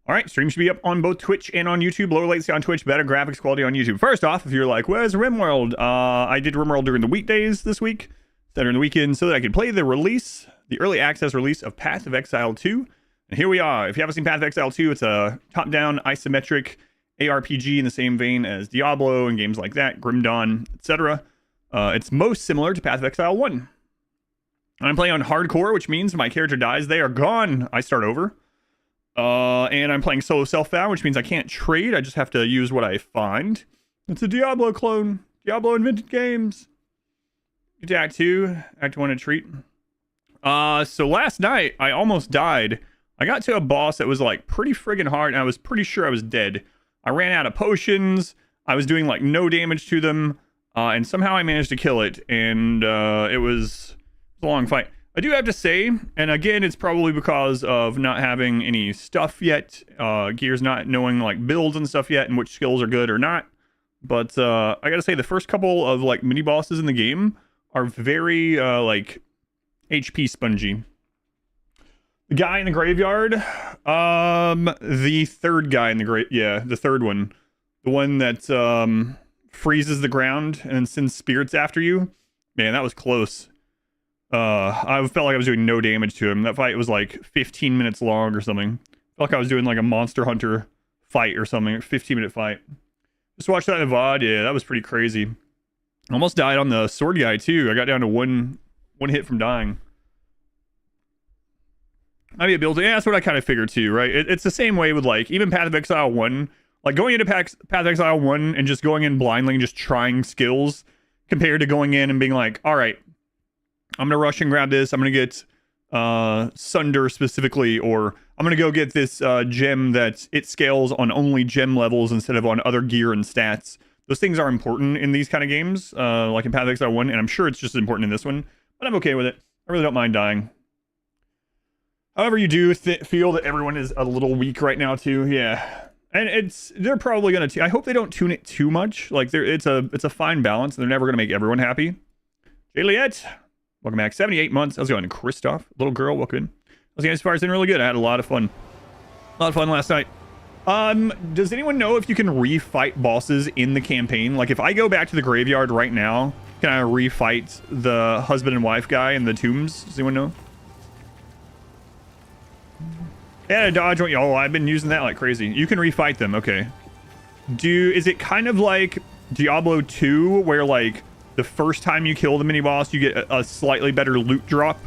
All right, stream should be up on both Twitch and on YouTube. Lower latency on Twitch, better graphics quality on YouTube. First off, if you're like, where's RimWorld? I did RimWorld during the weekdays this week, during the weekend, so that I could play the early access release of Path of Exile 2. And here we are. If you haven't seen Path of Exile 2, it's a top-down isometric ARPG in the same vein as Diablo and games like that, Grim Dawn, etc. It's most similar to Path of Exile 1. I'm playing on hardcore, which means my character dies, they are gone. I start over. And I'm playing solo self-found, which means I can't trade. I just have to use what I find. It's a Diablo clone. Diablo invented games. Get to Act 2. Act 1 a treat. So last night, I almost died. I got to a boss that was like pretty friggin' hard, and I was pretty sure I was dead. I ran out of potions. I was doing like no damage to them. And somehow I managed to kill it. And it was a long fight. I do have to say, and again, it's probably because of not having any stuff yet. Gears not knowing like builds and stuff yet and which skills are good or not. But I gotta say, the first couple of like mini bosses in the game are very like HP spongy. The guy in the graveyard, the third guy in the the third one. The one that freezes the ground and sends spirits after you. Man, that was close. I felt like I was doing no damage to him. That fight was like 15 minutes long or something. Felt like I was doing like a Monster Hunter fight or something, a 15-minute fight. Just watched that in VOD. Yeah, that was pretty crazy. Almost died on the sword guy too. I got down to one hit from dying. Might be a build. Yeah, that's what I kind of figured too, right? It's the same way with like even Path of Exile 1. Like going into Path of Exile 1 and just going in blindly and just trying skills compared to going in and being like, all right, I'm going to rush and grab this. I'm going to get Sunder specifically, or I'm going to go get this gem that it scales on only gem levels instead of on other gear and stats. Those things are important in these kind of games, like in Path of Exile 1, and I'm sure it's just as important in this one, but I'm okay with it. I really don't mind dying. However, you do feel that everyone is a little weak right now too. Yeah. And they're probably going to, I hope they don't tune it too much. Like it's a fine balance. They're never going to make everyone happy. Juliet. Welcome back. 78 months. How's it going? Christoph, little girl, welcome in. How's it going? As far as been really good. I had a lot of fun. A lot of fun last night. Does anyone know if you can refight bosses in the campaign? Like if I go back to the graveyard right now, can I refight the husband and wife guy in the tombs? Does anyone know? Yeah, a dodge. Oh, I've been using that like crazy. You can refight them. Okay. Is it kind of like Diablo 2 where like the first time you kill the mini boss, you get a slightly better loot drop?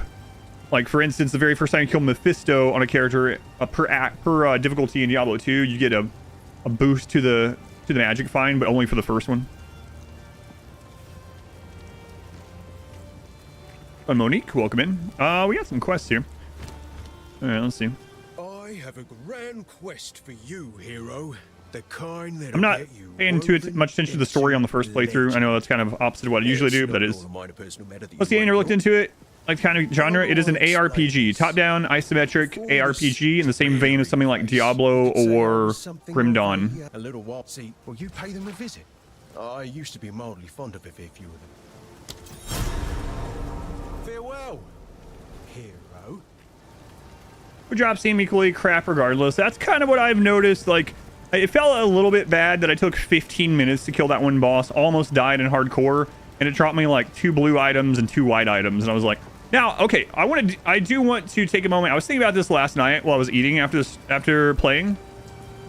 Like for instance, the very first time you kill Mephisto on a character per difficulty in Diablo 2, you get a boost to the magic find, but only for the first one. Monique, welcome in. We got some quests here. All right, let's see. I have a grand quest for you, hero. The kind that I'm not paying too much attention to the story on the first playthrough. I know that's kind of opposite of what I usually do, but that is. What's the angle looked into it? Like kind of genre? It is an ARPG, top-down isometric ARPG in the same vein as something like Diablo or Grim Dawn. A little while. See, will you pay them a visit? I used to be mildly fond of a fair few of them. Farewell, hero. Good job, seem equally crap regardless. That's kind of what I've noticed. Like, it felt a little bit bad that I took 15 minutes to kill that one boss, almost died in hardcore, and it dropped me like 2 blue items and 2 white items, and I was like, now, okay, I do want to take a moment. I was thinking about this last night while I was eating after playing.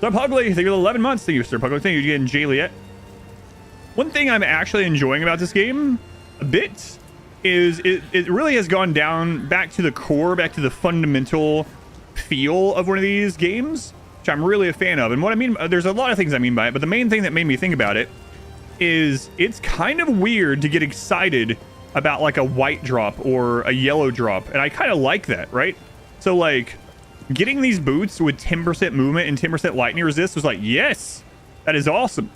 Sir Pugly, thank you for 11 months. Thank you, Sir Pugly. Thank you again, Juliet. One thing I'm actually enjoying about this game a bit is it really has gone down back to the core, back to the fundamental feel of one of these games, which I'm really a fan of. And what I mean, there's a lot of things I mean by it, but the main thing that made me think about it is it's kind of weird to get excited about like a white drop or a yellow drop, and I kind of like that, right? So like getting these boots with 10% movement and 10% lightning resist was like, yes, that is awesome.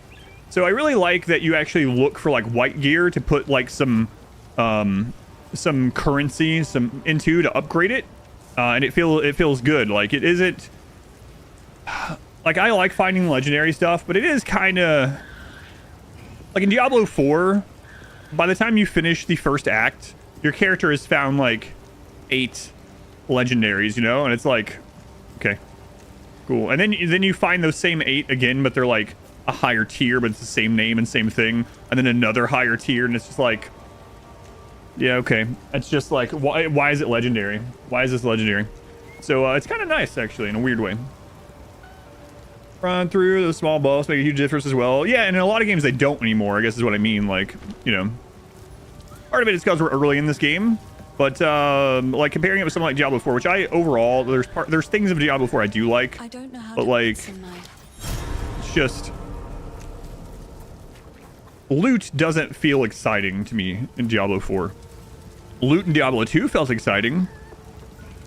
So I really like that you actually look for like white gear to put like some currency into to upgrade it. And it feels good. Like it isn't like, I like finding legendary stuff, but it is kind of like in Diablo 4, by the time you finish the first act, your character has found like 8 legendaries, you know, and it's like, okay, Cool. And then you find those same 8 again, but they're like a higher tier, but it's the same name and same thing. And then another higher tier, and it's just like, yeah, okay. It's just like, why is it legendary? Why is this legendary? So it's kind of nice, actually, in a weird way. Run through the small boss make a huge difference as well. Yeah, and in a lot of games they don't anymore, I guess is what I mean. Like, you know, part of it is because we're early in this game. But like comparing it with something like Diablo 4, which I overall there's things of Diablo 4 I do like, I don't know how but to like it's just loot doesn't feel exciting to me in Diablo 4. Loot in Diablo 2 felt exciting.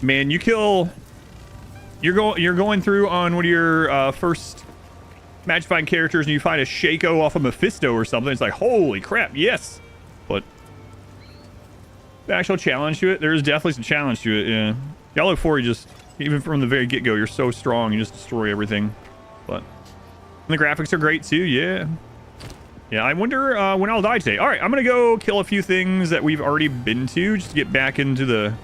Man, you're going through on one of your first match find characters and you find a Shaco off of Mephisto or something. It's like, holy crap, yes. But the actual challenge to it, there's definitely some challenge to it. Yeah, Diablo 4, you just, even from the very get-go, you're so strong, you just destroy everything. But and the graphics are great too. Yeah, I wonder when I'll die today. All right, I'm gonna go kill a few things that we've already been to just to get back into the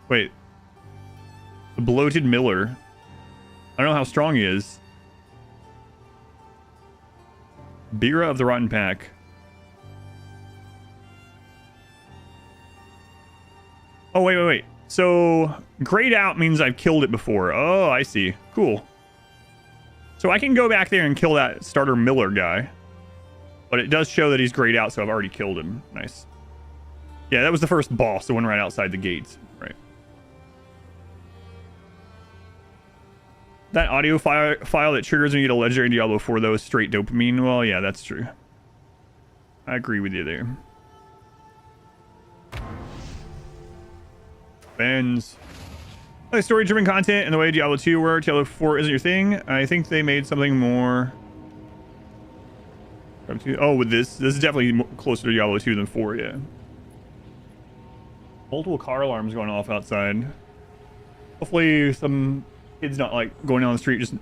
wait, the bloated Miller. I don't know how strong he is. Bira of the Rotten Pack. Oh, wait. So, grayed out means I've killed it before. Oh, I see. Cool. So I can go back there and kill that starter Miller guy. But it does show that he's grayed out, so I've already killed him. Nice. Yeah, that was the first boss, the one right outside the gates. Right. That audio file that triggers when you get a legendary in Diablo 4, though, is straight dopamine. Well, yeah, that's true. I agree with you there. Benz. Like story-driven content and the way Diablo 2 worked, Diablo 4 isn't your thing. I think they made something more... Oh, with this is definitely closer to Diablo 2 than 4, yeah. Multiple car alarms going off outside. Hopefully some kids not like going down the street just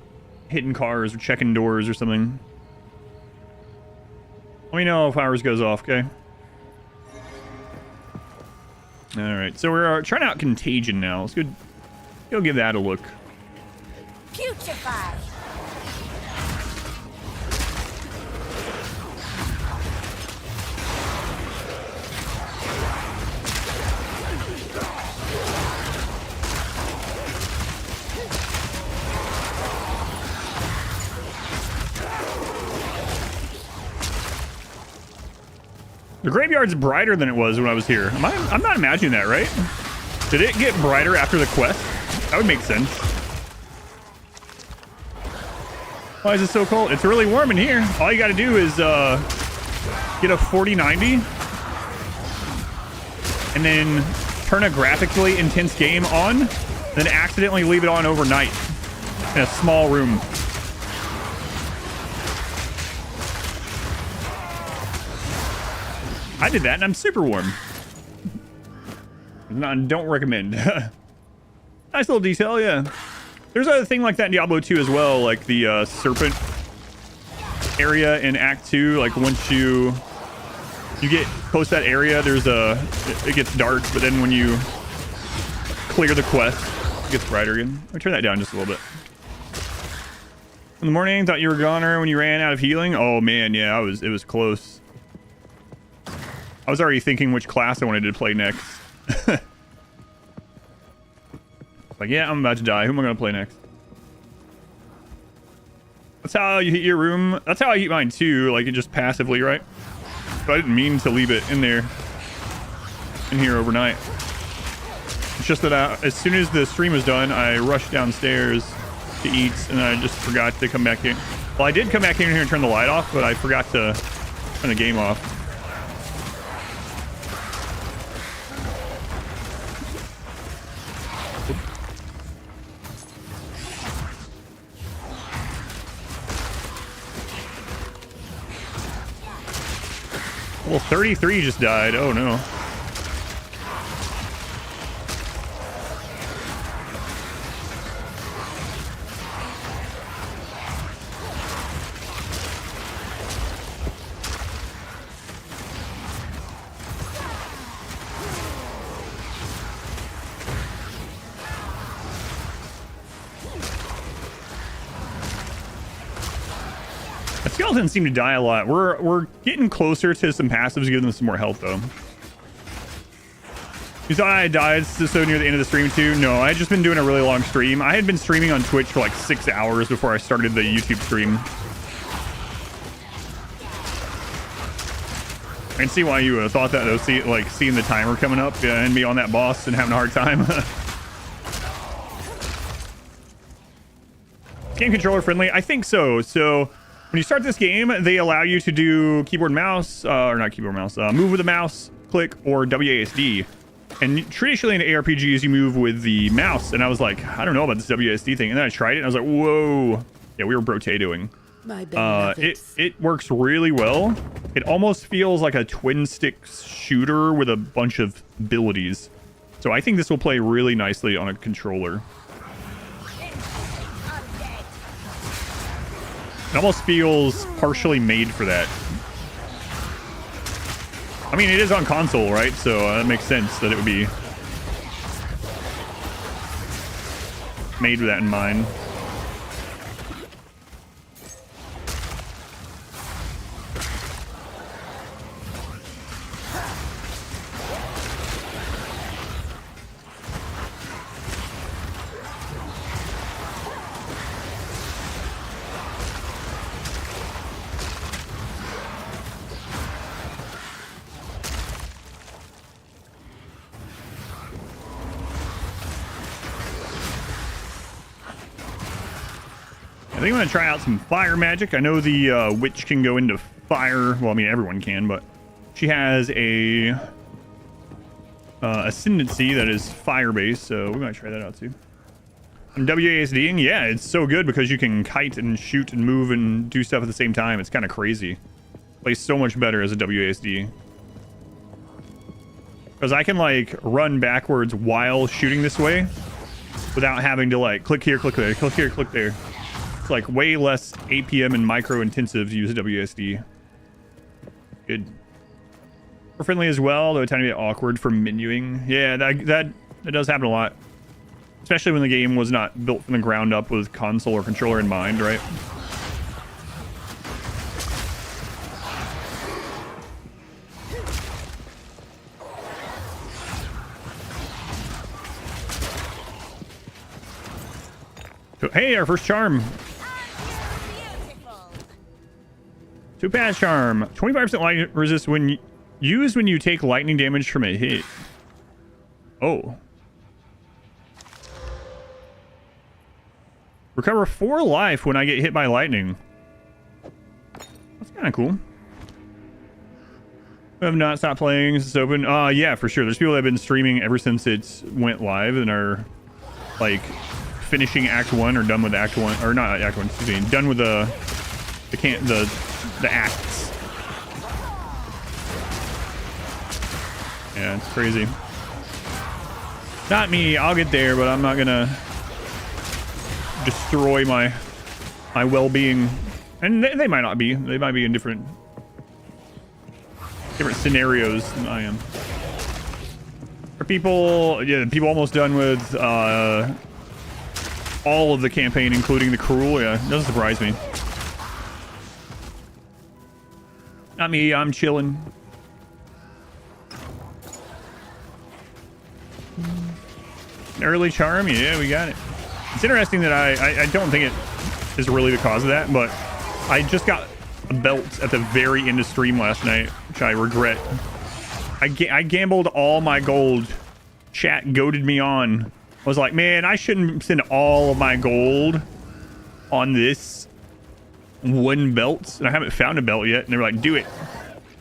hitting cars or checking doors or something. Let me know if ours goes off, okay? Alright, so we're trying out Contagion now. Let's go give that a look. Putrefy. The graveyard's brighter than it was when I was here. I'm not imagining that, right? Did it get brighter after the quest? That would make sense. Why is it so cold? It's really warm in here. All you gotta do is get a 4090 and then turn a graphically intense game on, then accidentally leave it on overnight in a small room. I did that and I'm super warm. Don't recommend. Nice little detail, yeah. There's a thing like that in Diablo 2 as well, like the serpent area in Act 2. Like once you get close to that area, it gets dark, but then when you clear the quest, it gets brighter again. I'll turn that down just a little bit. In the morning, thought you were goner when you ran out of healing. Oh man, yeah, it was close. I was already thinking which class I wanted to play next. Like, yeah, I'm about to die. Who am I going to play next? That's how you heat your room. That's how I heat mine too. Like, it just passively, right? But I didn't mean to leave it in here overnight. It's just that as soon as the stream was done, I rushed downstairs to eat, and I just forgot to come back in. Well, I did come back in here and turn the light off, but I forgot to turn the game off. Well, 33 just died. Oh no. skeletons seem to die a lot. We're getting closer to some passives, giving them some more health though. You thought I had died so near the end of the stream too? No, I had just been doing a really long stream. I had been streaming on Twitch for like 6 hours before I started the YouTube stream. I can see why you thought that though. Seeing the timer coming up and me on that boss and having a hard time. Game controller friendly? I think so. So when you start this game, they allow you to do keyboard and mouse, or not keyboard and mouse, move with the mouse, click, or WASD. And traditionally in ARPGs, you move with the mouse. And I was like, I don't know about this WASD thing. And then I tried it and I was like, whoa. Yeah, we were brotadoing. It works really well. It almost feels like a twin stick shooter with a bunch of abilities. So I think this will play really nicely on a controller. It almost feels partially made for that. I mean, it is on console, right? So that makes sense that it would be made with that in mind. I think I'm going to try out some fire magic. I know the witch can go into fire. Well, I mean, everyone can, but she has a ascendancy that is fire-based, so we might try that out too. And WASDing, yeah, it's so good because you can kite and shoot and move and do stuff at the same time. It's kind of crazy. Plays so much better as a WASD. Because I can, like, run backwards while shooting this way without having to, like, click here, click there, click here, click there. It's like way less APM and micro intensive to use a WSD. Good. More friendly as well, though a tiny bit awkward for menuing. Yeah, that does happen a lot. Especially when the game was not built from the ground up with console or controller in mind, right? So, hey, our first charm. 2-pass charm. 25% lightning resist when used when you take lightning damage from a hit. Oh. Recover 4 life when I get hit by lightning. That's kind of cool. I have not stopped playing since it's open. Yeah, for sure. There's people that have been streaming ever since it went live and are like finishing Act 1 or done with Act 1, or not Act 1, excuse me, done with the acts. Yeah, it's crazy. Not me. I'll get there, but I'm not gonna destroy my well-being. And they might not be. They might be in different scenarios than I am. Are people almost done with all of the campaign, including the cruel? Yeah, doesn't surprise me. Not me, I'm chilling. Early charm, yeah, we got it. It's interesting that I don't think it is really the cause of that, but I just got a belt at the very end of stream last night, which I regret. I gambled all my gold. Chat goaded me on. I was like, man, I shouldn't spend all of my gold on this one belt, and I haven't found a belt yet. And they were like, do it.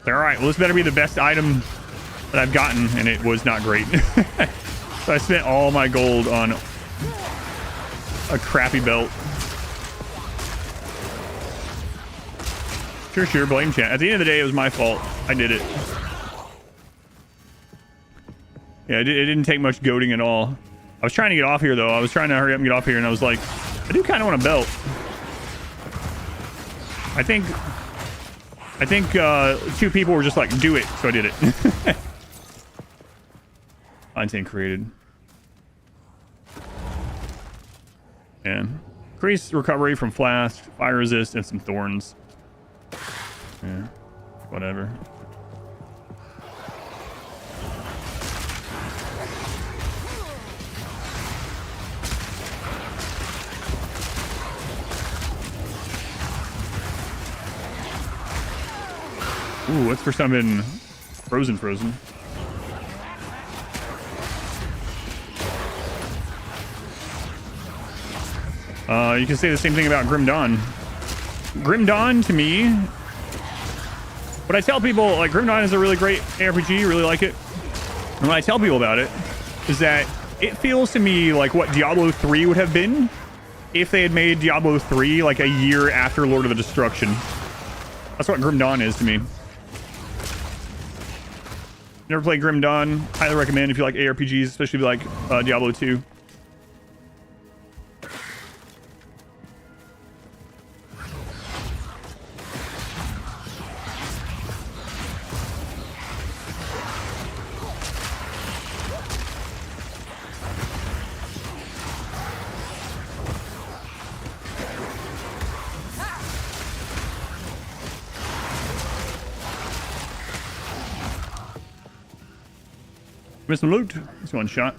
All right, well, this better be the best item that I've gotten, and it was not great. So I spent all my gold on a crappy belt. Sure, blame chat. At the end of the day, it was my fault. I did it. Yeah, it didn't take much goading at all. I was trying to get off here, though. I was trying to hurry up and get off here, and I was like, I do kind of want a belt. I think 2 people were just like, do it, so I did it. Content created. And increase recovery from flask, fire resist, and some thorns. Yeah, whatever. Ooh, what's for something frozen? You can say the same thing about Grim Dawn. Grim Dawn, to me, what I tell people, like, Grim Dawn is a really great ARPG, really like it. And what I tell people about it is that it feels to me like what Diablo 3 would have been if they had made Diablo 3 like a year after Lord of the Destruction. That's what Grim Dawn is to me. Never played Grim Dawn. Highly recommend if you like ARPGs, especially if you like Diablo 2. Missed some loot. Just one shot.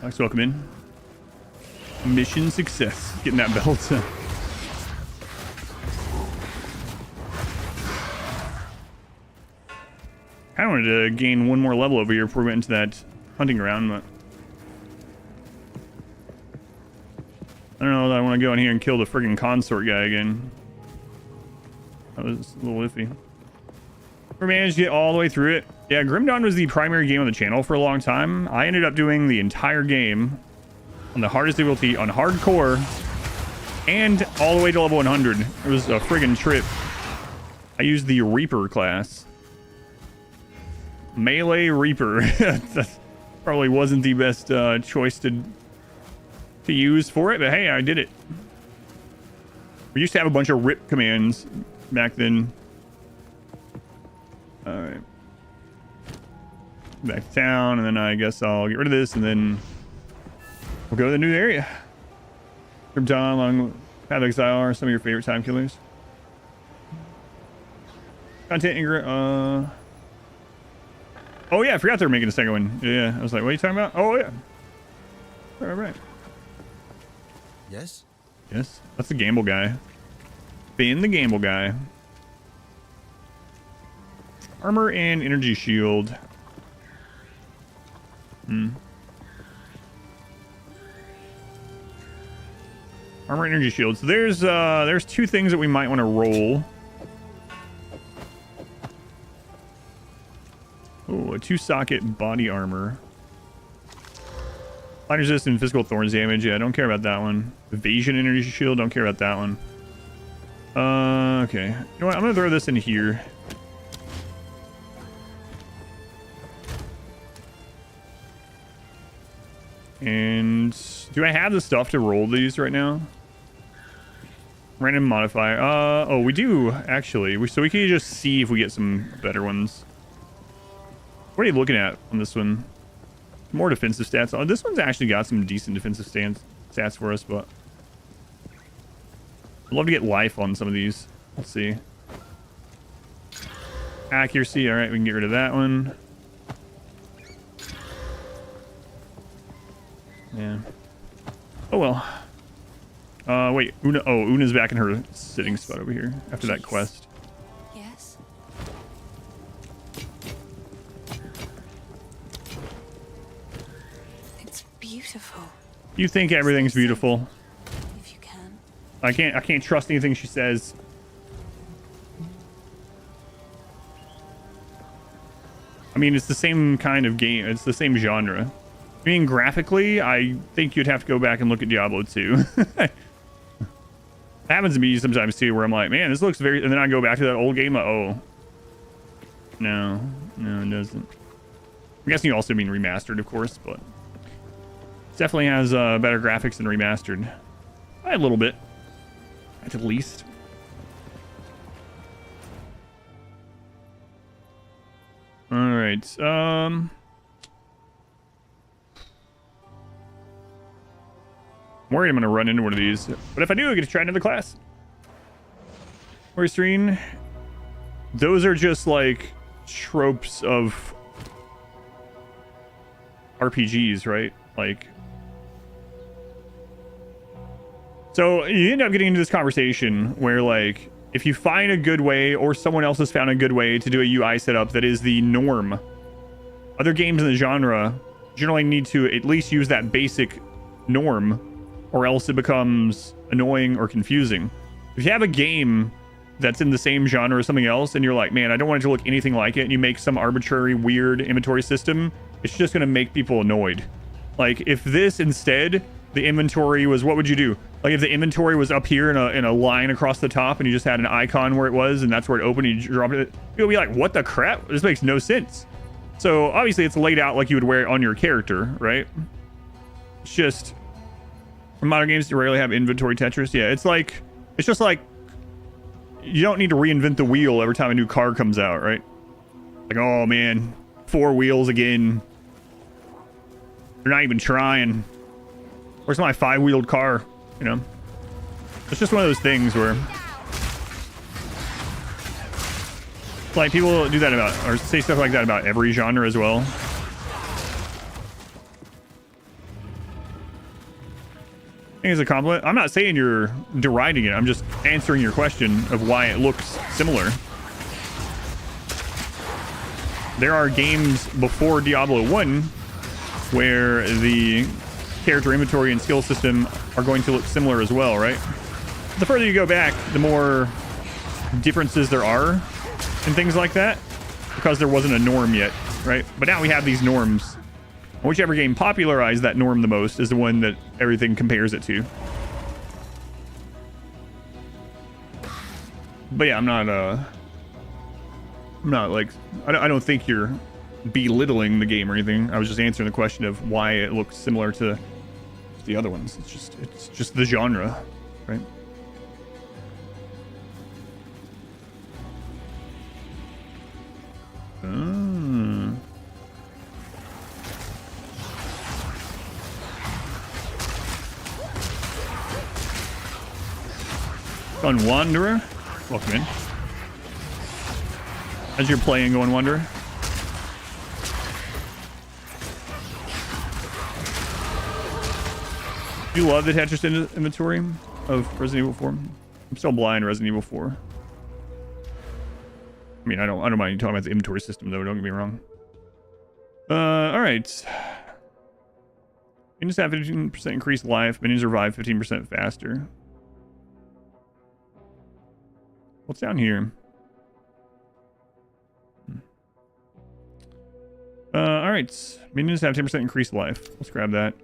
Alex, welcome in. Mission success. Getting that belt. I wanted to gain one more level over here before we went into that hunting ground, but I don't know that I want to go in here and kill the friggin' consort guy again. That was a little iffy. We managed to get all the way through it. Yeah, Grim Dawn was the primary game on the channel for a long time. I ended up doing the entire game on the hardest difficulty, on hardcore, and all the way to level 100. It was a friggin' trip. I used the Reaper class. Melee Reaper. That probably wasn't the best choice to use for it, but hey, I did it. We used to have a bunch of rip commands back then. Alright. Back to town, and then I guess I'll get rid of this, and then we'll go to the new area. Grim Dawn, along with Path of Exile, are some of your favorite time killers. Content oh yeah, I forgot they were making a second one. Yeah, I was like, what are you talking about? Oh yeah. Right. Yes? Yes, that's the gamble guy. Finn the gamble guy. Armor and energy shield. Armor and energy shield. So there's two things that we might want to roll. Oh, a 2-socket body armor. Light resistant physical thorns damage. Yeah, I don't care about that one. Evasion energy shield. Don't care about that one. Okay. You know what? I'm gonna throw this in here. And do I have the stuff to roll these right now? Random modifier. Oh, we do actually. So we can just see if we get some better ones. What are you looking at on this one? More defensive stats. Oh, this one's actually got some decent defensive stats for us, but I'd love to get life on some of these. Let's see. Accuracy. All right, we can get rid of that one. Yeah. Oh well. Wait. Una. Oh, Una's back in her sitting spot over here after that quest. Yes. It's beautiful. You think everything's beautiful? If you can. I can't trust anything she says. I mean, it's the same kind of game. It's the same genre. I mean, graphically, I think you'd have to go back and look at Diablo 2. It happens to me sometimes too, where I'm like, man, this looks very, and then I go back to that old game. Oh, no, it doesn't. I'm guessing you also mean remastered, of course, but it definitely has better graphics than remastered. A little bit, at least. All right. I'm worried I'm going to run into one of these. But if I do, I get to try another class. Warrior Serene. those are just like tropes of RPGs, right? Like, so you end up getting into this conversation where, like, if you find a good way, or someone else has found a good way to do a UI setup that is the norm, other games in the genre generally need to at least use that basic norm, or else it becomes annoying or confusing. If you have a game that's in the same genre as something else, and you're like, man, I don't want it to look anything like it, and you make some arbitrary, weird inventory system, it's just going to make people annoyed. Like, if this instead, the inventory was, what would you do? Like, if the inventory was up here in a line across the top, and you just had an icon where it was, and that's where it opened, and you dropped it, you'll be like, what the crap? This makes no sense. So, obviously, it's laid out like you would wear it on your character, right? It's just, in modern games, you rarely have inventory Tetris. Yeah, it's just like, you don't need to reinvent the wheel every time a new car comes out, right? Like, oh man, 4 wheels again. They're not even trying. Where's my 5-wheeled car? You know? It's just one of those things where, like, people do that about, or say stuff like that about every genre as well. I think it's a compliment. I'm not saying you're deriding it. I'm just answering your question of why it looks similar. There are games before Diablo 1 where the character inventory and skill system are going to look similar as well, right? The further you go back, the more differences there are and things like that, because there wasn't a norm yet, right? But now we have these norms. Whichever game popularized that norm the most is the one that everything compares it to. But yeah, I'm not like, I don't think you're belittling the game or anything. I was just answering the question of why it looks similar to the other ones. It's just the genre, right? On Wanderer, welcome in. As you're playing Going Wanderer. Do you love the Tetris inventory of Resident Evil 4? I'm still blind Resident Evil 4. I mean, I don't mind you talking about the inventory system though, don't get me wrong. Alright. Minions have 15% increased life, minions revive 15% faster. What's down here? Alright. Minions have 10% increased life. Let's grab that.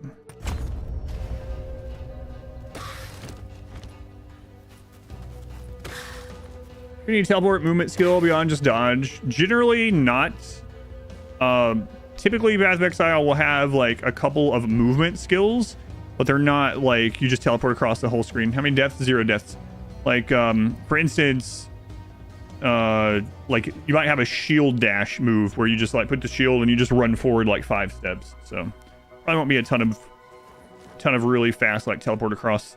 You need teleport movement skill beyond just dodge. Generally not. Typically Path of Exile will have like a couple of movement skills, but they're not like you just teleport across the whole screen. How many deaths? 0 deaths. Like, for instance, like you might have a shield dash move where you just like put the shield and you just run forward like 5 steps. So probably won't be a ton of really fast like teleport across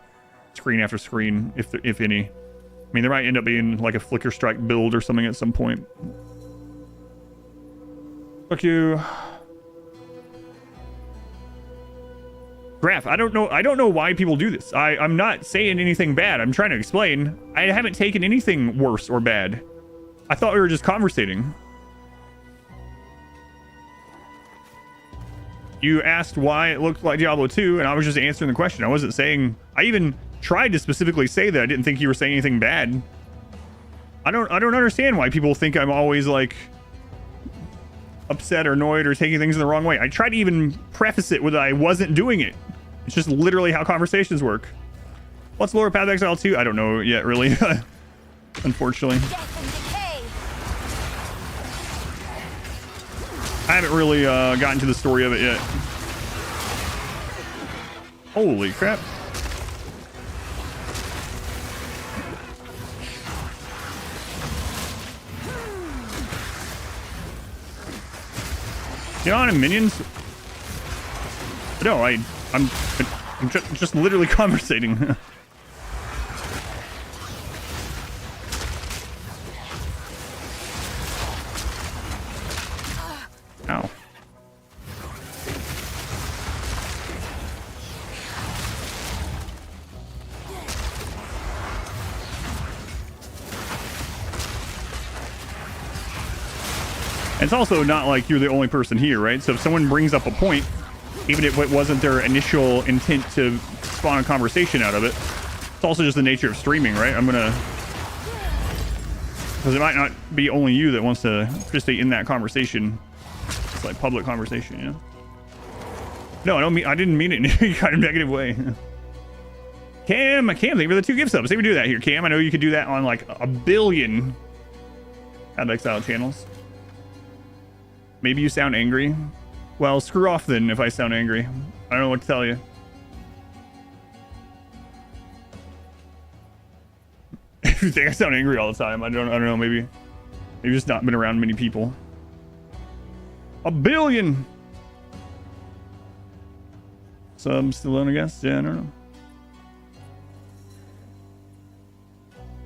screen after screen, if any. I mean, there might end up being like a flicker strike build or something at some point. Fuck you. Graph, I don't know why people do this. I'm not saying anything bad. I'm trying to explain. I haven't taken anything worse or bad. I thought we were just conversating. You asked why it looked like Diablo 2, and I was just answering the question. I wasn't saying... I even tried to specifically say that I didn't think you were saying anything bad. I don't understand why people think I'm always like upset or annoyed or taking things in the wrong way. I tried to even preface it with I wasn't doing it. It's just literally how conversations work. What's lower Path of Exile 2? I don't know yet, really. Unfortunately. I haven't really gotten to the story of it yet. Holy crap. Get on him, minions. No, I'm just literally conversating. Ow. It's also not like you're the only person here, right? So if someone brings up a point, even if it wasn't their initial intent to spawn a conversation out of it, it's also just the nature of streaming, right? Because it might not be only you that wants to participate in that conversation. It's like public conversation, you know? No, I didn't mean it in any kind of negative way. Cam, thank you for the 2 gift subs. They would do that here, Cam. I know you could do that on like a billion Path of Exile channels. Maybe you sound angry. Well, screw off then if I sound angry. I don't know what to tell you. If you think I sound angry all the time, I don't know, maybe just not been around many people. A billion subs still on, I guess. Yeah, I don't know.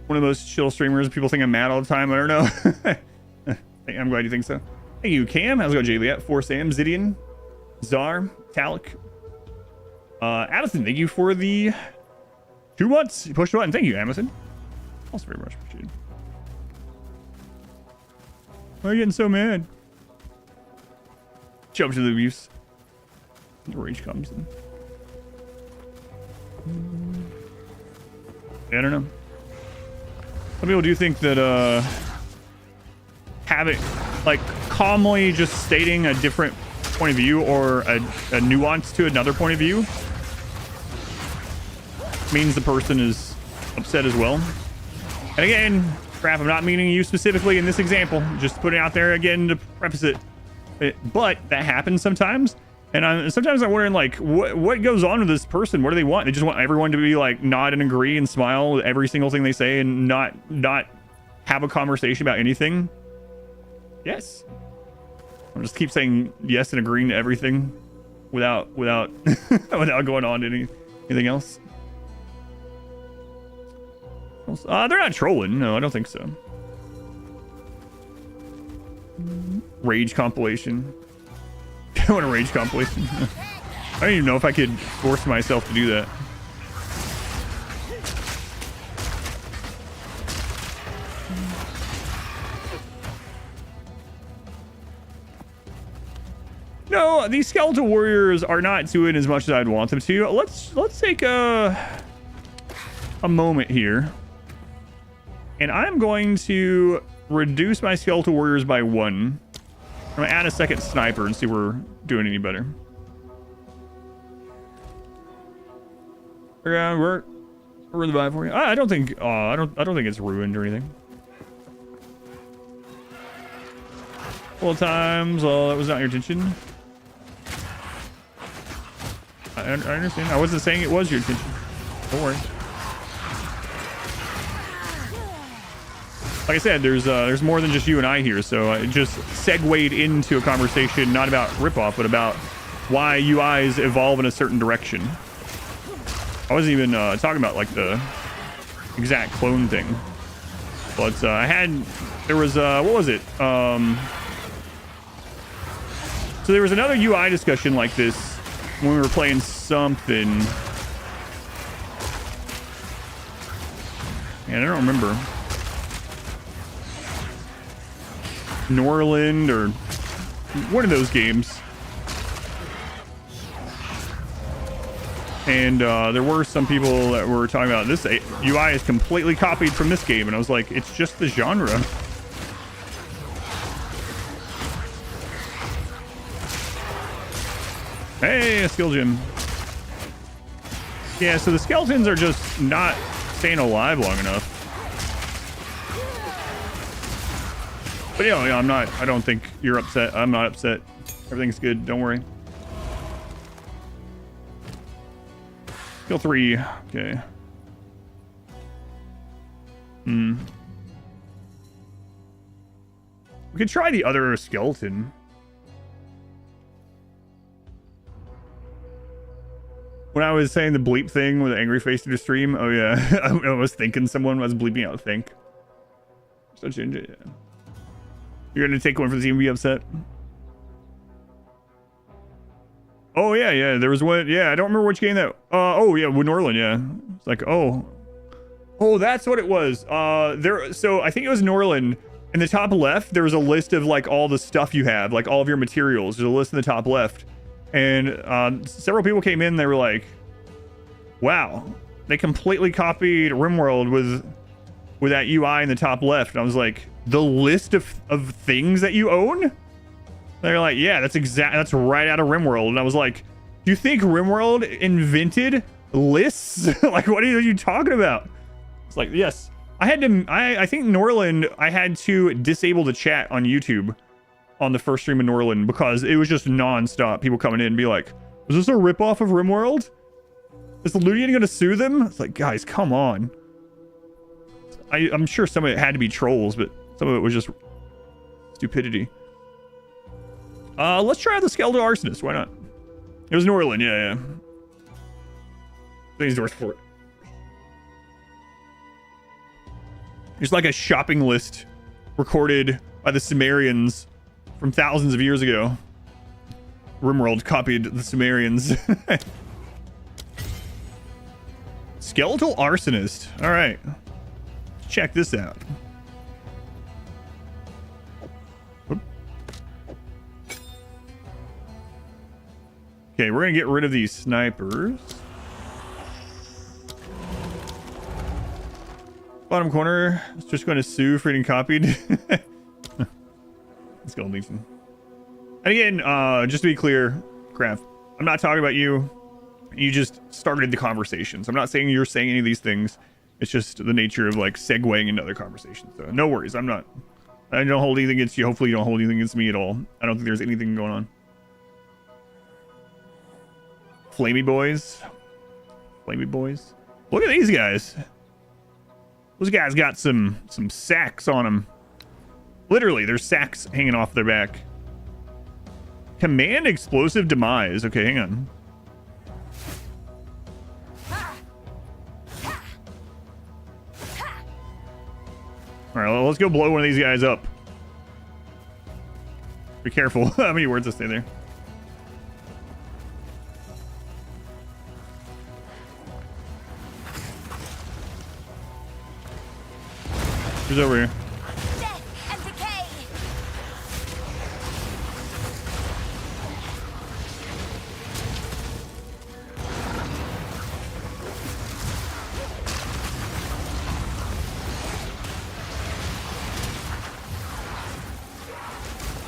One of those chill streamers. People think I'm mad all the time. I don't know. I'm glad you think so. Thank you, Cam. How's it going, Juliet? 4Sam, Zidian, Czar, Talik, Addison. Thank you for the 2 months. You pushed the button. Thank you, Addison. Also very much appreciated. Why are you getting so mad? Jump to the abuse. The rage comes in. I don't know. Some people do think that having, like, calmly just stating a different point of view or a nuance to another point of view means the person is upset as well. And again, crap, I'm not meaning you specifically in this example, just putting it out there again to preface it. But that happens sometimes, and sometimes I'm wondering, like, what goes on with this person? What do they want? They just want everyone to be like nod and agree and smile with every single thing they say and not have a conversation about anything. Yes, I'll just keep saying yes and agreeing to everything without without going on to anything else. They're not trolling. No, I don't think so. Rage compilation. I want a rage compilation. I don't even know if I could force myself to do that. No, these skeletal warriors are not doing as much as I'd want them to. Let's take a moment here. And I'm going to reduce my skeletal warriors by 1. I'm gonna add a second sniper and see if we're doing any better. Yeah, we're in the vibe for you. I don't think I don't think it's ruined or anything. Full times. Oh, that was not your intention. I understand. I wasn't saying it was your intention. Don't worry. Like I said, there's more than just you and I here, so it just segued into a conversation not about ripoff, but about why UIs evolve in a certain direction. I wasn't even talking about like the exact clone thing, but there was what was it? So there was another UI discussion like this when we were playing something. Man, I don't remember. Norland or one of those games, and there were some people that were talking about this UI is completely copied from this game, and I was like, it's just the genre. Hey, a skill gem. Yeah, so the skeletons are just not staying alive long enough. But yeah, I don't think you're upset. I'm not upset. Everything's good. Don't worry. Skill 3. Okay. We could try the other skeleton. When I was saying the bleep thing with the angry face to the stream, oh yeah, I was thinking someone was bleeping out think. So change it, yeah. You're gonna take one for the team and be upset? Oh yeah, yeah. There was one. Yeah, I don't remember which game that. Oh yeah, with Norland. Yeah, it's like oh, that's what it was. There. So I think it was Norland. In the top left, there was a list of like all the stuff you have, like all of your materials. There's a list in the top left, and several people came in. They were like, "Wow, they completely copied RimWorld with that UI in the top left." And I was like, "The list of things that you own?" They're like, "Yeah, that's right out of RimWorld." And I was like, "Do you think RimWorld invented lists? Like, what are you talking about?" It's like, yes. I think Norland, I had to disable the chat on YouTube on the first stream of Norland because it was just non-stop. People coming in and be like, "Was this a ripoff of RimWorld? Is the Ludian going to sue them?" It's like, guys, come on. I'm sure some of it had to be trolls, but some of it was just stupidity. Let's try out the Skeletal Arsonist. Why not? It was Norland, yeah. Things doors for it. There's like a shopping list recorded by the Sumerians from thousands of years ago. RimWorld copied the Sumerians. Skeletal Arsonist. All right. Check this out. Okay, we're going to get rid of these snipers. Bottom corner, it's just going to sue for getting copied. Let's go, Leeson. And again, just to be clear, Craft, I'm not talking about you. You just started the conversation. So I'm not saying you're saying any of these things. It's just the nature of like segueing into other conversations. So no worries. I don't hold anything against you. Hopefully you don't hold anything against me at all. I don't think there's anything going on. Flamey boys. Look at these guys. Those guys got some sacks on them. Literally, there's sacks hanging off their back. Command explosive demise. Okay, hang on. All right, well, let's go blow one of these guys up. Be careful. How many words to say there? Who's over here? Death and decay.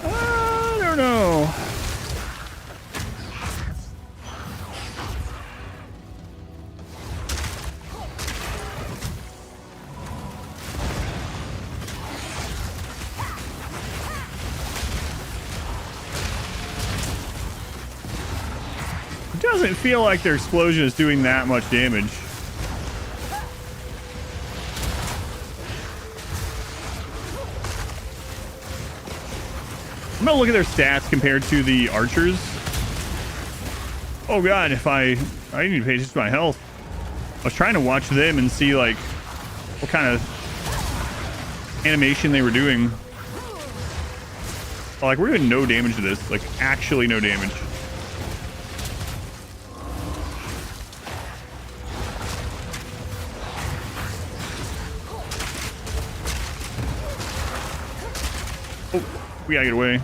I don't know. It doesn't feel like their explosion is doing that much damage. I'm gonna look at their stats compared to the archers. Oh god, I need to pay attention to my health. I was trying to watch them and see like what kind of animation they were doing. Oh, like we're doing no damage to this, like actually no damage. Oh, we gotta get away.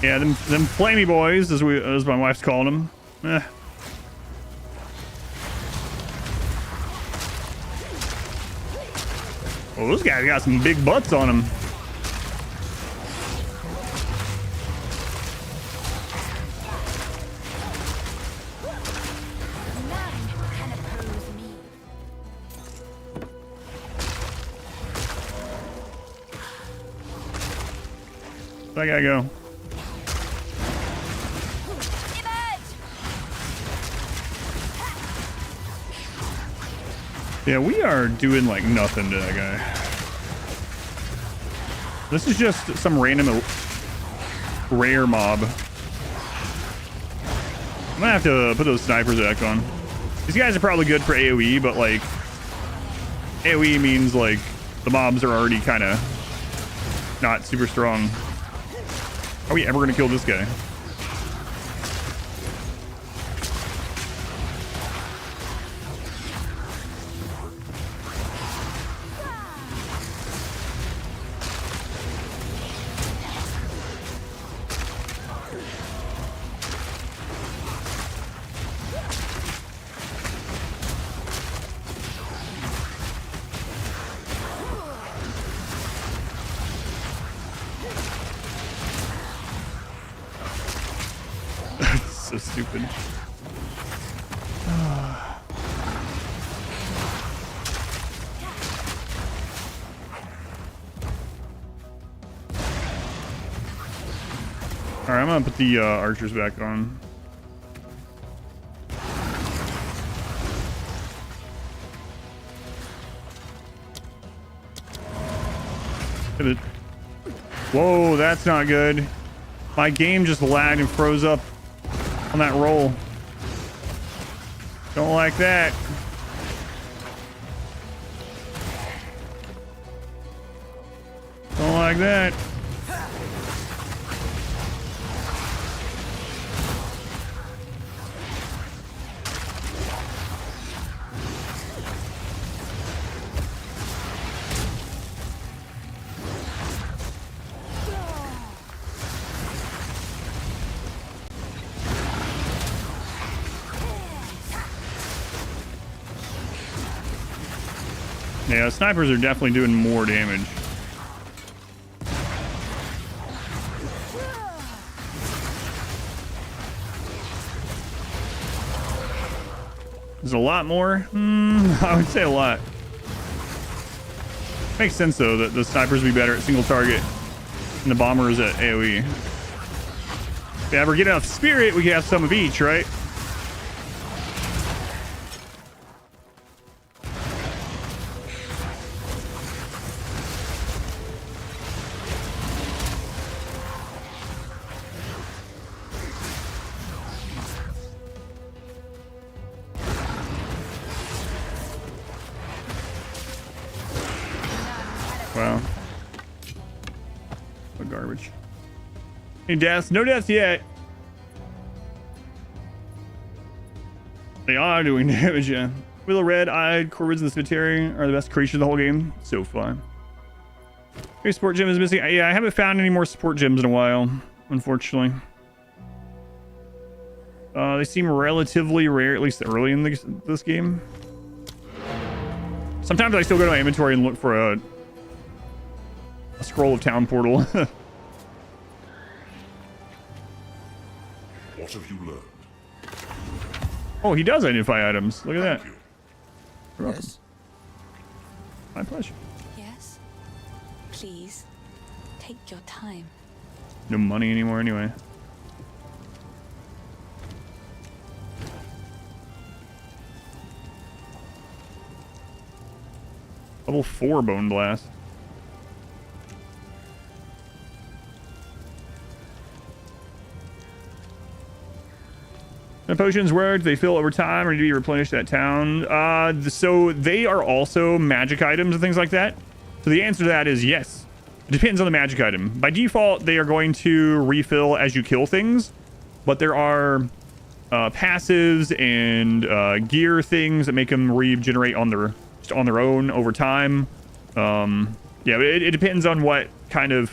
Yeah, them flamey boys, as my wife's calling them. Well, those guys got some big butts on them. None can oppose me. I gotta go. Yeah, we are doing like nothing to that guy. This is just some random rare mob. I'm gonna have to put those snipers back on. These guys are probably good for AoE, but like AoE means like the mobs are already kind of not super strong. Are we ever gonna kill this guy? So stupid. Alright, I'm gonna put the archers back on. Whoa, that's not good. My game just lagged and froze up on that roll. Don't like that. Don't like that. Yeah, snipers are definitely doing more damage. There's a lot more? I would say a lot. Makes sense though that the snipers be better at single target and the bombers at AoE. If we ever get enough spirit, we can have some of each, right? Wow. What garbage. Any deaths? No deaths yet. They are doing damage, yeah. Willow red-eyed corvids and the Spiteri are the best creatures of the whole game so far. Your support gem is missing. Yeah, I haven't found any more support gems in a while, unfortunately. They seem relatively rare, at least early in this game. Sometimes I still go to my inventory and look for a scroll of town portal. What have you learned? Oh, he does identify items. Look at that. You're welcome. Yes. My pleasure. Yes? Please, take your time. No money anymore anyway. Level 4 Bone Blast. The potions work, they fill over time or need to be replenished at town. So they are also magic items and things like that. So the answer to that is yes. It depends on the magic item. By default, they are going to refill as you kill things, but there are passives and gear things that make them regenerate on their own over time. Yeah, it depends on what kind of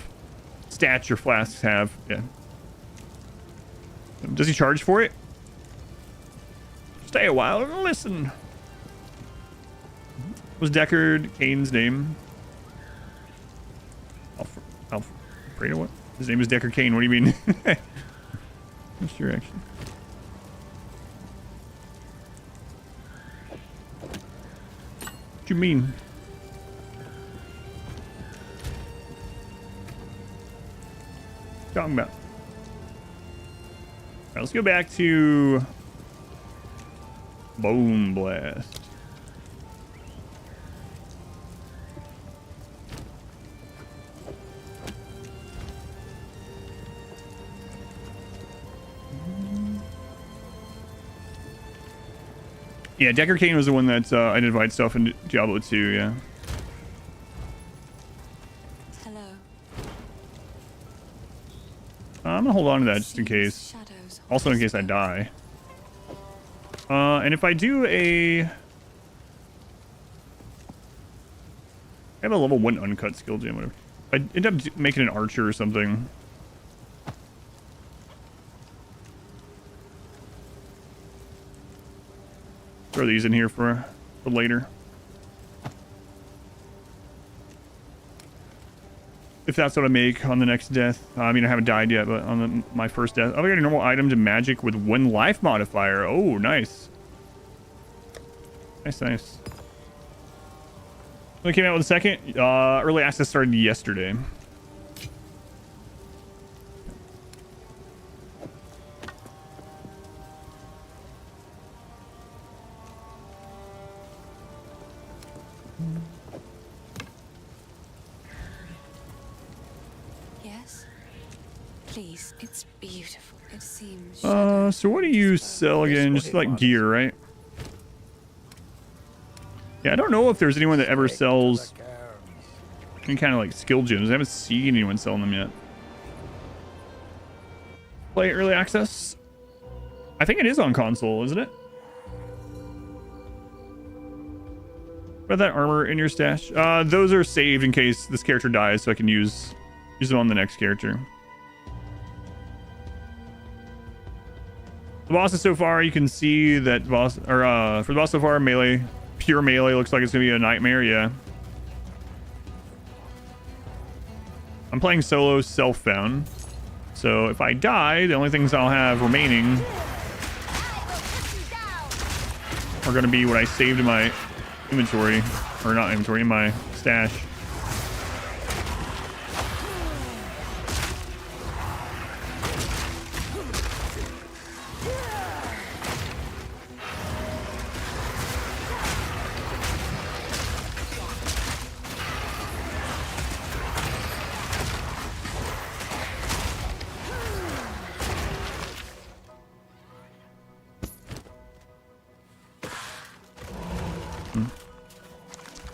stats your flasks have. Yeah. Does he charge for it? Stay a while and listen. Was Deckard Kane's name? Alfredo, what? His name is Deckard Kane. What do you mean? What's your action? What you mean? Talking about. All right, let's go back to Bone Blast. Yeah, Deckard Kane was the one that identified stuff in Diablo 2, yeah. I'm gonna hold on to that just in case. Shadows. Also in case I die. And if I do I have a level 1 uncut skill gem, whatever. I end up making an archer or something. Throw these in here for later. If that's what I make on the next death. I mean, I haven't died yet, but on my first death. Oh, I got a normal item to magic with 1 life modifier. Oh, nice. Nice, nice. It came out with a second. Early access started yesterday. Yes. Please, it's beautiful. It seems. So what do you sell again? Just like gear, right? Yeah, I don't know if there's anyone that ever sells any kind of like skill gems. I haven't seen anyone selling them yet. Play early access? I think it is on console, isn't it? About that armor in your stash? Those are saved in case this character dies, so I can use them on the next character. The bosses so far, you can see that for the boss so far, melee, pure melee looks like it's gonna be a nightmare. Yeah. I'm playing solo self-found, so if I die, the only things I'll have remaining are gonna be what I saved in my inventory, or not inventory, in my stash.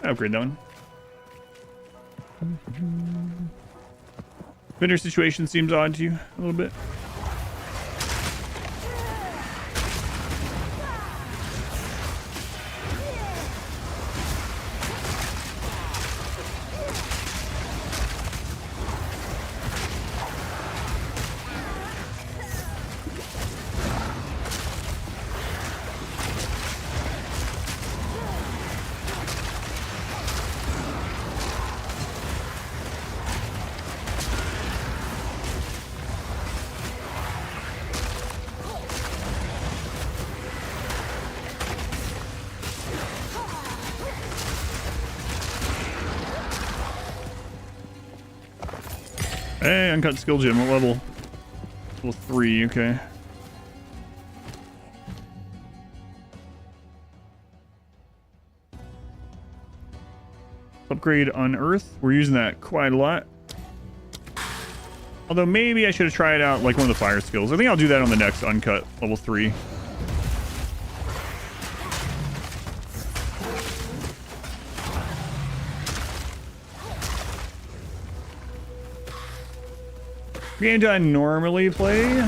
Upgrade that one. Vendor situation seems odd to you a little bit. Hey, uncut skill gem. What level? Level 3, okay. Upgrade Unearth. We're using that quite a lot. Although maybe I should have tried out like one of the fire skills. I think I'll do that on the next uncut level 3. Game I normally play.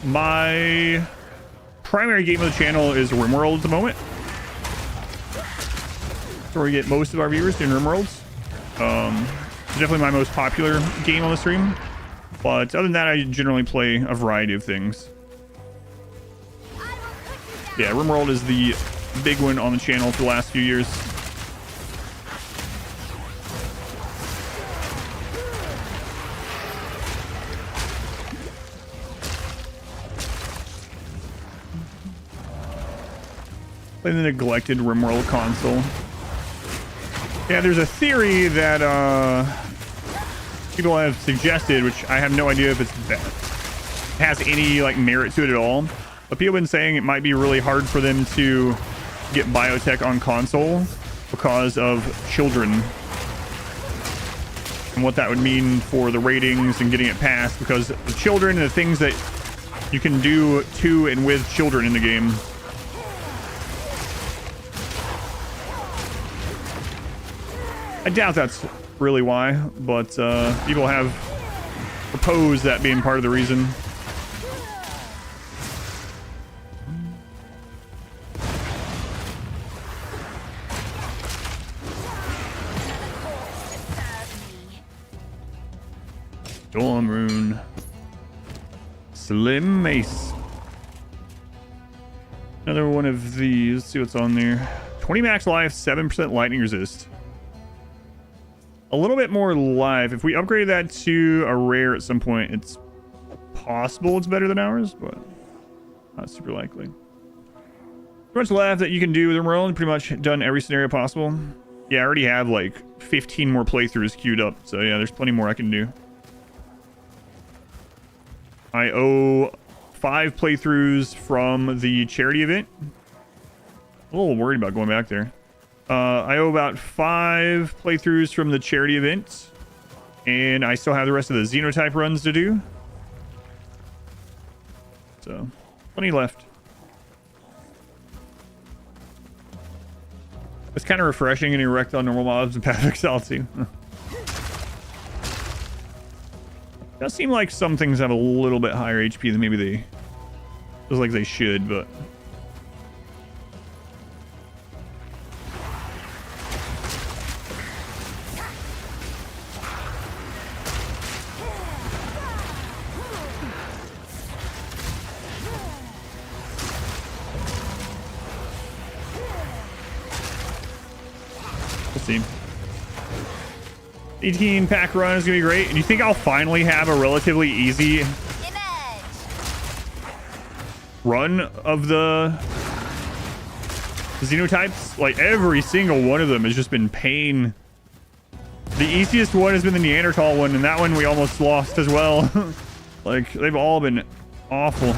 My primary game of the channel is RimWorld at the moment. That's where we get most of our viewers doing RimWorlds. It's definitely my most popular game on the stream. But other than that, I generally play a variety of things. Yeah, RimWorld is the big one on the channel for the last few years. Playing the neglected RimWorld console. Yeah, there's a theory that people have suggested, which I have no idea if it has any like merit to it at all. But people have been saying it might be really hard for them to get biotech on console because of children. And what that would mean for the ratings and getting it passed, because the children and the things that you can do to and with children in the game. I doubt that's really why, but people have oppose that being part of the reason. Storm Rune. Slim Mace. Another one of these. Let's see what's on there. 20 max life, 7% lightning resist. A little bit more life. If we upgrade that to a rare at some point, it's possible it's better than ours, but not super likely. Too much left that you can do with Emerald. Pretty much done every scenario possible. Yeah, I already have like 15 more playthroughs queued up, so yeah, there's plenty more I can do. I owe 5 playthroughs from the charity event. A little worried about going back there. I owe about 5 playthroughs from the charity event. And I still have the rest of the Xenotype runs to do. So, plenty left. It's kind of refreshing and erect on normal mobs and Path of Exile too. Does seem like some things have a little bit higher HP than maybe they feels like they should, but we'll see. 18 pack run is gonna be great. And you think I'll finally have a relatively easy run of the Xenotypes? Like every single one of them has just been pain. The easiest one has been the Neanderthal one, and that one we almost lost as well. Like they've all been awful.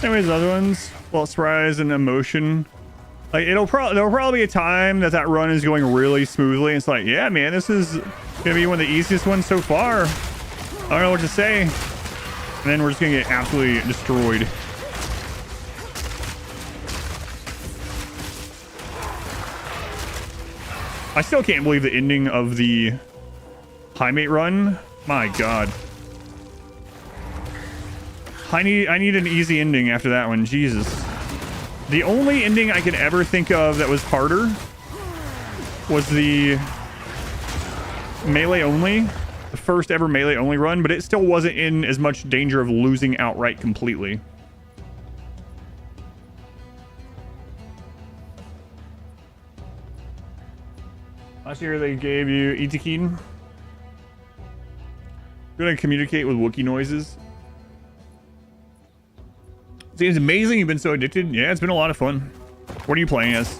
Anyways, other ones, well, surprise and emotion. Like there'll probably be a time that run is going really smoothly. And it's like, yeah, man, this is gonna be one of the easiest ones so far. I don't know what to say. And then we're just gonna get absolutely destroyed. I still can't believe the ending of the Highmate run. My God. I need an easy ending after that one. Jesus. The only ending I can ever think of that was harder was the melee only. The first ever melee only run, but it still wasn't in as much danger of losing outright completely. Last year they gave you Itikeen. Gonna communicate with Wookiee noises. Seems amazing you've been so addicted. Yeah, it's been a lot of fun. What are you playing as?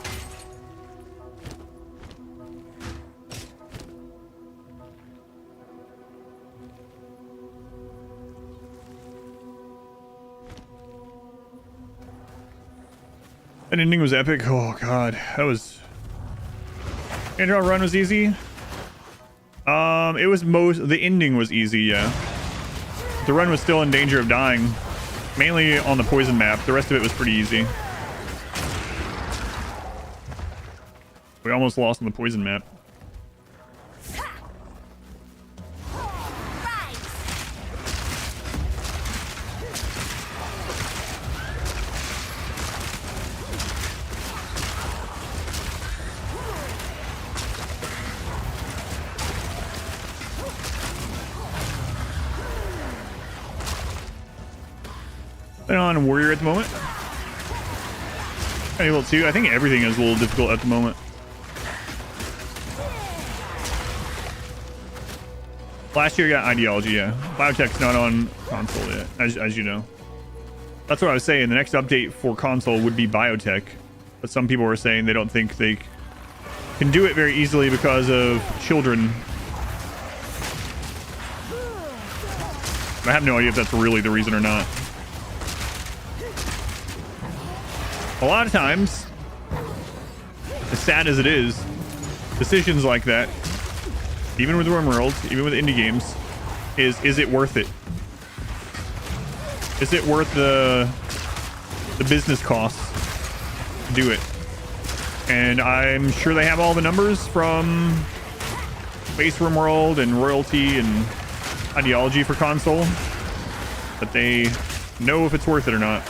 That ending was epic. Oh God, that was... Andrew run was easy. It was the ending was easy, yeah. The run was still in danger of dying. Mainly on the poison map. The rest of it was pretty easy. We almost lost on the poison map. Playing on Warrior at the moment. Able to. I think everything is a little difficult at the moment. Last year I got Ideology, yeah. Biotech's not on console yet, as you know. That's what I was saying. The next update for console would be Biotech. But some people were saying they don't think they can do it very easily because of children. I have no idea if that's really the reason or not. A lot of times, as sad as it is, decisions like that, even with RimWorld, even with indie games, is it worth it? Is it worth the business costs to do it? And I'm sure they have all the numbers from base RimWorld and royalty and Ideology for console, but they know if it's worth it or not.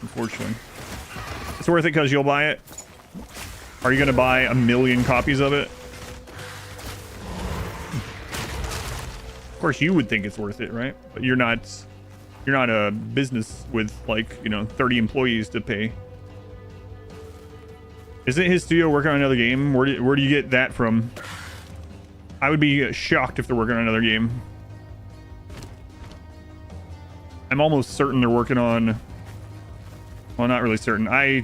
Unfortunately, it's worth it because you'll buy it. Are you going to buy 1 million copies of it? Of course, you would think it's worth it, right? But you're not a business with, like, you know, 30 employees to pay. Isn't his studio working on another game? Where do you get that from? I would be shocked if they're working on another game. I'm almost certain they're working on... Well, not really certain. I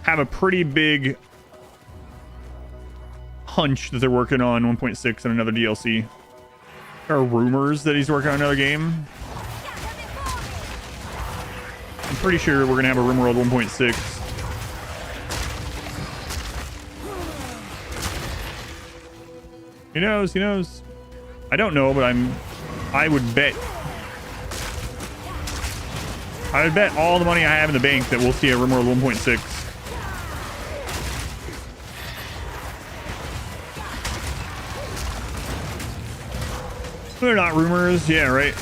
have a pretty big hunch that they're working on 1.6 and another DLC. There are rumors that he's working on another game. I'm pretty sure we're going to have a RimWorld 1.6. Who knows? Who knows? I don't know, but I would bet all the money I have in the bank that we'll see a RimWorld 1.6. They're not rumors. Yeah, right.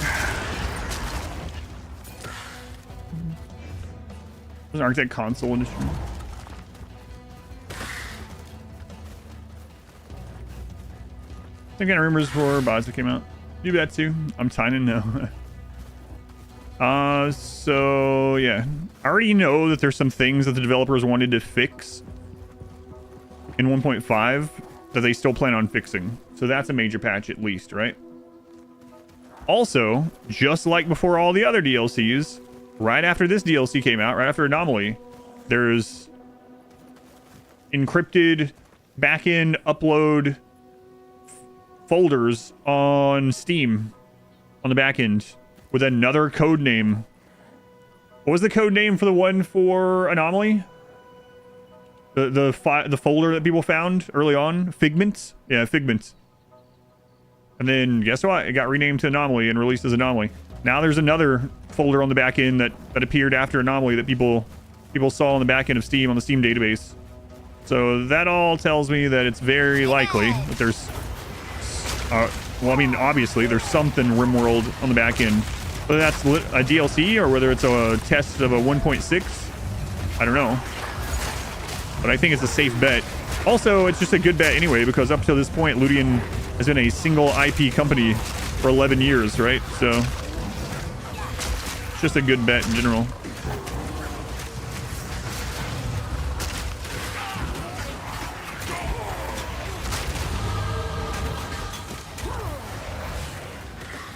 There's an Architect console industry. Some kind of rumors for bots that came out. Do that too. I'm signing now. So yeah, I already know that there's some things that the developers wanted to fix in 1.5 that they still plan on fixing. So that's a major patch at least, right? Also, just like before all the other DLCs, right after this DLC came out, right after Anomaly, there's encrypted backend upload folders on Steam on the back end with another code name. What was the code name for the one for Anomaly? The folder that people found early on? Figments? Yeah, Figments. And then guess what? It got renamed to Anomaly and released as Anomaly. Now there's another folder on the back end that appeared after Anomaly that people saw on the back end of Steam on the Steam database. So that all tells me that it's very likely that there's well, I mean, obviously there's something RimWorld on the back end. Whether that's a DLC or whether it's a test of a 1.6, I don't know. But I think it's a safe bet. Also, it's just a good bet anyway, because up to this point, Ludian has been a single IP company for 11 years, right? So it's just a good bet in general.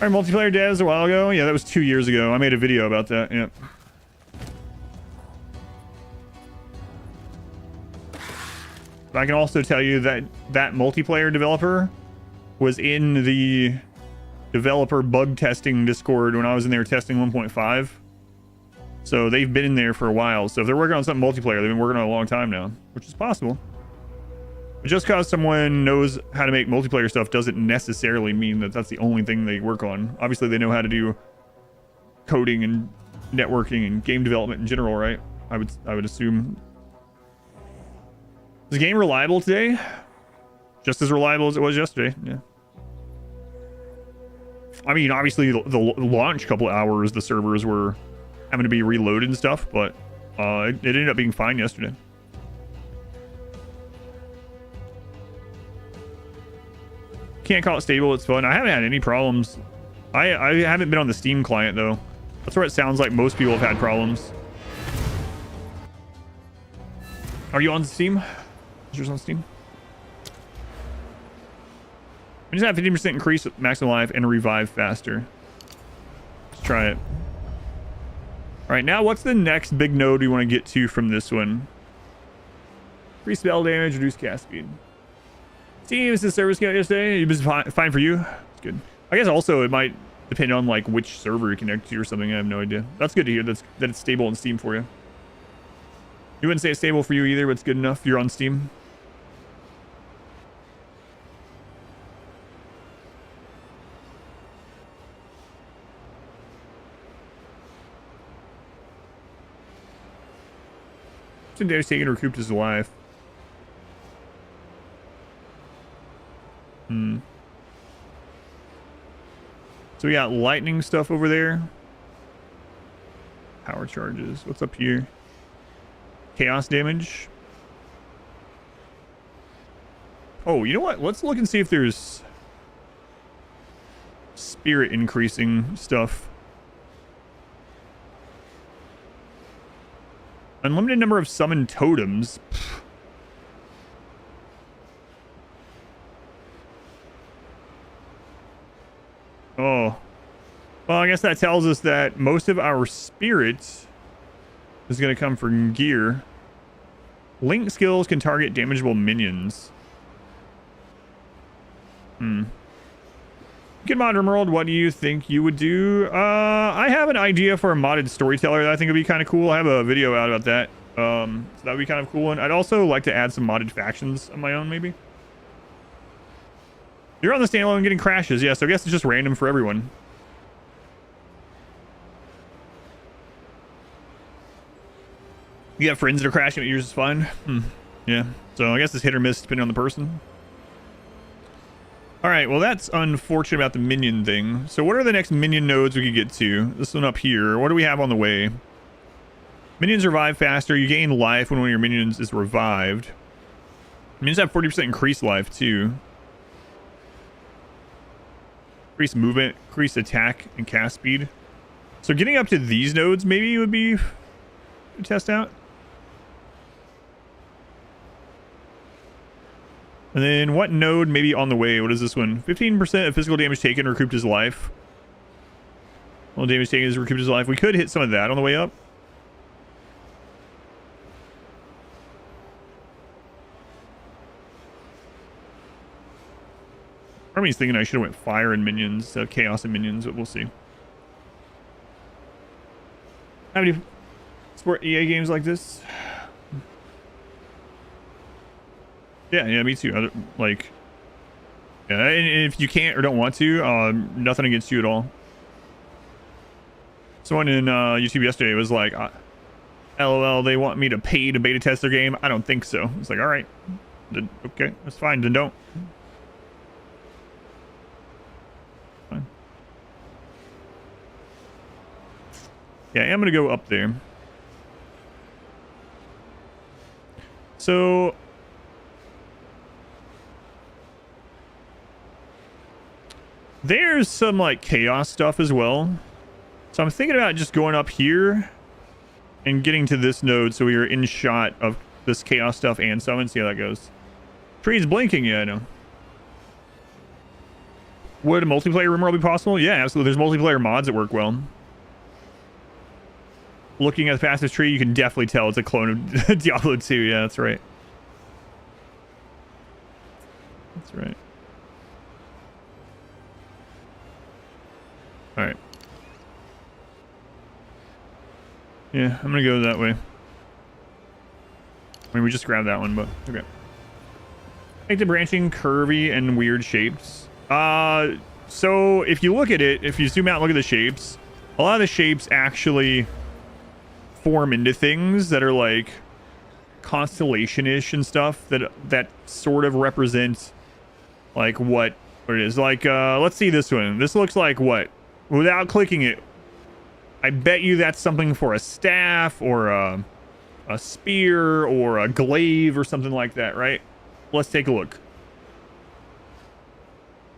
Our multiplayer devs a while ago. Yeah, that was 2 years ago. I made a video about that. Yeah. But I can also tell you that that multiplayer developer was in the developer bug testing Discord when I was in there testing 1.5. So they've been in there for a while. So if they're working on something multiplayer, they've been working on it a long time now, which is possible. But just because someone knows how to make multiplayer stuff doesn't necessarily mean that that's the only thing they work on. Obviously, they know how to do coding and networking and game development in general, right? I would assume. Is the game reliable today? Just as reliable as it was yesterday. Yeah. I mean, obviously, the launch couple of hours, the servers were having to be reloaded and stuff, but it ended up being fine yesterday. Can't call it stable. It's fun. I haven't had any problems I haven't been on the Steam client though. That's where it sounds like most people have had problems. Are you on Steam? Is yours on Steam? I just have 50% increase maximum life and revive faster. Let's try it. All right, now what's the next big node we want to get to from this one? Free spell damage, reduce cast speed. Steam is the service guy yesterday. It was fine for you. It's good. I guess also it might depend on like which server you connect to or something. I have no idea. That's good to hear. That it's stable in Steam for you. You wouldn't say it's stable for you either, but it's good enough. You're on Steam. Some damage taken recouped his life. So we got lightning stuff over there. Power charges. What's up here? Chaos damage. Oh, you know what? Let's look and see if there's spirit increasing stuff. Unlimited number of summoned totems. Oh. Well, I guess that tells us that most of our spirits is going to come from gear. Link skills can target damageable minions. Good mod Rimworld, what do you think you would do? I have an idea for a modded storyteller that I think would be kind of cool. I have a video out about that. So that would be kind of cool. And I'd also like to add some modded factions of my own, maybe. You're on the standalone getting crashes. Yeah, so I guess it's just random for everyone. You have friends that are crashing, but yours is fine. Yeah, so I guess it's hit or miss depending on the person. All right, well, that's unfortunate about the minion thing. So what are the next minion nodes we could get to? This one up here. What do we have on the way? Minions revive faster. You gain life when one of your minions is revived. Minions have 40% increased life, too. Increase movement, increase attack, and cast speed. So getting up to these nodes maybe would be to test out. And then what node maybe on the way? What is this one? 15% of physical damage taken recouped his life. Well, damage taken is recouped his life. We could hit some of that on the way up. Part of me is thinking I should have went fire and minions instead of chaos and minions, but we'll see. How many sport EA games like this? Yeah, me too. Like, yeah, and if you can't or don't want to, nothing against you at all. Someone in YouTube yesterday was like, LOL, they want me to pay to beta test their game. I don't think so. It's like, all right, then, okay, that's fine. Then don't. Fine. Yeah, I'm gonna go up there. So. There's some like chaos stuff as well. So I'm thinking about just going up here and getting to this node so we are in shot of this chaos stuff and summon. See how that goes. Tree's blinking. Yeah, I know. Would a multiplayer Rimworld be possible? Yeah, absolutely. There's multiplayer mods that work well. Looking at the fastest tree, you can definitely tell it's a clone of Diablo 2. Yeah, that's right. That's right. All right. Yeah, I'm gonna go that way. I mean, we just grabbed that one, but okay. I like the branching, curvy, and weird shapes. So if you look at it, if you zoom out and look at the shapes, a lot of the shapes actually form into things that are like constellation-ish and stuff that sort of represent like what it is. Like, let's see this one. This looks like what? Without clicking it, I bet you that's something for a staff or a spear or a glaive or something like that, right? Let's take a look.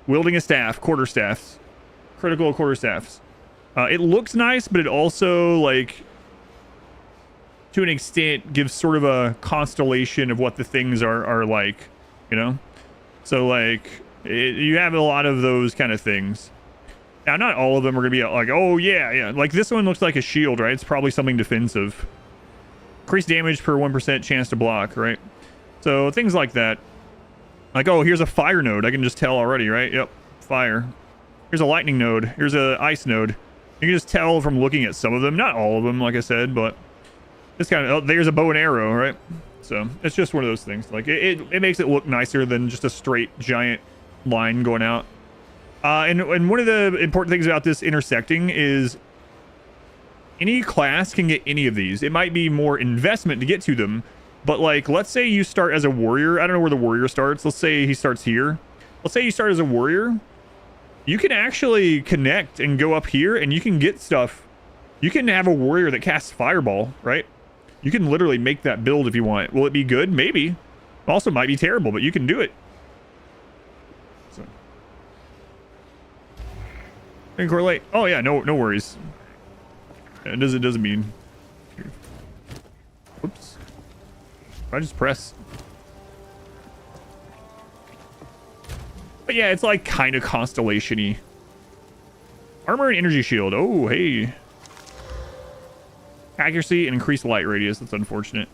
Wielding a staff, quarterstaffs. critical quarterstaffs. It looks nice, but it also, like, to an extent, gives sort of a constellation of what the things are like, you know? So, like, you have a lot of those kind of things. Now, not all of them are going to be like, oh, yeah. Like, this one looks like a shield, right? It's probably something defensive. Increased damage per 1% chance to block, right? So, things like that. Like, oh, here's a fire node. I can just tell already, right? Yep, fire. Here's a lightning node. Here's a ice node. You can just tell from looking at some of them. Not all of them, like I said, but it's kind of... Oh, there's a bow and arrow, right? So, it's just one of those things. Like, it makes it look nicer than just a straight giant line going out. And one of the important things about this intersecting is any class can get any of these. It might be more investment to get to them, but like, let's say you start as a warrior. I don't know where the warrior starts. Let's say he starts here. Let's say you start as a warrior. You can actually connect and go up here and you can get stuff. You can have a warrior that casts fireball, right? You can literally make that build if you want. Will it be good? Maybe. Also might be terrible, but you can do it. And correlate. Oh yeah, no worries. It doesn't mean. Oops. I just press. But yeah, it's like kind of constellation-y. Armor and energy shield. Oh hey. Accuracy and increased light radius. That's unfortunate.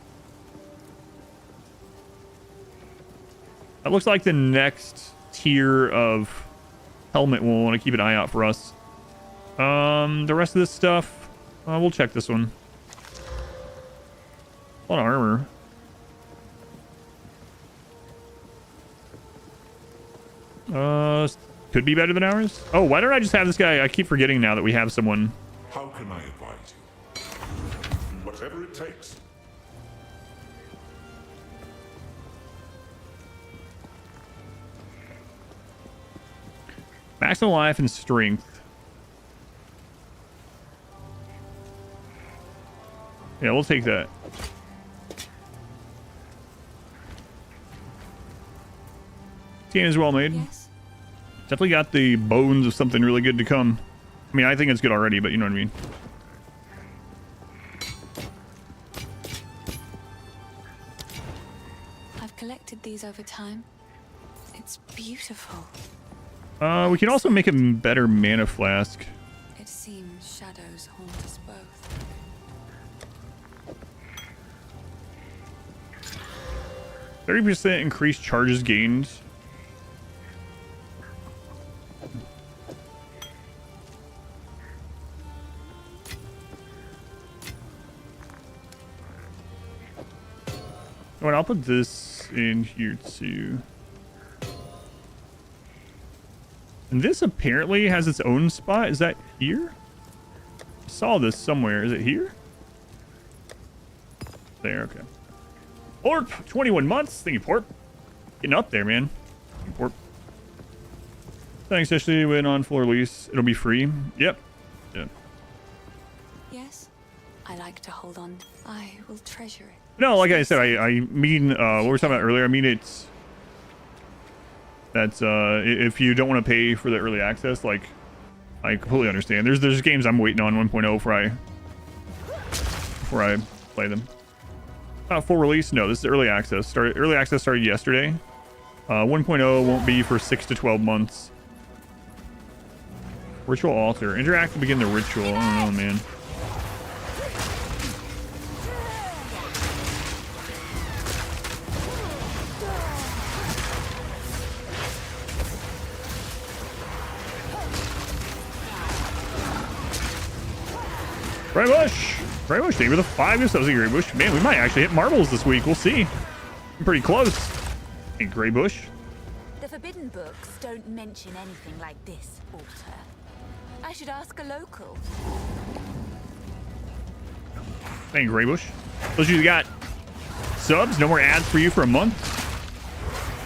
That looks like the next tier of helmet will want to keep an eye out for us. The rest of this stuff, we'll check this one. A lot of armor. Could be better than ours. Oh, why don't I just have this guy? I keep forgetting now that we have someone. How can I advise you? Whatever it takes. Maximum life and strength. Yeah, we'll take that. 10 is well made. Yes. Definitely got the bones of something really good to come. I mean, I think it's good already, but you know what I mean. I've collected these over time. It's beautiful. We can also make a better mana flask. It seems shadows haunt us both. 30% increased charges gained. Oh, and I'll put this in here too. And this apparently has its own spot. Is that here? I saw this somewhere. Is it here? There, okay. Porp, 21 months. Thank you, Porp. Getting up there, man. Thank you, Porp. Thanks, Ashley. Went on full release. It'll be free. Yep. Yeah. Yes, I like to hold on. I will treasure it. No, like I said, I mean, what we were talking about earlier, I mean, it's... That's, if you don't want to pay for the early access, like, I completely understand. There's games I'm waiting on 1.0 before I play them. Full release? No, this is early access. Early access started yesterday. 1.0 won't be for 6 to 12 months. Ritual altar. Interact to begin the ritual. I don't know, man. Gray Bush! Gray Bush, thank you for the 5 gifts. That was a Gray Bush. Man, we might actually hit marbles this week. We'll see. I'm pretty close. Hey, Gray Bush. The forbidden books don't mention anything like this, Alter. I should ask a local. Thank you, Gray Bush. Those you got subs. No more ads for you for a month.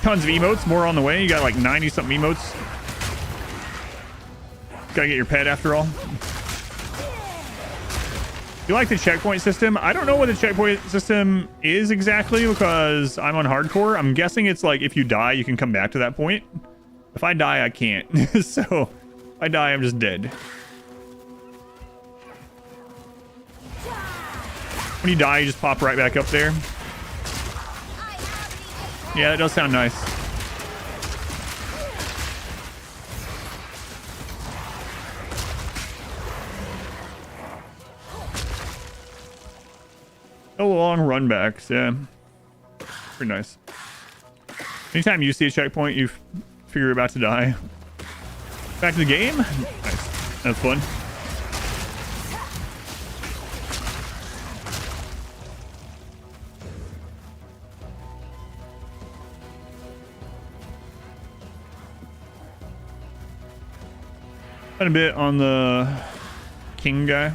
Tons of emotes. More on the way. You got like 90-something emotes. Gotta get your pet after all. You like the checkpoint system? I don't know what the checkpoint system is exactly because I'm on hardcore. I'm guessing it's like if you die, you can come back to that point. If I die, I can't. So I die, I'm just dead. When you die, you just pop right back up there. Yeah, that does sound nice. Oh, long run backs, yeah. Pretty nice. Anytime you see a checkpoint, you figure you're about to die. Back to the game? Nice. That's fun. Got a bit on the king guy.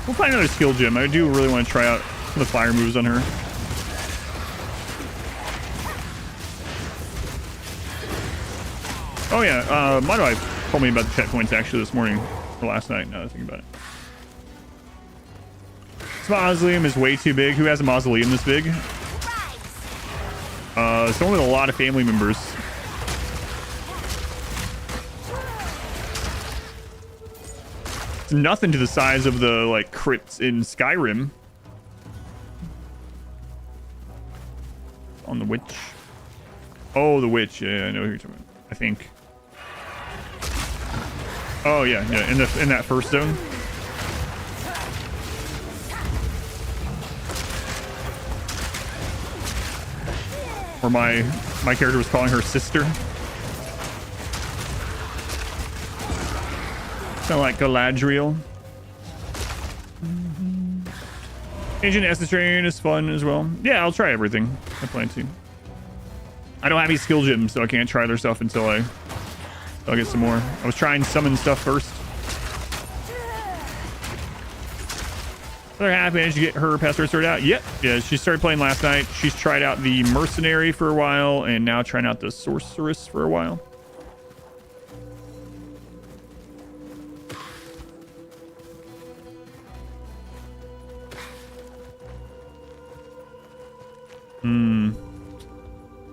We'll find another skill gem. I do really want to try out the fire moves on her. Oh yeah, my wife told me about the checkpoints actually this morning or last night. Now that I think about it. This mausoleum is way too big. Who has a mausoleum this big? Someone with a lot of family members. It's nothing to the size of the like crypts in Skyrim. On the witch. Oh, the witch. Yeah, I know who you're talking about. I think. Oh yeah, yeah. In that first zone. Or my character was calling her sister. Kind of like Galadriel. Ancient Essence Train is fun as well. Yeah, I'll try everything. I plan to. I don't have any skill gems, so I can't try their stuff until I'll get some more. I was trying summon stuff first. Other half managed to get her password sorted out. Yep. Yeah, she started playing last night. She's tried out the Mercenary for a while and now trying out the Sorceress for a while.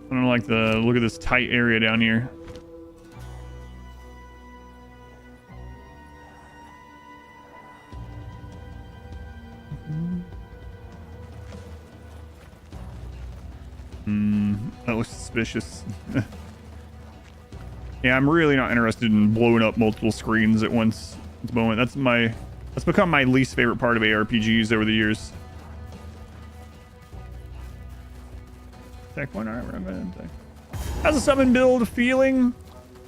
I don't like the look at this tight area down here. That looks suspicious. Yeah, I'm really not interested in blowing up multiple screens at once at the moment. That's become my least favorite part of ARPGs over the years. Checkpoint. All right, we're going to. How's the summon build feeling?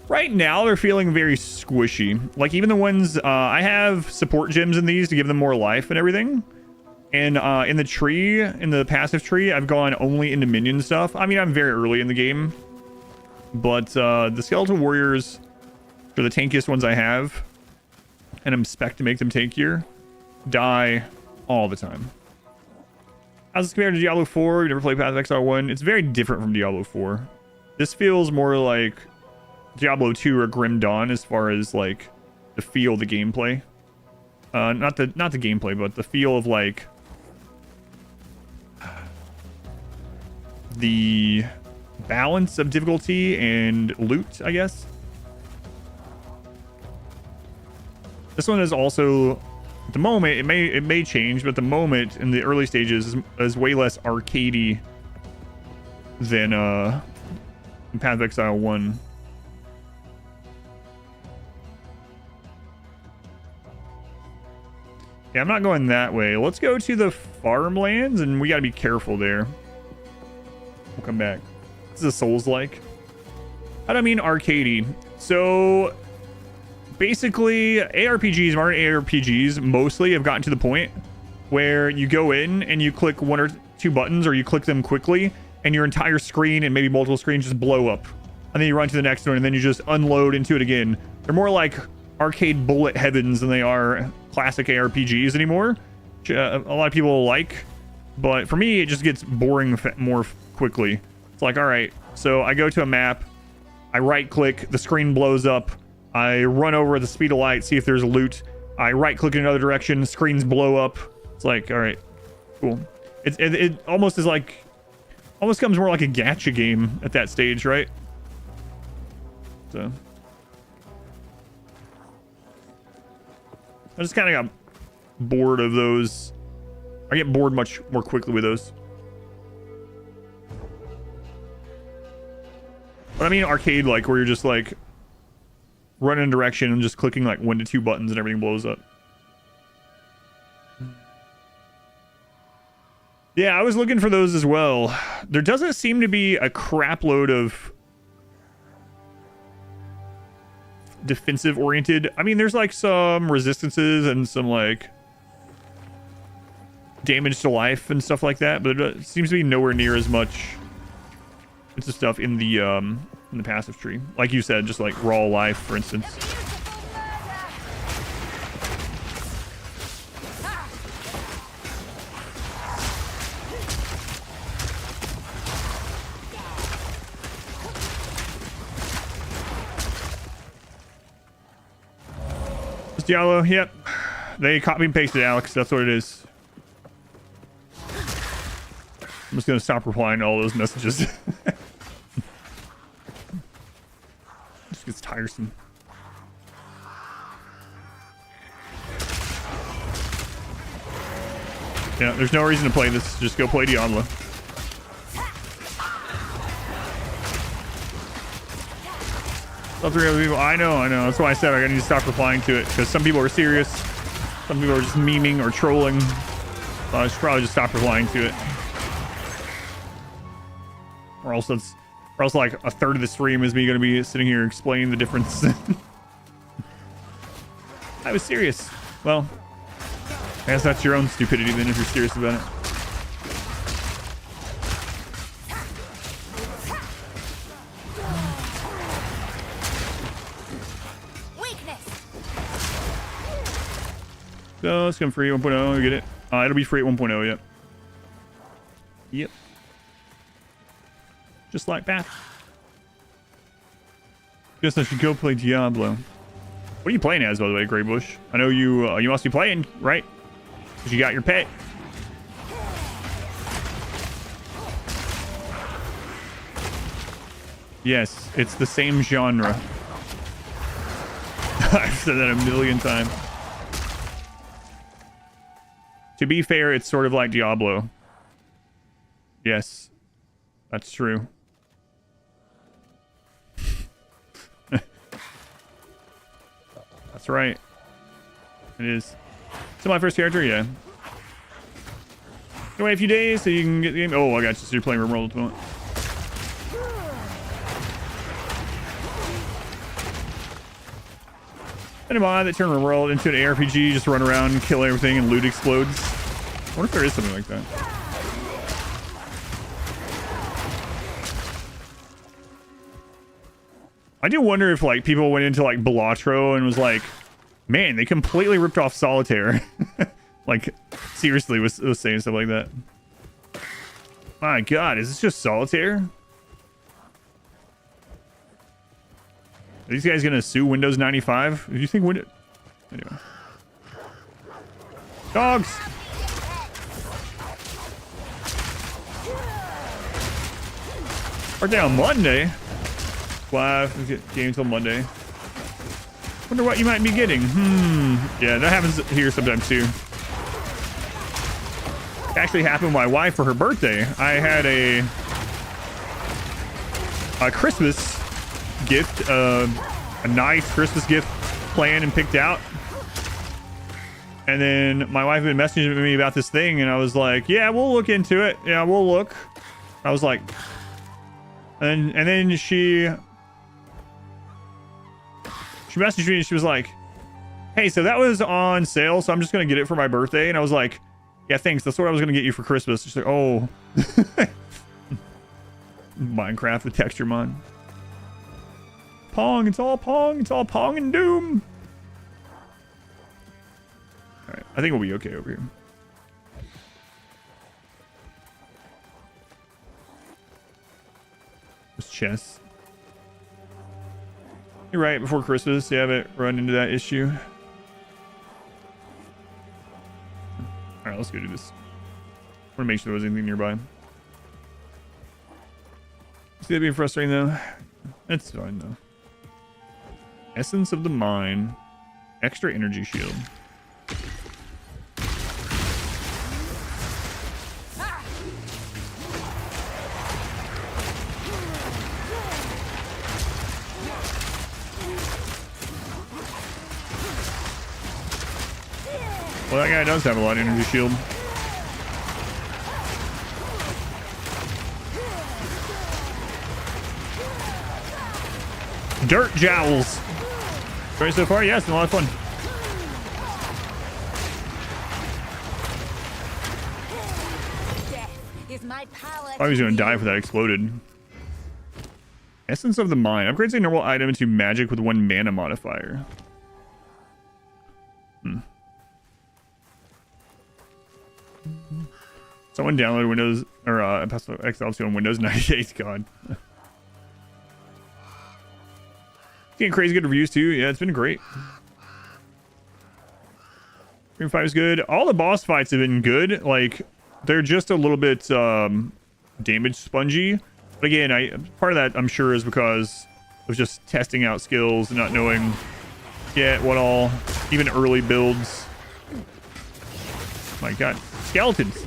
Right now, they're feeling very squishy. Like even the ones I have support gems in these to give them more life and everything. And in the tree, in the passive tree, I've gone only into minion stuff. I mean, I'm very early in the game, but the skeletal warriors are the tankiest ones I have, and I'm spec to make them tankier. Die all the time. How's this compared to Diablo 4? You never played Path of Exile 1. It's very different from Diablo 4. This feels more like Diablo 2 or Grim Dawn as far as like the feel of the gameplay. Not the gameplay, but the feel of like the balance of difficulty and loot, I guess. This one is also, at the moment, it may change, but at the moment in the early stages is way less arcadey than Path of Exile 1. Yeah, I'm not going that way. Let's go to the farmlands, and we gotta be careful there. We'll come back. This is a Souls-like. How do I mean arcadey? So basically, ARPGs, modern ARPGs, mostly have gotten to the point where you go in and you click one or two buttons, or you click them quickly, and your entire screen and maybe multiple screens just blow up. And then you run to the next one, and then you just unload into it again. They're more like arcade bullet heavens than they are classic ARPGs anymore, which a lot of people like, but for me, it just gets boring more quickly. It's like, all right, so I go to a map, I right click, the screen blows up, I run over at the speed of light, see if there's loot, I right click in another direction, screens blow up. It's like, all right, cool. It almost is like, almost comes more like a gacha game at that stage, right? So I just kind of got bored of those. I get bored much more quickly with those. But I mean arcade, like where you're just like running in a direction and just clicking like 1 to 2 buttons and everything blows up. Yeah, I was looking for those as well. There doesn't seem to be a crap load of defensive oriented. I mean, there's like some resistances and some like damage to life and stuff like that, but it seems to be nowhere near as much it's stuff in the passive tree. Like you said, just like raw life, for instance. Diablo, yep. They copy and pasted Alex. That's what it is. I'm just gonna stop replying to all those messages. Just gets tiresome. Yeah, there's no reason to play this. Just go play Diablo. Some 3 other people. I know. That's why I said I need to stop replying to it, because some people are serious, some people are just memeing or trolling. So I should probably just stop replying to it, or else like a third of the stream is me going to be sitting here explaining the difference. I was serious. Well, I guess that's your own stupidity then if you're serious about it. So it's come free 1.0. You get it. It'll be free at 1.0. Yep. Yep. Just like that. Guess I should go play Diablo. What are you playing as, by the way, Greybush? I know you must be playing, right? Because you got your pet. Yes, it's the same genre. I've said that a million times. To be fair, it's sort of like Diablo. Yes, that's true. That's right. It is. So my first character, yeah. Wait a few days so you can get the game. Oh, I got you. So you're playing RimWorld at the moment. And a mod that turned RimWorld into an ARPG, just run around, kill everything, and loot explodes. I wonder if there is something like that. I do wonder if like people went into like Balatro and was like, man, they completely ripped off Solitaire. Like seriously was saying stuff like that. My God, is this just Solitaire? Are these guys gonna sue Windows 95? Do you think Windows... Anyway. Dogs! Birthday on Monday? Live, get game till Monday. Wonder what you might be getting. Yeah, that happens here sometimes too. It actually happened with my wife for her birthday. I had a Christmas gift, a nice Christmas gift planned and picked out, and then my wife had been messaging me about this thing, and I was like, yeah, we'll look into it. Yeah, we'll look. I was like, and then she messaged me and she was like, hey, so that was on sale, so I'm just gonna get it for my birthday. And I was like, yeah, thanks, that's what I was gonna get you for Christmas. She's like, oh. Minecraft, the texture mod. Pong, it's all Pong and Doom. All right, I think we'll be okay over here. chests. You're right, before Christmas, you haven't run into that issue. Alright, let's go do this. I want to make sure there was anything nearby. See that being frustrating though? It's fine though. Essence of the Mine. Extra energy shield. Well, that guy does have a lot of energy shield. Dirt Jowls. Right so far? Yeah, it's been a lot of fun. I was going to die if that exploded. Essence of the Mine. Upgrades a normal item to magic with 1 mana modifier. Someone downloaded Windows or Path of Exile 2 on Windows 98. God. Getting crazy good reviews too. Yeah, it's been great. Green 5 is good. All the boss fights have been good. Like, they're just a little bit damage spongy. But again, part of that I'm sure is because of just testing out skills and not knowing yet what all, even early builds. My God, skeletons!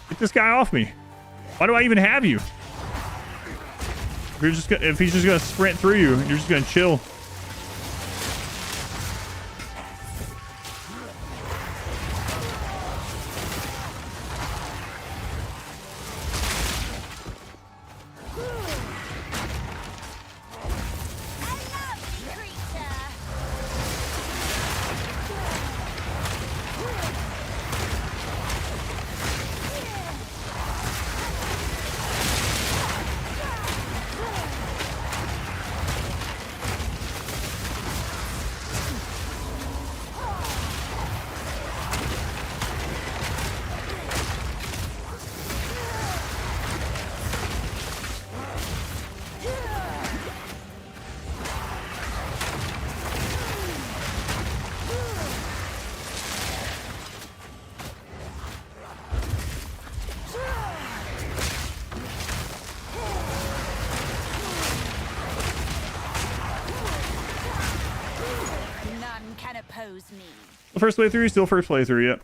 Get this guy off me! Why do I even have you? If he's just gonna sprint through you, you're just gonna chill. The first playthrough, still first playthrough, yep.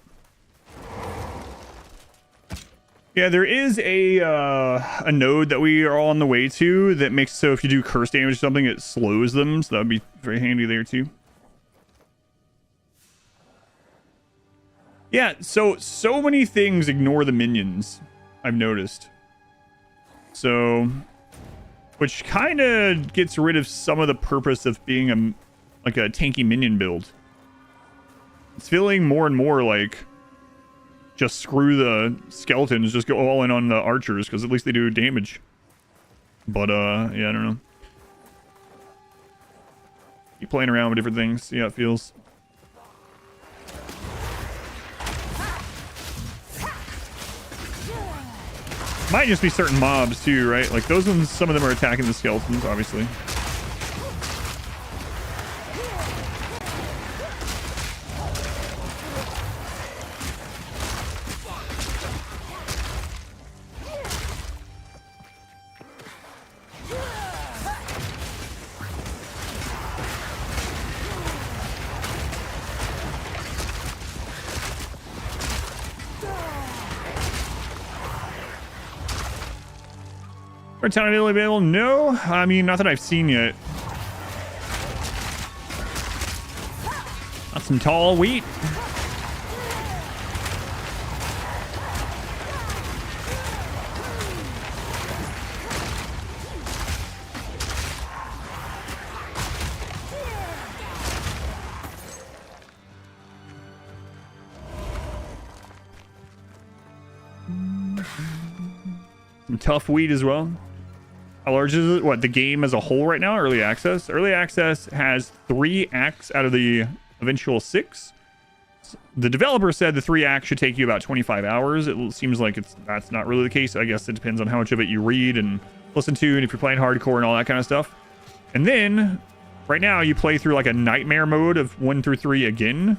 Yeah, there is a node that we are on the way to that makes so if you do curse damage or something, it slows them. So that would be very handy there too. Yeah, so many things ignore the minions, I've noticed. So, which kind of gets rid of some of the purpose of being like a tanky minion build. It's feeling more and more like just screw the skeletons, just go all in on the archers because at least they do damage. But yeah, I don't know. Keep playing around with different things, see how it feels. Might just be certain mobs too, right? Like those ones, some of them are attacking the skeletons, obviously. Are town Italy available? No, I mean not that I've seen yet. That's some tall wheat. Some tough wheat as well. How large is it? What, the game as a whole right now? Early access? Early access has 3 acts out of the eventual 6. The developer said the 3 acts should take you about 25 hours. It seems like that's not really the case. I guess it depends on how much of it you read and listen to, and if you're playing hardcore and all that kind of stuff. And then right now you play through like a nightmare mode of 1 through 3 again.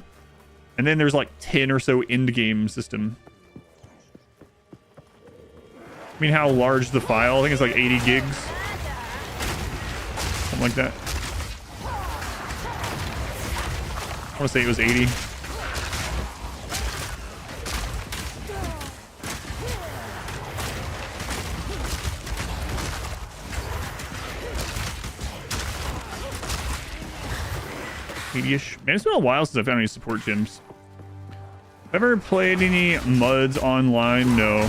And then there's like 10 or so end game system. I mean, how large is the file? I think it's like 80 gigs. Something like that. I want to say it was 80. ish. Man, it's been a while since I've found any support gyms. Ever played any MUDs online? No.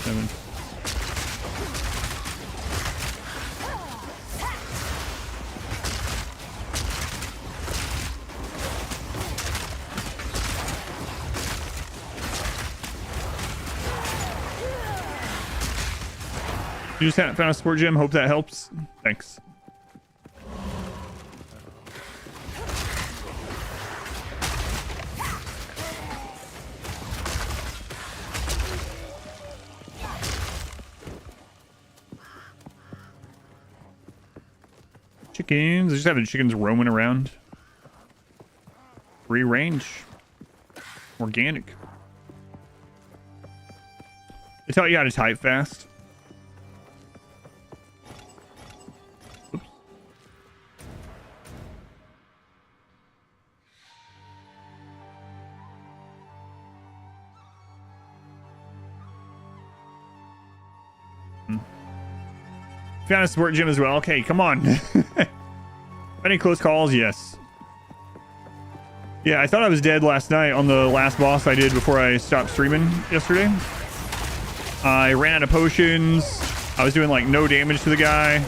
Haven't. You just haven't found a support gym. Hope that helps. Thanks. Chickens. I just have the chickens roaming around. Free range. Organic. They taught you how to type fast. Oops. Found a support gym as well. Okay, come on. Any close calls? Yes. Yeah, I thought I was dead last night on the last boss I did before I stopped streaming yesterday. I ran out of potions. I was doing like no damage to the guy.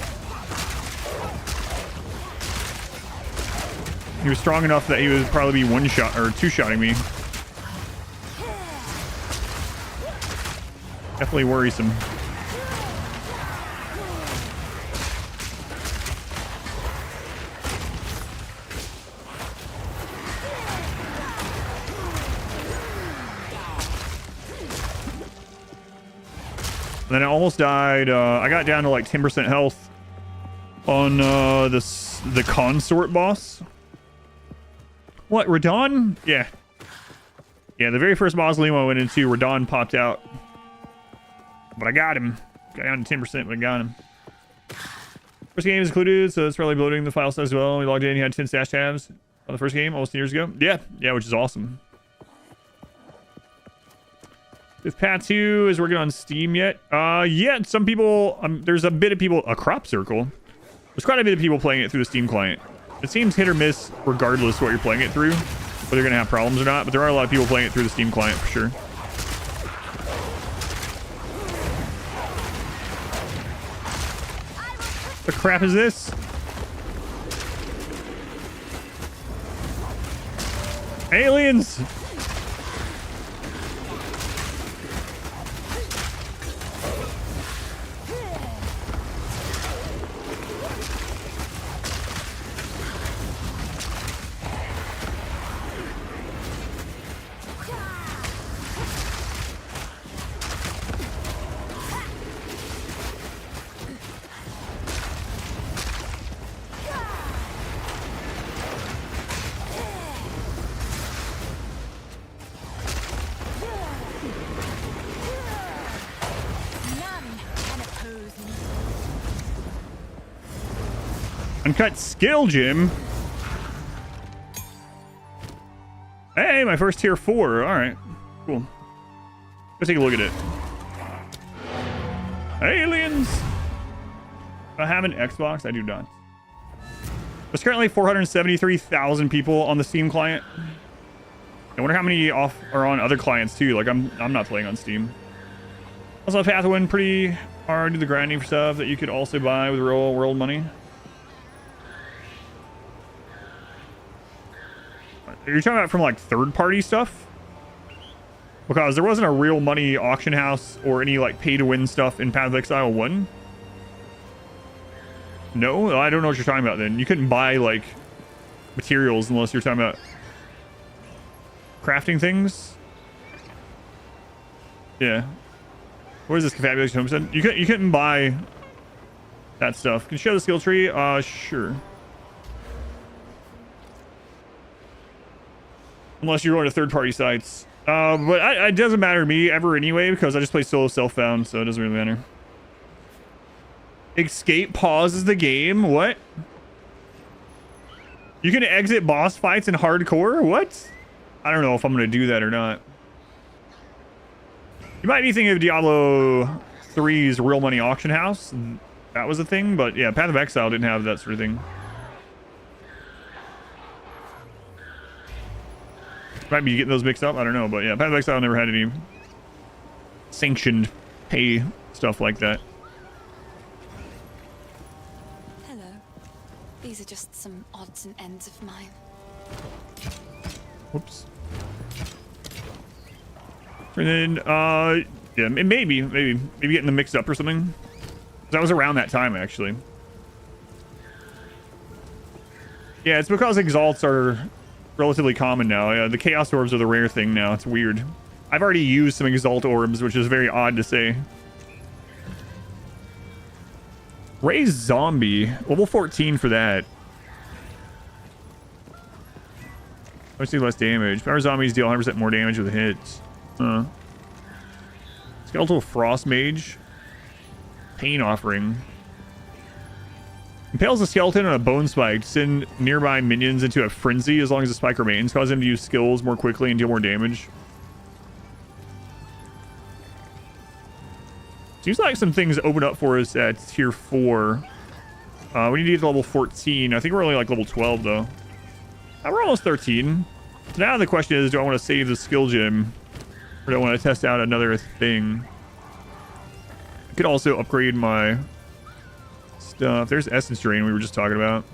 He was strong enough that he would probably be one shot or two shotting me. Definitely worrisome. Then I almost died. I got down to like 10% health on the consort boss. What, Radon? Yeah. Yeah, the very first mausoleum I went into, Radon popped out. But I got him. Got down to 10%, but I got him. First game is included, so it's probably bloating the file size as well. We logged in, he had 10 stash tabs on the first game almost 2 years ago. Yeah, which is awesome. If Path 2 is working on Steam yet? Yeah, some people, there's a bit of people, a crop circle. There's quite a bit of people playing it through the Steam client. It seems hit or miss regardless what you're playing it through, whether you're going to have problems or not, but there are a lot of people playing it through the Steam client for sure. What the crap is this? Aliens! Uncut skill gym. Hey, my first tier 4. All right, cool. Let's take a look at it. Aliens. I have an Xbox. I do not. There's currently 473,000 people on the Steam client. I wonder how many off are on other clients too. Like I'm not playing on Steam. Also, Path win pretty hard. Do the grinding for stuff that you could also buy with real world money. You're talking about from like third-party stuff? Because there wasn't a real money auction house or any like pay-to-win stuff in Path of Exile 1. No? I don't know what you're talking about then. You couldn't buy like materials unless you're talking about crafting things. Yeah. What is this confabulation homestead? You couldn't buy that stuff. Can you show the skill tree? Sure. Unless you're going to third-party sites. But it doesn't matter to me ever anyway, because I just play solo self-found, so it doesn't really matter. Escape pauses the game? What? You can exit boss fights in hardcore? What? I don't know if I'm going to do that or not. You might be thinking of Diablo 3's Real Money Auction House. That was a thing, but yeah, Path of Exile didn't have that sort of thing. Might be getting those mixed up, I don't know, but yeah, Path of Exile never had any sanctioned pay stuff like that. Hello. These are just some odds and ends of mine. Whoops. And then, yeah, maybe getting them mixed up or something. That was around that time, actually. Yeah, it's because exalts are relatively common now. Yeah, the chaos orbs are the rare thing now. It's weird. I've already used some exalt orbs, which is very odd to say. Raise zombie, level 14 for that. Obviously less damage. Power zombies deal 100% more damage with hits. Skeletal frost mage. Pain offering. Impales a skeleton on a bone spike to send nearby minions into a frenzy as long as the spike remains. Cause them to use skills more quickly and deal more damage. Seems like some things open up for us at tier 4. We need to get to level 14. I think we're only like level 12 though. We're almost 13. So now the question is, do I want to save the skill gem? Or do I want to test out another thing? I could also upgrade my stuff. There's essence drain we were just talking about.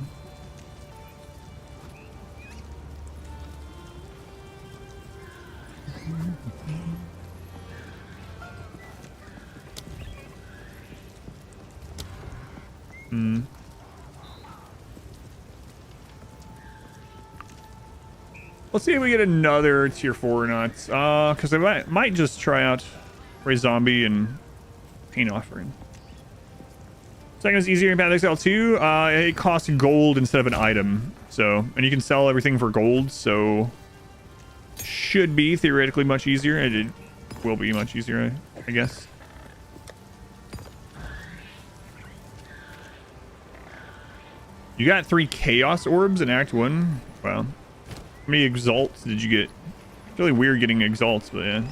Let's see if we get another tier 4 or not. Because I might just try out Raise Zombie and Pain Offering. Second is easier in Path of Exile 2. It costs gold instead of an item. So, and you can sell everything for gold, so should be theoretically much easier. It will be much easier, I guess. You got 3 Chaos Orbs in Act 1. Wow. How many exalts did you get? It's really weird getting exalts, but yeah.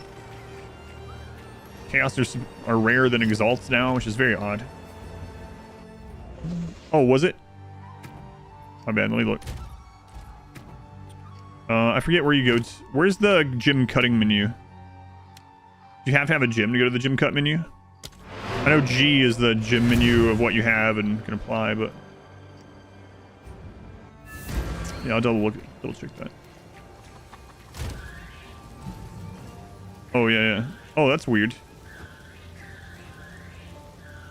Chaos are rarer than exalts now, which is very odd. Oh, was it? My bad, let me look. I forget where you go. Where's the gym cutting menu? Do you have to have a gym to go to the gym cut menu? I know G is the gym menu of what you have and can apply, but yeah, I'll double check that. Oh yeah. Oh, that's weird.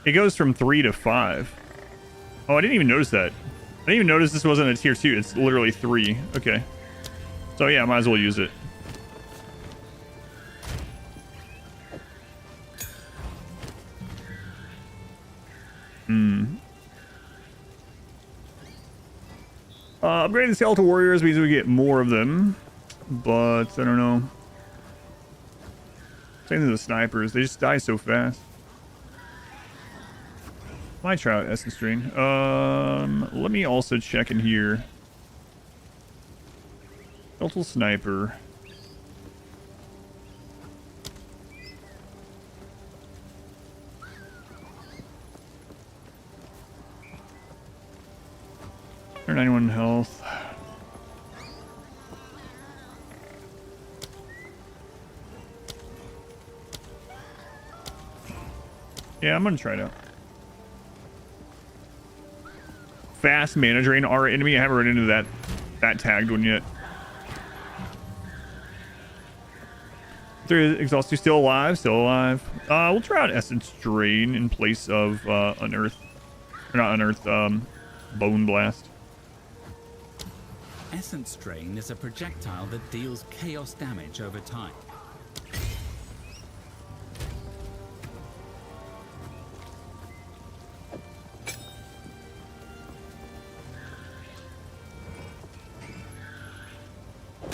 It goes from 3 to 5. Oh, I didn't even notice that. I didn't even notice this wasn't a tier 2. It's literally 3. Okay. So yeah, I might as well use it. Upgrading the Skeletal Warriors means we get more of them. But, I don't know. Same to the snipers. They just die so fast. Might try out Essence Drain. Let me also check in here. Skeletal Sniper. Or 91 health. Yeah, I'm gonna try it out. Fast mana drain our enemy. I haven't run into that tagged one yet. There is Exhaust 2 still alive, we'll try out Essence Drain in place of Unearth. Or not Unearth, Bone Blast. Essence Drain is a projectile that deals chaos damage over time.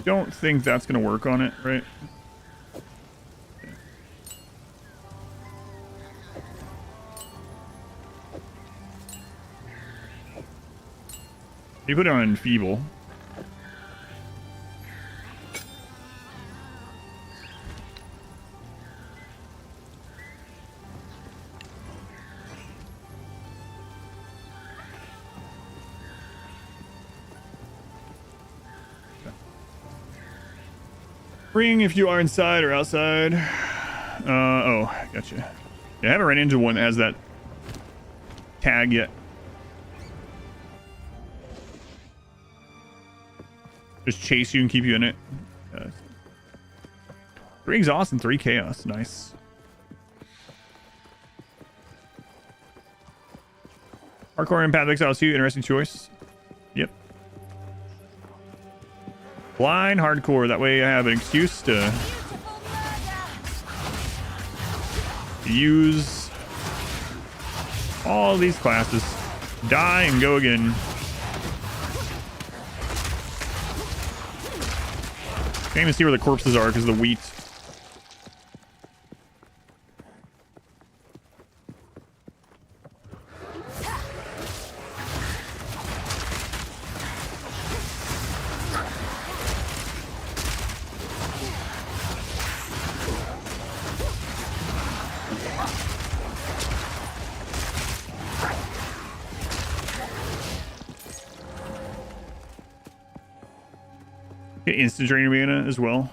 don't think that's gonna work on it, right? You put it on feeble. Ring if you are inside or outside. Oh, gotcha. Yeah, I haven't run into one that has that tag yet. Just chase you and keep you in it. 3 exhaust and 3 chaos. Nice. Hardcore and Path of Exile 2. Interesting choice. Yep. Blind hardcore. That way I have an excuse to use all these classes. Die and go again. Can't even see where the corpses are because of the wheat. Get instant drain mana as well.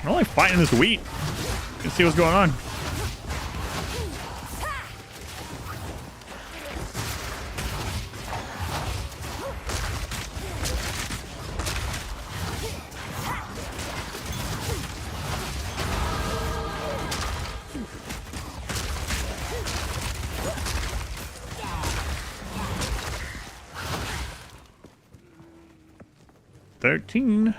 I'm only fighting this wheat. Let's see what's going on. $13.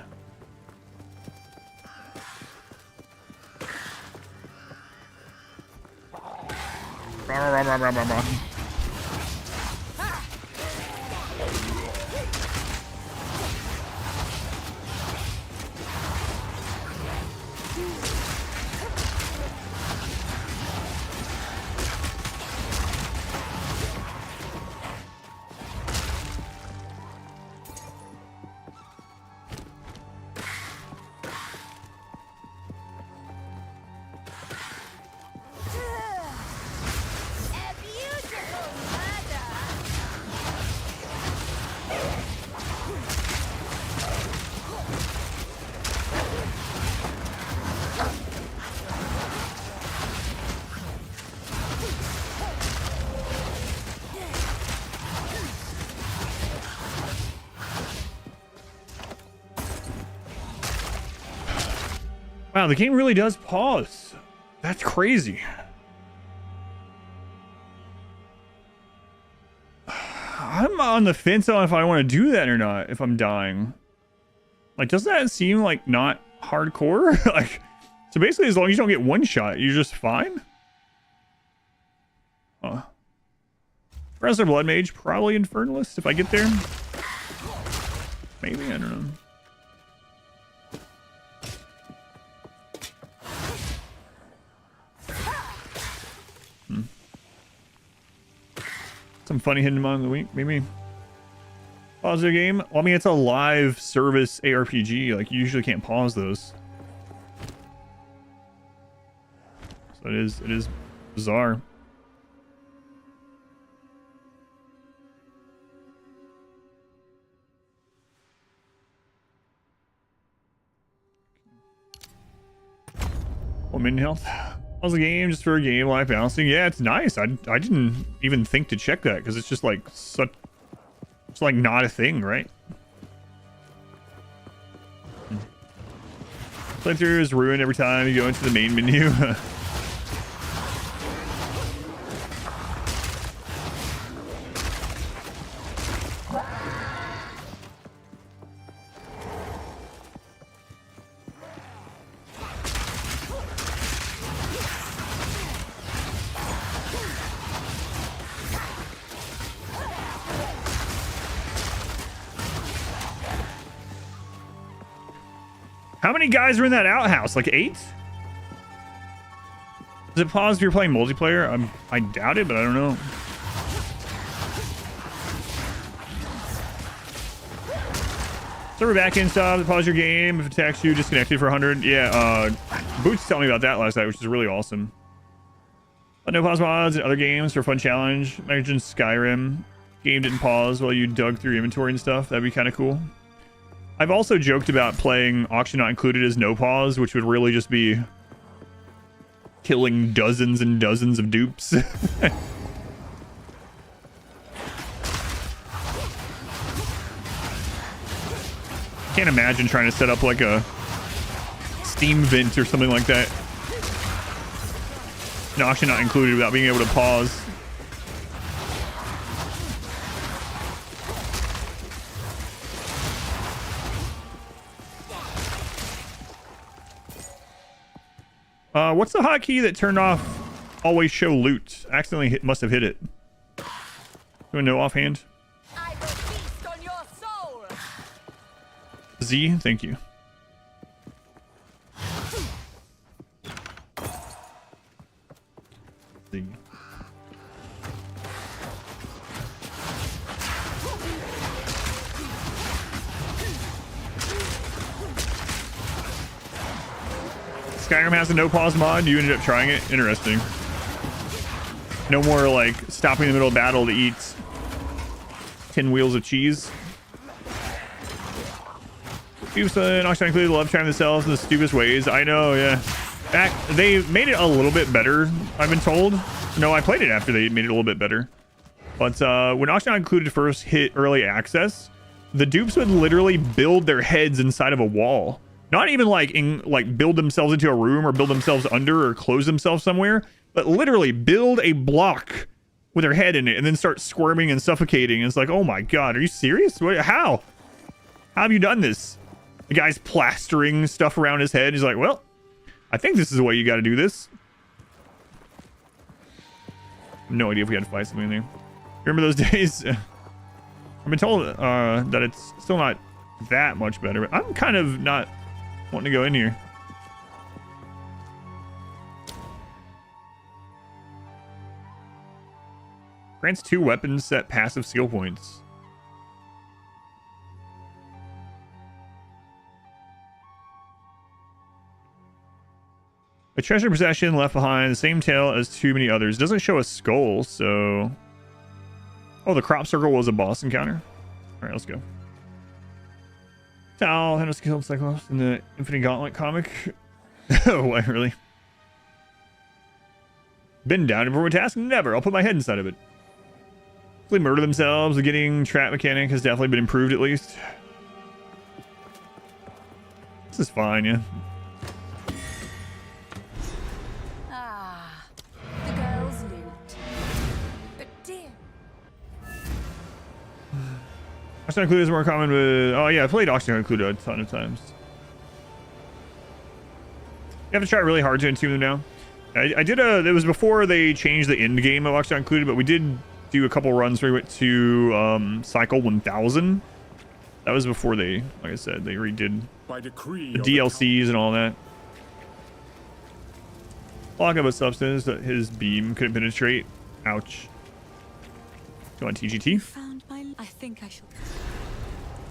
Wow, the game really does pause. That's crazy. I'm on the fence on if I want to do that or not, if I'm dying. Like, doesn't that seem like not hardcore? Like, so basically, as long as you don't get one shot, you're just fine? Professor Blood Mage, probably Infernalist if I get there. Maybe, I don't know. Some funny hidden among the week, maybe. Pause the game. Well, I mean, it's a live service ARPG. Like, you usually can't pause those. So it is bizarre. Well, min health. Pause the game just for a game, life balancing. Yeah, it's nice. I didn't even think to check that because it's just like such, it's like not a thing, right? Playthrough is ruined every time you go into the main menu. How many guys are in that outhouse? Like 8? Does it pause if you're playing multiplayer? I doubt it, but I don't know. Server backend stop. Pause your game if it attacks you. Disconnected for 100. Yeah. Boots told me about that last night, which is really awesome. But no pause mods and other games for a fun challenge. Imagine Skyrim. Game didn't pause while you dug through inventory and stuff. That'd be kind of cool. I've also joked about playing Auction Not Included as no pause, which would really just be killing dozens and dozens of dupes. Can't imagine trying to set up like a Steam vent or something like that. An Auction Not Included without being able to pause. What's the hotkey that turned off always show loot? Accidentally must have hit it. Do I know offhand? I will feast on your soul. Z, thank you. Z. Skyrim has a no pause mod. You ended up trying it. Interesting. No more like stopping in the middle of battle to eat 10 wheels of cheese. People and Auction Included love trying themselves in the stupidest ways. I know, yeah. They made it a little bit better, I've been told. No, I played it after they made it a little bit better. But when Auction Included first hit early access, the dupes would literally build their heads inside of a wall. Not even like build themselves into a room or build themselves under or close themselves somewhere, but literally build a block with their head in it and then start squirming and suffocating. And it's like, oh my God, are you serious? How have you done this? The guy's plastering stuff around his head. He's like, well, I think this is the way you got to do this. No idea if we had to fight something in there. Remember those days? I've been told that it's still not that much better, but I'm kind of not wanting to go in here. Grants 2 weapons set passive skill points. A treasure possession left behind, the same tail as too many others. Doesn't show a skull, so... Oh, the crop circle was a boss encounter. Alright, let's go. Tal, Henry killed Cyclops in the Infinite Gauntlet comic. Oh, what, really? Been down for a task? Never. I'll put my head inside of it. They murder themselves. The getting trap mechanic has definitely been improved, at least. This is fine, yeah. Ah, the girls loot. But dear. Auction Included is more common with... Oh, yeah, I played Auction Included a ton of times. You have to try really hard to entomb them now. I did a... It was before they changed the end game of Auction Included, but we did do a couple runs where we went to Cycle 1000. That was before they, like I said, they redid By decree the DLCs and all that. Lock up a substance that his beam couldn't penetrate. Ouch. Go on TGT. Found my... I think I shall...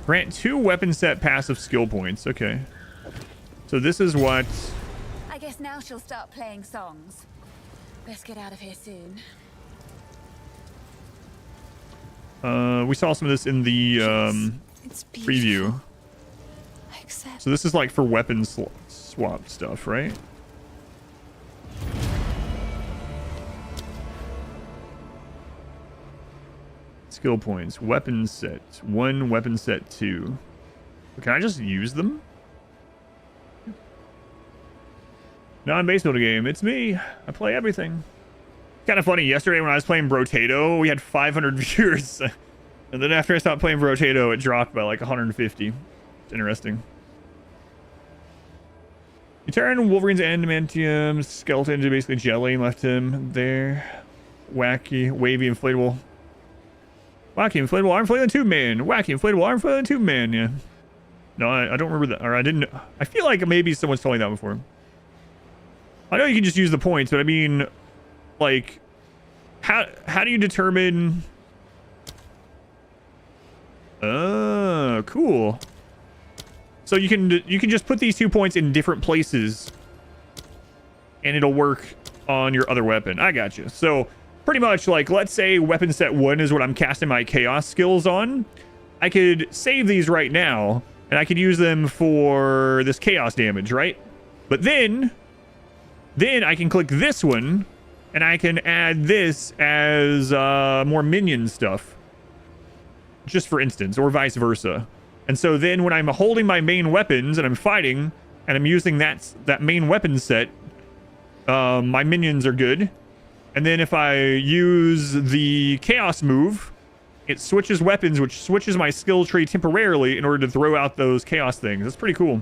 Grant 2 weapon set passive skill points. Okay. So this is what... I guess now she'll start playing songs. Best get out of here soon. We saw some of this in the It's preview. I accept. So this is like for weapon swap stuff, right? Skill points. Weapon set. 1 weapon set 2. Can I just use them? Non-base builder game. It's me. I play everything. Kind of funny. Yesterday when I was playing Brotato, we had 500 viewers. And then after I stopped playing Brotato, it dropped by like 150. It's interesting. You turn Wolverine's adamantium skeleton into basically jelly and left him there. Wacky, wavy, inflatable. Wacky, inflatable arm flailing tube man. Wacky, inflatable arm flailing tube man, yeah. No, I don't remember that. Or I didn't. I feel like maybe someone's told me that before. I know you can just use the points, but I mean, like, how do you determine? Oh, cool. So you can just put these 2 points in different places, and it'll work on your other weapon. I got you. So pretty much, like, let's say weapon set 1 is what I'm casting my chaos skills on. I could save these right now, and I could use them for this chaos damage, right? But then I can click this one, and I can add this as more minion stuff. Just for instance, or vice versa. And so then when I'm holding my main weapons and I'm fighting, and I'm using that main weapon set, my minions are good. And then if I use the chaos move, it switches weapons, which switches my skill tree temporarily in order to throw out those chaos things. That's pretty cool.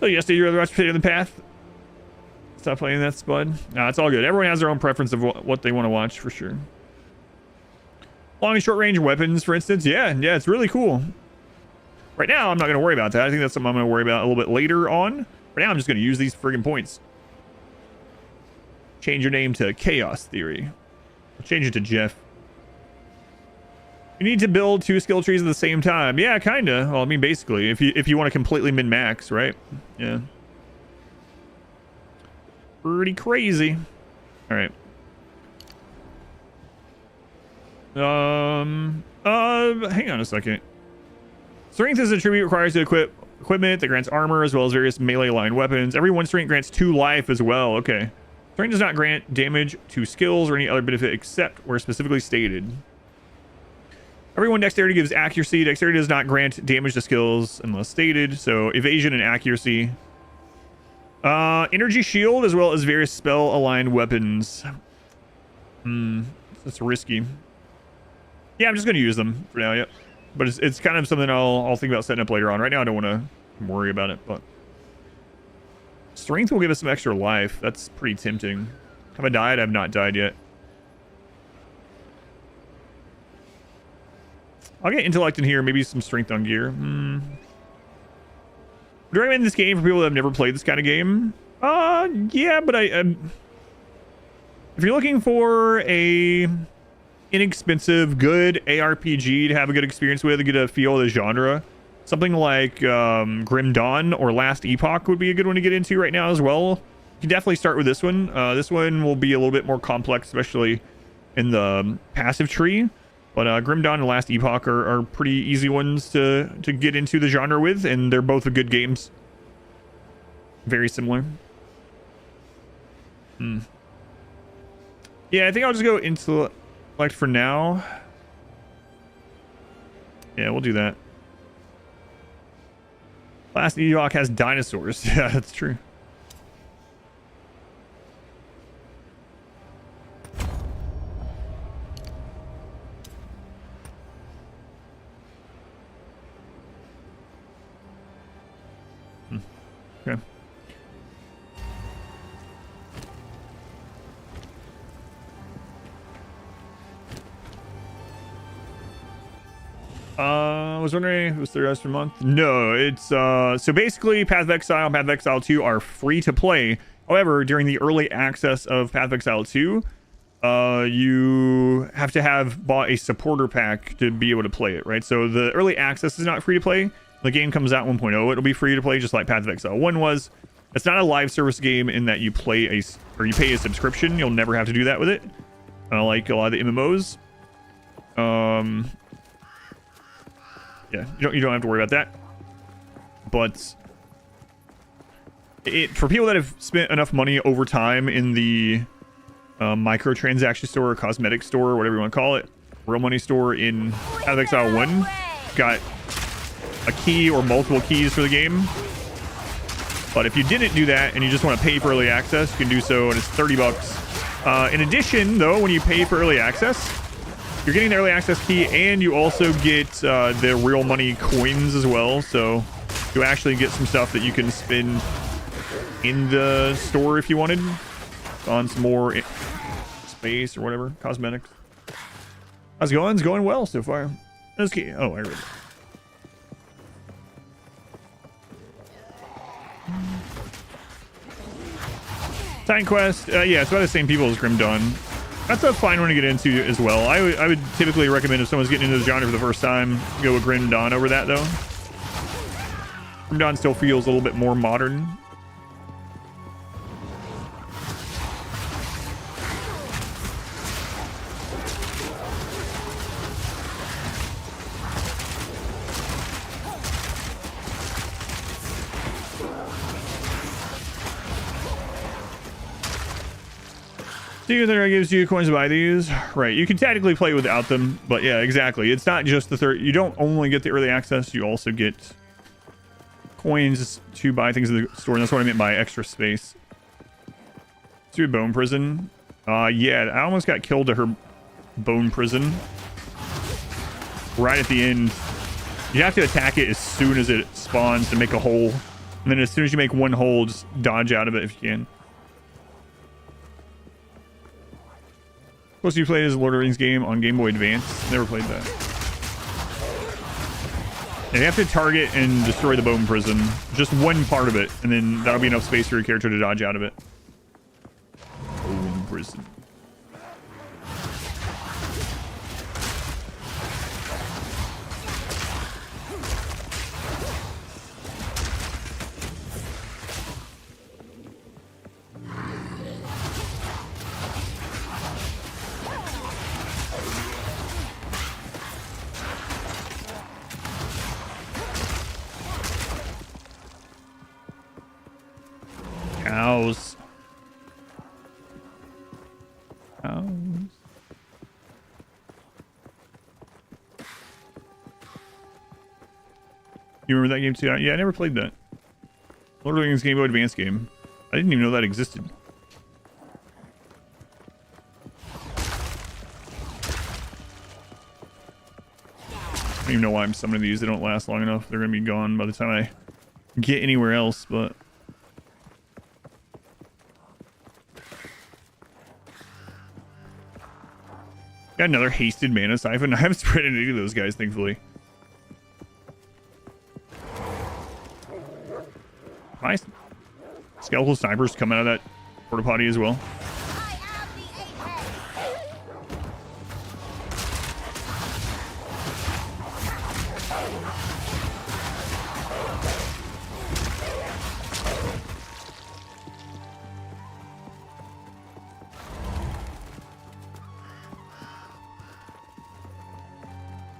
So yes, you're the rest of the path. Stop playing that, Spud. Nah, it's all good. Everyone has their own preference of what they want to watch, for sure. Long and short range weapons, for instance. Yeah, it's really cool. Right now, I'm not going to worry about that. I think that's something I'm going to worry about a little bit later on. Right now, I'm just going to use these friggin' points. Change your name to Chaos Theory. I'll change it to Jeff. You need to build 2 skill trees at the same time. Yeah, kinda. Well, I mean, basically, if you want to completely min-max, right? Yeah. Pretty crazy. All right. Hang on a second. Strength is a tribute requires to equip equipment that grants armor as well as various melee line weapons. Every 1 strength grants 2 life as well. Okay. Strength does not grant damage to skills or any other benefit except where specifically stated. Every 1 dexterity gives accuracy. Dexterity does not grant damage to skills unless stated. So evasion and accuracy. Energy shield as well as various spell aligned weapons. That's risky. Yeah, I'm just gonna use them for now. Yep. But it's kind of something I'll think about setting up later on. Right now, I don't want to worry about it. But strength will give us some extra life. That's pretty tempting. Have I died? I've not died yet. I'll get intellect in here. Maybe some strength on gear. Would you recommend this game for people that have never played this kind of game? Yeah, but if you're looking for a inexpensive, good ARPG to have a good experience with, to get a feel of the genre, something like Grim Dawn or Last Epoch would be a good one to get into right now as well. You can definitely start with this one. This one will be a little bit more complex, especially in the passive tree. But Grim Dawn and Last Epoch are pretty easy ones to get into the genre with, and they're both good games. Very similar. Yeah, I think I'll just go into intellect for now. Yeah, we'll do that. Last Epoch has dinosaurs. Yeah, that's true. Okay. I was wondering if it was $30 per month. No, it's so basically Path of Exile and Path of Exile 2 are free to play. However, during the early access of Path of Exile 2, you have to have bought a supporter pack to be able to play it, right? So the early access is not free to play. The game comes out 1.0, it'll be free to play, just like Path of Exile 1 was. It's not a live service game in that you pay a subscription. You'll never have to do that with it, like a lot of the MMOs. Yeah, you don't have to worry about that. But for people that have spent enough money over time in the microtransaction store or cosmetic store or whatever you want to call it, real money store in Path of Exile 1, got a key or multiple keys for the game. But if you didn't do that and you just want to pay for early access, you can do so, and it's $30. In addition, though, when you pay for early access, you're getting the early access key, and you also get the real money coins as well. So you actually get some stuff that you can spend in the store if you wanted on some more space or whatever, cosmetics. How's it going? It's going well so far. Oh, I read it. Giant Quest, yeah, it's by the same people as Grim Dawn. That's a fine one to get into as well. I would typically recommend if someone's getting into the genre for the first time, go with Grim Dawn over that though. Grim Dawn still feels a little bit more modern. There gives you coins to buy these. Right, you can technically play without them, but yeah, exactly. It's not just the third. You don't only get the early access, you also get coins to buy things in the store, and that's what I meant by extra space. To a bone prison. Yeah, I almost got killed to her bone prison. Right at the end. You have to attack it as soon as it spawns to make a hole. And then as soon as you make one hole, just dodge out of it if you can. Plus, you played as a Lord of the Rings game on Game Boy Advance. Never played that. And you have to target and destroy the bone prison. Just one part of it. And then that'll be enough space for your character to dodge out of it. Bone prison. Cows. Cows. You remember that game too? Yeah, I never played that. Lord of the Rings Game Boy Advance game. I didn't even know that existed. I don't even know why I'm summoning these. They don't last long enough. They're going to be gone by the time I get anywhere else, but... Got another hasted mana siphon. I haven't spread into any of those guys, thankfully. Nice. Skeletal snipers come out of that porta potty as well.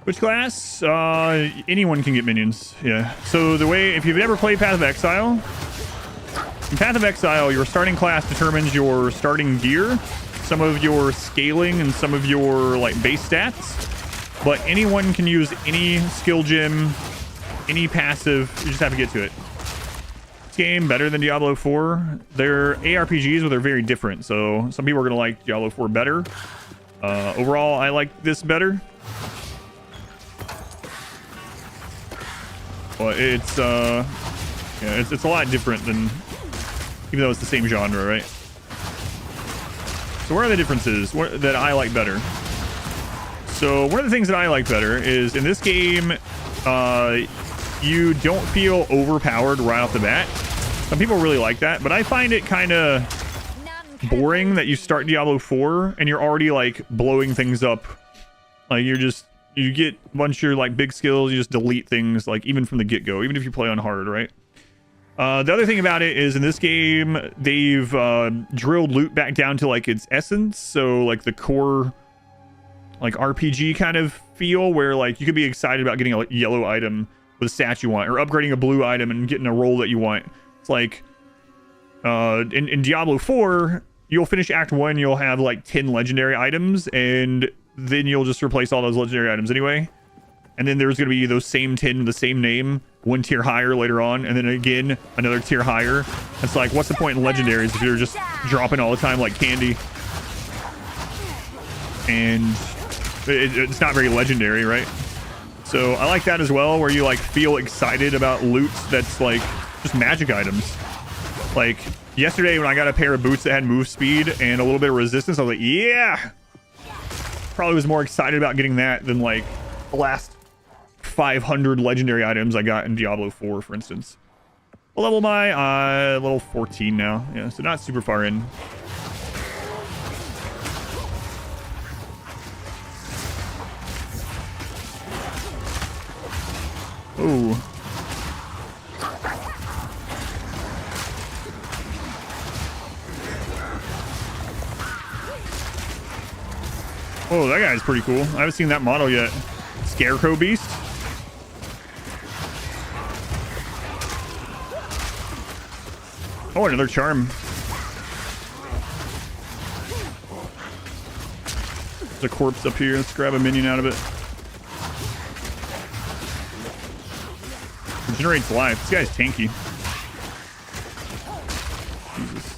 Which class? Anyone can get minions. Yeah. So the way, if you've ever played Path of Exile, in Path of Exile, your starting class determines your starting gear, some of your scaling, and some of your like base stats. But anyone can use any skill gem, any passive. You just have to get to it. This game better than Diablo 4. They're ARPGs, but they're very different. So some people are gonna like Diablo 4 better. Overall, I like this better. Well, it's yeah, it's a lot different than, even though it's the same genre, right? So what are the differences that I like better? So one of the things that I like better is in this game, you don't feel overpowered right off the bat. Some people really like that, but I find it kind of boring that you start Diablo 4 and you're already like blowing things up. Like you get a bunch of your like big skills, you just delete things like even from the get-go, even if you play on hard, right? The other thing about it is in this game, they've drilled loot back down to like its essence. So like the core like RPG kind of feel where like you could be excited about getting a yellow item with a stat you want, or upgrading a blue item and getting a roll that you want. It's like in Diablo 4, you'll finish Act 1, you'll have like 10 legendary items, and then you'll just replace all those legendary items anyway. And then there's going to be those same 10 with the same name, one tier higher later on, and then again another tier higher. It's like, what's the point in legendaries if you're just dropping all the time like candy? And it's not very legendary, right? So I like that as well, where you like feel excited about loot that's like just magic items. Like yesterday when I got a pair of boots that had move speed and a little bit of resistance, I was like, yeah! Probably was more excited about getting that than like the last 500 legendary items I got in Diablo 4, for instance. What level am I? Level 14 now. Yeah, so not super far in. Ooh. Oh, that guy's pretty cool. I haven't seen that model yet. Scarecrow Beast. Oh, another charm. There's a corpse up here. Let's grab a minion out of it. Regenerates life. This guy's tanky. Jesus.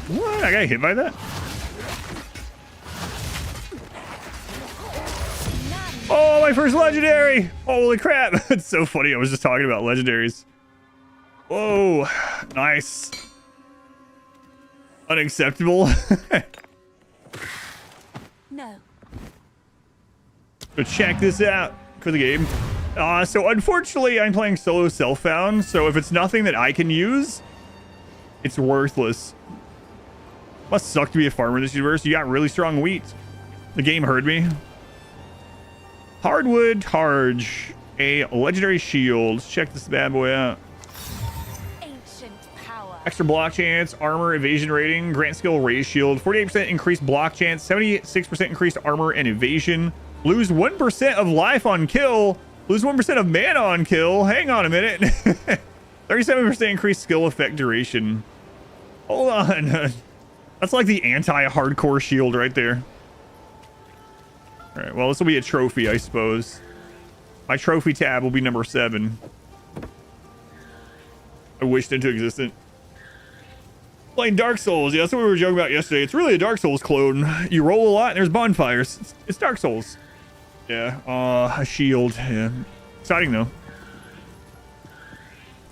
What? I got hit by that? Oh, my first legendary! Holy crap! It's so funny. I was just talking about legendaries. Whoa. Nice. Unacceptable. No. So check this out for the game. So unfortunately, I'm playing solo self-found. So if it's nothing that I can use, it's worthless. Must suck to be a farmer in this universe. You got really strong wheat. The game heard me. Hardwood Targe. A legendary shield. Let's check this bad boy out. Ancient power. Extra block chance, armor, evasion rating, grant skill, raise shield, 48% increased block chance, 76% increased armor and evasion. Lose 1% of life on kill. Lose 1% of mana on kill. Hang on a minute. 37% increased skill effect duration. Hold on. That's like the anti-hardcore shield right there. All right, well, this will be a trophy, I suppose. My trophy tab will be number 7. I wished into existence. Playing Dark Souls. Yeah, that's what we were joking about yesterday. It's really a Dark Souls clone. You roll a lot and there's bonfires. It's Dark Souls. Yeah, a shield. Yeah. Exciting, though.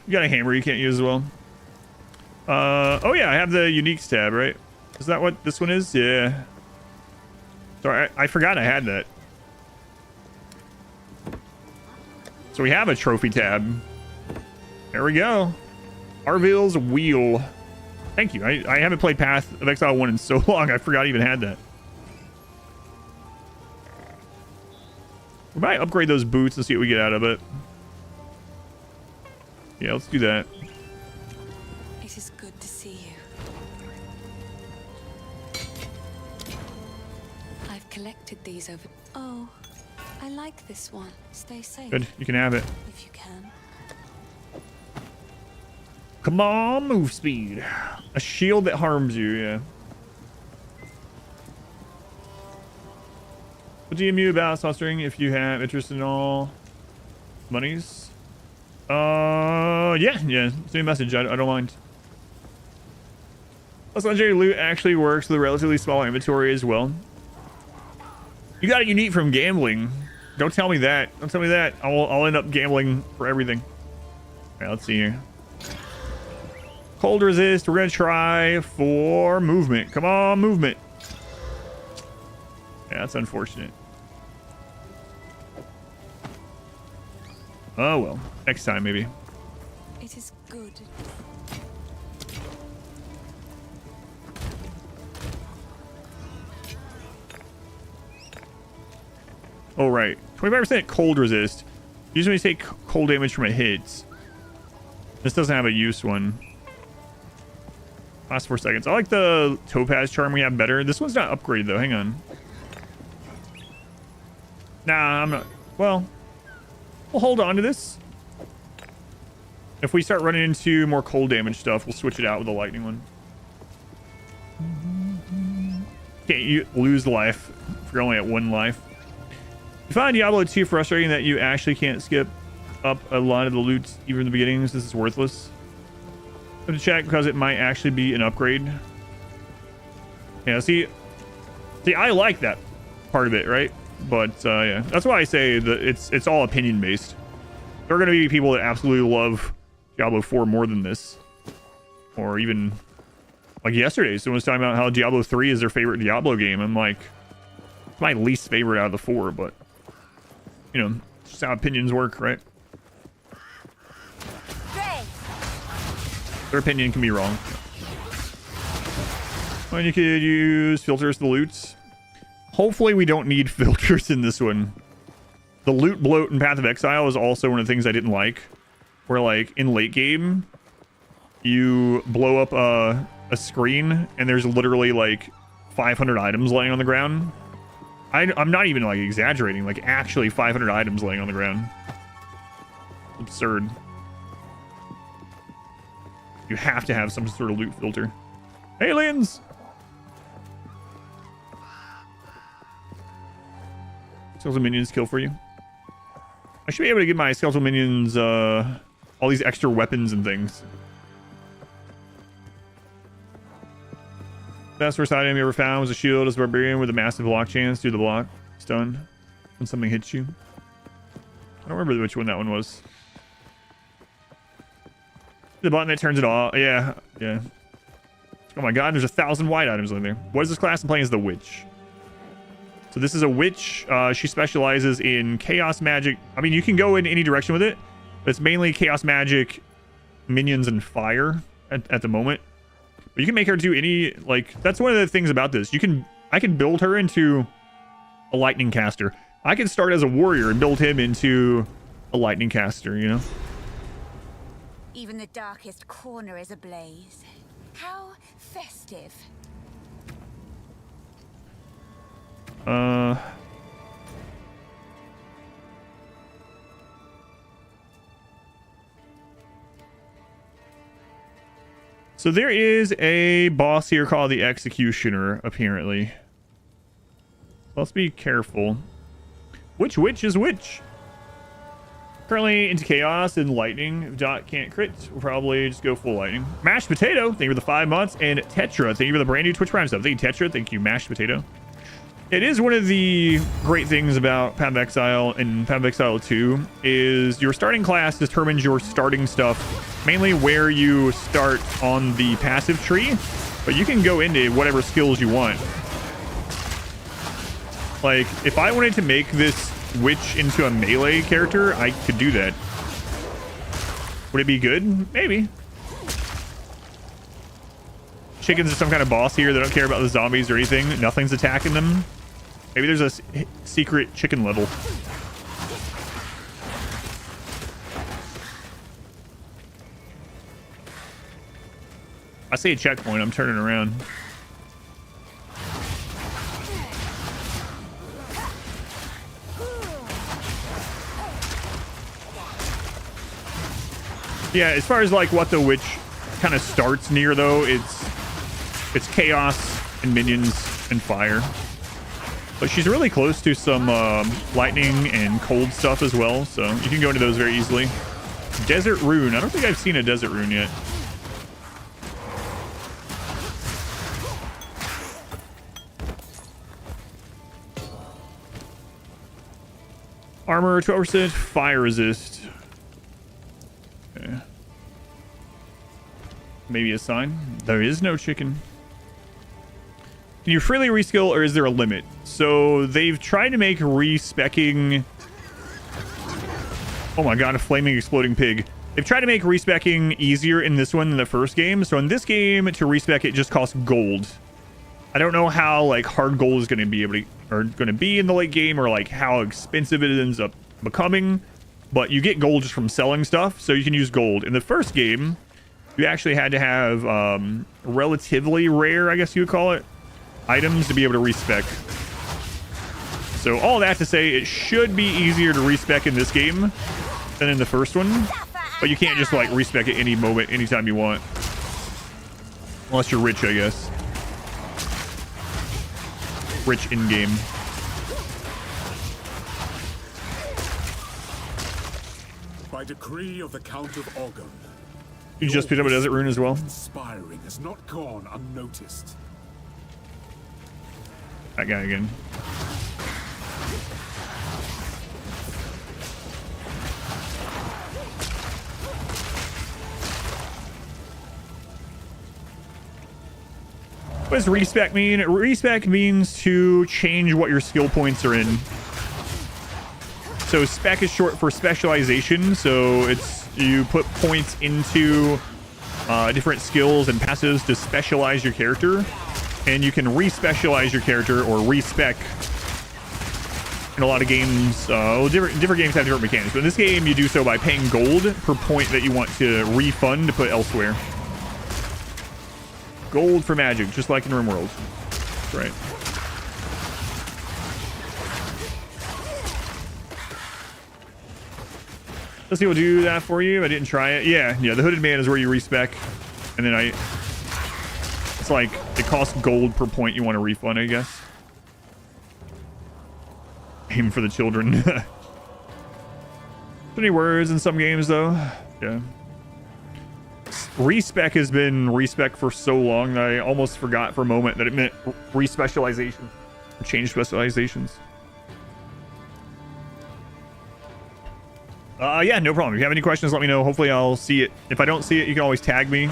You got a hammer you can't use as well. Oh, yeah, I have the uniques tab, right? Is that what this one is? Yeah. Sorry, I forgot I had that. So we have a trophy tab. There we go. Arvil's Wheel. Thank you. I haven't played Path of Exile 1 in so long, I forgot I even had that. We might upgrade those boots and see what we get out of it. Yeah, let's do that. It is good to see you. I've collected these over... Oh, I like this one. Stay safe. Good, you can have it. If you can. Come on, move speed. A shield that harms you, yeah. What do you mute about sponsoring if you have interest in all monies? Yeah. Send me a message. I don't mind. Plus, legendary loot actually works with a relatively small inventory as well. You got a unique from gambling. Don't tell me that. Don't tell me that. I'll end up gambling for everything. All right, let's see here. Cold resist. We're gonna try for movement. Come on, movement. Yeah, that's unfortunate. Oh well, next time maybe. It is good. Oh right, 25% cold resist. Usually take cold damage from a hit. This doesn't have a use one. Last 4 seconds. I like the topaz charm we have better. This one's not upgraded though. Hang on. Nah, I'm not. Well, we'll hold on to this. If we start running into more cold damage stuff, we'll switch it out with the lightning one. Can't you lose life if you're only at 1 life. You find Diablo 2 frustrating that you actually can't skip up a lot of the loot even in the beginnings. This is worthless. I'm going to check because it might actually be an upgrade. Yeah, see, I like that part of it, right? But yeah, that's why I say that it's all opinion based. There are going to be people that absolutely love Diablo 4 more than this, or even like yesterday, someone was talking about how Diablo 3 is their favorite Diablo game. I'm like, it's my least favorite out of the 4, but you know, it's just how opinions work, right? Their opinion can be wrong. And you could use filters to loot. Hopefully we don't need filters in this one. The loot bloat in Path of Exile is also one of the things I didn't like. Where like in late game, you blow up a screen and there's literally like 500 items laying on the ground. I'm not even like exaggerating, like actually 500 items laying on the ground. Absurd. You have to have some sort of loot filter. Aliens! Skeletal minions kill for you. I should be able to give my skeletal minions all these extra weapons and things. Best first item you ever found was a shield as a barbarian with a massive block chance. Do the block. Stun. When something hits you. I don't remember which one that one was. The button that turns it off. Yeah. Yeah. Oh my god, there's 1,000 white items in there. What is this class I'm playing as the witch? So this is a witch. She specializes in chaos magic. I mean, you can go in any direction with it, but it's mainly chaos magic, minions, and fire at the moment. But you can make her do any, like, that's one of the things about this. I can build her into a lightning caster. I can start as a warrior and build him into a lightning caster, you know? Even the darkest corner is ablaze. How festive. So there is a boss here called the Executioner, apparently. Let's be careful. Which witch is which? Currently into chaos and lightning. If Dot can't crit, we'll probably just go full lightning. Mashed Potato, thank you for the 5 months. And Tetra, thank you for the brand new Twitch Prime sub. Thank you, Tetra. Thank you, Mashed Potato. It is one of the great things about Path of Exile and Path of Exile 2 is your starting class determines your starting stuff, mainly where you start on the passive tree, but you can go into whatever skills you want. Like, if I wanted to make this witch into a melee character, I could do that. Would it be good? Maybe. Chickens are some kind of boss here. They don't care about the zombies or anything. Nothing's attacking them. Maybe there's a secret chicken level. I see a checkpoint. I'm turning around. Yeah, as far as like what the witch kind of starts near, though, it's chaos and minions and fire. But she's really close to some lightning and cold stuff as well, so you can go into those very easily. Desert Rune. I don't think I've seen a Desert Rune yet. Armor 12%, fire resist. Okay. Maybe a sign. There is no chicken. Can you freely reskill, or is there a limit? So they've tried to make respecking... Oh my god, a flaming exploding pig. They've tried to make respecking easier in this one than the first game. So in this game, to respec it just costs gold. I don't know how like hard gold is going to be able to, or going to be in the late game, or like how expensive it ends up becoming. But you get gold just from selling stuff, so you can use gold. In the first game, you actually had to have relatively rare, I guess you would call it, items to be able to respec. So all that to say, it should be easier to respec in this game than in the first one, but you can't just like respec at any moment, anytime you want, unless you're rich, I guess. rich in game. By decree of the Count of Orgon, You just picked up a desert rune as well. inspiring has not gone unnoticed. That guy again. What does respec mean? Respec means to change what your skill points are in. So spec is short for specialization. So it's you put points into different skills and passives to specialize your character, and you can re-specialize your character or respec. In a lot of games, different games have different mechanics, but in this game you do so by paying gold per point that you want to refund to put elsewhere. Gold for magic, just like in RimWorld. That's right. Let's see, we'll do that for you. I didn't try it. Yeah, the Hooded Man is where you respec, and then it's like it costs gold per point you want to refund, I guess. Aim for the children. Too many words in some games, though. Yeah. Respec has been respec for so long that I almost forgot for a moment that it meant re-specialization. Change specializations. Yeah, no problem. If you have any questions, let me know. Hopefully I'll see it. If I don't see it, you can always tag me.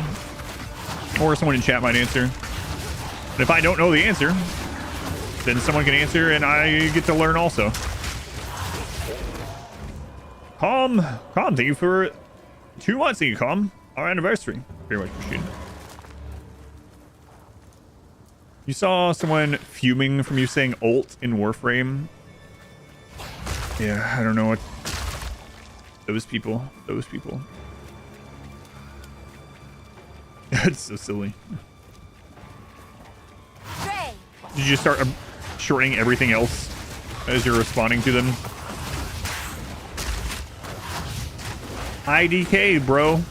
Or someone in chat might answer. And if I don't know the answer, then someone can answer and I get to learn also. Calm, thank you for 2 months. Thank you, Calm. Our anniversary. Very much appreciated. You saw someone fuming from you saying ult in Warframe. Yeah, I don't know what those people. That's so silly. Did you just start shortening everything else as you're responding to them? IDK, bro.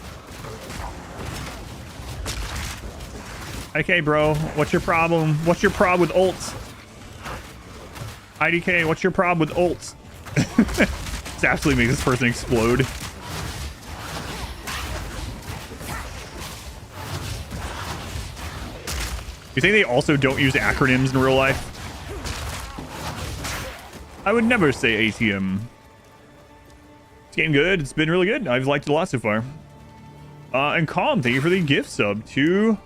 Okay, bro. What's your problem? What's your problem with ults? IDK, what's your problem with ults? This absolutely makes this person explode. You think they also don't use acronyms in real life? I would never say ATM. It's getting good. It's been really good. I've liked it a lot so far. And Calm, thank you for the gift sub to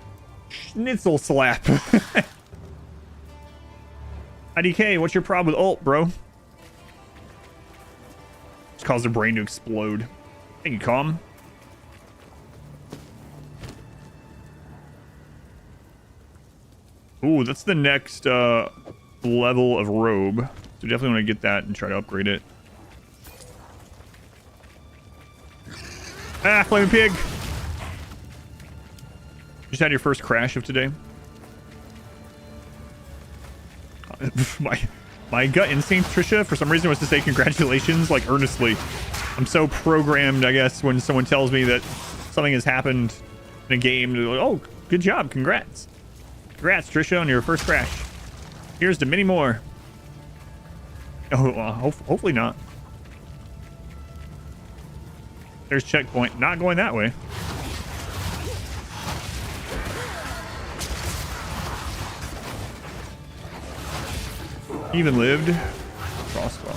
Schnitzel Slap. IDK, what's your problem with ult, bro? Just caused their brain to explode. Thank you, Calm. Ooh, that's the next level of robe. So definitely want to get that and try to upgrade it. Ah, Flaming Pig! Just had your first crash of today. My gut instinct, Trisha, for some reason was to say congratulations, like earnestly. I'm so programmed, I guess, when someone tells me that something has happened in a game. Like, oh, good job, congrats. Congrats, Trisha, on your first crash. Here's to many more. Oh, well, hopefully not. There's checkpoint. Not going that way. Even lived. Crossbow.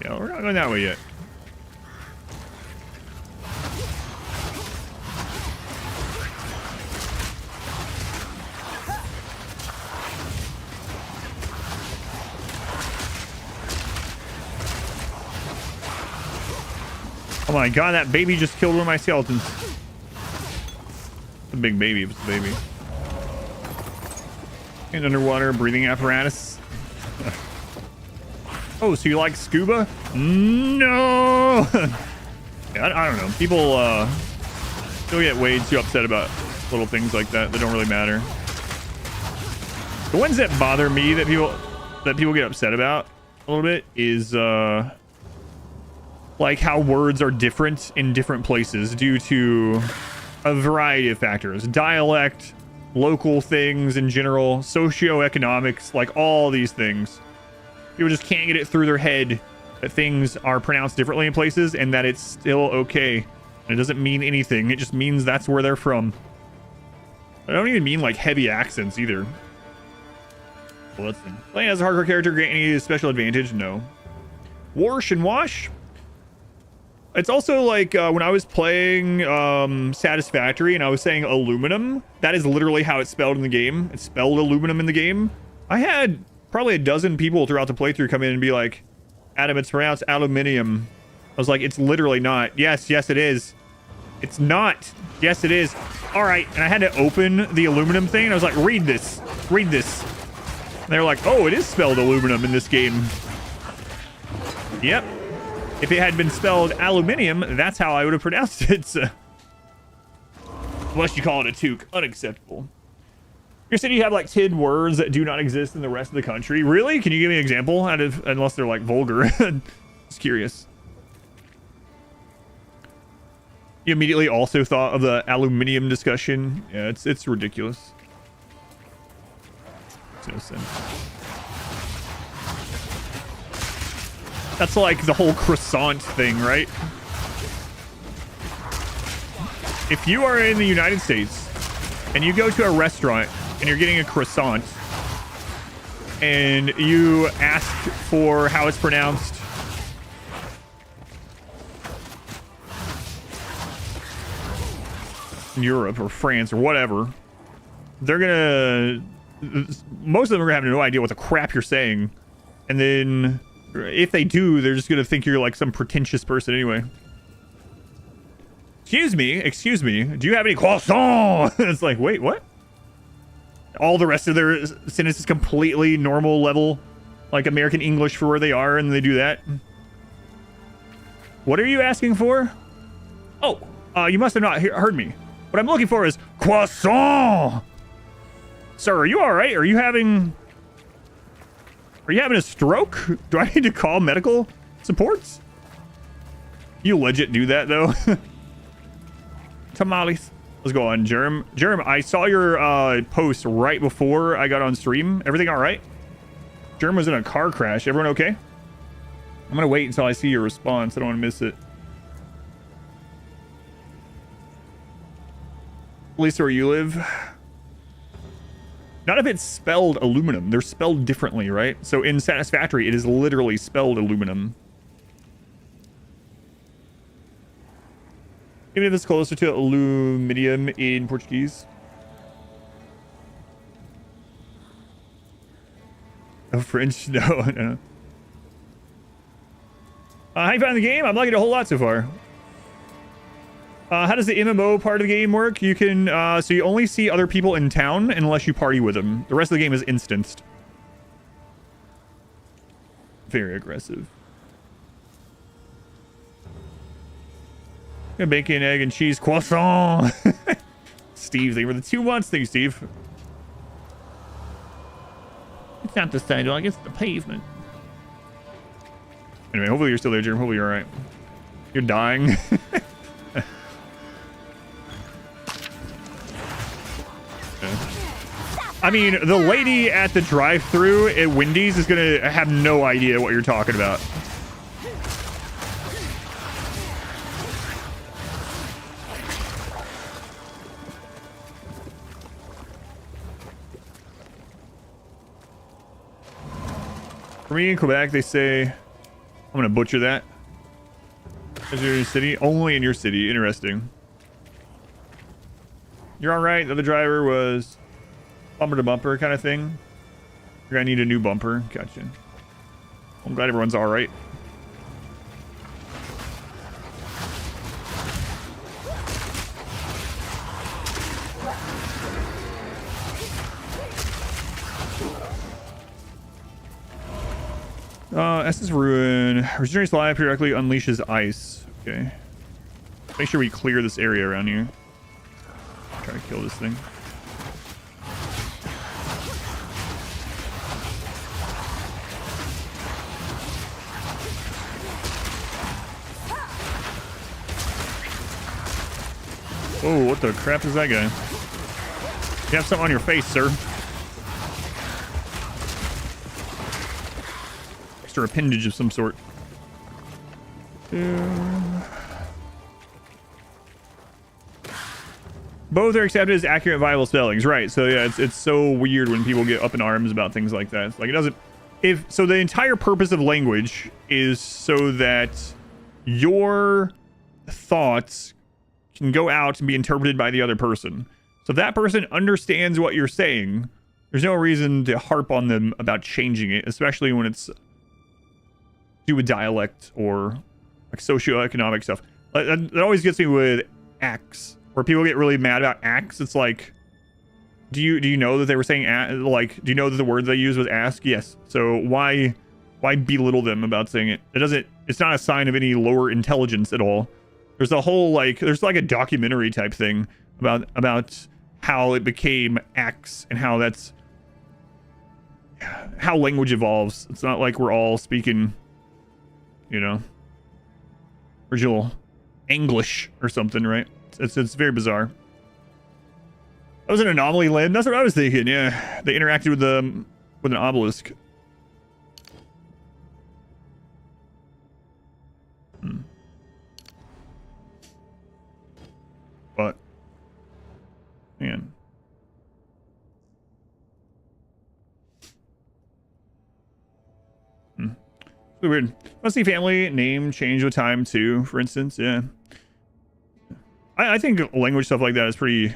Yeah, we're not going that way yet. Oh my god, that baby just killed one of my skeletons. A big baby if it's a baby. And underwater breathing apparatus. Oh, so you like scuba? No! Yeah, I don't know. People still get way too upset about little things like that don't really matter. The ones that bother me that people get upset about a little bit is like how words are different in different places due to a variety of factors. Dialect, local things in general, socioeconomics, like all these things. People just can't get it through their head that things are pronounced differently in places and that it's still okay. And it doesn't mean anything. It just means that's where they're from. I don't even mean like heavy accents either. Well, let's see. Playing as a hardcore character grant any special advantage? No. Wash and wash? It's also like when I was playing Satisfactory and I was saying aluminum, that is literally how it's spelled in the game. It's spelled aluminum in the game. I had probably a dozen people throughout the playthrough come in and be like, Adam, it's pronounced aluminium. I was like, it's literally not. Yes, it is. It's not. Yes, it is. All right. And I had to open the aluminum thing. And I was like, read this. Read this. And they were like, oh, it is spelled aluminum in this game. Yep. If it had been spelled aluminium, that's how I would have pronounced it. So. Unless you call it a toque. Unacceptable. You're saying you have like 10 words that do not exist in the rest of the country. Really? Can you give me an example? Unless they're like vulgar. Just curious. You immediately also thought of the aluminium discussion. Yeah, it's ridiculous. Makes no sense. That's like the whole croissant thing, right? If you are in the United States and you go to a restaurant and you're getting a croissant and you ask for how it's pronounced, in Europe or France or whatever, they're gonna, most of them are gonna have no idea what the crap you're saying. And then if they do, they're just gonna think you're like some pretentious person anyway. Excuse me, do you have any croissant? It's like, wait, what? All the rest of their sentences completely normal level, like American English for where they are, and they do that. What are you asking for? Oh, you must have not heard me. What I'm looking for is croissant. Sir, are you all right? Are you having a stroke? Do I need to call medical supports? You legit do that though. Tamales. Let's go on, Germ. Germ, I saw your post right before I got on stream. Everything all right? Germ was in a car crash. Everyone okay? I'm gonna wait until I see your response. I don't want to miss it. At least where you live. Not if it's spelled aluminum. They're spelled differently, right? So in Satisfactory, it is literally spelled aluminum. Even if it's closer to aluminium in Portuguese. Oh, French? No, no. How you found the game? I'm liking it a whole lot so far. How does the MMO part of the game work? You can, so you only see other people in town unless you party with them. The rest of the game is instanced. Very aggressive. Bacon, egg, and cheese croissant. Steve, they were the 2 months thing, Steve. It's not the sidewalk, it's the pavement. Anyway, hopefully you're still there, Jeremy. Hopefully you're alright. You're dying. I mean, the lady at the drive-thru at Wendy's is gonna have no idea what you're talking about. For me in Quebec, they say, I'm gonna butcher that. Is your city? Only in your city. Interesting. You're alright. The other driver was bumper to bumper kind of thing. You're gonna need a new bumper. Gotcha. I'm glad everyone's alright. Estes Ruin. Regenerates life periodically unleashes ice. Okay. Make sure we clear this area around here. Try to kill this thing. Oh, what the crap is that guy? You have something on your face, sir. Extra appendage of some sort. Both are accepted as accurate, viable spellings, right? So yeah, it's so weird when people get up in arms about things like that. It's like it doesn't. If so, the entire purpose of language is so that your thoughts can go out and be interpreted by the other person. So if that person understands what you're saying, there's no reason to harp on them about changing it, especially when it's to do with dialect or like socioeconomic stuff. That always gets me with acts, where people get really mad about acts. It's like, do you know that they were saying like, do you know that the word they used was ask? Yes. So why belittle them about saying it? It's not a sign of any lower intelligence at all. There's a whole there's like a documentary type thing about how it became acts and how that's how language evolves. It's not like we're all speaking, original English or something, right? It's very bizarre. That was an anomaly land. That's what I was thinking. Yeah, they interacted with an obelisk. But man, weird. Must see family name change with time too, for instance. Yeah, I think language stuff like that is pretty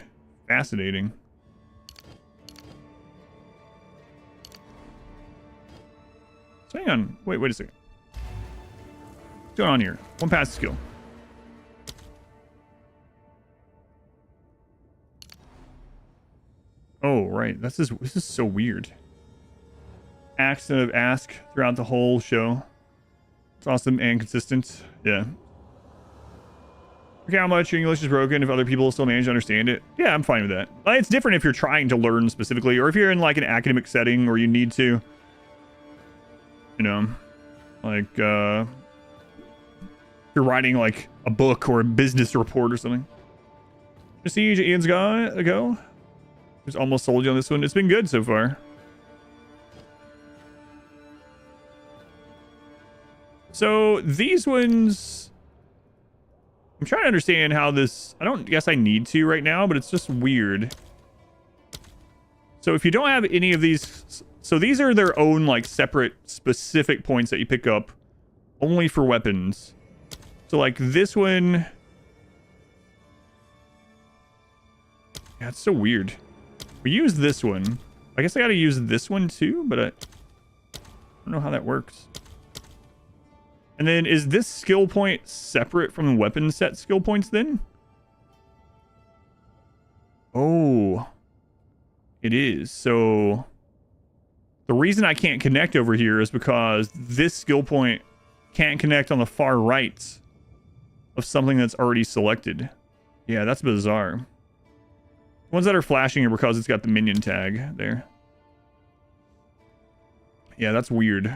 fascinating. So hang on, wait a second. What's going on here? One pass skill. Oh right, this is so weird. Accent of ask throughout the whole show. It's awesome and consistent. Yeah. Okay, how much your English is broken if other people still manage to understand it? Yeah, I'm fine with that. It's different if you're trying to learn specifically, or if you're in like an academic setting or you need to, like you're writing like a book or a business report or something. Prestige, Ian's go. Who's almost sold you on this one. It's been good so far. So these ones, I'm trying to understand how this, I don't guess I need to right now, but it's just weird. So if you don't have any of these, so these are their own like separate specific points that you pick up only for weapons. So like this one, yeah, it's so weird. We use this one. I guess I gotta use this one too, but I don't know how that works. And then is this skill point separate from the weapon set skill points then? Oh, it is. So the reason I can't connect over here is because this skill point can't connect on the far right of something that's already selected. Yeah, that's bizarre. Ones that are flashing are because it's got the minion tag there. Yeah, that's weird.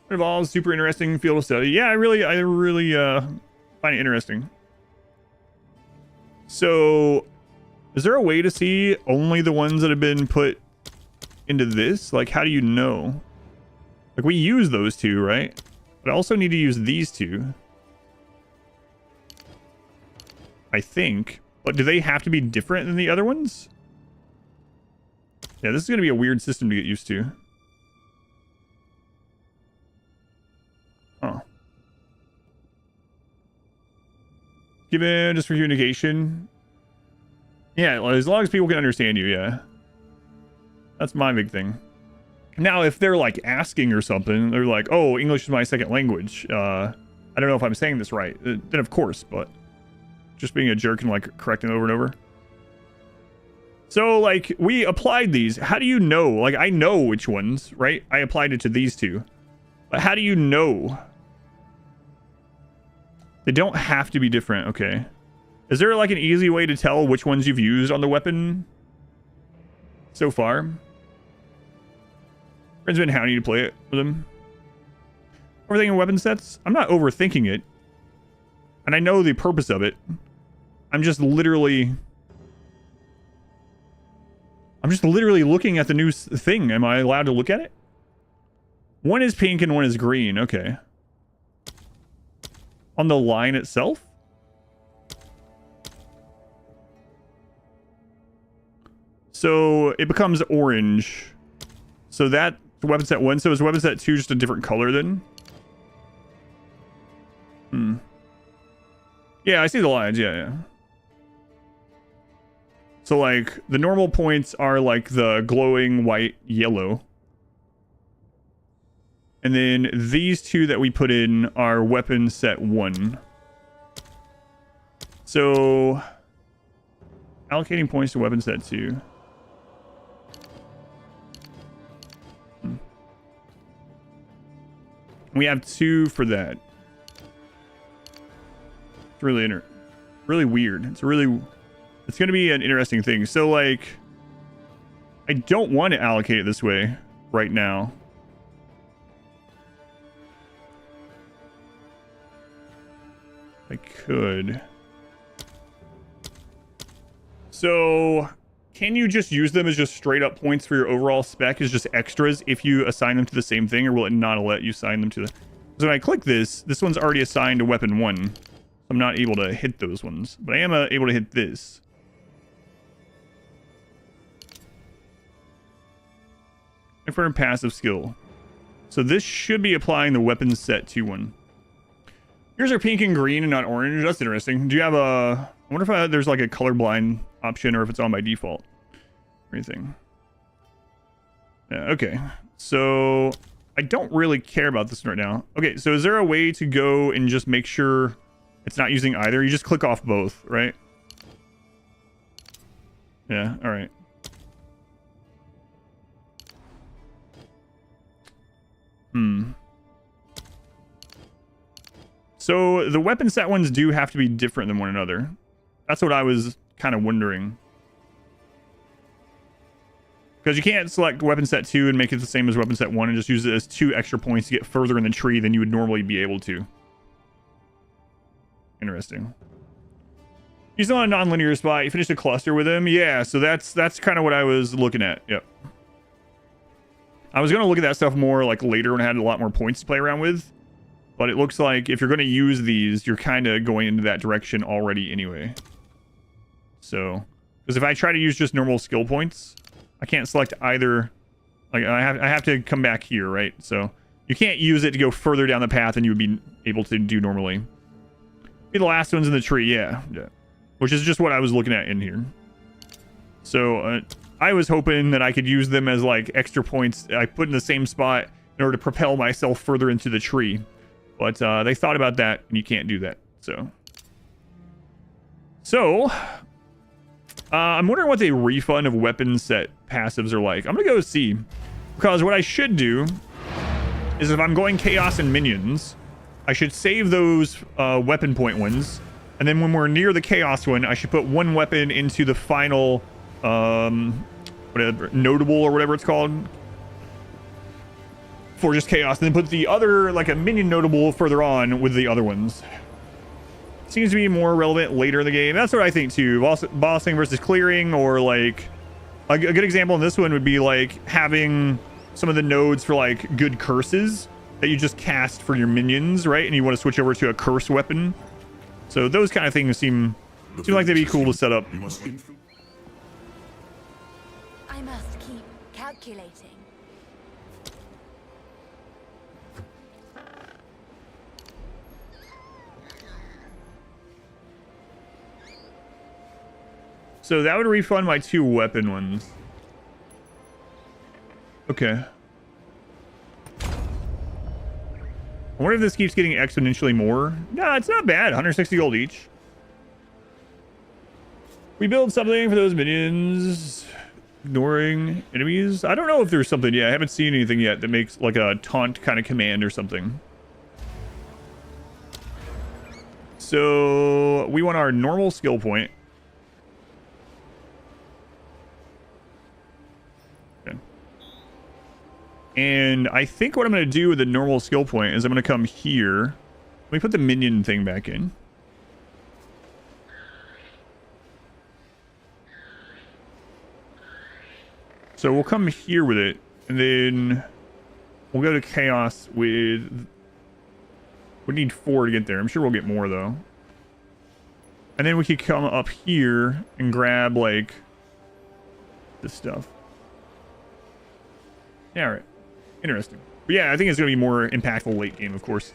It involves super interesting field of study. Yeah, I really find it interesting. So, is there a way to see only the ones that have been put into this? Like, how do you know? Like, we use those two, right? But I also need to use these two. I think. But do they have to be different than the other ones? Yeah, this is going to be a weird system to get used to. Oh. Given just for communication. Yeah, as long as people can understand you, yeah. That's my big thing. Now, if they're like asking or something, they're like, oh, English is my second language. I don't know if I'm saying this right. Then of course, but just being a jerk and like correcting over and over. So like we applied these. How do you know? Like I know which ones, right? I applied it to these two. But how do you know? They don't have to be different. Okay. Is there like an easy way to tell which ones you've used on the weapon so far? Friends been hounding you to play it with them. Overthinking weapon sets? I'm not overthinking it. And I know the purpose of it. I'm just literally looking at the new thing. Am I allowed to look at it? One is pink and one is green. Okay. On the line itself? So it becomes orange. So that's weapon set 1. So is weapon set 2 just a different color then? Yeah, I see the lines. Yeah. So like the normal points are like the glowing white yellow. And then these two that we put in are weapon set 1. So allocating points to weapon set 2. We have 2 for that. It's really weird. It's going to be an interesting thing. So like I don't want to allocate it this way right now. I could. So can you just use them as just straight up points for your overall spec as just extras if you assign them to the same thing, or will it not let you assign them to the... So when I click this one's already assigned to weapon 1. I'm not able to hit those ones, but I am able to hit this. Confirm passive skill. So this should be applying the weapon set 2 one. Yours are pink and green and not orange. That's interesting. Do you have a... I wonder if there's like a colorblind option or if it's on by default or anything. Yeah, okay. So I don't really care about this right now. Okay, so is there a way to go and just make sure it's not using either? You just click off both, right? Yeah, all right. So the weapon set ones do have to be different than one another. That's what I was kind of wondering. Because you can't select weapon set 2 and make it the same as weapon set 1 and just use it as 2 extra points to get further in the tree than you would normally be able to. Interesting. He's on a non-linear spot. You finished a cluster with him. Yeah, so that's kind of what I was looking at. Yep. I was going to look at that stuff more like later when I had a lot more points to play around with. But it looks like if you're going to use these, you're kind of going into that direction already anyway. So, because if I try to use just normal skill points, I can't select either. Like I have to come back here, right? So you can't use it to go further down the path than you would be able to do normally. Be the last ones in the tree, yeah. Which is just what I was looking at in here. So I was hoping that I could use them as like extra points I put in the same spot in order to propel myself further into the tree. But they thought about that, and you can't do that. So I'm wondering what the refund of weapon set passives are like. I'm going to go see. Because what I should do is if I'm going chaos and minions, I should save those weapon point ones. And then when we're near the chaos one, I should put one weapon into the final whatever, notable or whatever it's called. For just chaos, and then put the other, like a minion notable further on with the other ones. Seems to be more relevant later in the game. That's what I think too. Bossing versus clearing, or like a good example in this one would be like having some of the nodes for like good curses that you just cast for your minions, right? And you want to switch over to a curse weapon. So those kind of things seem like they'd be cool to set up. I must keep calculating. So that would refund my 2 weapon ones. Okay. I wonder if this keeps getting exponentially more. No, it's not bad. 160 gold each. We build something for those minions. Ignoring enemies. I don't know if there's something. Yeah, I haven't seen anything yet that makes like a taunt kind of command or something. So we want our normal skill point. And I think what I'm going to do with the normal skill point is I'm going to come here. Let me put the minion thing back in. So we'll come here with it, and then we'll go to chaos with... We need 4 to get there. I'm sure we'll get more, though. And then we could come up here and grab, like, this stuff. Yeah, all right. Interesting. But yeah, I think it's going to be more impactful late game, of course.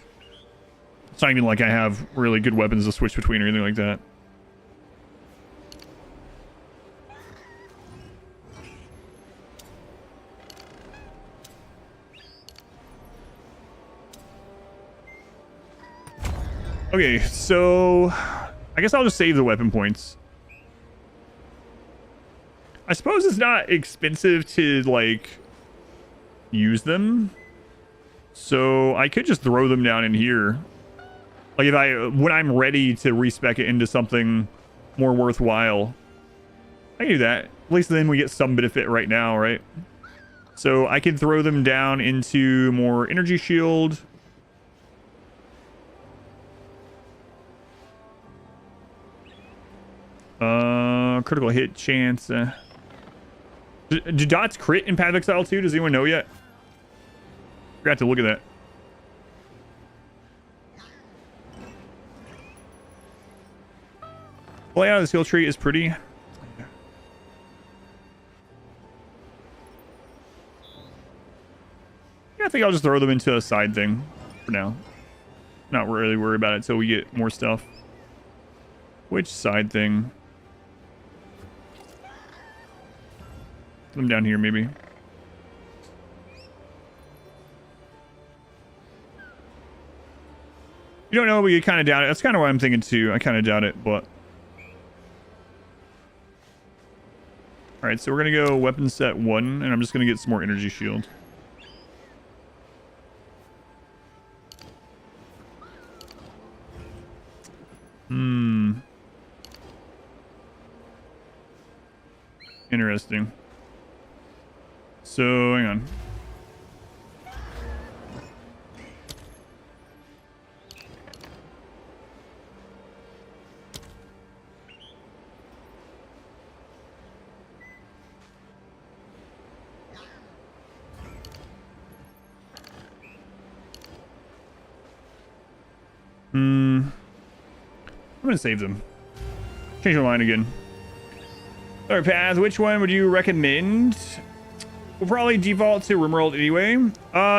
It's not even like I have really good weapons to switch between or anything like that. Okay, so I guess I'll just save the weapon points. I suppose it's not expensive to, like, use them. So I could just throw them down in here. Like, if when I'm ready to respec it into something more worthwhile, I can do that. At least then we get some benefit right now, right? So I can throw them down into more energy shield. Critical hit chance. Do dots crit in Path of Exile 2? Does anyone know yet? Forgot to look at that. Layout of the skill tree is pretty. Yeah, I think I'll just throw them into a side thing for now. Not really worry about it until we get more stuff. Which side thing? Put them down here, maybe. You don't know, but you kind of doubt it. That's kind of what I'm thinking too. I kind of doubt it, but... Alright, so we're going to go weapon set 1, and I'm just going to get some more energy shield. Interesting. So, hang on. I'm gonna save them. Change my mind again. Alright, Path, which one would you recommend? We'll probably default to RimWorld anyway.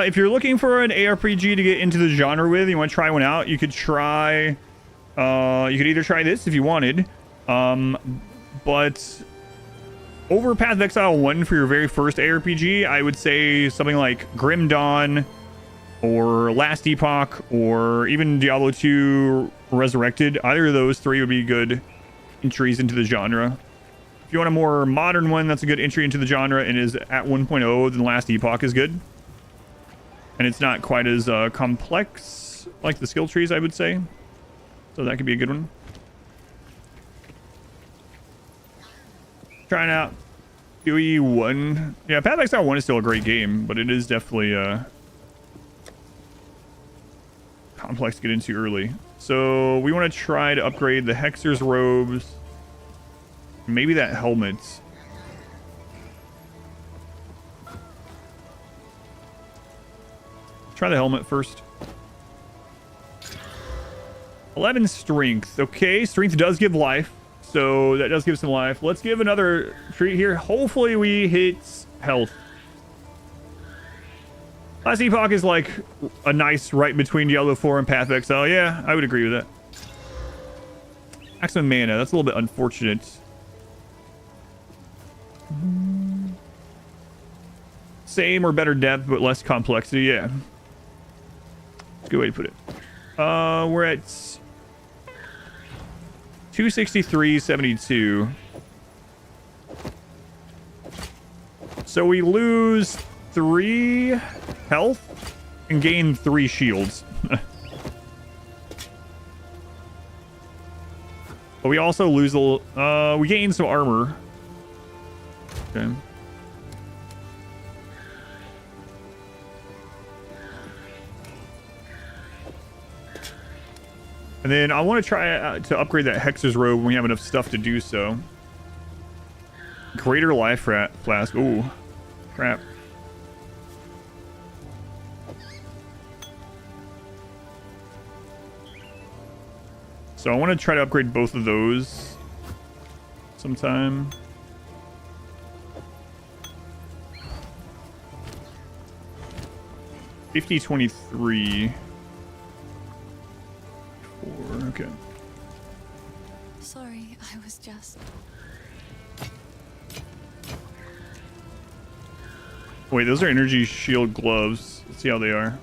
If you're looking for an ARPG to get into the genre with, you want to try one out, you could try... you could either try this if you wanted. But... over Path of Exile 1 for your very first ARPG, I would say something like Grim Dawn, or Last Epoch, or even Diablo 2 Resurrected. Either of those 3 would be good entries into the genre. If you want a more modern one that's a good entry into the genre and is at 1.0, then Last Epoch is good. And it's not quite as complex like the skill trees, I would say. So that could be a good one. Trying out UE1. Yeah, Path of Exile 1 is still a great game, but it is definitely complex to get into early. So we want to try to upgrade the Hexer's robes. Maybe that helmet. Try the helmet first. 11 strength. Okay, strength does give life. So that does give some life. Let's give another treat here. Hopefully we hit health. Last Epoch is like a nice right between Diablo 4 and Path of Exile. Yeah, I would agree with that. Maximum mana. That's a little bit unfortunate. Same or better depth, but less complexity. Yeah. Good way to put it. We're at 263.72. So we lose 3 health and gain 3 shields. But we also lose a little, we gain some armor. Okay. And then I want to try to upgrade that Hexer's robe when we have enough stuff to do so. Greater life flask. Ooh. Crap. So I want to try to upgrade both of those sometime. $50.23. 4. Okay. Sorry, I was just... Wait, those are energy shield gloves. Let's see how they are.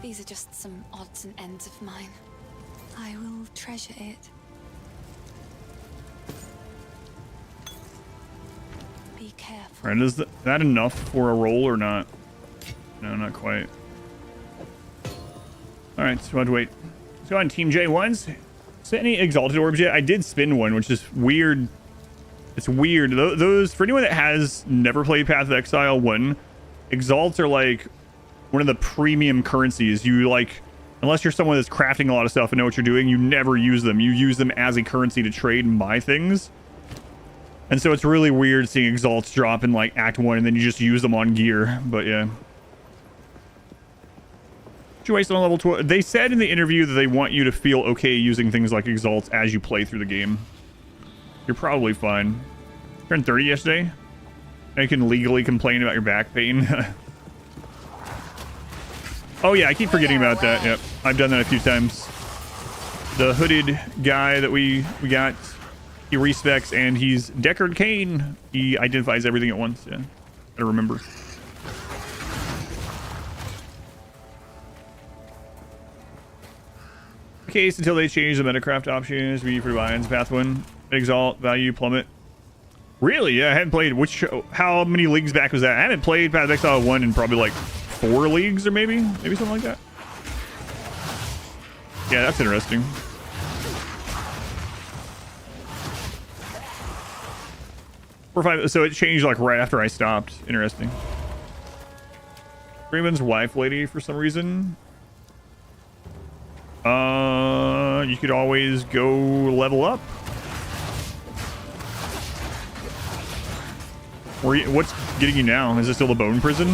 These are just some odds and ends of mine. I will treasure it. Be careful. All right, is that enough for a roll or not? No, not quite. All right, so I'd wait. Let's go on Team J1s. So any exalted orbs yet? I did spin one, which is weird. It's weird. Those, for anyone that has never played Path of Exile 1, exalts are like one of the premium currencies. You like, unless you're someone that's crafting a lot of stuff and know what you're doing, you never use them. You use them as a currency to trade and buy things. And so it's really weird seeing exalts drop in like Act 1 and then you just use them on gear. But yeah. You waste on level 12. They said in the interview that they want you to feel okay using things like exalts as you play through the game. You're probably fine. Turned 30 yesterday. Now you can legally complain about your back pain. Oh yeah, I keep forgetting about that. Yep, I've done that a few times. The hooded guy that we got, he respecs and he's Deckard Cain. He identifies everything at once. Yeah, gotta remember. Case until they change the Metacraft options. We for Lions Path 1 exalt value plummet. Really? Yeah, I haven't played. How many leagues back was that? I haven't played Path of Exile 1 in probably like 4 leagues or maybe something like that. Yeah, that's interesting. Or 5. So it changed like right after I stopped. Interesting. Freeman's wife lady for some reason. You could always go level up. What's getting you now? Is it still the bone prison?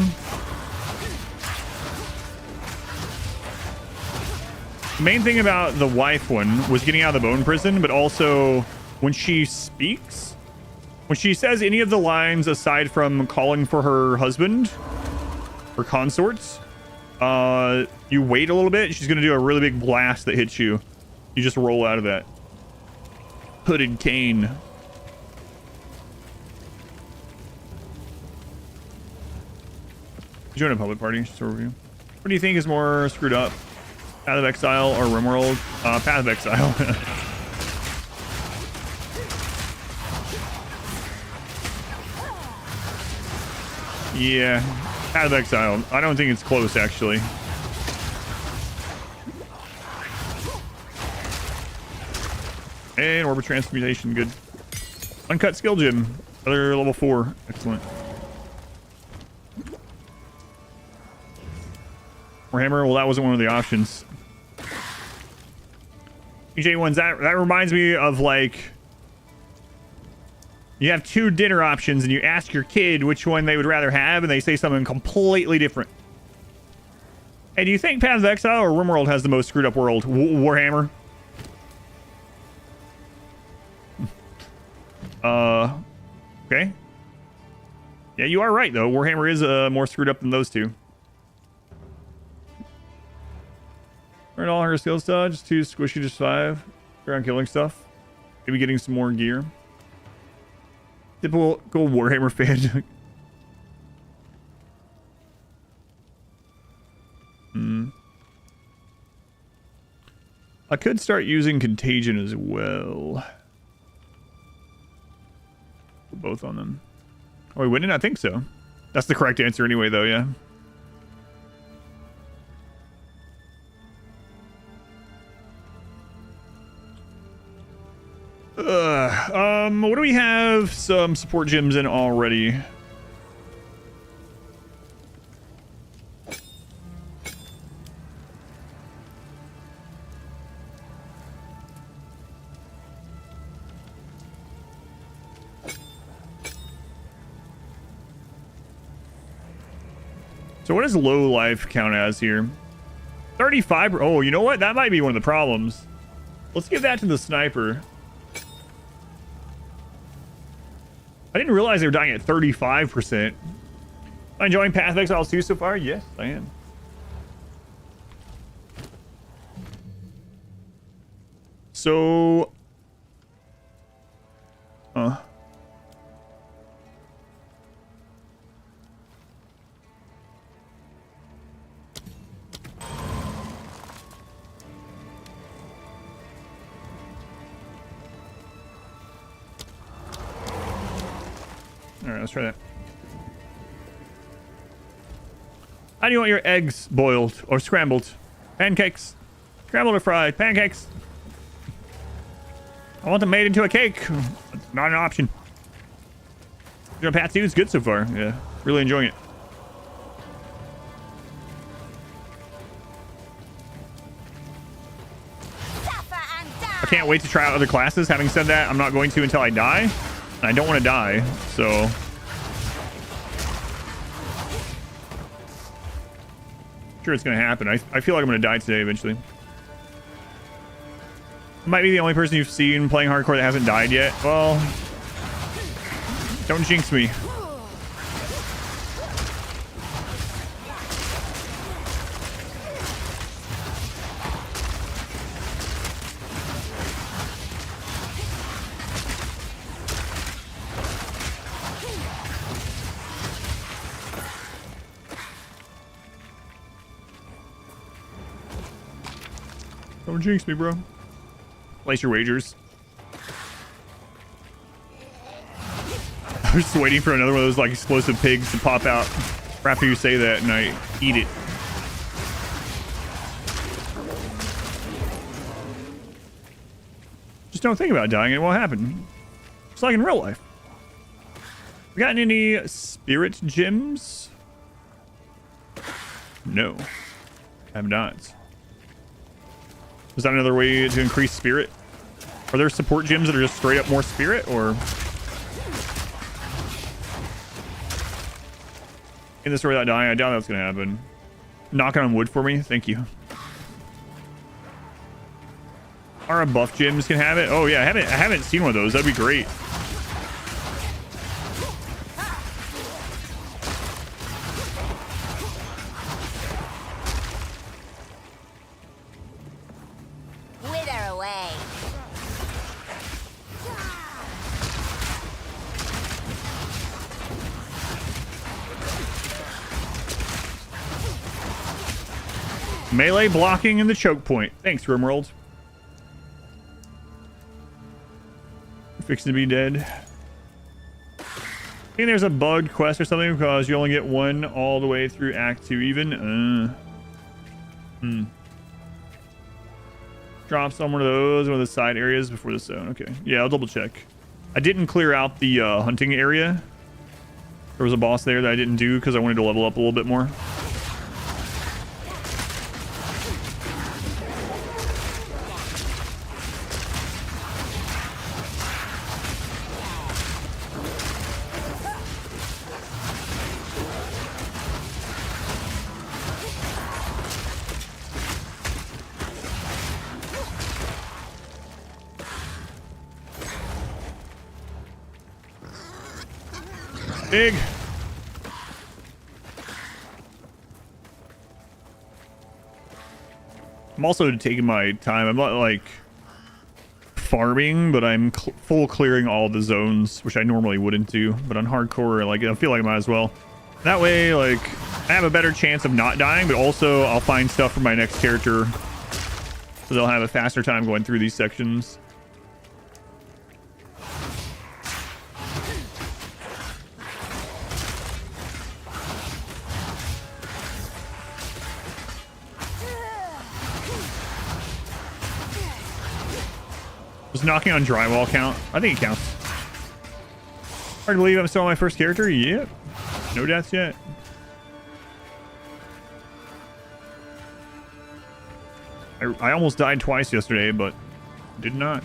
The main thing about the wife one was getting out of the bone prison, but also when she speaks, when she says any of the lines aside from calling for her husband or consorts, you wait a little bit. She's gonna do a really big blast that hits you. You just roll out of that. Hooded cane. Join a public party. Just a review. What do you think is more screwed up? Path of Exile or RimWorld? Path of Exile. Yeah. Path of Exile. I don't think it's close, actually. And Orbit Transmutation, good. Uncut Skill Gem. Other level 4. Excellent. Warhammer, well, that wasn't one of the options. EJ1s, that reminds me of like... You have 2 dinner options and you ask your kid which one they would rather have and they say something completely different. Hey, do you think Path of Exile or RimWorld has the most screwed up world? Warhammer? Okay. Yeah, you are right, though. Warhammer is more screwed up than those two. Learn all her skills, just 2 squishy, just 5. Around killing stuff. Maybe getting some more gear. Typical Warhammer fan. I could start using Contagion as well. Put both on them. Are we winning? I think so. That's the correct answer anyway, though, yeah. What do we have some support gems in already? So what does low life count as here? 35. Oh, you know what? That might be one of the problems. Let's give that to the sniper. I didn't realize they were dying at 35%. Am I enjoying Path of Exile 2 so far? Yes, I am. So... Alright, let's try that. How do you want your eggs boiled or scrambled? Pancakes. Scrambled or fried? Pancakes. I want them made into a cake. That's not an option. You know, Path 2 is good so far. Yeah, really enjoying it. I can't wait to try out other classes. Having said that, I'm not going to until I die. And I don't want to die, so... Sure, it's going to happen. I feel like I'm going to die today eventually. I might be the only person you've seen playing hardcore that hasn't died yet. Well, don't jinx me. Don't jinx me, bro. Place your wagers. I was just waiting for another one of those like explosive pigs to pop out after you say that, and I eat it. Just don't think about dying and it won't happen. It's like in real life. We gotten any spirit gems? No. Have not. Is that another way to increase spirit? Are there support gems that are just straight up more spirit, or... In this story without dying? I doubt that's gonna happen. Knocking on wood for me? Thank you. Our buff gems can have it? Oh yeah, I haven't seen one of those. That'd be great. Melee blocking and the choke point. Thanks, Rimworld. Fixing to be dead. I think there's a bugged quest or something because you only get one all the way through Act 2 even. Drops on one of those, one of the side areas before the zone. Okay. Yeah, I'll double check. I didn't clear out the hunting area. There was a boss there that I didn't do because I wanted to level up a little bit more. Big. I'm also taking my time. I'm not like farming, but I'm full clearing all the zones, which I normally wouldn't do. But on hardcore, like I feel like I might as well. That way, like I have a better chance of not dying, but also I'll find stuff for my next character, so they'll have a faster time going through these sections. Does knocking on drywall count? I think it counts. Hard to believe I'm still on my first character. Yep. No deaths yet. I almost died twice yesterday, but did not.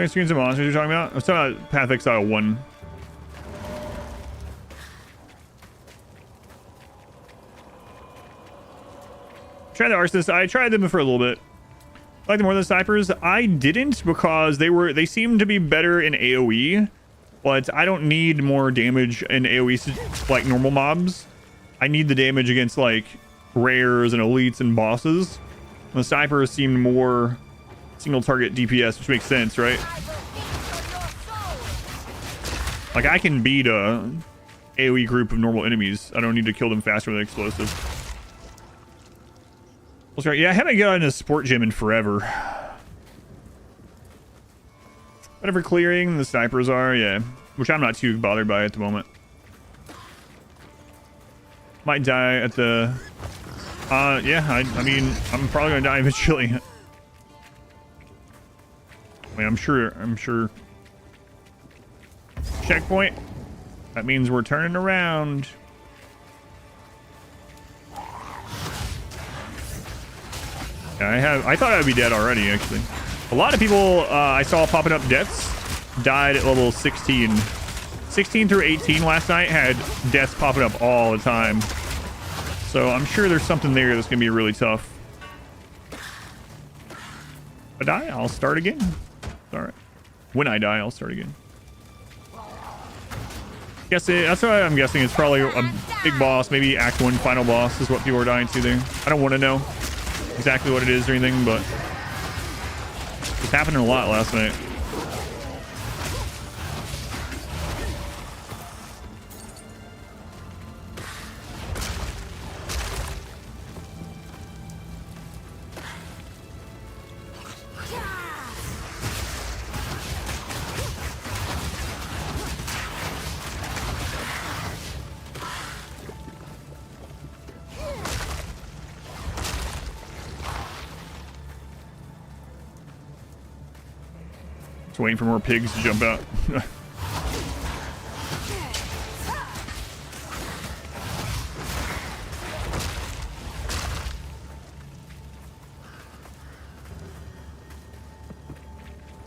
Screens of monsters you're talking about? I was talking about Path of Exile 1. Try the arsonists. I tried them for a little bit. I like them more than the snipers. I didn't because they seemed to be better in AoE, but I don't need more damage in AoE like normal mobs. I need the damage against like rares and elites and bosses. The snipers seemed more single target DPS, which makes sense, right? Like I can beat a AoE group of normal enemies. I don't need to kill them faster with an explosive. Yeah, I haven't gotten a sport gym in forever. Whatever clearing the snipers are, yeah. Which I'm not too bothered by at the moment. Might die at the... yeah, I mean, I'm probably gonna die eventually. I mean, I'm sure. Checkpoint. That means we're turning around. Yeah, I thought I'd be dead already, actually. A lot of people I saw popping up deaths died at level 16. 16 through 18 last night had deaths popping up all the time. So I'm sure there's something there that's going to be really tough. If I die, I'll start again. All right. When I die, I'll start again. That's what I'm guessing. It's probably a big boss. Maybe Act 1 final boss is what people are dying to there. I don't want to know exactly what it is or anything, but it's happening a lot last night. Waiting for more pigs to jump out.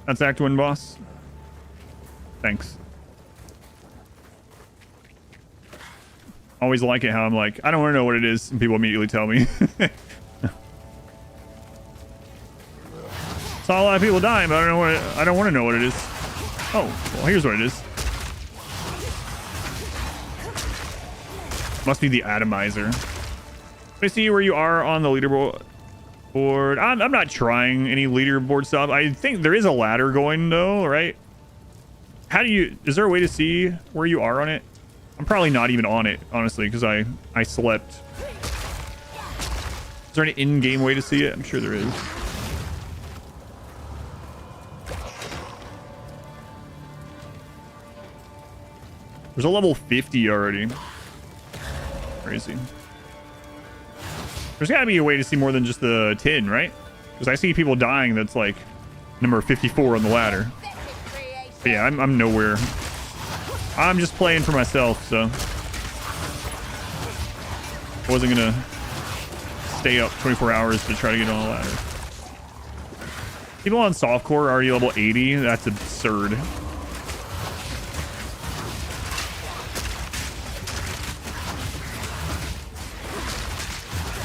That's Act 1 boss. Thanks. Always like it how I'm like, I don't want to know what it is, and people immediately tell me. Saw a lot of people dying, but I don't want to know what it is. Oh, well, here's what it is. Must be the atomizer. I see where you are on the leaderboard. I'm not trying any leaderboard stuff. I think there is a ladder going though, right? Is there a way to see where you are on it? I'm probably not even on it, honestly, because I slept. Is there an in-game way to see it? I'm sure there is. There's a level 50 already. Crazy. There's got to be a way to see more than just the 10, right? Because I see people dying that's like number 54 on the ladder. But yeah, I'm nowhere. I'm just playing for myself, so I wasn't gonna stay up 24 hours to try to get on the ladder. People on softcore are already level 80. That's absurd.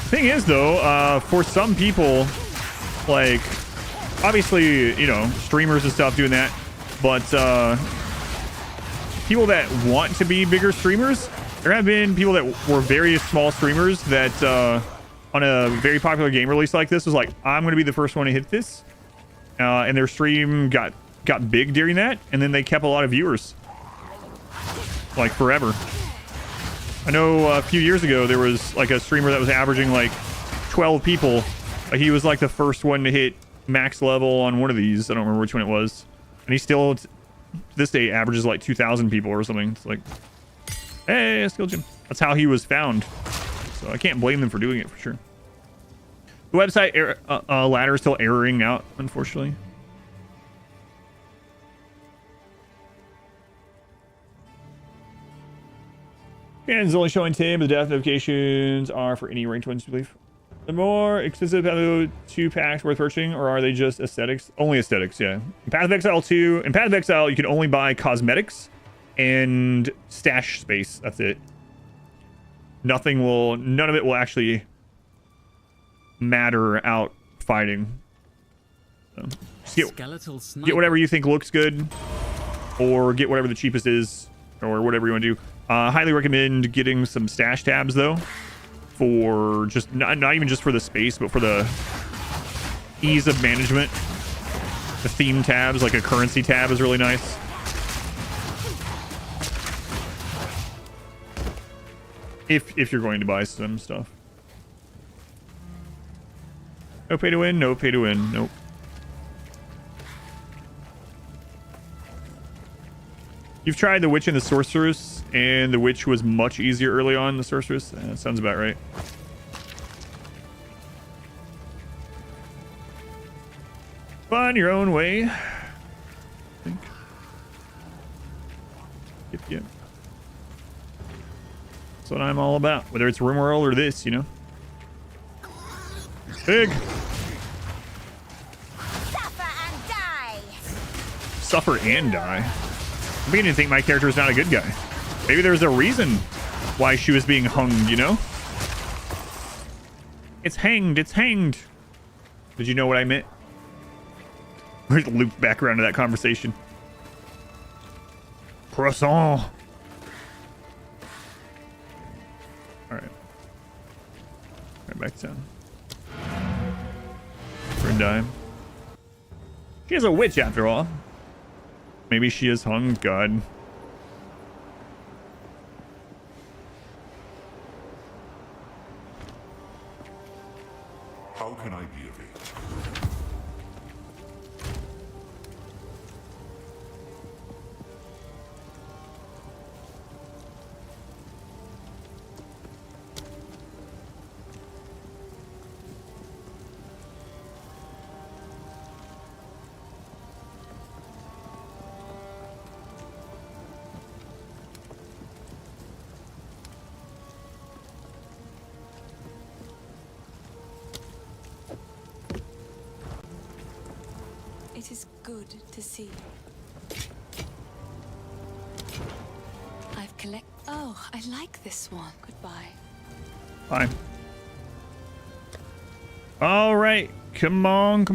Thing is though, for some people, like obviously, you know, streamers and stuff doing that, but people that want to be bigger streamers, there have been people that were very small streamers that on a very popular game release like this was like, I'm going to be the first one to hit this, and their stream got big during that, and then they kept a lot of viewers like forever. I know a few years ago there was like a streamer that was averaging like 12 people. He was like the first one to hit max level on one of these. I don't remember which one it was, and he still to this day averages like 2,000 people or something. It's like, hey, skill gym. That's how he was found, so I can't blame them for doing it for sure. The website ladder is still erroring out, unfortunately. And it's only showing Tim. The death notifications are for any ranked ones, I believe. The more expensive Path of 2 packs worth purchasing, or are they just aesthetics? Only aesthetics, yeah. In Path of Exile 2, in Path of Exile, you can only buy cosmetics and stash space. That's it. None of it will actually matter out fighting. So just get whatever you think looks good, or get whatever the cheapest is, or whatever you want to do. Highly recommend getting some stash tabs though, for just not even just for the space, but for the ease of management. The theme tabs, like a currency tab, is really nice. If you're going to buy some stuff. No pay to win, no pay to win, nope. You've tried the Witch and the Sorceress, and the Witch was much easier early on than the Sorceress. That sounds about right. Find your own way. I think. Yep. That's what I'm all about. Whether it's RimWorld or this, you know. Big. Suffer and die. Suffer and die. I'm beginning to think my character is not a good guy. Maybe there's a reason why she was being hung, you know? It's hanged. It's hanged. Did you know what I meant? We're just loop back around to that conversation. Croissant. Alright. Right back down. For a dime. She is a witch after all. Maybe she is hung. God. How can I be of aid? It is good to see. I've collect. Oh, I like this one. Goodbye. Fine. All right. Come on.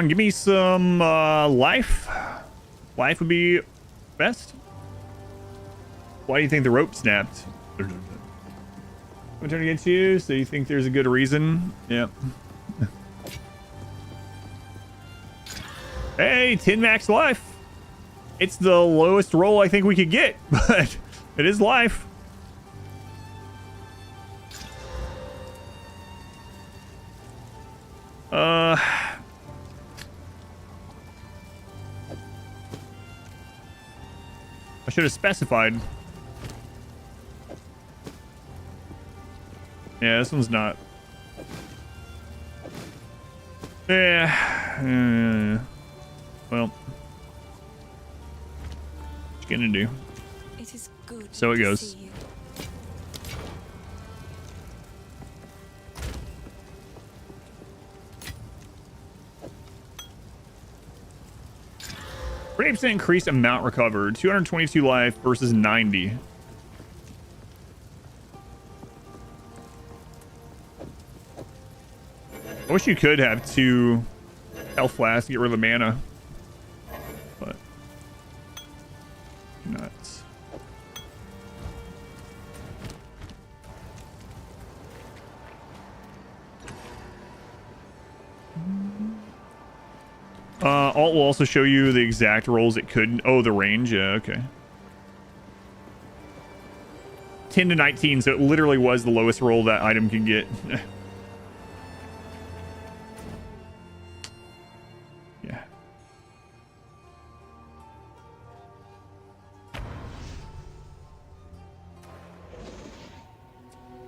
Give me some life. Life would be best. Why do you think the rope snapped? I'm turning against you, so you think there's a good reason? Yep. Hey, 10 max life. It's the lowest roll I think we could get, but it is life. I should have specified. Yeah, this one's not. Yeah. Well, what you gonna do? It is good. So it to goes. see you. %, increased amount recovered. 222 life versus 90. I wish you could have 2 health flasks to get rid of the mana. But nuts. Alt will also show you the exact rolls it could. Oh, the range. Yeah, okay. 10 to 19, so it literally was the lowest roll that item can get. Yeah.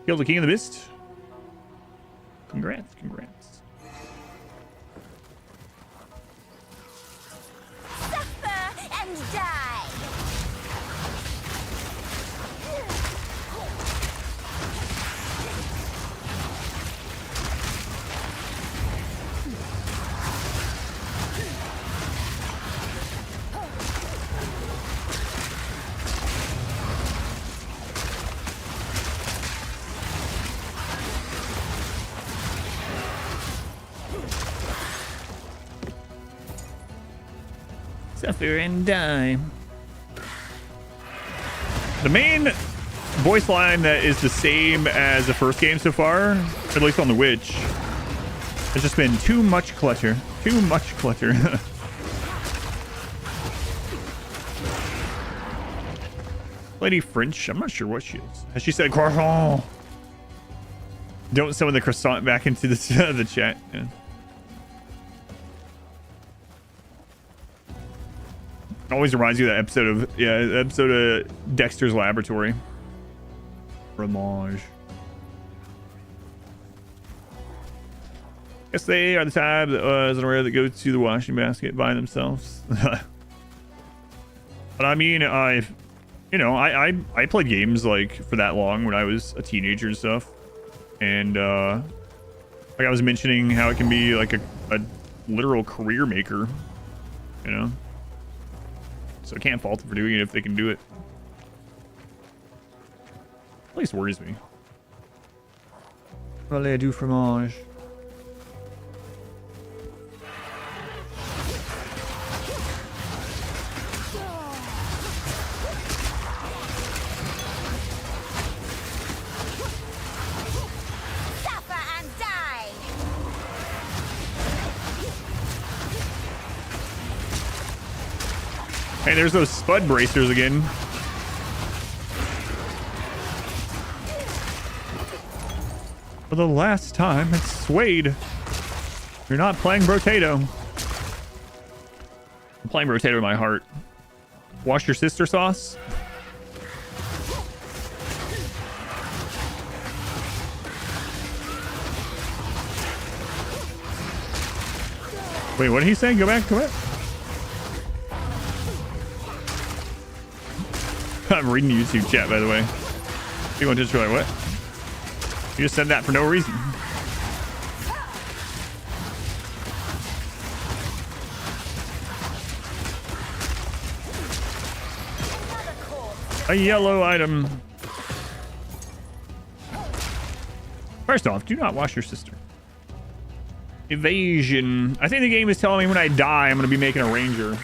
Killed the King of the Mist. Congrats. Suffer and die. Suffer and die. The main voice line that is the same as the first game so far, at least on the Witch, has just been too much clutter. Too much clutter. Lady French, I'm not sure what she is. Has she said croissant? Don't summon the croissant back into the chat. Yeah. Always reminds you of that episode of Dexter's Laboratory. Fromage. Guess they are the type that is rare that go to the washing basket by themselves. But I mean, I played games like for that long when I was a teenager and stuff, and like I was mentioning how it can be like a literal career maker, you know. So I can't fault them for doing it if they can do it. At least worries me. Relais du fromage. Hey, there's those spud bracers again. For the last time, it's Suede. You're not playing Brotato. I'm playing Brotato in my heart. Wash your sister sauce. Wait, what did he say? Go back to it. I'm reading the YouTube chat, by the way. People just be like, what? You just said that for no reason. A yellow item. First off, do not wash your sister. Evasion. I think the game is telling me when I die, I'm going to be making a ranger.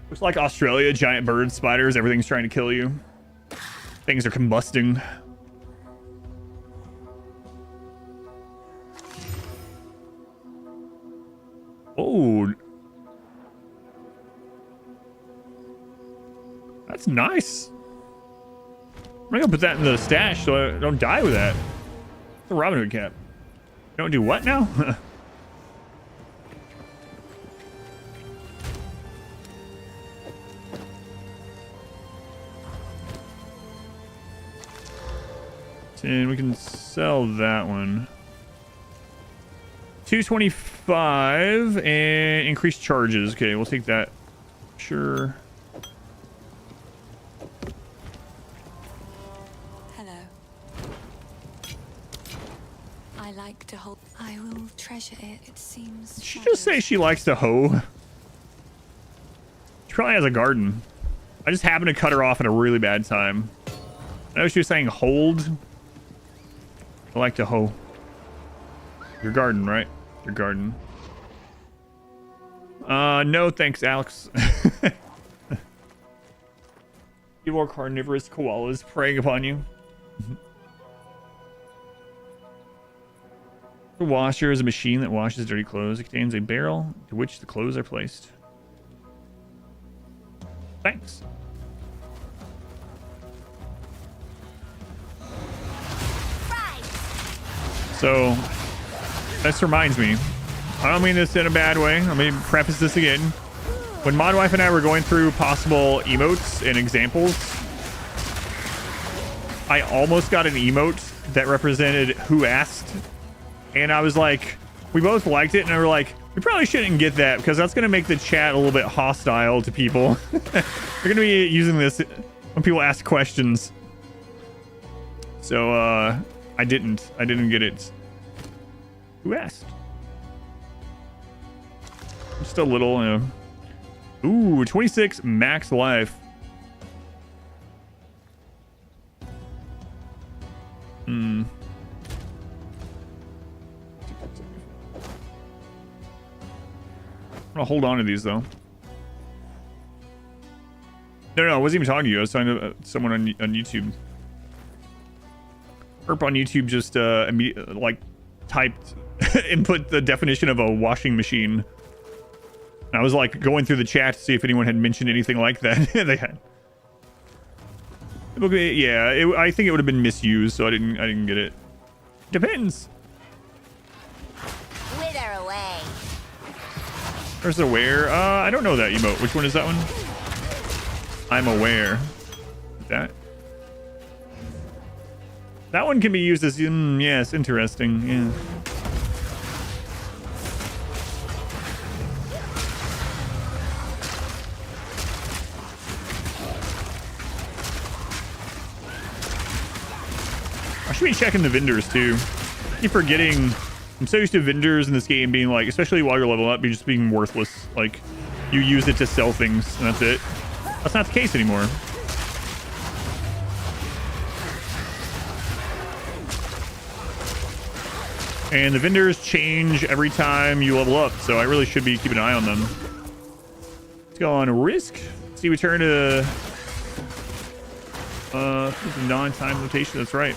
Looks like Australia, giant birds, spiders, everything's trying to kill you. Things are combusting. Oh. That's nice. I'm gonna put that in the stash so I don't die with that. It's a Robin Hood cap. Don't do what now? And we can sell that one. 225 and increase charges. Okay, we'll take that. Sure. Hello. I like to hold. I will treasure it. It seems. Did she just say she likes to hoe? She probably has a garden. I just happened to cut her off at a really bad time. I know she was saying hold. I like to hoe. Your garden, right? Your garden. No thanks, Alex. You are carnivorous koalas preying upon you. The washer is a machine that washes dirty clothes. It contains a barrel to which the clothes are placed. Thanks. So, this reminds me. I don't mean this in a bad way. Let me preface this again. When Modwife and I were going through possible emotes and examples, I almost got an emote that represented who asked. And I was like, we both liked it. And I were like, we probably shouldn't get that because that's going to make the chat a little bit hostile to people. They're going to be using this when people ask questions. So, I didn't get it. Who asked? Just a little, you know. Ooh, 26 max life. I'm gonna hold on to these though. No, I wasn't even talking to you. I was talking to someone on YouTube. Herp on YouTube just like typed input the definition of a washing machine. And I was like going through the chat to see if anyone had mentioned anything like that. They had. Yeah, I think it would have been misused, so I didn't get it. Depends. Wither away. There's aware. I don't know that emote. Which one is that one? I'm aware. That one can be used as yes, interesting. Yeah. I should be checking the vendors too. I keep forgetting. I'm so used to vendors in this game being like, especially while you're leveling up, just being worthless. Like, you use it to sell things, and that's it. That's not the case anymore. And the vendors change every time you level up, so I really should be keeping an eye on them. Let's go on risk. See, we turn to non-time limitation. That's right.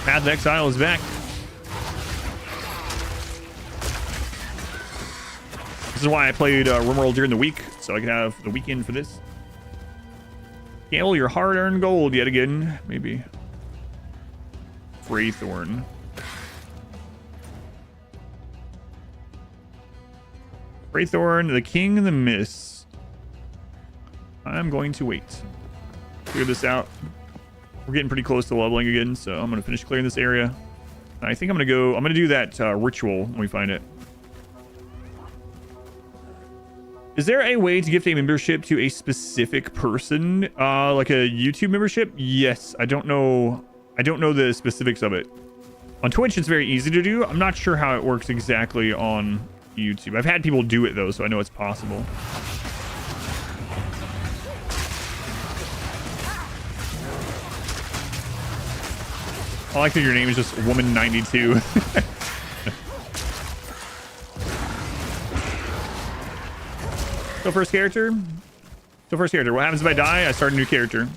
Path of Exile is back. This is why I played RimWorld during the week, so I could have the weekend for this. Gamble your hard-earned gold yet again. Maybe. Freythorn. Freythorn, the king of the mists. I'm going to wait. Clear this out. We're getting pretty close to leveling again, so I'm going to finish clearing this area. I think I'm going to do that ritual when we find it. Is there a way to gift a membership to a specific person? Like a YouTube membership? Yes. I don't know the specifics of it. On Twitch, it's very easy to do. I'm not sure how it works exactly on YouTube. I've had people do it, though, so I know it's possible. I like that your name is just Woman92. So first character. What happens if I die? I start a new character.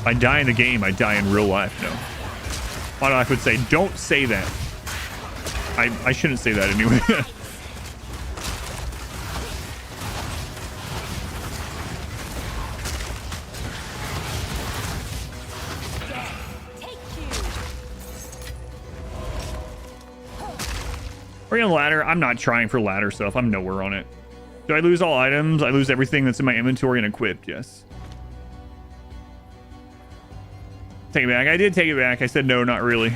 I die in the game, I die in real life. No. My life would say, don't say that. I shouldn't say that anyway. Are you on the ladder? I'm not trying for ladder stuff. I'm nowhere on it. Do I lose all items? I lose everything that's in my inventory and equipped. Yes. Take it back. I did take it back. I said no, not really.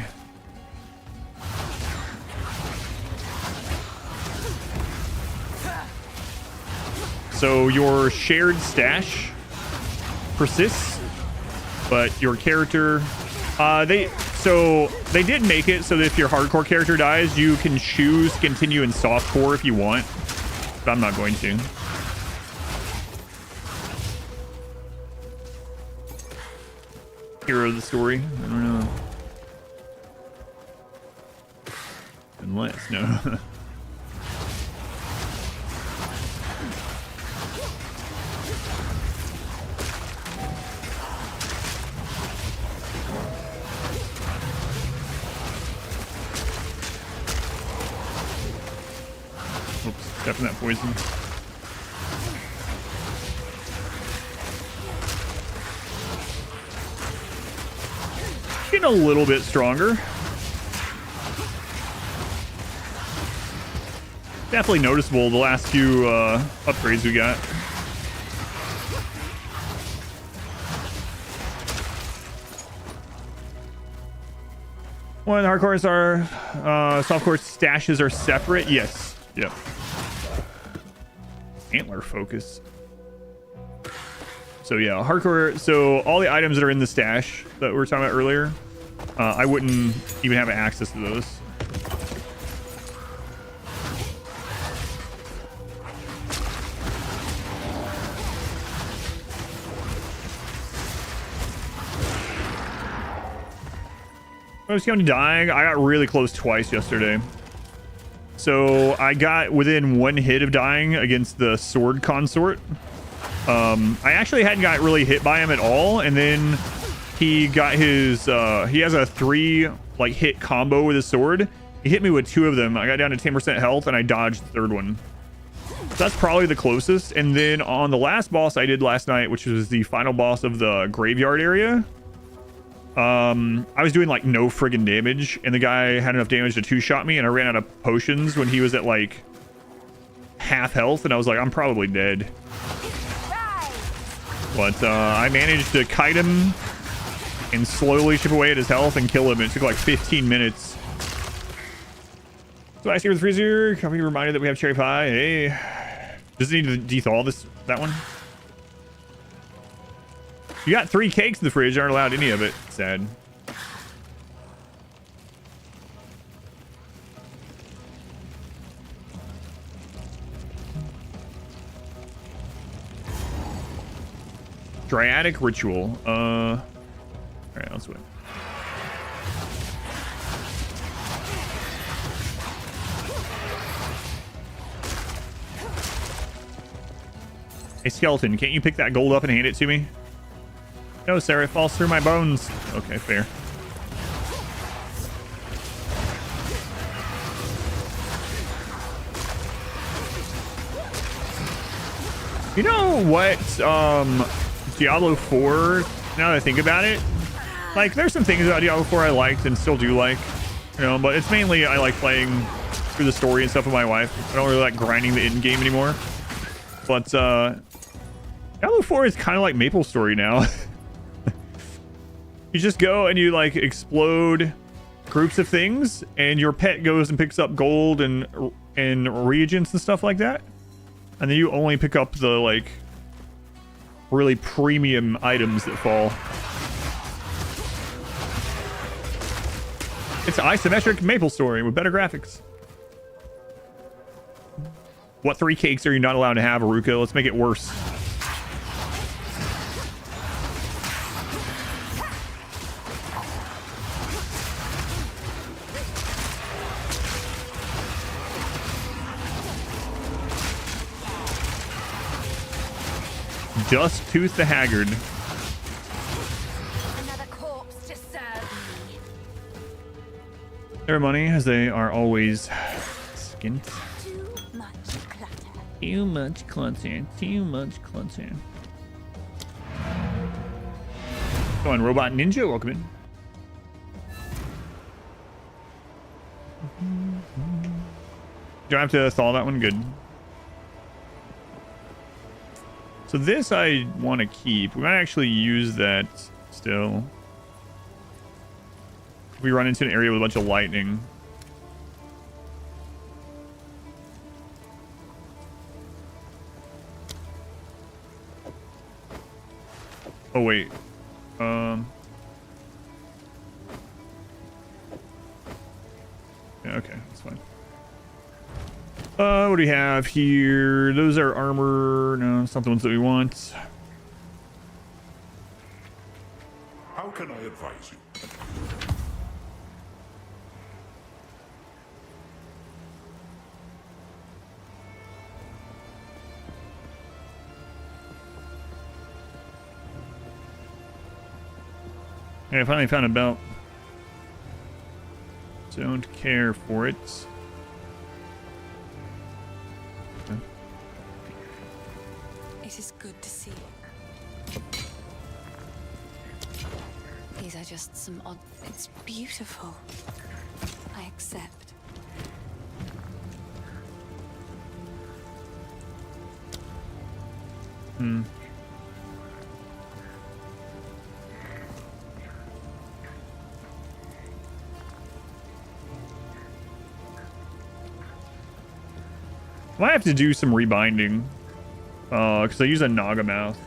So your shared stash persists, but your character, they did make it so that if your hardcore character dies, you can choose continue in softcore if you want, but I'm not going to. Hero of the story. I don't know. Unless, no. Oops, stepping that poison. Getting a little bit stronger. Definitely noticeable the last few upgrades we got. One of the hardcores are softcore stashes are separate. Yes. Yep. Antler focus. So yeah, hardcore. So all the items that are in the stash that we were talking about earlier, I wouldn't even have access to those. I was going to dying. I got really close twice yesterday. So I got within one hit of dying against the sword consort. I actually hadn't got really hit by him at all, and then he got his he has a 3 like hit combo with his sword. He hit me with 2 of them. I got down to 10% health and I dodged the 3rd one. So that's probably the closest. And then on the last boss I did last night, which was the final boss of the graveyard area, I was doing like no friggin' damage, and the guy had enough damage to 2-shot me, and I ran out of potions when he was at like half health, and I was like, I'm probably dead. But I managed to kite him and slowly chip away at his health and kill him. It took like 15 minutes. So I see with the freezer. Can we be reminded that we have cherry pie? Hey, does it need to dethaw that one? You got 3 cakes in the fridge. Aren't allowed any of it. Sad. Dryadic ritual. All right, let's wait. Hey, skeleton, can't you pick that gold up and hand it to me? No, sir, it falls through my bones. Okay, fair. You know what, Diablo 4, now that I think about it, like, there's some things about Diablo 4 I liked and still do like, you know, but it's mainly I like playing through the story and stuff with my wife. I don't really like grinding the end game anymore. But, Diablo 4 is kind of like MapleStory now. You just go and you, like, explode groups of things, and your pet goes and picks up gold and reagents and stuff like that. And then you only pick up the, like, really premium items that fall. It's isometric MapleStory with better graphics. What 3 cakes are you not allowed to have, Aruka? Let's make it worse. Just Tooth the Haggard. Another corpse to serve me. Their money, as they are always skint. Too much clutter. Too much clutter. Too much clutter. Come on, Robot Ninja, welcome in. Do I have to thaw that one? Good. So this I want to keep. We might actually use that still. If we run into an area with a bunch of lightning. Oh, wait. Yeah, okay, that's fine. What do we have here? Those are armor. No, it's not the ones that we want. How can I advise you? Okay, I finally found a belt. Don't care for it. It is good to see. These are just some odd... It's beautiful. I accept. Hmm. Might have to do some rebinding. Because I use a Naga mouth.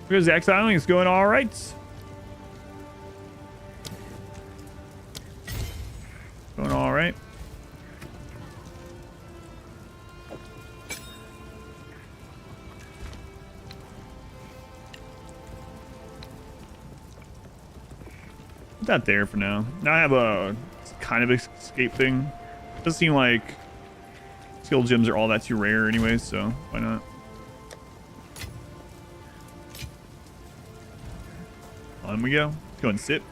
Because the exiling is going all right. Going all right. Put that there for now. Now I have a kind of escape thing. Doesn't seem like skill gems are all that too rare anyways, so why not? On we go. Let's go and sip.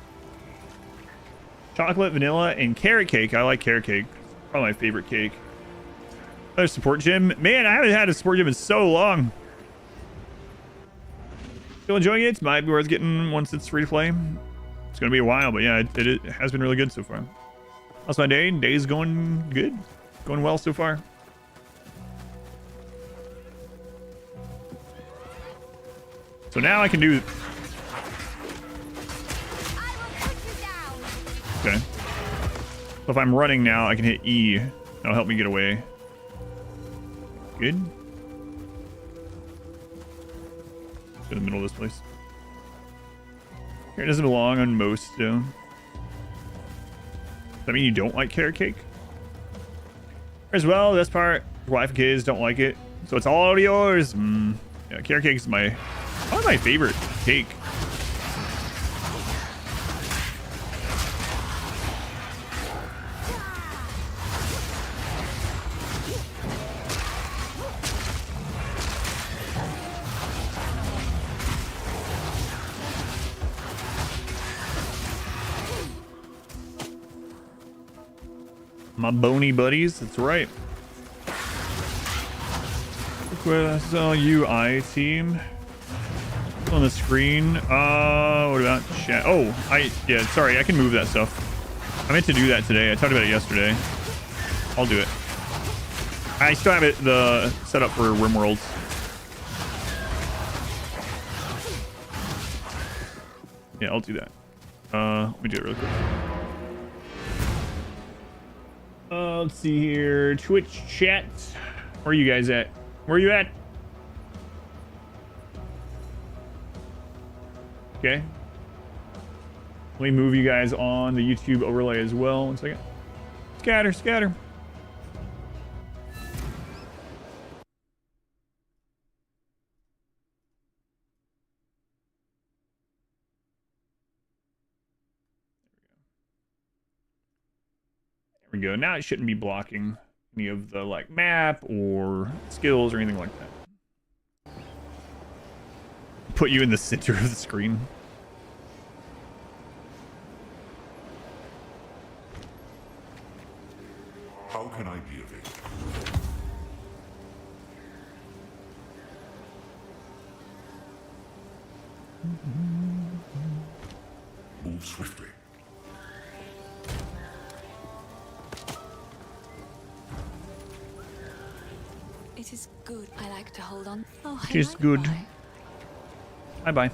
Chocolate, vanilla, and carrot cake. I like carrot cake. Probably my favorite cake. Another support gem. Man, I haven't had a support gem in so long. Still enjoying it. Might be worth getting once it's free to play. It's going to be a while, but yeah, it has been really good so far. How's my day? Day's going good. Going well so far. So now I can do... Okay. So if I'm running now, I can hit E. That'll help me get away. Good. To the middle of this place. Here, it doesn't belong on most, though. Does that mean you don't like carrot cake? As well, this part, your wife and kids don't like it. So it's all yours. Yeah, carrot cake is probably my favorite cake. My bony buddies, that's right. Look where I saw UI team on the screen. What about chat? Oh, yeah, sorry, I can move that stuff. I meant to do that today. I talked about it yesterday. I'll do it. I still have it set up for RimWorlds. Yeah, I'll do that. Let me do it real quick. Let's see here. Twitch chat. Where are you guys at? Where are you at? Okay. Let me move you guys on the YouTube overlay as well. 1 second. Scatter, scatter. There we go. Now it shouldn't be blocking any of the like map or skills or anything like that. Put you in the center of the screen. How can I be of aid? Move swiftly. It is good. I like to hold on. Oh, It is good. Bye-bye.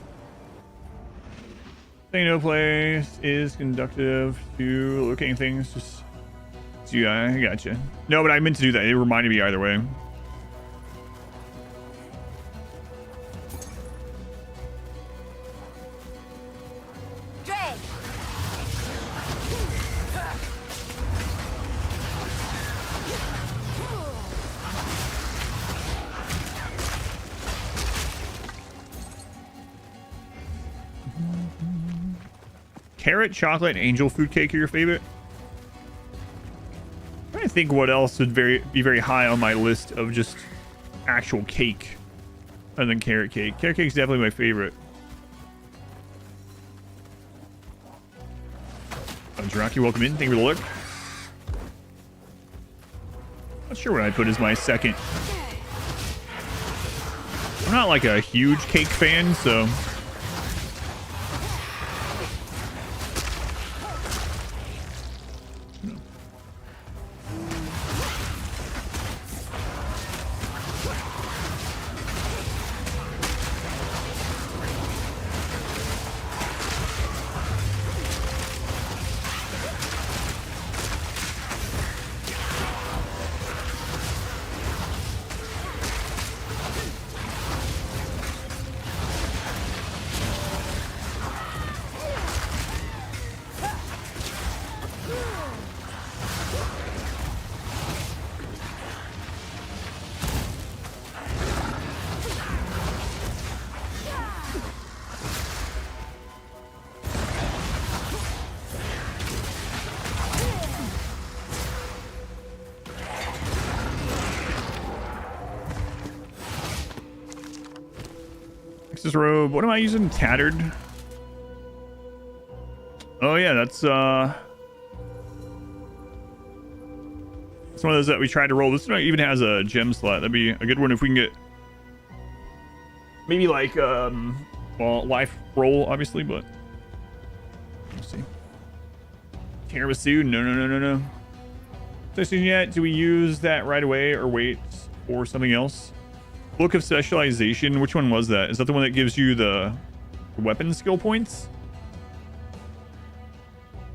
Saying no place is conductive to locating things. Just yeah, I gotcha. No, but I meant to do that. It reminded me either way. Carrot, chocolate, and angel food cake are your favorite? I'm trying to think what else would be very high on my list of just actual cake other than carrot cake. Carrot cake is definitely my favorite. Jiraki, welcome in. Thank you for the look. Not sure what I'd put as my second. I'm not like a huge cake fan, so... This robe. What am I using? Tattered. Oh yeah, that's one of those that we tried to roll. This one even has a gem slot. That'd be a good one if we can get maybe like well, life roll obviously, but let's see. Tiramisu, no. Testing yet? Do we use that right away or wait for something else? Book of Specialization. Which one was that? Is that the one that gives you the weapon skill points?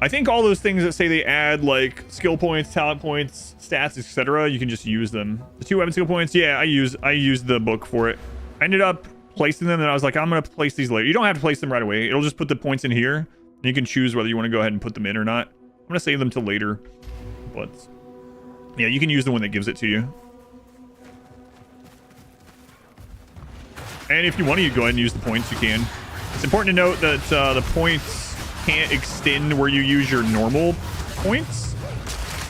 I think all those things that say they add like skill points, talent points, stats, etc. You can just use them. The 2 weapon skill points. Yeah, I used the book for it. I ended up placing them and I was like, I'm gonna place these later. You don't have to place them right away. It'll just put the points in here. And you can choose whether you want to go ahead and put them in or not. I'm gonna save them till later, but yeah, you can use the one that gives it to you. And if you want to go ahead and use the points, you can. It's important to note that the points can't extend where you use your normal points.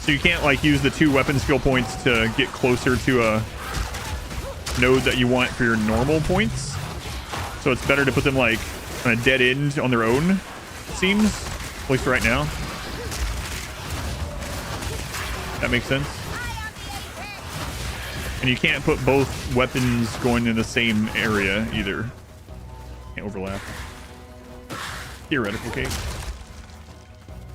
So you can't like use the 2 weapon skill points to get closer to a node that you want for your normal points. So it's better to put them like on a dead end on their own, it seems. At least for right now. That makes sense. And you can't put both weapons going in the same area either. Can't overlap. Theoretical cake.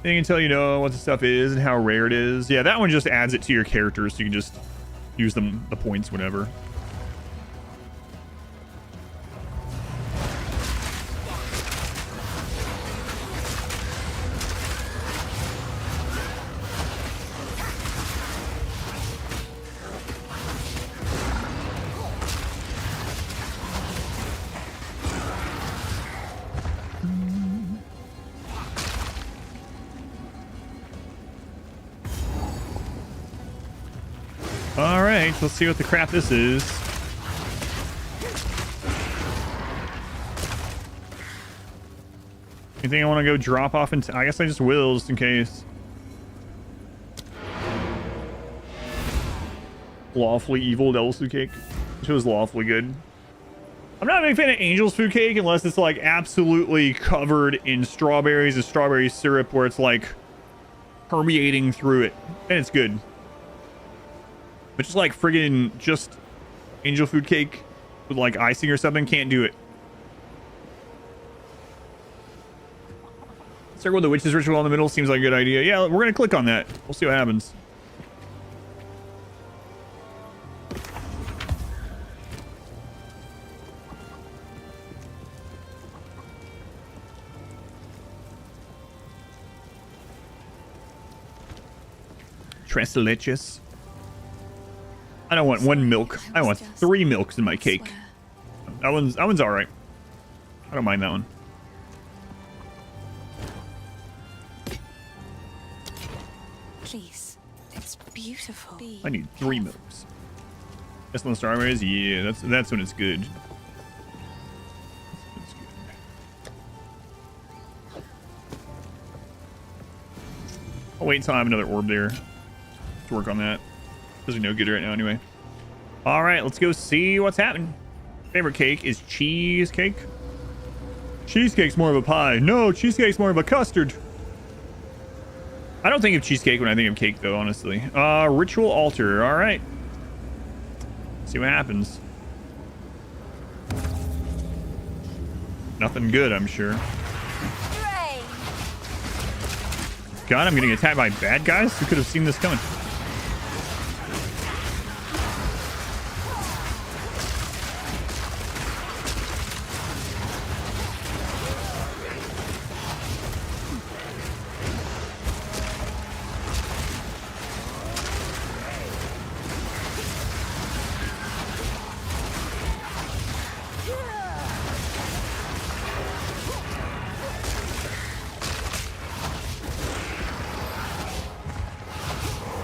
Anything until you know what the stuff is and how rare it is. Yeah, that one just adds it to your characters, so you can just use the points whenever. Alright, let's see what the crap this is. Anything I want to go drop off into? I guess I just will, just in case. Lawfully evil devil's food cake. Which was lawfully good. I'm not a big fan of angel's food cake unless it's like absolutely covered in strawberries and strawberry syrup where it's like permeating through it. And it's good. But just like friggin' just angel food cake with like icing or something, can't do it. Circle the witch's ritual in the middle seems like a good idea. Yeah, we're gonna click on that. We'll see what happens. Tres leches. I don't want 1 milk. I want 3 milks in my cake. That one's all right. I don't mind that one. Please, it's beautiful. I need 3 milks. That's when the strawberries. Yeah, that's when it's good. That's good. I'll wait until I have another orb there to work on that. Doesn't no good right now anyway. All right, let's go see what's happening. Favorite cake is cheesecake. Cheesecake's more of a pie. No, cheesecake's more of a custard. I don't think of cheesecake when I think of cake though, honestly. Ritual altar. All right. See what happens. Nothing good, I'm sure. God, I'm getting attacked by bad guys? Who could have seen this coming?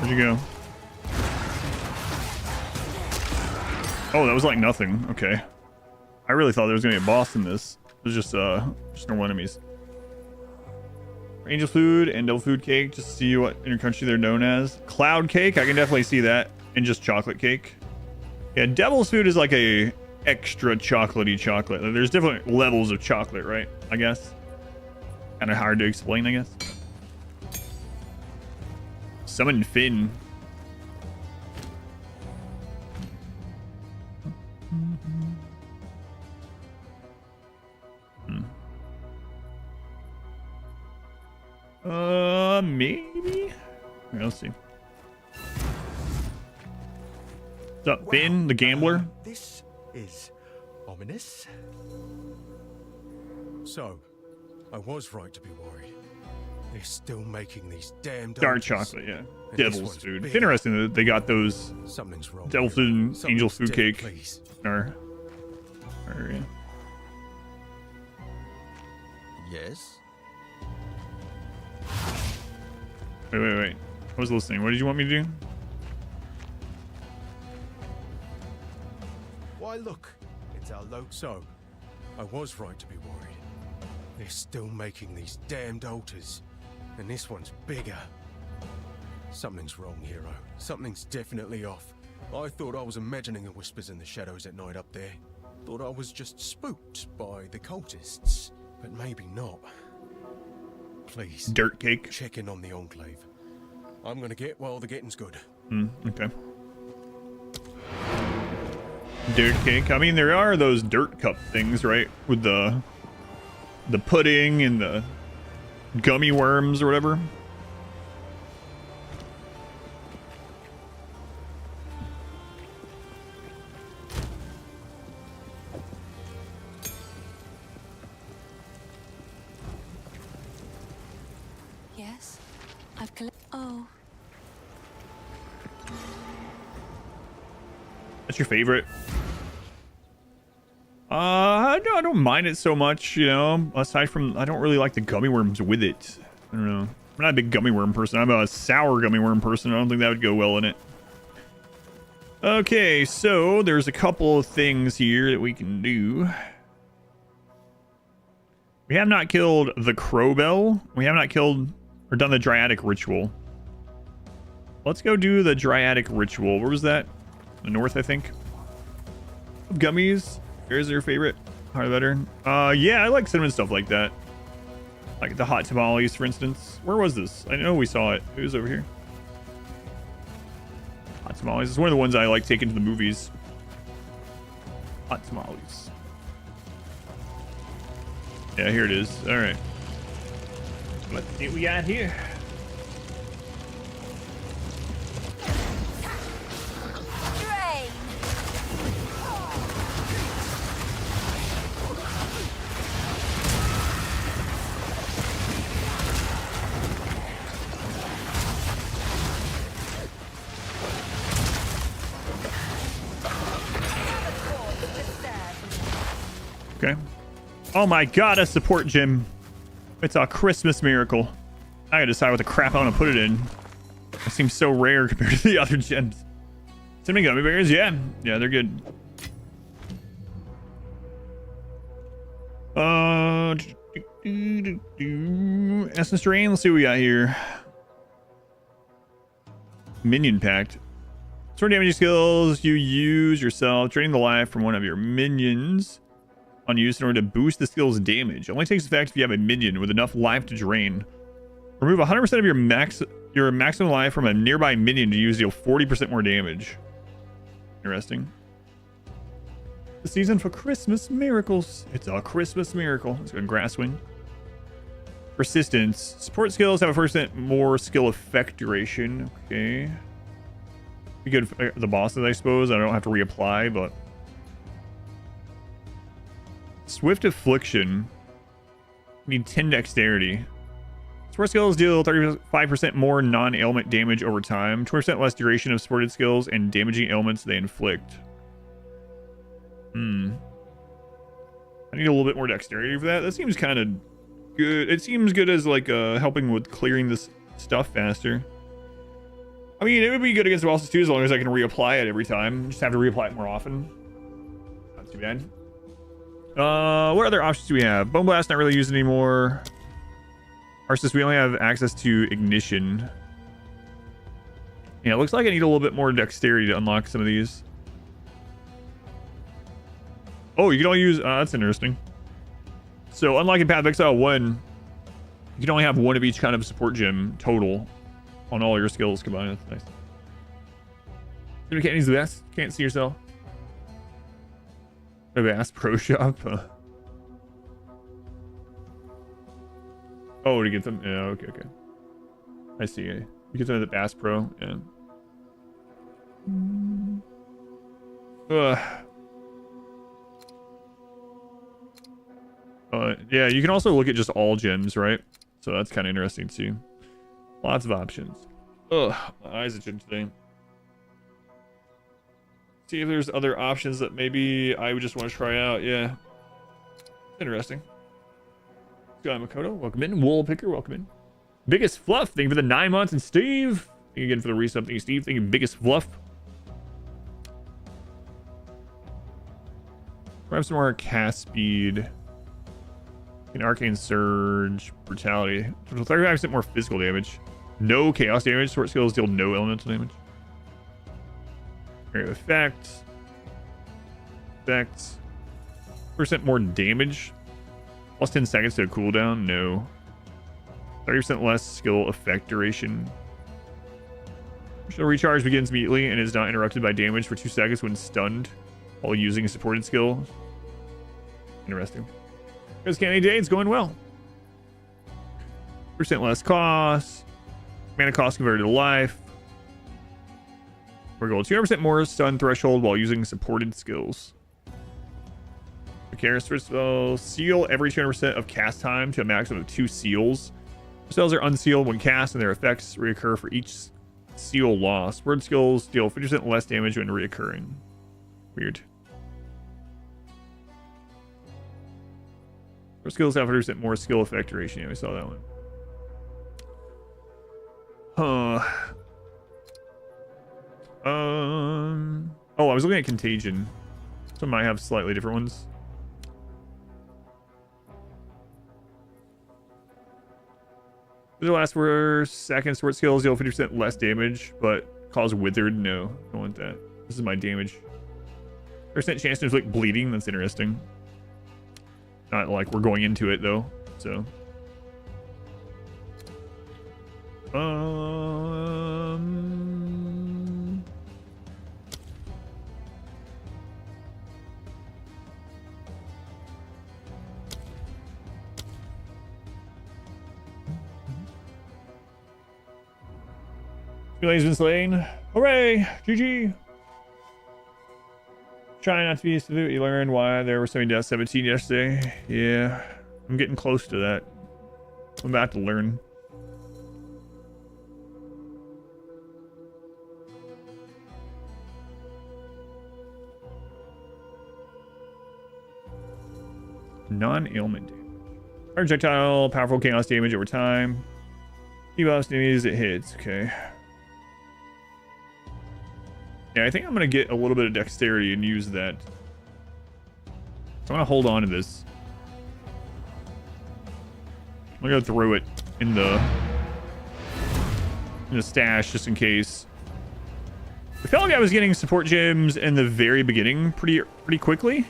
Where'd you go? Oh, that was like nothing. Okay. I really thought there was gonna be a boss in this. It was just normal enemies. Angel food and devil food cake. Just to see what in your country they're known as. Cloud cake. I can definitely see that. And just chocolate cake. Yeah, devil's food is like a extra chocolatey chocolate. There's different levels of chocolate, right? I guess. Kind of hard to explain, I guess. Summon Finn. Maybe? Here, let's see. What's up, Finn, the gambler? This is ominous. So, I was right to be worried. They're still making these damn Dark donkeys. chocolate, yeah. And this Devil's one's food. It's big. interesting that they got those Something's wrong. devil here. food and Something's angel food dead, cake. please. Or yeah. Yes. Wait. I was listening. What did you want me to do? Why, look, it's our local. So, I was right to be worried. They're still making these damned altars, and this one's bigger. Something's wrong, hero. Something's definitely off. I thought I was imagining the whispers in the shadows at night up there. Thought I was just spooked by the cultists, but maybe not. Please, Dirt cake. check in on the Enclave. I'm gonna get while the getting's good. Okay. Dirt cake. I mean, there are those dirt cup things, right? With the pudding and the gummy worms or whatever. Yes? I've collected. Oh. That's your favorite? No, I don't mind it so much, you know. Aside from, I don't really like the gummy worms with it. I don't know. I'm not a big gummy worm person. I'm a sour gummy worm person. I don't think that would go well in it. Okay, so there's a couple of things here that we can do. We have not killed the Crowbell. We have not killed or done the Dryadic Ritual. Let's go do the Dryadic Ritual. Where was that? The north, I think. Gummies. Here's your favorite. Hard better. Yeah, I like cinnamon stuff like that. Like the hot tamales, for instance. Where was this? I know we saw it. It was over here. Hot tamales. It's one of the ones I like taking to the movies. Hot tamales. Yeah, here it is. All right. Let's see what we got here. Drain! Okay. Oh my god, a support gem. It's a Christmas miracle. I gotta decide what the crap I want to put it in. It seems so rare compared to the other gems. Cinnamon gummy bears, yeah. Yeah, they're good. Essence Drain, let's see what we got here. Minion Pact. Sword damage skills you use yourself, draining the life from one of your minions on use in order to boost the skill's damage. It only takes effect if you have a minion with enough life to drain. Remove 100% of your maximum life from a nearby minion to use deal 40% more damage. Interesting. The season for Christmas miracles. It's a Christmas miracle. Let's go Grasswing. Persistence. Support skills have a 1% more skill effect duration. Okay. Be good for the bosses, I suppose. I don't have to reapply, but Swift Affliction. Need 10 dexterity. Support skills deal 35% more non-ailment damage over time, 20% less duration of supported skills, and damaging ailments they inflict. I need a little bit more dexterity for that. That seems kind of good. It seems good as like helping with clearing this stuff faster. I mean, it would be good against the bosses too, as long as I can reapply it every time. Just have to reapply it more often. Not too bad. What other options do we have? Bone Blast, not really used anymore. Arsis, we only have access to Ignition. Yeah, it looks like I need a little bit more dexterity to unlock some of these. Oh, you can only use... that's interesting. So, unlike in Path of Exile 1, you can only have one of each kind of support gem total on all your skills combined. That's nice. You can't use the best. Can't see yourself. A Bass Pro Shop. Oh, to get them. Yeah, okay. I see. You get them at the Bass Pro. Yeah. Yeah, you can also look at just all gems, right? So that's kind of interesting too. Lots of options. Ugh, my eyes itching today. See if there's other options that maybe I would just want to try out. Yeah. Interesting. Guy Makoto, welcome in. Wool Picker, welcome in. Biggest Fluff, thank you for the 9 months. And Steve, thank you again for the resub. Thank you, Steve. Thank you, Biggest Fluff. Grab some more cast speed. An Arcane Surge. Brutality. 35% more physical damage. No chaos damage. Sword skills deal no elemental damage. Area of effect. Effects. % more damage. Plus 10 seconds to a cooldown. No. 30% less skill effect duration. She'll recharge begins immediately and is not interrupted by damage for 2 seconds when stunned while using a supported skill. Interesting. Because Candy Day, it's going well. % less cost. Mana cost converted to life. We're going 200% more stun threshold while using supported skills. Character spell seal every 200% of cast time to a maximum of 2 seals. Spells are unsealed when cast and their effects reoccur for each seal loss. Word skills deal 50% less damage when reoccurring. Weird. Word skills have 100% more skill effect duration. Yeah, we saw that one. Oh, I was looking at Contagion. Some might have slightly different ones. The last were second sword skills deal 50% less damage, but cause withered. No, I don't want that. This is my damage. % chance to inflict bleeding. That's interesting. Not like we're going into it though. So. Relay's been slain. Hooray! GG! Try not to be severe. You learned why there were so many deaths 17 yesterday. Yeah, I'm getting close to that. I'm about to learn. Non-ailment damage. Projectile, powerful chaos damage over time. Debuffs enemies it hits. Okay. Yeah, I think I'm going to get a little bit of dexterity and use that. So I'm going to hold on to this. I'm going to throw it in the stash just in case. I felt like I was getting support gems in the very beginning pretty quickly.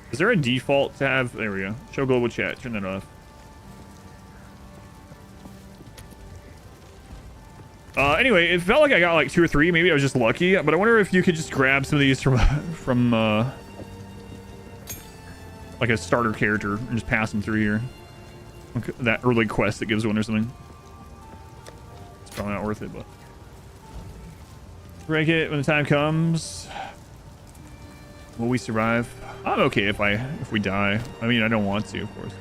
Is there a default to have? There we go. Show global chat. Turn that off. Anyway, it felt like I got like 2 or 3. Maybe I was just lucky. But I wonder if you could just grab some of these from like a starter character and just pass them through here. Okay, that early quest that gives one or something. It's probably not worth it, but break it when the time comes. Will we survive? I'm okay if we die. I mean, I don't want to, of course.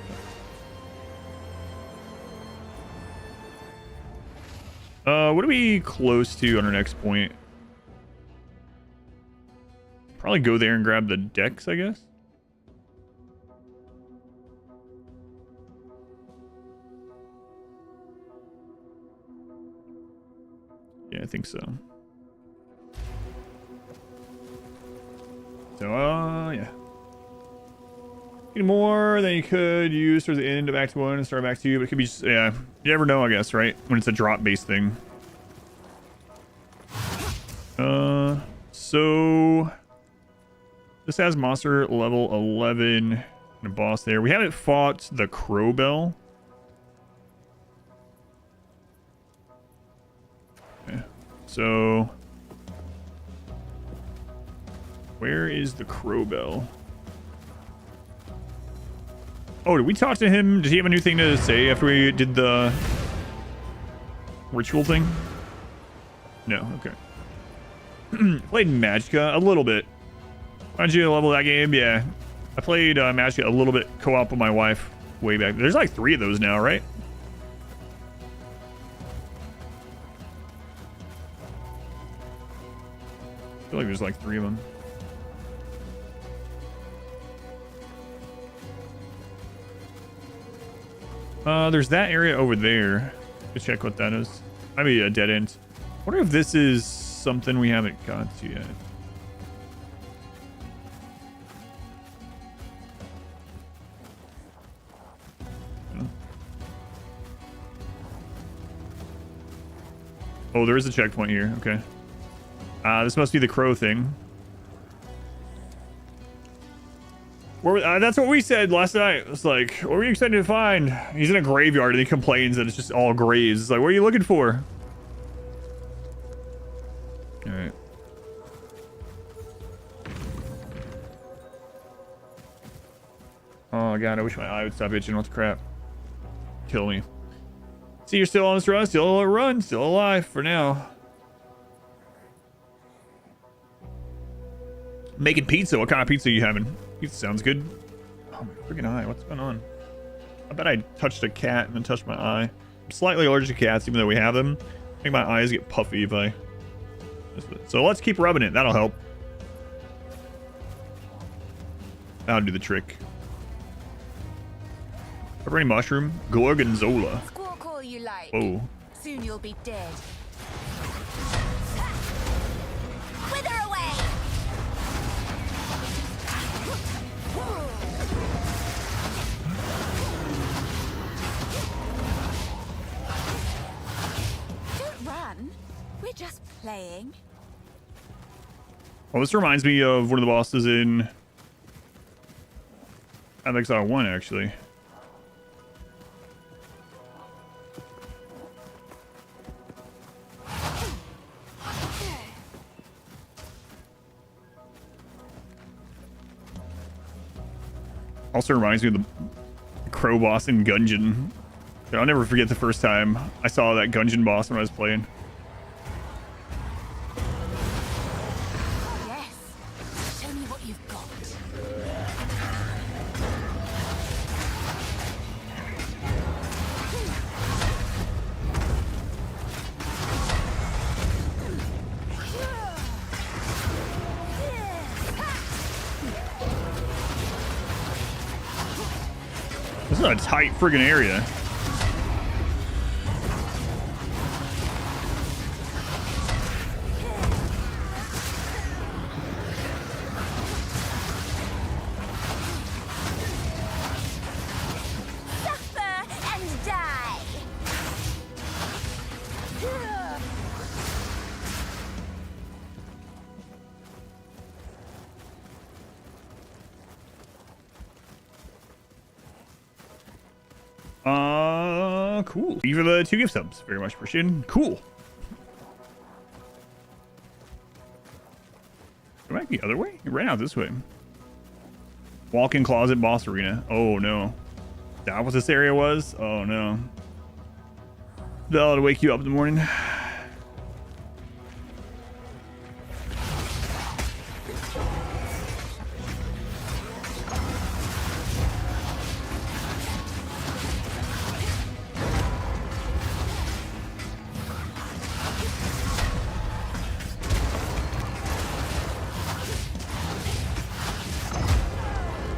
What are we close to on our next point? Probably go there and grab the decks, I guess. Yeah, I think so. So So, yeah. Any more than you could use towards the end of Act 1 and start of Act 2, but it could be just, yeah. You never know, I guess, right? When it's a drop-based thing. So... This has monster level 11 and a boss there. We haven't fought the Crowbell. Okay. So... Where is the Crowbell? Oh, did we talk to him? Did he have a new thing to say after we did the ritual thing? No, okay. Played Magicka a little bit. Why did you level that game? Yeah. I played Magicka a little bit co-op with my wife way back. There's like 3 of those now, right? I feel like there's like 3 of them. There's that area over there. To check what that is. Might be a dead end. I wonder if this is something we haven't got to yet. Oh, there is a checkpoint here. Okay. This must be the crow thing. That's what we said last night. It's like, what were you excited to find? He's in a graveyard and he complains that it's just all graves. It's like, what are you looking for? All right. Oh god, I wish my eye would stop itching. What the crap? Kill me. See, you're still on this run, still a run, still alive for now. Making pizza. What kind of pizza are you having? Pizza sounds good. Oh my freaking eye. What's going on? I bet I touched a cat and then touched my eye. I'm slightly allergic to cats, even though we have them. I think my eyes get puffy if I... So let's keep rubbing it. That'll help. That'll do the trick. Pepperoni mushroom. Gorgonzola. Squawk all you like. Oh. Soon you'll be dead. Wither away! Don't run. We're just playing. Well, this reminds me of one of the bosses in Path of Exile 1, actually. Also reminds me of the crow boss in Gungeon. I'll never forget the first time I saw that Gungeon boss when I was playing. Yes. Show me what you've got. This is a tight friggin' area. Suffer and die. Cool. Thank you for the 2 gift subs. Very much appreciated. Cool. Go back the other way? It ran out this way. Walk-in closet boss arena. Oh no. That what this area was? Oh no. That'll wake you up in the morning.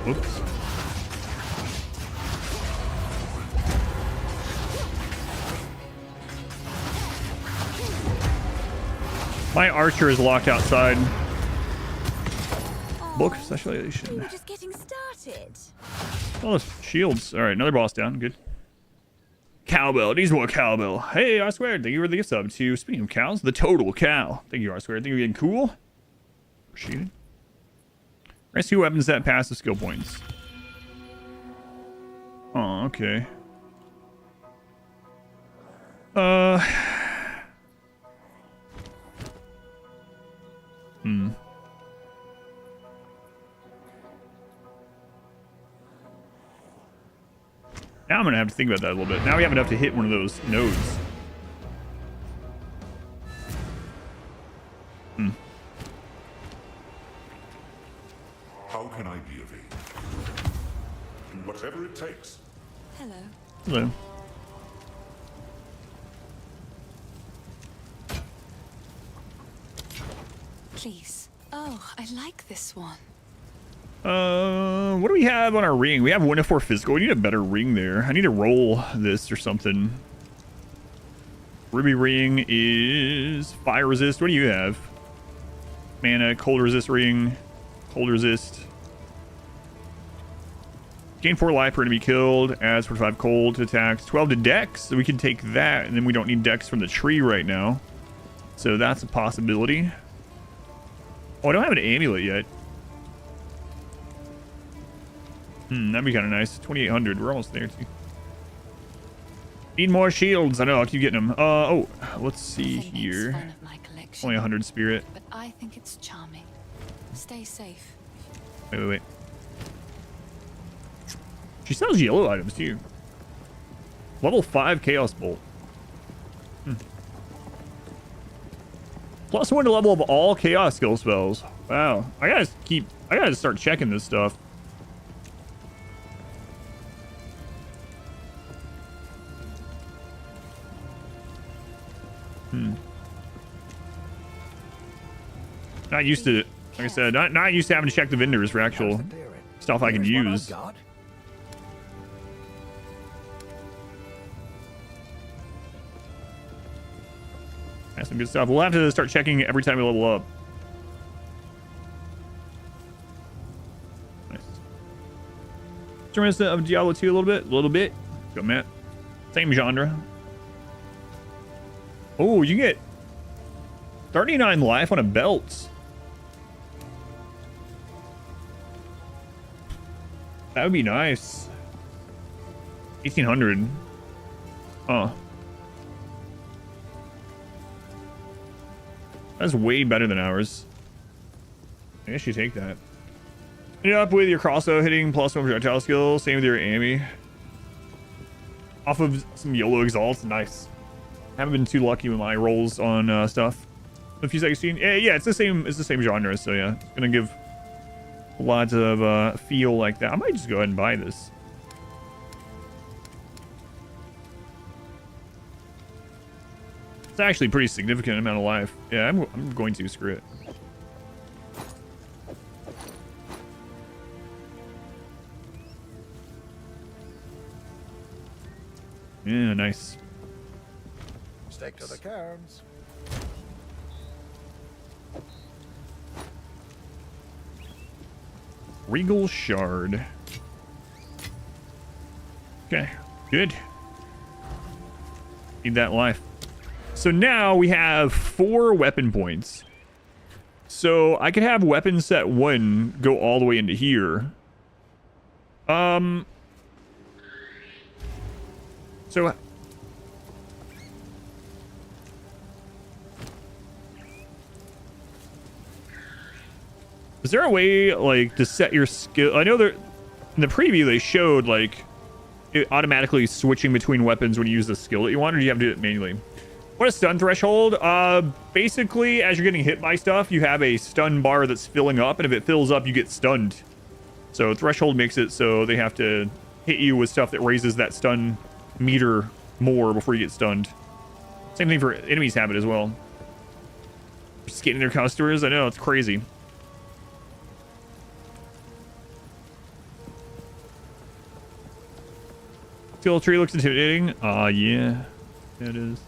Oops. My archer is locked outside. Book We specialization. were just getting started. Oh, shields. All right, another boss down. Good. Cowbell. Needs more cowbell. Hey, R squared. Thank you for the gift sub to, speaking of cows, the total cow. Thank you, R squared. Think you're getting cool? Appreciate it. Rescue weapons that pass the skill points. Oh, okay. Now I'm gonna have to think about that a little bit. Now we have enough to hit one of those nodes. How can I be of aid? Whatever it takes. Hello. Hello. Please. Oh, I like this one. What do we have on our ring? We have 1 to 4 physical. We need a better ring there. I need to roll this or something. Ruby ring is fire resist. What do you have? Mana, cold resist ring, cold resist. Gain 4 life per enemy killed, adds 45 cold to attacks, 12 to dex, so we can take that, and then we don't need dex from the tree right now. So that's a possibility. Oh, I don't have an amulet yet. That'd be kind of nice. 2,800. We're almost there, too. Need more shields. I know. I'll keep getting them. Oh, let's see I think it's here. fun of my collection, Only 100 spirit. but I think it's charming. Stay safe. Wait. She sells yellow items, too. Level 5 Chaos Bolt. +1 to level of all Chaos skill spells. Wow. I gotta start checking this stuff. Not used to, like I said, not used to having to check the vendors for actual stuff I can use. That's some good stuff. We'll have to start checking every time we level up. Nice. Reminiscent of Diablo 2 a little bit. Go, Matt. Same genre. Oh, you get 39 life on a belt. That would be nice. 1,800. Oh. That's way better than ours. I guess you take that. Up with your crossbow hitting +1 projectile skill. Same with your AMI. Off of some YOLO exalts. Nice. Haven't been too lucky with my rolls on stuff. A few seconds. Yeah, it's the same. It's the same genre. So yeah, it's gonna give lots of feel like that. I might just go ahead and buy this. It's actually a pretty significant amount of life. Yeah, I'm going to screw it. Yeah, nice. Stick to the cards. Regal Shard. Okay, good. Need that life. So now we have 4 weapon points. So I could have weapon set 1 go all the way into here. So is there a way like to set your skill? I know there in the preview they showed like it automatically switching between weapons when you use the skill that you want, or do you have to do it manually? What a stun threshold. Basically, as you're getting hit by stuff, you have a stun bar that's filling up, and if it fills up, you get stunned. So threshold makes it so they have to hit you with stuff that raises that stun meter more before you get stunned. Same thing for enemies have it as well. Just getting their customers. I know, it's crazy. Skill tree looks intimidating. Yeah, it is.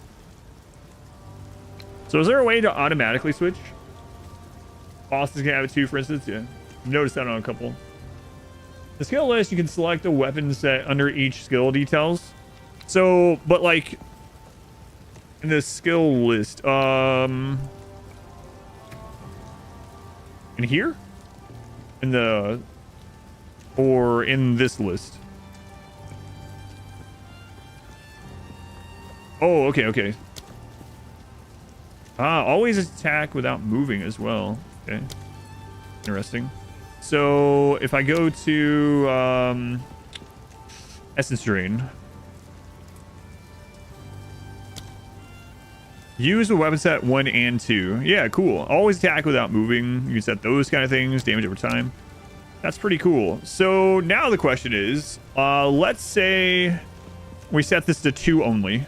So is there a way to automatically switch? Bosses can have it too, for instance. Yeah. Notice that on a couple. The skill list, you can select a weapon set under each skill details. So, but like in the skill list, in here? In the, or in this list? Oh, okay, okay. Always attack without moving as well. Okay. Interesting. So if I go to Essence Drain, use the weapon set 1 and 2. Yeah, cool. Always attack without moving. You can set those kind of things. Damage over time. That's pretty cool. So now the question is, let's say we set this to 2 only.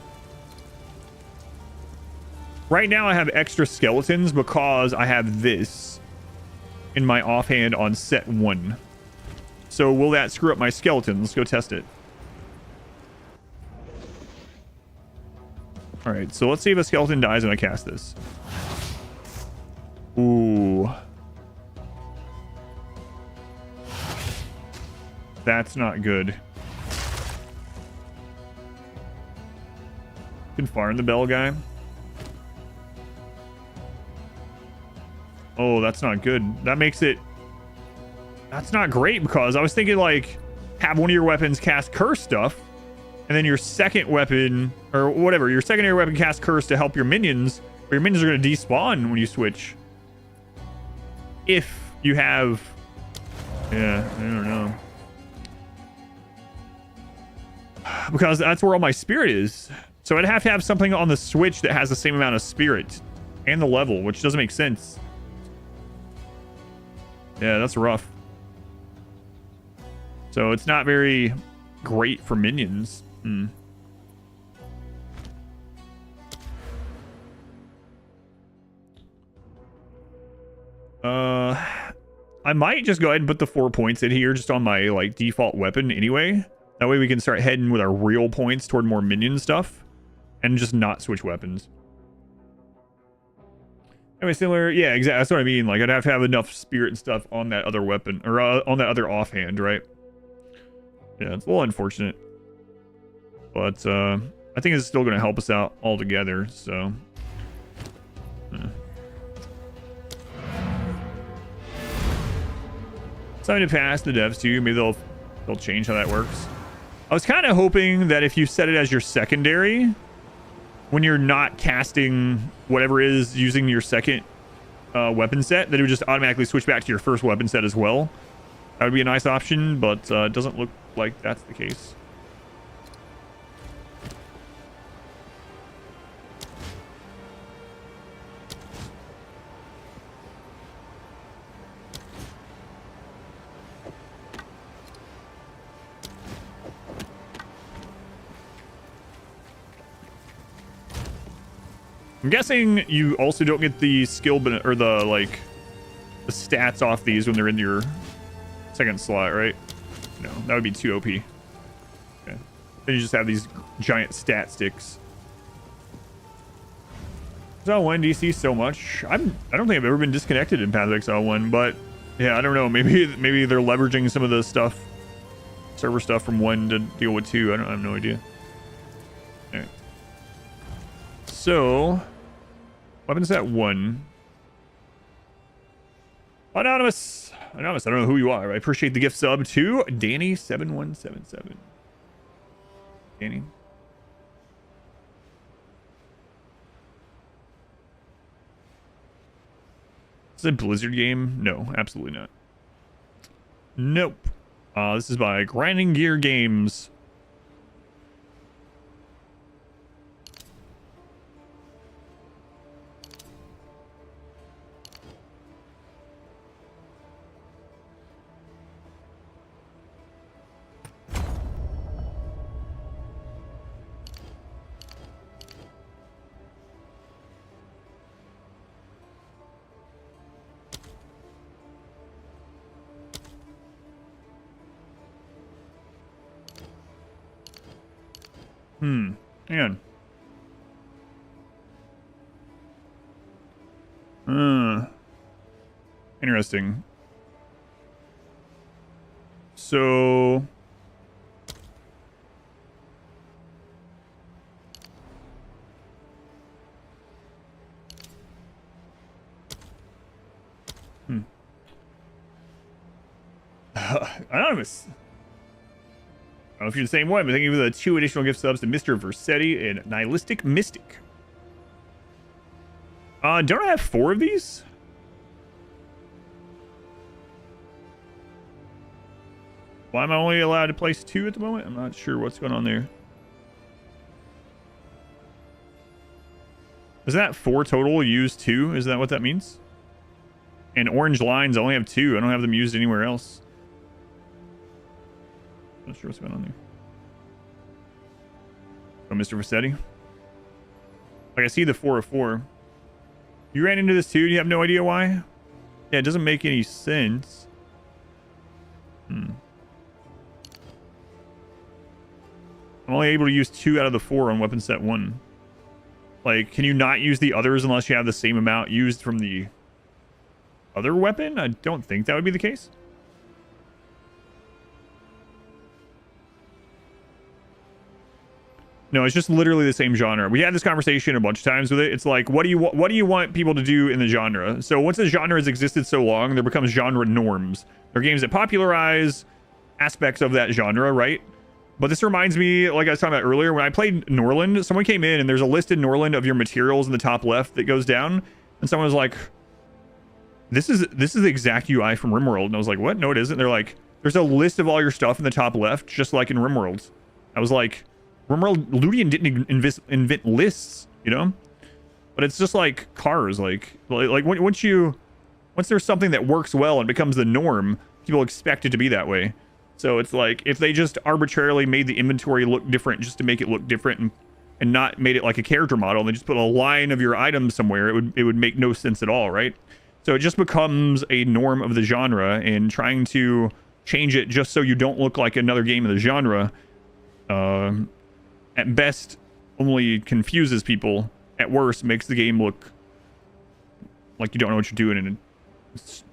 Right now I have extra skeletons because I have this in my offhand on set 1. So will that screw up my skeleton? Let's go test it. All right, so let's see if a skeleton dies when I cast this. Ooh. That's not good. Can fire the bell guy. Oh, that's not good. That makes it... That's not great because I was thinking, like, have one of your weapons cast curse stuff, and then your second weapon, or whatever, your secondary weapon cast curse to help your minions, but your minions are going to despawn when you switch. If you have... Yeah, I don't know. Because that's where all my spirit is. So I'd have to have something on the Switch that has the same amount of spirit and the level, which doesn't make sense. Yeah, that's rough. So it's not very great for minions. I might just go ahead and put the 4 points in here just on my like default weapon anyway. That way we can start heading with our real points toward more minion stuff and just not switch weapons. Anyway, similar, yeah, exactly. That's what I mean. Like, I'd have to have enough spirit and stuff on that other weapon, or on that other offhand, right? Yeah, it's a little unfortunate, but I think it's still going to help us out altogether. So, something to pass the devs too. Maybe they'll change how that works. I was kind of hoping that if you set it as your secondary, when you're not casting whatever is using your second weapon set, that it would just automatically switch back to your first weapon set as well. That would be a nice option, but it doesn't look like that's the case. I'm guessing you also don't get the skill or the like the stats off these when they're in your second slot, right? No, that would be too OP. Okay. Then you just have these giant stat sticks. Exile 1 DC so much. I don't think I've ever been disconnected in Path of Exile 1, but yeah, I don't know. Maybe they're leveraging some of the stuff, server stuff from 1 to deal with 2. I have no idea. All right. So, weapons at 1. Anonymous, I don't know who you are. I appreciate the gift sub to Danny7177. Danny. Is it a Blizzard game? No, absolutely not. Nope. This is by Grinding Gear Games. Hang on. Interesting. So Anonymous. I don't know if you're the same one, but thank you for the 2 additional gift subs to Mr. Versetti and Nihilistic Mystic. Don't I have 4 of these? Why am I only allowed to place 2 at the moment? I'm not sure what's going on there. Is that 4 total? Use 2? Is that what that means? And orange lines, I only have 2. I don't have them used anywhere else. Not sure what's going on there. Oh, Mr. Versetti. Like, I see the 4 of 4. You ran into this too? You have no idea why? Yeah, it doesn't make any sense. I'm only able to use 2 out of the 4 on weapon set 1. Like, can you not use the others unless you have the same amount used from the other weapon? I don't think that would be the case. No, it's just literally the same genre. We had this conversation a bunch of times with it. It's like, what do you want people to do in the genre? So once a genre has existed so long, there becomes genre norms. There are games that popularize aspects of that genre, right? But this reminds me, like I was talking about earlier, when I played Norland, someone came in and there's a list in Norland of your materials in the top left that goes down, and someone was like, this is the exact UI from RimWorld. And I was like, what? No, it isn't. They're like, there's a list of all your stuff in the top left, just like in RimWorld. I was like, RimWorld, Ludian didn't invent lists, you know? But it's just like cars, like once there's something that works well and becomes the norm, people expect it to be that way. So it's like, if they just arbitrarily made the inventory look different just to make it look different and not made it like a character model, and they just put a line of your items somewhere, it would make no sense at all, right? So it just becomes a norm of the genre, and trying to change it just so you don't look like another game of the genre, at best only confuses people. At worst makes the game look like you don't know what you're doing, and it's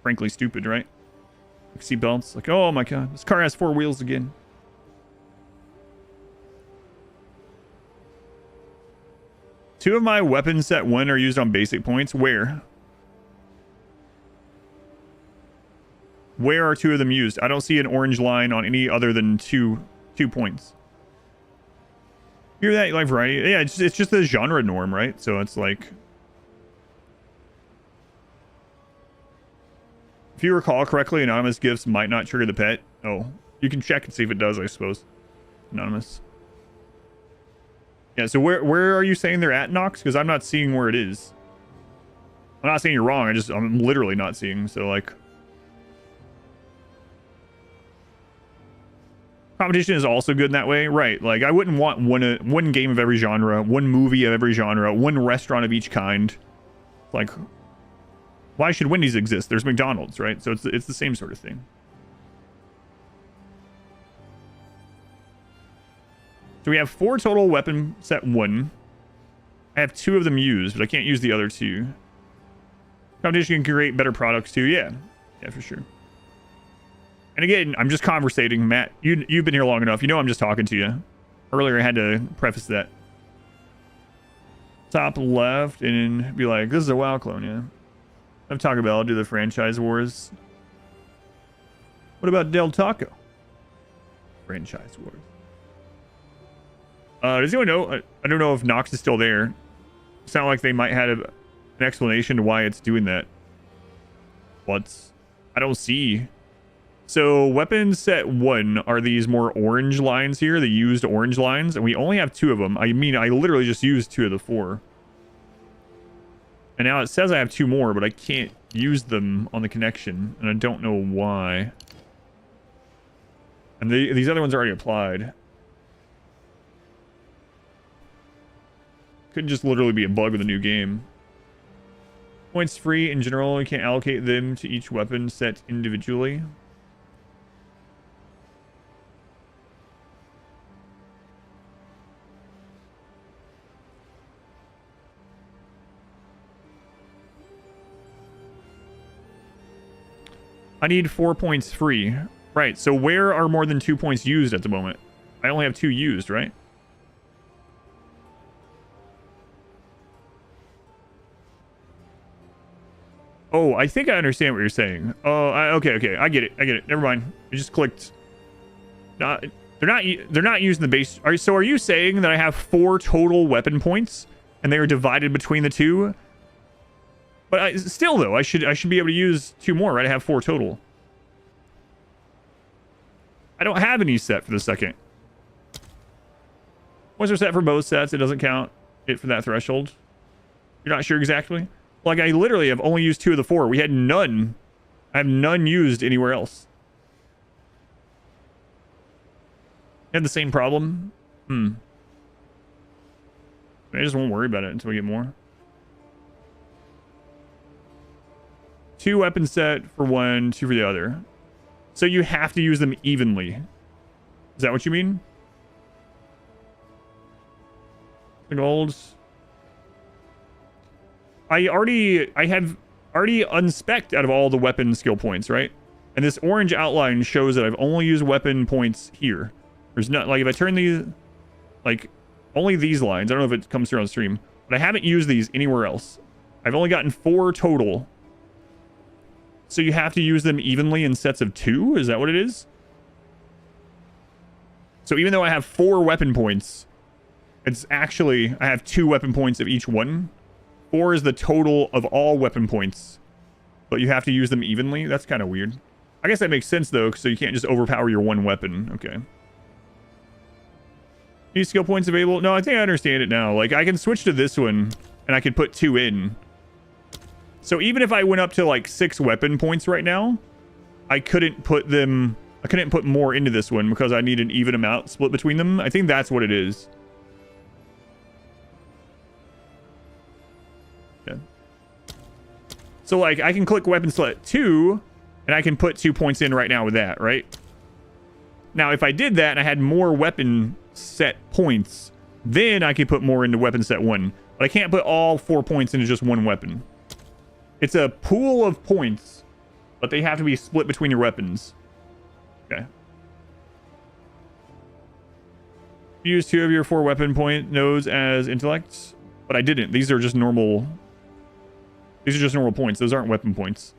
frankly stupid, right? Like seatbelts, like, oh my god, this car has 4 wheels again. Two of my weapons set 1 are used on basic points. Where are 2 of them used? I don't see an orange line on any other than two points. Hear that, like, variety? Yeah, it's just the genre norm, right? So it's like, if you recall correctly, anonymous gifts might not trigger the pet. Oh, you can check and see if it does, I suppose. Anonymous. Yeah, so where are you saying they're at, Nox? Because I'm not seeing where it is. I'm not saying you're wrong. I'm literally not seeing. So like, competition is also good in that way, right? Like, I wouldn't want one game of every genre, one movie of every genre, one restaurant of each kind. Like, why should Wendy's exist? There's McDonald's, right? So it's the same sort of thing. So we have 4 total weapon set 1. I have 2 of them used, but I can't use the other 2. Competition can create better products too. Yeah, for sure. And again, I'm just conversating. Matt, you've been here long enough. You know I'm just talking to you. Earlier, I had to preface that. Top left, and be like, this is a WoW clone, yeah. I've talked about, I'll do the franchise wars. What about Del Taco? Franchise wars. Does anyone know? I don't know if Nox is still there. Sound like they might have an explanation to why it's doing that. I don't see. So weapons set 1 are these more orange lines here, the used orange lines, and we only have 2 of them. I mean, I literally just used 2 of the 4. And now it says I have 2 more, but I can't use them on the connection, and I don't know why. And these other ones are already applied. Could just literally be a bug with a new game. Points free in general, you can't allocate them to each weapon set individually. I need 4 points free. Right, so where are more than 2 points used at the moment? I only have 2 used, right? Oh, I think I understand what you're saying. Oh, okay, I get it. Never mind. I just clicked. They're not using the base. So are you saying that I have 4 total weapon points and they are divided between the 2? But still though, I should be able to use 2 more, right? I have 4 total. I don't have any set for the second. Was there set for both sets? It doesn't count it for that threshold. You're not sure exactly? Like, I literally have only used 2 of the 4. We had none. I have none used anywhere else. You had the same problem? I just won't worry about it until we get more. 2 weapon set for one, 2 for the other. So you have to use them evenly. Is that what you mean? The golds. I have already unspec'd out of all the weapon skill points, right? And this orange outline shows that I've only used weapon points here. There's not, like, if I turn these, like, only these lines, I don't know if it comes through on stream, but I haven't used these anywhere else. I've only gotten 4 total. So you have to use them evenly in sets of 2? Is that what it is? So even though I have 4 weapon points, it's actually, I have 2 weapon points of each one. 4 is the total of all weapon points, but you have to use them evenly. That's kind of weird. I guess that makes sense though, so you can't just overpower your one weapon. Okay. Any skill points available? No, I think I understand it now. Like, I can switch to this one and I could put 2 in. So even if I went up to like 6 weapon points right now, I couldn't put more into this one because I need an even amount split between them. I think that's what it is. Yeah. So like, I can click weapon select 2 and I can put 2 points in right now with that, right? Now, if I did that and I had more weapon set points, then I could put more into weapon set 1. But I can't put all 4 points into just one weapon. It's a pool of points, but they have to be split between your weapons. Okay. Use 2 of your 4 weapon point nodes as intellect, but I didn't. These are just normal. These are just normal points. Those aren't weapon points.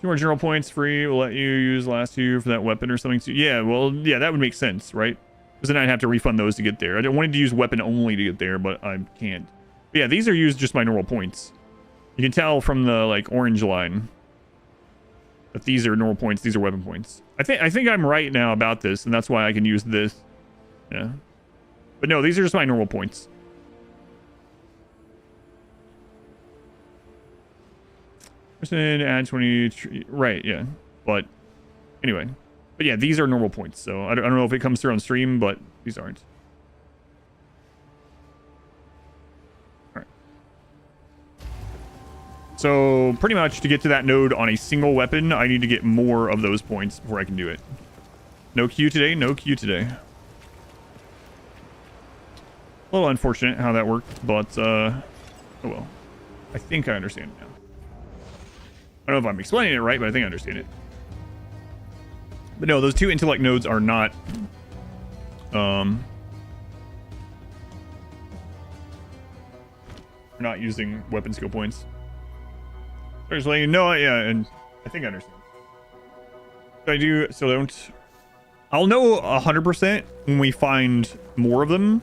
Two more general points free will let you use the last 2 for that weapon or something. Yeah, well, yeah, that would make sense, right? Because then I'd have to refund those to get there. I wanted to use weapon only to get there, but I can't. But yeah, these are used just by normal points. You can tell from the like orange line that these are normal points. These are weapon points. I think I'm right now about this, and that's why I can use this. Yeah, but no, these are just my normal points. Add 20, right? Yeah, but anyway, but yeah, these are normal points. So I don't know if it comes through on stream, but these aren't. All right. So pretty much to get to that node on a single weapon, I need to get more of those points before I can do it. No queue today. No queue today. A little unfortunate how that worked, but oh well. I think I understand it now. I don't know if I'm explaining it right, but I think I understand it. But no, those 2 intellect nodes are not we're not using weapon skill points. There's like, no, yeah, and I think I understand. I do, so don't. I'll know 100% when we find more of them,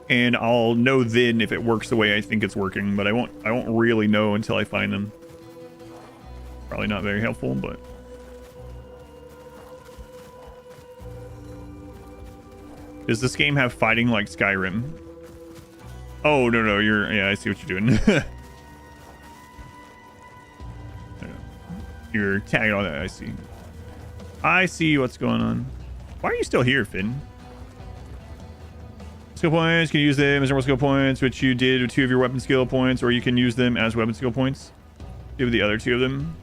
and I'll know then if it works the way I think it's working. But I won't really know until I find them. Probably not very helpful, but. Does this game have fighting like Skyrim? Oh, no, yeah, I see what you're doing. You're tagging all that, I see. I see what's going on. Why are you still here, Finn? Skill points, can you use them as normal skill points, which you did with 2 of your weapon skill points, or you can use them as weapon skill points. Give the other 2 of them.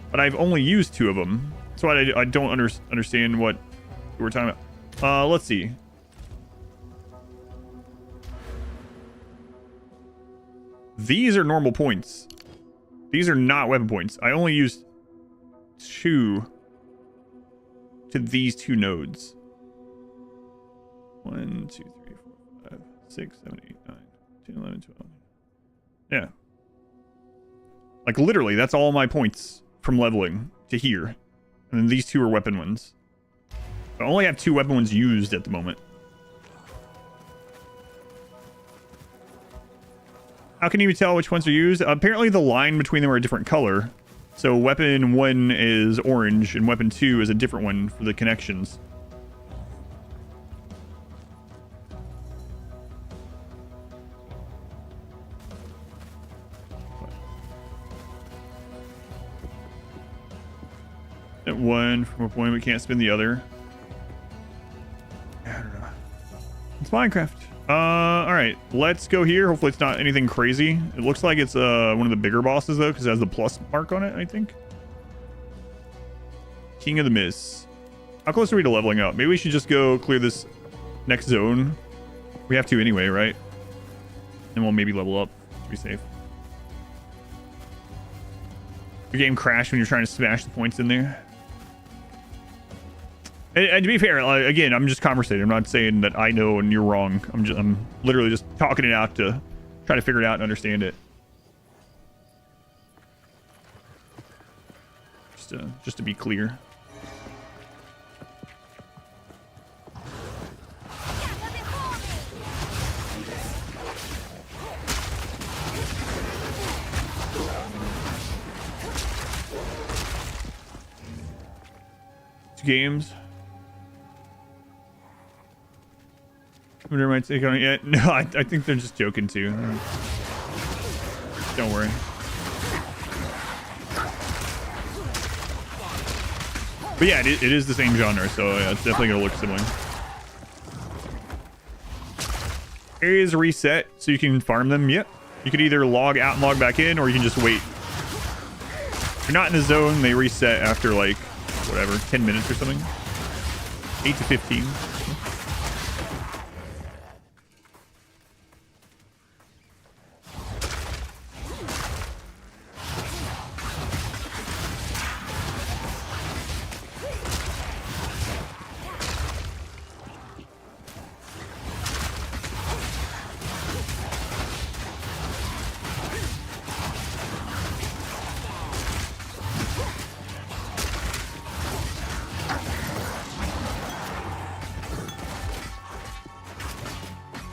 But I've only used 2 of them. So I don't understand what we're talking about. Let's see. These are normal points. These are not weapon points. I only used 2 to these 2 nodes. 1, 2, 3, 4, 5, 6, 7, 8, 9, 10, 11, 12. Yeah. Like literally, that's all my points from leveling to here. And then these 2 are weapon ones. I only have 2 weapon ones used at the moment. How can you tell which ones are used? Apparently the line between them are a different color. So weapon 1 is orange and weapon 2 is a different one for the connections. At 1 from a point, we can't spin the other. I don't know. It's Minecraft. All right, let's go here. Hopefully it's not anything crazy. It looks like it's one of the bigger bosses though, because it has the plus mark on it, I think. King of the Mist. How close are we to leveling up? Maybe we should just go clear this next zone. We have to anyway, right? And we'll maybe level up to be safe. Your game crashed when you're trying to smash the points in there. And to be fair, again, I'm just conversating. I'm not saying that I know and you're wrong. I'm literally just talking it out to try to figure it out and understand it. Just to be clear. Games. Wonder might take on it yet. No, I think they're just joking too. Don't worry. But yeah, it is the same genre, so yeah, it's definitely gonna look similar. Areas reset so you can farm them. Yep. You could either log out and log back in, or you can just wait. If you're not in the zone, they reset after like whatever, 10 minutes or something. 8 to 15.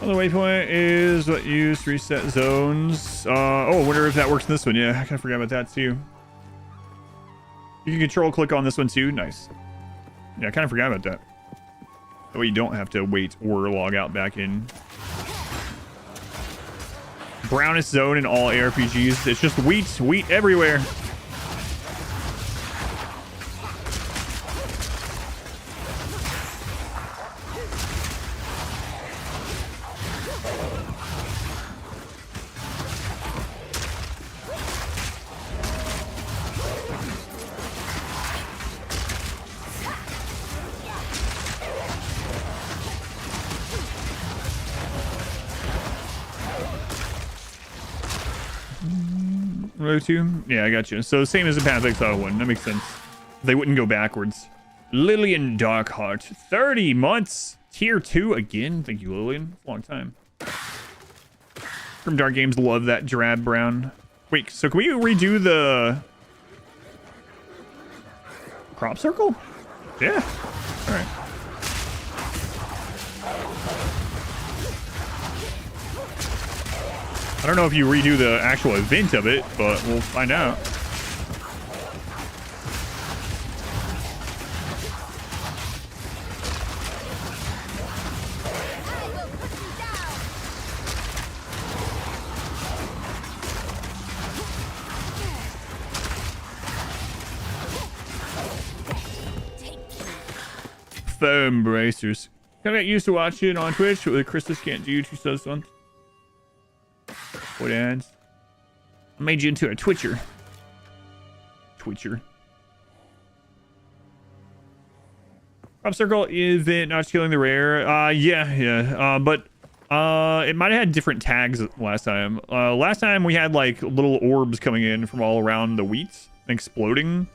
The waypoint is what used to reset zones. Oh, I wonder if that works in this one. Yeah, I kind of forgot about that too. You can control click on this one too. Nice. Yeah, I kind of forgot about that. That way you don't have to wait or log out back in. Brownest zone in all ARPGs. It's just wheat everywhere. Two? Yeah, I got you. So same as the Path of Exile one. That makes sense. They wouldn't go backwards. Lillian Darkheart. 30 months. Tier 2 again. Thank you, Lillian. Long time. From Dark Games love that drab brown. Wait, so can we redo the crop circle? Yeah. All right. I don't know if you redo the actual event of it, but we'll find out. Foam bracers. Kind of got used to watching on Twitch, but Christus can't do 2 subs a month. What ads? I made you into a Twitcher. Crop circle event, not killing the rare. Yeah. But It might have had different tags last time. Last time we had like little orbs coming in from all around the wheat and exploding.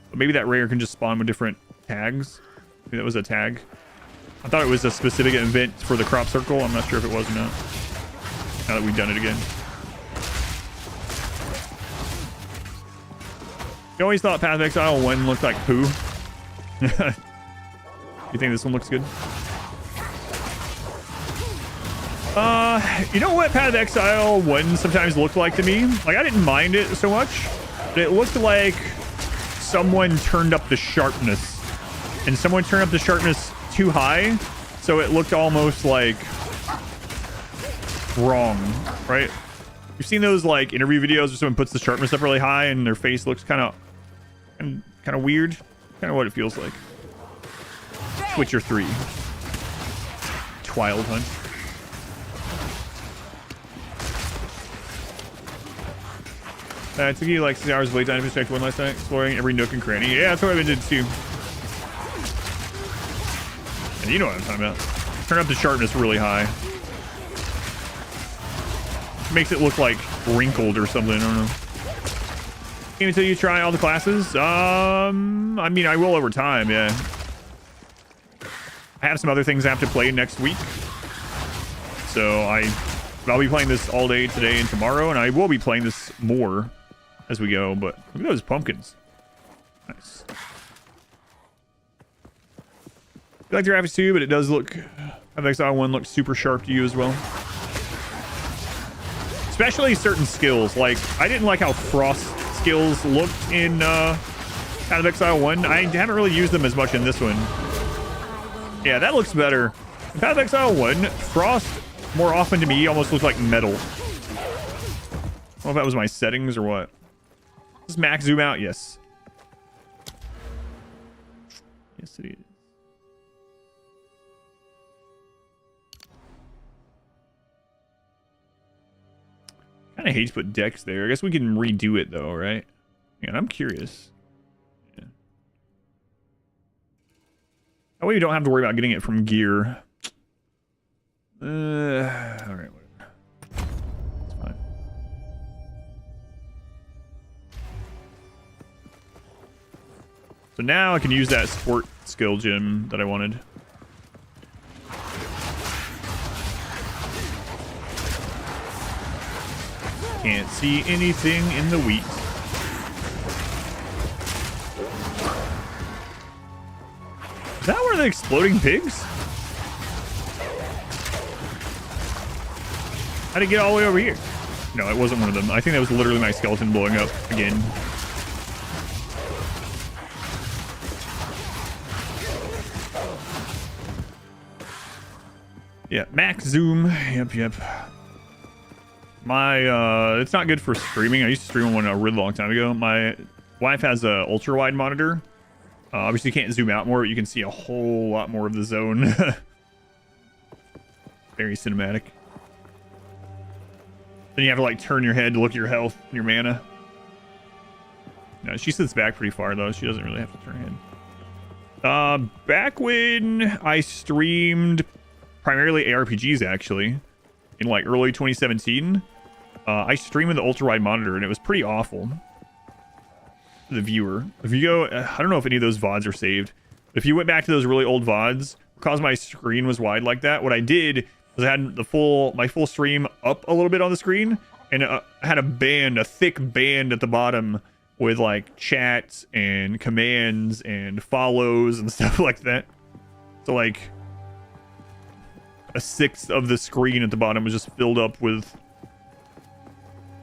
But maybe that rare can just spawn with different tags. Maybe that was a tag. I thought it was a specific event for the crop circle. I'm not sure if it was or not. Now that we've done it again. You always thought Path of Exile 1 looked like poo. You think this one looks good? You know what Path of Exile 1 sometimes looked like to me? Like, I didn't mind it so much, but it looked like someone turned up the sharpness. And someone turned up the sharpness too high, so it looked almost like wrong, right? You've seen those like interview videos where someone puts the sharpness up really high and their face looks kind of weird. Kind of what it feels like. Witcher 3. Twild Hunt. It took you like 6 hours of late time to check one last night, exploring every nook and cranny. Yeah, that's what I did too. And you know what I'm talking about. Turn up the sharpness really high. Makes it look like wrinkled or something. I don't know. Until you try all the classes. I mean, I will over time. Yeah. I have some other things I have to play next week, so I'll be playing this all day today and tomorrow, and I will be playing this more as we go. But look at those pumpkins. Nice. I like the graphics too, but it does look. Path of Exile 1 looks super sharp to you as well. Especially certain skills. Like, I didn't like how frost skills looked in Path of Exile 1. I haven't really used them as much in this one. Yeah, that looks better. In Path of Exile 1, frost more often to me almost looked like metal. I don't know if that was my settings or what. Does max zoom out? Yes. Yes, it is. Kind of hate to put decks there. I guess we can redo it though, right? Man, I'm curious. Yeah. That way you don't have to worry about getting it from gear. All right, whatever. It's fine. So now I can use that sport skill gem that I wanted. Can't see anything in the wheat. Is that one of the exploding pigs? How did it get all the way over here? No, it wasn't one of them. I think that was literally my skeleton blowing up again. Yeah, max zoom. Yep. My, it's not good for streaming. I used to stream one a really long time ago. My wife has a ultra wide monitor. Obviously you can't zoom out more, but you can see a whole lot more of the zone. Very cinematic. Then you have to like turn your head to look at your health and your mana. No, she sits back pretty far though. She doesn't really have to turn her head. Back when I streamed primarily ARPGs actually, in like early 2017, I streamed with the ultra wide monitor and it was pretty awful. The viewer, if you go, I don't know if any of those VODs are saved. If you went back to those really old VODs, because my screen was wide like that, what I did was I had my full stream up a little bit on the screen, and I had a thick band at the bottom with like chats and commands and follows and stuff like that. So like a sixth of the screen at the bottom was just filled up with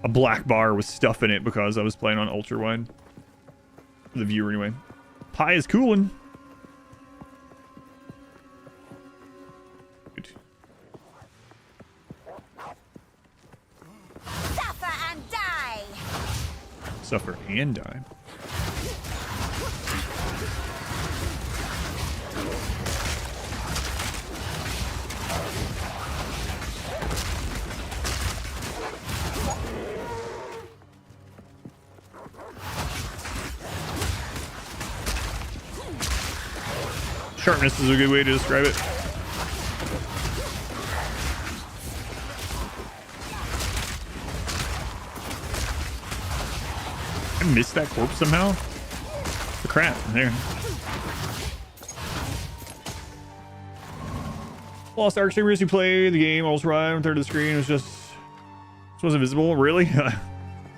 a black bar with stuff in it because I was playing on ultra wide. The viewer anyway. Pie is cooling. Good. Suffer and die. Suffer and die. Sharpness is a good way to describe it. miss that corpse somehow? The crap there. Lost Ark streamers who play the game almost right on third of the screen. It was just wasn't visible. Really?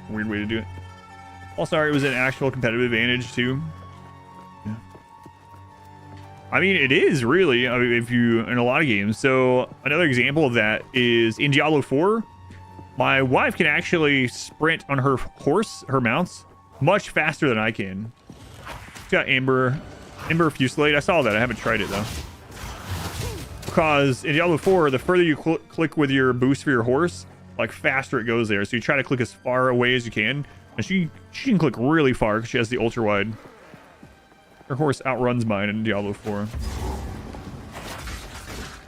Weird way to do it. Lost Ark was an actual competitive advantage too. Yeah. I mean, it is really. I mean, if you in a lot of games. So another example of that is in Diablo 4. My wife can actually sprint on her horse, her mounts, much faster than I can. She's got Ember Fusillade. I saw that. I haven't tried it though. Because in Diablo 4, the further you click with your boost for your horse, like faster it goes there. So you try to click as far away as you can. And she can click really far because she has the ultra wide. Her horse outruns mine in Diablo 4.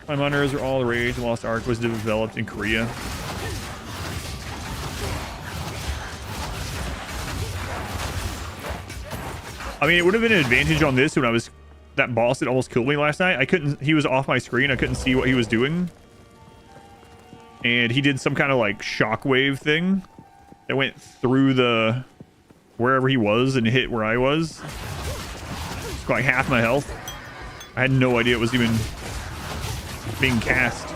My hunters are all the rage. Lost Ark was developed in Korea. I mean, it would have been an advantage on this when I was... That boss that almost killed me last night. I couldn't... He was off my screen. I couldn't see what he was doing. And he did some kind of, like, shockwave thing that went through the... Wherever he was and hit where I was. It's like half my health. I had no idea it was even being cast.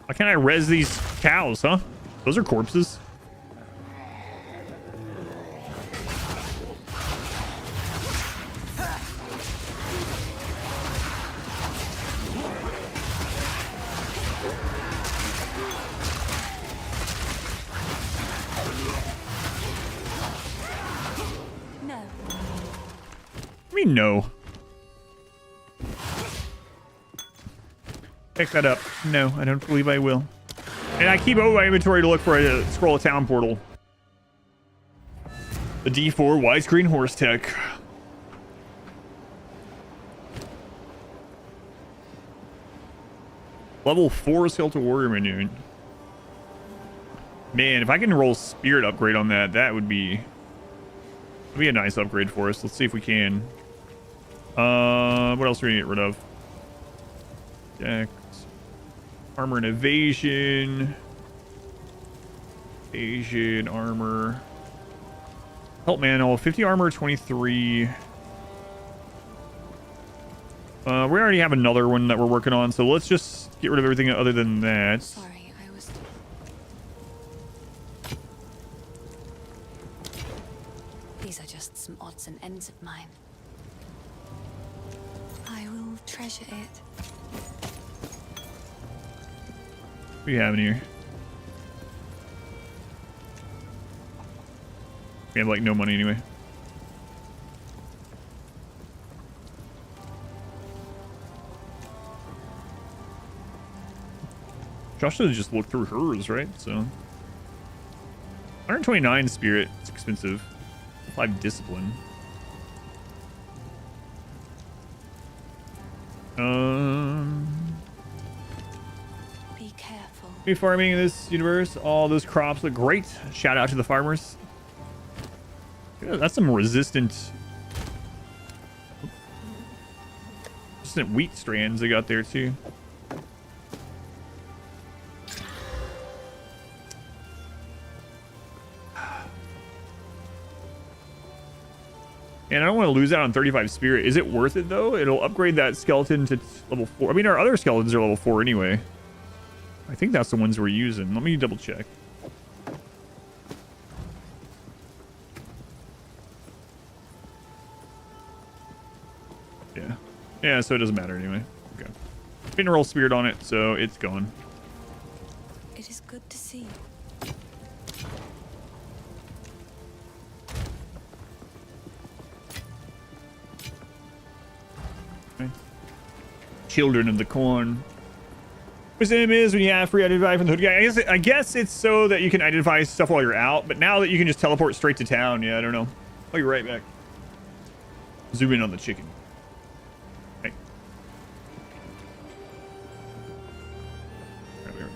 Why can't I res these cows, huh? Those are corpses. No. I mean, no. Pick that up. No, I don't believe I will. And I keep over my inventory to look for a scroll of town portal. The D4 widescreen horse tech. Level 4 skeletal warrior menu. Man, if I can roll spirit upgrade on that, that would be a nice upgrade for us. Let's see if we can. What else are we gonna get rid of? Dex. Armor and evasion. Evasion, armor. Help manual, 50 armor, 23. We already have another one that we're working on, so let's just get rid of everything other than that. Sorry, I was... These are just some odds and ends of mine. I will treasure it. What do you have in here? We have like no money anyway. Josh should have just looked through hers, right? So 129 spirit. It's expensive. 5 discipline. Be careful. Be farming in this universe. All those crops look great. Shout out to the farmers. Yeah, that's some resistant wheat strands they got there too. And I don't want to lose out on 35 spirit. Is it worth it though? It'll upgrade that skeleton to level 4. I mean, our other skeletons are level 4 anyway. I think that's the ones we're using. Let me double check. Yeah. Yeah, so it doesn't matter anyway. Okay. Didn't roll spirit on it, so it's gone. It is good to see you. Children of the corn. Wisdom is when you have free identify from the hood guy. I guess it's so that you can identify stuff while you're out, but now that you can just teleport straight to town, yeah, I don't know. I'll be right back. Zoom in on the chicken. Right. Right there.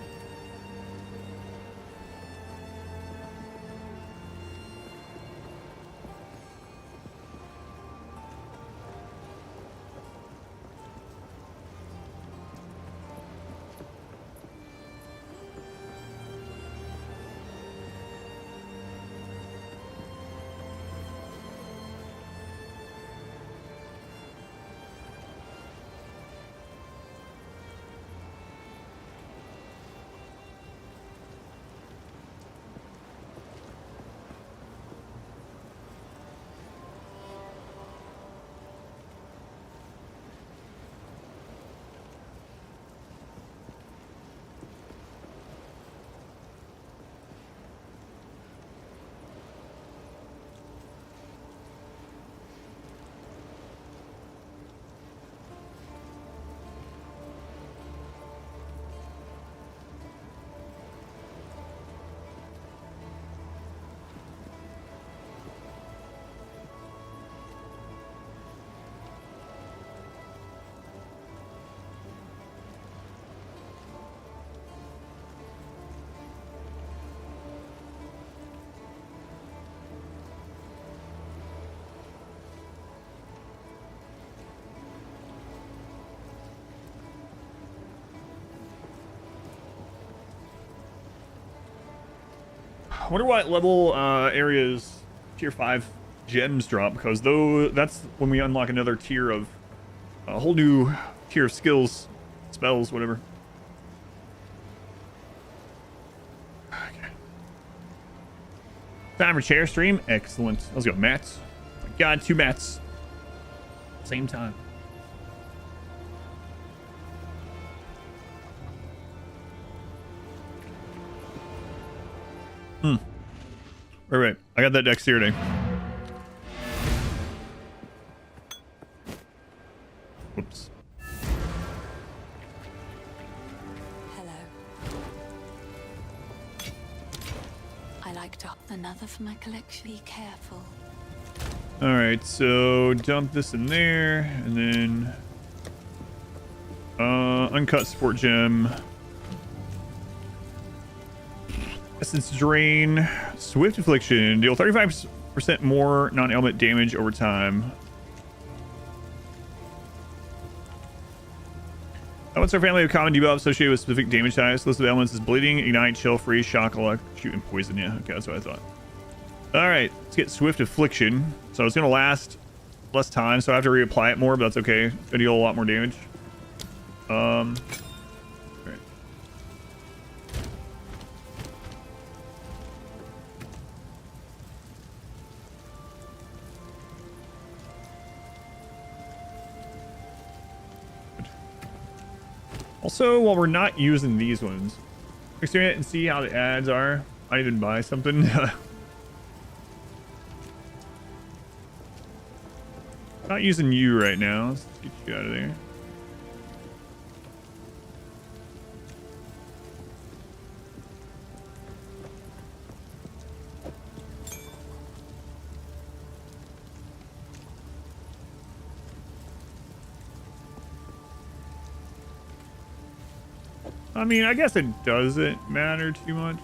I wonder what level areas tier 5 gems drop, because though that's when we unlock another tier of a whole new tier of skills, spells, whatever. Okay. Time for chair stream. Excellent. Let's go. Mats. Oh my God, 2 mats. Same time. Right. I got that dexterity. Whoops. Hello. I like to another for my collection. Be careful. All right, so dump this in there, and then uncut support gem, essence drain, swift affliction, deal 35% more non-element damage over time. Elements are a family of common debuffs associated with specific damage types. List of elements is bleeding, ignite, chill, freeze, shock, electrocute, and poison. Yeah, okay, that's what I thought. All right, let's get swift affliction. So it's gonna last less time, so I have to reapply it more, but that's okay. It's gonna deal a lot more damage. All right. Also, while we're not using these ones, experiment it and see how the ads are. I didn't buy something. Not using you right now. Let's get you out of there. I mean, I guess it doesn't matter too much.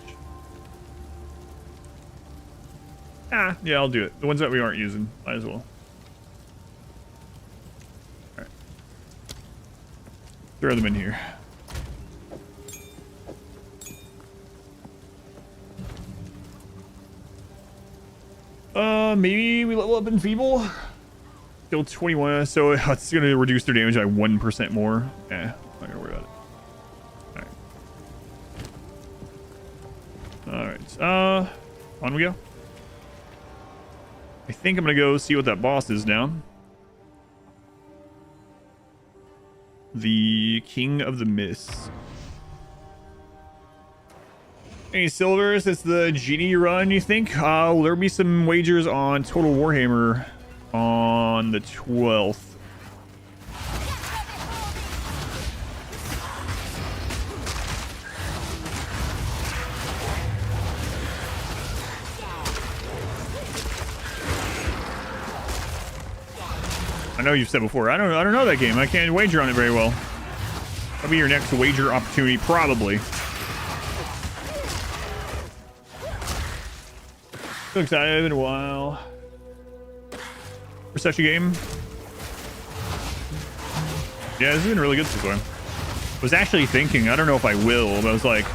Ah, yeah, I'll do it. The ones that we aren't using, might as well. Alright. Throw them in here. Maybe we level up in Feeble. Still 21, so it's gonna reduce their damage by 1% more. Yeah, not gonna worry about it. Alright, on we go. I think I'm gonna go see what that boss is now. The King of the Mist. Any silvers? It's the genie run, you think? Will there be some wagers on Total Warhammer on the 12th? I know you've said before. I don't know that game. I can't wager on it very well. That'll be your next wager opportunity, probably. So excited. It's been a while for such a game. Yeah, this has been really good so far. I was actually thinking, I don't know if I will, but I was like,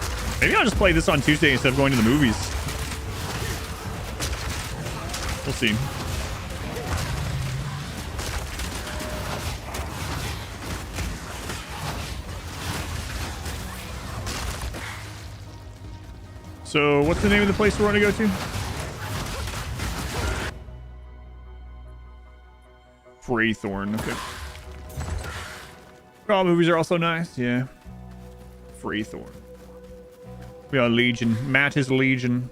maybe I'll just play this on Tuesday instead of going to the movies. We'll see. So, what's the name of the place we want to go to? Freythorn, okay. All movies are also nice, yeah. Freythorn. We are Legion. Matt is Legion.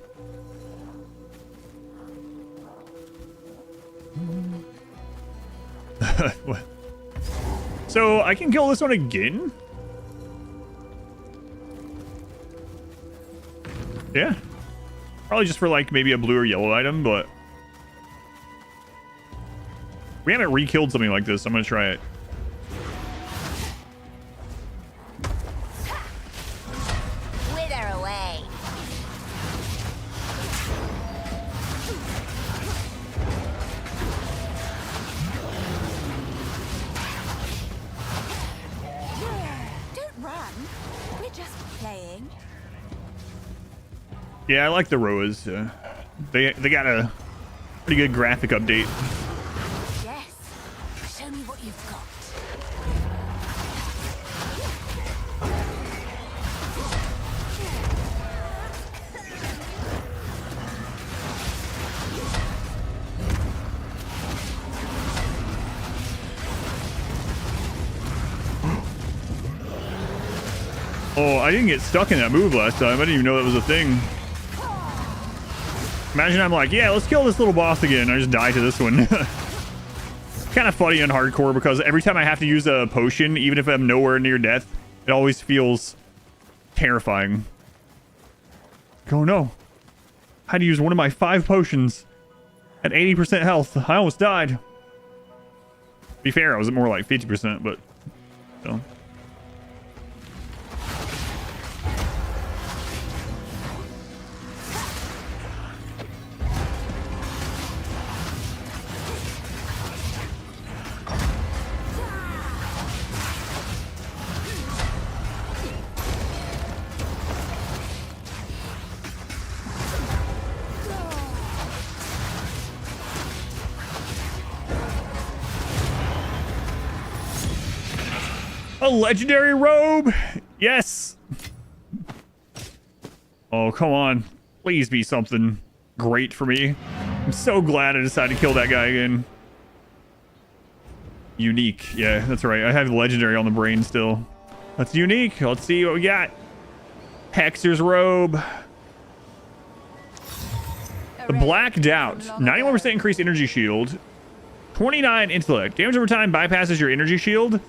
What? So, I can kill this one again? Yeah. Probably just for like maybe a blue or yellow item, but we haven't re-killed something like this. I'm gonna try it. Wither away. Don't run. We're just playing. Yeah, I like the Roas. They got a pretty good graphic update. Yes. Show me what you've got. Oh, I didn't get stuck in that move last time. I didn't even know that was a thing. Imagine I'm like, yeah, let's kill this little boss again. I just die to this one. Kind of funny on hardcore because every time I have to use a potion, even if I'm nowhere near death, it always feels terrifying. Oh no. I had to use one of my 5 potions at 80% health. I almost died. To be fair, I was at more like 50%, but so. A legendary robe! Yes! Oh, come on. Please be something great for me. I'm so glad I decided to kill that guy again. Unique. Yeah, that's right. I have legendary on the brain still. That's unique. Let's see what we got. Hexer's robe. The Black Doubt. 91% increased energy shield. 29 intellect. Damage over time bypasses your energy shield.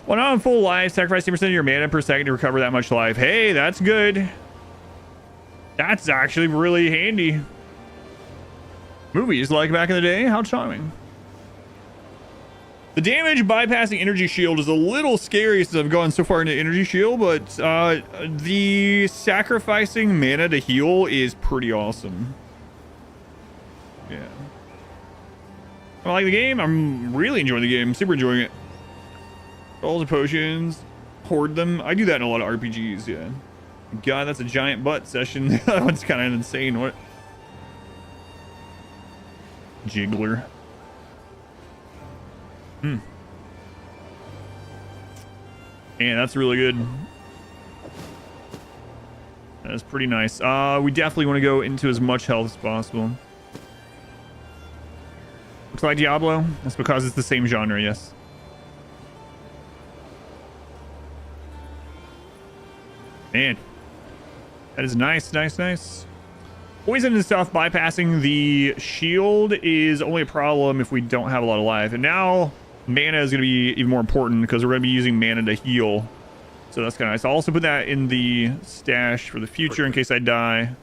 When on full life, sacrifice 10% of your mana per second to recover that much life. Hey, that's good. That's actually really handy. Movies like back in the day. How charming. The damage bypassing energy shield is a little scary since I've gone so far into energy shield, but the sacrificing mana to heal is pretty awesome. Yeah. I like the game. I'm really enjoying the game. Super enjoying it. All the potions, hoard them. I do that in a lot of RPGs, yeah. God, that's a giant butt session. That one's kind of insane. What? Jiggler. Man, that's really good. That's pretty nice. We definitely want to go into as much health as possible. Looks like Diablo. That's because it's the same genre, yes. Man, that is nice, nice, nice. Poison and stuff bypassing the shield is only a problem if we don't have a lot of life. And now mana is going to be even more important because we're going to be using mana to heal. So that's kind of nice. I'll also put that in the stash for the future in case I die.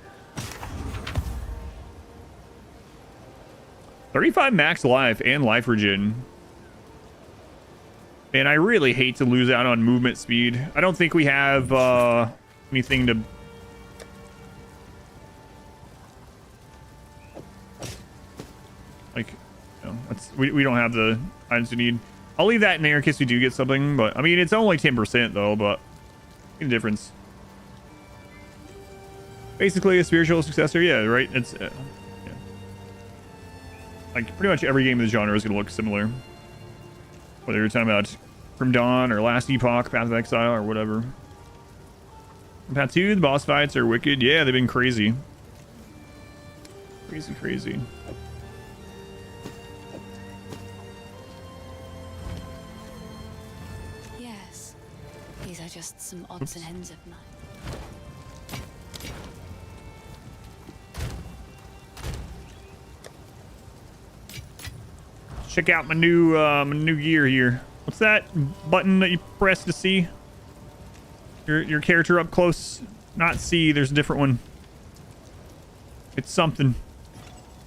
35 max life and life regen. And I really hate to lose out on movement speed. I don't think we have anything to... Like, you know, we don't have the items we need. I'll leave that in there in case we do get something. But, I mean, it's only 10% though, but... the difference. Basically a spiritual successor, yeah, right? It's... yeah. Like, pretty much every game of the genre is going to look similar. Whether you're talking about From Dawn or Last Epoch, Path of Exile, or whatever. Path 2, the boss fights are wicked. Yeah, they've been crazy. Crazy, crazy. Yes. These are just some odds and ends of mine. Check out my new gear here. What's that button that you press to see your character up close? Not C, there's a different one. It's something.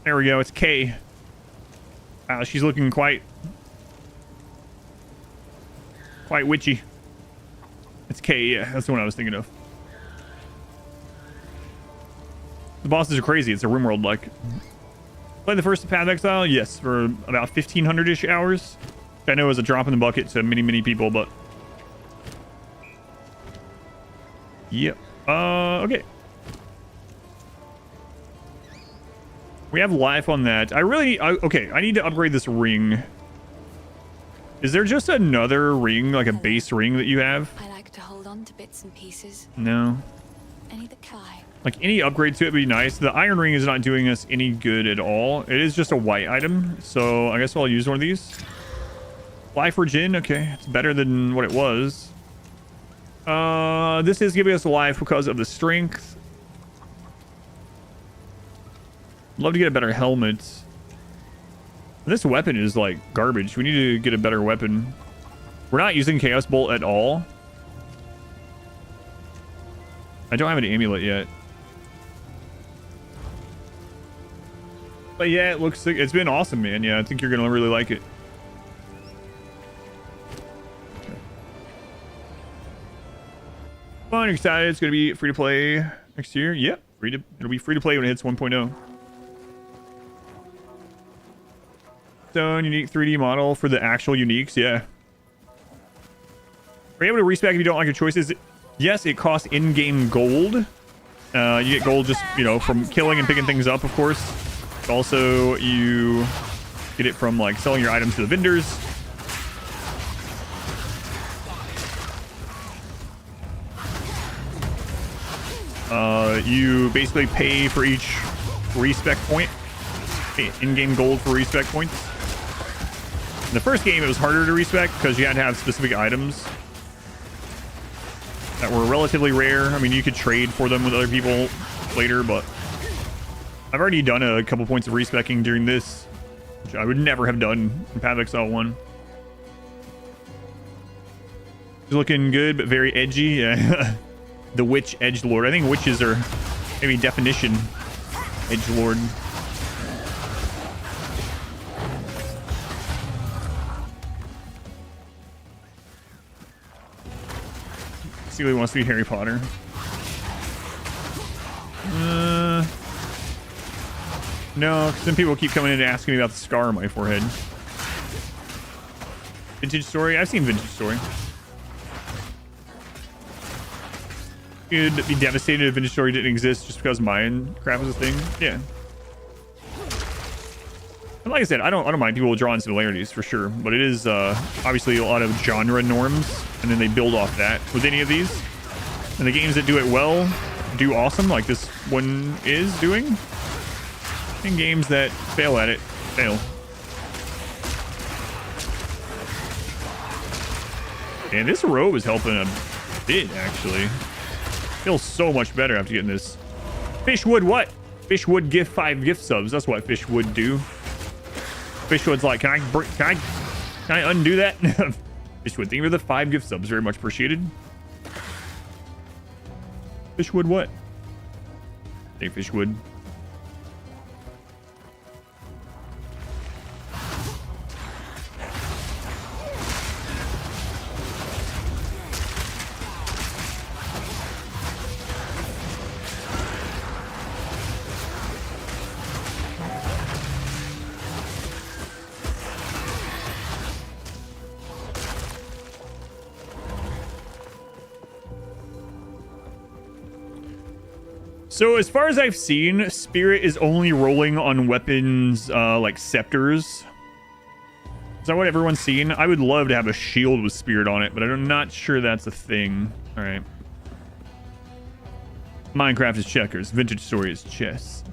There we go, it's K. Wow, she's looking quite witchy. It's K, yeah, that's the one I was thinking of. The bosses are crazy, it's a RimWorld like. Played the first Path of Exile? Yes, for about 1,500-ish hours. I know it was a drop in the bucket to many, many people, but... Yep. Okay. We have life on that. Okay, I need to upgrade this ring. Is there just another ring, like a base ring that you have? I like to hold on to bits and pieces. No. Any that fly. Like any upgrade to it would be nice. The iron ring is not doing us any good at all. It is just a white item, so I guess I'll use one of these. Life regen, okay, it's better than what it was. This is giving us life because of the strength. Love to get a better helmet. This weapon is like garbage. We need to get a better weapon. We're not using Chaos Bolt at all. I don't have an amulet yet. But yeah, it looks like it's been awesome, man. Yeah, I think you're gonna really like it. Fun, excited. It's gonna be free to play next year. Yep, it'll be free to play when it hits 1.0. Stone unique 3D model for the actual uniques. Yeah. Are you able to respec if you don't like your choices? Yes, it costs in-game gold. You get gold just, you know, from killing and picking things up, of course. Also, you get it from like selling your items to the vendors. You basically pay for each respec point. In-game gold for respec points. In the first game, it was harder to respec because you had to have specific items that were relatively rare. I mean, you could trade for them with other people later, but I've already done a couple points of respecking during this, which I would never have done in Path of Exile 1. It's looking good, but very edgy. Yeah. The witch edgelord. I think witches are maybe definition edgelord. He wants to be Harry Potter. No, because then people keep coming in and asking me about the scar on my forehead. Vintage Story? I've seen Vintage Story. You'd be devastated if Vintage Story didn't exist just because Minecraft was a thing. Yeah. And like I said, I don't mind people drawing similarities for sure, but it is obviously a lot of genre norms, and then they build off that with any of these. And the games that do it well do awesome, like this one is doing. And games that fail at it fail. And this robe is helping a bit, actually. Feels so much better after getting this. Fishwood what? Fishwood give 5 gift subs. That's what Fishwood do. Fishwood's like, can I undo that? Fishwood, thank you for the 5 gift subs. Very much appreciated. Fishwood what? Hey, Fishwood. So as far as I've seen, Spirit is only rolling on weapons like scepters. Is that what everyone's seen? I would love to have a shield with Spirit on it, but I'm not sure that's a thing. All right. Minecraft is checkers. Vintage Story is chess.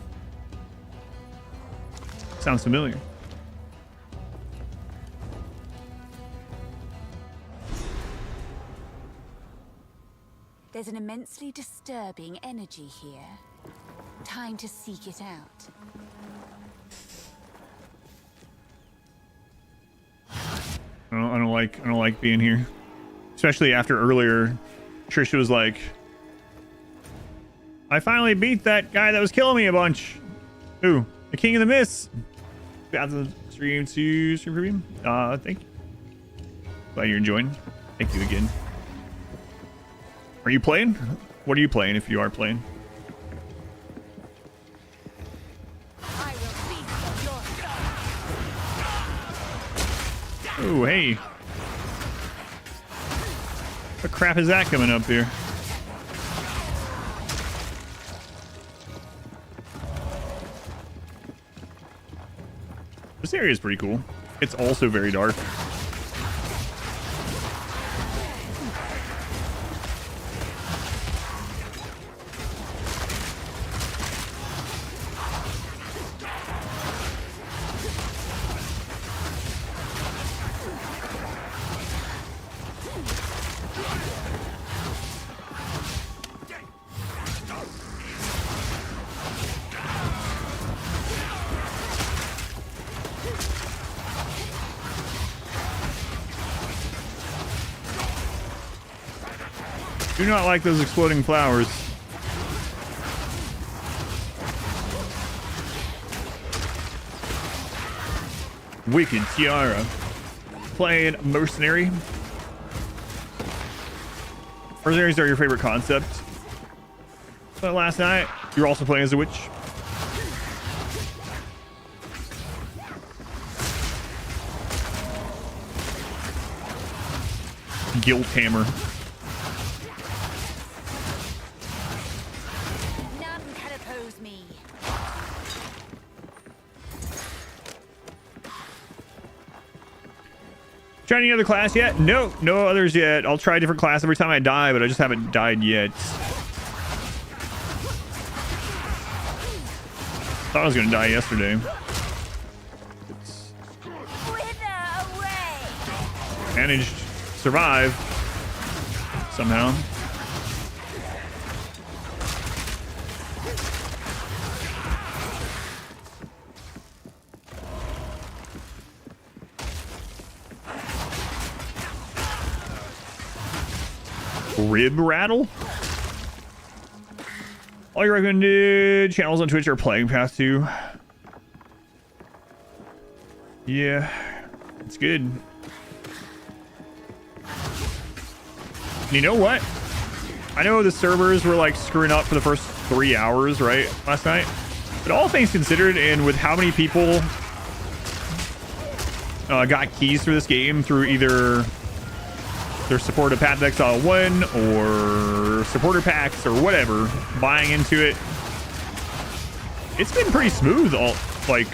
Sounds familiar. There's an immensely disturbing energy here. Time to seek it out. I don't like being here. Especially after earlier, Trisha was like, I finally beat that guy that was killing me a bunch. Ooh, the King of the Mists. Path of Stream to Stream Premium. Thank you. Glad you're enjoying. Thank you again. Are you playing? What are you playing if you are playing? Oh, hey. What crap is that coming up here? This area is pretty cool. It's also very dark. Do not like those exploding flowers. Wicked Tiara. Playing Mercenary. Mercenaries are your favorite concept. But last night, you were also playing as a witch. Guilt Hammer. None can oppose me. Trying any other class yet? No, no others yet. I'll try a different class every time I die, but I just haven't died yet. Thought I was gonna die yesterday. Wither away! Managed to survive somehow. Rib rattle? All your recommended channels on Twitch are playing Path 2. Yeah, it's good. And you know what? I know the servers were like screwing up for the first 3 hours, right? Last night. But all things considered, and with how many people got keys for this game through either their support of Path of Exile 1 or supporter packs or whatever, buying into it, it's been pretty smooth. All like,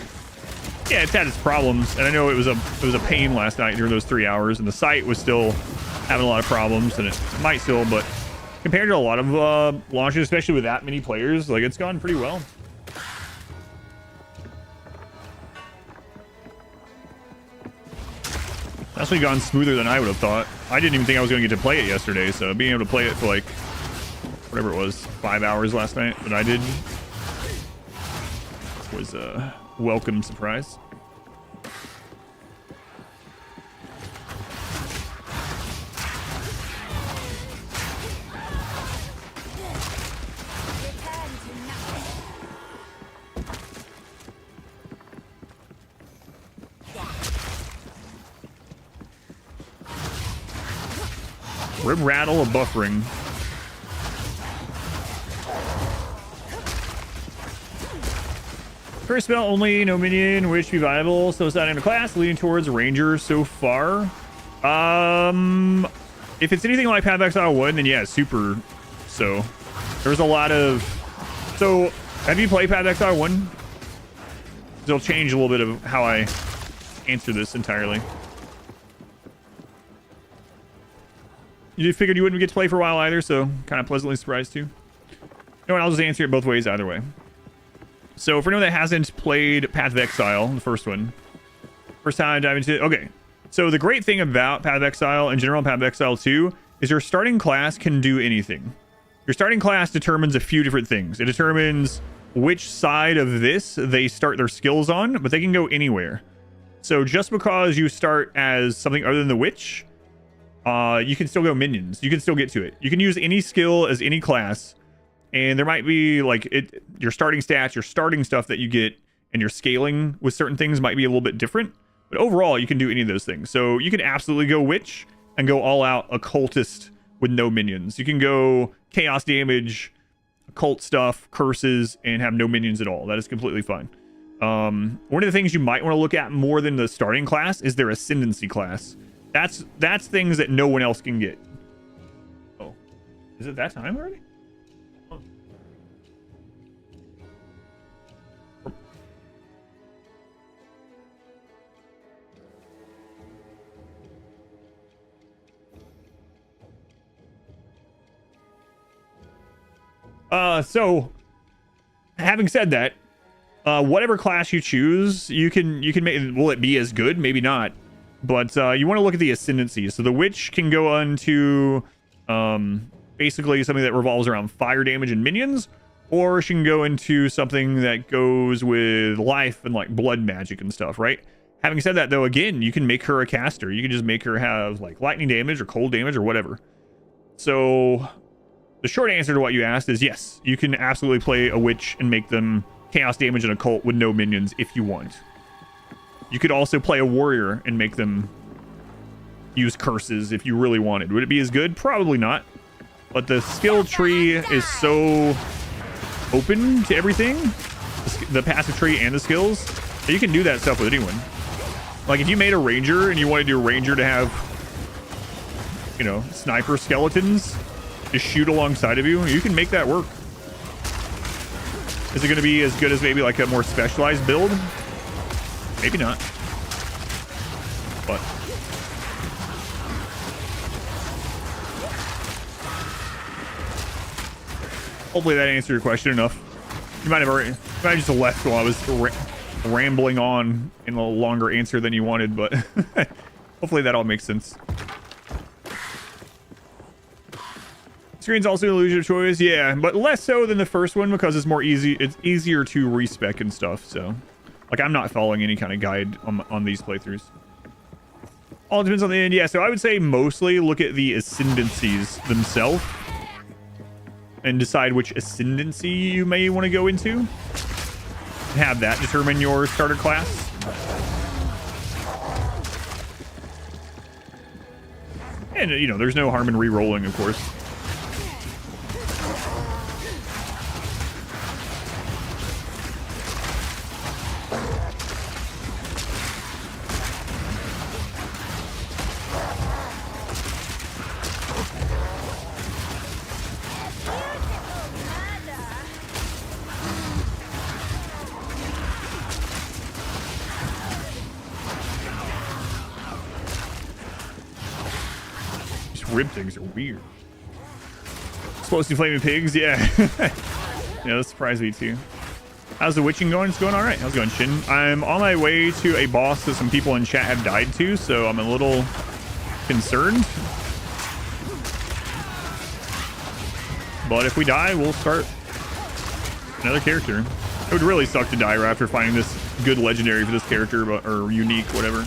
yeah, it's had its problems, and I know it was a pain last night during those 3 hours, and the site was still having a lot of problems, and it might still, but compared to a lot of launches, especially with that many players, like, it's gone pretty well. That's actually gone smoother than I would have thought. I didn't even think I was going to get to play it yesterday, so being able to play it for like whatever it was, 5 hours last night that I did was a welcome surprise. Return to nothing. Rib rattle of buffering. First spell only, no minion, which be viable. So it's not in a class, leaning towards ranger so far. If it's anything like Path of Exile 1, then yeah, super. So there's a lot of. So have you played Path of Exile 1? It'll change a little bit of how I answer this entirely. You figured you wouldn't get to play for a while either, so kind of pleasantly surprised too. No, I'll just answer it both ways either way. So for anyone that hasn't played Path of Exile, the first one, first time diving into it, okay. So the great thing about Path of Exile in general, Path of Exile 2, is your starting class can do anything. Your starting class determines a few different things. It determines which side of this they start their skills on, but they can go anywhere. So just because you start as something other than the witch, you can still go minions. You can still get to it. You can use any skill as any class, and there might be like your starting stats, your starting stuff that you get, and your scaling with certain things might be a little bit different. But overall, you can do any of those things. So you can absolutely go witch and go all out occultist with no minions. You can go chaos damage, occult stuff, curses, and have no minions at all. That is completely fine. One of the things you might want to look at more than the starting class is their ascendancy class. That's things that no one else can get. Oh, is it that time already? Oh. So having said that, whatever class you choose, you can make. Will it be as good? Maybe not. But you want to look at the ascendancy. So the witch can go on to basically something that revolves around fire damage and minions, or she can go into something that goes with life and like blood magic and stuff, right? Having said that, though, again, you can make her a caster. You can just make her have like lightning damage or cold damage or whatever. So the short answer to what you asked is yes, you can absolutely play a witch and make them chaos damage and occult with no minions if you want. You could also play a warrior and make them use curses if you really wanted. Would it be as good? Probably not. But the skill tree is so open to everything, the passive tree and the skills, that you can do that stuff with anyone. Like if you made a ranger and you wanted your ranger to have, you know, sniper skeletons just shoot alongside of you, you can make that work. Is it going to be as good as maybe like a more specialized build? Maybe not. But hopefully that answered your question enough. You might have just left while I was rambling on in a longer answer than you wanted, but hopefully that all makes sense. Screen's also an illusion of choice, yeah, but less so than the first one because it's more easy. It's easier to respec and stuff. So, like, I'm not following any kind of guide on these playthroughs. All depends on the end. Yeah, so I would say mostly look at the ascendancies themselves and decide which ascendancy you may want to go into. Have that determine your starter class. And, you know, there's no harm in re-rolling, of course. Rib things are weird. Explosive flaming pigs, yeah. Yeah, that surprised me too. How's the witching going? It's going all right. How's it going, Shin? I'm on my way to a boss that some people in chat have died to, so I'm a little concerned. But if we die, we'll start another character. It would really suck to die right after finding this good legendary for this character, but or unique, whatever.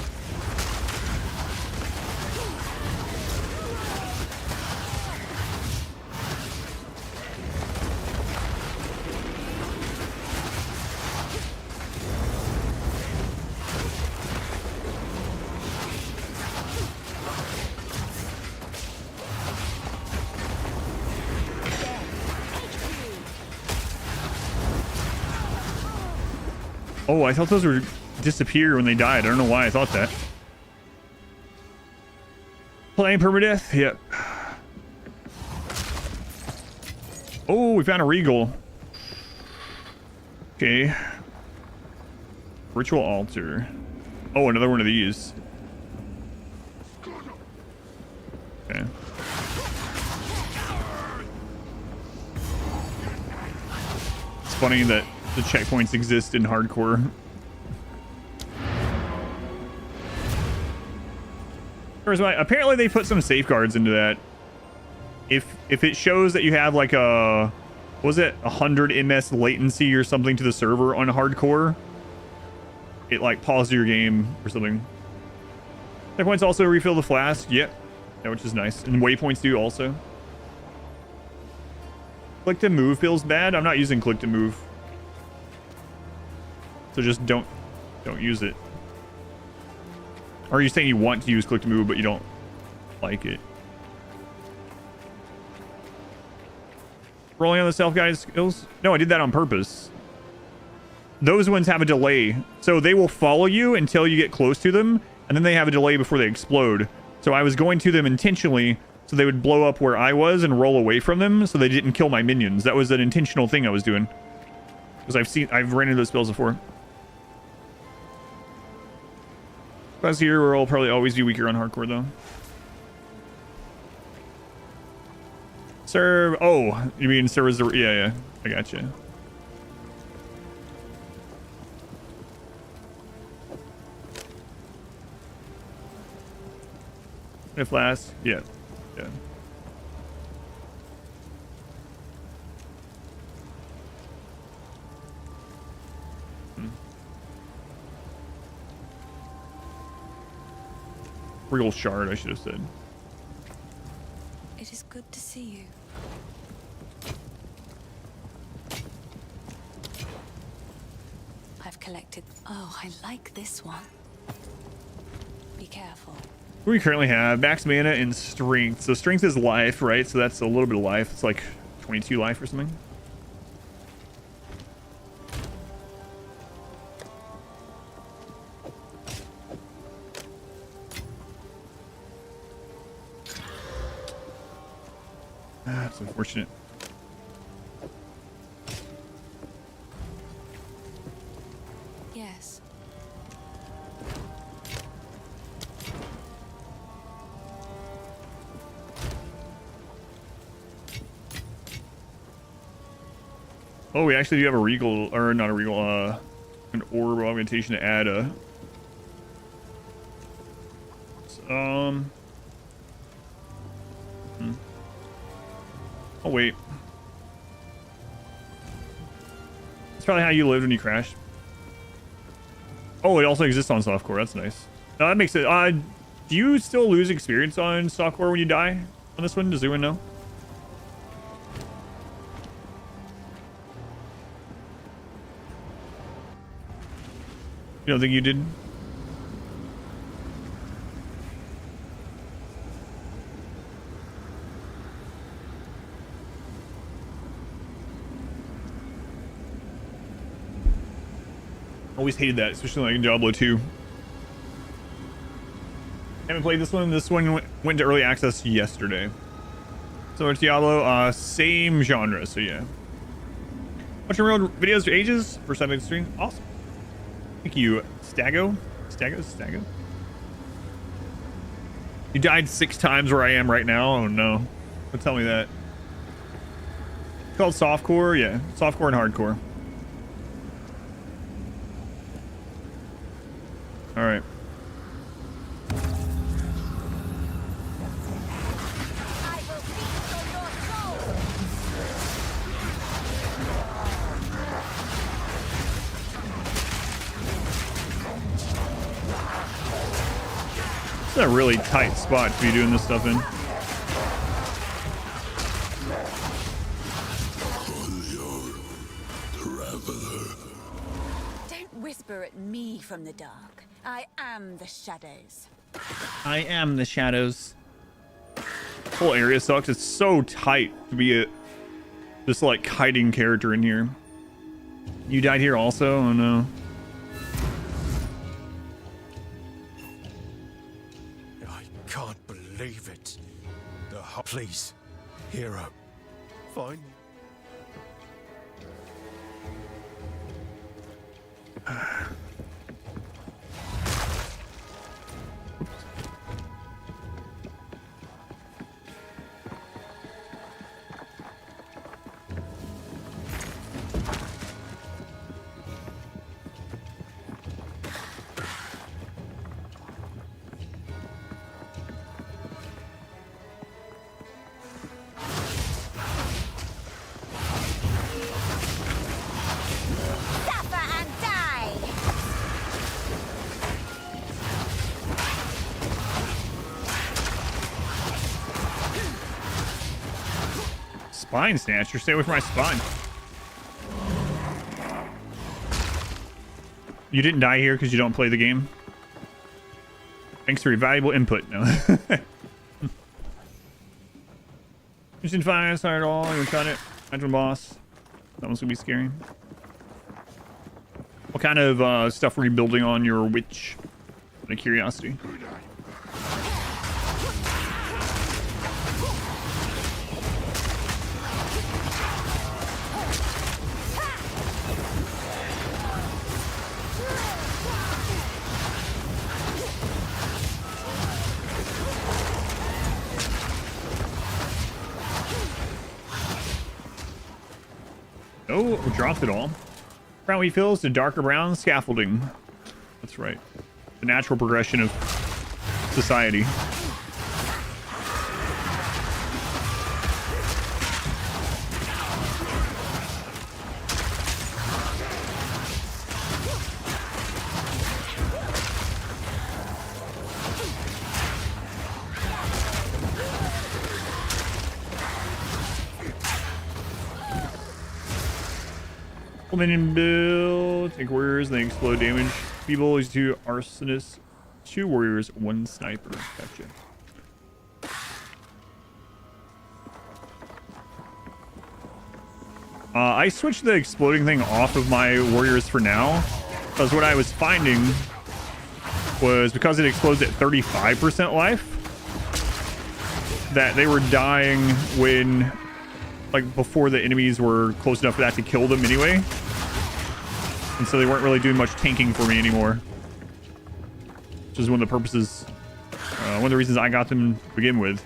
Oh, I thought those would disappear when they died. I don't know why I thought that. Playing permadeath? Yep. Oh, we found a regal. Okay. Ritual altar. Oh, another one of these. Okay. It's funny that the checkpoints exist in hardcore. Apparently they put some safeguards into that. If it shows that you have like a, was it 100 ms latency or something to the server on hardcore, it like pauses your game or something. Checkpoints also refill the flask. Yep. Yeah, which is nice. And waypoints do also. Click to move feels bad. I'm not using click to move. So just don't use it. Or are you saying you want to use click to move, but you don't like it? Rolling on the self-guided skills? No, I did that on purpose. Those ones have a delay. So they will follow you until you get close to them, and then they have a delay before they explode. So I was going to them intentionally so they would blow up where I was and roll away from them so they didn't kill my minions. That was an intentional thing I was doing. Because I've ran into those spells before. Last year will probably always be weaker on hardcore though. Serve. Oh, you mean serve as the... Yeah. I gotcha. If last. Yeah. Real shard, I should have said. It is good to see you. I've collected... Oh, I like this one. Be careful. What do we currently have? Max mana and strength. So strength is life, right? So that's a little bit of life. It's like 22 life or something. That's unfortunate. Yes. Oh, we actually do have a regal, or not a regal, an orb of augmentation to add a... Oh, wait. That's probably how you lived when you crashed. Oh, it also exists on softcore. That's nice. No, that makes it... do you still lose experience on softcore when you die on this one? Does anyone know? You don't think you did? Always hated that, especially like in Diablo 2. Haven't played this one. This one went to early access yesterday. So it's Diablo, same genre, so yeah. Watching real videos for ages. First time in the stream. Awesome. Thank you, Stago. Stago. You died 6 times where I am right now. Oh no. Don't tell me that. It's called softcore, yeah. Softcore and hardcore. All right. I will feast on your soul. It's a really tight spot to be doing this stuff in. Don't whisper at me from the dark. I am the shadows. I am the shadows. Whole area sucks. It's so tight to be this like kiting character in here. You died here also? Oh no. I can't believe it. Please, hero, find me. Suffer and die! Spine snatcher. Stay away from my spine. You didn't die here because you don't play the game. Thanks for your valuable input. No. Mission 5, sorry at all. You got it. Agile boss. That one's gonna be scary. What kind of stuff were you building on your witch? Out of curiosity. Oh, dropped it all. Brown wheat fills to darker brown scaffolding. That's right. The natural progression of society. Minion build. Take warriors, and they explode damage. Feeble is 2 arsonists, 2 warriors, 1 sniper. Gotcha. I switched the exploding thing off of my warriors for now, because what I was finding was because it explodes at 35% life, that they were dying when, like, before the enemies were close enough for that to kill them anyway. And so they weren't really doing much tanking for me anymore. Which is one of the purposes, one of the reasons I got them to begin with.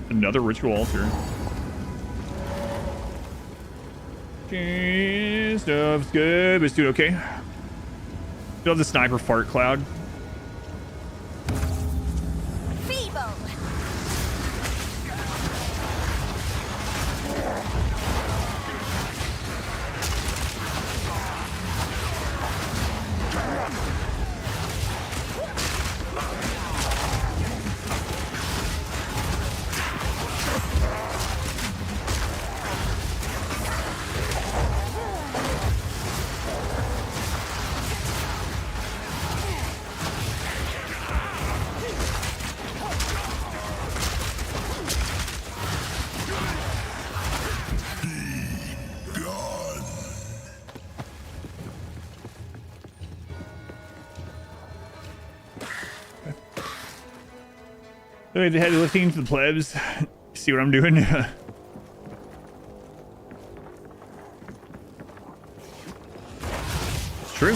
Another ritual altar. Okay, stuff's good. Let's do it okay. Still have the sniper fart cloud. The heavy lifting to the plebs. See what I'm doing? It's true.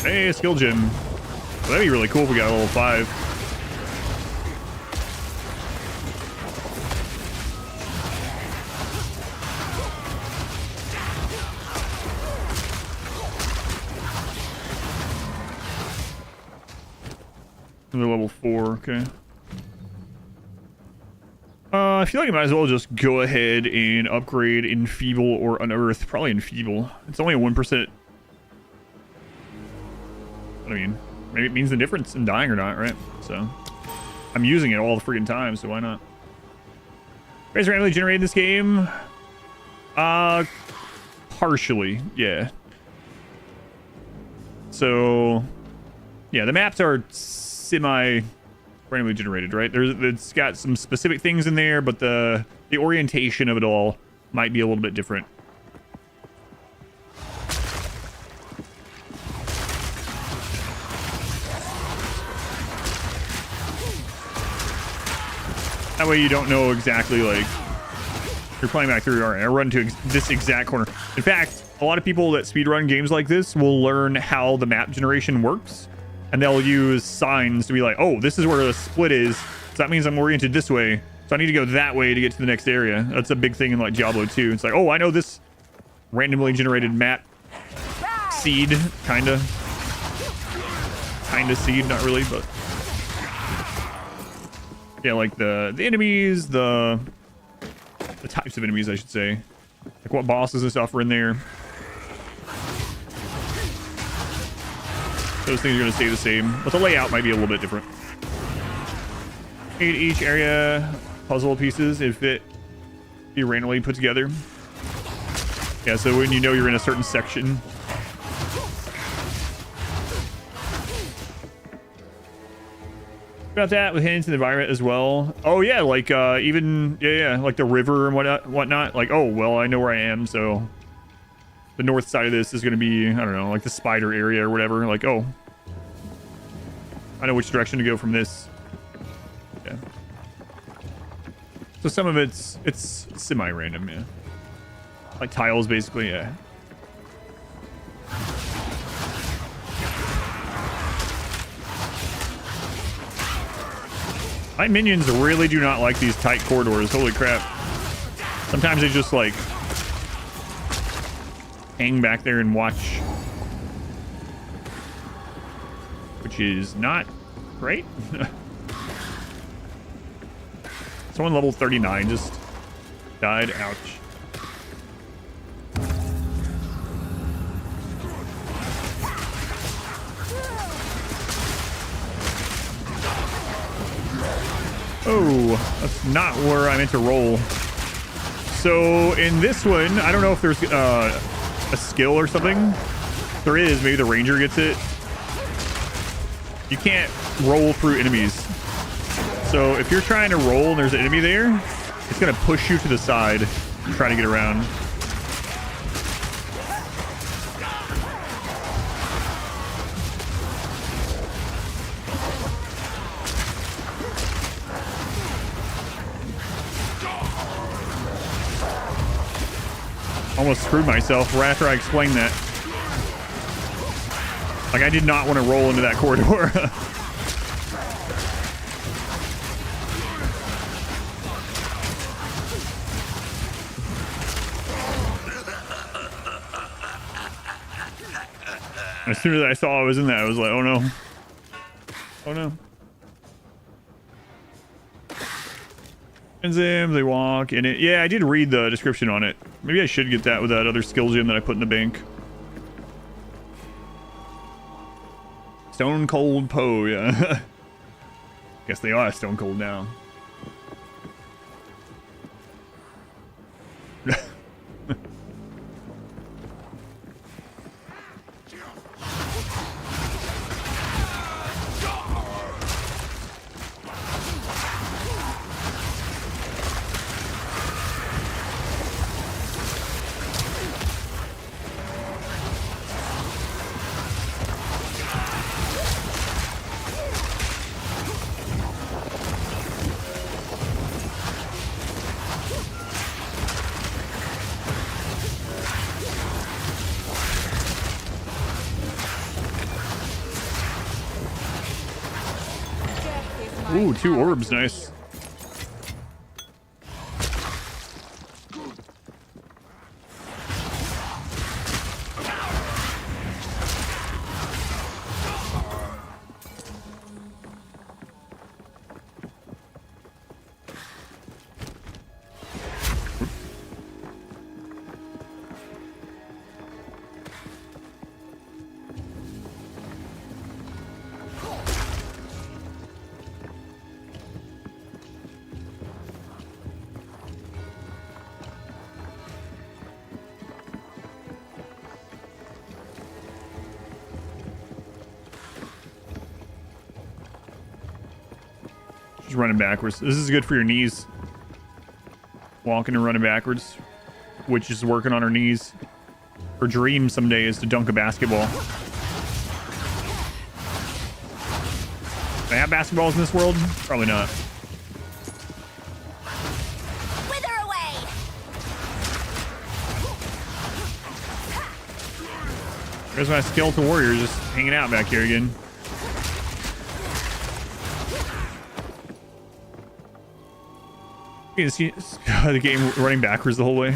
Hey, skill gem. Well, that'd be really cool if we got a level 5. Another level 4, okay. I feel like I might as well just go ahead and upgrade Enfeeble or Unearth. Probably Enfeeble. It's only a 1%. I mean, maybe it means the difference in dying or not, right? So, I'm using it all the freaking time, so why not? Guys randomly generated this game? Partially, yeah. So, yeah, the maps are semi randomly generated, right? It's got some specific things in there, but the orientation of it all might be a little bit different. That way you don't know exactly, like, you're playing back through, all right, I run to this exact corner. In fact, a lot of people that speedrun games like this will learn how the map generation works. And they'll use signs to be like, oh, this is where the split is. So that means I'm oriented this way. So I need to go that way to get to the next area. That's a big thing in like Diablo 2. It's like, oh, I know this randomly generated map seed, kinda seed, not really, but yeah, like the enemies, the types of enemies, I should say, like what bosses and stuff are in there. Those things are going to stay the same, but the layout might be a little bit different. Each area puzzle pieces if it be randomly put together. Yeah, so when you know you're in a certain section. About that, we head into the environment as well. Oh yeah, like even like the river and whatnot. Like, oh well, I know where I am, so the north side of this is going to be, I don't know, like the spider area or whatever. Like, oh, I know which direction to go from this. Yeah. So some of it's semi-random, yeah. Like tiles, basically, yeah. My minions really do not like these tight corridors. Holy crap. Sometimes they just like hang back there and watch, which is not great. Someone level 39 just died. Ouch. Oh, that's not where I meant to roll. So in this one, I don't know if there's a skill or something. There is. Maybe the ranger gets it. You can't roll through enemies. So if you're trying to roll and there's an enemy there, it's going to push you to the side and try to get around. Almost screwed myself right after I explained that. Like, I did not want to roll into that corridor. As soon as I saw I was in that, I was like, oh no. Oh no. Enzymes, they walk in it. Yeah, I did read the description on it. Maybe I should get that with that other skill gem that I put in the bank. Stone Cold Poe, yeah. Guess they are stone cold now. Ooh, 2 orbs, nice. Just running backwards. This is good for your knees. Walking and running backwards. Which is working on her knees. Her dream someday is to dunk a basketball. Do they have basketballs in this world? Probably not. Wither away! There's my skeletal warrior just hanging out back here again. You can see the game running backwards the whole way.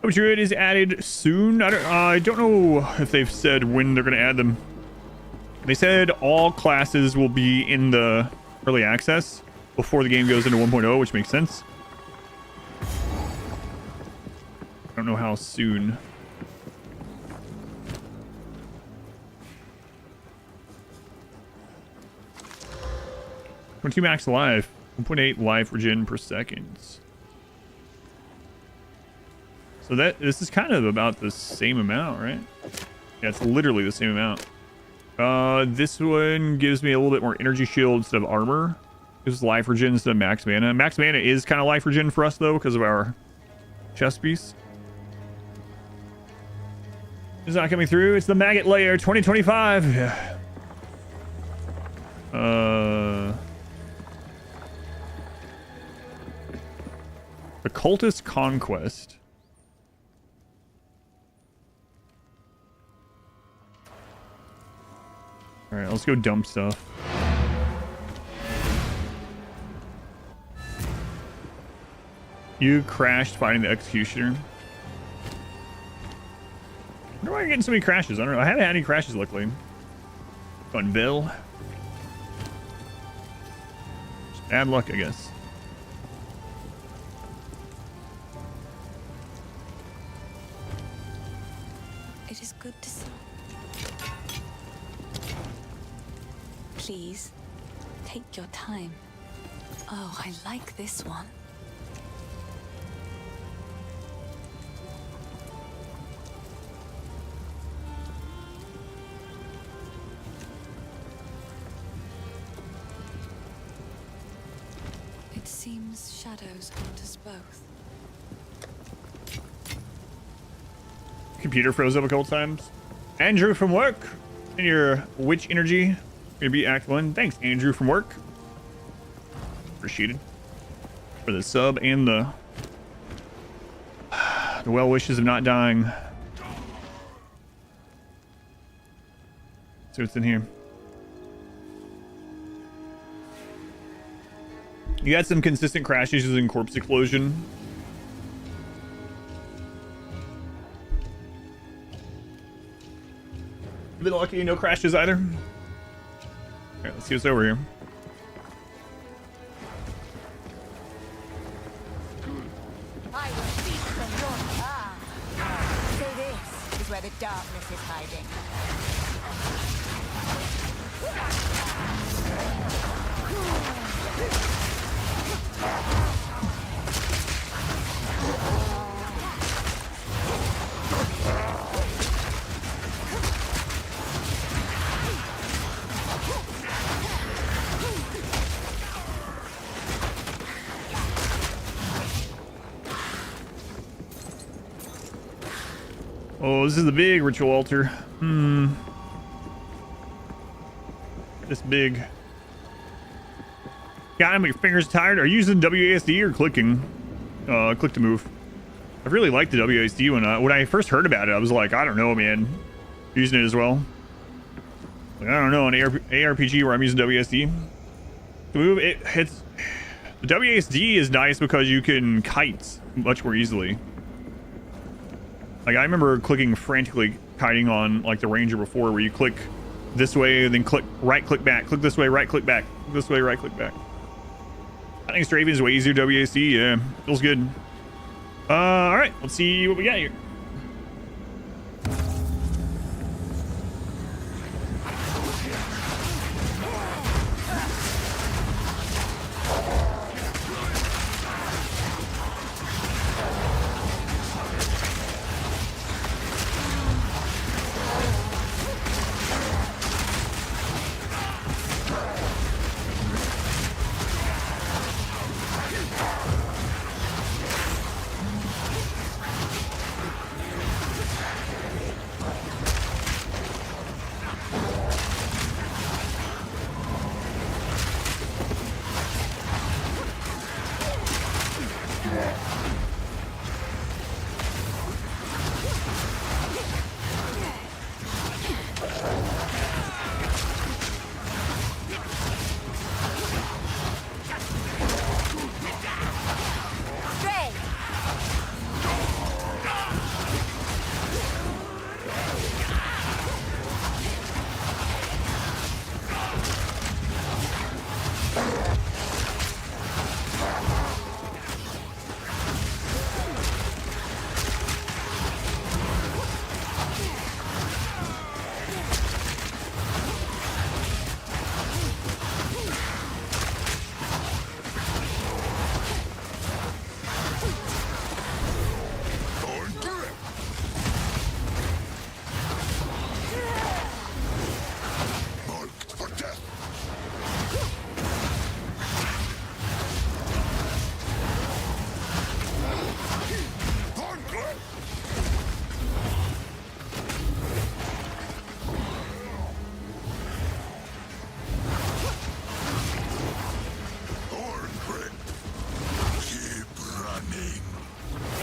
Druid is added soon. I don't know if they've said when they're going to add them. They said all classes will be in the early access before the game goes into 1.0, which makes sense. I don't know how soon. $22 max life, 1.8 life regen per second. So this is kind of about the same amount, right? Yeah, it's literally the same amount. This one gives me a little bit more energy shield instead of armor. This is life regen instead of max mana. Max mana is kind of life regen for us though because of our chest piece. It's not coming through. It's the Maggot Layer 2025. Yeah. The Cultist Conquest. All right, let's go dump stuff. You crashed fighting the Executioner. Why am I getting so many crashes? I don't know. I haven't had any crashes luckily. Fun Bill. Just bad luck, I guess. It is good to see. Please, take your time. Oh, I like this one. It seems shadows haunt us both. Computer froze up a couple times. Andrew from work. And your witch energy. Gonna be Act 1. Thanks, Andrew from work. Appreciated. For the sub and the well wishes of not dying. See what's in here. You got some consistent crashes using Corpse Explosion. You've been lucky, no crashes either. Alright, let's see what's over here. I will feast from your So this is where the darkness is hiding. Oh, this is the big ritual altar. This big. God, my fingers tired. Are you using WASD or clicking? Click to move. I really liked the WASD when I first heard about it. I was like, I don't know, man. Using it as well. Like, I don't know, an ARPG where I'm using WASD. To move, it's the WASD is nice because you can kite much more easily. Like, I remember clicking frantically kiting on like the Ranger before, where you click this way and then click right click back, click this way, right click back, this way, right click back. I think Straven is way easier WASD. Yeah, feels good. All right, let's see what we got here.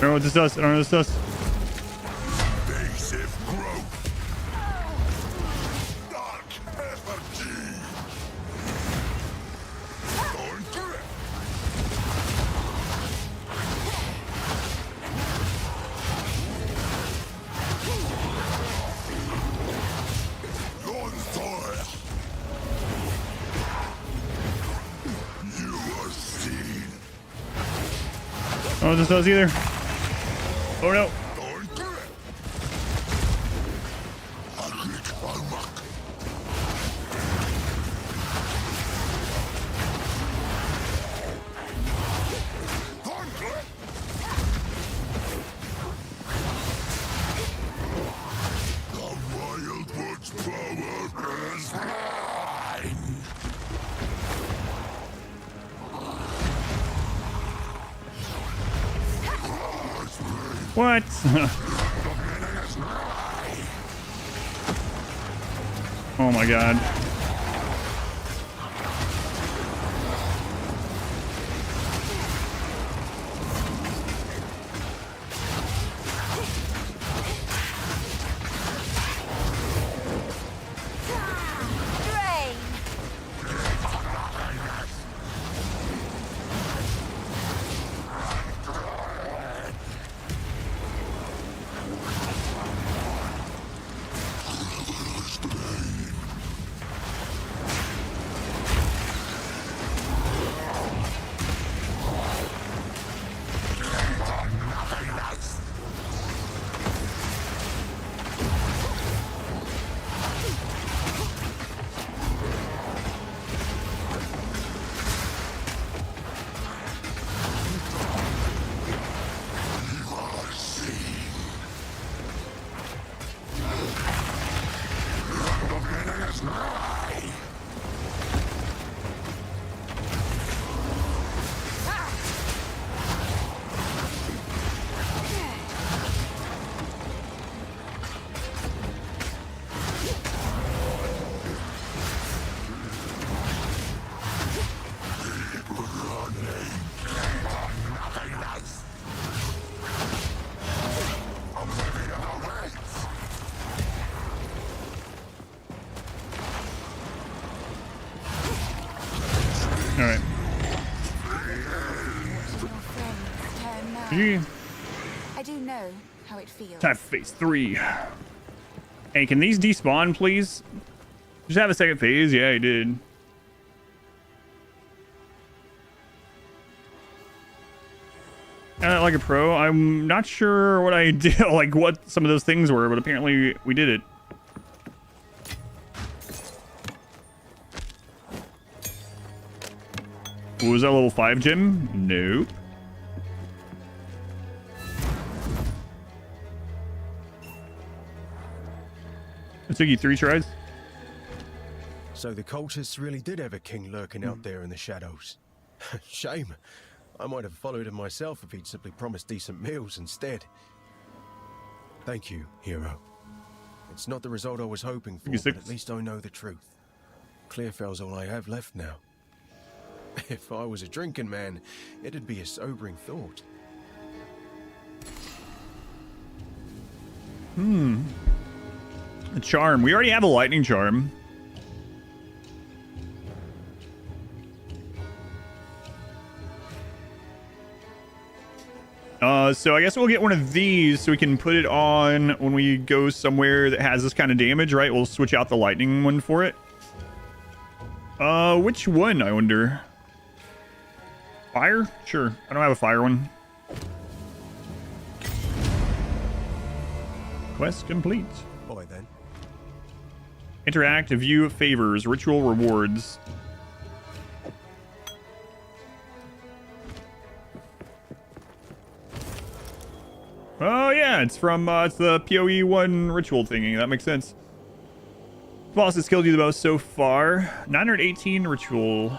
know what this does. I don't know what this does. Invasive growth. Dark effigy. Thorn grip. Lord Thor. You are seen. I don't know what this does either. Oh no. Thorn grip. Agric almak. Thorn grip. The Wildwood's power is mine. What? Oh my god. Drain! All right. Turn now. I do know how it feels. Time for phase 3. Hey, can these despawn, please? Just have a second phase. Yeah, I did. Like a pro, I'm not sure what I did, like what some of those things were, but apparently we did it. Was that level 5 gym? Nope. It took you 3 tries? So the cultists really did have a king lurking out there in the shadows. Shame. I might have followed him myself if he'd simply promised decent meals instead. Thank you, hero. It's not the result I was hoping for, but at least I know the truth. Clearfell's all I have left now. If I was a drinking man, it'd be a sobering thought. A charm. We already have a lightning charm. So I guess we'll get one of these so we can put it on when we go somewhere that has this kind of damage, right? We'll switch out the lightning one for it. Which one, I wonder? Fire? Sure. I don't have a fire one. Quest complete. Boy, then. Interact, view favors, ritual rewards. Oh yeah, it's from it's the PoE 1 ritual thingy. That makes sense. Boss has killed you the most so far. 918 ritual.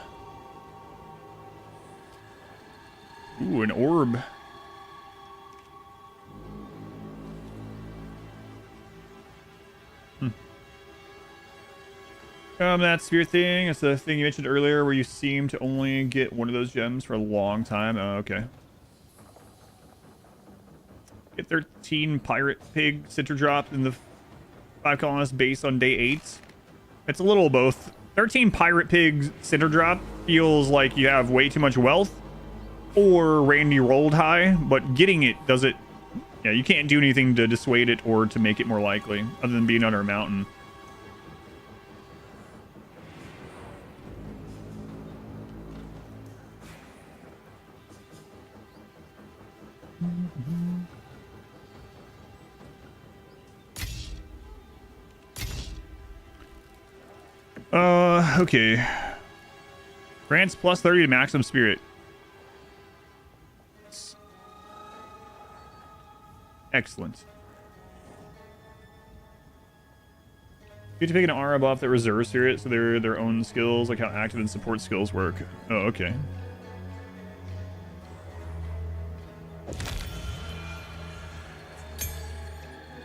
Ooh, an orb. That sphere thing. It's the thing you mentioned earlier where you seem to only get one of those gems for a long time. Oh, okay. Get 13 pirate pig center drop in the 5 colonist base on day 8. It's a little of both. 13 pirate pig center drop feels like you have way too much wealth, or Randy rolled high, but getting it does it. Yeah, you can't do anything to dissuade it or to make it more likely other than being under a mountain. Okay. Grants plus 30 to maximum spirit. Excellent. You have to pick an aura buff that reserves spirit, so they're their own skills, like how active and support skills work. Oh, okay.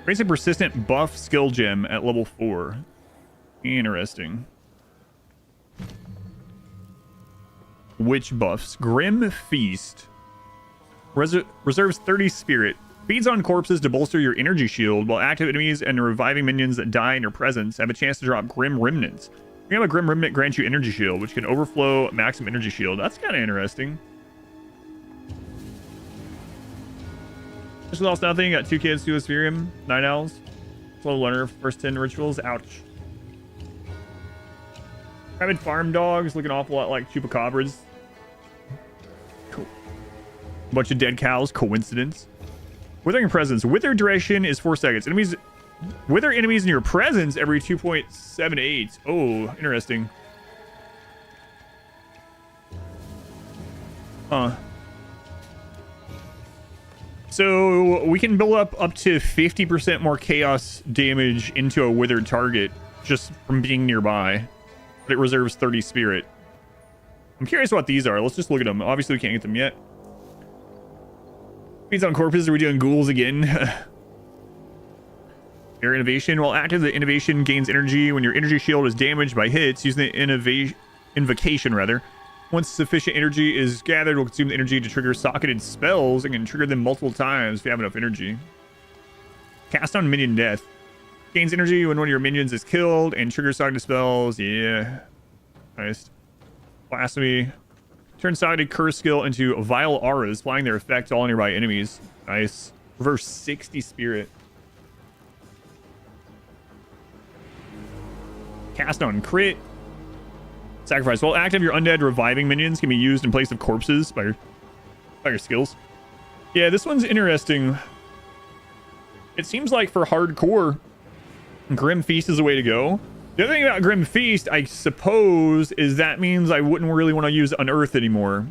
Creates a persistent buff skill gem at level 4. Interesting. Witch buffs. Grim Feast. Reserves 30 spirit. Feeds on corpses to bolster your energy shield, while active enemies and reviving minions that die in your presence have a chance to drop Grim Remnants. You have a Grim Remnant grants you energy shield, which can overflow maximum energy shield. That's kind of interesting. Just lost nothing. Got 2 kids, 2 Asphyrium, 9 owls. Slow learner, first 10 rituals. Ouch. Rabid farm dogs, looking an awful lot like chupacabras. Cool. Bunch of dead cows, coincidence. Withering presence. Wither duration is 4 seconds. Enemies wither enemies in your presence every 2.78. Oh, interesting. Huh. So we can build up to 50% more chaos damage into a withered target just from being nearby. But it reserves 30 spirit. I'm curious what these are. Let's just look at them. Obviously, we can't get them yet. Feeds on corpses. Are we doing ghouls again? Air innovation. While active, the innovation gains energy when your energy shield is damaged by hits. Using the invocation, rather. Once sufficient energy is gathered, will consume the energy to trigger socketed spells and can trigger them multiple times if you have enough energy. Cast on minion death. Gains energy when one of your minions is killed and triggers socketed spells. Yeah. Nice. Blasphemy. Turn socketed curse skill into vile auras, applying their effect to all nearby enemies. Nice. Reverse 60 spirit. Cast on crit. Sacrifice. While active, your undead reviving minions can be used in place of corpses by your skills. Yeah, this one's interesting. It seems like for hardcore, Grim Feast is the way to go. The other thing about Grim Feast, I suppose, is that means I wouldn't really want to use Unearth anymore.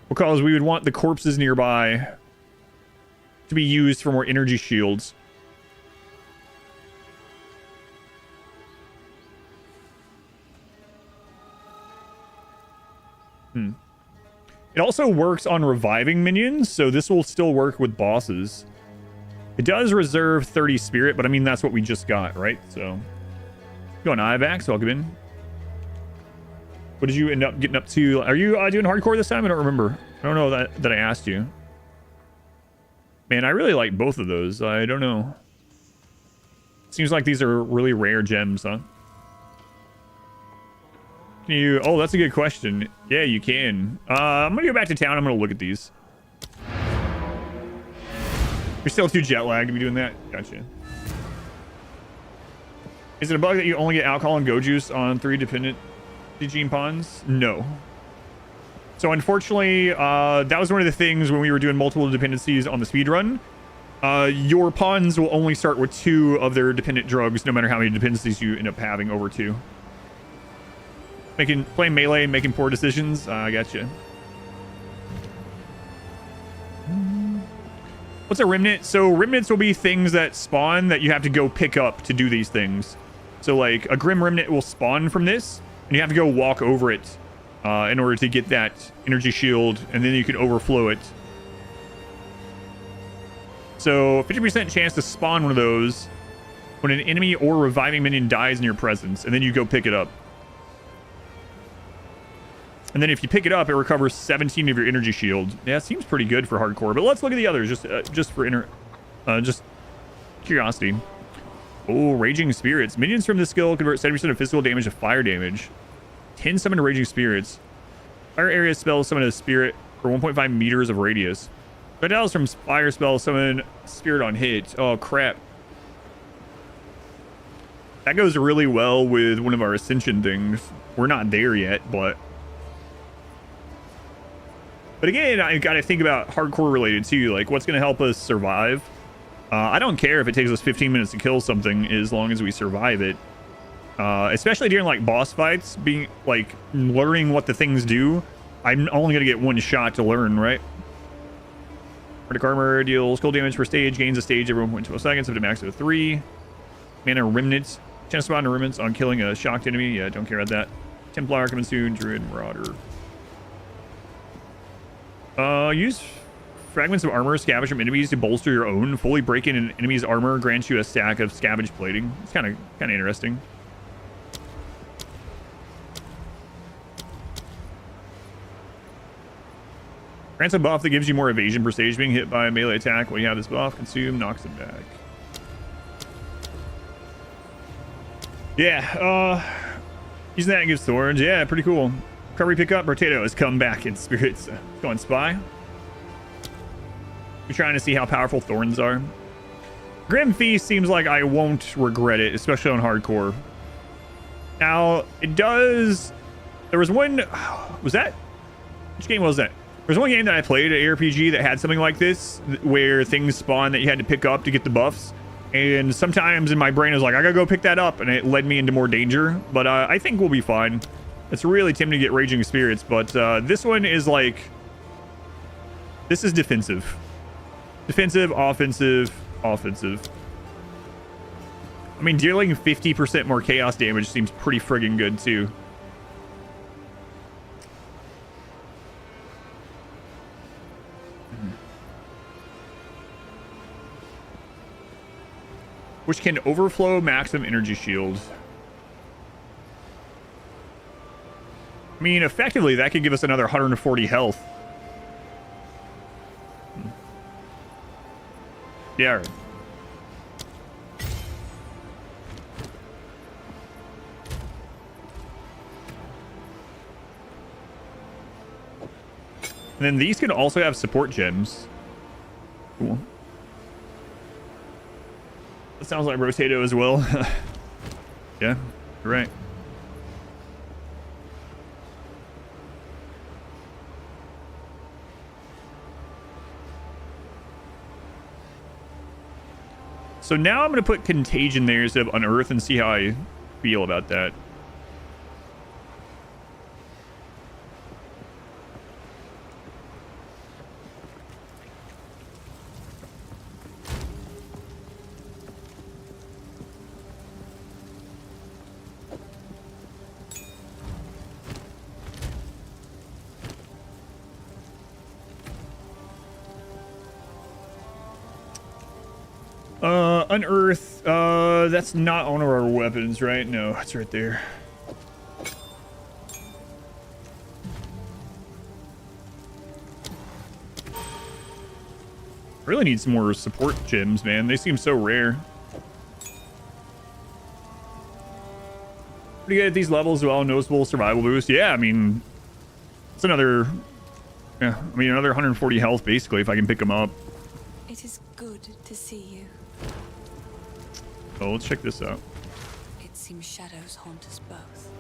Because we would want the corpses nearby to be used for more energy shields. It also works on reviving minions, so this will still work with bosses. It does reserve 30 spirit, but I mean, that's what we just got, right? So, go on Ivax, welcome in. What did you end up getting up to? Are you doing hardcore this time? I don't remember. I don't know that I asked you. Man, I really like both of those. I don't know. Seems like these are really rare gems, huh? Can you... Oh, that's a good question. Yeah, you can. I'm gonna go back to town. I'm gonna look at these. You're still too jet lagged to be doing that? Gotcha. Is it a bug that you only get alcohol and go juice on 3 dependent gene pawns? No. So unfortunately, that was one of the things when we were doing multiple dependencies on the speedrun. Your pawns will only start with 2 of their dependent drugs, no matter how many dependencies you end up having over 2. Playing melee and making poor decisions. I gotcha. What's a remnant? So remnants will be things that spawn that you have to go pick up to do these things. So like a grim remnant will spawn from this, and you have to go walk over it in order to get that energy shield, and then you can overflow it. So 50% chance to spawn one of those when an enemy or reviving minion dies in your presence, and then you go pick it up. And then if you pick it up, it recovers 17 of your energy shield. Yeah, seems pretty good for hardcore. But let's look at the others, just for just curiosity. Oh, Raging Spirits. Minions from this skill convert 70% of physical damage to fire damage. 10 summon Raging Spirits. Fire area spells summon a spirit for 1.5 meters of radius. Projectiles from fire spells summon spirit on hit. Oh, crap. That goes really well with one of our ascension things. We're not there yet, but again, I gotta think about hardcore related too. Like, what's gonna help us survive? I don't care if it takes us 15 minutes to kill something as long as we survive it. Especially during like boss fights, being like learning what the things do. I'm only gonna get one shot to learn, right? Arctic armor deals cold damage per stage, gains a stage every 1.12 seconds up to max of 3. Mana remnants. Chance to spawn remnants on killing a shocked enemy. Yeah, don't care about that. Templar coming soon. Druid Marauder. Use fragments of armor scavenged from enemies to bolster your own. Fully breaking an enemy's armor grants you a stack of scavenged plating. It's kind of interesting. Grants a buff that gives you more evasion per stage being hit by a melee attack. When you have this buff, consume, knocks it back. Yeah, using that gives thorns. Yeah, pretty cool. Recovery pickup. Potato has come back in spirits. Go on spy. You're trying to see how powerful thorns are. Grim Feast seems like I won't regret it, especially on hardcore. Now, it does... There was one... Was that... Which game was that? There's one game that I played, an ARPG, that had something like this, where things spawn that you had to pick up to get the buffs. And sometimes in my brain, I was like, I gotta go pick that up, and it led me into more danger. But I think we'll be fine. It's really tempting to get Raging Spirits, but this one is like... This is defensive. Defensive, offensive, offensive. I mean, dealing 50% more chaos damage seems pretty friggin' good, too. Which can overflow maximum energy shield. I mean, effectively, that could give us another 140 health. Yeah. Right. And then these can also have support gems. Cool. That sounds like Rotato as well. Yeah, you're right. So now I'm going to put Contagion there instead of Unearth and see how I feel about that. Unearth, that's not one of our weapons, right? No, it's right there. Really need some more support gems, man. They seem so rare. Pretty good at these levels as well. Noticeable survival boost. Yeah, I mean, it's another, yeah, I mean, another 140 health basically if I can pick them up. It is good to see you. So let's check this out. It seems shadows haunt us both.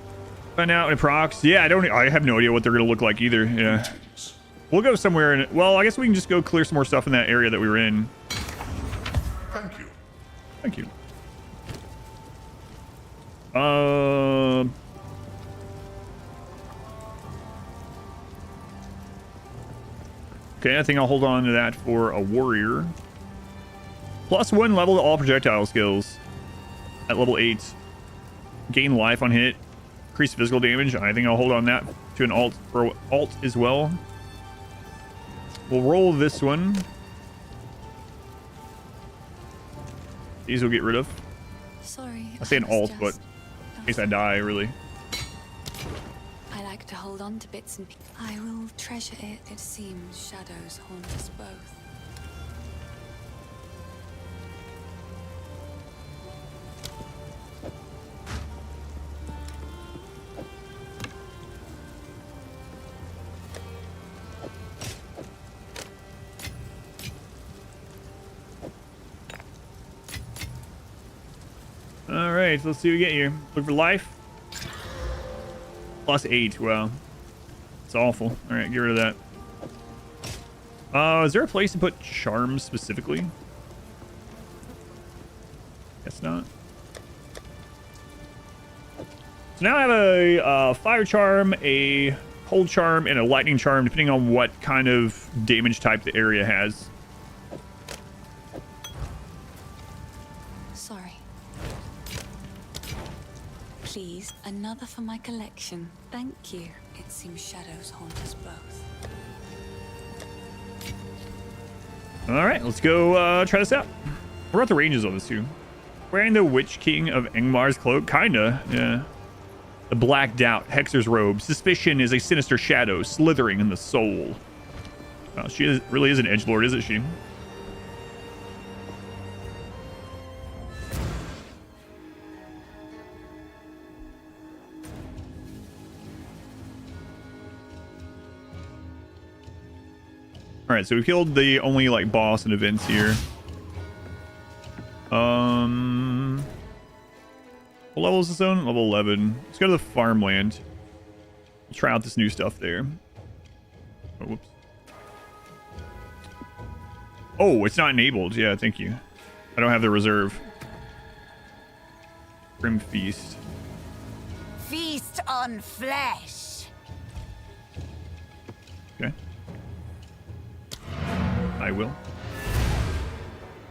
Find out when it procs. Yeah, I have no idea what they're gonna look like either. Yeah. We'll go somewhere in it. Well, I guess we can just go clear some more stuff in that area that we were in. Thank you. Thank you. Okay, I think I'll hold on to that for a warrior. +1 level to all projectile skills at level 8. Gain life on hit. Increase physical damage. I think I'll hold on that to an alt for alt as well. We'll roll this one. These we'll get rid of. Sorry. I say an alt, but in case I die, really. I like to hold hold on to bits and pieces. I will treasure it. It seems shadows haunt us both. All right, so let's see what we get here. Look for life. +8. Wow. It's awful. All right, get rid of that. Is there a place to put charms specifically? Guess not. So now I have a fire charm, a cold charm, and a lightning charm, depending on what kind of damage type the area has. Sorry. Please, another for my collection. Thank you. It seems shadows haunt us both. All right, let's go try this out. What about the ranges on this too? Wearing the Witch King of Angmar's cloak? Kinda, yeah. The Black Doubt, Hexer's robe. Suspicion is a sinister shadow slithering in the soul. Wow, she really is an edgelord, isn't she? All right, so we killed the only like boss and events here. What level is this on? Level 11. Let's go to the farmland. We'll try out this new stuff there. Oh, whoops. Oh, it's not enabled. Yeah, thank you. I don't have the reserve. Grim Feast. Feast on flesh. Okay. I will.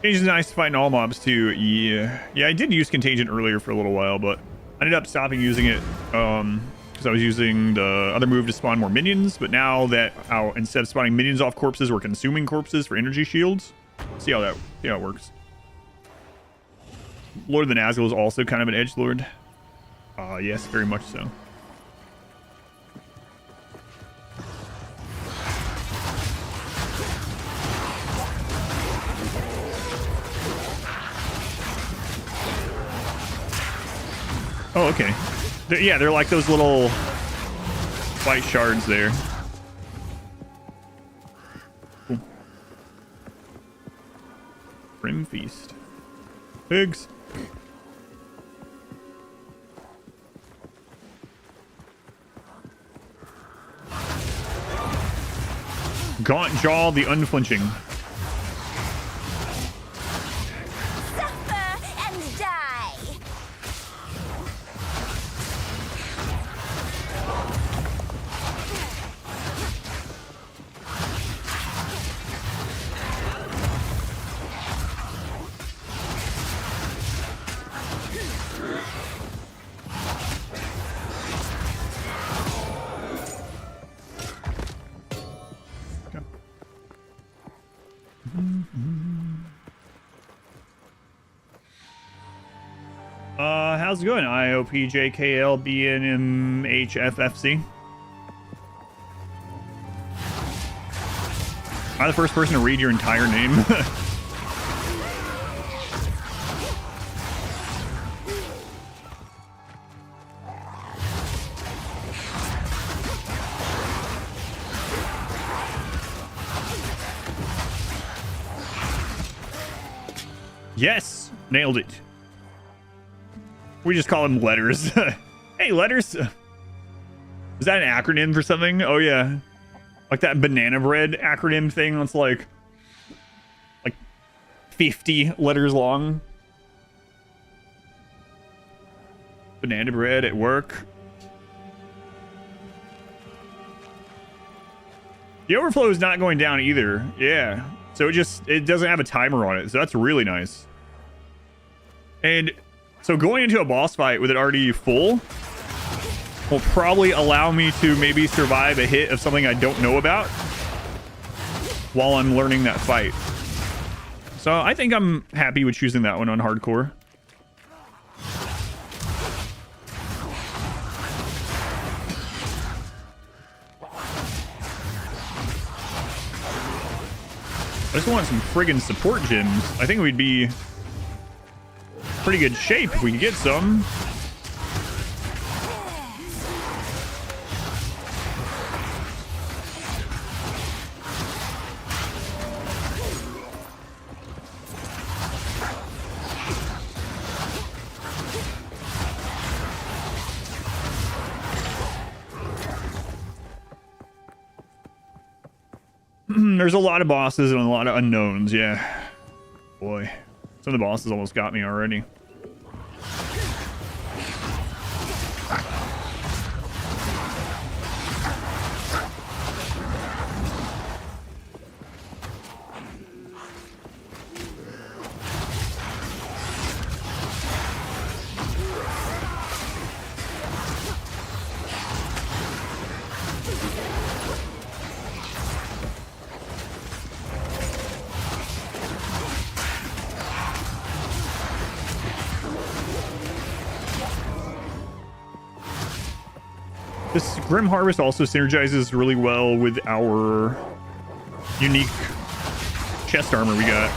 Contagion is nice to fight in all mobs too. Yeah, I did use Contagion earlier for a little while, but I ended up stopping using it because I was using the other move to spawn more minions. But now that instead of spawning minions off corpses, we're consuming corpses for energy shields. See how it works. Lord of the Nazgul is also kind of an edgelord. Yes, very much so. Oh, okay. They're like those little white shards there. Cool. Grim Feast. Pigs. Gaunt Jaw the Unflinching. Suffer and die. How's it going? IOPJKLBNMHFFC. Am I the first person to read your entire name? Yes! Nailed it. We just call them letters. Hey, letters. Is that an acronym for something? Oh, yeah. Like that banana bread acronym thing that's like 50 letters long. Banana bread at work. The overflow is not going down either. Yeah. So it doesn't have a timer on it. So that's really nice. And so going into a boss fight with it already full will probably allow me to maybe survive a hit of something I don't know about while I'm learning that fight. So I think I'm happy with choosing that one on hardcore. just want some friggin' support gems. I think we'd be pretty good shape if we could get some. There's a lot of bosses and a lot of unknowns, yeah. Boy, some of the bosses almost got me already. This Grim Harvest also synergizes really well with our unique chest armor we got.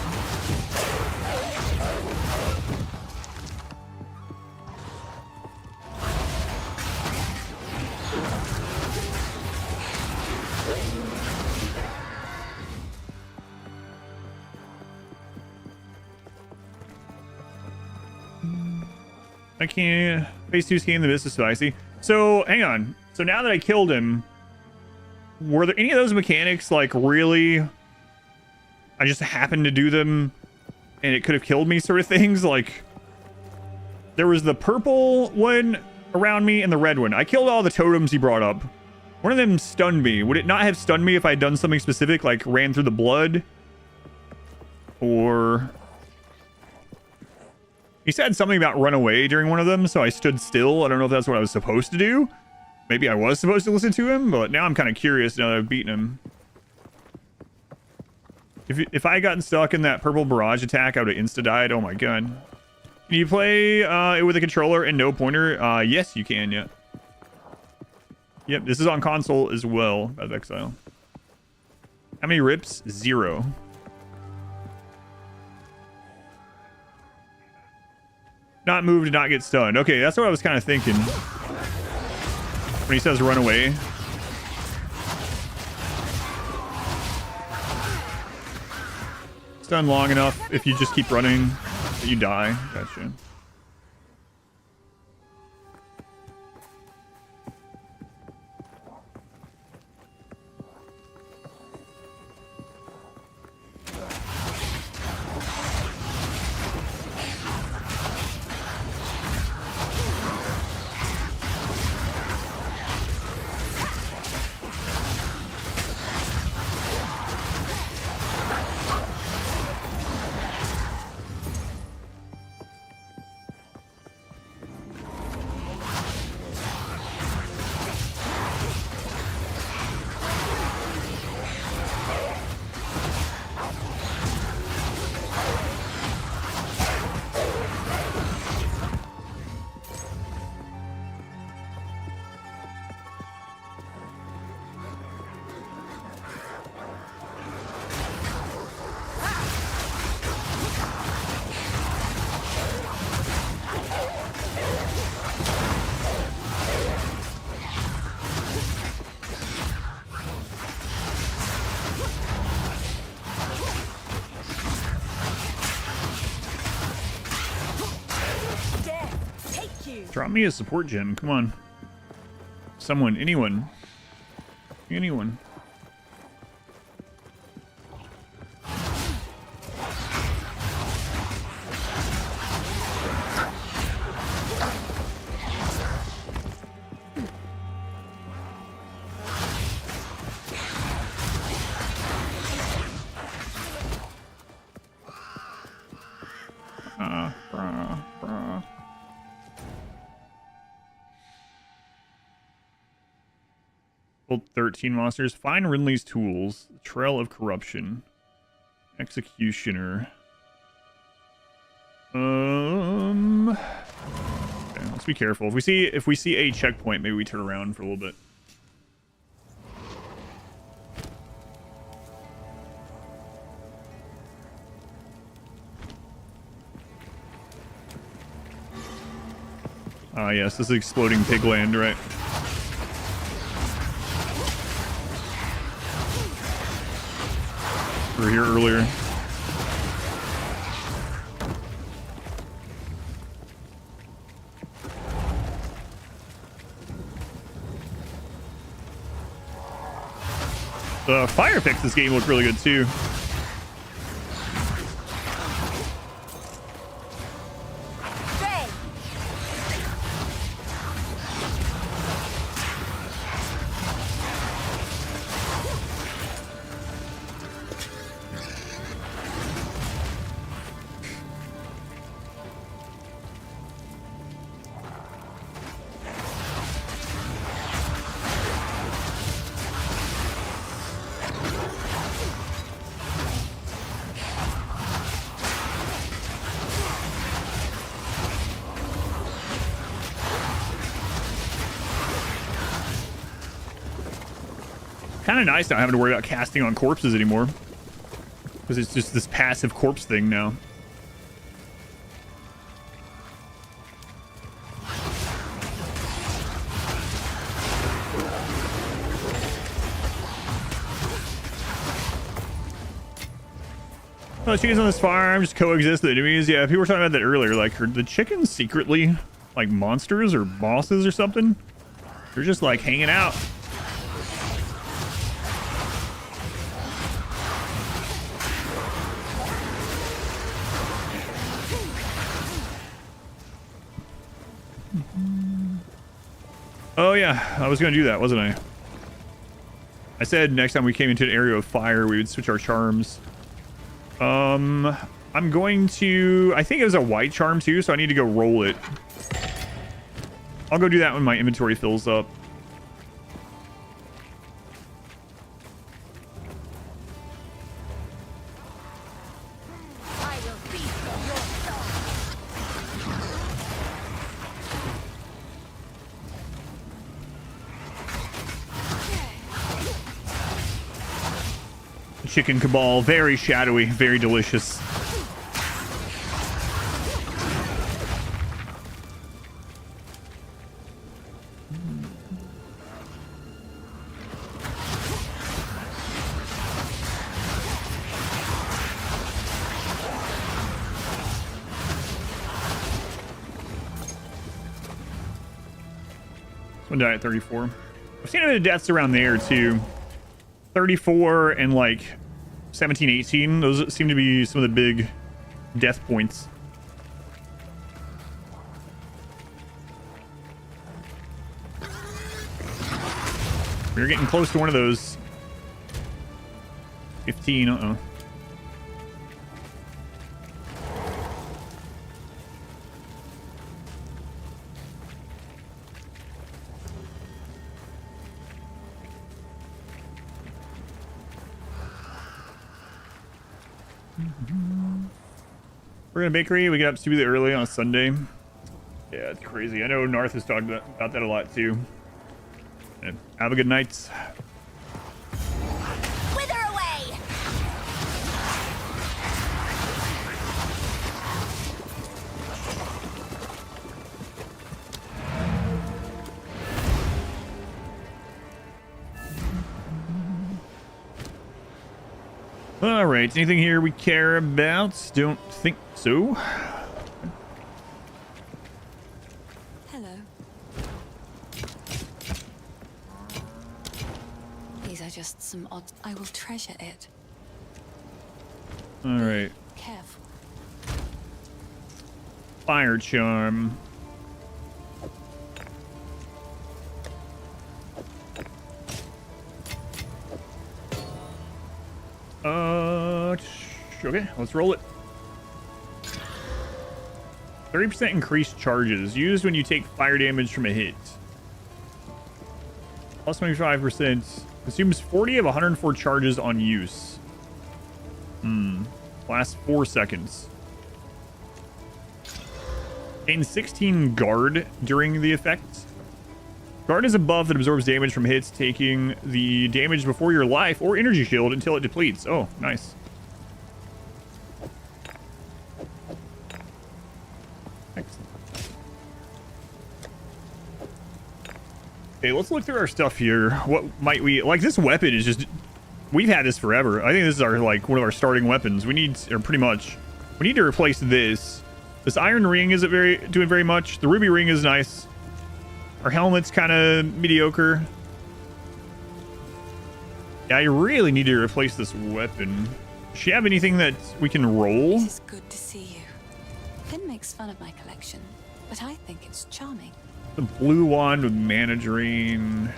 I can't. Phase 2 scan the business spicy. So hang on. So now that I killed him, were there any of those mechanics like really? I just happened to do them, and it could have killed me, sort of things. Like there was the purple one around me and the red one. I killed all the totems he brought up. One of them stunned me. Would it not have stunned me if I had done something specific, like ran through the blood? Or he said something about run away during one of them, so I stood still. I don't know if that's what I was supposed to do. Maybe I was supposed to listen to him, but now I'm kind of curious now that I've beaten him. If I had gotten stuck in that purple barrage attack, I would have insta-died. Oh my god. Can you play it with a controller and no pointer? Yes, you can, yeah. Yep, this is on console as well, Path of Exile. How many rips? 0. Not move to not get stunned. Okay, that's what I was kind of thinking. When he says run away. Stun long enough if you just keep running that you die. Gotcha. Drop me a support gem. Come on. Someone. Anyone. Anyone. Killed 13 monsters. Find Rinley's tools. Trail of Corruption. Executioner. Okay, let's be careful. If we see a checkpoint, maybe we turn around for a little bit. Ah, yes, this is exploding pig land, right? We were here earlier. The fire effects this game look really good too. Kind of nice not having to worry about casting on corpses anymore, because it's just this passive corpse thing now. Oh, the chickens on this farm just coexist with enemies. Yeah, people were talking about that earlier. Like, are the chickens secretly like monsters or bosses or something? They're just like hanging out. Oh yeah, I was gonna do that, wasn't I? I said next time we came into an area of fire, we would switch our charms. I'm going to... I think it was a white charm too, so I need to go roll it. I'll go do that when my inventory fills up. Chicken cabal, very shadowy, very delicious. One died at 34. I've seen a bit of deaths around there too. 34 and like 17, 18. Those seem to be some of the big death points. We're getting close to one of those. 15, uh-oh. We're in a bakery. We get up stupidly early on a Sunday. Yeah, it's crazy. I know Narth has talked about that a lot too. And have a good night. Wither away! All right. Anything here we care about? Don't think so. Hello. These are just some odd... I will treasure it. All right. Careful. Fire charm. Okay, let's roll it. 30% increased charges used when you take fire damage from a hit. Plus 25%. Consumes 40 of 104 charges on use. Lasts 4 seconds. Gain 16 guard during the effect. Guard is a buff that absorbs damage from hits, taking the damage before your life or energy shield until it depletes. Oh, nice. Excellent. Okay, let's look through our stuff here. What might we like? This weapon is just, we've had this forever. I think this is our like one of our starting weapons. We need, or pretty much, we need to replace this. This iron ring isn't doing very much. The ruby ring is nice. Our helmet's kind of mediocre. Yeah, I really need to replace this weapon. Does she have anything that we can roll? It is good to see you. Finn makes fun of my collection, but I think it's charming. The blue wand with mana drain.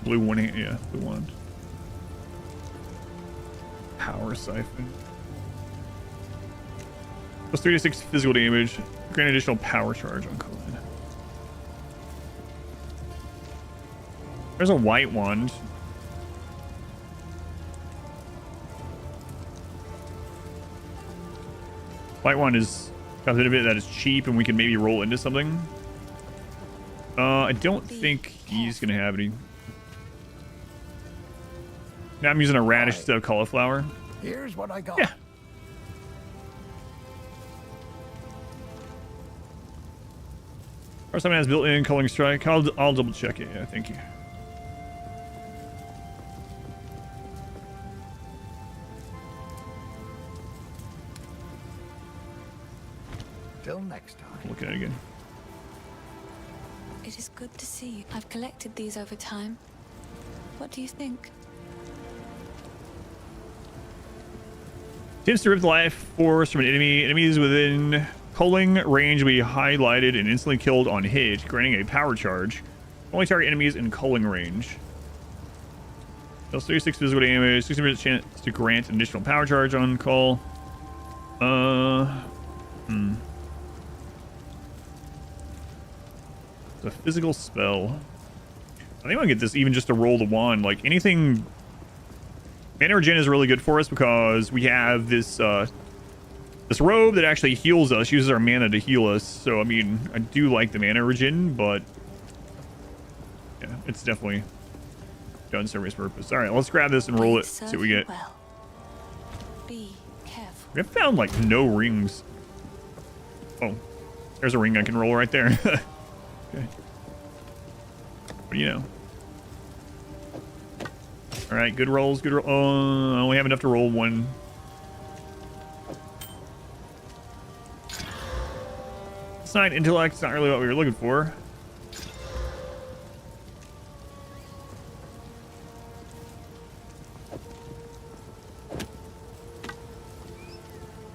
Blue one, yeah, blue wand. Power siphon. Plus 3 to 6 physical damage. Grant additional power charge on Colin. There's a white wand. White wand is got a bit that is cheap and we can maybe roll into something. I don't think he's gonna have any. Now I'm using a radish instead of cauliflower. Here's what I got. Yeah. Or something has built-in culling strike. I'll double check it. Yeah, thank you. Till next time. Look at it again. It is good to see you. I've collected these over time. What do you think? Attempts to rip the life force from an enemy. Enemies within culling range will be highlighted and instantly killed on hit, granting a power charge. Only target enemies in culling range. Deals 36 physical damage, 60% chance to grant an additional power charge on call. It's a physical spell. I think I'll get this even just to roll the wand. Like anything. Mana regen is really good for us because we have this this robe that actually heals us, uses our mana to heal us. So I mean, I do like the mana regen, but yeah, it's definitely done service purpose. All right, let's grab this and roll it. See what we get. Well. Be careful. We have found like no rings. Oh, there's a ring I can roll right there. Okay. What do you know? All right, good rolls, good roll. Oh, I only have enough to roll one. It's not intellect. It's not really what we were looking for.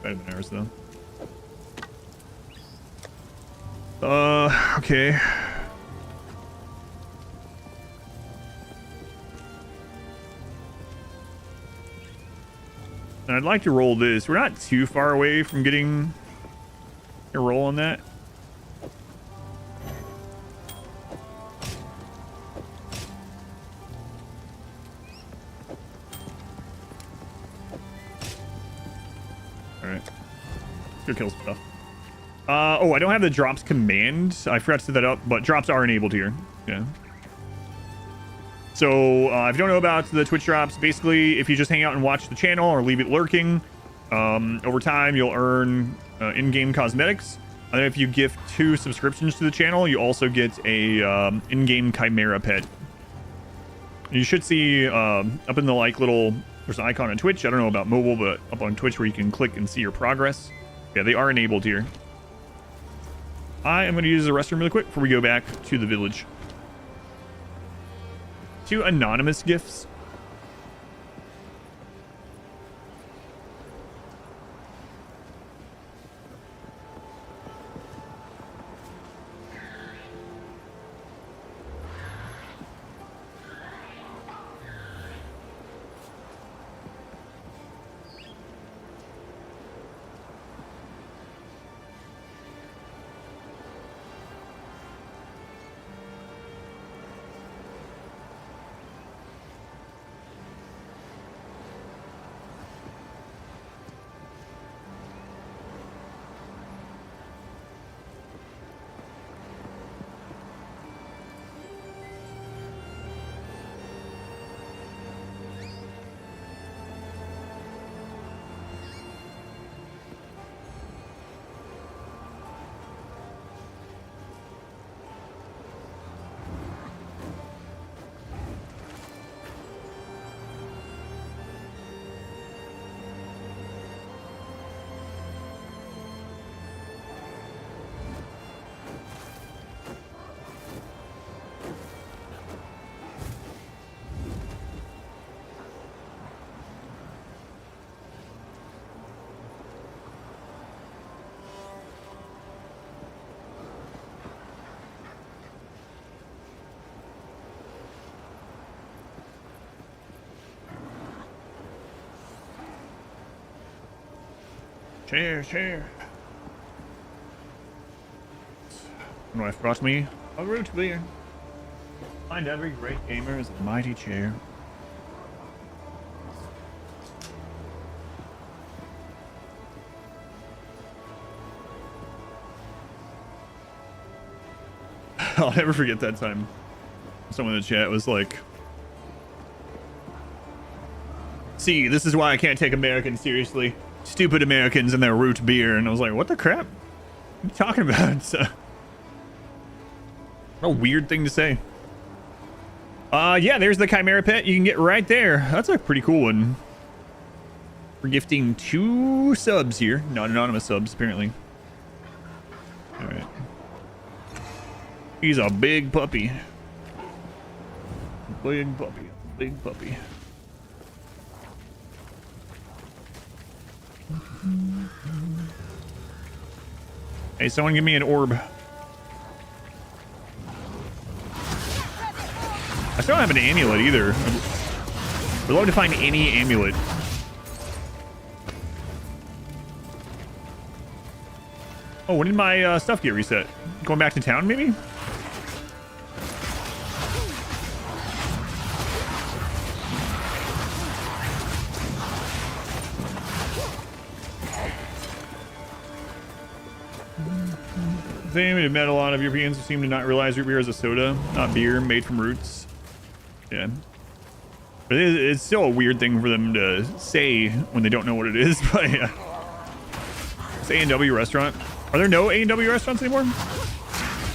Better than ours, though. Okay. And I'd like to roll this. We're not too far away from getting a roll on that. Alright. Let's go kill some stuff. Oh, I don't have the drops command. I forgot to set that up, but drops are enabled here. Yeah. So, if you don't know about the Twitch drops, basically, if you just hang out and watch the channel or leave it lurking, over time, you'll earn in-game cosmetics. And then if you gift 2 subscriptions to the channel, you also get a in-game Chimera pet. You should see up in the like little, there's an icon on Twitch. I don't know about mobile, but up on Twitch where you can click and see your progress. Yeah, they are enabled here. I am going to use the restroom really quick before we go back to the village. 2 anonymous gifts. Share. No, I forgot me. A root beer. Find every great gamer is a mighty chair. I'll never forget that time. Someone in the chat was like, "See, this is why I can't take Americans seriously. Stupid Americans and their root beer." And I was like, what the crap? What are you talking about? So, what a weird thing to say. Yeah, there's the Chimera pet you can get right there. That's a pretty cool one. We're gifting 2 subs here. Not anonymous subs, apparently. All right. He's a big puppy. Big puppy. Big puppy. Hey, someone give me an orb. I still don't have an amulet either. We'd love to find any amulet. Oh, when did my stuff get reset? Going back to town, maybe? They met a lot of Europeans who seem to not realize root beer is a soda, not beer made from roots. Yeah. But it's still a weird thing for them to say when they don't know what it is. But yeah. It's A&W restaurant. Are there no A&W restaurants anymore?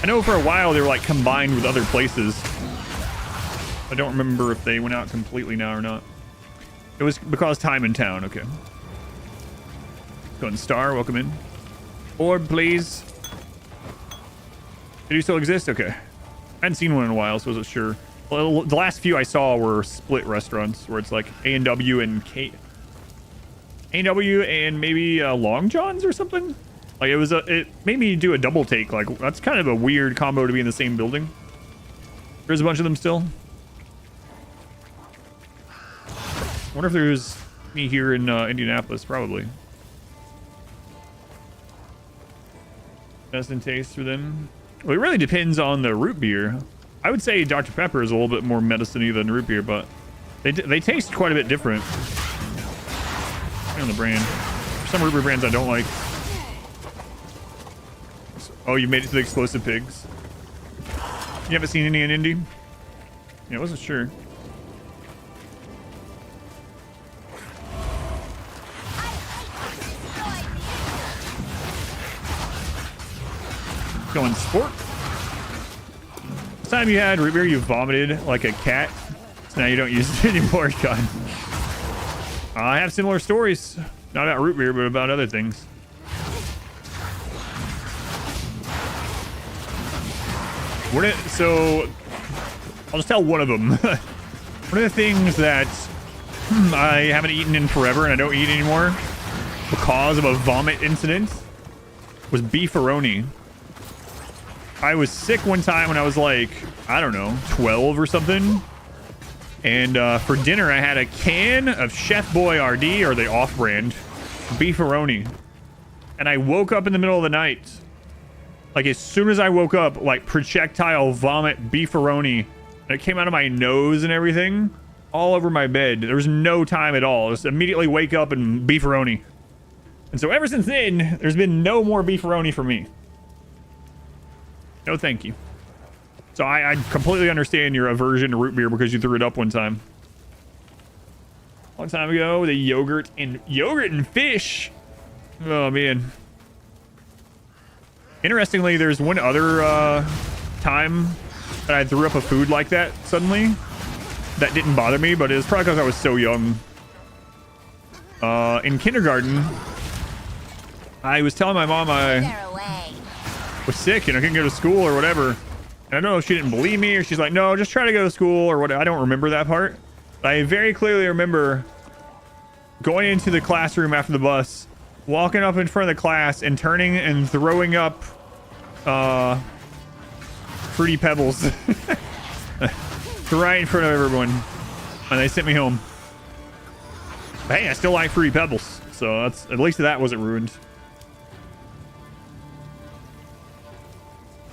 I know for a while they were like combined with other places. I don't remember if they went out completely now or not. It was because time in town. Okay. Going Star, welcome in. Orb, please. Do you still exist? Okay. I hadn't seen one in a while, so I wasn't sure. Well, the last few I saw were split restaurants where it's like A&W and A&W and maybe Long John's or something. Like it made me do a double take. Like that's kind of a weird combo to be in the same building. There's a bunch of them still. I wonder if there's me here in Indianapolis. Probably. Best in taste for them. Well, it really depends on the root beer. I would say Dr. Pepper is a little bit more medicine-y than root beer, but they taste quite a bit different. Depending on the brand. For some root beer brands I don't like. Oh, you made it to the explosive pigs. You haven't seen any in Indy? Yeah, I wasn't sure. Going sport. This time you had root beer, you vomited like a cat. So now you don't use it anymore. God. I have similar stories. Not about root beer, but about other things. So I'll just tell one of them. One of the things that I haven't eaten in forever and I don't eat anymore because of a vomit incident was beefaroni. I was sick one time when I was like, I don't know, 12 or something. And for dinner, I had a can of Chef Boyardee, or the off-brand, beefaroni. And I woke up in the middle of the night. Like, as soon as I woke up, like, projectile vomit beefaroni. And it came out of my nose and everything. All over my bed. There was no time at all. Just immediately wake up and beefaroni. And so ever since then, there's been no more beefaroni for me. No, thank you. So I completely understand your aversion to root beer because you threw it up one time. Long time ago, the yogurt and fish. Oh man. Interestingly, there's one other time that I threw up a food like that suddenly. That didn't bother me, but it was probably because I was so young. In kindergarten, I was telling my mom I was sick and I couldn't go to school or whatever. And I don't know if she didn't believe me or she's like, no, just try to go to school or what. I don't remember that part. But I very clearly remember going into the classroom after the bus, walking up in front of the class and turning and throwing up Fruity Pebbles right in front of everyone. And they sent me home. But hey, I still like Fruity Pebbles. so that's at least that wasn't ruined.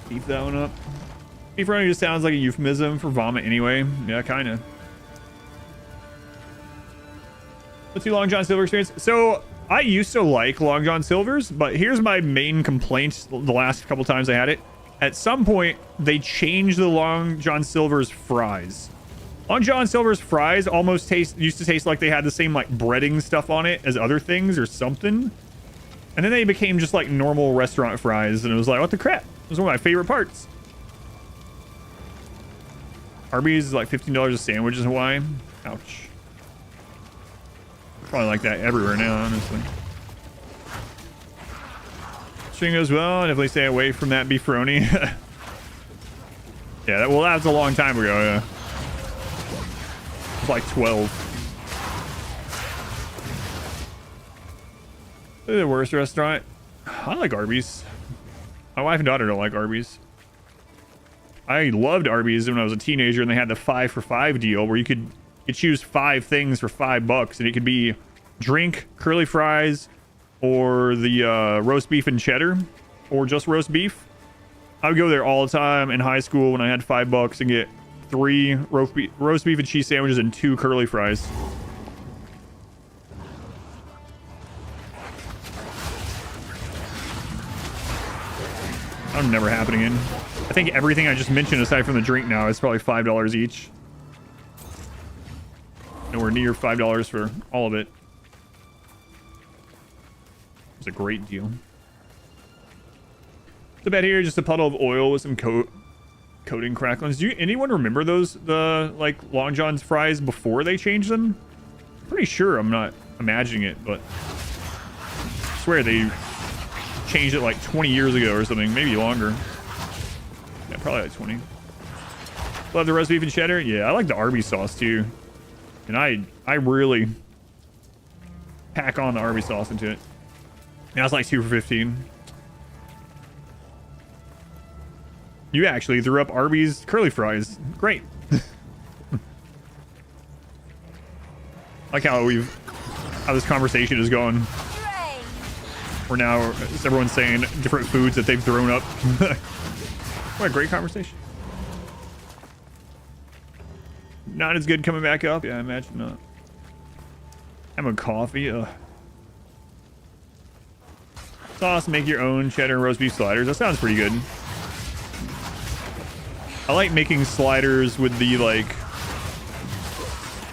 Beef that one up. Beef running just sounds like a euphemism for vomit anyway. Yeah, kind of. What's your Long John Silver experience? So I used to like Long John Silvers, but here's my main complaint the last couple times I had it. At some point, they changed the Long John Silver's fries. Long John Silver's fries almost used to taste like they had the same like breading stuff on it as other things or something. And then they became just like normal restaurant fries, and it was like, what the crap? It was one of my favorite parts. Arby's is like $15 a sandwich in Hawaii. Ouch. Probably like that everywhere now, honestly. Stream goes well. Definitely stay away from that beefaroni. Yeah, that was a long time ago. Yeah. It was like 12. The worst restaurant. I like Arby's. My wife and daughter don't like Arby's. I loved Arby's when I was a teenager, and they had the 5 for $5 deal where you could choose 5 things for $5, and it could be drink, curly fries, or the roast beef and cheddar, or just roast beef. I would go there all the time in high school when I had $5 and get 3 roast beef and cheese sandwiches and 2 curly fries. That'll never happen again. I think everything I just mentioned aside from the drink now is probably $5 each. Nowhere near $5 for all of it. It's a great deal. The bed here, just a puddle of oil with some coating cracklings. Do anyone remember the like Long John's fries before they changed them? Pretty sure, I'm not imagining it, but I swear they changed it like 20 years ago or something, maybe longer. Yeah, probably like 20. Love the roast beef and cheddar. Yeah, I like the Arby's sauce too. And I really pack on the Arby's sauce into it. Now it's like 2 for $15. You actually threw up Arby's curly fries. Great. Like how this conversation is going. We're now everyone's saying different foods that they've thrown up. What a great conversation. Not as good coming back up. Yeah, I imagine not. I'm a coffee. Sauce, make your own cheddar and roast beef sliders. That sounds pretty good. I like making sliders with the like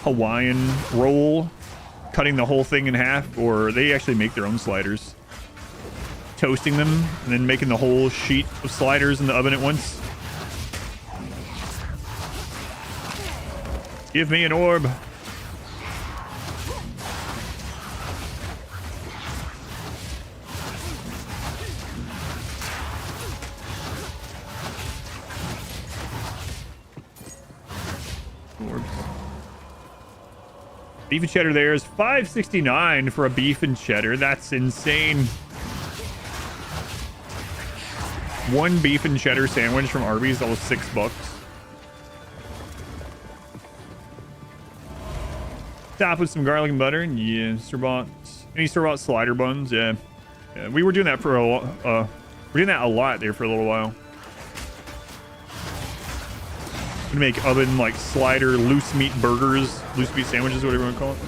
Hawaiian roll, cutting the whole thing in half, or they actually make their own sliders. Toasting them and then making the whole sheet of sliders in the oven at once. Give me an orb. Orbs. Beef and cheddar there is $5.69 for a beef and cheddar. That's insane. One beef and cheddar sandwich from Arby's, that was $6. Top with some garlic and butter. Yeah, store-bought. Any store-bought slider buns. Yeah. We were doing that for we're doing that a lot there for a little while. We make oven like slider loose meat burgers, loose meat sandwiches, whatever you want to call it.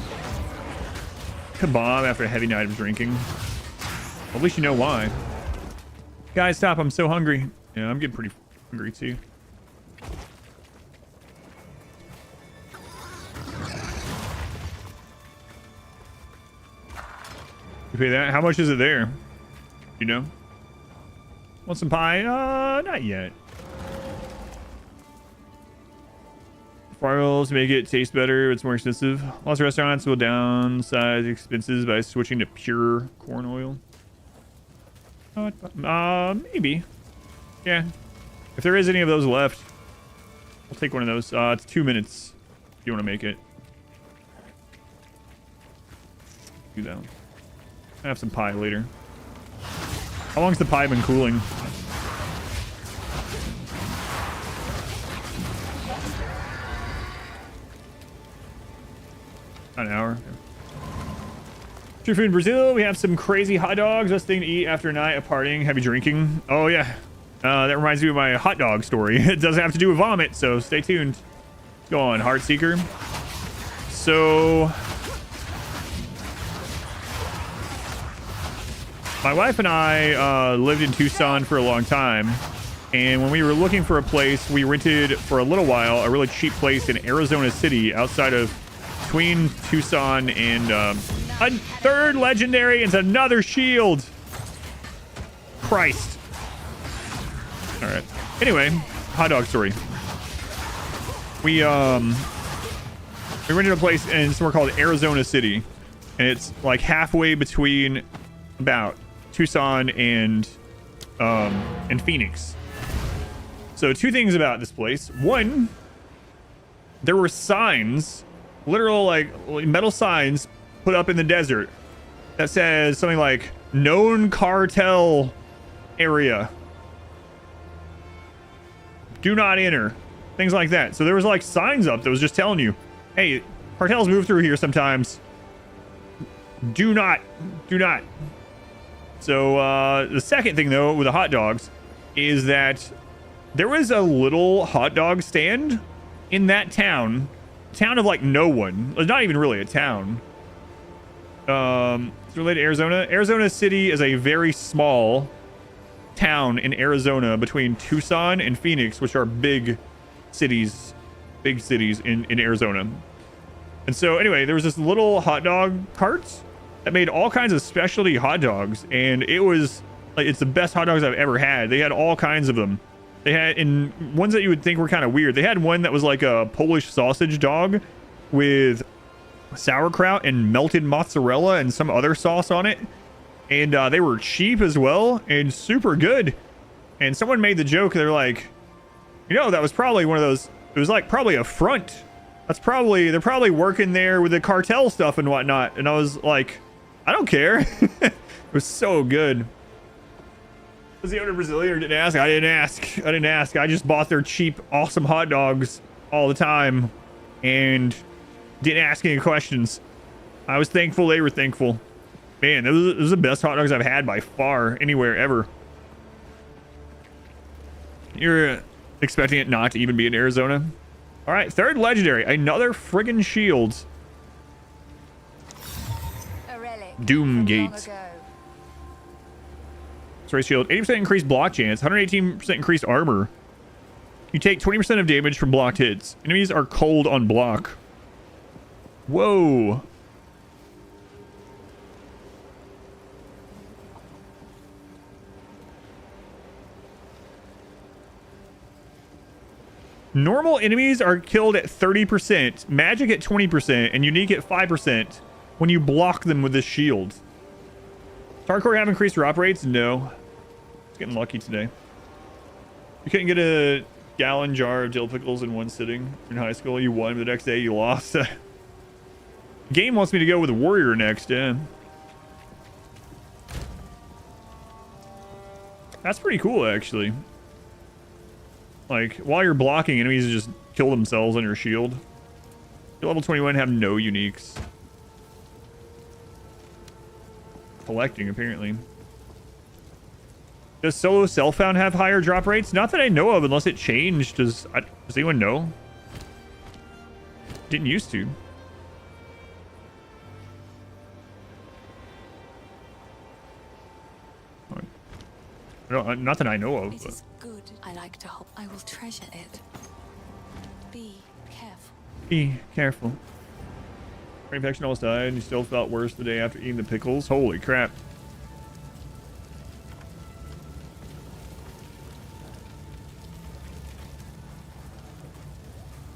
Kebab after a heavy night of drinking. At least you know why. Guys, stop. I'm so hungry. Yeah, I'm getting pretty hungry too. You pay that? How much is it there? You know? Want some pie? Not yet. Farmers make it taste better. It's more expensive. Lots of restaurants will downsize expenses by switching to pure corn oil. Maybe. Yeah. If there is any of those left, we'll take one of those. It's 2 minutes if you want to make it. Do that one. I have some pie later. How long's the pie been cooling? An hour. Street food in Brazil. We have some crazy hot dogs. Best thing to eat after a night of partying, heavy drinking. Oh yeah. That reminds me of my hot dog story. It doesn't have to do with vomit, so stay tuned. Let's go on, Heartseeker. So my wife and I lived in Tucson for a long time, and when we were looking for a place, we rented for a little while a really cheap place in Arizona City, outside of between Tucson and a third legendary and another shield. Christ. All right. Anyway, hot dog story. We rented a place in somewhere called Arizona City, and it's like halfway between about Tucson and Phoenix. So two things about this place. One, there were signs, literal like metal signs put up in the desert that says something like known cartel area, do not enter, things like that. So there was like signs up that was just telling you, hey, cartels move through here sometimes, do not. So the second thing though with the hot dogs is that there was a little hot dog stand in that town of like no one. It's not even really a town. It's related to Arizona. Arizona City is a very small town in Arizona between Tucson and Phoenix, which are big cities in Arizona. And so anyway, there was this little hot dog carts that made all kinds of specialty hot dogs, and it was like, it's the best hot dogs I've ever had. They had all kinds of them. They had in ones that you would think were kind of weird. They had one that was like a Polish sausage dog with sauerkraut and melted mozzarella and some other sauce on it. And they were cheap as well and super good. And someone made the joke, they're like, you know, that was probably one of those, it was like probably a front. They're probably working there with the cartel stuff and whatnot. And I was like, I don't care. It was so good. Was the owner Brazilian or didn't ask? I didn't ask. I just bought their cheap, awesome hot dogs all the time and didn't ask any questions. I was thankful they were thankful. Man, those are the best hot dogs I've had by far anywhere ever. You're expecting it not to even be in Arizona? All right, third legendary, another friggin' shield. Doom Gates. Race shield, 80% increased block chance, 118% increased armor. You take 20% of damage from blocked hits. Enemies are cold on block. Whoa. Normal enemies are killed at 30%, magic at 20%, and unique at 5% when you block them with this shield. Hardcore have increased drop rates? No. It's getting lucky today. You couldn't get a gallon jar of dill pickles in one sitting in high school. You won, but the next day you lost. Game wants me to go with Warrior next, yeah. That's pretty cool, actually. Like, while you're blocking, enemies just kill themselves on your shield. You're level 21 have no uniques. Collecting, apparently. Does solo self-found have higher drop rates? Not that I know of, unless it changed. Does anyone know? Didn't used to. No, not that I know of. It is good. I like to hope I will treasure it. Be careful. Be careful. Infection almost died, and you still felt worse the day after eating the pickles. Holy crap.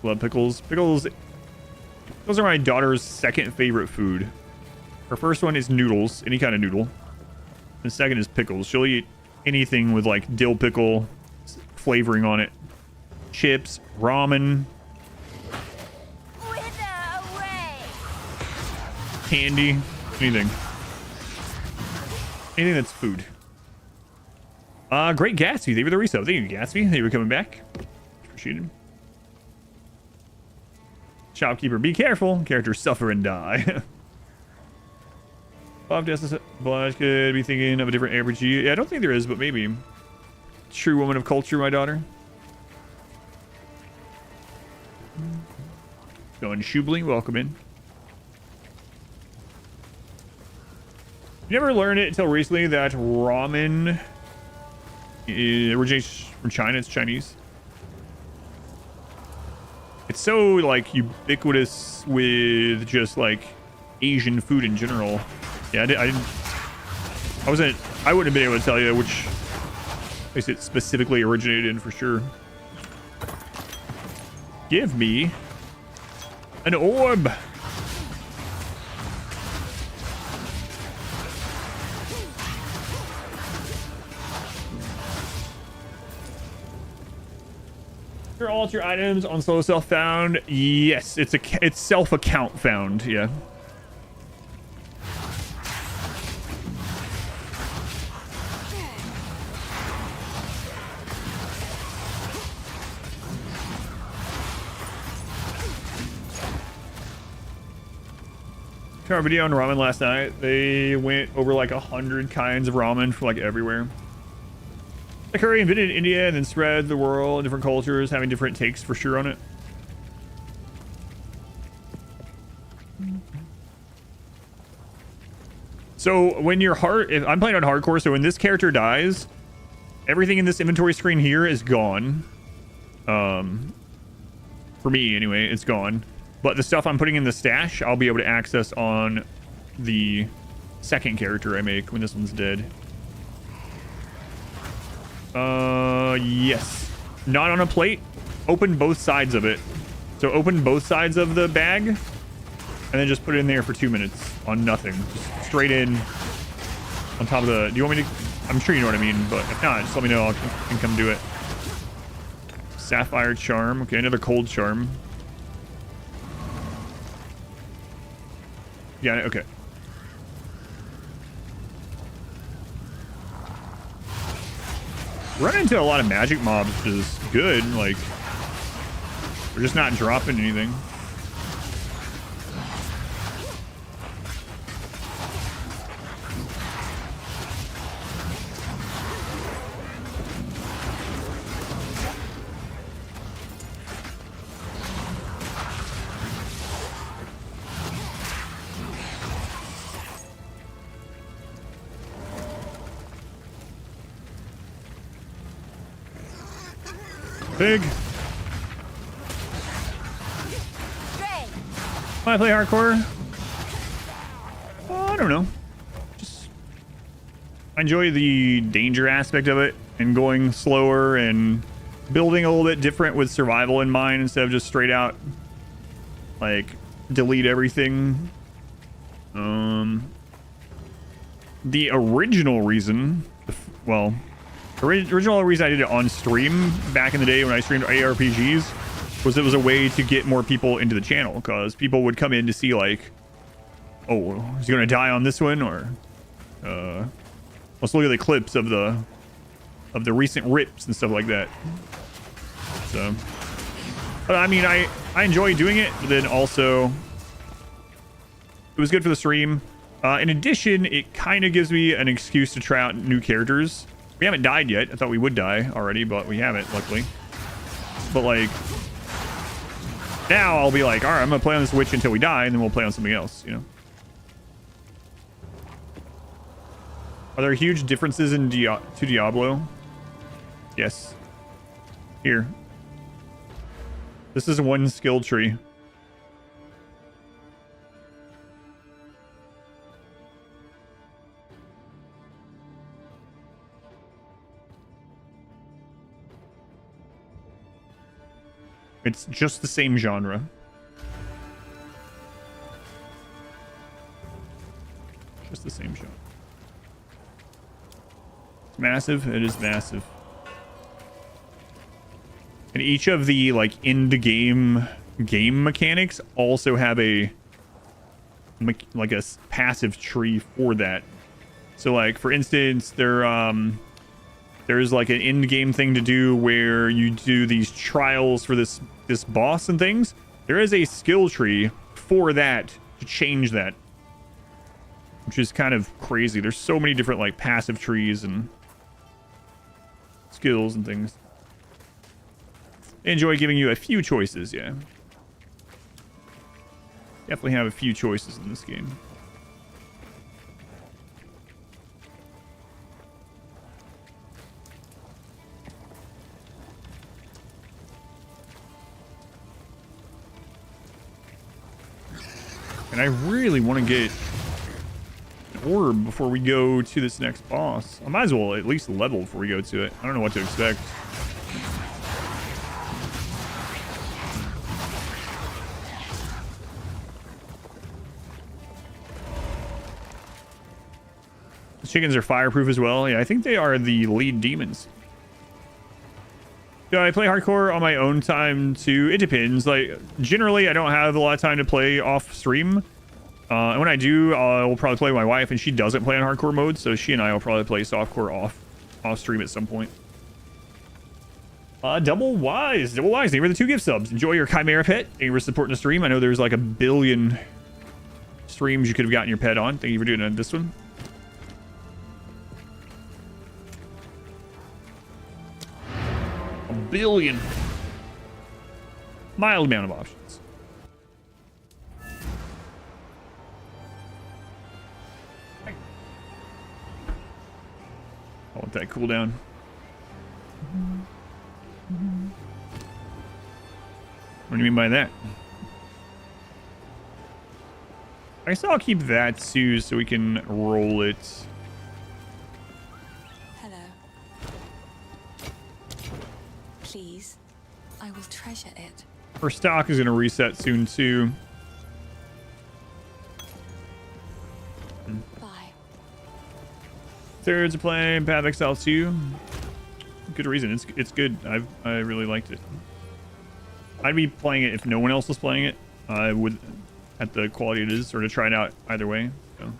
Love pickles. Pickles are my daughter's second favorite food. Her first one is noodles, any kind of noodle. The second is pickles. She'll eat anything with like dill pickle flavoring on it. Chips, ramen, candy, anything that's food. Great Gatsby, thank you for the resub. Thank you, Gatsby. Thank you for coming back. Appreciate it. Shopkeeper, be careful. Characters suffer and die. But could be thinking of a different RPG. Yeah, I don't think there is, but maybe. True woman of culture, my daughter. Going Shubli, welcome in. You never learned it until recently that ramen originates from China. It's Chinese. It's so like ubiquitous with just like Asian food in general. Yeah, I wouldn't have been able to tell you which place it specifically originated in for sure. Give me an orb. Are all your items on solo self found? Yes, it's self account found. Yeah. Our video on ramen last night. They went over like 100 kinds of ramen for like everywhere. The curry invented in India and then spread the world, different cultures having different takes for sure on it. So when you're if I'm playing on hardcore, so when this character dies, everything in this inventory screen here is gone. For me anyway, it's gone. But the stuff I'm putting in the stash, I'll be able to access on the second character I make when this one's dead. Yes. Not on a plate. Open both sides of it. So open both sides of the bag, and then just put it in there for 2 minutes on nothing. Just straight in on top of the... Do you want me to... I'm sure you know what I mean, but if not, just let me know. I can come do it. Sapphire Charm. Okay, another cold charm. Yeah, okay. Run into a lot of magic mobs, which is good. Like, we're just not dropping anything. Pig. Why I play hardcore? I don't know. Just I enjoy the danger aspect of it and going slower and building a little bit different with survival in mind instead of just straight out like delete everything. The original reason, well, original reason I did it on stream back in the day when I streamed ARPGs was it was a way to get more people into the channel, because people would come in to see like, oh, is he gonna die on this one, or let's look at the clips of the recent rips and stuff like that. So, but I mean, I enjoy doing it, but then also it was good for the stream. In addition, it kind of gives me an excuse to try out new characters. We haven't died yet. I thought we would die already, but we haven't, luckily. But like, now I'll be like, all right, I'm gonna play on this witch until we die, and then we'll play on something else, you know. Are there huge differences in to Diablo? Yes. Here. This is one skill tree. It's just the same genre. Just the same genre. It's massive. It is massive. And each of the like game mechanics also have a like a passive tree for that. So like for instance, there's like an in-game thing to do where you do these trials for this boss and things. There is a skill tree for that to change that. which is kind of crazy. There's so many different like passive trees and skills and things. They enjoy giving you a few choices, yeah. Definitely have a few choices in this game. And I really want to get an orb before we go to this next boss. I might as well at least level before we go to it. I don't know what to expect. The chickens are fireproof as well. Yeah, I think they are the lead demons. Do I play hardcore on my own time too? It depends. Like, generally, I don't have a lot of time to play off stream. And when I do, I'll probably play with my wife, and she doesn't play on hardcore mode, so she and I will probably play softcore off stream at some point. Double Wise, thank you for the 2 gift subs. Enjoy your Chimera pet. Thank you for supporting the stream. I know there's like a billion streams you could have gotten your pet on. Thank you for doing this one. A billion. Mild amount of options. I want that cooldown. What do you mean by that? I guess I'll keep that too so we can roll it. Hello. Please, I will treasure it. Our stock is going to reset soon too. Bye. Thirds are playing Path of Exile 2. Good reason. It's good. I really liked it. I'd be playing it if no one else was playing it. I would, at the quality it is, sort of try it out either way. So.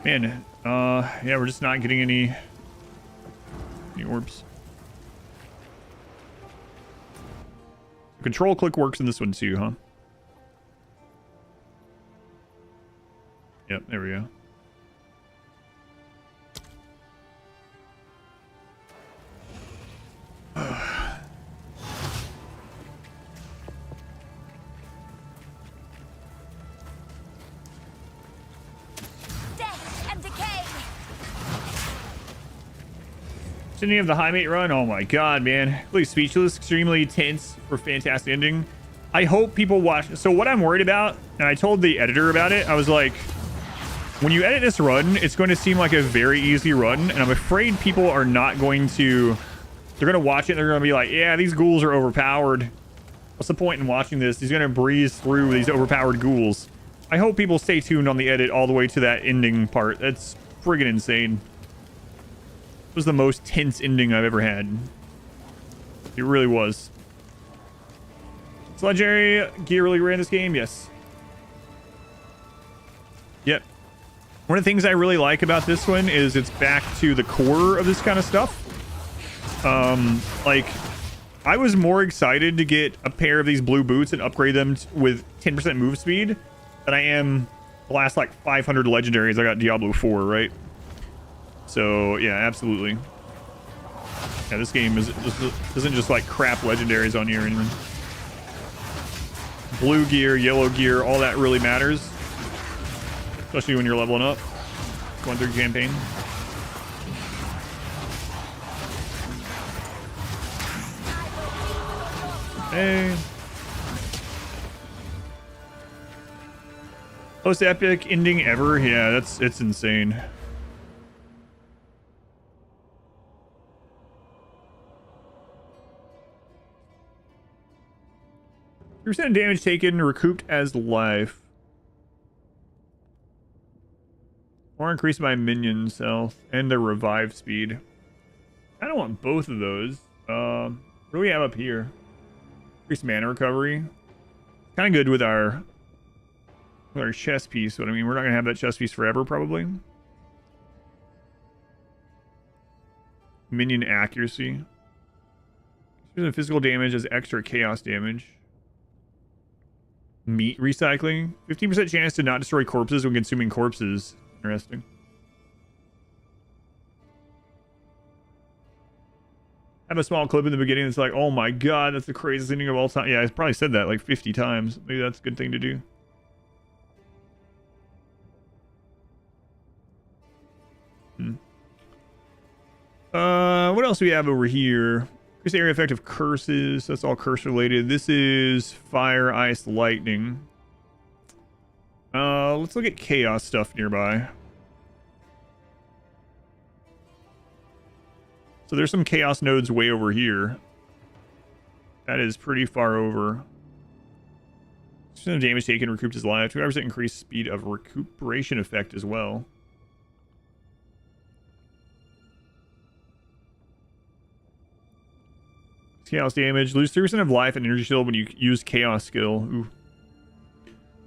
Man, yeah, we're just not getting any orbs. Control click works in this one too, huh? Yep, there we go. Death and decay. Ending of the High Mate run. Oh my god, man. Really speechless. Extremely tense for fantastic ending. I hope people watch. So what I'm worried about, and I told the editor about it, I was like, when you edit this run, it's going to seem like a very easy run, and I'm afraid people are not going to. They're going to watch it and they're going to be like, yeah, these ghouls are overpowered. What's the point in watching this? He's going to breeze through these overpowered ghouls. I hope people stay tuned on the edit all the way to that ending part. That's friggin' insane. It was the most tense ending I've ever had. It really was. Is legendary gear really rare in this game? Yes. Yep. One of the things I really like about this one is it's back to the core of this kind of stuff. Like, I was more excited to get a pair of these blue boots and upgrade them with 10% move speed than I am the last like 500 legendaries I got Diablo 4, right? So yeah, absolutely. Yeah, this game isn't just like crap legendaries on you or anything. Blue gear, yellow gear, all that really matters, especially when you're leveling up, going through campaign. Hey. Most epic ending ever. Yeah, it's insane. 3% damage taken, recouped as life. Or increased by minions' health and their revive speed. I don't want both of those. What do we have up here? Increased mana recovery. Kind of good with our chest piece, but I mean, we're not gonna have that chest piece forever, probably. Minion accuracy. Physical damage as extra chaos damage. Meat recycling. 15% chance to not destroy corpses when consuming corpses. Interesting. Have a small clip in the beginning that's like, oh my god, that's the craziest ending of all time. Yeah, I probably said that like 50 times. Maybe that's a good thing to do. What else do we have over here? Increase area effect of curses. That's all curse related. This is fire, ice, lightning. Let's look at chaos stuff nearby. So there's some chaos nodes way over here. That is pretty far over. Some damage taken, recouped his life. 200% increased speed of recuperation effect as well. Chaos damage. Lose 3% of life and energy shield when you use chaos skill. Ooh.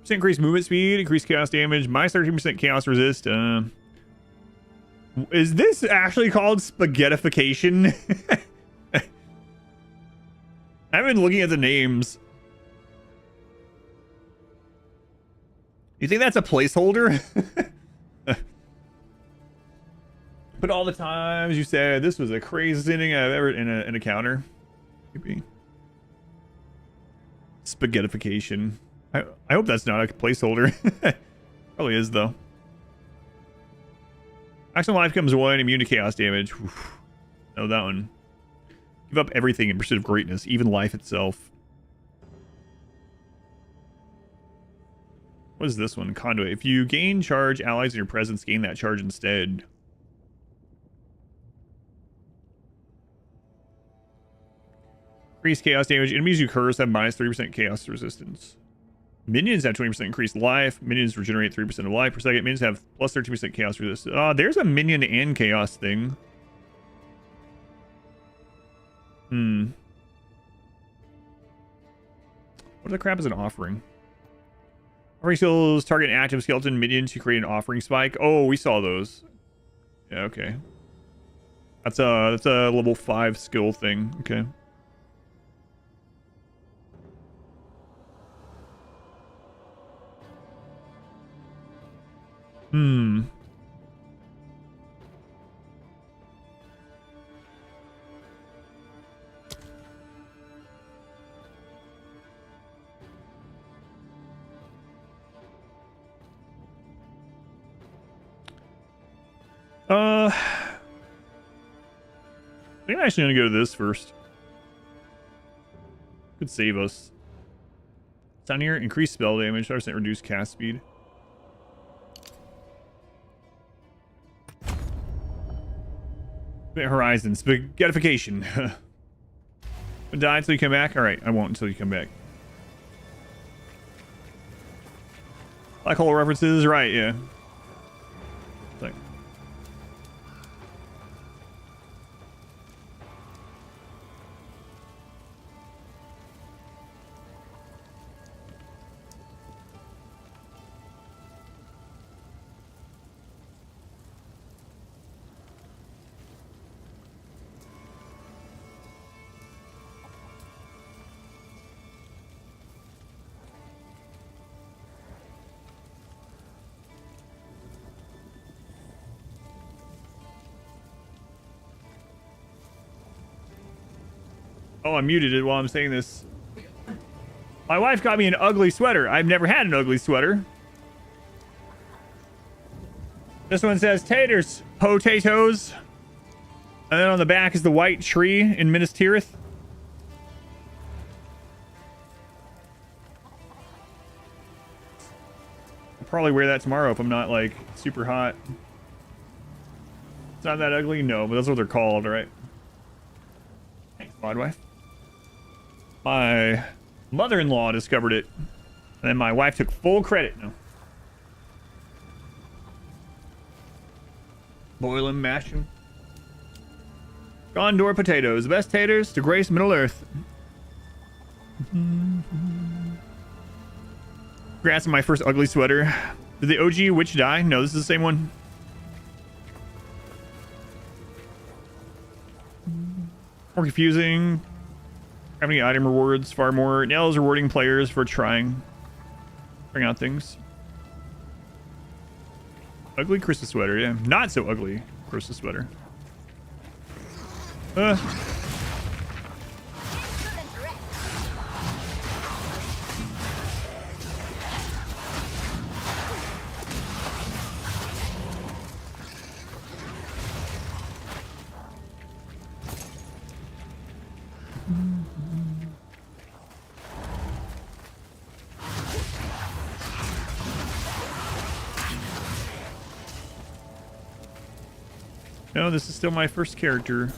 Increased movement speed. Increased chaos damage. Minus 13% chaos resist. Is this actually called spaghettification? I've been looking at the names. You think that's a placeholder? But all the times you said this was the craziest ending I've ever in a counter. Maybe. Spaghettification. I hope that's not a placeholder. Probably is though. Maximum life comes 1, immune to chaos damage. Oof. No, that one. Give up everything in pursuit of greatness, even life itself. What is this one? Conduit. If you gain charge, allies in your presence gain that charge instead. Increased chaos damage. Enemies you curse have minus 3% chaos resistance. Minions have 20% increased life. Minions regenerate 3% of life per second. Minions have plus 13% chaos resistance. There's a minion and chaos thing. What the crap is an offering? Offering skills target an active skeleton minion to create an offering spike. Oh, we saw those. Yeah, okay. That's a level 5 skill thing. Okay. I think I'm actually gonna go to this first. Could save us. Down here, increase spell damage, 5% reduce cast speed. Horizon, spaghettification. Die until you come back? Alright, I won't until you come back. Black hole references, right, yeah. Like, oh, I muted it while I'm saying this. My wife got me an ugly sweater. I've never had an ugly sweater. This one says taters, potatoes. And then on the back is the white tree in Minas Tirith. I'll probably wear that tomorrow if I'm not like super hot. It's not that ugly? No, but that's what they're called, right? Thanks, mod wife. My mother-in-law discovered it, and then my wife took full credit. No. Boiling, mashing. Gondor potatoes, the best taters to grace Middle Earth. Congrats on my first ugly sweater. Did the OG witch die? No, this is the same one. More confusing. Having item rewards far more. Now is rewarding players for trying. Bring out things. Ugly Christmas sweater, yeah. Not so ugly Christmas sweater. No, this is still my first character.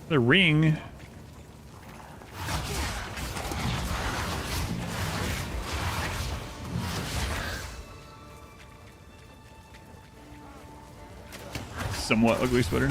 The ring. Somewhat ugly sweater.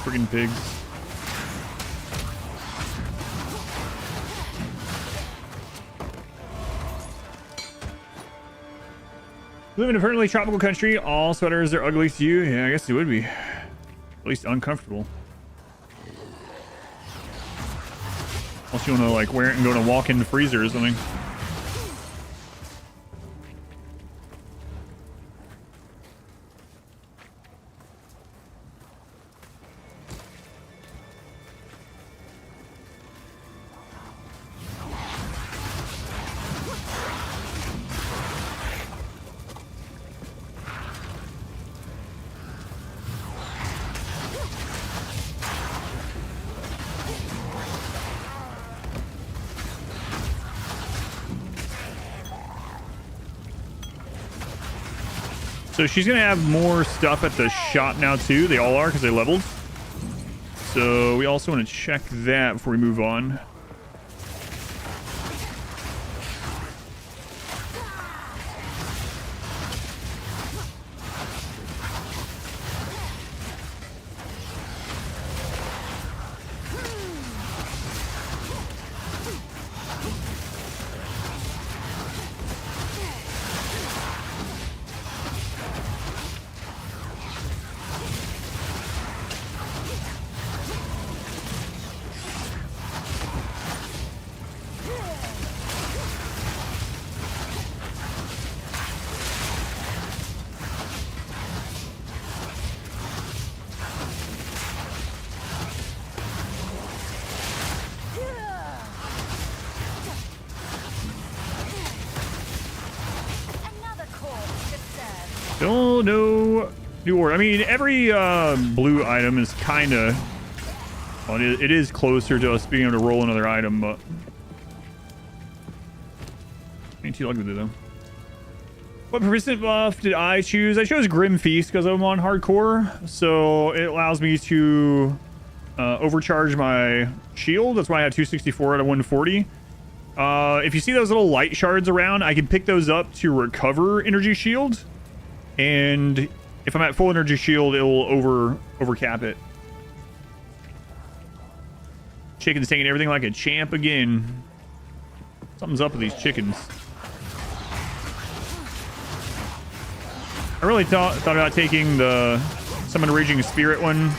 Friggin' pigs. Live in a permanently tropical country. All sweaters are ugly to you. Yeah, I guess it would be. At least uncomfortable. Unless you want to like wear it and go to walk in the freezer or something. So she's going to have more stuff at the shop now, too. They all are because they leveled. So we also want to check that before we move on. Still no new order. I mean, every blue item is kind of... Well, it is closer to us being able to roll another item, but... Ain't too lucky with it, though. What persistent buff did I choose? I chose Grim Feast because I'm on hardcore, so it allows me to overcharge my shield. That's why I have 264 out of 140. If you see those little light shards around, I can pick those up to recover energy shield. And if I'm at full energy shield, it will overcap it. Chicken's taking everything like a champ again. Something's up with these chickens. I really thought about taking the Summon a Raging Spirit one.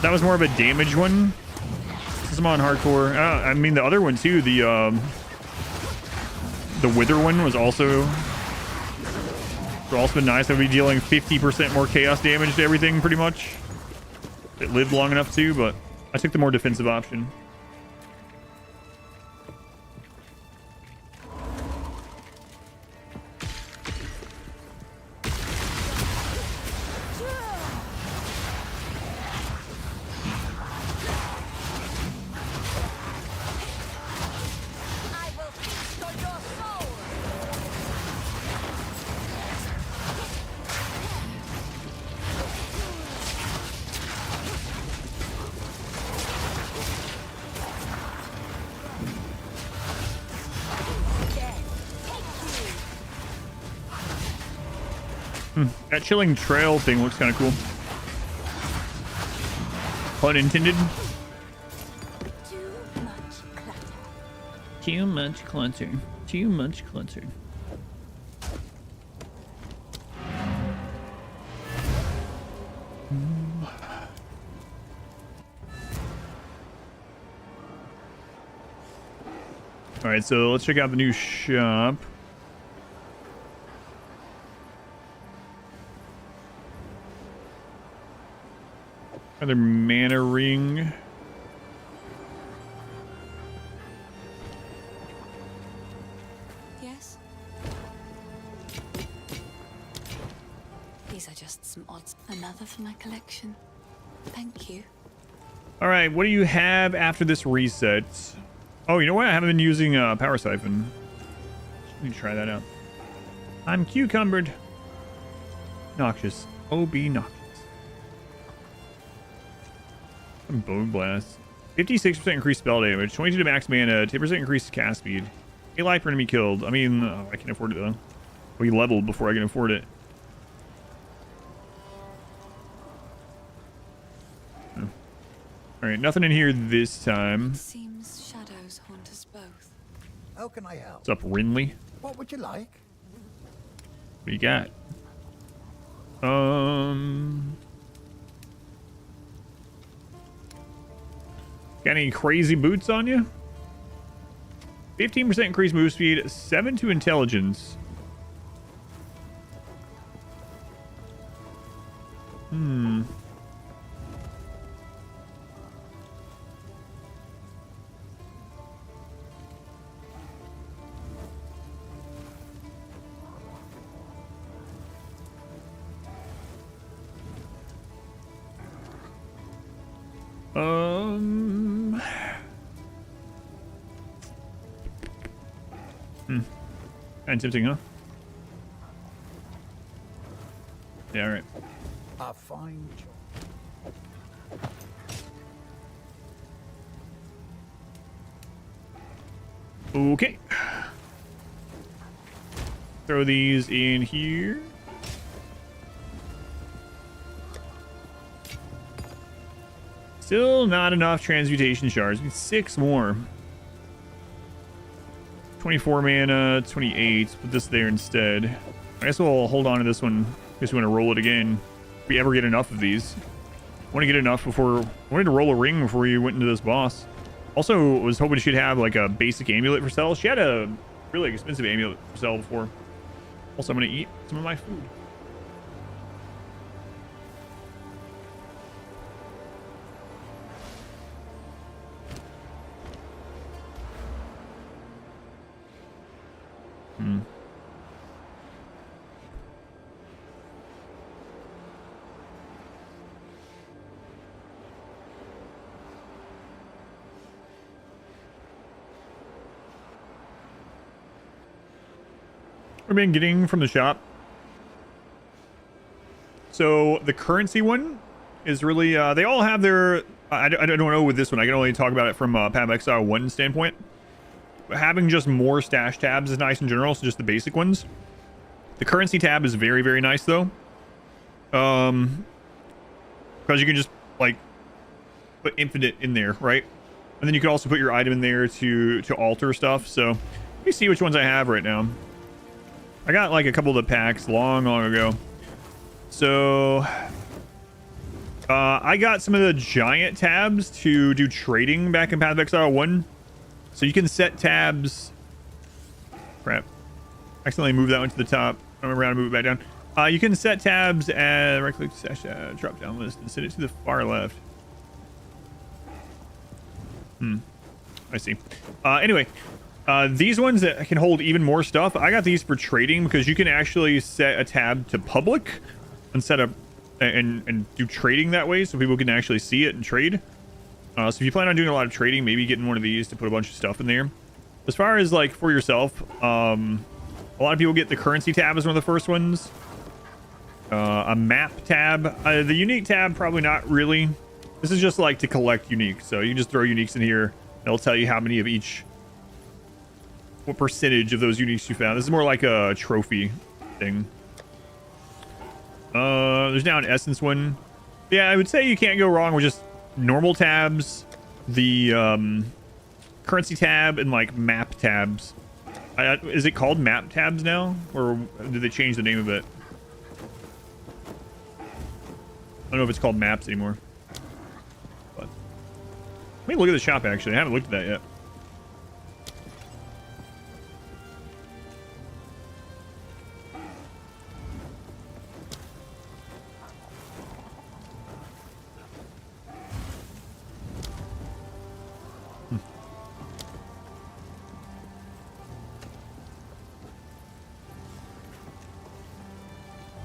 That was more of a damage one. This is on hardcore. I mean, the other one too. The Wither one was also been nice. I'd be dealing 50% more chaos damage to everything, pretty much. It lived long enough too, but I took the more defensive option. That chilling trail thing looks kind of cool. Pun intended. Too much clutter. Too much clutter. Too much clutter. All right, so let's check out the new shop. Another mana ring. Yes? These are just some odds. Another for my collection. Thank you. All right, what do you have after this reset? Oh, you know what? I haven't been using Power Siphon. Let me try that out. I'm cucumbered. Noxious. OB noxious. Bone Blast. 56% increased spell damage. 22 to max mana. 10% increased cast speed. 8 life per enemy killed. I mean, I can afford it though. We leveled before I can afford it. All right, nothing in here this time. Seems shadows haunt us both. How can I help? What's up, Rinley? What would you like? What do you got? Got any crazy boots on you? 15% increased move speed, 7 to intelligence. Kind of tempting, huh? Yeah, all right. A fine choice. Okay. Throw these in here. Still not enough transmutation shards. Need 6 more. 24 mana, 28. Put this there instead. I guess we'll hold on to this one in case we want to roll it again. If we ever get enough of these. I want to get enough before... I wanted to roll a ring before we went into this boss. Also, was hoping she'd have like a basic amulet for sale. She had a really expensive amulet for sale before. Also, I'm going to eat some of my food. We've been getting from the shop. So the currency one is really they all have their I don't know with this one. I can only talk about it from Path of Exile 1 standpoint. But having just more stash tabs is nice in general, so just the basic ones. The currency tab is very, very nice though. Because you can just like put infinite in there, right? And then you can also put your item in there to alter stuff. So let me see which ones I have right now. I got like a couple of the packs long ago. So I got some of the giant tabs to do trading back in Path of Exile 1. So you can set tabs. Crap. Accidentally moved that one to the top. I'm around and move it back down. You can set tabs and right click slash drop down list and set it to the far left. I see. Anyway. These ones that can hold even more stuff, I got these for trading because you can actually set a tab to public and set up and do trading that way so people can actually see it and trade. So if you plan on doing a lot of trading, maybe getting one of these to put a bunch of stuff in there. As far as like for yourself, a lot of people get the currency tab as one of the first ones. A map tab. The unique tab, probably not really. This is just like to collect unique. So you just throw uniques in here. It'll tell you how many of each, what percentage of those uniques you found. This is more like a trophy thing. There's now an essence one. Yeah, I would say you can't go wrong with just normal tabs, the currency tab, and like map tabs. Is it called map tabs now, or did they change the name of it? I don't know if it's called maps anymore. But let me look at the shop. Actually, I haven't looked at that yet.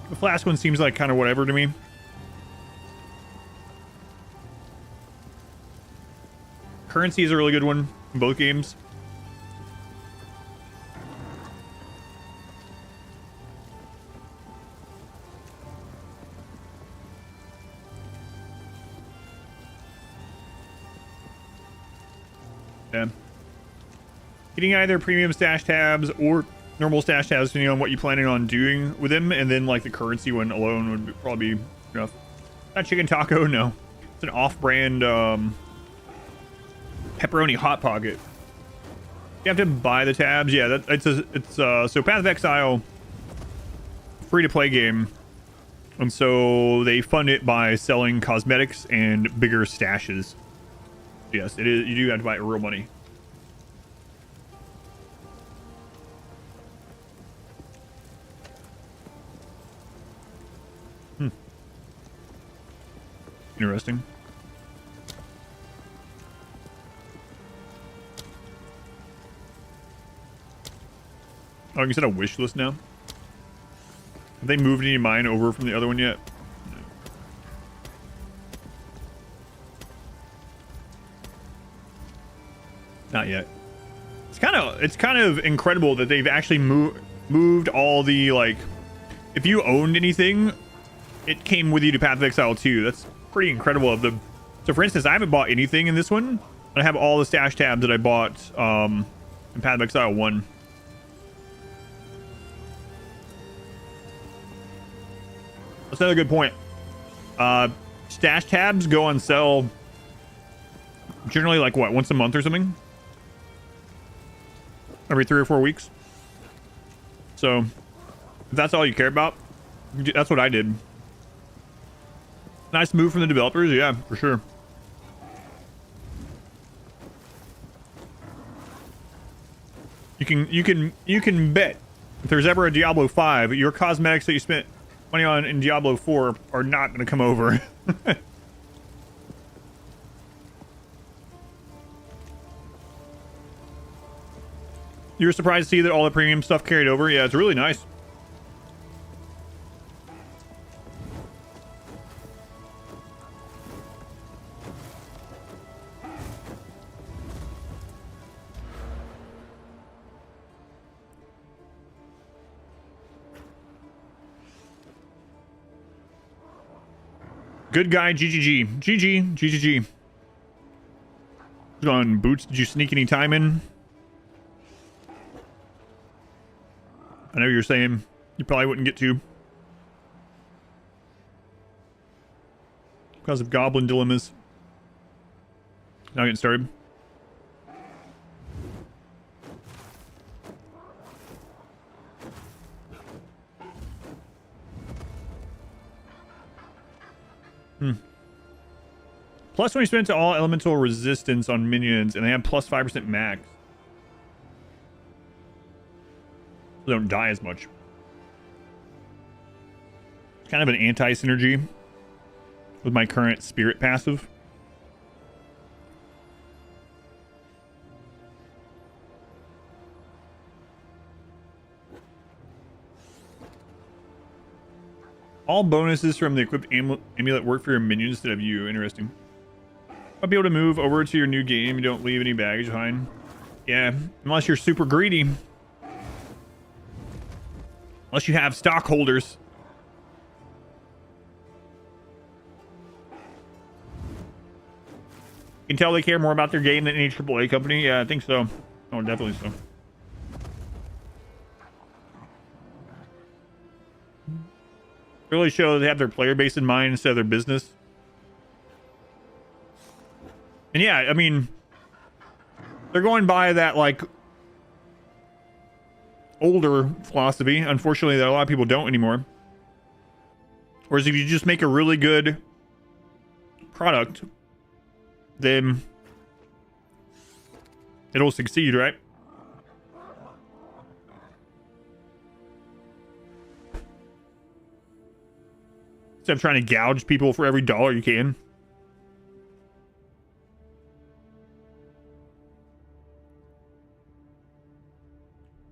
The flask one seems like kind of whatever to me. Currency is a really good one in both games. Yeah. Getting either premium stash tabs or normal stash tabs, depending on what you're planning on doing with them, and then like the currency one alone would probably be enough. Not chicken taco, no. It's an off-brand pepperoni hot pocket. You have to buy the tabs. Yeah, so Path of Exile, free-to-play game, and so they fund it by selling cosmetics and bigger stashes. Yes, it is. You do have to buy it real money. Interesting. Oh, you said a wish list now? Have they moved any of mine over from the other one yet? No. Not yet. It's kind of incredible that they've actually moved all the, like, if you owned anything, it came with you to Path of Exile 2. That's pretty incredible of them. So for instance, I haven't bought anything in this one. I have all the stash tabs that I bought in Path of Exile 1. That's another good point. Stash tabs go on sale generally like what, once a month or something? Every 3 or 4 weeks. So if that's all you care about, that's what I did. Nice move from the developers, yeah, for sure. You can bet if there's ever a Diablo 5, your cosmetics that you spent money on in Diablo 4 are not going to come over. You were surprised to see that all the premium stuff carried over? Yeah, it's really nice. Good guy, GGG. GG, GGG. What's on, Boots? Did you sneak any time in? I know you're saying you probably wouldn't get to. Because of goblin dilemmas. Now getting started. Plus when you spend to all elemental resistance on minions, and they have plus 5% max. They don't die as much. It's kind of an anti-synergy with my current spirit passive. All bonuses from the equipped amulet work for your minions instead of you. Interesting. Might be able to move over to your new game. You don't leave any baggage behind. Yeah, unless you're super greedy. Unless you have stockholders. You can tell they care more about their game than any AAA company. Yeah, I think so. Oh, definitely so. Really show they have their player base in mind instead of their business. And yeah, I mean, they're going by that like older philosophy, unfortunately, that a lot of people don't anymore. Whereas if you just make a really good product, then it'll succeed, right? Instead of trying to gouge people for every dollar you can.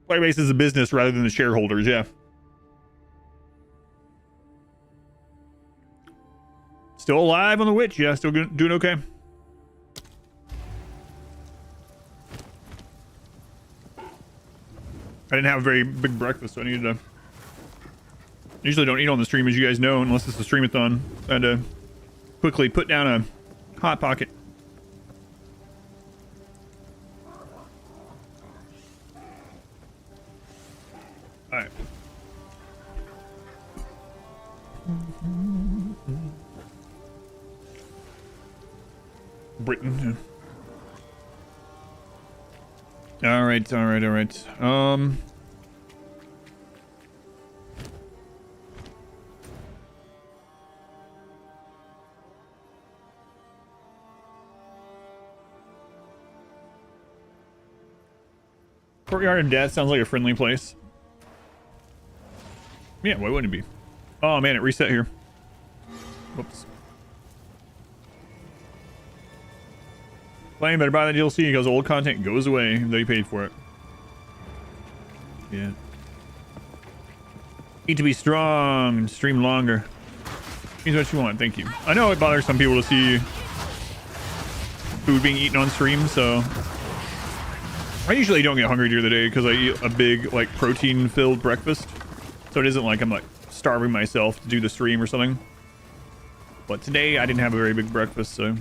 Playbase is a business rather than the shareholders, yeah. Still alive on the witch, yeah, still doing okay. I didn't have a very big breakfast, so I needed to... Usually don't eat on the stream, as you guys know, unless it's a streamathon. I had to quickly put down a Hot Pocket. Alright. Britain. Alright. Courtyard of Death sounds like a friendly place. Yeah, why wouldn't it be? Oh man, it reset here. Whoops. Playing better buy the DLC because old content goes away though you paid for it. Yeah. Need to be strong and stream longer. Means what you want, thank you. I know it bothers some people to see food being eaten on stream, so I usually don't get hungry during the day because I eat a big like protein filled breakfast. So it isn't like I'm like starving myself to do the stream or something. But today I didn't have a very big breakfast, so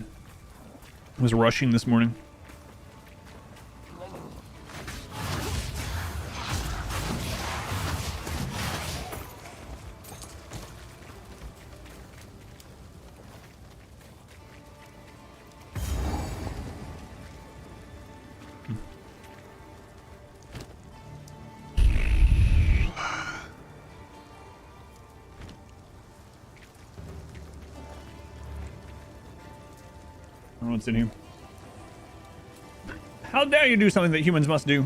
I was rushing this morning. What's in here? How dare you do something that humans must do?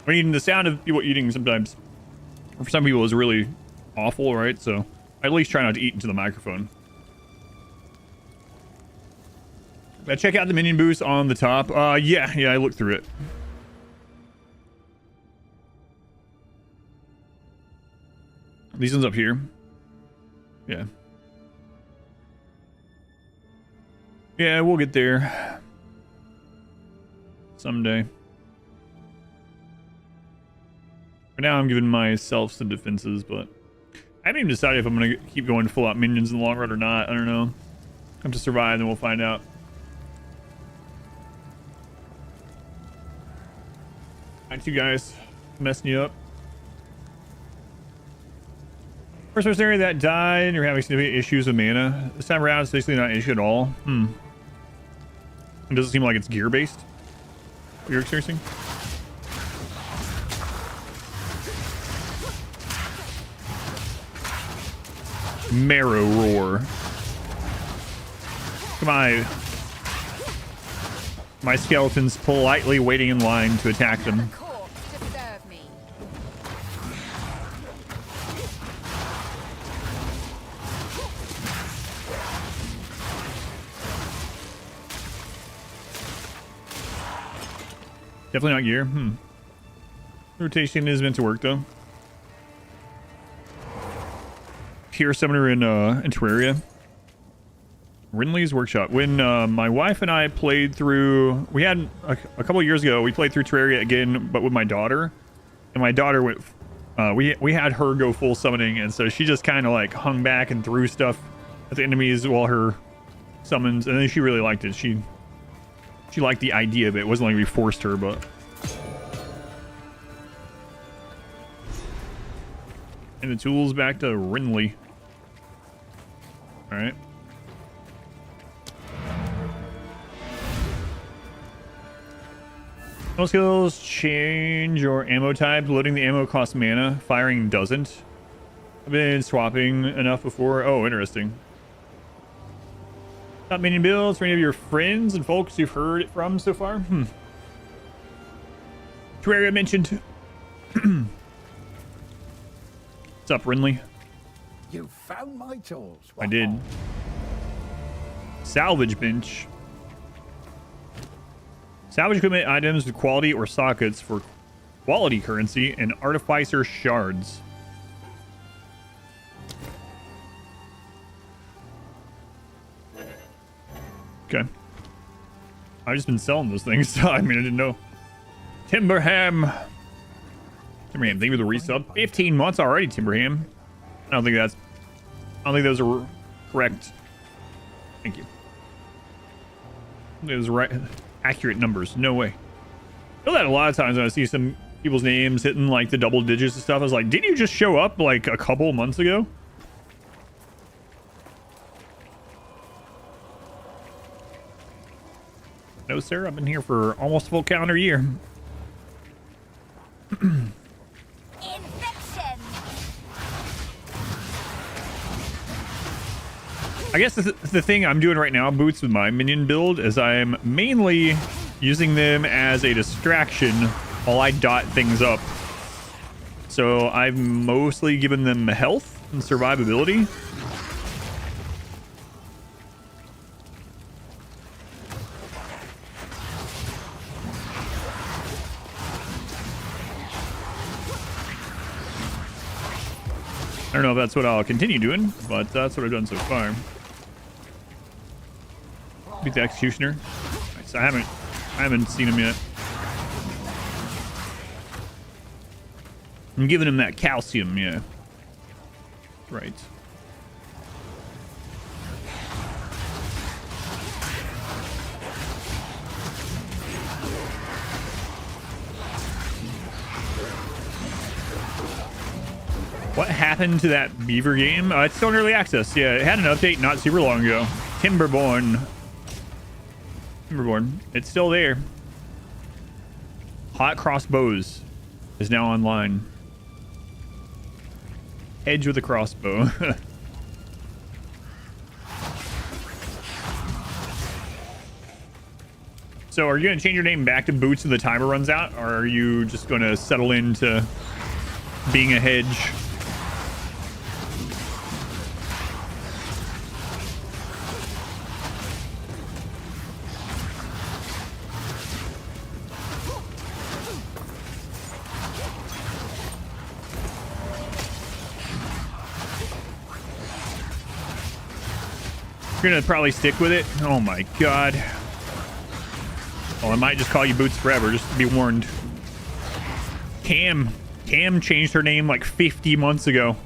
I mean, the sound of people eating sometimes, for some people, is really awful, right? So I at least try not to eat into the microphone. Check out the minion boost on the top. Yeah, I looked through it. These ones up here. Yeah. Yeah, we'll get there someday. For now, I'm giving myself some defenses, but I haven't even decided if I'm going to keep going full out minions in the long run or not. I don't know. I have to survive, then we'll find out. Alright, you guys. Messing you up. First person area that died, and you're having significant issues with mana. This time around, it's basically not an issue at all. It doesn't seem like it's gear-based. What you're experiencing? Marrow roar. Come on. My skeleton's politely waiting in line to attack them. Definitely not gear. Rotation is meant to work though. Tier summoner in Terraria. Rinley's workshop. When my wife and I played through, we had a couple years ago, we played through Terraria again, but with my daughter. And my daughter went, we had her go full summoning, and so she just kind of like hung back and threw stuff at the enemies while her summons, and then she really liked it. She liked the idea of it. It wasn't like we forced her, but... And the tools back to Rinley. All right. No skills change your ammo type. Loading the ammo costs mana. Firing doesn't. I've been swapping enough before. Oh, interesting. Top minion builds for any of your friends and folks you've heard it from so far. Terraria mentioned. What's up, Rinley? You found my tools. I did. Salvage bench. Salvage equipment items with quality or sockets for quality currency and artificer shards. Okay. I've just been selling those things. So, I mean, I didn't know. Timberham. Timberham, thank you for the resub. 15 months already, Timberham. I don't think those are correct. Thank you. Those are right, accurate numbers. No way. I feel that a lot of times when I see some people's names hitting like the double digits and stuff, I was like, didn't you just show up like a couple months ago? No, sir. I've been here for almost a full calendar year. Infection. I guess the thing I'm doing right now, Boots, with my minion build, is I'm mainly using them as a distraction while I dot things up. So I've mostly given them health and survivability. I don't know if that's what I'll continue doing, but that's what I've done so far. Beat the Executioner. Nice. I haven't seen him yet. I'm giving him that calcium, yeah. Right. What happened to that beaver game? It's still in early access. Yeah, it had an update not super long ago. Timberborn. It's still there. Hot Crossbows is now online. Edge with a crossbow. So are you going to change your name back to Boots when the timer runs out? Or are you just going to settle into being a hedge? You're gonna probably stick with it. Oh my god. Well, I might just call you Boots forever, just to be warned. Cam changed her name like 50 months ago.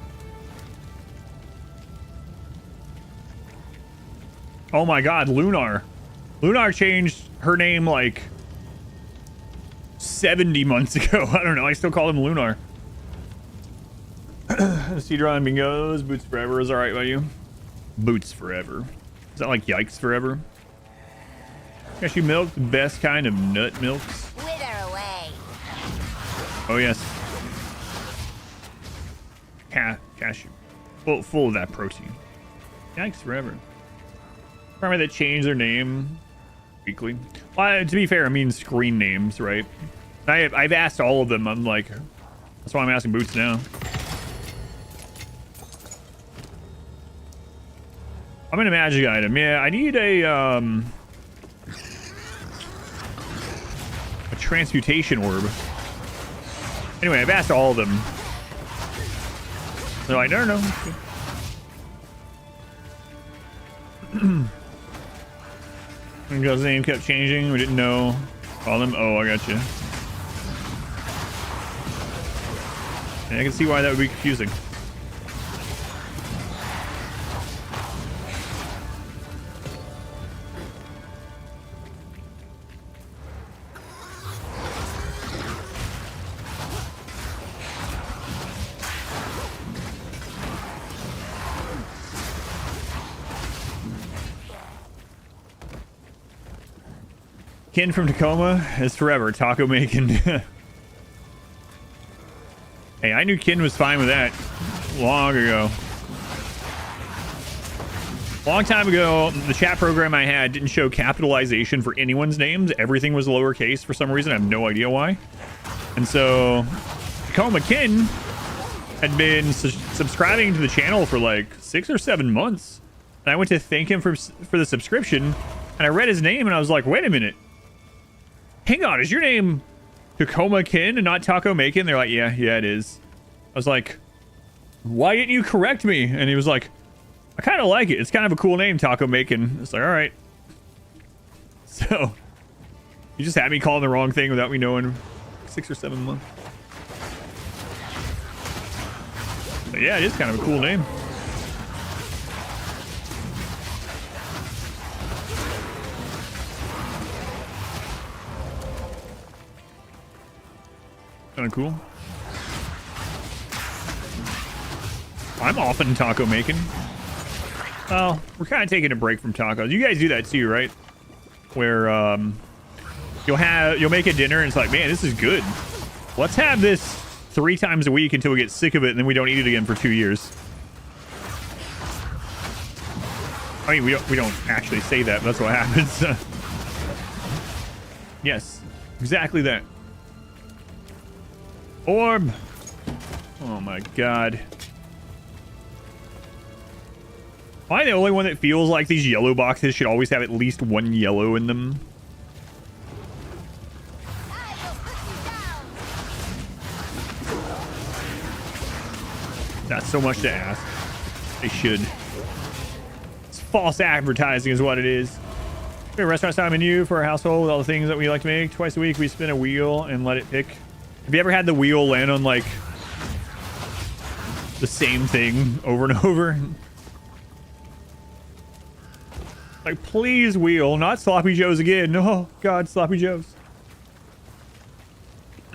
Oh my god, Lunar changed her name like 70 months ago. I don't know, I still call him Lunar. Cedron bingos. Boots forever is alright by you. Boots forever. Is that like yikes forever? Cashew milk, the best kind of nut milks. Wither away. Oh yes. Cashew. Full of that protein. Yikes forever. Remember that changed their name weekly? Well, to be fair, I mean screen names, right? I've asked all of them. I'm like, that's why I'm asking Boots now. I'm in a magic item. Yeah, I need a transmutation orb. Anyway, I've asked all of them. They're like, no. Because the name kept changing, we didn't know. Call them. Oh, I got you. And I can see why that would be confusing. Ken from Tacoma is forever taco making. Hey, I knew Ken was fine with that long ago. Long time ago, the chat program I had didn't show capitalization for anyone's names. Everything was lowercase for some reason. I have no idea why. And so Tacoma Ken had been subscribing to the channel for like 6 or 7 months. And I went to thank him for the subscription. And I read his name and I was like, wait a minute. Hang on, is your name Tacoma Ken and not Taco Makin? They're like, yeah, it is. I was like, why didn't you correct me? And he was like, I kind of like it. It's kind of a cool name, Taco Makin. It's like, all right. So, you just had me calling the wrong thing without me knowing 6 or 7 months. But yeah, it is kind of a cool name. Kind of cool. I'm often taco making. Well, we're kind of taking a break from tacos. You guys do that too, right? Where you'll make a dinner and it's like, man, this is good. Let's have this 3 times a week until we get sick of it and then we don't eat it again for 2 years. I mean, we don't actually say that, but that's what happens. Yes, exactly that. Orb. Oh my god. Am I the only one that feels like these yellow boxes should always have at least 1 yellow in them? That's so much to ask. They should. It's false advertising is what it is. We have a restaurant style menu for our household with all the things that we like to make. Twice a week we spin a wheel and let it pick. Have you ever had the wheel land on like the same thing over and over? Like, please wheel, not Sloppy Joe's again. No, God, Sloppy Joe's.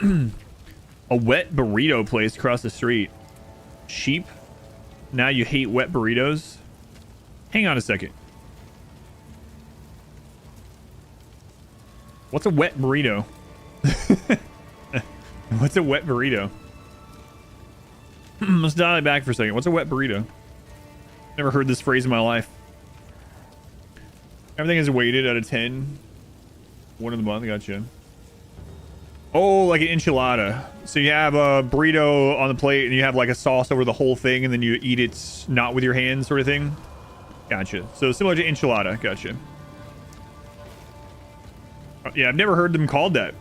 A wet burrito place across the street. Sheep. Now you hate wet burritos? Hang on a second. What's a wet burrito? What's a wet burrito? Let's dial it back for a second. What's a wet burrito? Never heard this phrase in my life. Everything is weighted out of 10. 1 of the month, gotcha. Oh, like an enchilada. So you have a burrito on the plate and you have like a sauce over the whole thing and then you eat it not with your hands sort of thing. Gotcha. So similar to enchilada, gotcha. Yeah, I've never heard them called that.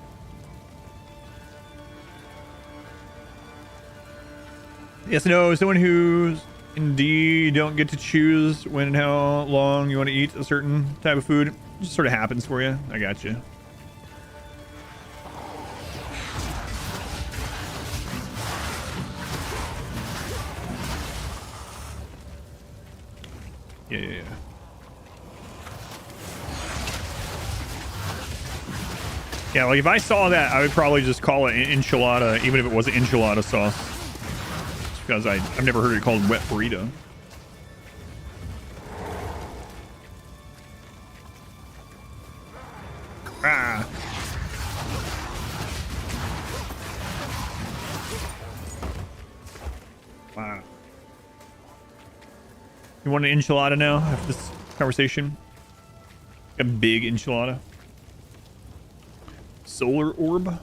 Yes, no, someone who's indeed don't get to choose when and how long you want to eat a certain type of food. It just sort of happens for you. I got you. Yeah. Yeah, like if I saw that, I would probably just call it an enchilada, even if it was an enchilada sauce. Because I've never heard it called wet burrito. Ah. Wow. You want an enchilada now after this conversation? A big enchilada. Solar orb.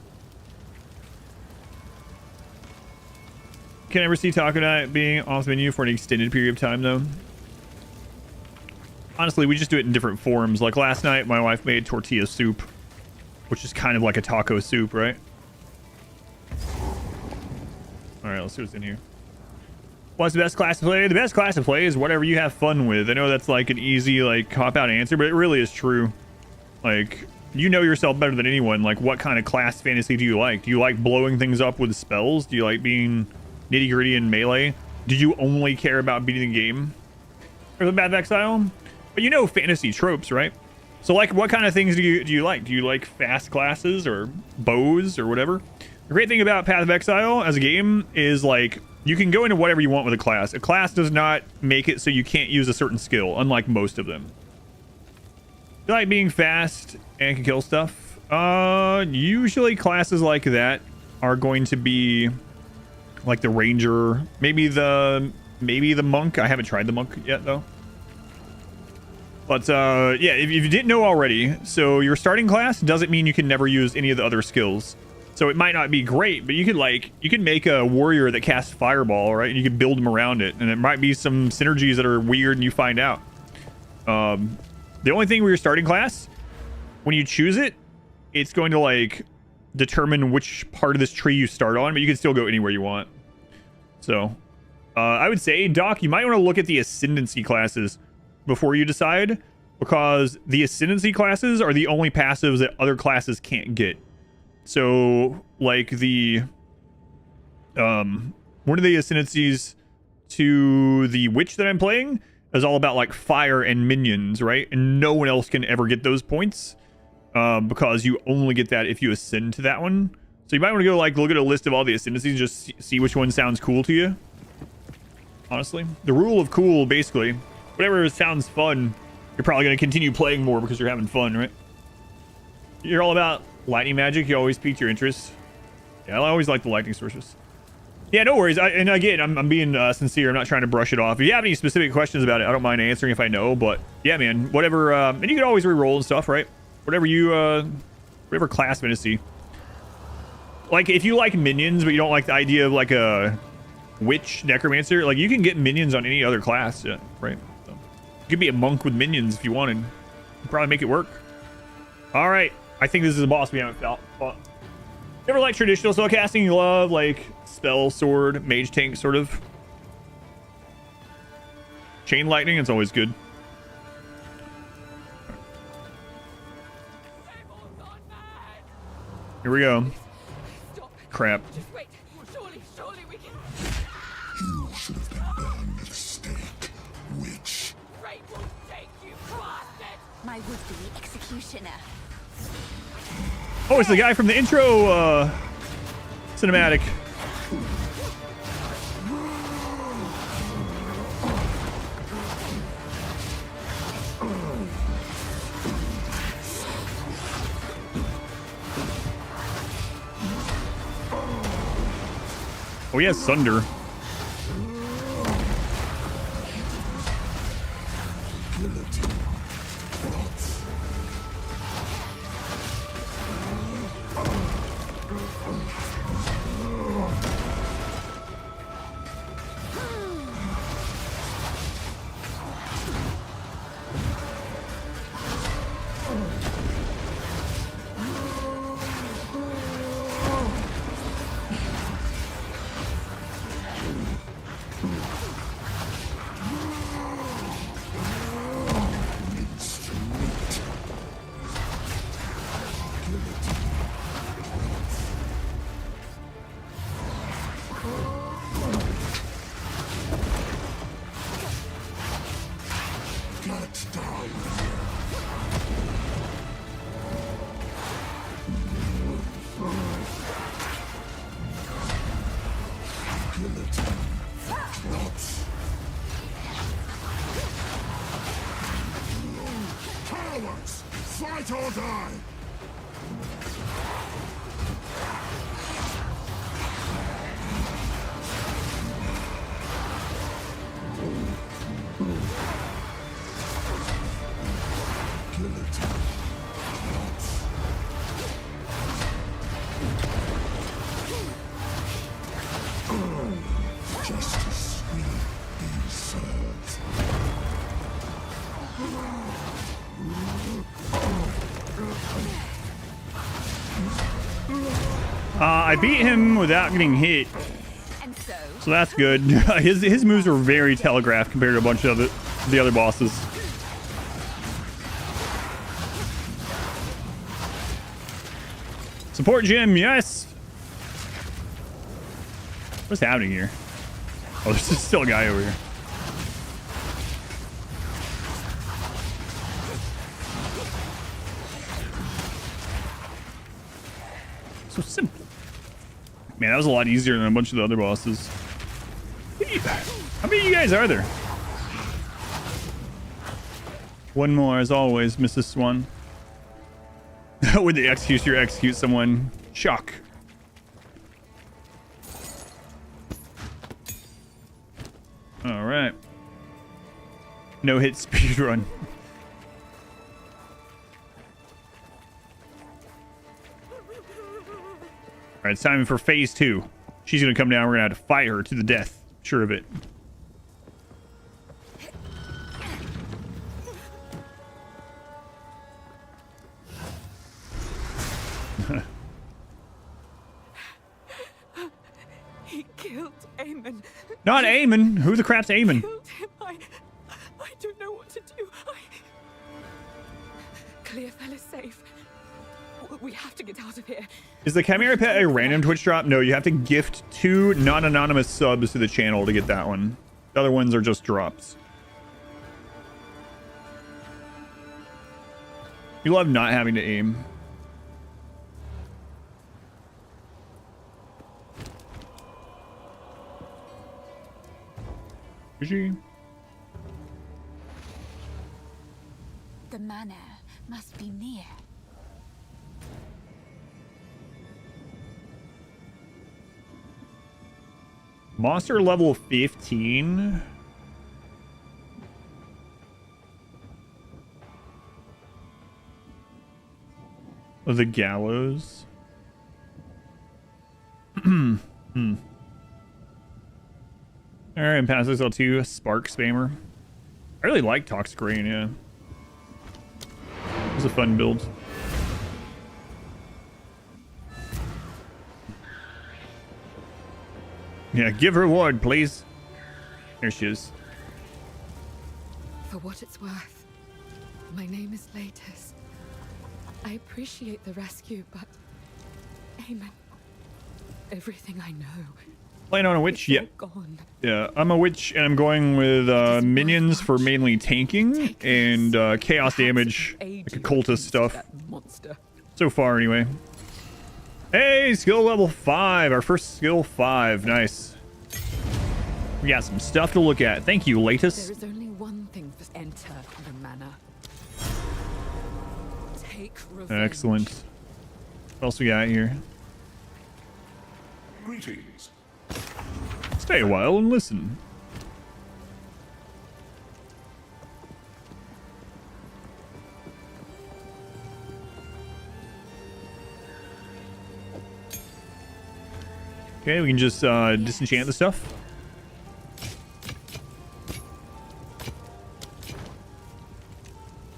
Can I ever see taco night being off the menu for an extended period of time though? Honestly, we just do it in different forms. Like last night, my wife made tortilla soup, which is kind of like a taco soup, right? All right, let's see what's in here. What's the best class to play? The best class to play is whatever you have fun with. I know that's like an easy, like, cop-out answer, but it really is true. Like, you know yourself better than anyone. Like, what kind of class fantasy do you like? Do you like blowing things up with spells? Do you like being nitty-gritty in melee? Do you only care about beating the game? Or the Path of Exile? But you know fantasy tropes, right? So, like, what kind of things do you like? Do you like fast classes or bows or whatever? The great thing about Path of Exile as a game is, like, you can go into whatever you want with a class. A class does not make it so you can't use a certain skill, unlike most of them. You like being fast and can kill stuff. Usually classes like that are going to be like the ranger, maybe the monk. I haven't tried the monk yet though. But yeah, if you didn't know already, so your starting class doesn't mean you can never use any of the other skills. So it might not be great, but you could make a warrior that casts fireball, right? And you can build them around it, and it might be some synergies that are weird, and you find out. The only thing with your starting class, when you choose it, it's going to like determine which part of this tree you start on, but you can still go anywhere you want. So I would say, Doc, you might want to look at the ascendancy classes before you decide, because the ascendancy classes are the only passives that other classes can't get. So like the one of the ascendancies to the witch that I'm playing is all about like fire and minions, right? And no one else can ever get those points, because you only get that if you ascend to that one. So you might want to go like look at a list of all the ascendancies and just see which one sounds cool to you. Honestly, the rule of cool, basically, whatever sounds fun, you're probably going to continue playing more because you're having fun, right? You're all about lightning magic. You always piqued your interest. Yeah, I always like the lightning sources. Yeah, no worries. And again, I'm being sincere. I'm not trying to brush it off. If you have any specific questions about it, I don't mind answering if I know. But yeah, man, whatever. And you can always re-roll and stuff, right? Whatever you, whatever class fantasy. Like if you like minions, but you don't like the idea of like a witch necromancer, like you can get minions on any other class, yeah, right? So, you could be a monk with minions if you wanted. You could probably make it work. All right, I think this is a boss we haven't fought. Never like traditional spell casting. You love like spell, sword, mage tank, sort of. Chain lightning, it's always good. Here we go. Crap. Just wait. Surely we can. You should have been burned at the stake, witch. Great will take you, bastard! My would-be executioner. Oh, it's the guy from the intro cinematic. Oh, he has Sunder. Fight or die! Justice will be served. I beat him without getting hit, And so that's good. His moves are very telegraphed compared to a bunch of the other bosses. Support Jim, yes. What's happening here? Oh, there's still a guy over here. So simple. Man, that was a lot easier than a bunch of the other bosses. How many of you guys are there? One more, as always, Mrs. Swan. With the executioner execute someone. Shock. All right. No hit speed run. All right, it's time for phase 2. She's gonna come down. We're gonna have to fight her to the death. Sure of it. He killed Eamon. Not Eamon. Who the crap's Eamon? Killed him. I don't know what to do. Clearfell is safe. We have to get out of here. Is the Chimera Pet a random Twitch drop? No, you have to gift 2 non-anonymous subs to the channel to get that one. The other ones are just drops. You love not having to aim. Is she? The manor must be near. Monster level 15. Of the gallows. All right, Path of Exile 2, Spark Spammer. I really like Toxic Rain, yeah. It was a fun build. Yeah, give reward, please. There she is. For what it's worth, my name is Latus. I appreciate the rescue, but Eamon, everything I know. Playing on a witch? It's all Yeah. gone. Yeah, I'm a witch and I'm going with minions for mainly tanking and chaos Perhaps it damage, took ages like occultist to stuff. that monster. So far, anyway. Hey, skill level 5. Our first skill 5. Nice. We got some stuff to look at. Thank you, There Latus. is only one thing for enter the manor. Take revenge. Excellent. What else we got here? Greetings. Stay a while and listen. Okay, we can just disenchant the stuff.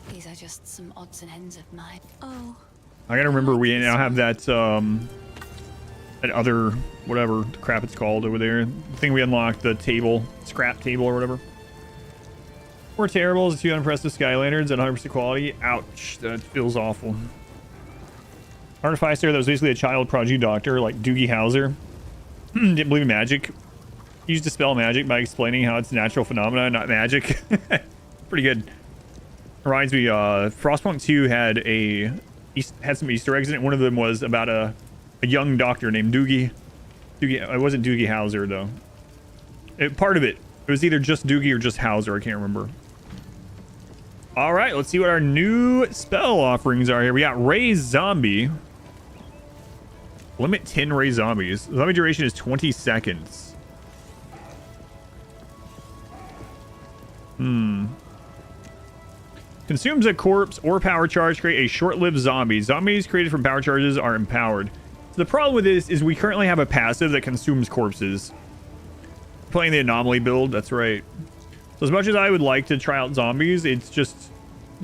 These are just some odds and ends of mine. Oh, I gotta remember we now have that that other whatever the crap it's called over there. The thing we unlocked, the table, scrap table or whatever. 4 terribles, 2 unimpressive sky lanterns, and 100% quality. Ouch, that feels awful. Artificer that was basically a child prodigy doctor like Doogie Howser. Didn't believe in magic. Used to dispel magic by explaining how it's a natural phenomena, not magic. Pretty good. Reminds me, Frostpunk 2 had some Easter eggs in it. One of them was about a young doctor named Doogie. It wasn't Doogie Howser though. Part of it. It was either just Doogie or just Howser. I can't remember. All right, let's see what our new spell offerings are here. We got Raise Zombie. Limit 10 Raise Zombies. Zombie duration is 20 seconds. Consumes a corpse or power charge, create a short-lived zombie. Zombies created from power charges are empowered. So the problem with this is we currently have a passive that consumes corpses. Playing the anomaly build, that's right. So as much as I would like to try out zombies, it's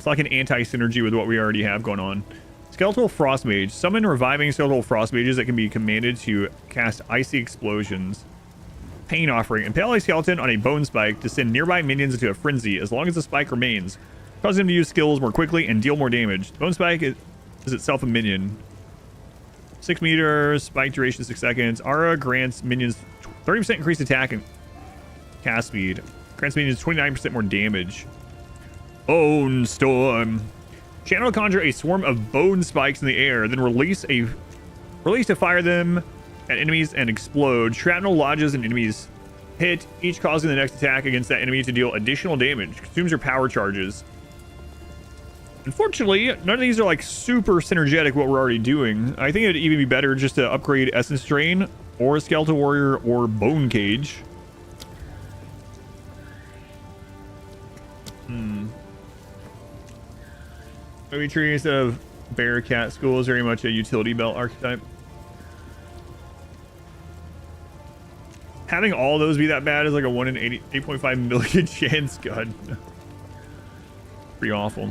like an anti-synergy with what we already have going on. Skeletal Frost Mage. Summon reviving skeletal frost mages that can be commanded to cast icy explosions. Pain Offering. Impale a skeleton on a bone spike to send nearby minions into a frenzy as long as the spike remains. Cause them to use skills more quickly and deal more damage. Bone spike is itself a minion. 6 meters, spike duration 6 seconds. Aura grants minions 30% increased attack and cast speed. Grants minions 29% more damage. Bone Storm. Channel conjure a swarm of bone spikes in the air, then release to fire them at enemies and explode. Shrapnel lodges in enemies hit, each causing the next attack against that enemy to deal additional damage. Consumes your power charges. Unfortunately, none of these are like super synergetic what we're already doing. I think it'd even be better just to upgrade Essence Drain or Skeletal Warrior or Bone Cage. Maybe tree instead of Bear Cat School is very much a utility belt archetype. Having all those be that bad is like a 1 in 8.5 million chance. God. Pretty awful.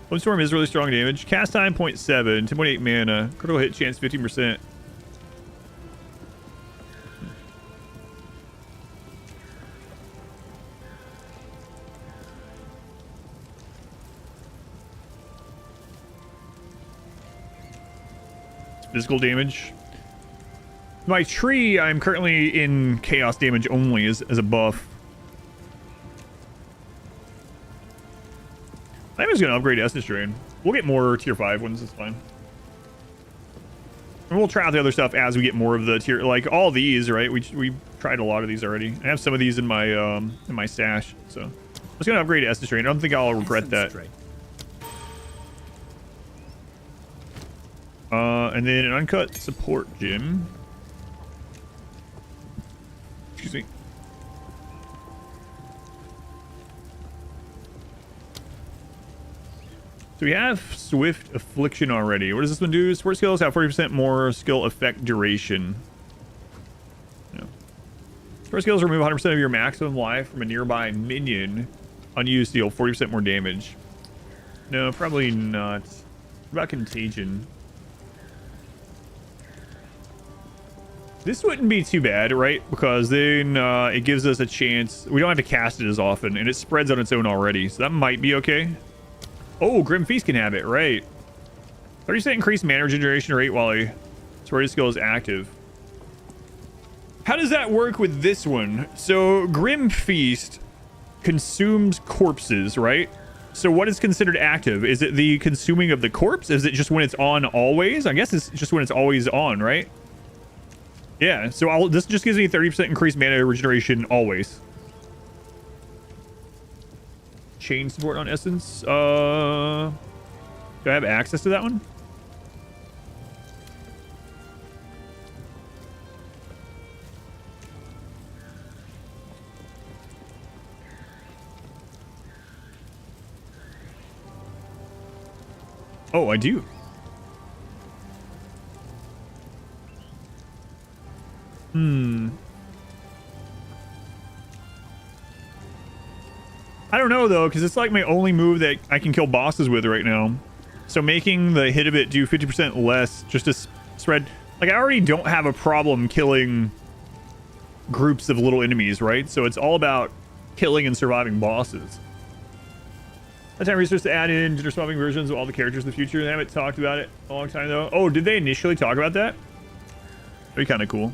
One Storm is really strong damage. Cast time 0.7, 10.8 mana. Critical hit chance 15%. Physical damage. My tree, I'm currently in chaos damage only as a buff. I'm just going to upgrade Essence Drain. We'll get more tier 5 ones, it's fine. And we'll try out the other stuff as we get more of the tier, like all these, right? We tried a lot of these already. I have some of these in my stash, so I'm just going to upgrade Essence Drain. I don't think I'll regret that. And then an uncut support gym. Excuse me. So we have Swift Affliction already. What does this one do? Support skills have 40% more skill effect duration. Yeah. Support skills remove 100% of your maximum life from a nearby minion. Unused deal 40% more damage. No, probably not. What about Contagion? This wouldn't be too bad, right? Because then it gives us a chance. We don't have to cast it as often, and it spreads on its own already. So that might be okay. Oh, Grim Feast can have it, right? 30% increased mana regeneration rate while a sorority skill is active. How does that work with this one? So Grim Feast consumes corpses, right? So what is considered active? Is it the consuming of the corpse? Is it just when it's on always? I guess it's just when it's always on, right? Yeah, so this just gives me 30% increased mana regeneration always. Chain support on Essence. Do I have access to that one? Oh, I do. I don't know though, because it's like my only move that I can kill bosses with right now. So making the hit of it do 50% less just to spread. Like I already don't have a problem killing groups of little enemies, right? So it's all about killing and surviving bosses. That time research to add in gender swapping versions of all the characters in the future. They haven't talked about it a long time though. Oh, did they initially talk about that? That'd be kind of cool.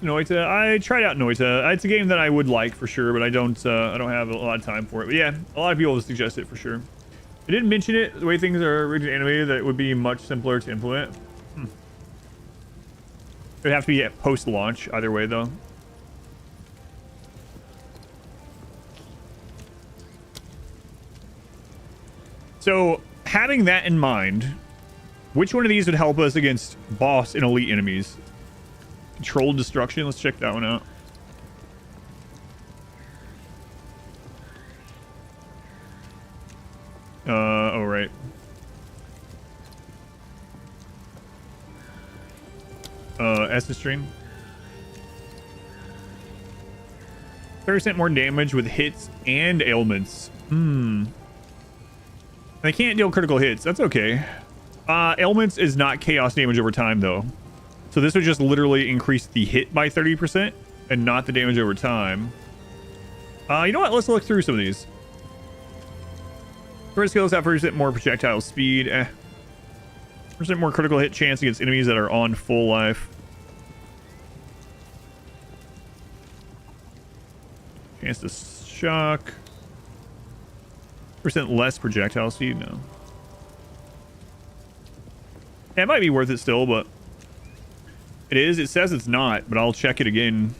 Noita. I tried out Noita. It's a game that I would like for sure, but I don't have a lot of time for it. But yeah, a lot of people suggest it for sure. I didn't mention it, the way things are originally animated, that it would be much simpler to implement. It would have to be at post-launch either way though. So having that in mind, which one of these would help us against boss and elite enemies? Controlled destruction. Let's check that one out. Oh, right. Essence Stream. 30% more damage with hits and ailments. They can't deal critical hits. That's okay. Ailments is not chaos damage over time, though. So this would just literally increase the hit by 30% and not the damage over time. You know what? Let's look through some of these. First skills have 30% more projectile speed. 30% more critical hit chance against enemies that are on full life. Chance to shock. % less projectile speed. No. Yeah, it might be worth it still, but it is. It says it's not, but I'll check it again.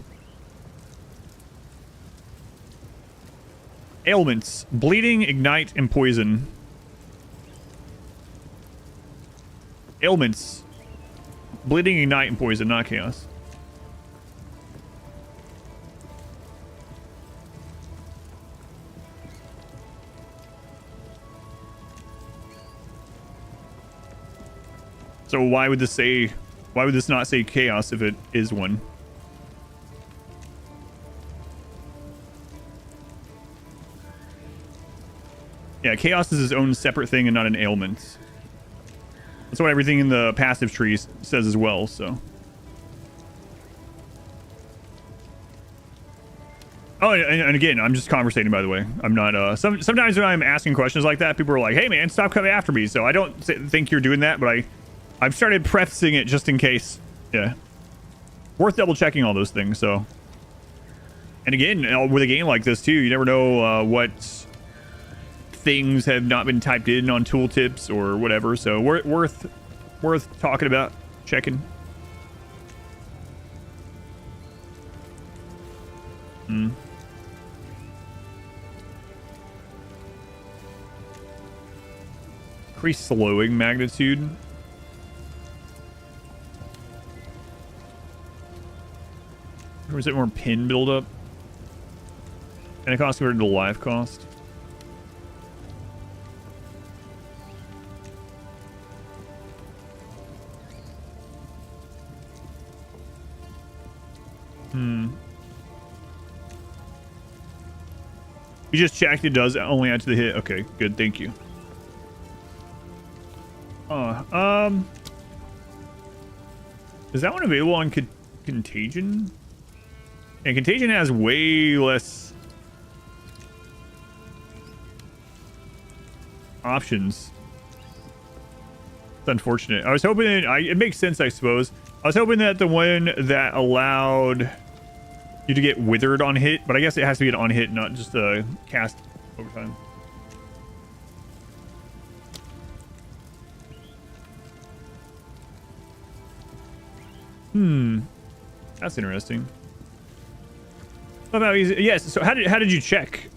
Ailments: bleeding, ignite, and poison. Ailments: bleeding, ignite, and poison, not chaos. So why would this not say chaos if it is one? Yeah, chaos is its own separate thing and not an ailment. That's what everything in the passive tree says as well, so. Oh, and again, I'm just conversating, by the way. I'm not, sometimes when I'm asking questions like that, people are like, hey man, stop coming after me. So I don't think you're doing that, but I've started prefacing it just in case. Yeah. Worth double checking all those things, so. And again, with a game like this too, you never know what things have not been typed in on tooltips or whatever, so worth talking about, checking. Increase slowing magnitude. Or is it more pin buildup? And it costs compared to the life cost. You just checked, it does only add to the hit. Okay, good, thank you. Is that one available on Contagion? And Contagion has way less options. It's unfortunate. I was hoping it makes sense, I suppose. I was hoping that the one that allowed you to get withered on hit, but I guess it has to be an on hit, not just a cast over time. That's interesting. What about easy? Yes. So how did you check?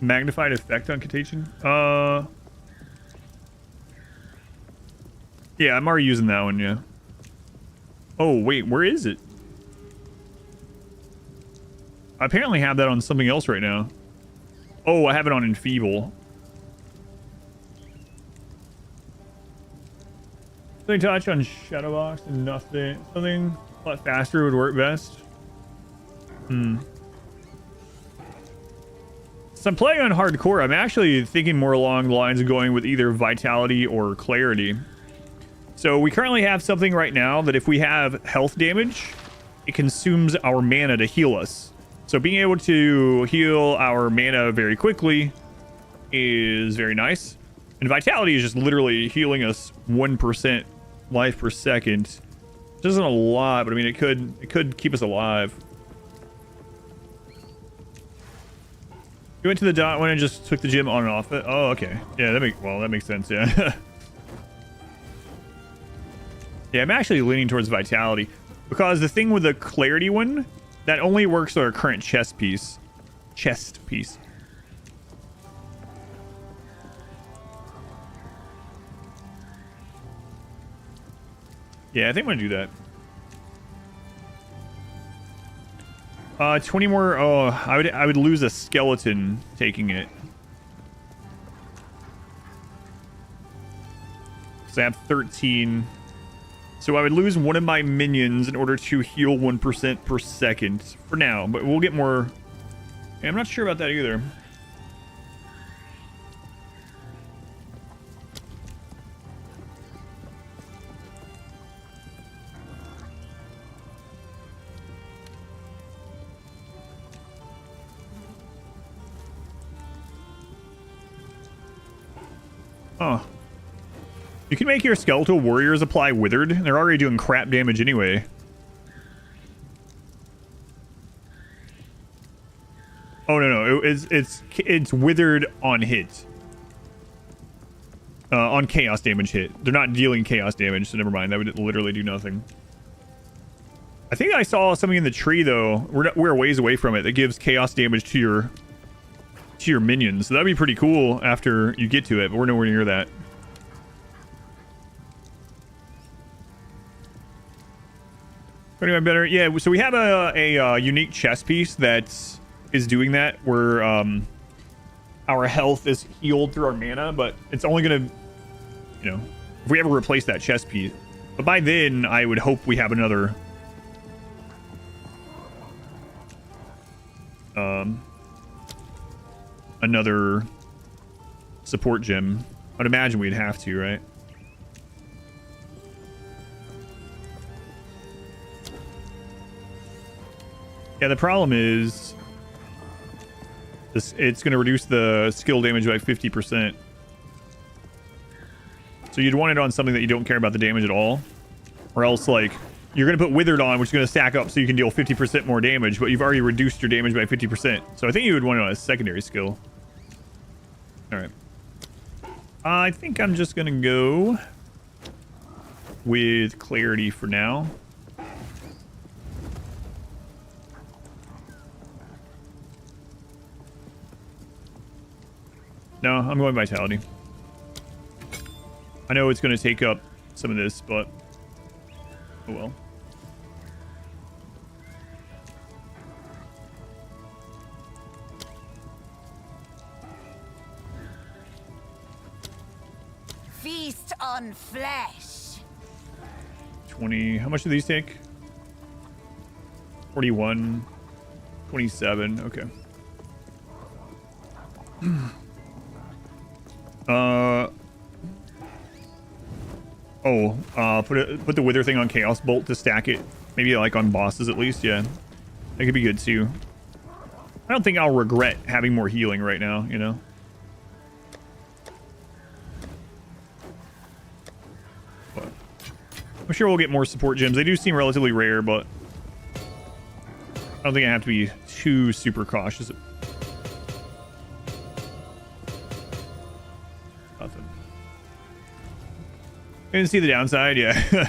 Magnified effect on Contagion? Yeah, I'm already using that one, yeah. Oh, wait, where is it? I apparently have that on something else right now. Oh, I have it on Enfeeble. Something touch on Shadowbox and nothing. Something a lot faster would work best. So I'm playing on hardcore. I'm actually thinking more along the lines of going with either vitality or clarity. So we currently have something right now that if we have health damage, it consumes our mana to heal us. So being able to heal our mana very quickly is very nice. And vitality is just literally healing us 1% life per second. Which isn't a lot, but I mean it could keep us alive. You went to the dot one and just took the gym on and off it. Oh, okay. Yeah, that makes sense. Yeah. Yeah, I'm actually leaning towards vitality because the thing with the clarity one, that only works on our current chest piece. Yeah, I think I'm gonna do that. 20 more. Oh, I would lose a skeleton taking it. So I have 13. So I would lose one of my minions in order to heal 1% per second for now, but we'll get more. Yeah, I'm not sure about that either. Oh. You can make your skeletal warriors apply withered. They're already doing crap damage anyway. Oh no, it's withered on hit. On chaos damage hit. They're not dealing chaos damage, so never mind. That would literally do nothing. I think I saw something in the tree though. We're a ways away from it that gives chaos damage to your minions. So that'd be pretty cool after you get to it, but we're nowhere near that. Anyway, better. Yeah, so we have a unique chess piece that is doing that, where our health is healed through our mana, but it's only gonna, you know, if we ever replace that chess piece. But by then, I would hope we have another support gem. I'd imagine we'd have to, right? Yeah, the problem is this, it's going to reduce the skill damage by 50%. So you'd want it on something that you don't care about the damage at all. Or else, like, you're going to put Withered on, which is going to stack up so you can deal 50% more damage, but you've already reduced your damage by 50%. So I think you would want it on a secondary skill. Alright. I think I'm just going to go with Clarity for now. No, I'm going Vitality. I know it's going to take up some of this, but oh well. Feast on flesh. 20. How much do these take? 41. 27. Okay. Put the Wither thing on Chaos Bolt to stack it. Maybe like on bosses at least. Yeah, that could be good too. I don't think I'll regret having more healing right now, you know. But I'm sure we'll get more support gems. They do seem relatively rare, but I don't think I have to be too super cautious. Nothing. I didn't see the downside, yeah.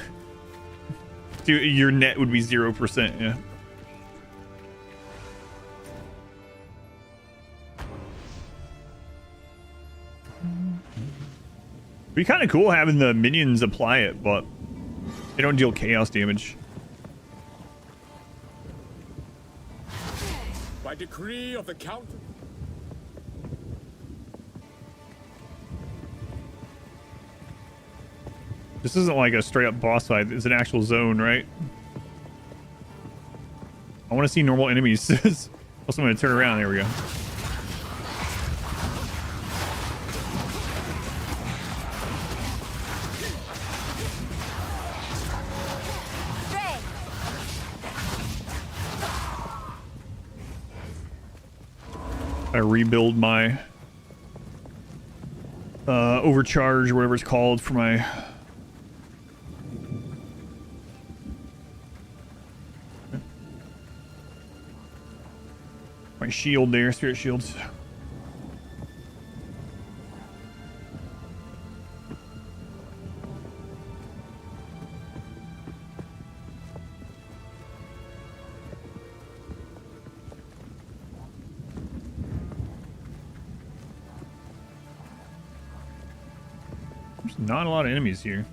Dude, your net would be 0%, yeah. It'd be kind of cool having the minions apply it, but they don't deal chaos damage. By decree of the Count. This isn't like a straight up boss fight. It's an actual zone, right? I want to see normal enemies. Also, I'm going to turn around. There we go. I rebuild my overcharge or whatever it's called for my shield there, spirit shields. There's not a lot of enemies here.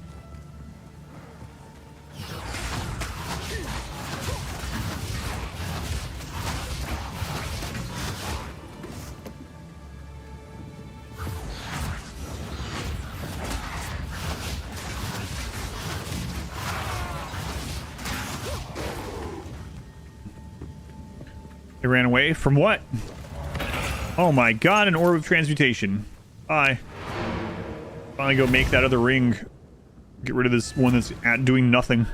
They ran away from what? Oh my god, an orb of transmutation. Bye. Finally go make that other ring. Get rid of this one that's doing nothing.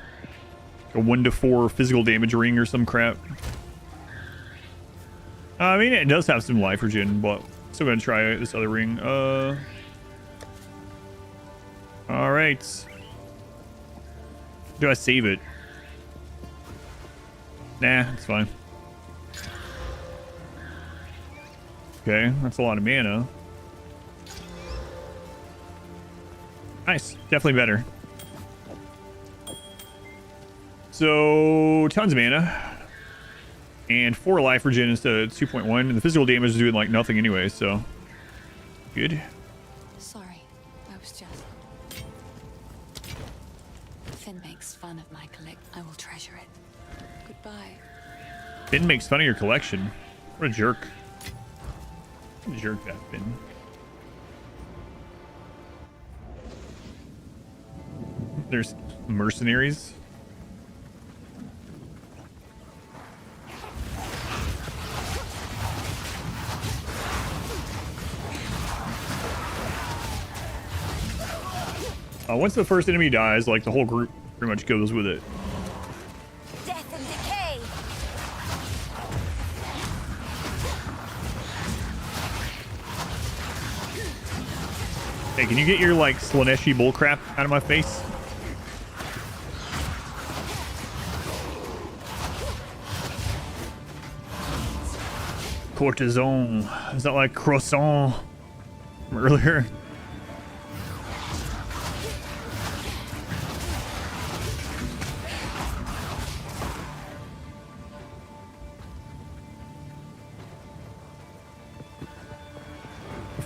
A 1-4 physical damage ring or some crap. I mean, it does have some life regen, but still gonna try this other ring. All right. Do I save it? Nah, it's fine. Okay, that's a lot of mana. Nice, definitely better. So, tons of mana. And 4 life regen instead of 2.1. And the physical damage is doing like nothing anyway, so. Good. Sorry, I was just... Finn makes fun of my collect. I will treasure it. Goodbye. Finn makes fun of your collection. What a jerk. What a jerk that Finn. There's mercenaries. Once the first enemy dies, like the whole group pretty much goes with it. Death and decay. Hey, can you get your like Slaneshi bullcrap out of my face? Courtesan. Is that like croissant from earlier?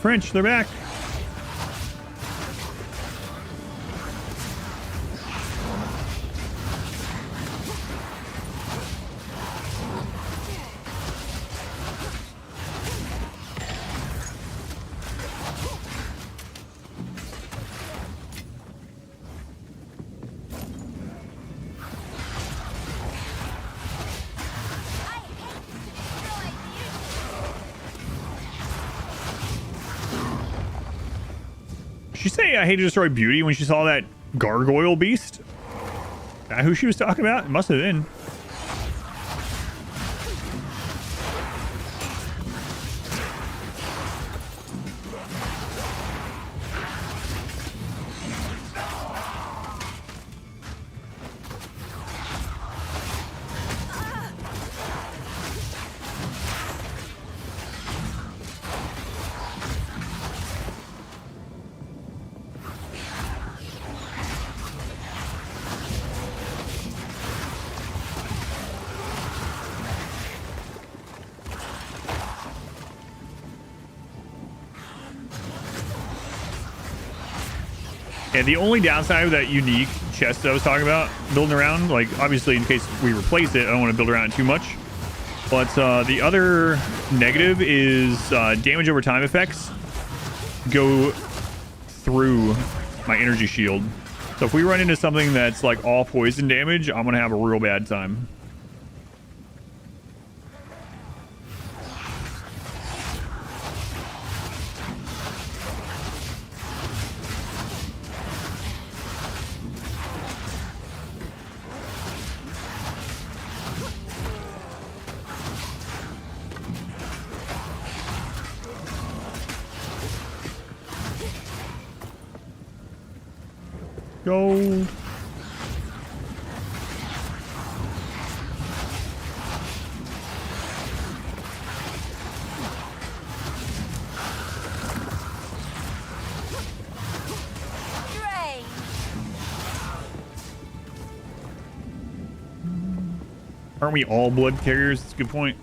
French, they're back. Did she say I hate to destroy beauty when she saw that gargoyle beast? Is that who she was talking about? It must have been. Yeah, the only downside of that unique chest that I was talking about, building around, like, obviously in case we replace it, I don't want to build around it too much. But the other negative is damage over time effects go through my energy shield. So if we run into something that's like all poison damage, I'm going to have a real bad time. Go. Drain. Aren't we all blood carriers? That's a good point.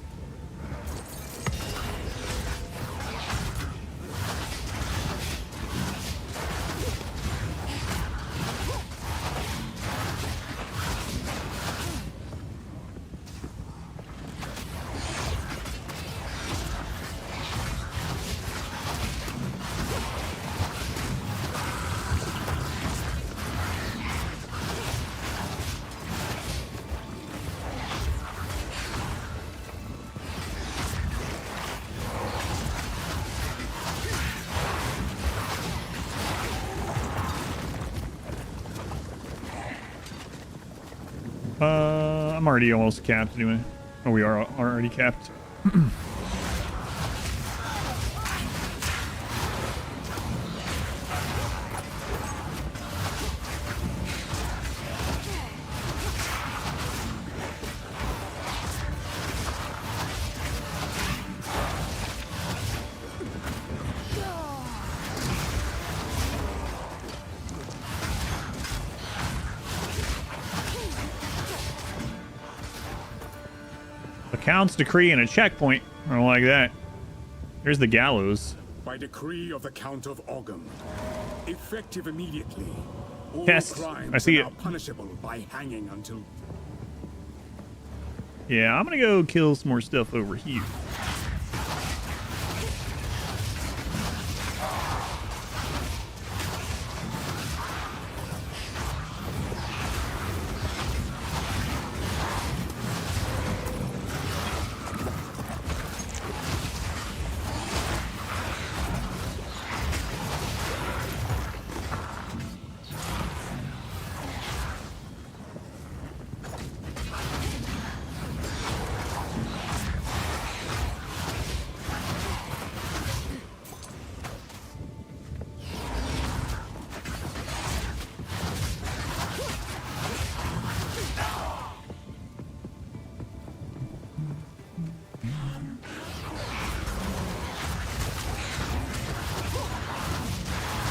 I'm already almost capped anyway. Oh, we are already capped. Count's decree and a checkpoint. I don't like that. Here's the gallows. By decree of the Count of Ogum, effective immediately, all Yes, crimes I see are it. now punishable by hanging until... Yeah, I'm gonna go kill some more stuff over here.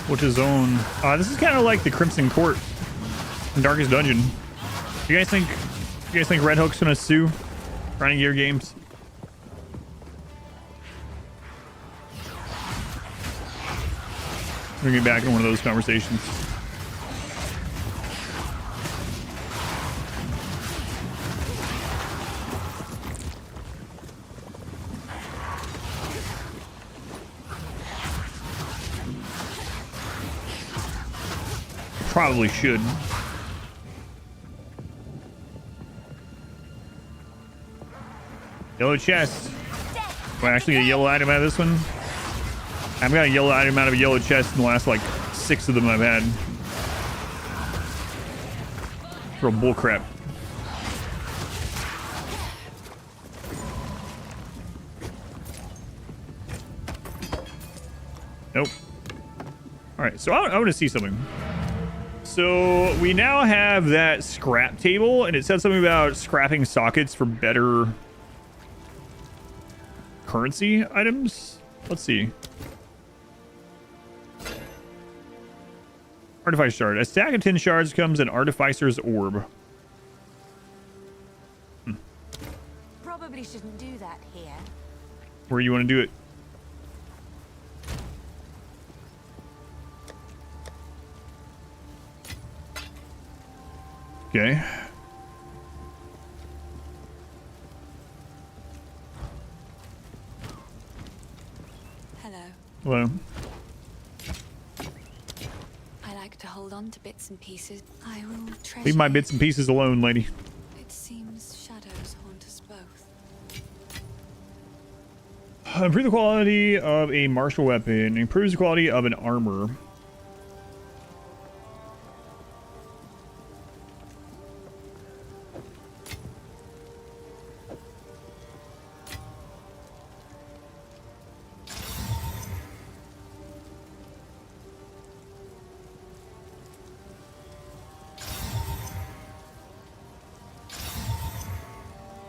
Which is own. This is kind of like the Crimson Court, in Darkest Dungeon. You guys think Red Hook's gonna sue Grinding Gear Games? We're gonna get back in one of those conversations. Probably should. Yellow chest. Do I actually get a yellow item out of this one? I haven't got a yellow item out of a yellow chest in the last like 6 of them I've had. Real bullcrap. Nope. Alright, so I want to see something. So we now have that scrap table, and it said something about scrapping sockets for better currency items. Let's see. Artificer shard. A stack of 10 shards comes in Artificer's orb. Probably shouldn't do that here. Where you want to do it? Okay. Hello. Hello. I like to hold on to bits and pieces. I will treasure. Leave my bits and pieces alone, lady. It seems shadows haunt us both. Improve the quality of a martial weapon. Improves the quality of an armor.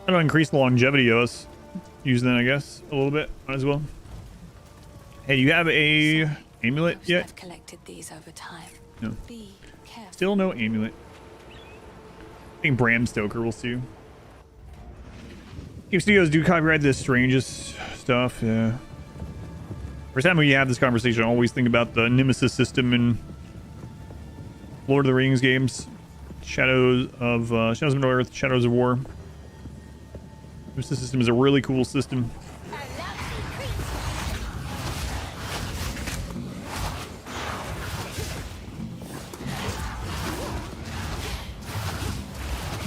That'll increase the longevity of us using that, I guess, a little bit. Might as well. Hey, you have a amulet yet? I've collected these over time. No. Be careful. Still no amulet. I think Bram Stoker will sue. Game studios do copyright the strangest stuff. Yeah. Every time we have this conversation, I always think about the Nemesis system in Lord of the Rings games. Shadows of Middle-earth, Shadows of War. This system is a really cool system.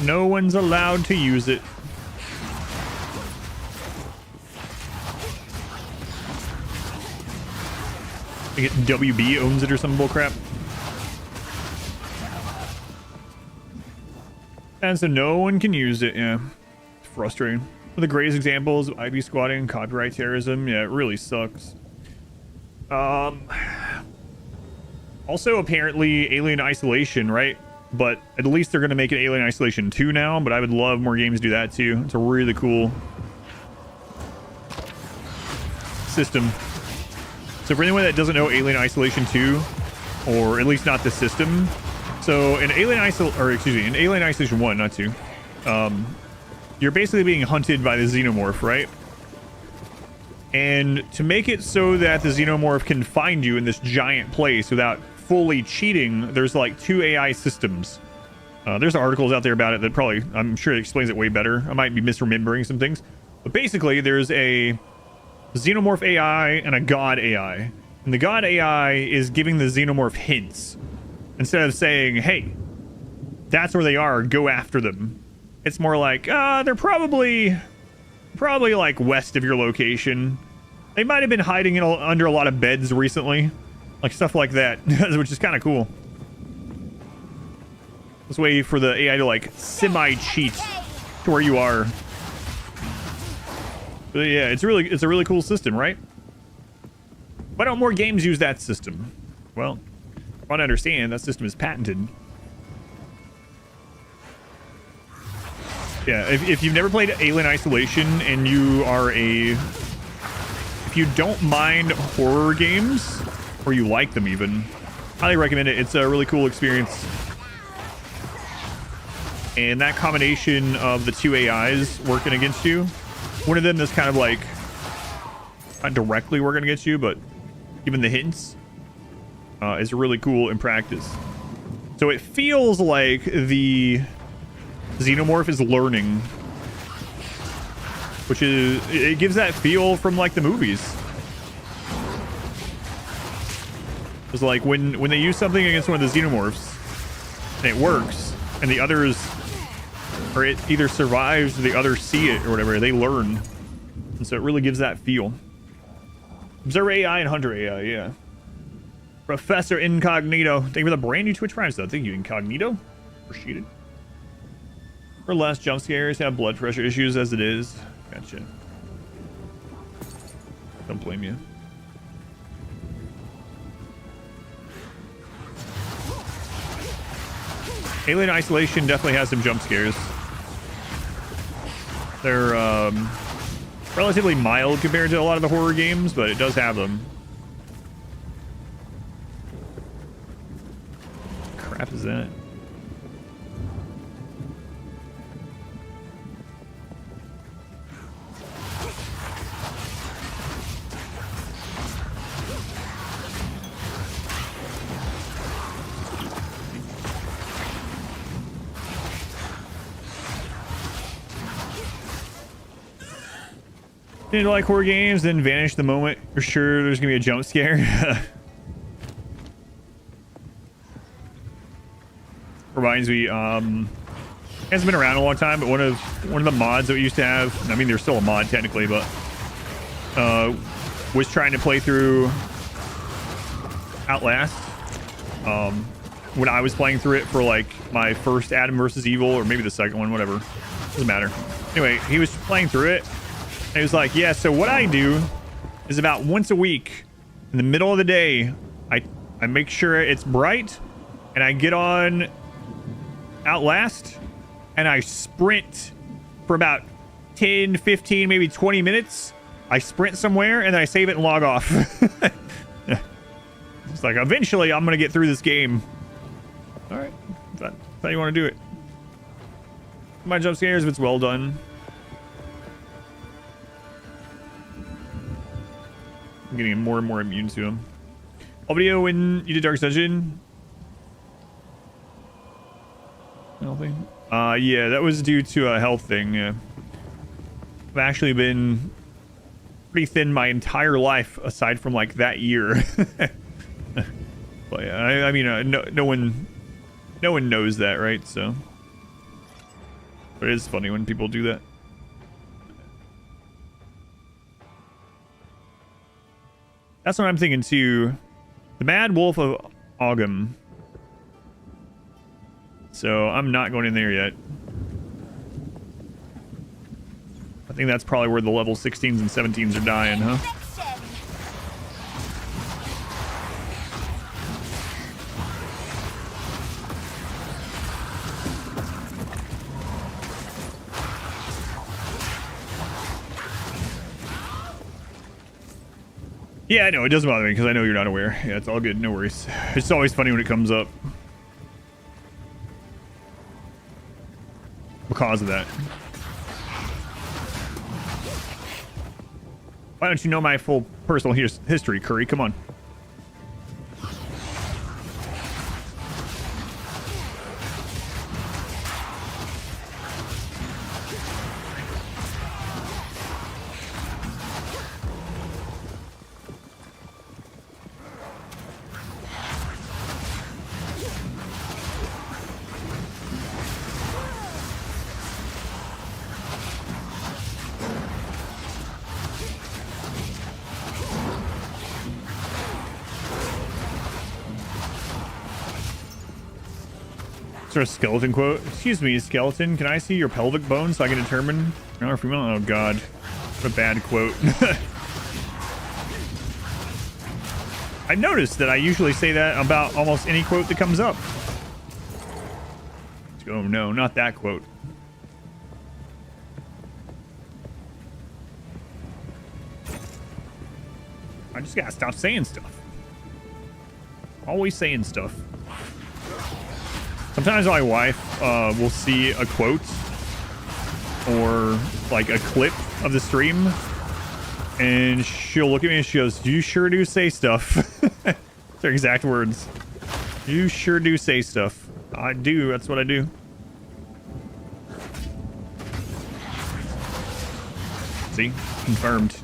No one's allowed to use it. I get WB owns it or some bullcrap. And so no one can use it, yeah. It's frustrating. One of the greatest examples of IB squatting and copyright terrorism. Yeah, it really sucks. Also, apparently, Alien Isolation, right? But at least they're going to make an Alien Isolation 2 now, but I would love more games to do that too. It's a really cool system. So for anyone that doesn't know Alien Isolation 2, or at least not the system, so in Alien Isolation 1, not 2, you're basically being hunted by the xenomorph, right? And to make it so that the xenomorph can find you in this giant place without fully cheating, there's like 2 AI systems. There's articles out there about it that probably, I'm sure it explains it way better. I might be misremembering some things. But basically, there's a xenomorph AI and a god AI. And the god AI is giving the xenomorph hints. Instead of saying, hey, that's where they are, go after them. It's more like, they're probably like west of your location. They might have been hiding under a lot of beds recently. Like stuff like that, which is kind of cool. This way for the AI to like semi-cheat to where you are. But yeah, it's a really cool system, right? Why don't more games use that system? Well, I want to understand that system is patented. Yeah, if you've never played Alien Isolation and you are if you don't mind horror games, or you like them even, highly recommend it. It's a really cool experience. And that combination of the 2 AIs working against you, one of them is kind of like not directly working against you, but giving the hints, is really cool in practice. So it feels like the xenomorph is learning, which is, it gives that feel from like the movies. It's like when they use something against one of the xenomorphs and it works, and the others, or it either survives or the others see it or whatever, they learn. And so it really gives that feel. Observer AI and Hunter AI, yeah. Professor Incognito. Thank you for the brand new Twitch Prime stuff. Thank you, Incognito. Appreciate it. For less jump scares, have blood pressure issues as it is. Gotcha. Don't blame you. Alien Isolation definitely has some jump scares. They're relatively mild compared to a lot of the horror games, but it does have them. Crap is that? You like horror games, then vanish the moment you're sure there's gonna be a jump scare. Reminds me, hasn't been around a long time, but one of the mods that we used to have, I mean, there's still a mod technically, but was trying to play through Outlast. When I was playing through it for like my first Adam vs. Evil, or maybe the second one, whatever, doesn't matter. Anyway, he was playing through it. And he was like, yeah, so what I do is about once a week in the middle of the day, I make sure it's bright and I get on Outlast and I sprint for about 10, 15, maybe 20 minutes. I sprint somewhere and then I save it and log off. It's like, eventually I'm going to get through this game. All right. That's how you want to do it. My jump scares if it's well done. I'm getting more and more immune to them. All video when you did Dark Dungeon. Healthy. Yeah, that was due to a health thing. Yeah. I've actually been pretty thin my entire life, aside from like that year. But yeah, I mean, no one knows that, right? So, but it is funny when people do that. That's what I'm thinking too. The Mad Wolf of Ogham. So I'm not going in there yet. I think that's probably where the level 16s and 17s are dying, huh? Yeah, I know. It doesn't bother me because I know you're not aware. Yeah, it's all good. No worries. It's always funny when it comes up. Because of that. Why don't you know my full personal history, Curry? Come on. Sort of skeleton quote. Excuse me, skeleton. Can I see your pelvic bone so I can determine? No, female. Oh God, what a bad quote. I've noticed that I usually say that about almost any quote that comes up. Oh no, not that quote. I just gotta stop saying stuff. Always saying stuff. Sometimes my wife will see a quote or like a clip of the stream and she'll look at me and she goes, "You sure do say stuff." That's her exact words. "You sure do say stuff." I do. That's what I do. See? Confirmed.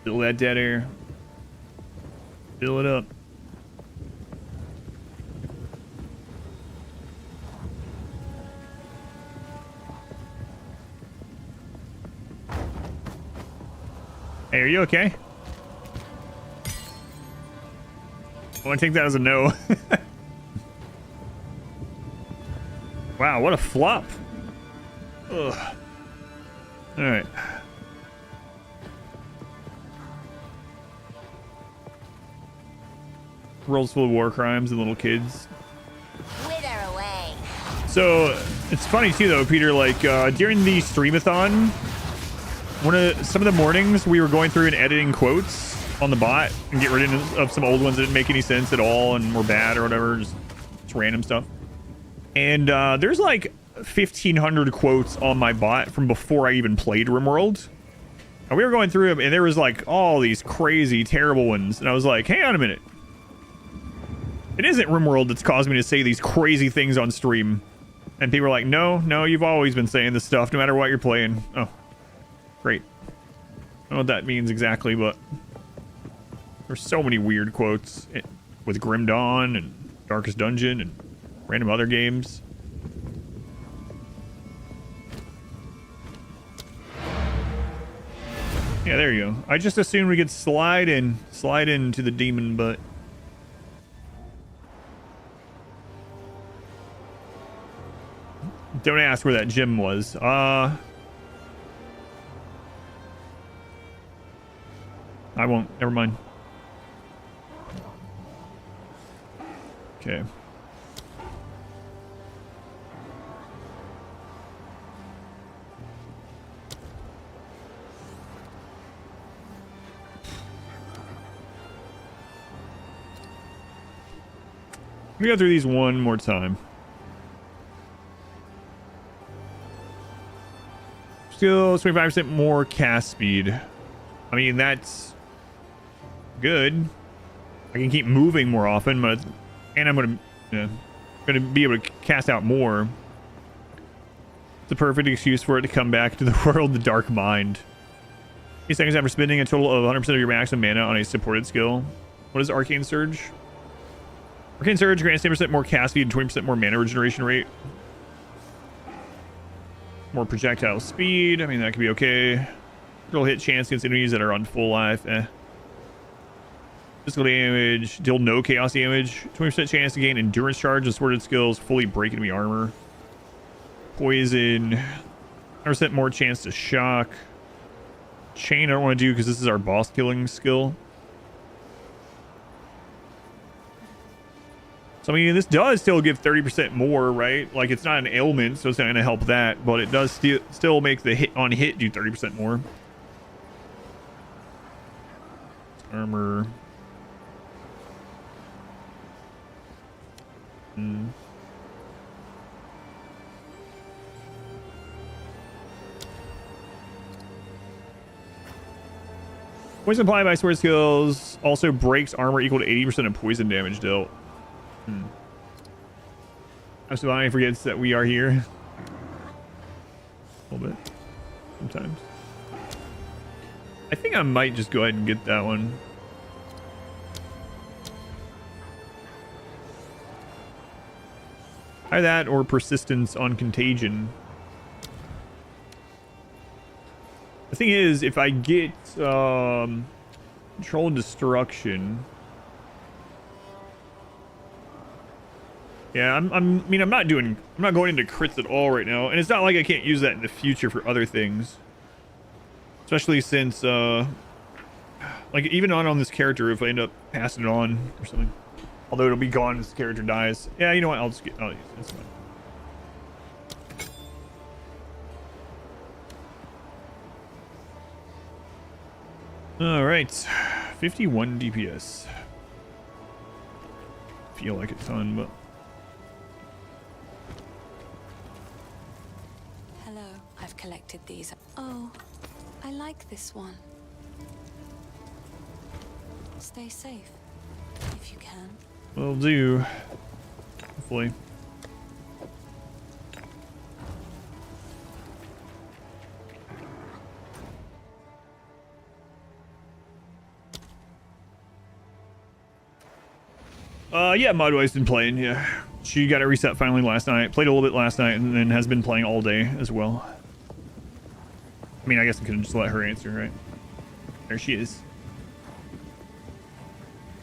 Fill that dead air. Fill it up. Hey, are you okay? I want to take that as a no. Wow, what a flop. Ugh. All right. World's full of war crimes and little kids. Wither away. So it's funny too, though, Peter. Like during the streamathon, some of the mornings we were going through and editing quotes on the bot and get rid of some old ones that didn't make any sense at all and were bad or whatever, just random stuff. And there's like 1,500 quotes on my bot from before I even played RimWorld. And we were going through them, and there was like all these crazy, terrible ones. And I was like, hang on a minute. It isn't RimWorld that's caused me to say these crazy things on stream. And people are like, no, you've always been saying this stuff no matter what you're playing. Oh, great. I don't know what that means exactly, but there's so many weird quotes with Grim Dawn and Darkest Dungeon and random other games. Yeah, there you go. I just assumed we could slide into the demon butt. Don't ask where that gym was. I won't. Never mind. Okay. Let me go through these one more time. Still 25% more cast speed. I mean, that's good. I can keep moving more often, but and I'm gonna be able to cast out more. It's a perfect excuse for it to come back to the world, the Dark Mind. 8 seconds after spending a total of 100% of your maximum mana on a supported skill. What is Arcane Surge? Arcane Surge grants 10% more cast speed and 20% more mana regeneration rate. More projectile speed. I mean, that could be okay. Critical hit chance against enemies that are on full life. Physical damage. Deal no chaos damage. 20% chance to gain endurance charge and sworded skills. Fully break enemy armor. Poison. 100% more chance to shock. Chain I don't want to do because this is our boss killing skill. So I mean, this does still give 30% more, right? Like, it's not an ailment, so it's not going to help that, but it does still make the hit on hit do 30% more. Armor. Poison applied by sword skills also breaks armor equal to 80% of poison damage dealt. Absolutely forgets that we are here. A little bit. Sometimes. I think I might just go ahead and get that one. Either that or persistence on contagion. The thing is, if I get controlled destruction, yeah, I'm not going into crits at all right now, and it's not like I can't use that in the future for other things. Especially since, like even on this character, if I end up passing it on or something, although it'll be gone as the character dies. Yeah, you know what? I'll use it. It's fine. All right, 51 DPS. Feel like a ton, but Hello, I've collected these. Oh, I like this one. Stay safe, if you can. will do. Hopefully. Yeah, Modway's been playing, yeah. She got a reset finally last night. Played a little bit last night and then has been playing all day as well. I mean, I guess I could have just let her answer, right? There she is.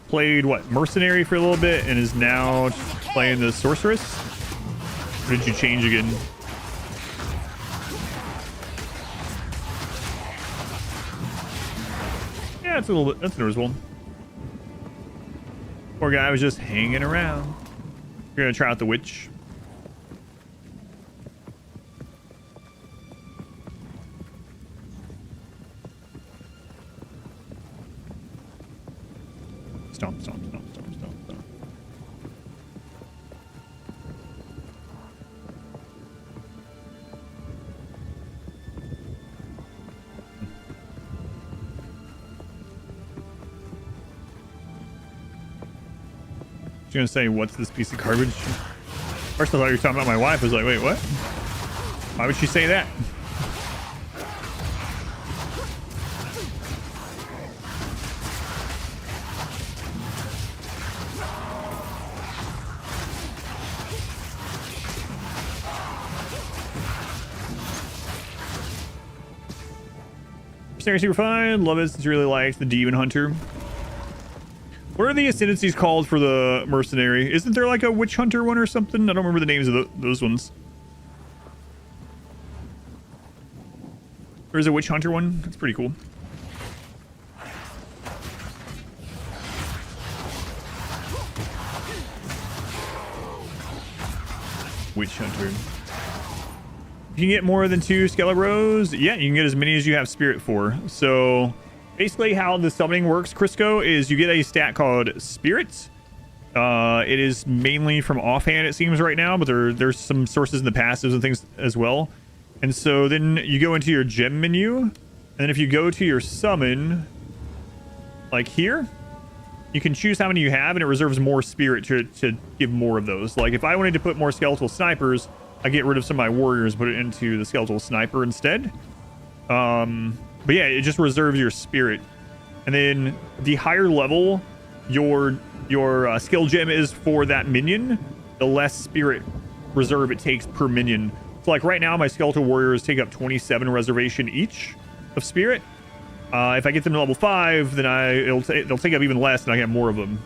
Played, what, Mercenary for a little bit and is now playing the Sorceress? Or did you change again? Yeah, it's a little bit, that's noticeable. Poor guy was just hanging around. You're gonna try out the witch. Stomp, stomp, stomp, stomp, stomp, stomp. I was gonna say, what's this piece of garbage? First I thought you were talking about my wife. I was like, wait, what? Why would she say that? Seriously, super fine. Love it since you really liked the Demon Hunter. What are the ascendancies called for the Mercenary? Isn't there like a Witch Hunter one or something? I don't remember the names of those ones. There's a Witch Hunter one. That's pretty cool. Witch Hunter. You can get more than 2 Skelebros. Yeah, you can get as many as you have Spirit for. So basically how the summoning works, Crisco, is you get a stat called Spirit. It is mainly from offhand, it seems, right now, but there's some sources in the passives and things as well. And so then you go into your gem menu, and then if you go to your summon, like here, you can choose how many you have, and it reserves more Spirit to give more of those. Like if I wanted to put more skeletal snipers, I get rid of some of my warriors, put it into the skeletal sniper instead. But yeah, it just reserves your Spirit. And then the higher level your skill gem is for that minion, the less Spirit reserve it takes per minion. So like right now, my skeletal warriors take up 27 reservation each of Spirit. If I get them to level 5, then they'll take up even less, and I get more of them.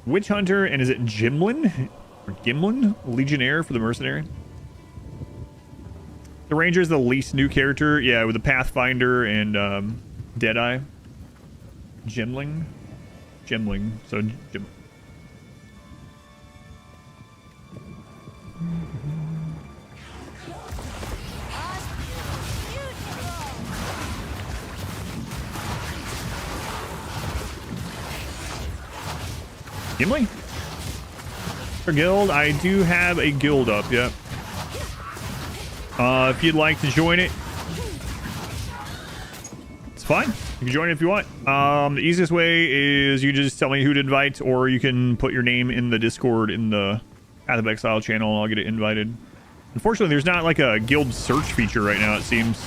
Witch Hunter, and is it Gimlin? Or Gimlin? Legionnaire for the Mercenary. The Ranger is the least new character. Yeah, with the Pathfinder and Deadeye. Gemling. So Gimling. Gimli? For guild, I do have a guild up, yep. If you'd like to join it, it's fine. You can join it if you want. The easiest way is you just tell me who to invite, or you can put your name in the Discord in the Path of Exile channel, and I'll get it invited. Unfortunately, there's not like a guild search feature right now, it seems.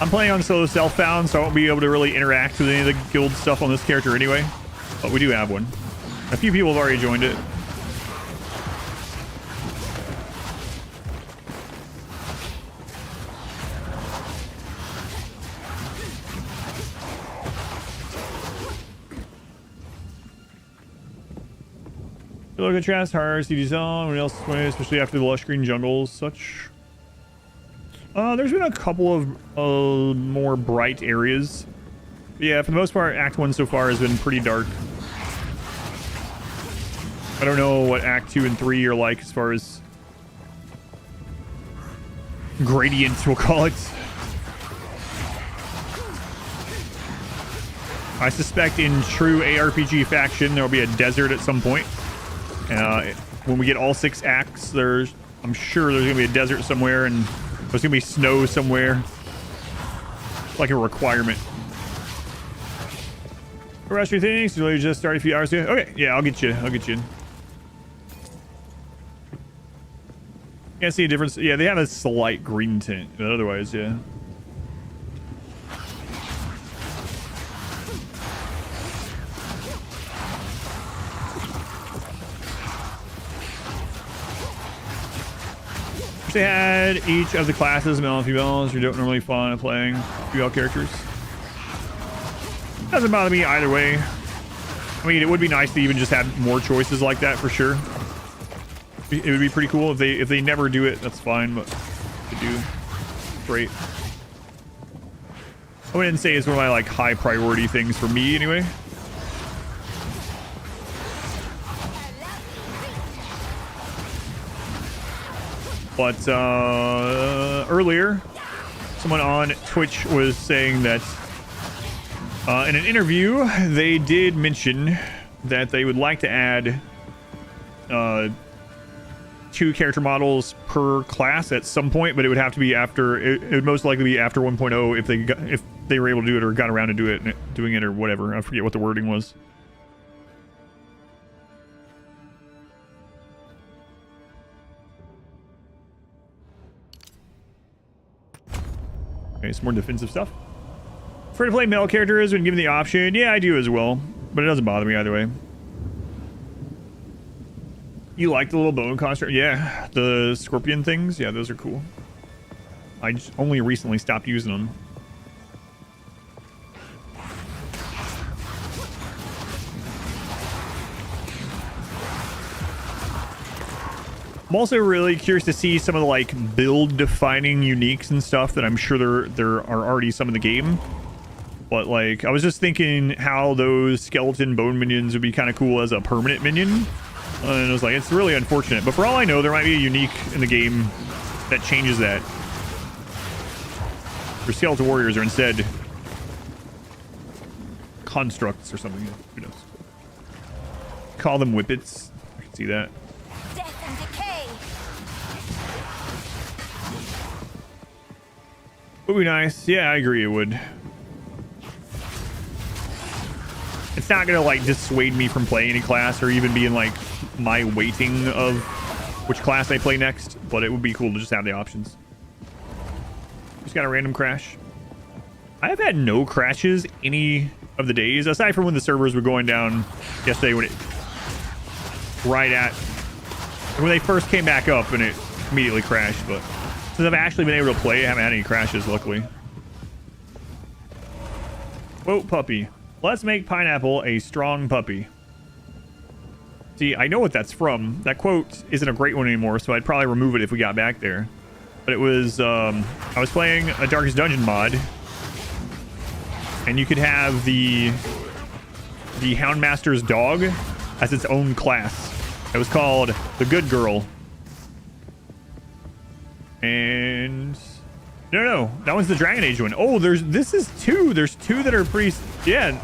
I'm playing on solo self-found, so I won't be able to really interact with any of the guild stuff on this character anyway. But we do have one. A few people have already joined it. Look at Trash, hard CD zone, what else, especially after the lush green jungles, such. There's been a couple of more bright areas. But yeah, for the most part, Act 1 so far has been pretty dark. I don't know what Act 2 and 3 are like as far as gradients, we'll call it. I suspect in true ARPG faction, there'll be a desert at some point. When we get all 6 acts, I'm sure there's going to be a desert somewhere, and there's going to be snow somewhere. It's like a requirement. The rest of your things, you just started a few hours ago. Okay, yeah, I'll get you. Can't see a difference. Yeah, they have a slight green tint, but otherwise, yeah. They had each of the classes, male and females. You don't normally fun playing female characters. Doesn't bother me either way. I mean, it would be nice to even just have more choices like that for sure. It would be pretty cool if they never do it. That's fine, but to do, great. I wouldn't say it's one of my like high priority things for me anyway. But earlier, someone on Twitch was saying that in an interview, they did mention that they would like to add 2 character models per class at some point, but it would have to be after. It would most likely be after 1.0 if they were able to do it or got around to doing it or whatever. I forget what the wording was. Okay, some more defensive stuff. Free-to-play male characters when given the option. Yeah, I do as well, but it doesn't bother me either way. You like the little bone construct? Yeah, the scorpion things. Yeah, those are cool. I just only recently stopped using them. I'm also really curious to see some of the like build defining uniques and stuff that I'm sure there are already some in the game. But like I was just thinking how those skeleton bone minions would be kind of cool as a permanent minion. And I was like, it's really unfortunate. But for all I know, there might be a unique in the game that changes that. Your skeleton warriors are instead constructs or something. Who knows? Call them whippets. I can see that. Death and decay. Would be nice. Yeah, I agree it would. It's not gonna like dissuade me from playing any class or even be in like my weighting of which class I play next, but it would be cool to just have the options. Just got a random crash. I have had no crashes any of the days aside from when the servers were going down yesterday when they first came back up and it immediately crashed. But since I've actually been able to play, I haven't had any crashes, luckily. Whoa, puppy. Let's make Pineapple a strong puppy. See, I know what that's from. That quote isn't a great one anymore, so I'd probably remove it if we got back there. But it was, I was playing a Darkest Dungeon mod, and you could have the Houndmaster's dog as its own class. It was called the Good Girl. And no, that one's the Dragon Age one. Oh, this is two. There's two that are pretty, yeah.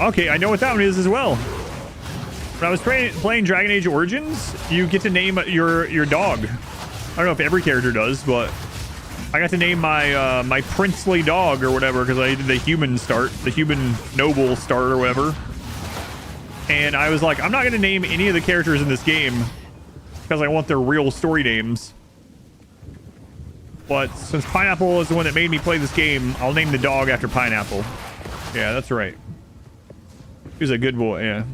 Okay, I know what that one is as well. When I was playing Dragon Age Origins, you get to name your dog. I don't know if every character does, but I got to name my my princely dog or whatever because I did the human noble start or whatever. And I was like, I'm not going to name any of the characters in this game because I want their real story names. But since Pineapple is the one that made me play this game, I'll name the dog after Pineapple. Yeah, that's right. He was a good boy, yeah.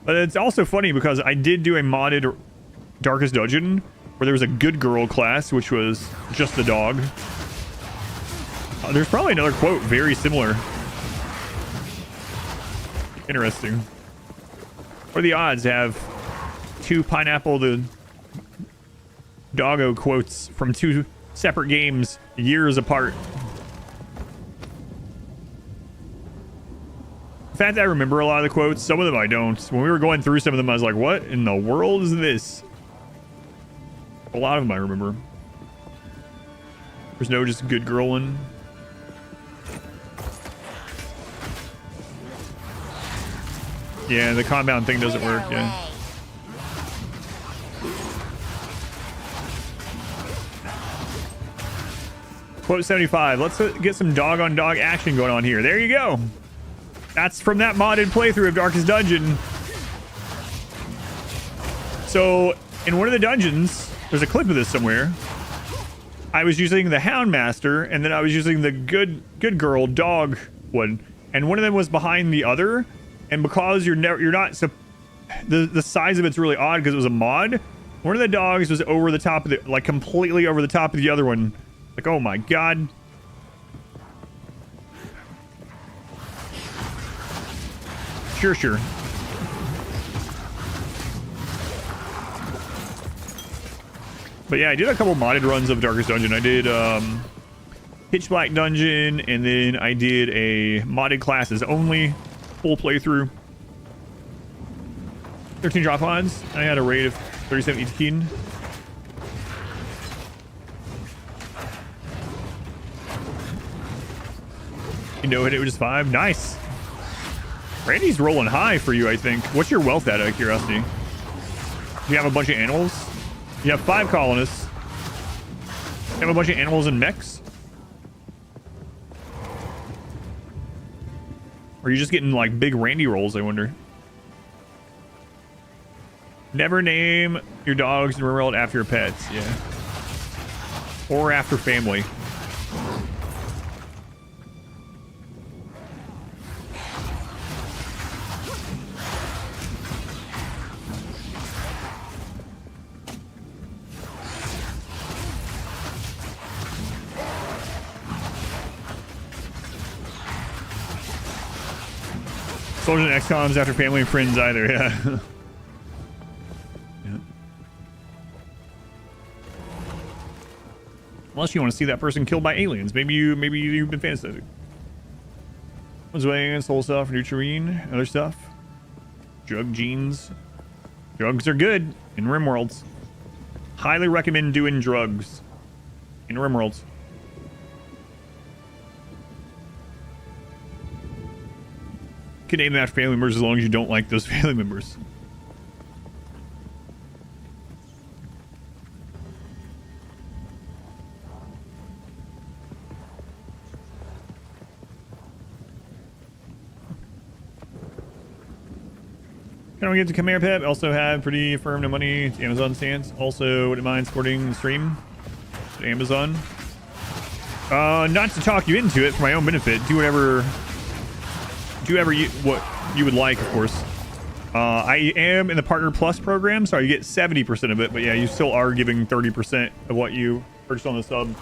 But it's also funny because I did do a modded Darkest Dungeon where there was a Good Girl class, which was just the dog. There's probably another quote very similar. Interesting. What are the odds to have two Pineapple the Doggo quotes from two separate games years apart? In fact, I remember a lot of the quotes. Some of them I don't. When we were going through some of them, I was like, what in the world is this? A lot of them I remember. There's no just Good Girl one. Yeah, the compound thing doesn't work, yeah. Quote 75. Let's get some dog-on-dog action going on here. There you go. That's from that modded playthrough of Darkest Dungeon. So, in one of the dungeons, there's a clip of this somewhere. I was using the Houndmaster, and then I was using the good girl dog one, and one of them was behind the other. And because you're not so, the size of it's really odd because it was a mod. One of the dogs was over the top of the, like completely over the top of the other one. Like, oh my god. Sure. But yeah, I did a couple modded runs of Darkest Dungeon. I did Pitch Black Dungeon, and then I did a modded classes only full playthrough. 13 drop pods. I had a rate of 3718. You know it was just 5. Nice. Randy's rolling high for you, I think. What's your wealth at, out of curiosity? Do you have a bunch of animals? You have 5 colonists. You have a bunch of animals and mechs? Or are you just getting like big Randy rolls, I wonder? Never name your dogs in RimWorld after your pets, yeah. Or after family. Soldiers and XComs after family and friends either, yeah. Yeah. Unless you want to see that person killed by aliens. Maybe you've been fantasizing. One's weighing soul stuff, Nutrine, other stuff. Drug genes. Drugs are good in RimWorlds. Highly recommend doing drugs in RimWorlds. You can name them after family members as long as you don't like those family members. Can I get to Chimera Pep? Also have pretty firm no money. It's Amazon stance. Also wouldn't mind supporting the stream to Amazon. Not to talk you into it for my own benefit. Do whatever what you would like, of course. I am in the Partner Plus program, so you get 70% of it, but yeah, you still are giving 30% of what you purchase on the sub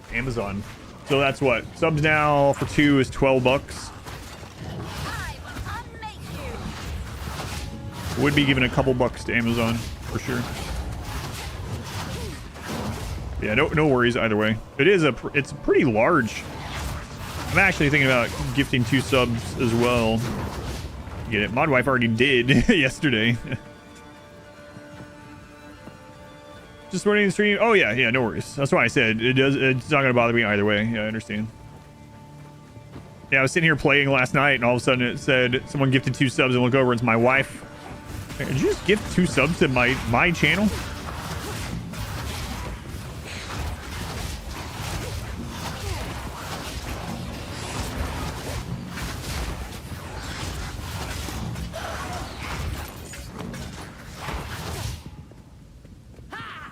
to Amazon. So that's what subs now for 2 is $12. Would be giving a couple bucks to Amazon for sure. Yeah, no worries either way. It's pretty large. I'm actually thinking about gifting 2 subs as well. get it. Mod wife already did yesterday. Just running the stream. Oh yeah, no worries. That's why I said it's not gonna bother me either way. Yeah, I understand. Yeah, I was sitting here playing last night, and all of a sudden it said someone gifted 2 subs, and look over, it's my wife. Did you just gift 2 subs to my channel?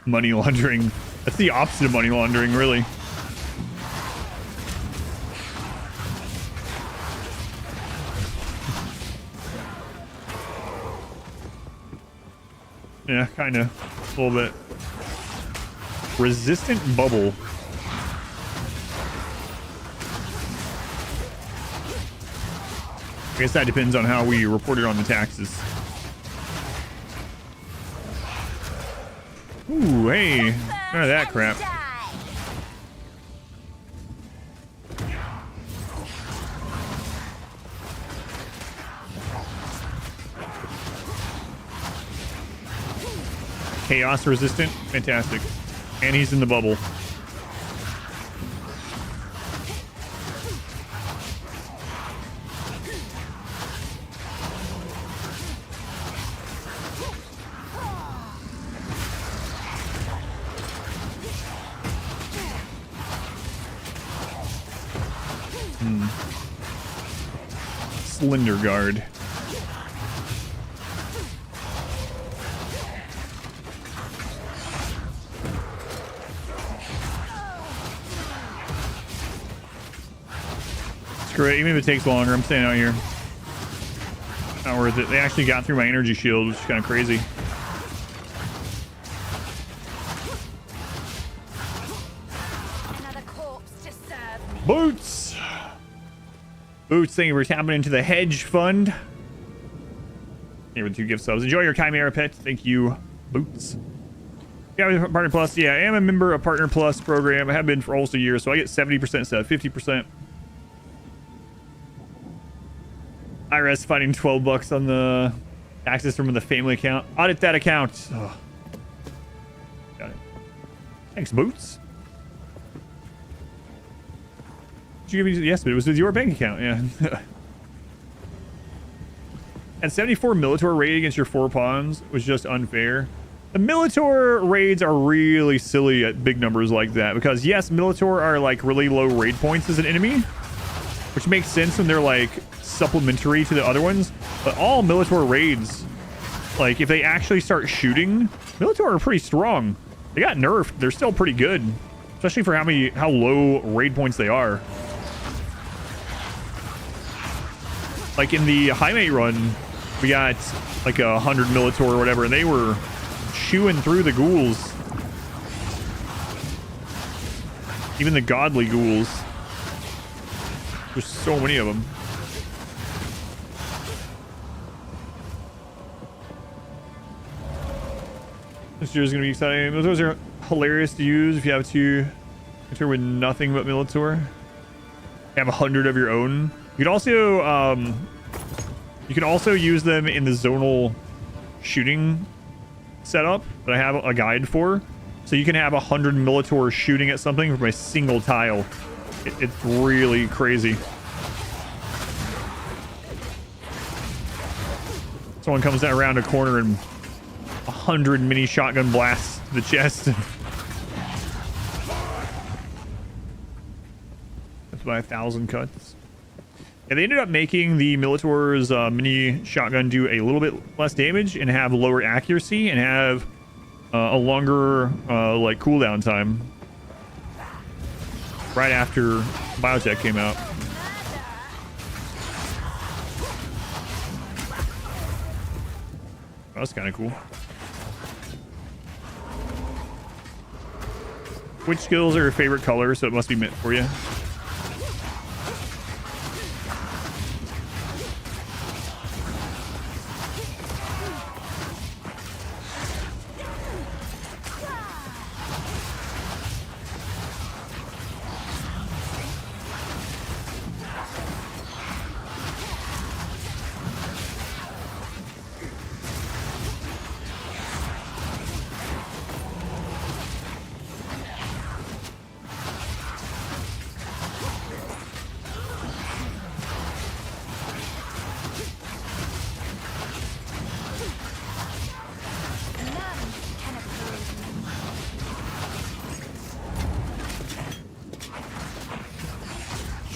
Money laundering. That's the opposite of money laundering, really. Yeah, kind of. A little bit. Resistant bubble. I guess that depends on how we report it on the taxes. Ooh, hey. None of that crap. Chaos resistant. Fantastic. And he's in the bubble. Slender guard. Screw it, even if it takes longer, I'm staying out here. Not worth it. They actually got through my energy shield, which is kind of crazy. Another corpse to serve me. Boots! Boots, thank you for tapping into the hedge fund. Here with 2 gift subs. Enjoy your Chimera pet. Thank you, Boots. Yeah, Partner Plus. Yeah, I am a member of Partner Plus program. I have been for almost a year, so I get 70% instead of 50%. IRS finding $12 on the taxes from the family account. Audit that account. Oh. Got it. Thanks, Boots. Did you give me? Yes, but it was with your bank account. Yeah. And 74 Militor raid against your 4 pawns was just unfair. The Militor raids are really silly at big numbers like that because yes, Militor are like really low raid points as an enemy, which makes sense when they're like supplementary to the other ones. But all Militor raids, like if they actually start shooting, Militor are pretty strong. They got nerfed. They're still pretty good, especially for how low raid points they are. Like in the high mate run, we got like 100 Militor or whatever, and they were chewing through the ghouls. Even the godly ghouls. There's so many of them. This year is going to be exciting. Those are hilarious to use if you have to enter with nothing but Militor. You have 100 of your own. You can also use them in the zonal shooting setup that I have a guide for. So you can have 100 Militor shooting at something from a single tile. It's really crazy. Someone comes down around a corner and 100 mini shotgun blasts to the chest. That's by 1,000 cuts. Yeah, they ended up making the Militor's mini shotgun do a little bit less damage and have lower accuracy and have a longer like cooldown time. Right after Biotech came out. Oh, that's kind of cool. Which skills are your favorite color? So it must be meant for you.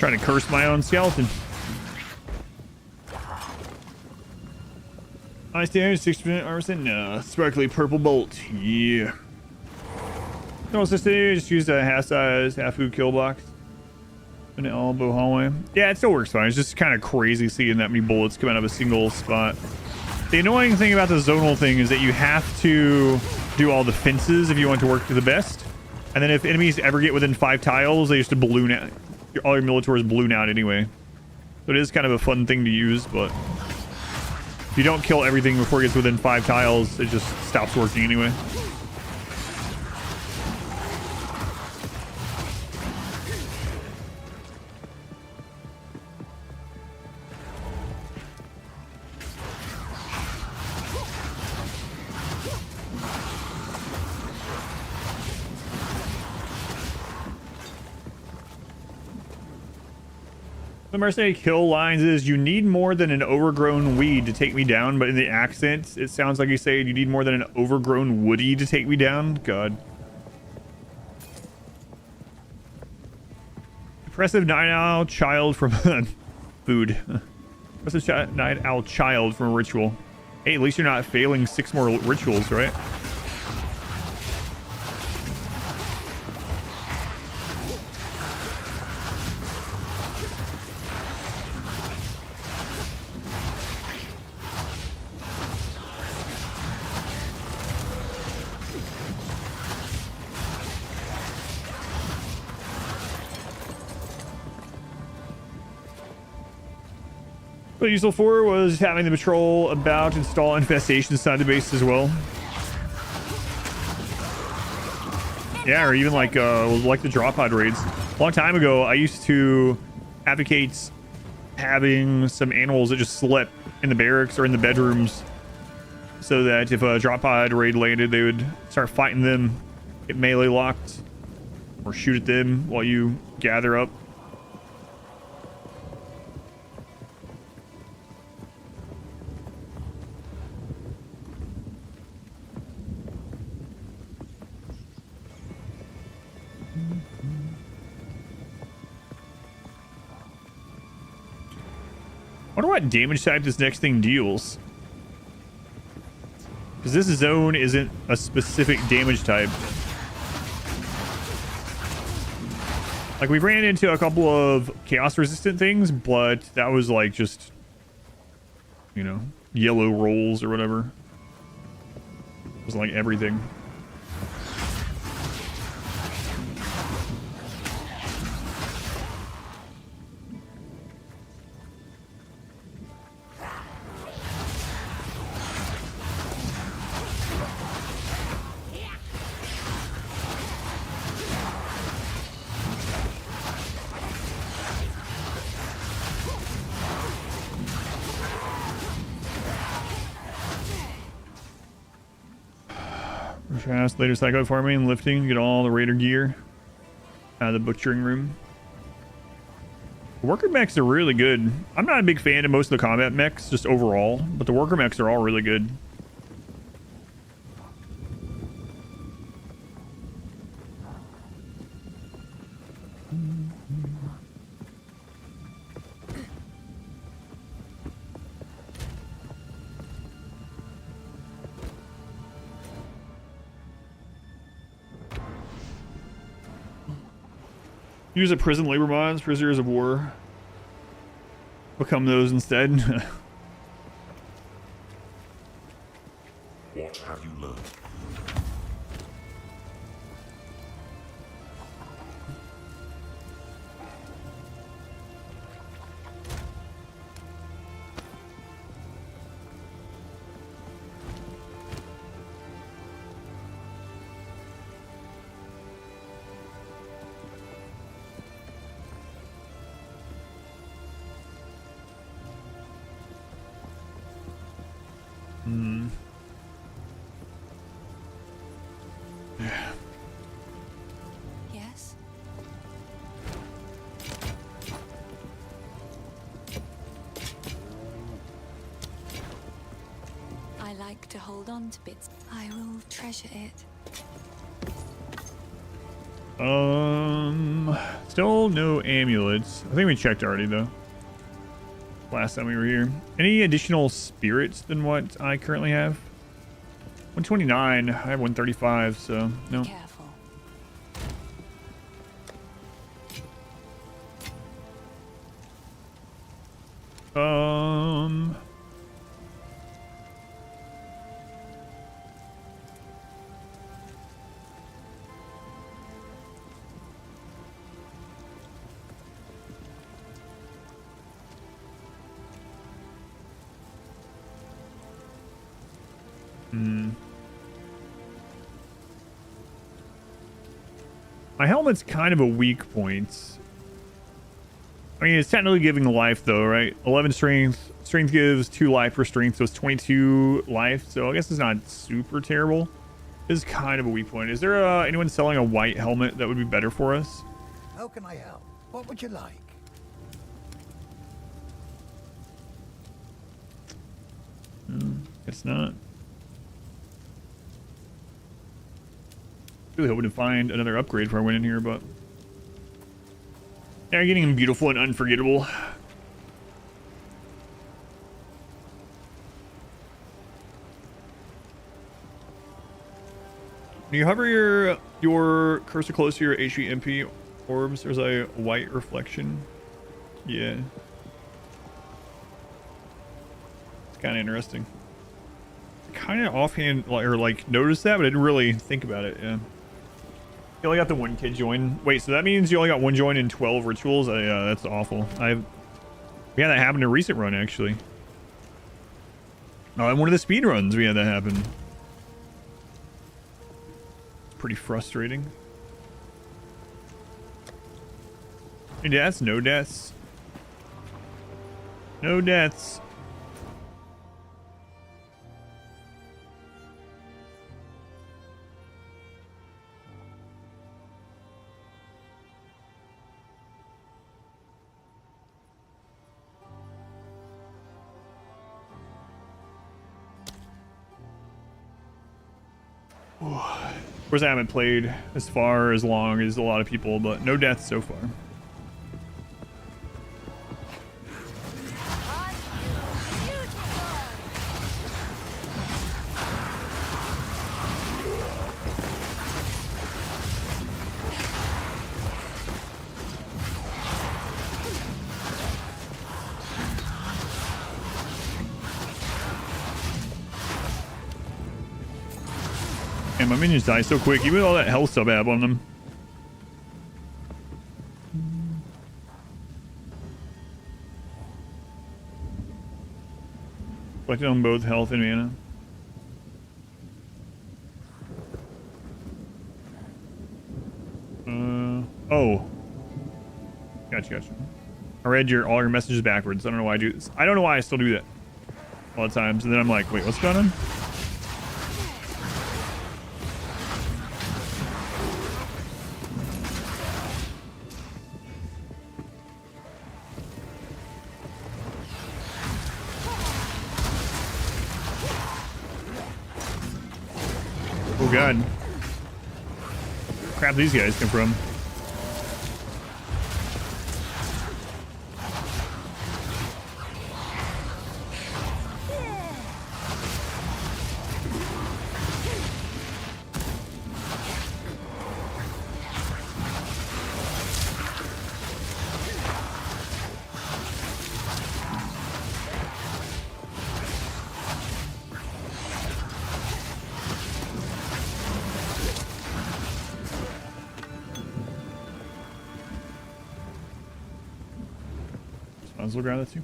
Trying to curse my own skeleton. Ice damage, 6% armor. No. Sparkly purple bolt. Yeah. No, also just use a half size, half food kill box. An elbow hallway. Yeah, it still works fine. It's just kind of crazy seeing that many bullets come out of a single spot. The annoying thing about the zonal thing is that you have to do all the fences if you want to work to the best. And then if enemies ever get within 5 tiles, they just balloon out. All your Militaurs balloon out anyway. So it is kind of a fun thing to use, but if you don't kill everything before it gets within 5 tiles, it just stops working anyway. The mercenary kill lines is, you need more than an overgrown weed to take me down, but in the accent, it sounds like you say you need more than an overgrown woody to take me down. God. Impressive night owl child from food. Impressive night owl child from a ritual. Hey, at least you're not failing 6 more rituals, right? What useful for was having the patrol about install infestations inside the base as well. Yeah, or even like the drop pod raids. A long time ago, I used to advocate having some animals that just slept in the barracks or in the bedrooms, so that if a drop pod raid landed, they would start fighting them, get melee locked, or shoot at them while you gather up. I wonder what damage type this next thing deals. Because this zone isn't a specific damage type. Like, we ran into a couple of chaos resistant things, but that was like just, you know, yellow rolls or whatever. It was like everything. Fast, later psycho farming, lifting, get all the raider gear out of the butchering room. The worker mechs are really good. I'm not a big fan of most of the combat mechs, just overall, but the worker mechs are all really good. Use a prison labor mods, prisoners of war. Become those instead. What have you learned? Yes? I like to hold on to bits. I will treasure it. Still no amulets. I think we checked already though. Last time we were here. Any additional spirits than what I currently have? 129. I have 135, so no. Careful. My helmet's kind of a weak point. I mean, it's technically giving life though, right? 11 strength. Strength gives 2 life per strength, so it's 22 life. So I guess it's not super terrible. This is kind of a weak point. Is there anyone selling a white helmet that would be better for us? How can I help? What would you like? Guess not. Really hoping to find another upgrade before I went in here, but they're getting them beautiful and unforgettable. When you hover your cursor close to your HVMP orbs, there's a white reflection. Yeah. It's kind of interesting. Kind of offhand, or like noticed that, but I didn't really think about it. Yeah. You only got the 1 kid join. Wait, so that means you only got 1 join in 12 rituals? That's awful. We had that happen in a recent run, actually. Oh, in one of the speed runs, we had that happen. Pretty frustrating. Any deaths? No deaths. No deaths. Of course, I haven't played as far as long as a lot of people, but no deaths so far. And my minions die so quick, even with all that health sub ab on them. Collected on both health and mana. Oh. Gotcha. I read all your messages backwards. I don't know why I do this. I don't know why I still do that all the times. And then I'm like, wait, what's going on? Oh god. Crap, these guys come from. Might as well grab that too.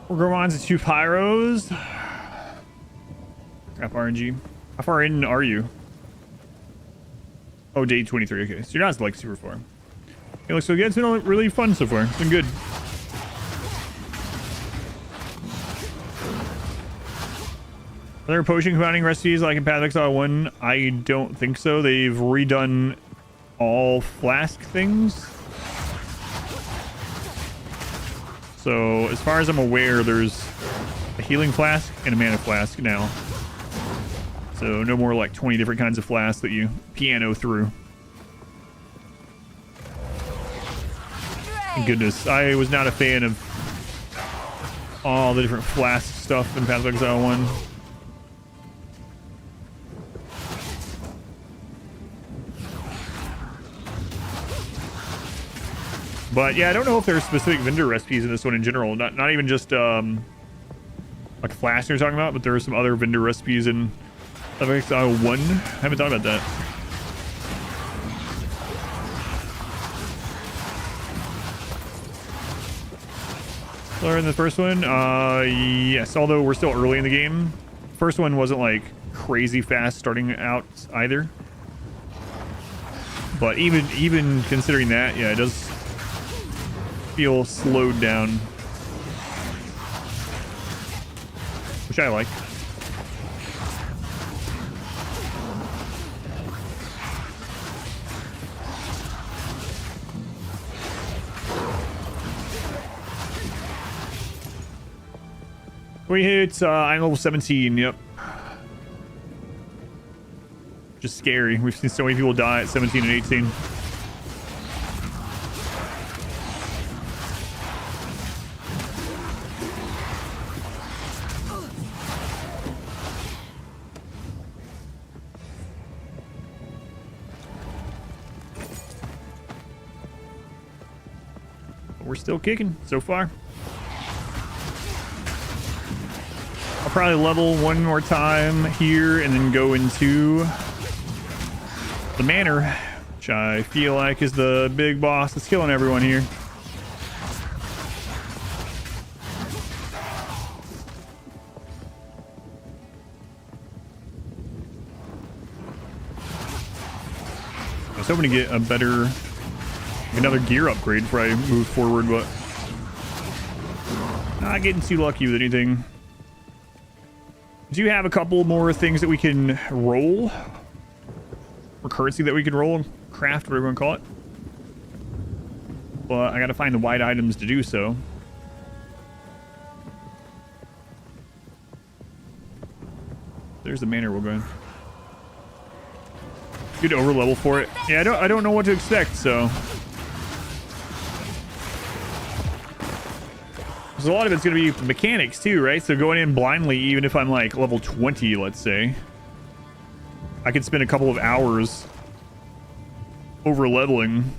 4 Gorons and 2 Pyros. Crap, RNG. How far in are you? Oh, day 23. Okay, so you're not like super far. It looks so good. It's been really fun so far. It's been good. Are there potion compounding recipes like in Path of Exile 1? I don't think so. They've redone all flask things. So, as far as I'm aware, there's a healing flask and a mana flask now. So no more like 20 different kinds of flasks that you piano through. Goodness, I was not a fan of all the different flask stuff in Path of Exile 1. But yeah, I don't know if there's specific vendor recipes in this one in general. Not even just like flask you're talking about, but there are some other vendor recipes in Path of Exile 1. I haven't thought about that. Slower in the first one? Yes, although we're still early in the game. First one wasn't like crazy fast starting out either. But even considering that, yeah, it does feel slowed down. Which I like. We hit, I'm level 17, yep. Just scary. We've seen so many people die at 17 and 18. We're still kicking so far. I'll probably level one more time here and then go into the manor, which I feel like is the big boss that's killing everyone here. I was hoping to get a better, another gear upgrade before I move forward, but not getting too lucky with anything. Do you have a couple more things that we can roll? Or currency that we can roll? Craft, whatever you want to call it. But I gotta find the white items to do so. There's the manor we'll go in. Good over level for it. Yeah, I don't know what to expect, so. A lot of it's going to be mechanics too, right? So going in blindly, even if I'm like level 20, let's say, I could spend a couple of hours over leveling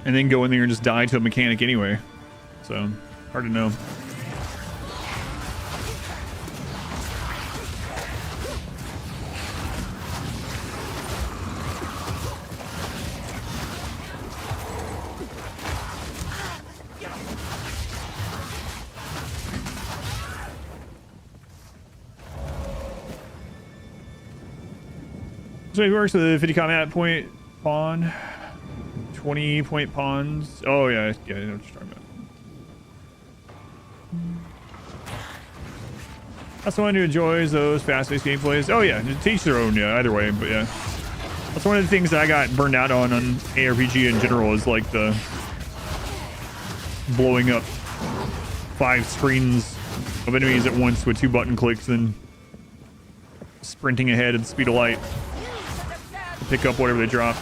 and then go in there and just die to a mechanic anyway. So hard to know. So it works with the 50 combat point pawn, 20 point pawns. Oh yeah, I know what you're talking about. That's the one who enjoys those fast-paced gameplays. Oh yeah, to each their own. Yeah, either way, but yeah, that's one of the things that I got burned out on ARPG in general is like the blowing up 5 screens of enemies at once with 2 button clicks, and sprinting ahead at the speed of light. Pick up whatever they drop.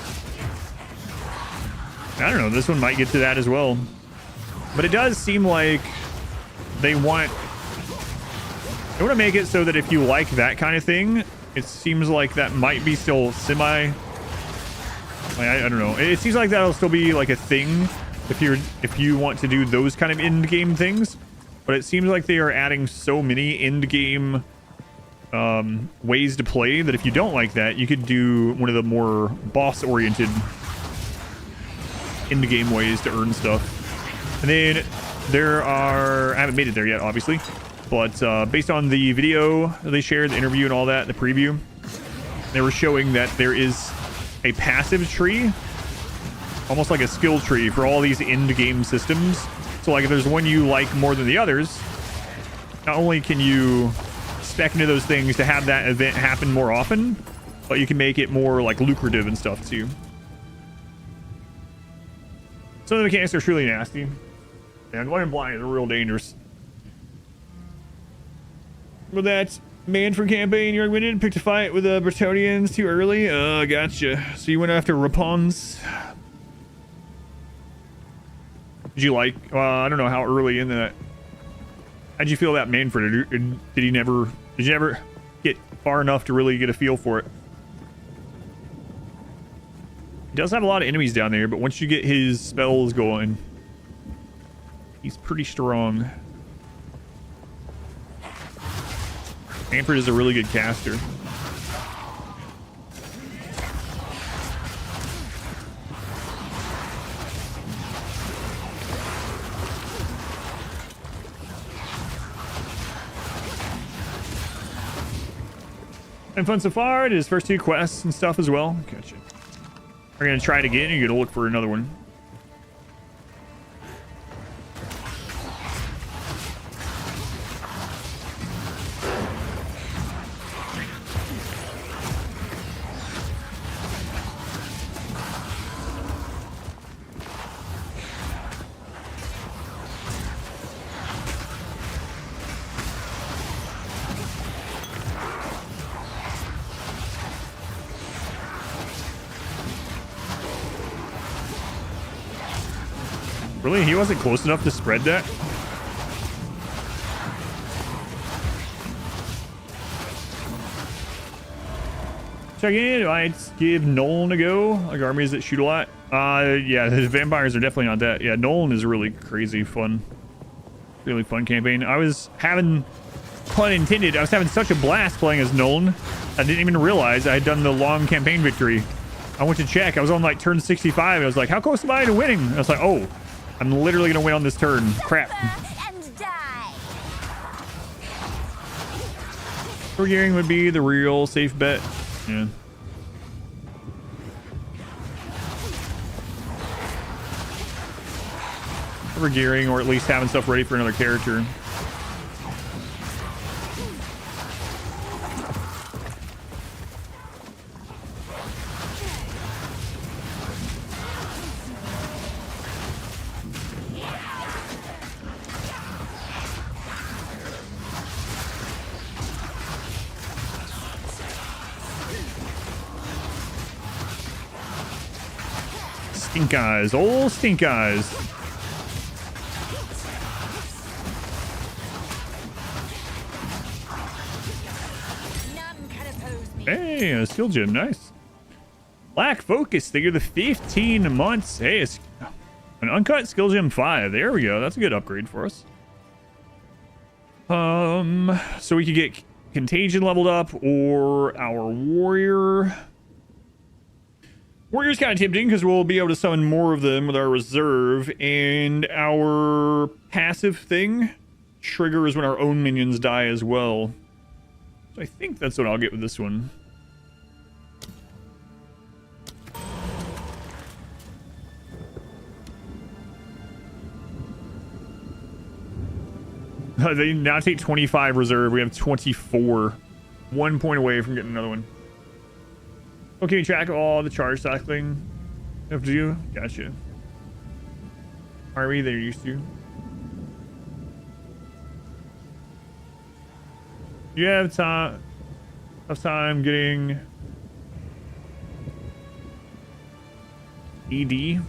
I don't know, this one might get to that as well. But it does seem like they want to make it so that if you like that kind of thing, it seems like that might be still semi, I don't know. It seems like that'll still be like a thing if you want to do those kind of end game things. But it seems like they are adding so many end game ways to play that if you don't like that, you could do one of the more boss-oriented in-game ways to earn stuff. And then there are, I haven't made it there yet, obviously, but based on the video they shared, the interview and all that, the preview, they were showing that there is a passive tree, almost like a skill tree for all these end-game systems. So like if there's one you like more than the others, not only can you spec into those things to have that event happen more often, but you can make it more like lucrative and stuff too. Some of the mechanics are truly nasty. Yeah, going in blind is real dangerous. But that's Manfred campaign, you already went in and picked a fight with the Bretonians too early? Gotcha. So you went after Rapons. Did you like, I don't know how early in that. How'd you feel about Manfred? Did you ever get far enough to really get a feel for it? He does have a lot of enemies down there, but once you get his spells going, he's pretty strong. Manfred is a really good caster. And fun so far. It is first 2 quests and stuff as well. Gotcha. We're gonna try it again. You're gonna look for another one. Really? He wasn't close enough to spread that? Check in. I'd give Nolan a go. Like armies that shoot a lot. Yeah, the vampires are definitely not that. Yeah, Nolan is really crazy fun. Really fun campaign. I was having, pun intended, I was having such a blast playing as Nolan. I didn't even realize I had done the long campaign victory. I went to check. I was on like turn 65. I was like, how close am I to winning? I was like, oh, I'm literally gonna win on this turn. Crap. Overgearing would be the real safe bet. Yeah. Overgearing, or at least having stuff ready for another character. Stink eyes, old stink eyes. Hey, a skill gem, nice. Black focus, they give the 15 months. Hey, it's an uncut skill gem 5. There we go. That's a good upgrade for us. So we could get contagion leveled up, or our warrior. Warrior's kind of tempting because we'll be able to summon more of them with our reserve, and our passive thing triggers when our own minions die as well. So I think that's what I'll get with this one. They now take 25 reserve. We have 24. 1 point away from getting another one. Okay, track all the charge cycling. Have to do? Gotcha. Army they're used to. You have time getting ED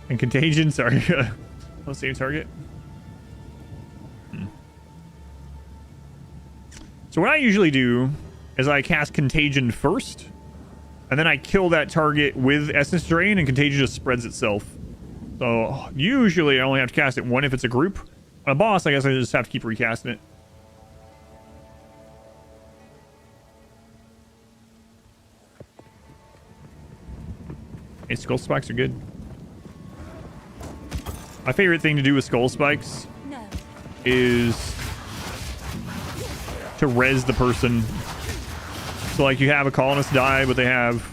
and contagion. Sorry, I'll save target. So what I usually do is I cast contagion first, and then I kill that target with essence drain, and contagion just spreads itself. So usually I only have to cast it one if it's a group. On a boss, I guess I just have to keep recasting it. Hey, skull spikes are good. My favorite thing to do with skull spikes is to res the person. So like you have a colonist die, but they have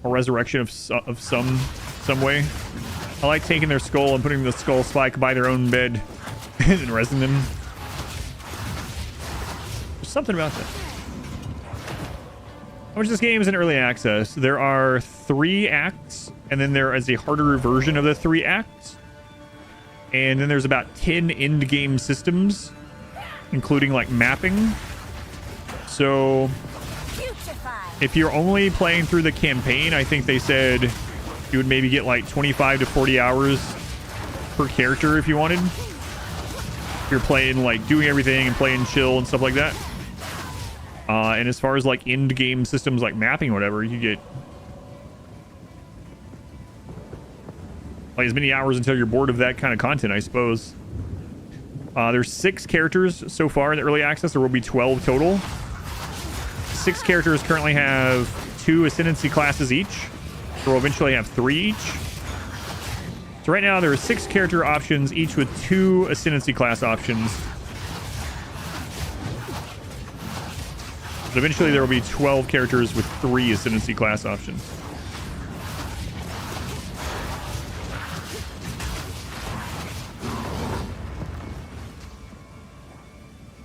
a resurrection of some way. I like taking their skull and putting the skull spike by their own bed and resing them. There's something about that. How much this game is in early access? There are 3 acts, and then there is a harder version of the 3 acts. And then there's about 10 end game systems. including like mapping. So if you're only playing through the campaign, I think they said you would maybe get like 25 to 40 hours per character if you wanted. If you're playing like doing everything and playing chill and stuff like that. And as far as like end game systems like mapping or whatever, you get like as many hours until you're bored of that kind of content, I suppose. There's 6 characters so far in the early access. There will be 12 total. 6 characters currently have 2 ascendancy classes each. We'll eventually have 3 each. So right now there are 6 character options, each with 2 ascendancy class options. But eventually there will be 12 characters with 3 ascendancy class options.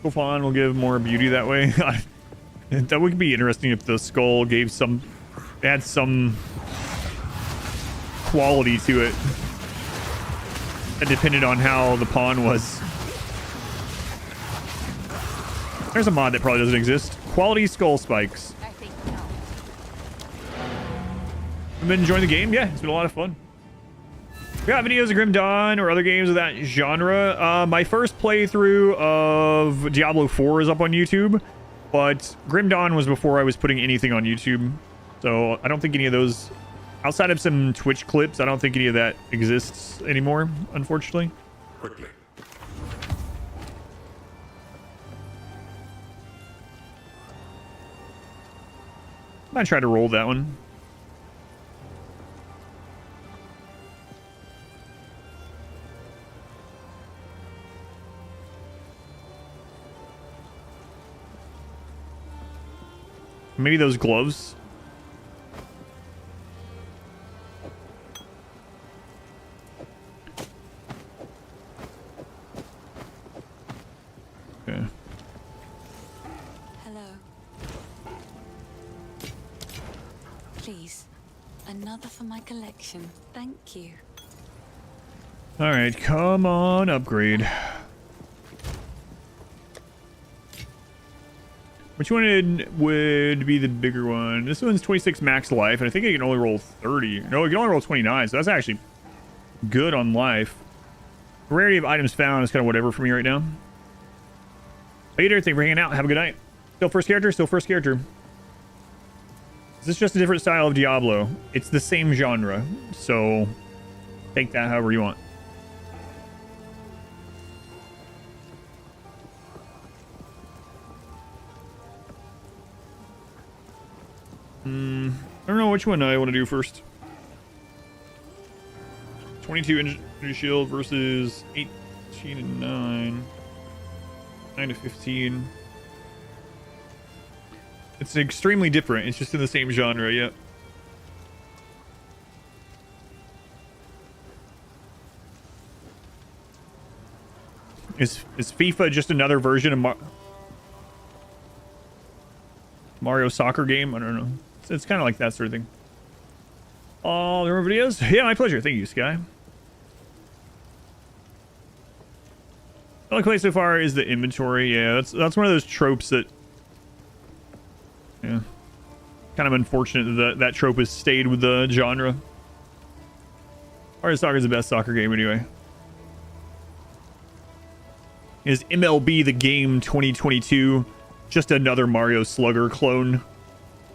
Gulfon will give more beauty that way. That would be interesting if the skull gave some, had some quality to it that depended on how the pawn was. There's a mod that probably doesn't exist. Quality skull spikes. I think not. I've been enjoying the game. Yeah, it's been a lot of fun. We got videos of Grim Dawn or other games of that genre. My first playthrough of Diablo 4 is up on YouTube, but Grim Dawn was before I was putting anything on YouTube. So I don't think any of those, outside of some Twitch clips, I don't think any of that exists anymore, unfortunately. Quickly. I might try to roll that one. Maybe those gloves. Okay. Hello. Please, another for my collection. Thank you. All right, come on, upgrade. Which one would be the bigger one? This one's 26 max life, and I think I can only roll 30. No, I can only roll 29, so that's actually good on life. Rarity of items found is kind of whatever for me right now. Later, thank you for hanging out. Have a good night. Still first character? Still first character. Is this just a different style of Diablo? It's the same genre, so take that however you want. I don't know which one I want to do first. 22 energy shield versus 18 and 9. 9 to 15. It's extremely different. It's just in the same genre, yeah. Is FIFA just another version of Mario soccer game? I don't know. It's kind of like that sort of thing. Oh, there are videos? Yeah, my pleasure. Thank you, Sky. The only place so far is the inventory. Yeah, that's one of those tropes that, yeah, kind of unfortunate that that trope has stayed with the genre. Mario Soccer is the best soccer game anyway. Is MLB The Game 2022 just another Mario Slugger clone?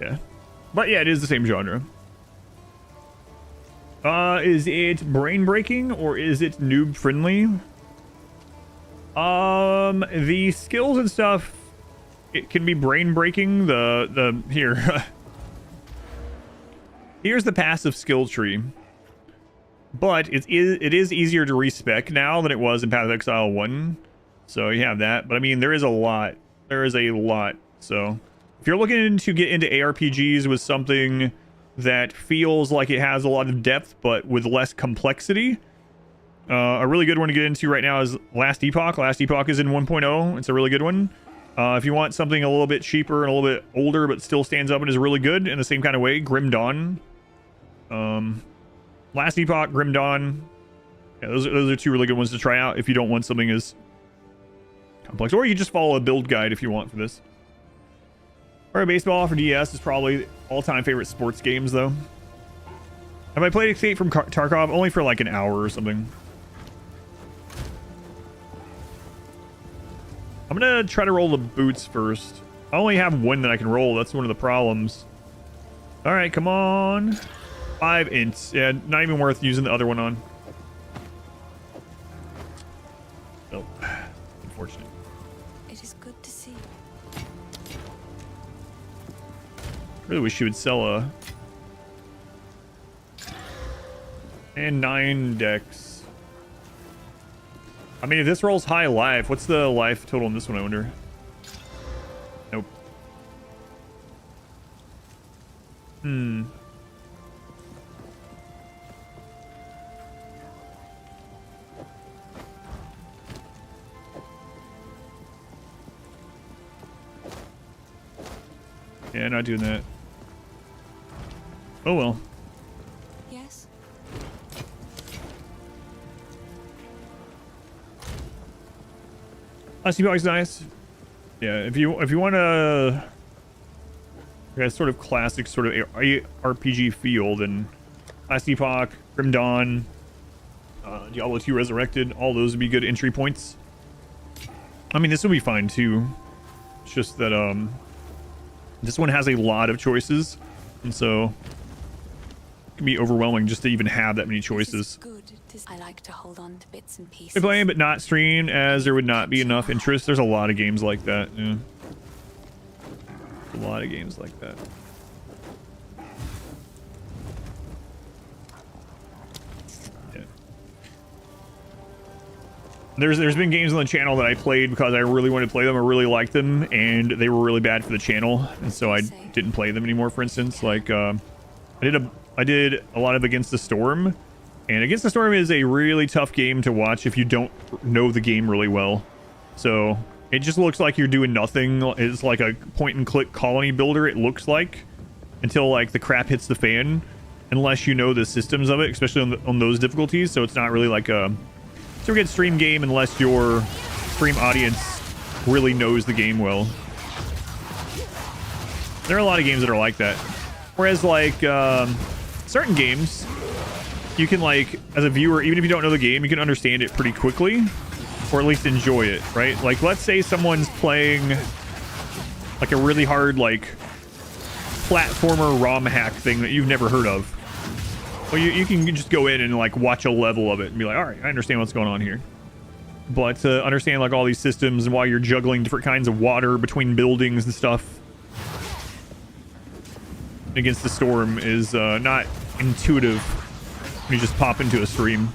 Yeah. But yeah, it is the same genre. Is it brain breaking or is it noob friendly? The skills and stuff, it can be brain breaking. Here. Here's the passive skill tree. But it is easier to respec now than it was in Path of Exile 1. So you have that. But I mean, there is a lot. There is a lot. So if you're looking to get into ARPGs with something that feels like it has a lot of depth but with less complexity, a really good one to get into right now is Last Epoch. Last Epoch is in 1.0. It's a really good one. If you want something a little bit cheaper and a little bit older but still stands up and is really good in the same kind of way, Grim Dawn. Last Epoch, Grim Dawn. Yeah, those are two really good ones to try out if you don't want something as complex. Or you can just follow a build guide if you want for this. Or baseball for DS is probably all-time favorite sports games, though. Have I played Escape from Tarkov? Only for like an hour or something. I'm gonna try to roll the boots first. I only have one that I can roll. That's one of the problems. All right, come on. 5 ints. Yeah, not even worth using the other one on. Oh, unfortunate. It is good to see. Really wish you would sell a... And 9 decks. I mean, if this rolls high life, what's the life total in this one, I wonder? Nope. Yeah, not doing that. Oh well. Yes? Box nice. Yeah, if you want to, sort of classic sort of RPG feel, then Epoch, Grim Dawn, Diablo 2 Resurrected, all those would be good entry points. I mean, this would be fine too. It's just that this one has a lot of choices, and so it can be overwhelming just to even have that many choices. Good. I like to hold on to bits and pieces. I play but not stream, as there would not be enough interest. There's a lot of games like that. Yeah. A lot of games like that. Yeah. There's been games on the channel that I played because I really wanted to play them. I really liked them, and they were really bad for the channel, and so I didn't play them anymore. For instance, like I did a lot of Against the Storm. And Against the Storm is a really tough game to watch if you don't know the game really well. So it just looks like you're doing nothing. It's like a point-and-click colony builder, it looks like, until like the crap hits the fan, unless you know the systems of it, especially on those difficulties. So it's not really like a super good stream game unless your stream audience really knows the game well. There are a lot of games that are like that. Whereas like certain games, you can, like, as a viewer, even if you don't know the game, you can understand it pretty quickly, or at least enjoy it, right? Like, let's say someone's playing like a really hard, like, platformer ROM hack thing that you've never heard of. Well, you can just go in and like watch a level of it and be like, all right, I understand what's going on here. But to understand like all these systems and why you're juggling different kinds of water between buildings and stuff Against the Storm is not intuitive. You just pop into a stream.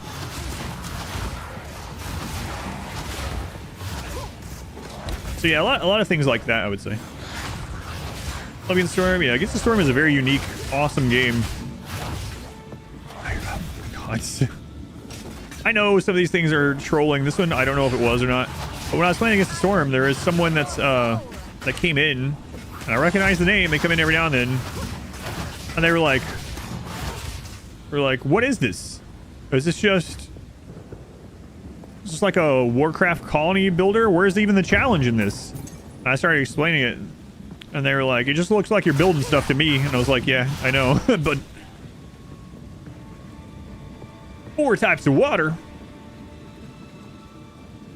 So yeah, a lot of things like that, I would say. Against the Storm, yeah, Against the Storm is a very unique, awesome game. Oh my God. I know some of these things are trolling. This one, I don't know if it was or not. But when I was playing Against the Storm, there is someone that's that came in, and I recognize the name. They come in every now and then, and they were like, what is this? Is this just like a Warcraft colony builder? Where's even the challenge in this? And I started explaining it, and they were like, it just looks like you're building stuff to me. And I was like, yeah, I know, but 4 types of water.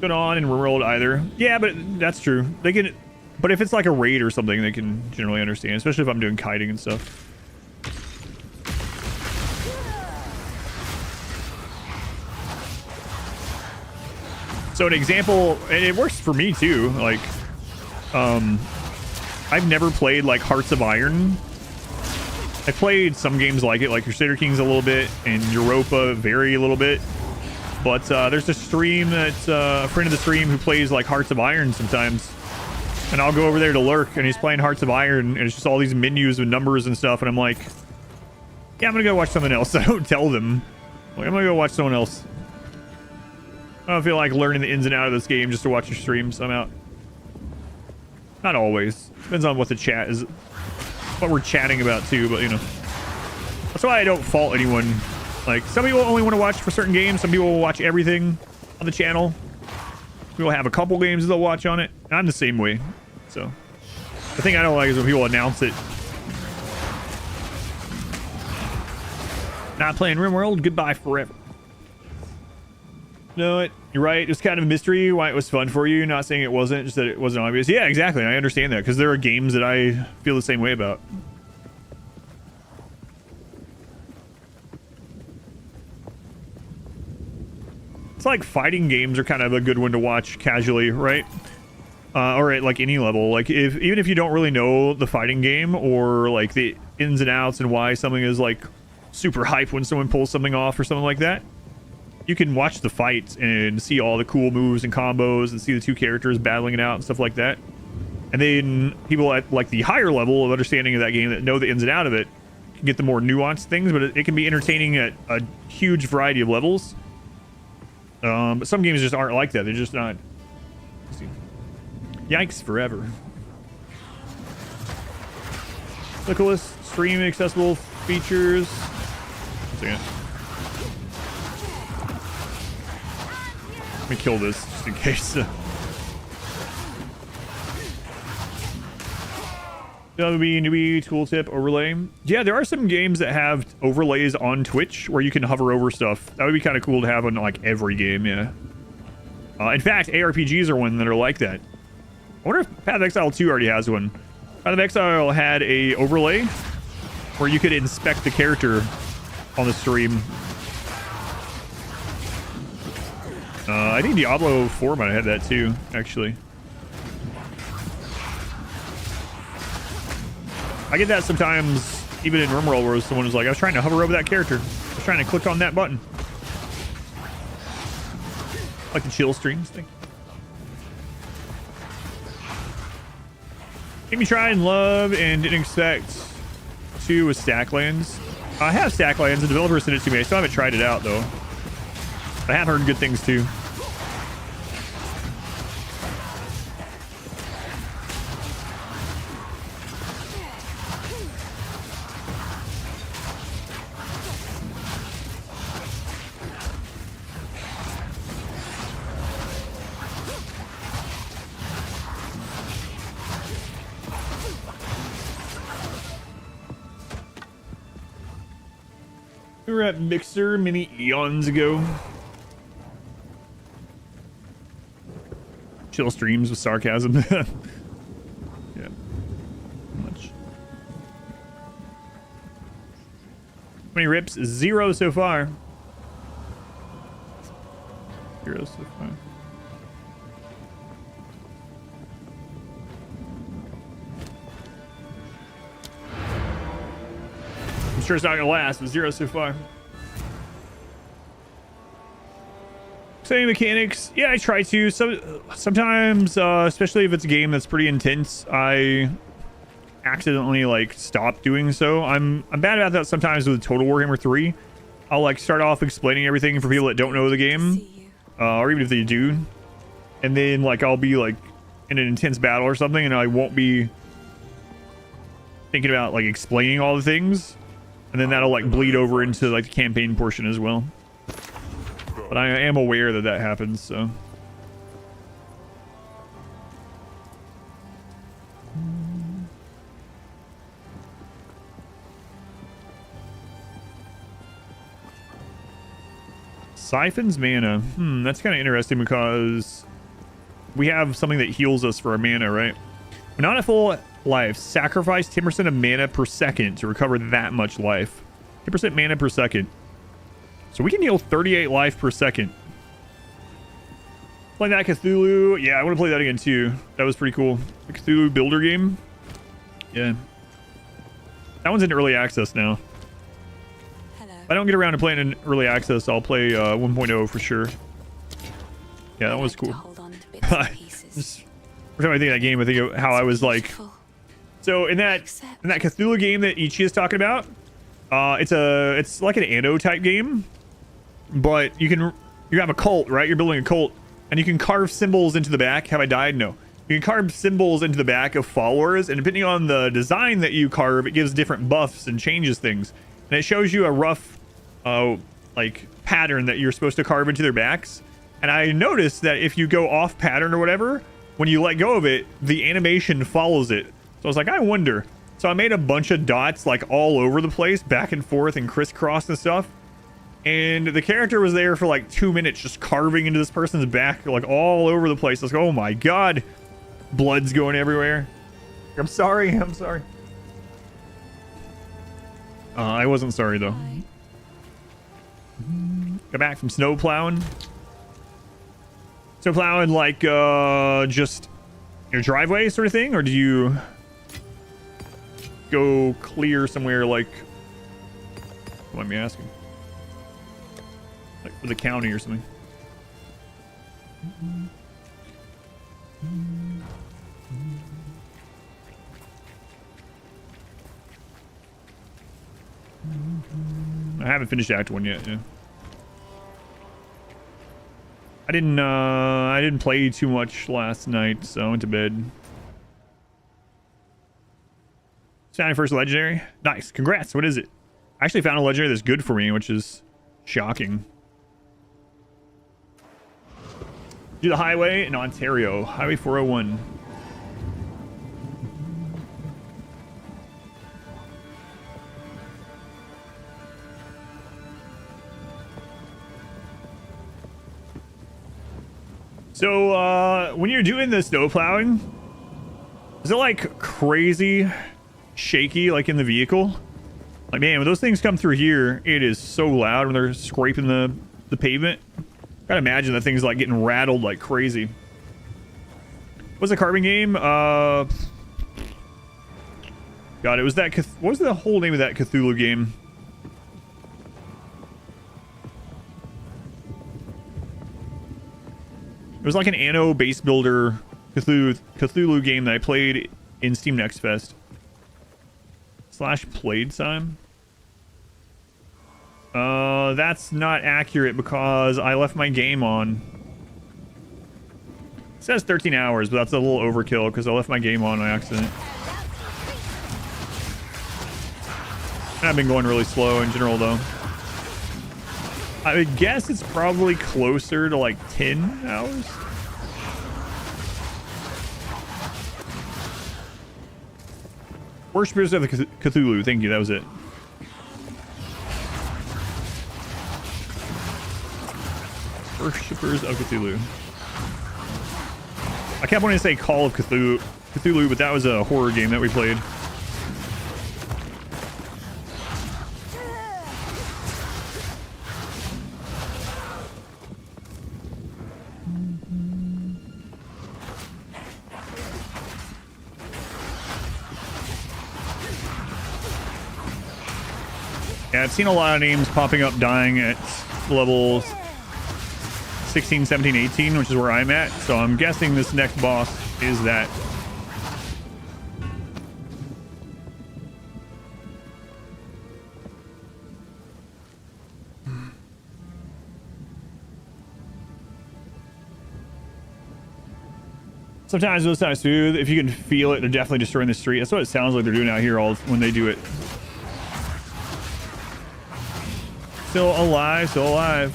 Good on in World either. Yeah, but that's true. They can, but if it's like a raid or something, they can generally understand, especially if I'm doing kiting and stuff. So an example, and it works for me too, like, I've never played like Hearts of Iron. I played some games like it, like Crusader Kings a little bit, and Europa very a little bit. But there's a stream that's a friend of the stream who plays like Hearts of Iron sometimes. And I'll go over there to lurk, and he's playing Hearts of Iron, and it's just all these menus with numbers and stuff, and I'm like, yeah, I'm gonna go watch something else. I don't tell them. Like, I'm gonna go watch someone else. I don't feel like learning the ins and outs of this game just to watch your stream, so I'm out. Not always. Depends on what the chat is, what we're chatting about too, but you know. That's why I don't fault anyone. Like, some people only want to watch for certain games, some people will watch everything on the channel. We'll have a couple games they'll watch on it. I'm the same way. So the thing I don't like is when people announce it. Not playing RimWorld, goodbye forever. No, you're right. It was kind of a mystery why it was fun for you. Not saying it wasn't, just that it wasn't obvious. Yeah, exactly. I understand that because there are games that I feel the same way about. It's like fighting games are kind of a good one to watch casually, right? Or at like any level. Like even if you don't really know the fighting game or like the ins and outs and why something is like super hype when someone pulls something off or something like that, you can watch the fight and see all the cool moves and combos and see the two characters battling it out and stuff like that. And then people at like the higher level of understanding of that game that know the ins and out of it can get the more nuanced things, but it can be entertaining at a huge variety of levels. But some games just aren't like that. They're just not. Yikes forever. Clickless, stream accessible features. Let me kill this just in case. newbie tooltip overlay. Yeah, there are some games that have overlays on Twitch where you can hover over stuff. That would be kind of cool to have on like every game. Yeah. In fact, ARPGs are one that are like that. I wonder if Path of Exile 2 already has one. Path of Exile had a overlay where you could inspect the character on the stream. I think Diablo 4 might have had that too, actually. I get that sometimes, even in RimWorld, where someone was like, I was trying to hover over that character. I was trying to click on that button. Like the chill streams thing. Gave me try and love and didn't expect to with Stacklands. I have Stacklands. The developer sent it to me. I still haven't tried it out though. I have heard good things too. We were at Mixer many eons ago. Chill streams with sarcasm. Yeah. Much. How many rips? 0 so far. 0 so far. I'm sure it's not gonna last, but 0 so far. Same mechanics. Yeah, I try to. Sometimes, especially if it's a game that's pretty intense, I accidentally like stop doing so. I'm bad about that sometimes with Total Warhammer 3. I'll like start off explaining everything for people that don't know the game, or even if they do, and then like I'll be like in an intense battle or something, and I won't be thinking about like explaining all the things, and then that'll like bleed over into like the campaign portion as well. But I am aware that that happens, so. Siphons mana. That's kind of interesting because we have something that heals us for our mana, right? When not at full life, sacrifice 10% of mana per second to recover that much life. 10% mana per second. So we can heal 38 life per second. Playing that Cthulhu. Yeah, I want to play that again too. That was pretty cool. The Cthulhu builder game. Yeah. That one's in early access now. Hello. If I don't get around to playing in early access, I'll play 1.0 for sure. Yeah, that was cool. Hold on to bits and pieces. Every time I think of that game, I think of how I was like. So in that Cthulhu game that Ichi is talking about, it's like an Anno type game. But you have a cult, right? You're building a cult, and you can carve symbols into the back. Have I died? No. You can carve symbols into the back of followers, and depending on the design that you carve, it gives different buffs and changes things. And it shows you a rough, like pattern that you're supposed to carve into their backs. And I noticed that if you go off pattern or whatever, when you let go of it, the animation follows it. So I was like, I wonder. So I made a bunch of dots like all over the place, back and forth and crisscross and stuff. And the character was there for like 2 minutes just carving into this person's back like all over the place. I was like, oh my god. Blood's going everywhere. I'm sorry. I'm sorry. I wasn't sorry though. Got back from snow plowing. Snow plowing like just your driveway sort of thing, or do you go clear somewhere like? Let me asking. Like for the county or something. I haven't finished Act 1 yet. Yeah. I didn't play too much last night, so I went to bed. Found first legendary. Nice. Congrats. What is it? I actually found a legendary that's good for me, which is shocking. Do the highway in Ontario. Highway 401. So, when you're doing the snow plowing, is it like crazy shaky like in the vehicle? Like, man, when those things come through here, it is so loud when they're scraping the pavement. Gotta imagine that thing's like getting rattled like crazy. What's the carving game? God, it was that. What was the whole name of that Cthulhu game? It was like an Anno base builder Cthulhu game that I played in Steam Next Fest. / played time. That's not accurate because I left my game on. It says 13 hours, but that's a little overkill because I left my game on accident. And I've been going really slow in general though. I would guess it's probably closer to like 10 hours. Worshippers of Cthulhu. Thank you. That was it. Worshippers of Cthulhu. I kept wanting to say Call of Cthulhu, but that was a horror game that we played. Yeah, I've seen a lot of names popping up dying at levels 16, 17, 18, which is where I'm at. So I'm guessing this next boss is that. Sometimes those times too, if you can feel it, they're definitely destroying the street. That's what it sounds like they're doing out here all when they do it. Still alive, still alive.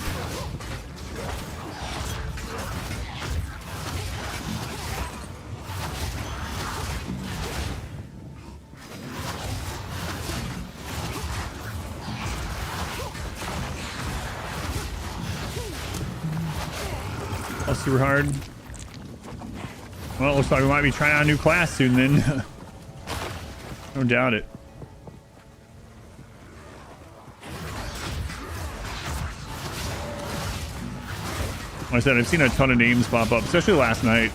That's super hard. Well, it looks like we might be trying out a new class soon then. Don't doubt it. Like I said, I've seen a ton of names pop up, especially last night.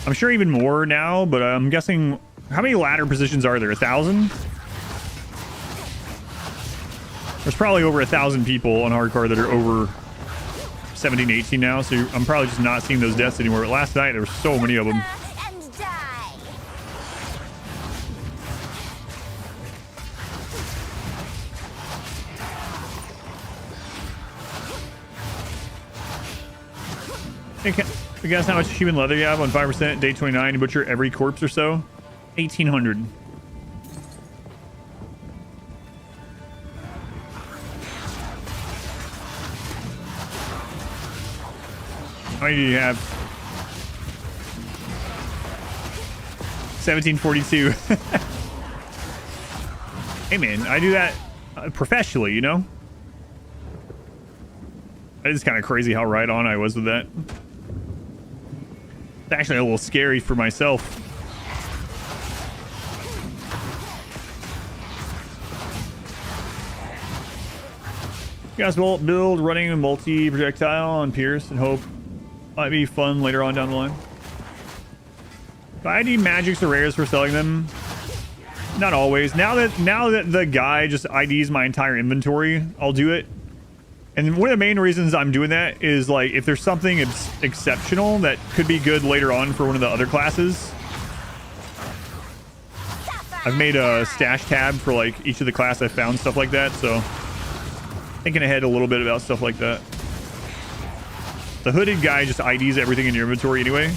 I'm sure even more now, but I'm guessing... How many ladder positions are there? 1,000? There's probably over 1,000 people on hardcore that are over 17, 18 now, so I'm probably just not seeing those deaths anymore. But last night, there were so many of them. Hey, guess how much human leather you have on 5%? Day 29, you butcher every corpse or so? 1,800. How many do you have? 1742. Hey man, I do that professionally, you know? It's kind of crazy how right on I was with that. It's actually a little scary for myself. You guys will build running a multi-projectile on Pierce and hope might be fun later on down the line. Do I need magics or rares for selling them? Not always. Now that the guy just IDs my entire inventory, I'll do it. And one of the main reasons I'm doing that is like if there's something exceptional that could be good later on for one of the other classes. I've made a stash tab for like each of the class I found, stuff like that. So thinking ahead a little bit about stuff like that. The hooded guy just IDs everything in your inventory anyway.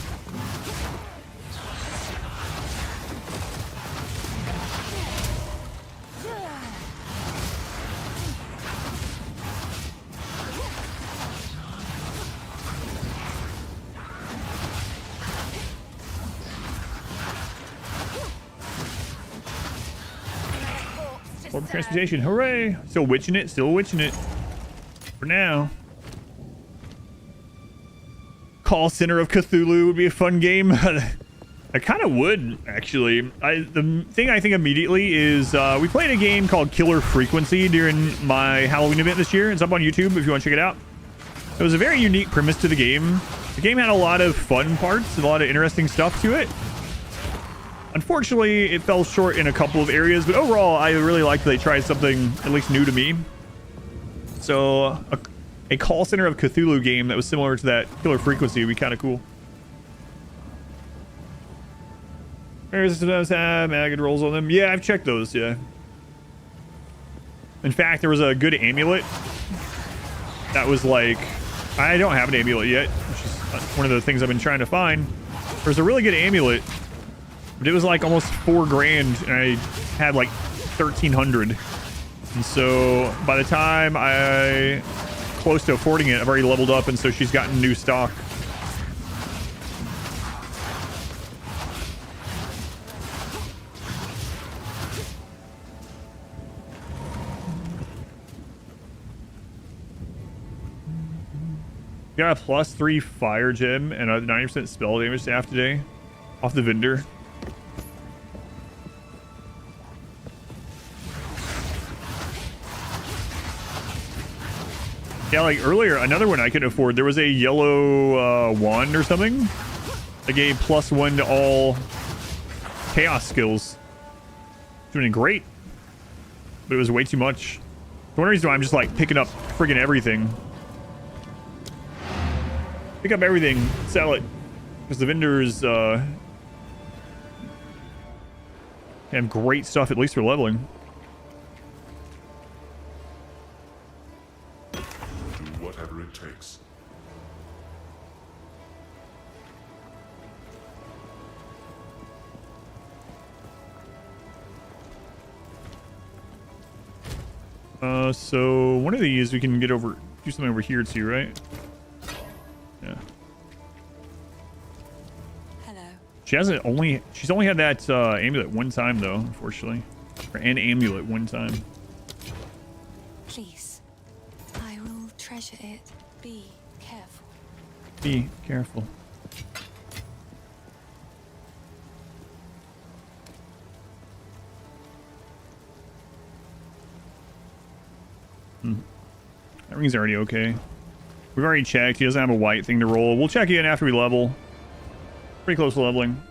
Orb transportation, hooray! Still witching it, for now. Call Center of Cthulhu would be a fun game. I kind of would, actually. The thing I think immediately is we played a game called Killer Frequency during my Halloween event this year. It's up on YouTube if you want to check it out. It was a very unique premise to the game. The game had a lot of fun parts, a lot of interesting stuff to it. Unfortunately, it fell short in a couple of areas, but overall, I really liked that they tried something at least new to me. So, a Call Center of Cthulhu game that was similar to that Killer Frequency would be kind of cool. Does have maggot rolls on them? Yeah, I've checked those, yeah. In fact, there was a good amulet that was like... I don't have an amulet yet, which is one of the things I've been trying to find. There's a really good amulet, but it was like almost $4 grand, and I had like 1,300. And so by the time I close to affording it, I've already leveled up, and so she's gotten new stock. Got a +3 fire gem and a 90% spell damage staff today off the vendor. Yeah, like earlier, another one I could afford. There was a yellow wand or something that gave +1 to all chaos skills. Doing great, but it was way too much. For one reason why I'm just like picking up friggin' everything. Pick up everything, sell it, because the vendors have great stuff, at least for leveling. Do whatever it takes. So one of these we can get over, do something over here too, right? Yeah. Hello. She's only had that amulet one time though, unfortunately. Or an amulet one time. Please. I will treasure it. Be careful. Be careful. That ring's already okay. We've already checked. He doesn't have a white thing to roll. We'll check again after we level. Pretty close to leveling.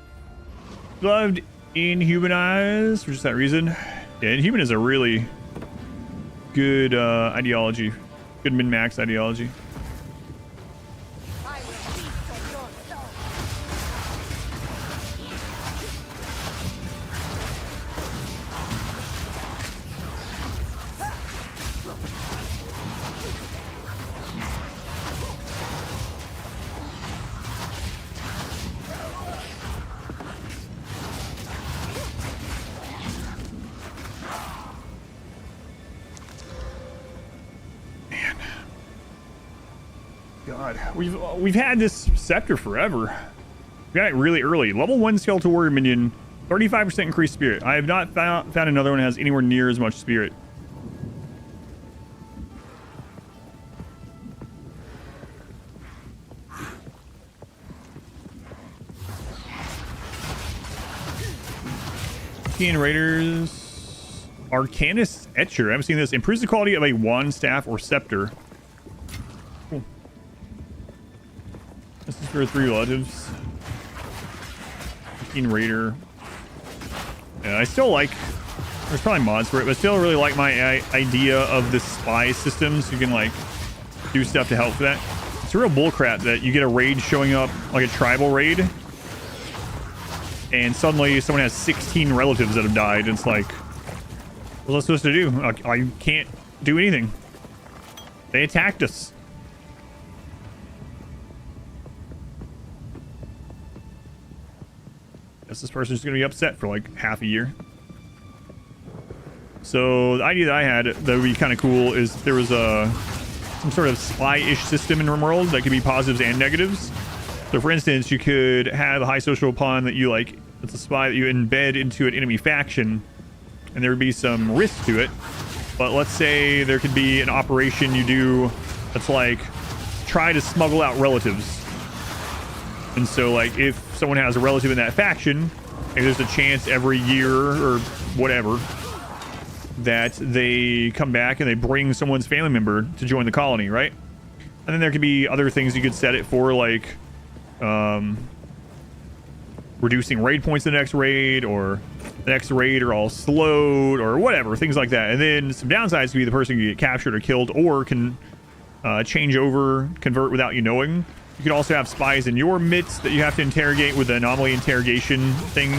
Loved Inhumanize for just that reason. Yeah, Inhuman is a really good ideology. Good min-max ideology. God, we've had this scepter forever. We got it really early. Level 1 skeletal warrior minion, 35% increased spirit. I have not found another one that has anywhere near as much spirit. Raiders. Arcanist Etcher. I haven't seen this. Improves the quality of a wand, staff, or scepter. Cool. This is for 3 relatives. Raider. Yeah, I still like... There's probably mods for it, but I still really like my idea of the spy system, so you can, like, do stuff to help with that. It's a real bullcrap that you get a raid showing up, like a tribal raid, and suddenly someone has 16 relatives that have died. It's like, what was I supposed to do? I can't do anything. They attacked us. Guess this person's going to be upset for like half a year. So the idea that I had that would be kind of cool is there was some sort of spy-ish system in RimWorld that could be positives and negatives. So for instance, you could have a high social pawn that you like, it's a spy that you embed into an enemy faction, and there would be some risk to it. But let's say there could be an operation you do that's like, try to smuggle out relatives. And so like, if someone has a relative in that faction, and there's a chance every year or whatever that they come back and they bring someone's family member to join the colony, right? And then there could be other things you could set it for, like reducing raid points the next raid, or the next raid are all slowed, or whatever, things like that. And then some downsides could be the person can get captured or killed, or can change over, convert without you knowing. You can also have spies in your midst that you have to interrogate with the anomaly interrogation thing,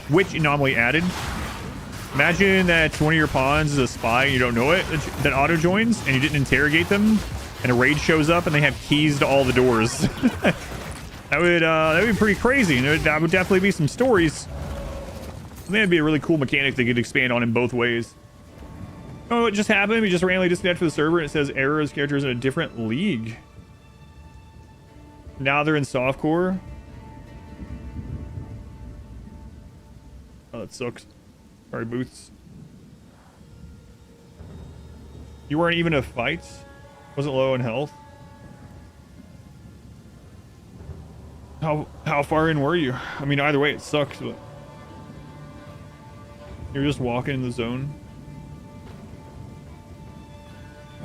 which anomaly added. Imagine that one of your pawns is a spy and you don't know it, that auto joins, and you didn't interrogate them, and a raid shows up and they have keys to all the doors. That would be pretty crazy. That would definitely be some stories. I think that'd be a really cool mechanic they could expand on in both ways. Oh, it just happened. We just randomly disconnected from the server and it says errors characters in a different league. Now they're in softcore. Oh, that sucks. Sorry, Boots. You weren't even in a fight? Wasn't low in health? How far in were you? I mean, either way, it sucks, but... You're just walking in the zone.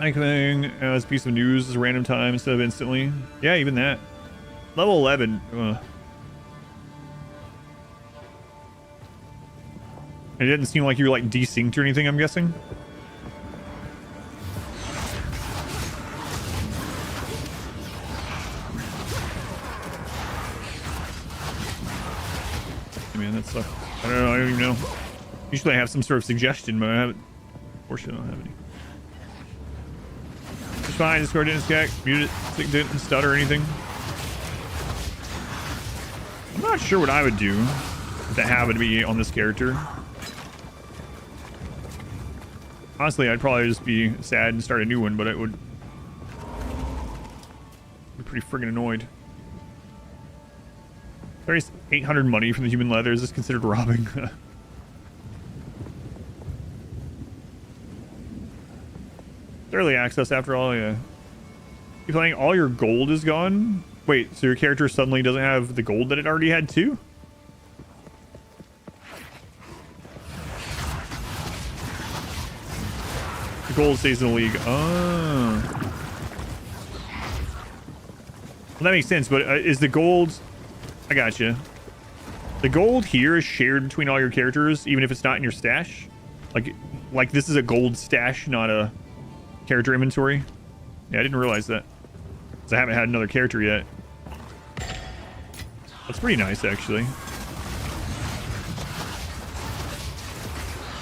Anything as a piece of news is random time instead of instantly. Yeah, even that. Level 11. It didn't seem like you were like desynced or anything, I'm guessing. Man, that sucks. I don't know. I don't even know. Usually I have some sort of suggestion, but I haven't. Unfortunately, I don't have any. It's fine. Discord didn't stack. Muted it. Didn't stutter or anything. I'm not sure what I would do if that happened to be on this character. Honestly, I'd probably just be sad and start a new one, but it would be pretty friggin' annoyed. There's 800 money from the human leather. Is this considered robbing? Early access after all, yeah. You playing, all your gold is gone? Wait, so your character suddenly doesn't have the gold that it already had too? The gold stays in the league. Oh. Well, that makes sense, but is the gold... I gotcha. The gold here is shared between all your characters, even if it's not in your stash? Like this is a gold stash, not a character inventory? Yeah, I didn't realize that. Because I haven't had another character yet. That's pretty nice, actually.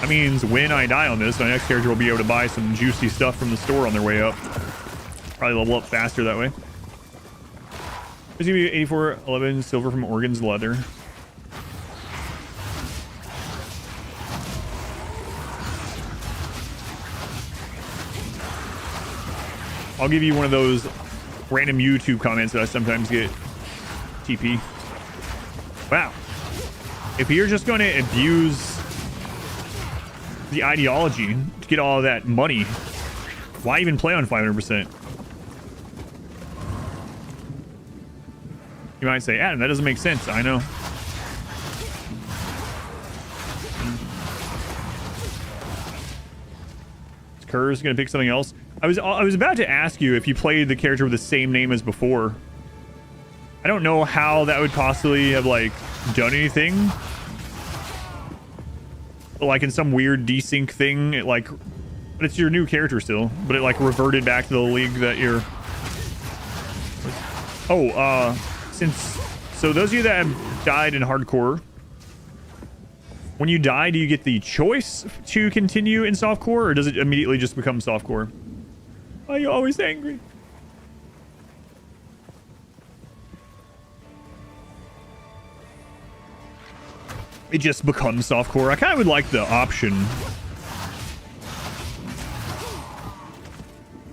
That means when I die on this, my next character will be able to buy some juicy stuff from the store on their way up. Probably level up faster that way. There's gonna be 8411 silver from Organ's leather. I'll give you one of those random YouTube comments that I sometimes get. TP. Wow. If you're just going to abuse the ideology to get all of that money, why even play on 500%? You might say, Adam, that doesn't make sense. I know. Kerr's gonna pick something else. I was about to ask you if you played the character with the same name as before. I don't know how that would possibly have like done anything. But, like in some weird desync thing, it like, but it's your new character still. But it like reverted back to the league that you're. Oh, so those of you that have died in hardcore. When you die, do you get the choice to continue in softcore, or does it immediately just become softcore? Why are you always angry? It just becomes softcore. I kind of would like the option.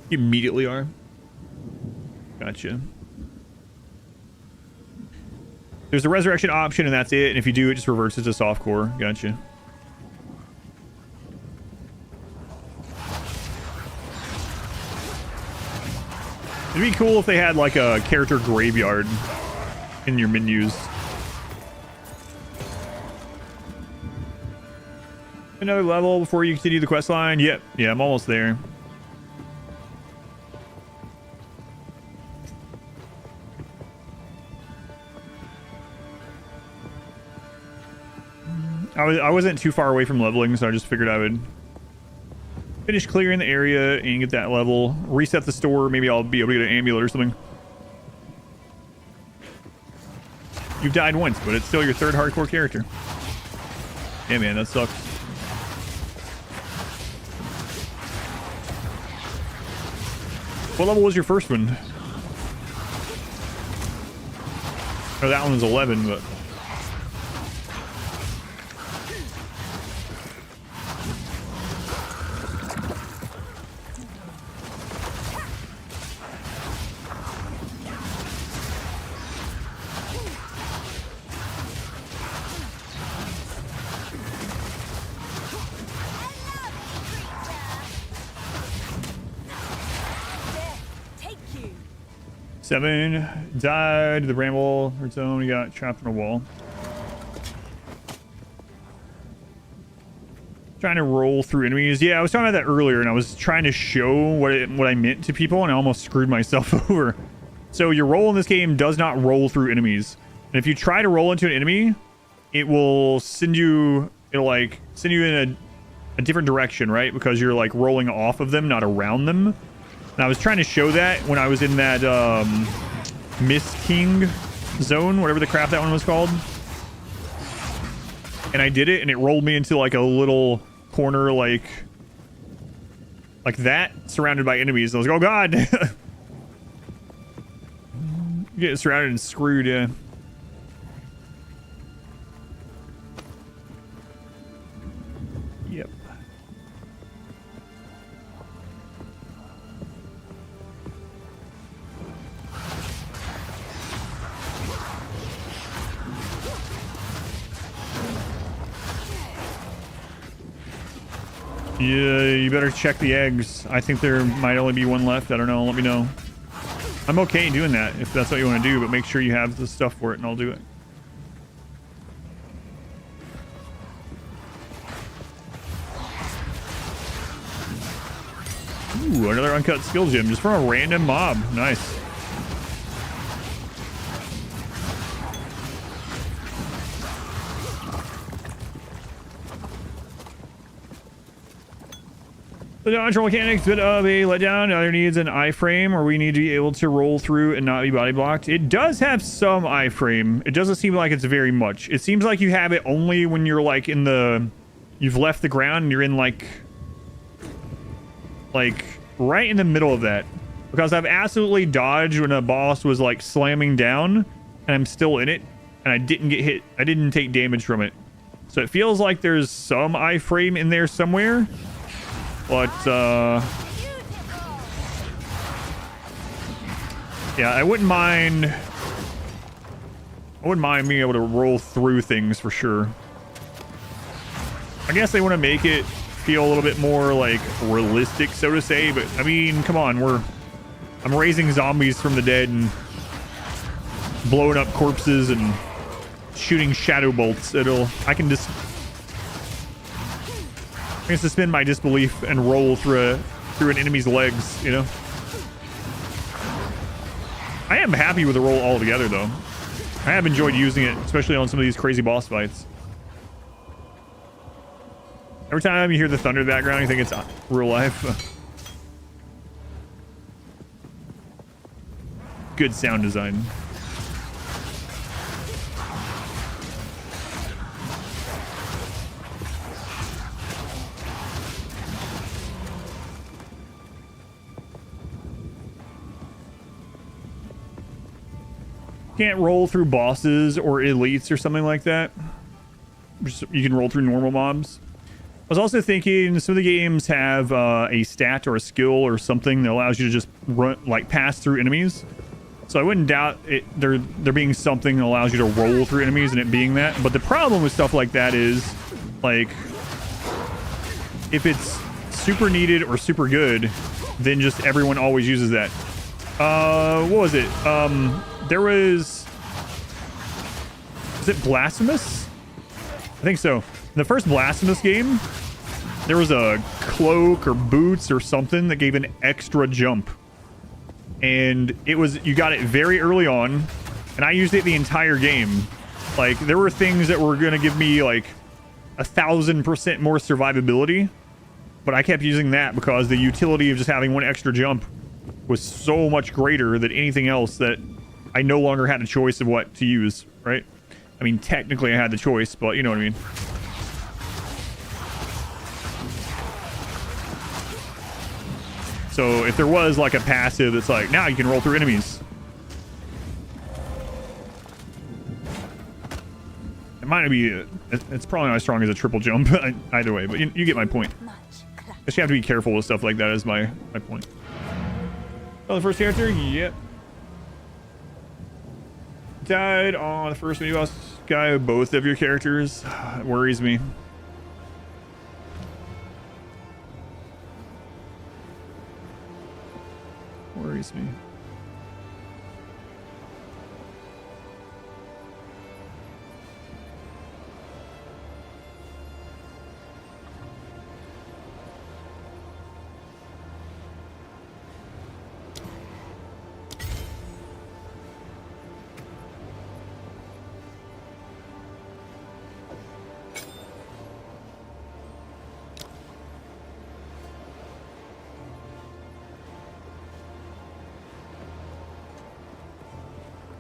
You immediately are. Gotcha. There's a resurrection option, and that's it. And if you do, it just reverts it to softcore. Gotcha. It'd be cool if they had like a character graveyard in your menus. Another level before you continue the quest line. Yep. Yeah, I'm almost there. I wasn't too far away from leveling, so I just figured I would finish clearing the area and get that level. Reset the store. Maybe I'll be able to get an amulet or something. You've died once, but it's still your third hardcore character. Yeah, man, that sucks. What level was your first one? Oh, that one was 11, but... Seven died. The bramble hurt zone. He got trapped in a wall. Trying to roll through enemies. Yeah, I was talking about that earlier, and I was trying to show what I meant to people, and I almost screwed myself over. So your roll in this game does not roll through enemies, and if you try to roll into an enemy, it will send you. It'll like send you in a different direction, right? Because you're like rolling off of them, not around them. And I was trying to show that when I was in that Mist King zone, whatever the crap that one was called. And I did it, and it rolled me into like a little corner, like that, surrounded by enemies. I was like, oh god. Get surrounded and screwed, yeah. Yep. Yeah, you better check the eggs. I think there might only be one left. I don't know. Let me know. I'm okay doing that if that's what you want to do, but make sure you have the stuff for it and I'll do it. Ooh, another uncut skill gem just from a random mob. Nice. The dodge roll mechanics bit of a letdown. Either needs an iframe or we need to be able to roll through and not be body blocked. It does have some iframe. It doesn't seem like it's very much. It seems like you have it only when you're like in the... You've left the ground and you're in like right in the middle of that. Because I've absolutely dodged when a boss was like slamming down and I'm still in it and I didn't get hit. I didn't take damage from it. So it feels like there's some iframe in there somewhere. But, Yeah, I wouldn't mind being able to roll through things for sure. I guess they want to make it feel a little bit more like realistic, so to say, but I mean, come on, I'm raising zombies from the dead and blowing up corpses and shooting shadow bolts. I can suspend my disbelief and roll through an enemy's legs, you know? I am happy with the roll altogether, though. I have enjoyed using it, especially on some of these crazy boss fights. Every time you hear the thunder in the background, you think it's real life. Good sound design. Can't roll through bosses or elites or something like that. You can roll through normal mobs. I was also thinking some of the games have a stat or a skill or something that allows you to just run, like pass through enemies. So I wouldn't doubt it, there being something that allows you to roll through enemies and it being that. But the problem with stuff like that is, like, if it's super needed or super good, then just everyone always uses that. What was it? There was it Blasphemous? I think so. In the first Blasphemous game, there was a cloak or boots or something that gave an extra jump. And you got it very early on, and I used it the entire game. Like, there were things that were going to give me like 1,000% more survivability, but I kept using that because the utility of just having one extra jump was so much greater than anything else that I no longer had a choice of what to use, right? I mean, technically I had the choice, but you know what I mean. So if there was like a passive that's like, now you can roll through enemies. It might not be, it's probably not as strong as a triple jump either way, but you get my point. Just you have to be careful with stuff like that is my point. Oh, the first character? Yep. Died on the first mini boss guy. Both of your characters. It worries me. Worries me.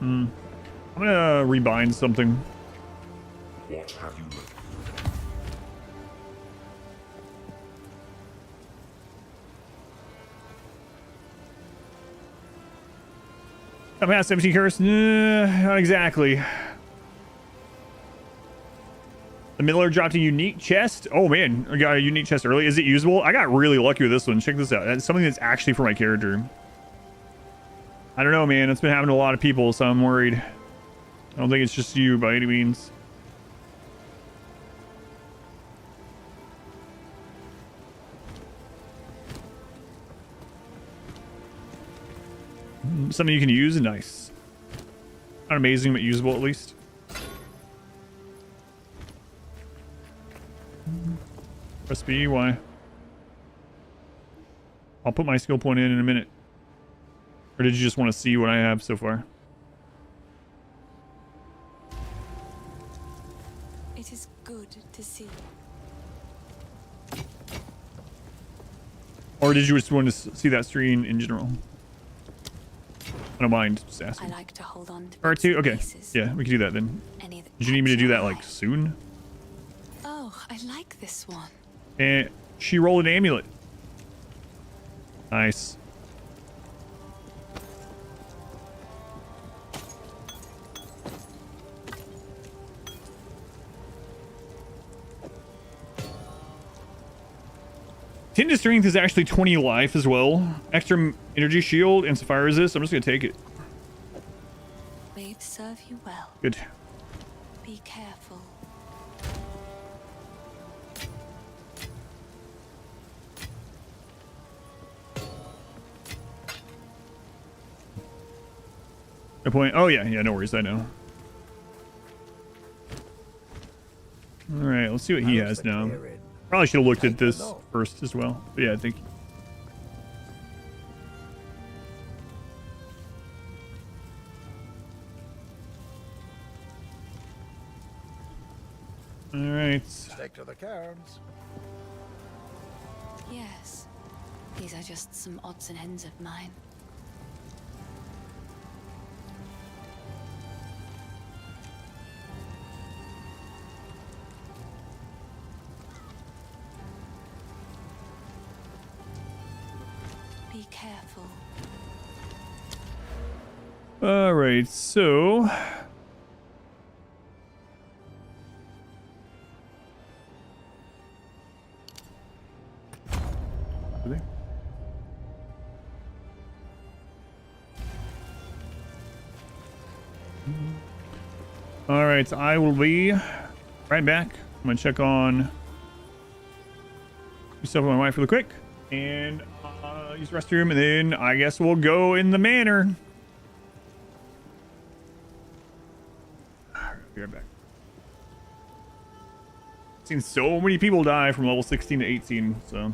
I'm gonna rebind something. What have you learned? I'm at 17 curse. Not exactly. The Miller dropped a unique chest. Oh man, I got a unique chest early. Is it usable? I got really lucky with this one. Check this out. That's something that's actually for my character. I don't know, man. It's been happening to a lot of people, so I'm worried. I don't think it's just you by any means. Something you can use. Nice. Not amazing, but usable at least. Press B. Why? I'll put my skill point in a minute. Or did you just want to see what I have so far? It is good to see. Or did you just want to see that screen in general? I don't mind, just asking. I like to hold on to R2? Okay. pieces. Yeah, we can do that then. Any that Did you need me to catch do my that like eye. soon? Oh, I like this one. And she rolled an amulet. Nice. Tend to strength is actually 20 life as well. Extra energy shield and sapphire resist. I'm just gonna take it. might serve you well. Good. Be careful. No point. Oh yeah, no worries. I know. All right, let's see what he has now. Probably should have looked at this first as well. But yeah, I think. All right. Stick to the cairns. Yes. These are just some odds and ends of mine. Be careful. All right, so. All right, I will be right back. I'm gonna check on myself and my wife really quick, and use the restroom, and then I guess we'll go in the manor. Be right back. Seen so many people die from level 16 to 18, so.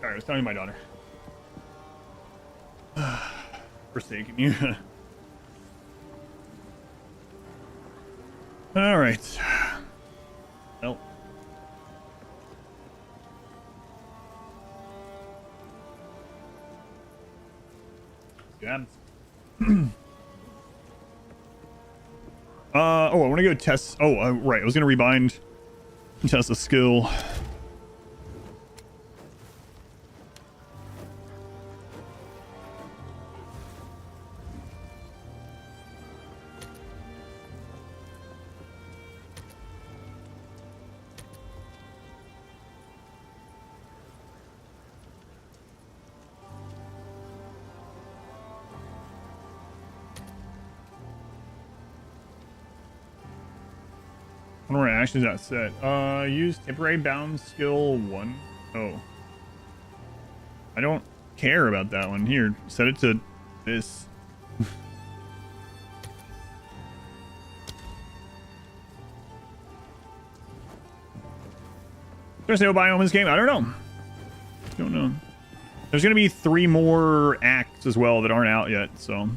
Sorry, I was telling my daughter. Forsaken you. All right. Well. Yeah. I want to go test. Oh, right. I was gonna rebind and test a skill. What more actions that set? Use temporary bound skill 1. Oh. I don't care about that one. Here, set it to this. There's no biome in this game? I don't know. Don't know. There's going to be 3 more acts as well that aren't out yet, so...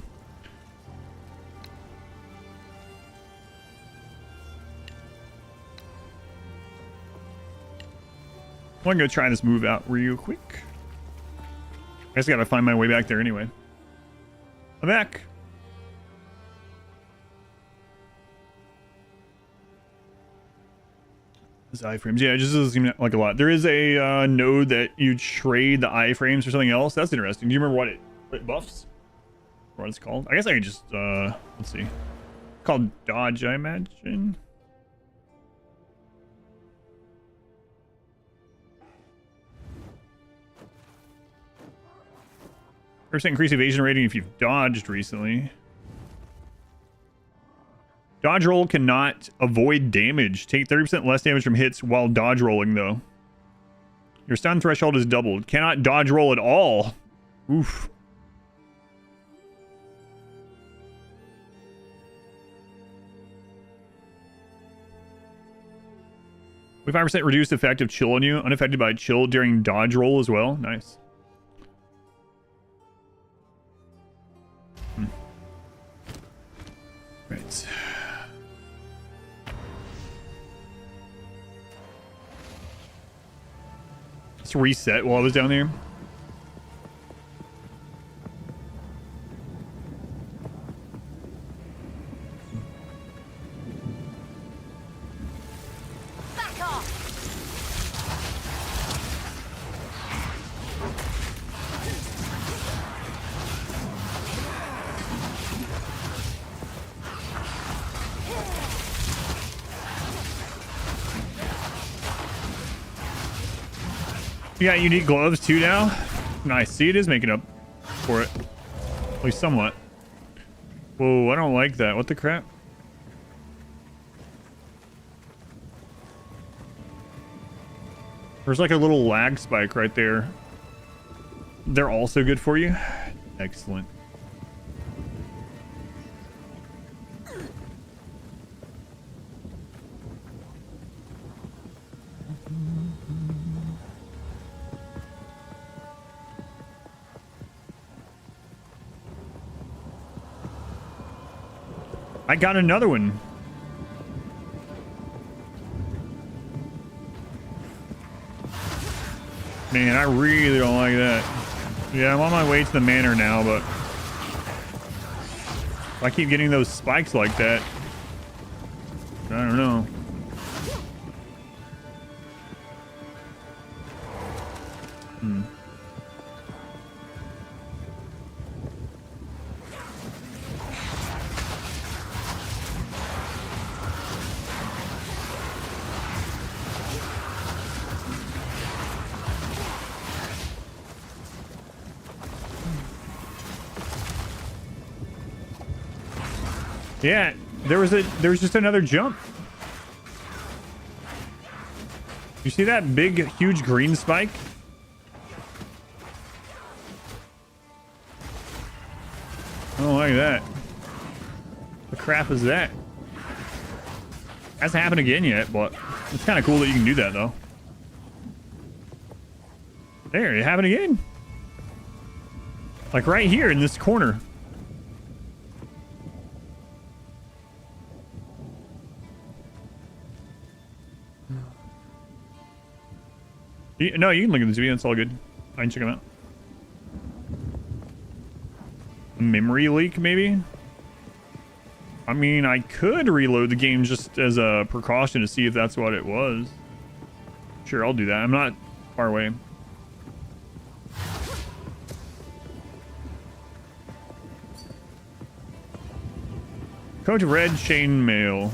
I'm gonna go try this move out real quick. I just gotta find my way back there anyway. I'm back. This iframes, yeah, it just doesn't seem like a lot. There is a node that you trade the iframes for something else. That's interesting. Do you remember what it buffs? Or what it's called? I guess I could just let's see. It's called dodge, I imagine. First, increase evasion rating if you've dodged recently. Dodge roll cannot avoid damage. Take 30% less damage from hits while dodge rolling, though. Your stun threshold is doubled. Cannot dodge roll at all. Oof. 25% reduced effect of chill on you. Unaffected by chill during dodge roll as well. Nice. Right. Let's reset while I was down there. Back off! You got unique gloves too now? Nice. See, it is making up for it. At least somewhat. Whoa, I don't like that. What the crap? There's like a little lag spike right there. They're also good for you? Excellent. I got another one. Man, I really don't like that. Yeah, I'm on my way to the manor now, but if I keep getting those spikes like that, I don't know. Yeah, there was just another jump. You see that big, huge green spike? I don't like that. What crap is that? Hasn't happened again yet, but it's kind of cool that you can do that, though. There, it happened again. Like right here in this corner. No, you can look at this video. It's all good. I can check them out. Memory leak, maybe? I mean, I could reload the game just as a precaution to see if that's what it was. Sure, I'll do that. I'm not far away. Coat of red chainmail.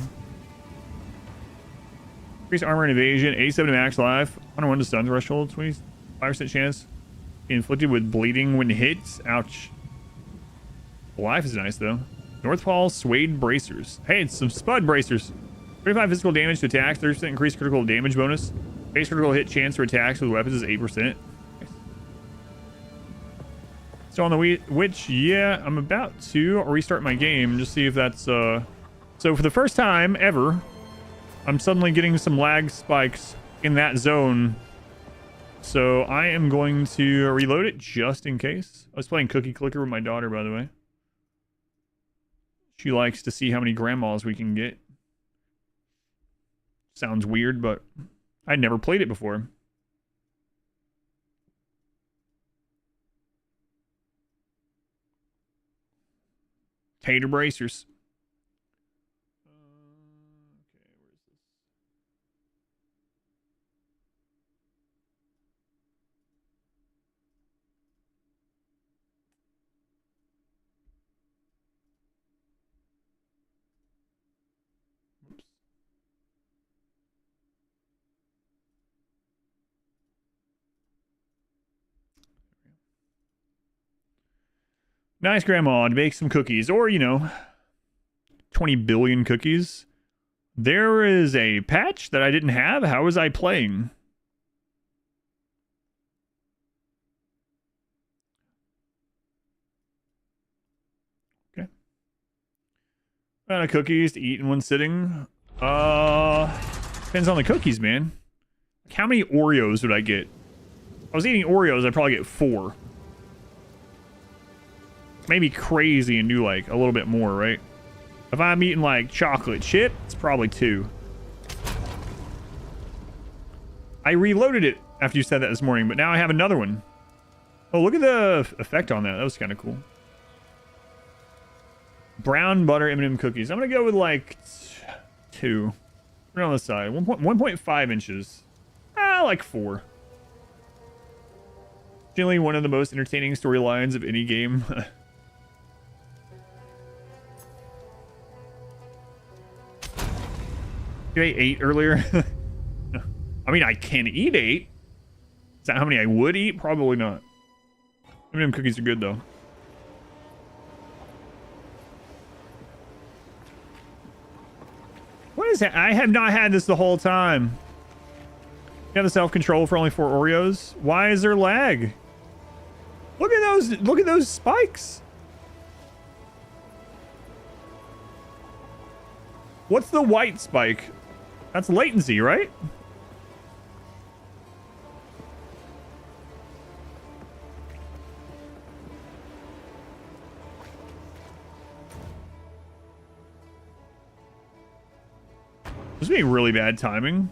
Increase armor and evasion. 87 to max life. 101 to stun threshold. 25% chance. Inflicted with bleeding when hit. Ouch. The life is nice though. North Pole suede bracers. Hey, it's some spud bracers. 35 physical damage to attacks. 30% increased critical damage bonus. Base critical hit chance for attacks with weapons is 8%. So on the Witch, yeah, I'm about to restart my game. Just see if that's so for the first time ever, I'm suddenly getting some lag spikes in that zone. So I am going to reload it just in case. I was playing Cookie Clicker with my daughter, by the way. She likes to see how many grandmas we can get. Sounds weird, but I'd never played it before. Tater bracers. Oops. Nice, Grandma, to bake some cookies. Or, you know, 20 billion cookies. There is a patch that I didn't have. How was I playing? Okay. Amount of cookies to eat in one sitting. Depends on the cookies, man. Like, how many Oreos would I get? If I was eating Oreos, I'd probably get 4. Maybe crazy and do like a little bit more, right? If I'm eating like chocolate chip, it's probably 2. I reloaded it after you said that this morning, but now I have another one. Oh, look at the effect on that. That was kind of cool. Brown butter M&M cookies. I'm gonna go with like 2. Right on the side. 1.5 inches. Like 4. Generally one of the most entertaining storylines of any game. You ate 8 earlier? I mean, I can eat 8. Is that how many I would eat? Probably not. M&M cookies are good, though. What is that? I have not had this the whole time. You have the self-control for only 4 Oreos? Why is there lag? Look at those! Look at those spikes! What's the white spike? That's latency, right? This would be really bad timing.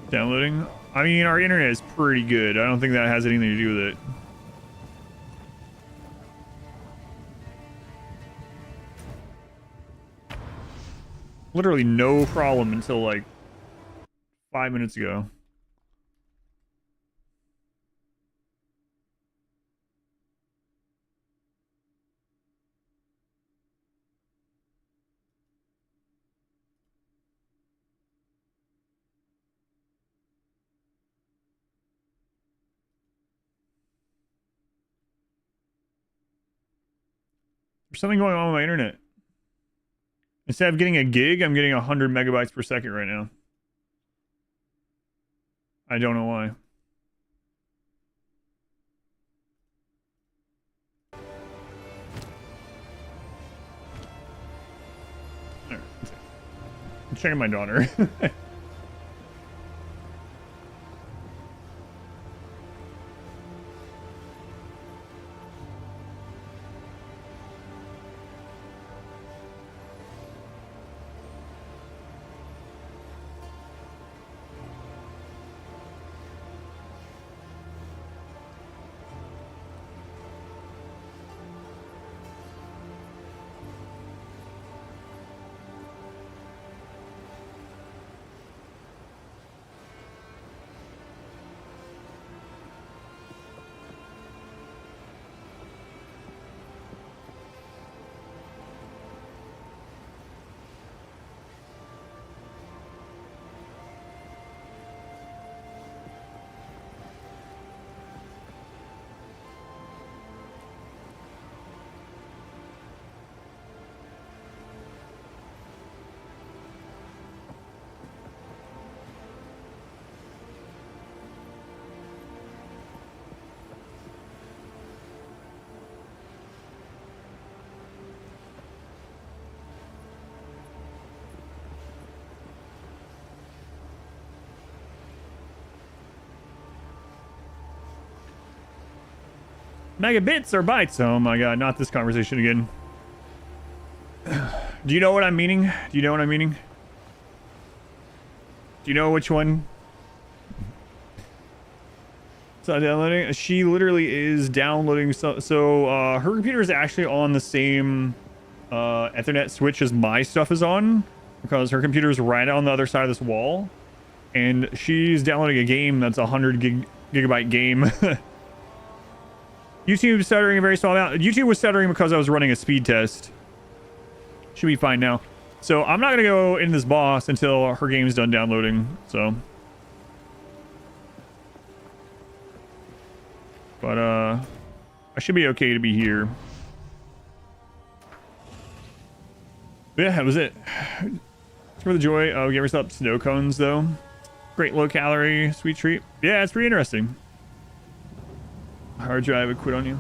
Downloading. I mean, our internet is pretty good. I don't think that has anything to do with it. Literally no problem until like 5 minutes ago. There's something going on with my internet. Instead of getting a gig, I'm getting 100 megabytes per second right now. I don't know why. All right, I'm checking my daughter. Megabits or bytes? Oh my god, not this conversation again. Do you know what I'm meaning? Do you know what I'm meaning? Do you know which one? So downloading. She literally is downloading. So her computer is actually on the same Ethernet switch as my stuff is on, because her computer is right on the other side of this wall, and she's downloading a game that's a 100 gigabyte game. YouTube is stuttering a very small amount. YouTube was stuttering because I was running a speed test. Should be fine now. So I'm not gonna go in this boss until her game's done downloading. So, but I should be okay to be here. But yeah, that was it. For the joy of gave us up snow cones though. Great low calorie sweet treat. Yeah, it's pretty interesting. Hard drive would quit on you.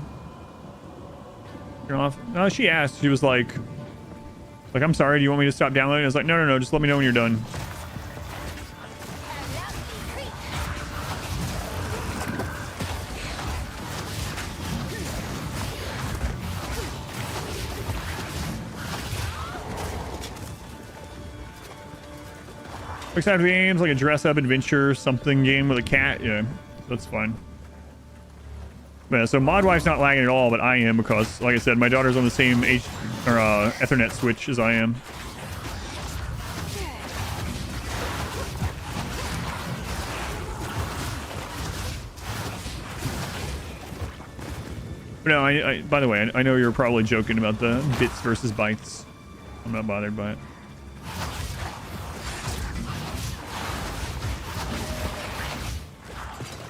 Turn off. No, she asked. She was like, I'm sorry, do you want me to stop downloading? I was like, no, just let me know when you're done. Excited games like a dress-up adventure something game with a cat. Yeah, that's fine. Yeah, so ModWife's not lagging at all, but I am because, like I said, my daughter's on the same Ethernet switch as I am. No, I by the way, I know you're probably joking about the bits versus bytes. I'm not bothered by it.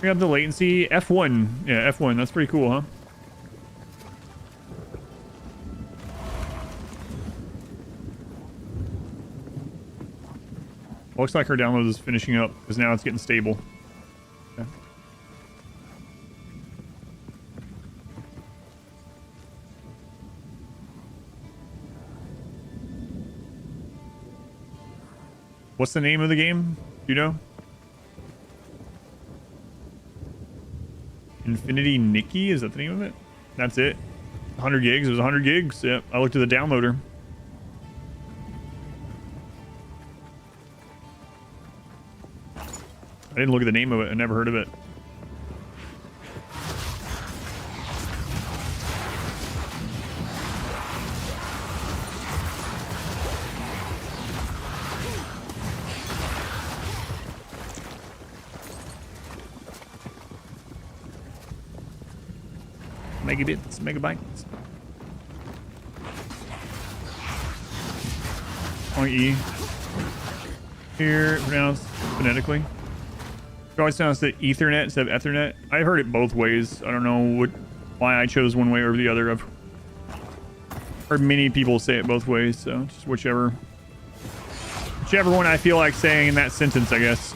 We have the latency. F1. Yeah, F1. That's pretty cool, huh? Looks like our download is finishing up because now it's getting stable. Okay. What's the name of the game? Do you know? Infinity Nikki, is that the name of it? That's it. 100 gigs. It was 100 gigs. Yep. I looked at the downloader. I didn't look at the name of it. I never heard of it. Megabits, megabytes. On E. Here, pronounced phonetically. It always sounds the Ethernet instead of Ethernet. I've heard it both ways. I don't know why I chose one way over the other. I've heard many people say it both ways, so just whichever one I feel like saying in that sentence, I guess.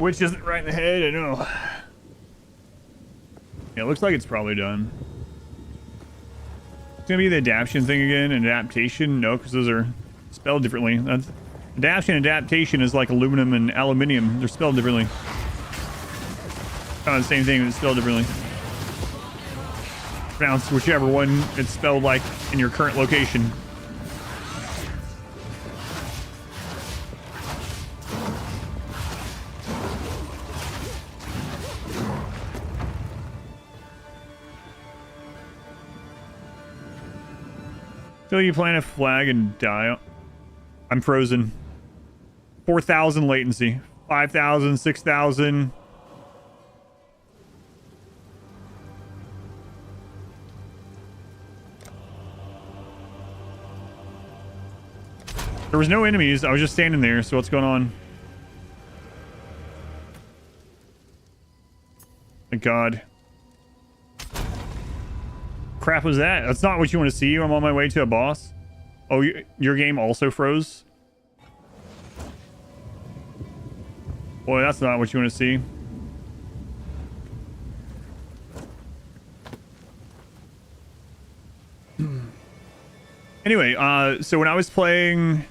Twitch isn't right in the head, I know. Yeah, it looks like it's probably done. It's gonna be the adaptation thing again. Adaptation? No, because those are spelled differently. That's adaptation is like aluminum and aluminium. They're spelled differently. Kind of the same thing, but it's spelled differently. Pronounce whichever one it's spelled like in your current location. So you plant a flag and die. I'm frozen. 4,000 latency. 5,000, 6,000. There was no enemies. I was just standing there. So what's going on? Thank God. Crap was that? That's not what you want to see. I'm on my way to a boss. Oh, your game also froze? Boy, that's not what you want to see. Anyway, so when I was playing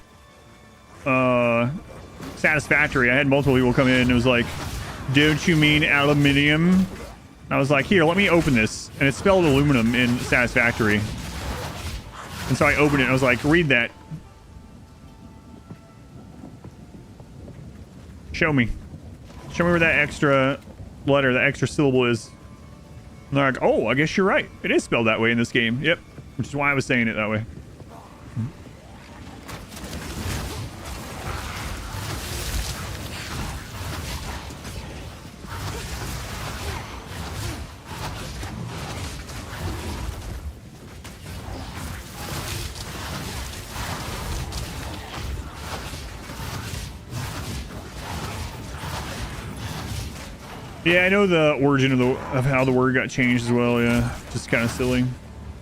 Satisfactory, I had multiple people come in and it was like, don't you mean aluminium? I was like, here, let me open this. And it spelled aluminum in Satisfactory. And so I opened it and I was like, read that. Show me. Show me where that extra letter, that extra syllable is. And they're like, oh, I guess you're right. It is spelled that way in this game. Yep. Which is why I was saying it that way. Yeah, I know the origin of how the word got changed as well. Yeah, just kind of silly.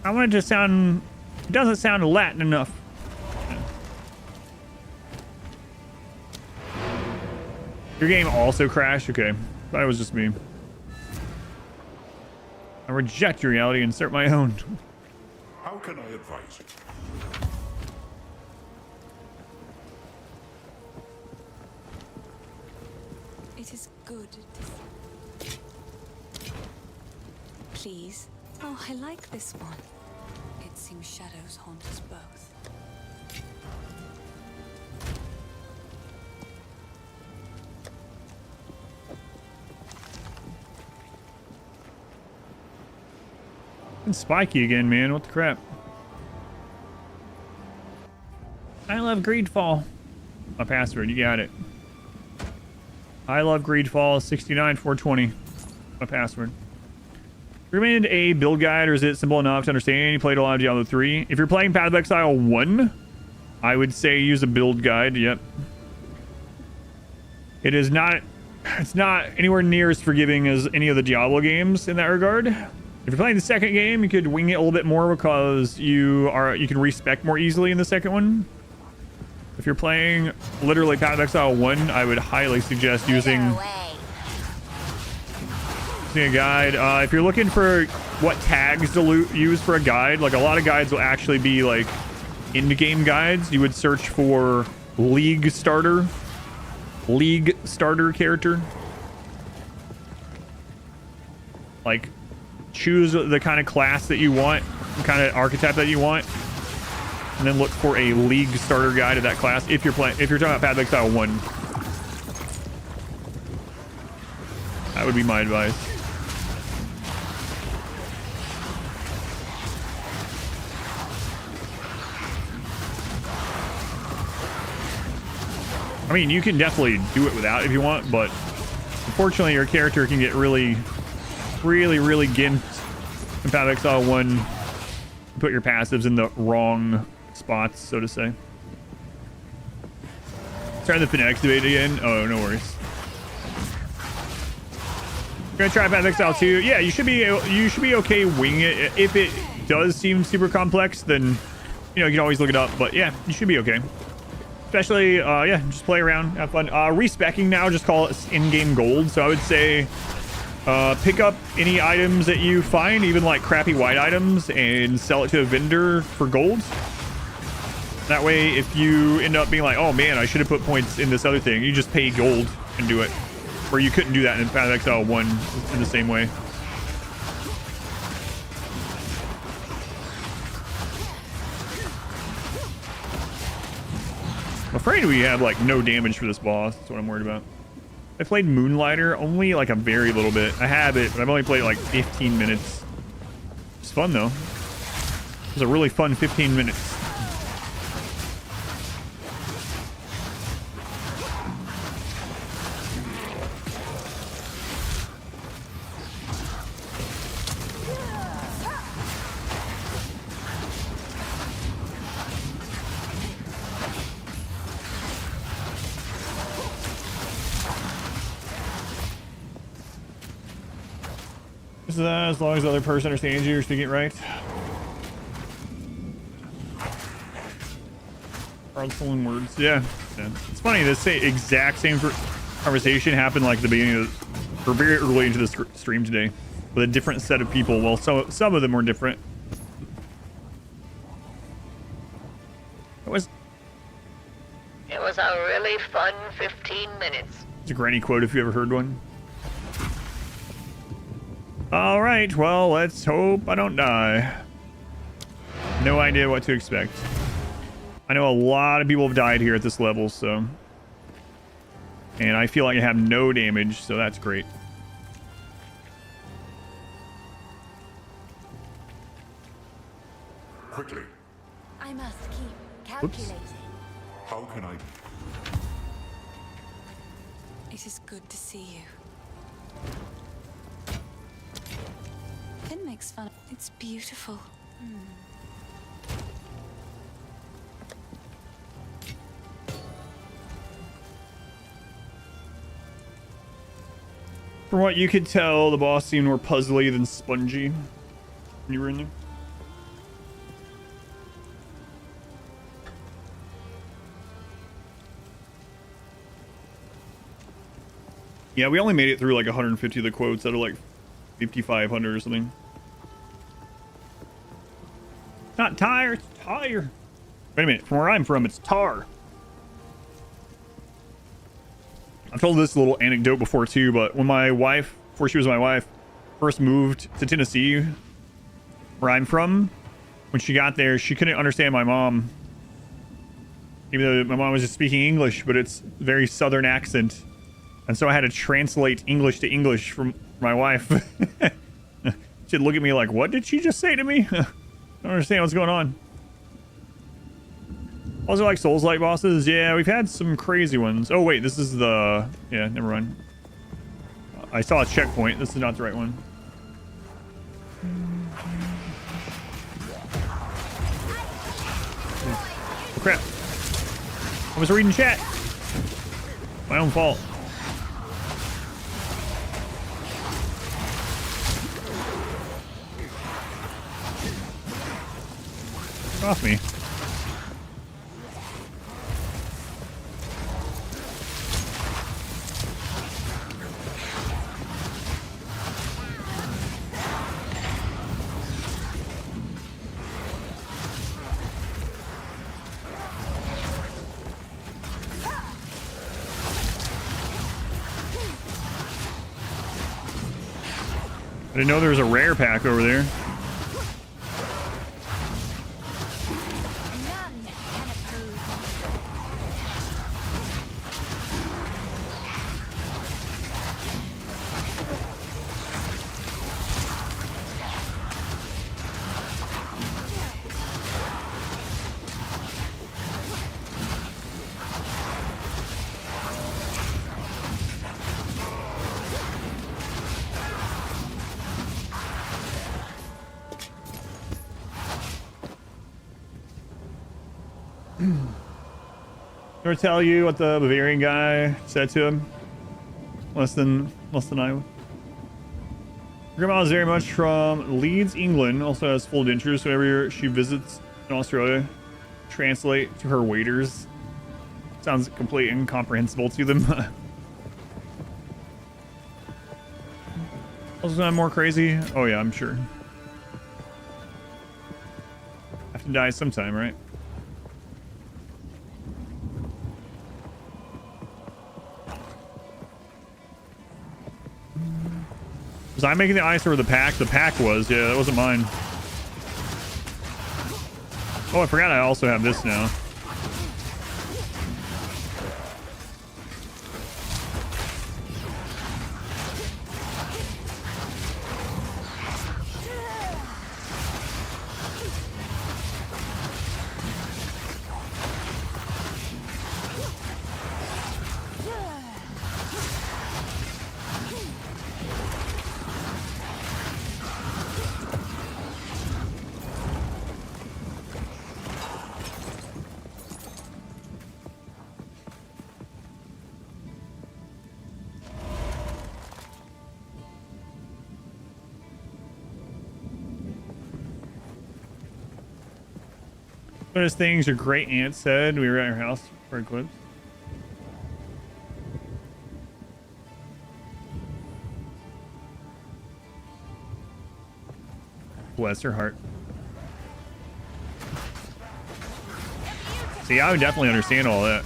I want it to sound. It doesn't sound Latin enough. Yeah. Your game also crashed. Okay, thought it was just me. I reject your reality and insert my own. How can I advise you? It is good to see. Please. Oh, I like this one. It seems shadows haunt us both. It's spiky again, man. What the crap? I love Greedfall. My password, you got it. I love Greedfall 69420. My password. Recommend a build guide, or is it simple enough to understand? You played a lot of Diablo 3. If you're playing Path of Exile 1, I would say use a build guide. Yep. It is not. It's not anywhere near as forgiving as any of the Diablo games in that regard. If you're playing the second game, you could wing it a little bit more because you can respec more easily in the second one. If you're playing literally Path of Exile 1, I would highly suggest using a guide. If you're looking for what tags to use for a guide, like a lot of guides will actually be like in-game guides. You would search for league starter character. Like choose the kind of class that you want, the kind of archetype that you want, and then look for a league starter guide of that class if you're talking about Path of Exile 1. That would be my advice. I mean, you can definitely do it without if you want, but unfortunately your character can get really gimped in Path of Exile 1. Put your passives in the wrong spots, so to say. Turn the phonetic debate again. Oh, no worries. You're gonna try Path of Exile 2. Yeah, you should be okay winging it. If it does seem super complex, then you can always look it up. But yeah, you should be okay. Especially, yeah, just play around, have fun. Respecking now, just call it in-game gold. So I would say pick up any items that you find, even like crappy white items, and sell it to a vendor for gold. That way, if you end up being like, oh man, I should have put points in this other thing, you just pay gold and do it. Where you couldn't do that in Path of Exile 1 in the same way. I'm afraid we have like no damage for this boss. That's what I'm worried about. I played Moonlighter only like a very little bit. I have it, but I've only played like 15 minutes. It's fun though. It was a really fun 15 minutes. As long as the other person understands you, you're speaking it right. Artful words. Yeah. It's funny, this exact same conversation happened like the beginning of, or very early into the stream today, with a different set of people. Well, some of them were different. It was a really fun 15 minutes. It's a granny quote if you ever heard one. All right, well, let's hope I don't die. No idea what to expect. I know a lot of people have died here at this level, so. And I feel like I have no damage, so that's great. Quickly. I must keep calculating. Oops. How can I... It is good to see you. Finn makes fun. It's beautiful. From what you could tell, the boss seemed more puzzly than spongy when you were in there. Yeah, we only made it through like 150 of the quotes out of like 5,500 or something. It's not tire, it's tire. Wait a minute, from where I'm from, it's tar. I've told this little anecdote before too, but when my wife, before she was my wife, first moved to Tennessee, where I'm from, when she got there, she couldn't understand my mom. Even though my mom was just speaking English, but it's very southern accent. And so I had to translate English to English from my wife. She'd look at me like, what did she just say to me? I don't understand what's going on. Also, like Souls-like bosses, yeah, we've had some crazy ones. Oh wait, this is the... yeah, never mind. I saw a checkpoint. This is not the right one. Oh crap. I was reading chat. My own fault. Get off me. I didn't know there was a rare pack over there. Ever tell you what the Bavarian guy said to him? Less than I. Grandma is very much from Leeds, England. Also has full dentures whenever she visits in Australia. Translate to her waiters. Sounds completely incomprehensible to them. Also, not more crazy. Oh yeah, I'm sure. Have to die sometime, right? Was I making the ice or the pack? The pack was. Yeah, that wasn't mine. Oh, I forgot I also have this now. Those things your great aunt said we were at her house for eclipse. Bless her heart. See, I would definitely understand all that.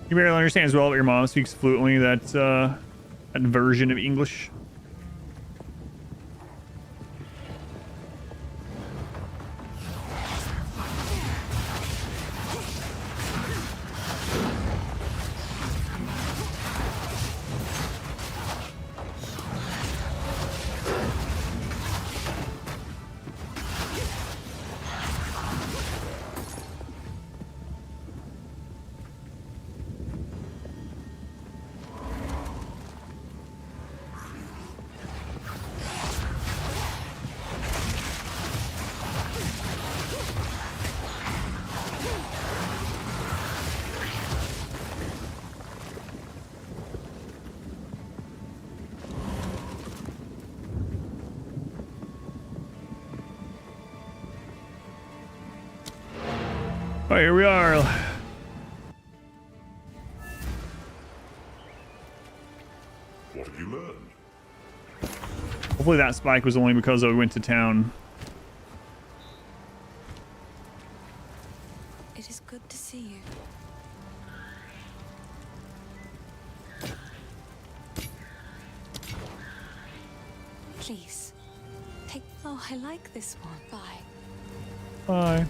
You barely understand as well, but your mom speaks fluently that version of English. Oh, here we are. What have you learned? Hopefully that spike was only because I went to town. It is good to see you. Please, take... Oh, I like this one. Bye. Bye.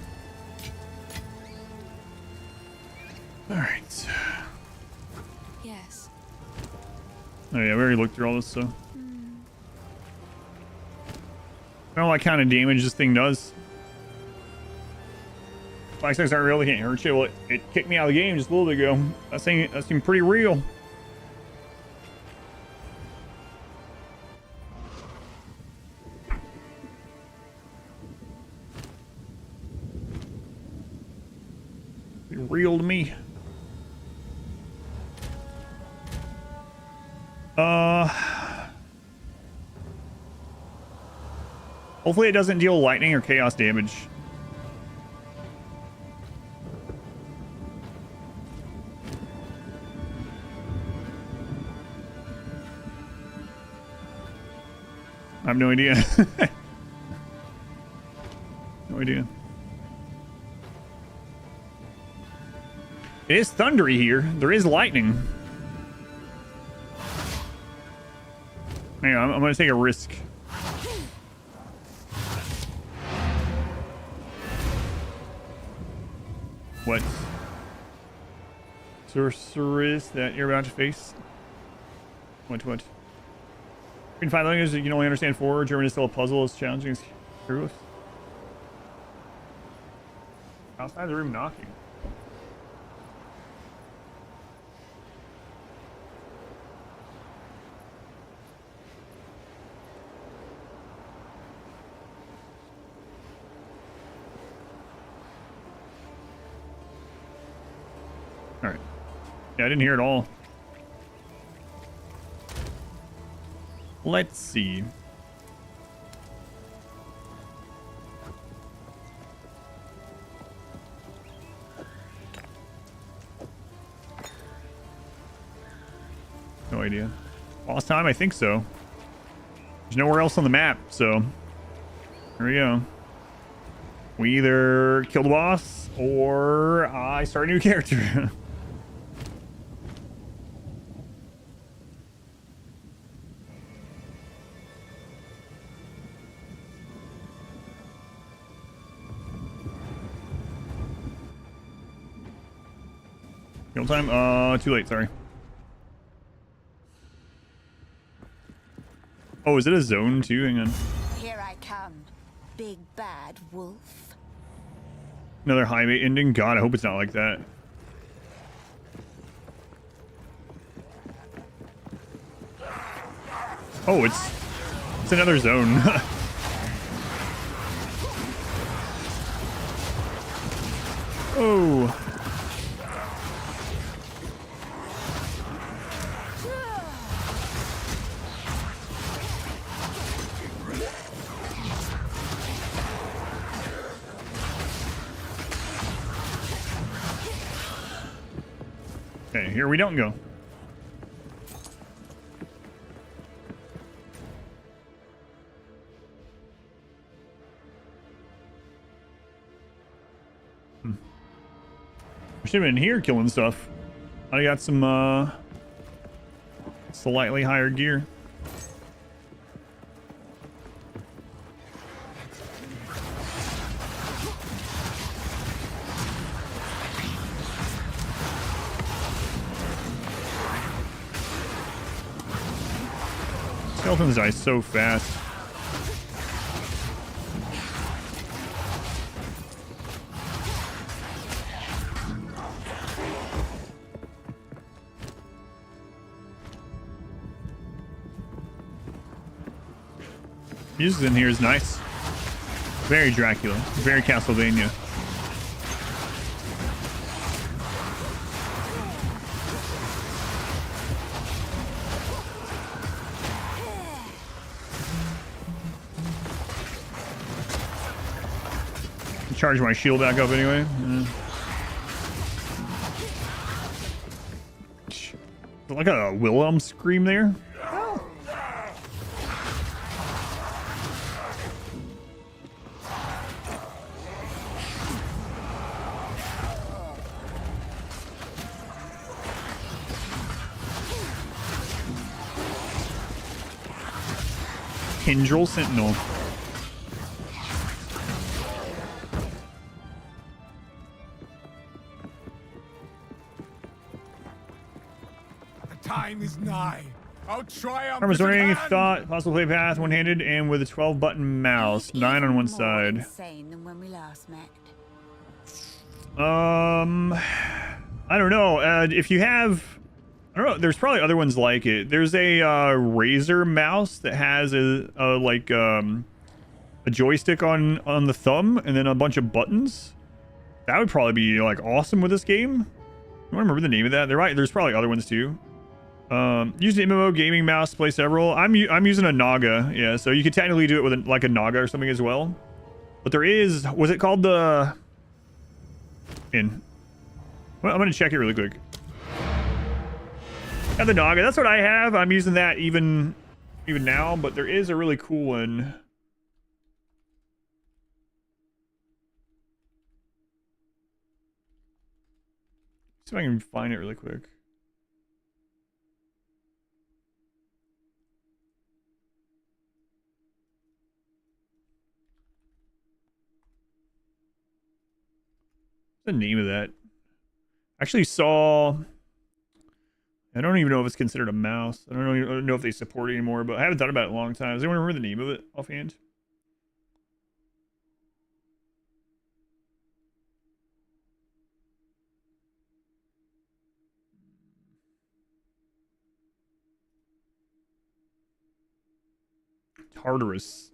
All right. Yes. Oh yeah, we already looked through all this stuff. I don't know what kind of damage this thing does. Black stars aren't real, they can't hurt you. Well, it kicked me out of the game just a little bit ago. That seemed pretty real. Pretty real to me. Hopefully it doesn't deal lightning or chaos damage. I have no idea. No idea. It is thundery here. There is lightning. Hang on, I'm gonna take a risk. What? Sorceress that you're about to face? What? You can find languages that you can only understand 4. German is still a puzzle as challenging as Heroes. Outside the room knocking. All right. Yeah, I didn't hear it all. Let's see. No idea. Boss time? I think so. There's nowhere else on the map, so here we go. We either kill the boss or I start a new character. Kill time? Too late, sorry. Oh, is it a zone too? Hang on. Here I come, big bad wolf. Another highway ending? God, I hope it's not like that. Oh, it's another zone. Oh. Okay, here we don't go. We should have been here killing stuff. I got some slightly higher gear. Skeletons die so fast. Music in here is nice. Very Dracula. Very Castlevania. Charge my shield back up anyway. Like a Wilhelm scream there. Kindrel Sentinel. Time is nigh. I'll triumph. I was wondering if you thought possible play Path one-handed and with a 12-button mouse, 9 on one side. Insane than when we last met. I don't know. If you have, I don't know. There's probably other ones like it. There's a Razer mouse that has a joystick on the thumb and then a bunch of buttons. That would probably be like awesome with this game. I don't remember the name of that. There's probably other ones too. Use the MMO gaming mouse to play several. I'm using a Naga, yeah, so you could technically do it with like a Naga or something as well. But there is, was it called the well, I'm gonna check it really quick. Yeah, the Naga, that's what I have. I'm using that even now, but there is a really cool one. See if I can find it really quick. The name of that? Actually saw, I don't even know if it's considered a mouse. I don't even know if they support it anymore, but I haven't thought about it in a long time. Does anyone remember the name of it offhand? Tartarus.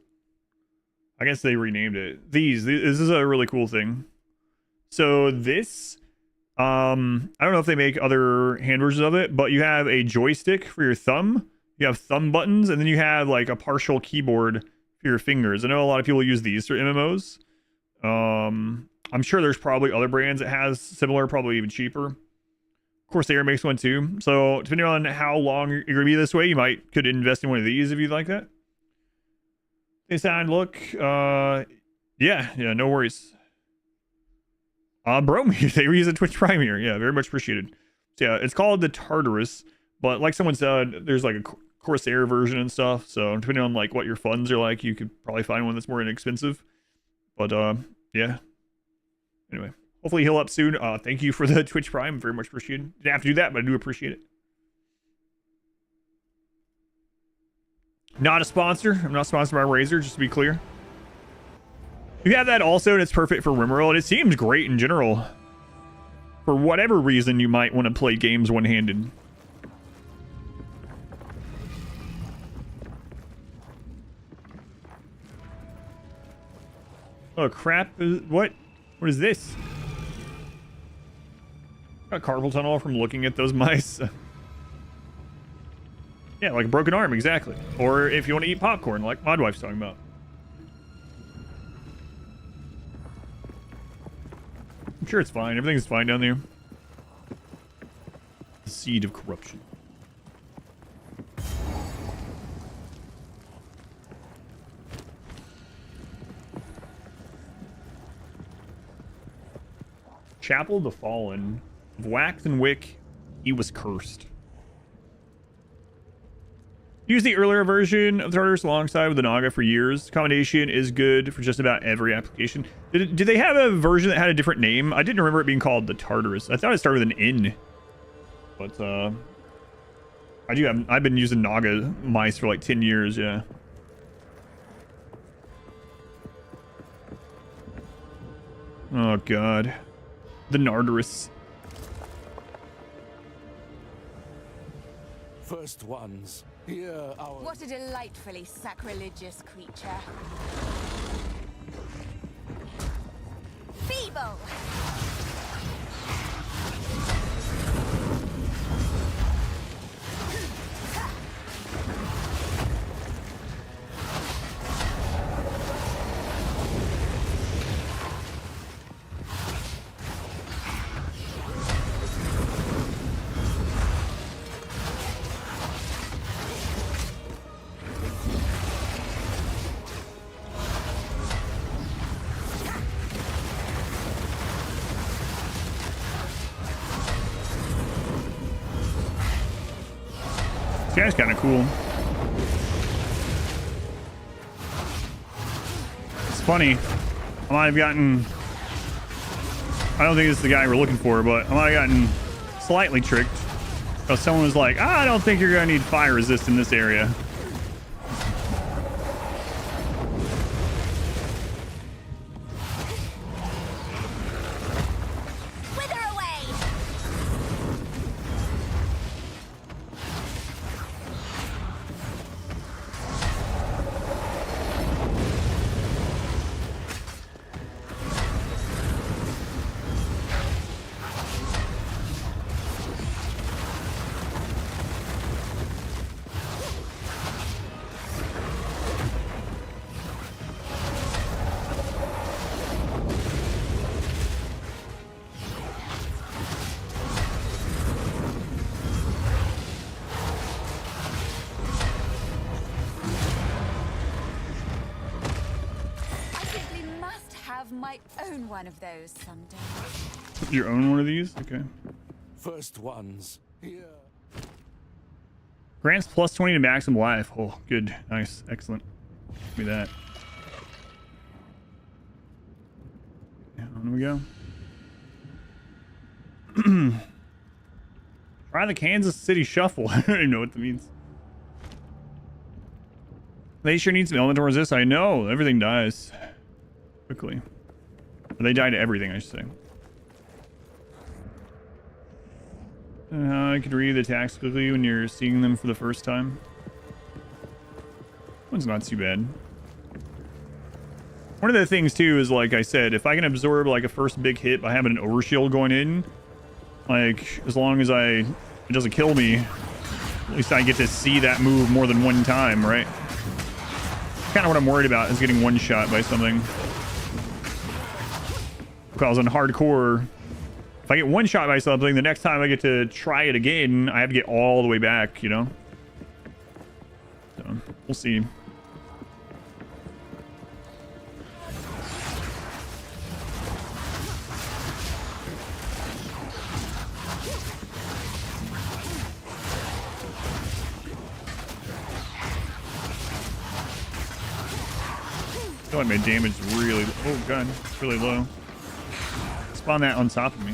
I guess they renamed it. This is a really cool thing. So this, I don't know if they make other hand versions of it, but you have a joystick for your thumb. You have thumb buttons, and then you have like a partial keyboard for your fingers. I know a lot of people use these for MMOs. I'm sure there's probably other brands that has similar, probably even cheaper. Corsair makes one too. So depending on how long you're gonna be this way, you could invest in one of these if you'd like that. They sound, look, yeah, no worries. Bromir, they use a Twitch Prime here. Yeah, very much appreciated. So yeah, it's called the Tartarus, but like someone said, there's like a Corsair version and stuff. So depending on like what your funds are like, you could probably find one that's more inexpensive. But yeah. Anyway, hopefully he'll up soon. Thank you for the Twitch Prime. Very much appreciated. Didn't have to do that, but I do appreciate it. Not a sponsor. I'm not sponsored by Razer, just to be clear. You have that also, and it's perfect for RimWorld. It seems great in general. For whatever reason, you might want to play games one-handed. Oh crap! What? What is this? Got carpal tunnel from looking at those mice. Yeah, like a broken arm, exactly. Or if you want to eat popcorn, like Modwife's talking about. I'm sure it's fine. Everything's fine down there. The seed of corruption. Chapel of the Fallen. Of Wax and Wick, he was cursed. Use the earlier version of the Tartarus alongside with the Naga for years. Combination is good for just about every application. Did they have a version that had a different name? I didn't remember it being called the Tartarus. I thought it started with an N. But I've been using Naga mice for like 10 years, yeah. Oh god. The Nardarus. First ones. Here our... What a delightfully sacrilegious creature. Feeble! This guy's kind of cool. It's funny. I might have gotten... I don't think this is the guy we're looking for, but I might have gotten slightly tricked. Because someone was like, I don't think you're going to need fire resist in this area. One of those someday. Your own one of these? Okay. First ones. Here. Grants plus 20 to maximum life. Oh, good. Nice. Excellent. Give me that. Yeah, on we go. Try the Kansas City Shuffle. I don't even know what that means. They sure need some elemental resist. I know. Everything dies quickly. They die to everything, I should say. I could read the attacks quickly when you're seeing them for the first time. One's not too bad. One of the things too is, like I said, if I can absorb like a first big hit by having an overshield going in, like as long as it doesn't kill me, at least I get to see that move more than one time, right? Kind of what I'm worried about is getting one shot by something. Because on hardcore, if I get one shot by something, the next time I get to try it again, I have to get all the way back, you know? So, we'll see. I feel like my damage is really... Oh, God. It's really low. Spawn that on top of me.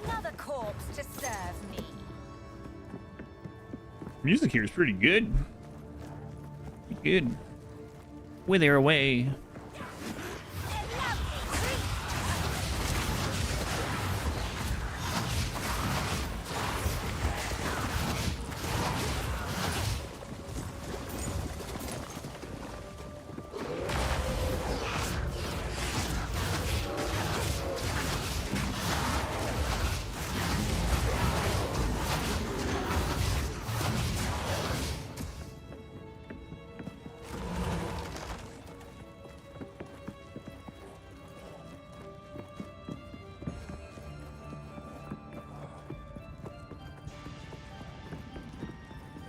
Another corpse to serve me. Music here is pretty good. Pretty good. Wither away.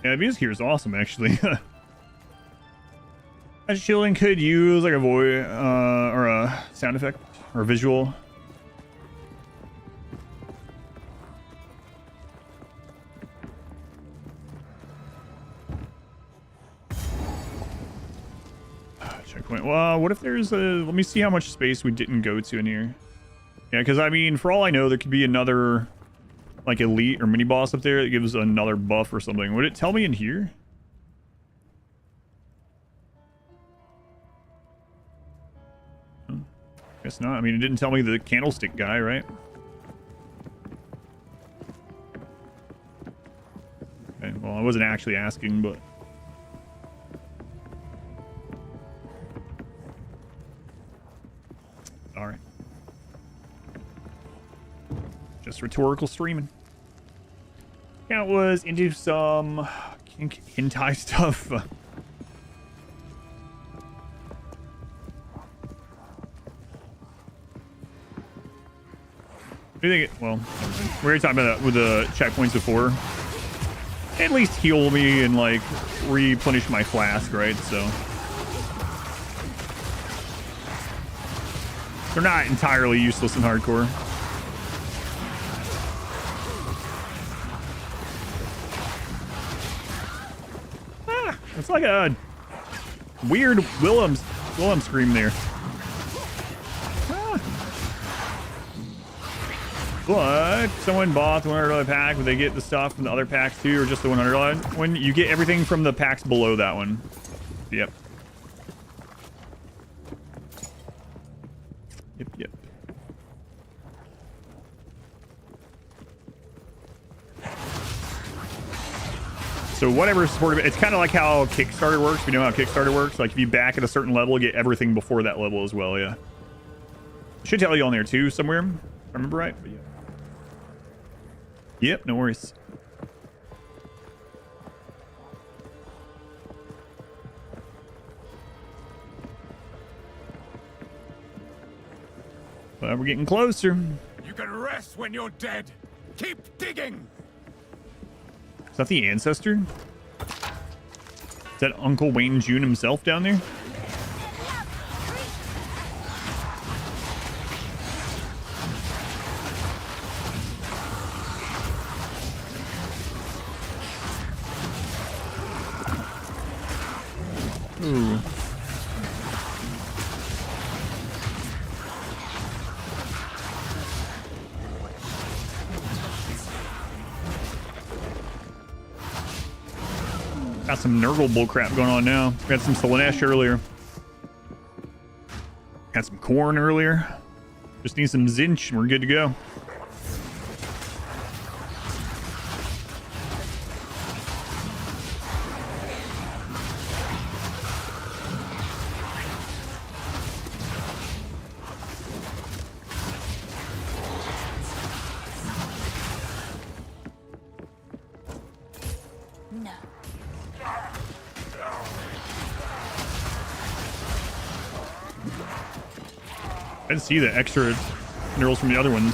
Yeah, the music here is awesome, actually. Shielding could use like a voice or a sound effect or a visual. Checkpoint. Well, what if there's a... Let me see how much space we didn't go to in here. Yeah, because I mean, for all I know, there could be another... like elite or mini boss up there that gives another buff or something. Would it tell me in here? Guess not. I mean, it didn't tell me the candlestick guy, right? Okay, well, I wasn't actually asking, but... Alright. Just rhetorical streaming. Yeah, it was into some kink hentai stuff. Do you think well, we were talking about that with the checkpoints before. At least heal me and like replenish my flask, right? So they're not entirely useless in hardcore. It's like a weird Willem scream there. Ah. But someone bought the $100 pack. Would they get the stuff from the other packs too, or just the $100 one? You get everything from the packs below that one. Yep. Yep. So whatever support, it's kind of like how Kickstarter works. If you know how Kickstarter works, like if you back at a certain level, you get everything before that level as well. Yeah, should tell you on there too somewhere, if I remember right. But yeah. Yep, no worries. But we're getting closer. You can rest when you're dead. Keep digging. Is that the ancestor? Is that Uncle Wayne June himself down there? Ooh. Got some Nurgle bullcrap going on now. Got some Solanesh earlier. Got some corn earlier. Just need some zinch and we're good to go. No. I didn't see the extra minerals from the other ones.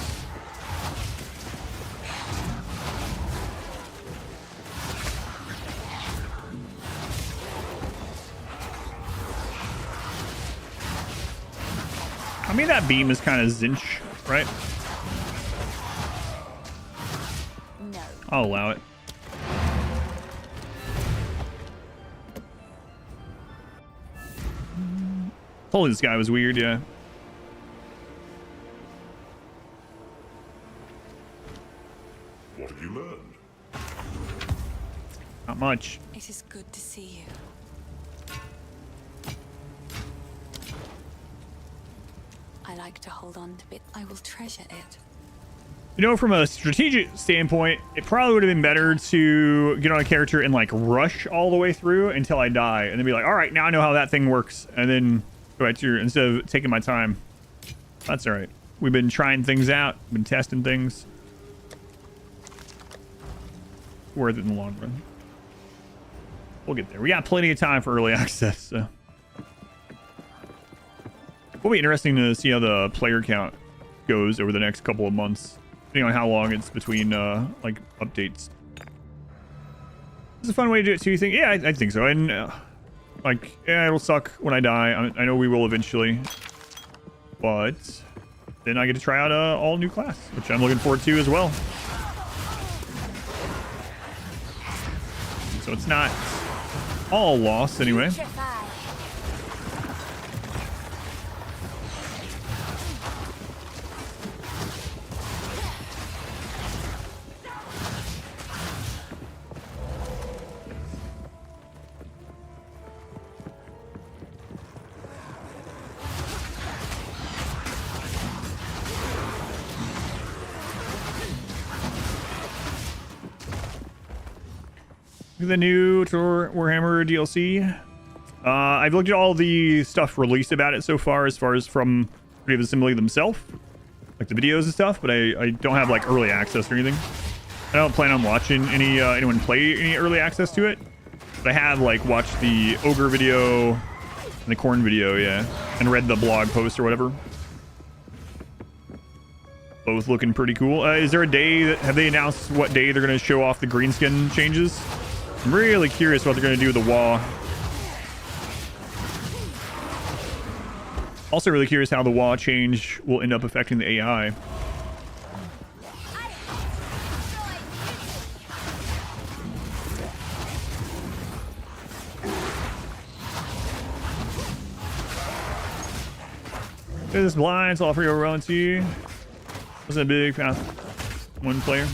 I mean, that beam is kind of zinch, right? No. I'll allow it. Told you this guy was weird, yeah. What have you learned? Not much. It is good to see you. I like to hold on to it. I will treasure it. You know, from a strategic standpoint, it probably would have been better to get on a character and like rush all the way through until I die and then be like, all right, now I know how that thing works. And then go back to your, instead of taking my time. That's all right. We've been trying things out, been testing things. Worth it in the long run. We'll get there. We got plenty of time for early access, so. It'll be interesting to see how the player count goes over the next couple of months, depending on how long it's between like updates. It's a fun way to do it too. You think? Yeah, I think so. And like, yeah, it'll suck when I die. I know we will eventually, but then I get to try out a all new class, which I'm looking forward to as well. So it's not all lost anyway. The new Warhammer DLC. I've looked at all the stuff released about it so far as from Creative Assembly themselves, like the videos and stuff, but I don't have like early access or anything. I don't plan on watching anyone play any early access to it, but I have like watched the Ogre video and the Corn video, yeah, and read the blog post or whatever. Both looking pretty cool. Is there a day that, have they announced what day they're going to show off the greenskin changes? I'm really curious what they're going to do with the wall. Also really curious how the wall change will end up affecting the AI. This blind, so I'll free over on to you. Wasn't a big Path 1 player.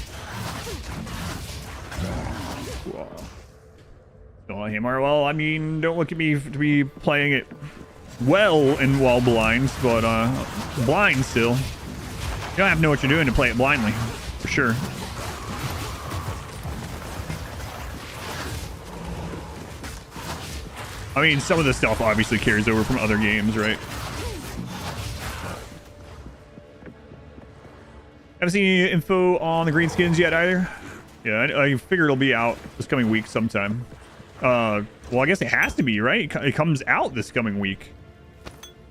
Hammer. Well, I mean, don't look at me to be playing it well and while blind, but blind still. You don't have to know what you're doing to play it blindly, for sure. I mean, some of the stuff obviously carries over from other games, right? Haven't seen any info on the greenskins yet either. Yeah, I figure it'll be out this coming week sometime. Well, I guess it has to be, right? It comes out this coming week.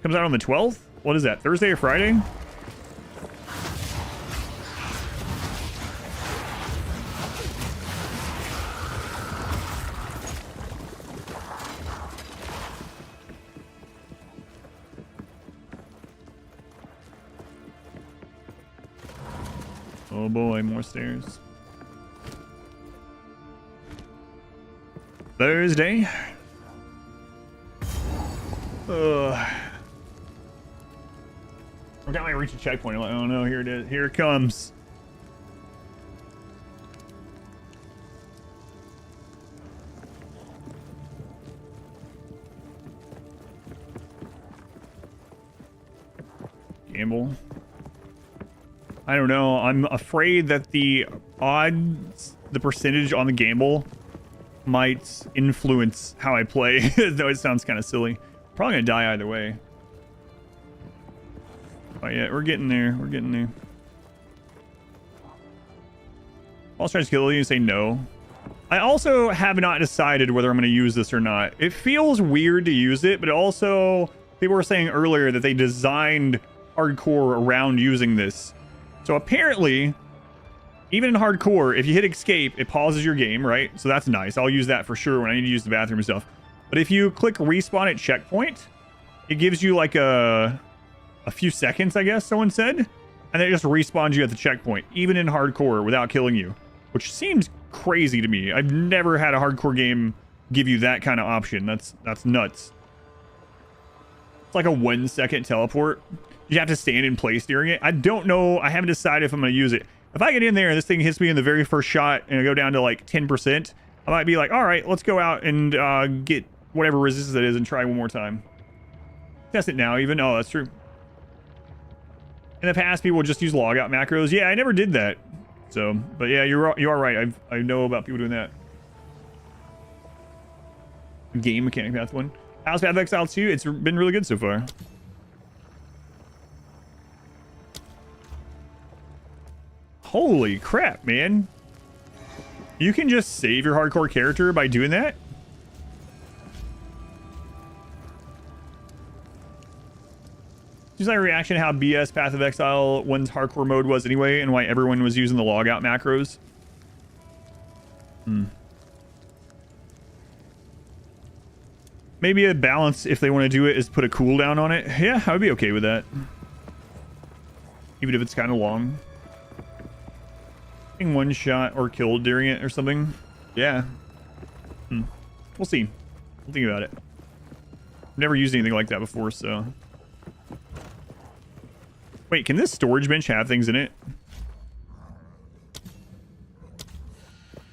Comes out on the 12th? What is that, Thursday or Friday? Oh boy, more stairs. Thursday. Every time I reach a checkpoint, I'm like, oh no, here it is. Here it comes. Gamble. I don't know. I'm afraid that the odds, the percentage on the gamble might influence how I play, though it sounds kind of silly. Probably gonna die either way. Oh yeah, we're getting there. We're getting there. I'll try to kill you and say no. I also have not decided whether I'm going to use this or not. It feels weird to use it, but also people were saying earlier that they designed hardcore around using this. So apparently, even in hardcore, if you hit escape, it pauses your game, right? So that's nice. I'll use that for sure when I need to use the bathroom and stuff. But if you click respawn at checkpoint, it gives you like a few seconds, I guess someone said. And then it just respawns you at the checkpoint, even in hardcore without killing you. Which seems crazy to me. I've never had a hardcore game give you that kind of option. That's nuts. It's like a 1 second teleport. You have to stand in place during it. I don't know. I haven't decided if I'm going to use it. If I get in there and this thing hits me in the very first shot and I go down to like 10%, I might be like, all right, let's go out and get whatever resistance it is and try one more time. Test it now even. Oh, that's true. In the past, people would just use logout macros. Yeah, I never did that. So, but yeah, you are right. I know about people doing that. Game mechanic path 1. How's Path of Exile 2? It's been really good so far. Holy crap, man. You can just save your hardcore character by doing that? Just like a reaction how BS Path of Exile 1's hardcore mode was anyway, and why everyone was using the logout macros. Maybe a balance, if they want to do it, is put a cooldown on it. Yeah, I would be okay with that. Even if it's kind of long. Getting one shot or killed during it or something. Yeah. We'll see. We'll think about it. I've never used anything like that before, so... Wait, can this storage bench have things in it?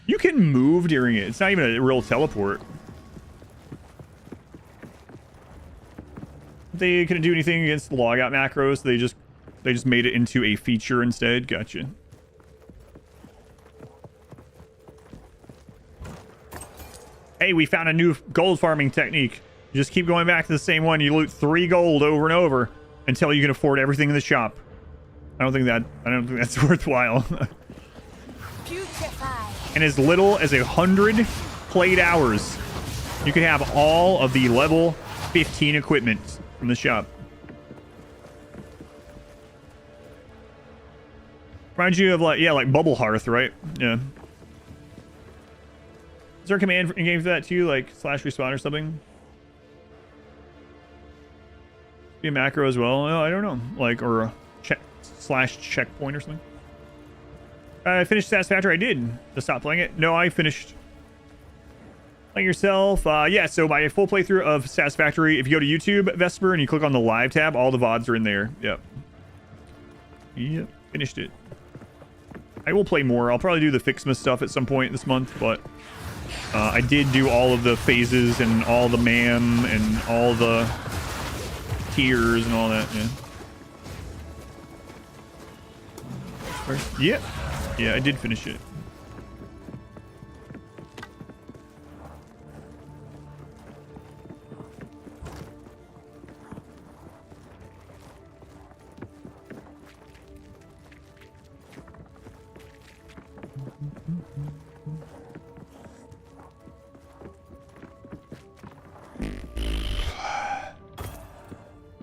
You can move during it. It's not even a real teleport. They couldn't do anything against the logout macros. They just made it into a feature instead. Gotcha. Hey, we found a new gold farming technique. You just keep going back to the same one. You loot 3 gold over and over until you can afford everything in the shop. I don't think that's worthwhile. And as little as 100 played hours, you can have all of the level 15 equipment from the shop. Reminds you of like Bubble Hearth, right? Yeah. Is there a command in game for that too, like /respawn or something? Be a macro as well. Oh, I don't know, like, or a /checkpoint or something. I finished Satisfactory. I did. To stop playing it. No, I finished. Playing yourself. Yeah. So my full playthrough of Satisfactory. If you go to YouTube, Vesper, and you click on the live tab, all the VODs are in there. Yep. Yep. Finished it. I will play more. I'll probably do the Fixmas stuff at some point this month, but I did do all of the phases and all the MAM and all the tiers and all that. Yeah. Yeah, I did finish it.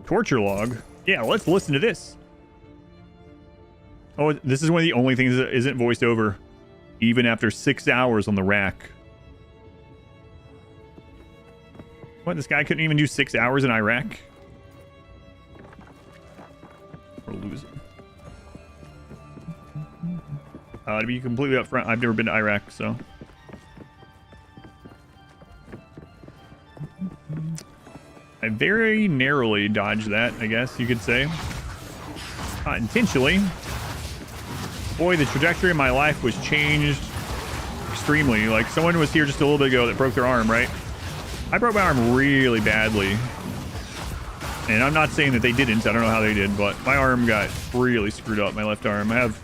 Torture log. Yeah, let's listen to this. Oh, this is one of the only things that isn't voiced over, even after 6 hours on the rack. What, this guy couldn't even do 6 hours in Iraq? We're losing. To be completely upfront, I've never been to Iraq, so... I very narrowly dodged that, I guess you could say. Not intentionally. Boy, the trajectory of my life was changed extremely. Like, someone was here just a little bit ago that broke their arm, right? I broke my arm really badly. And I'm not saying that they didn't. I don't know how they did, but my arm got really screwed up. My left arm. I have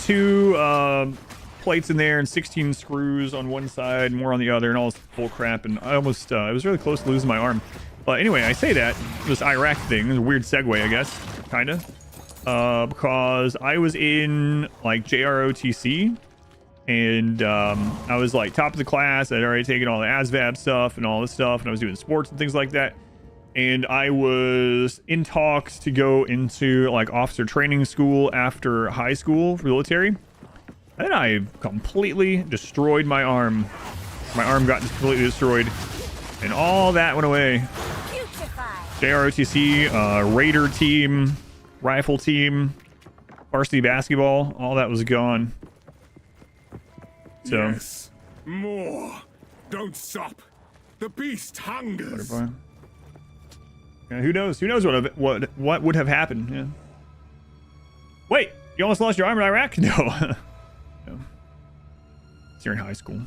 2 plates in there and 16 screws on one side, more on the other, and all this bull crap. And I almost, I was really close to losing my arm. But anyway, I say that this Iraq thing is a weird segue, I guess, kind of, because I was in like JROTC, and I was like top of the class. I'd already taken all the ASVAB stuff and all this stuff, and I was doing sports and things like that. And I was in talks to go into like officer training school after high school for military. And I completely destroyed my arm. My arm got completely destroyed, and all that went away. JROTC, Raider team, rifle team, varsity basketball, all that was gone. So, yes, more. Don't stop. The beast hungers. Yeah, who knows? Who knows what would have happened? Yeah. Wait, you almost lost your arm in Iraq? No. No. You're in high school.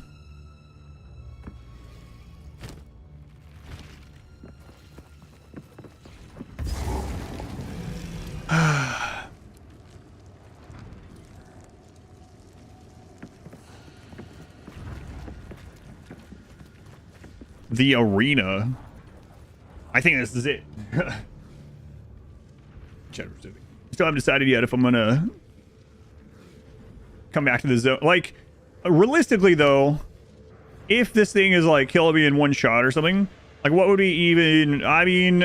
The arena. I think this is it. Still haven't decided yet if I'm gonna come back to the zone. Like, realistically though, if this thing is like killing me in one shot or something, like what would we even, I mean,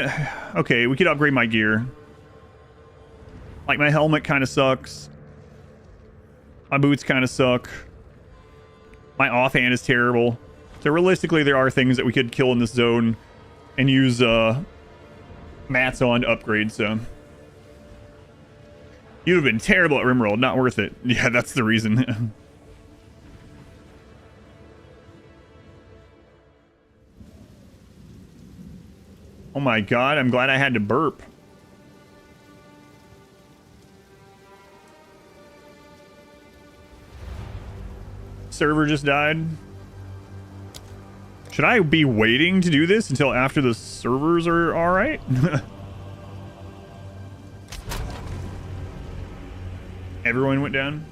okay, we could upgrade my gear. Like my helmet kind of sucks. My boots kind of suck. My offhand is terrible. So realistically, there are things that we could kill in this zone and use mats on to upgrade. So you'd have been terrible at Rimworld, not worth it. Yeah, that's the reason. Oh my god, I'm glad I had to burp. Server just died. Should I be waiting to do this until after the servers are all right? Everyone went down.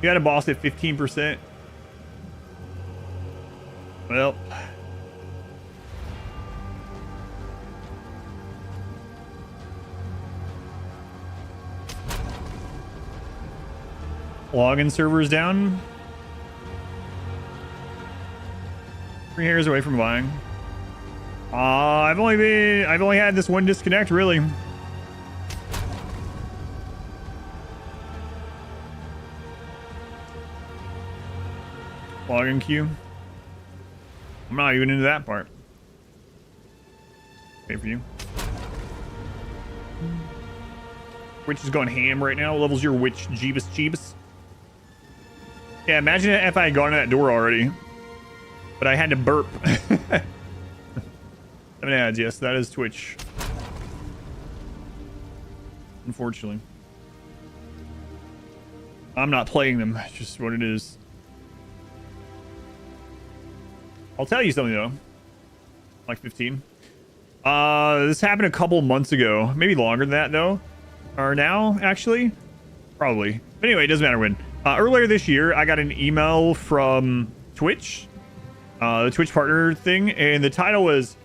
You had a boss at 15%. Well, login servers down. 3 hairs away from buying. I've only had this one disconnect, really. Login queue. I'm not even into that part. Wait for you. Witch is going ham right now. What level's your witch, Jeebus? Yeah, imagine if I had gone to that door already. But I had to burp. 7 ads, yes, that is Twitch. Unfortunately. I'm not playing them, it's just what it is. I'll tell you something though. Like 15. This happened a couple months ago. Maybe longer than that though. Or now, actually. Probably. But anyway, it doesn't matter when. Earlier this year, I got an email from Twitch. The Twitch partner thing, and the title was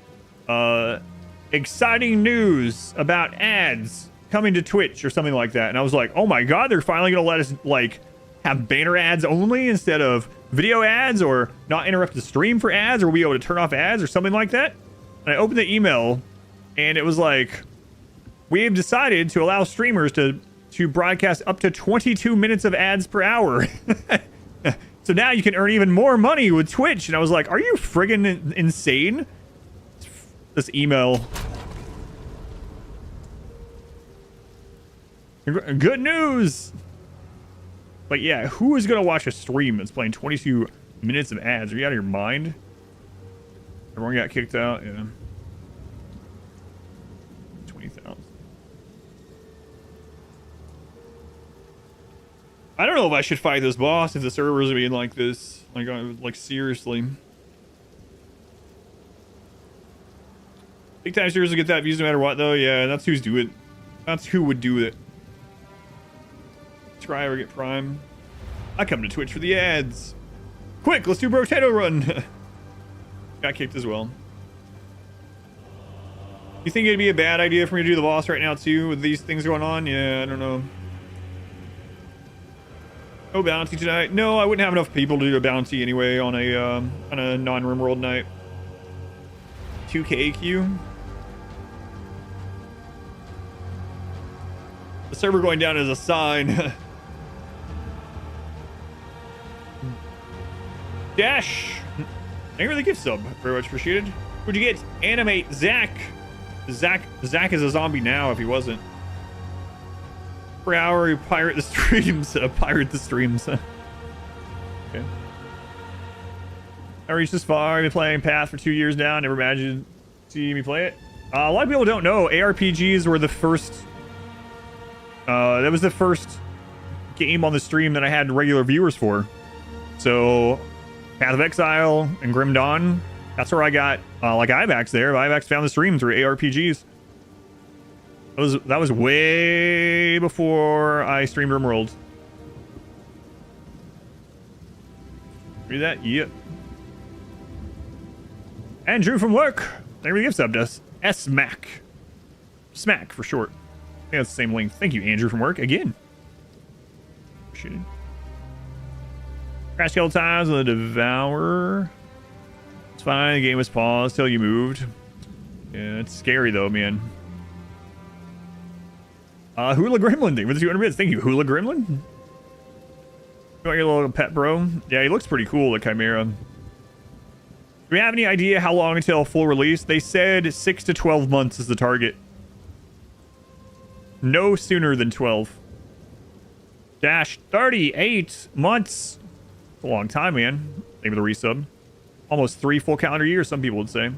exciting news about ads coming to Twitch or something like that. And I was like, oh my god, they're finally gonna let us like have banner ads only instead of video ads, or not interrupt the stream for ads, or be able to turn off ads or something like that. And I opened the email and it was like, we have decided to allow streamers to broadcast up to 22 minutes of ads per hour. So now you can earn even more money with Twitch. And I was like, are you friggin' insane? This email. Good news. But yeah, who is going to watch a stream that's playing 22 minutes of ads? Are you out of your mind? Everyone got kicked out? Yeah. 20,000. I don't know if I should fight this boss if the servers are being like this. Like seriously. Big time streamers will get that views no matter what, though. Yeah, that's who's do it. That's who would do it. Subscribe or get Prime. I come to Twitch for the ads. Quick, let's do Brotato Run. Got kicked as well. You think it'd be a bad idea for me to do the boss right now too with these things going on? Yeah, I don't know. No bounty tonight. No, I wouldn't have enough people to do a bounty anyway on a non-RimWorld night. 2K queue. The server going down is a sign. Dash. Thank you for the gift sub. Very much appreciated. What'd you get? Animate Zach. Zach is a zombie now if he wasn't. Per hour, you pirate the streams. Pirate the streams. Okay. I reached this far. I've been playing Path for 2 years now. Never imagined seeing me play it. A lot of people don't know ARPGs were the first. That was the first game on the stream that I had regular viewers for. So, Path of Exile and Grim Dawn. That's where I got like Ivax there. Ivax found the stream through ARPGs. That was way before I streamed RimWorld. Read that? Yep. Andrew from work. Thank you for the gift sub to us. S-Mac. Smack for short. I think that's the same length. Thank you, Andrew from work. Again. Appreciate it. Crash kill times on the Devourer. It's fine. The game was paused till you moved. Yeah, it's scary though, man. Hula Gremlin thing for the 200 bits. Thank you, Hula Gremlin. You want your little pet bro? Yeah, he looks pretty cool, the Chimera. Do we have any idea how long until full release? They said 6 to 12 months is the target. No sooner than 12. Dash 38 months. It's a long time, man. Thank you for the resub. Almost 3 full calendar years, some people would say.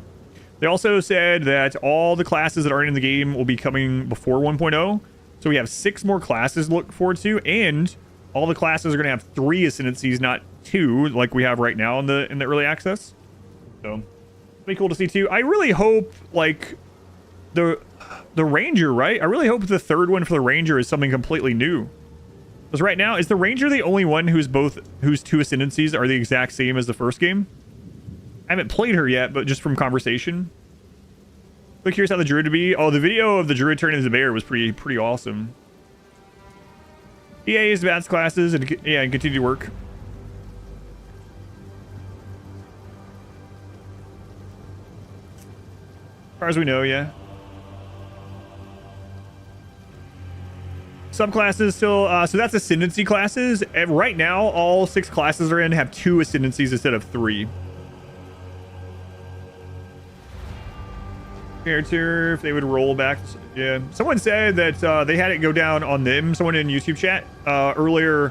They also said that all the classes that aren't in the game will be coming before 1.0. So we have 6 more classes to look forward to, and all the classes are going to have 3 ascendancies, not 2, like we have right now in the early access. So, pretty cool to see too. I really hope like the Ranger, right? I really hope the third one for the Ranger is something completely new. Because right now, is the Ranger the only one whose 2 ascendancies are the exact same as the first game? I haven't played her yet, but just from conversation. So curious how the Druid would be. Oh, the video of the Druid turning into the bear was pretty awesome. EA is advanced classes and continue to work. As far as we know, yeah. Subclasses still, so that's ascendancy classes. And right now, all 6 classes are in have 2 ascendancies instead of 3. Character, if they would roll back. Yeah. Someone said that they had it go down on them, someone in YouTube chat earlier,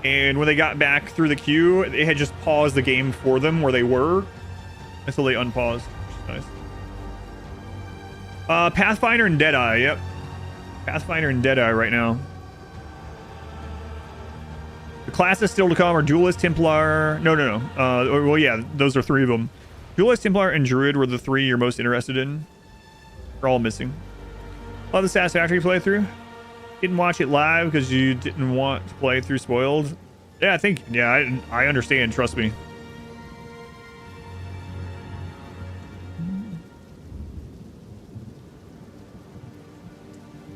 and when they got back through the queue, it had just paused the game for them where they were until they unpaused, which is nice. Pathfinder and Deadeye, yep. Pathfinder and Deadeye right now. The classes still to come are Duelist, Templar. No. Well, yeah, those are 3 of them. Duelist, Templar, and Druid were the 3 you're most interested in. They're all missing. Love the Satisfactory playthrough. Didn't watch it live because you didn't want to play through spoiled. Yeah, I understand. Trust me.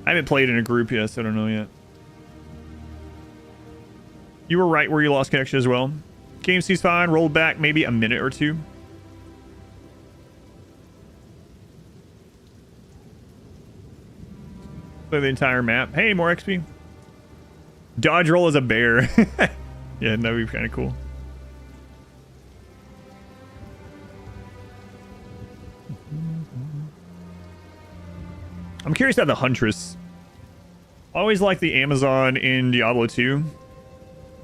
I haven't played in a group yet, so I don't know yet. You were right where you lost connection as well. Game sees fine. Rolled back maybe a minute or 2. Play the entire map. Hey, more XP. Dodge roll as a bear. Yeah, that would be kind of cool. I'm curious about the Huntress. Always like the Amazon in Diablo 2.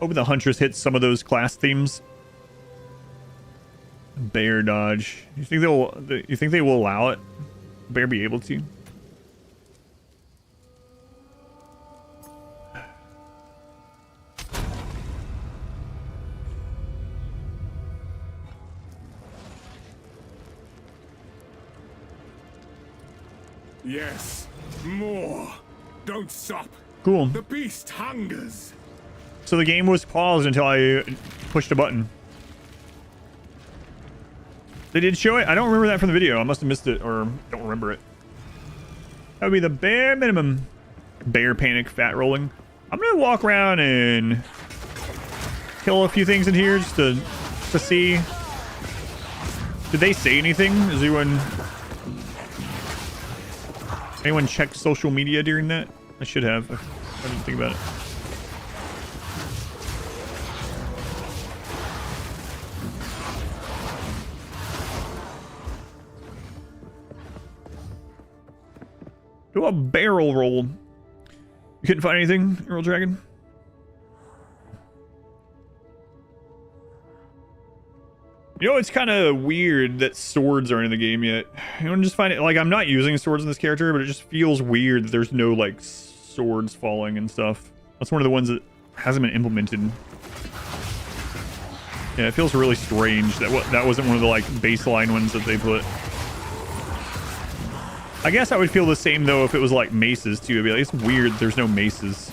Hoping the Huntress hits some of those class themes. Bear dodge. You think they will allow it? Bear be able to? Yes, more. Don't stop. Cool. The beast hungers. So the game was paused until I pushed a button. They did show it. I don't remember that from the video. I must have missed it or don't remember it. That would be the bare minimum. Bear panic, fat rolling. I'm gonna walk around and kill a few things in here just to see. Did they say anything? Is anyone check social media during that? I should have. I didn't think about it. Do a barrel roll. You couldn't find anything, Earl Dragon? You know, it's kind of weird that swords aren't in the game yet. You know, just find it like I'm not using swords in this character, but it just feels weird that there's no like swords falling and stuff. That's one of the ones that hasn't been implemented. Yeah, it feels really strange that that wasn't one of the like baseline ones that they put. I guess I would feel the same though if it was like maces too. It'd be like, it's weird there's no maces.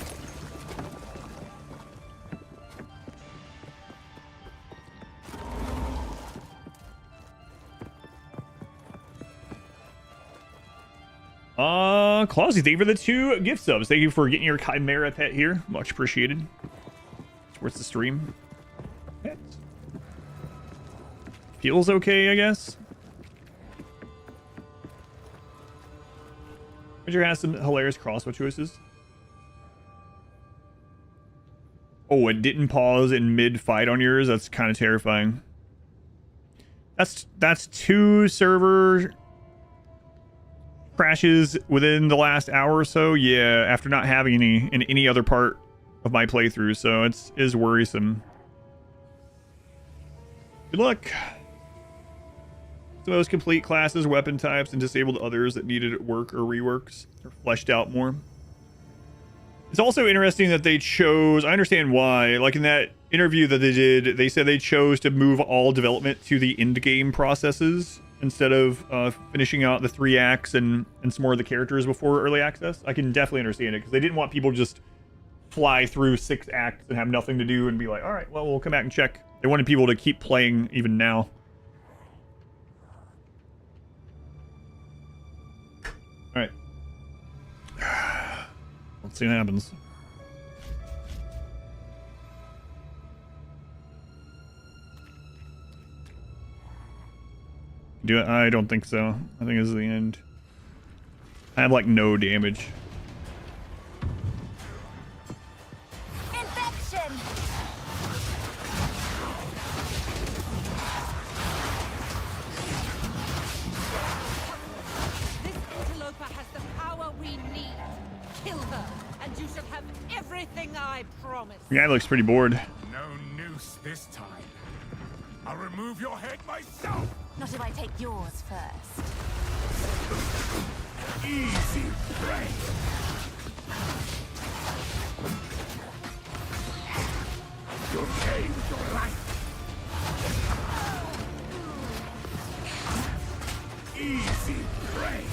Clausy, thank you for the 2 gift subs. Thank you for getting your Chimera pet here. Much appreciated. It's worth the stream. Pet. Feels okay, I guess. Richard has some hilarious crossbow choices. Oh, it didn't pause in mid-fight on yours? That's kind of terrifying. That's 2 server crashes within the last hour or so. Yeah, after not having any in any other part of my playthrough, so it is worrisome. Good luck. The most complete classes, weapon types, and disabled others that needed work or reworks or fleshed out more. It's also interesting that they chose, I understand why, like in that interview that they did, they said they chose to move all development to the end game processes instead of finishing out the 3 acts and some more of the characters before early access. I can definitely understand it because they didn't want people to just fly through 6 acts and have nothing to do and be like, all right, well, we'll come back and check. They wanted people to keep playing even now. All right. Let's see what happens. Do it? I don't think so. I think this is the end. I have like no damage. Infection! This interloper has the power we need. Kill her, and you shall have everything I promised. The guy looks pretty bored. No noose this time. I'll remove your head myself. Not if I take yours first. Easy prey. You're okay with your life. Easy prey.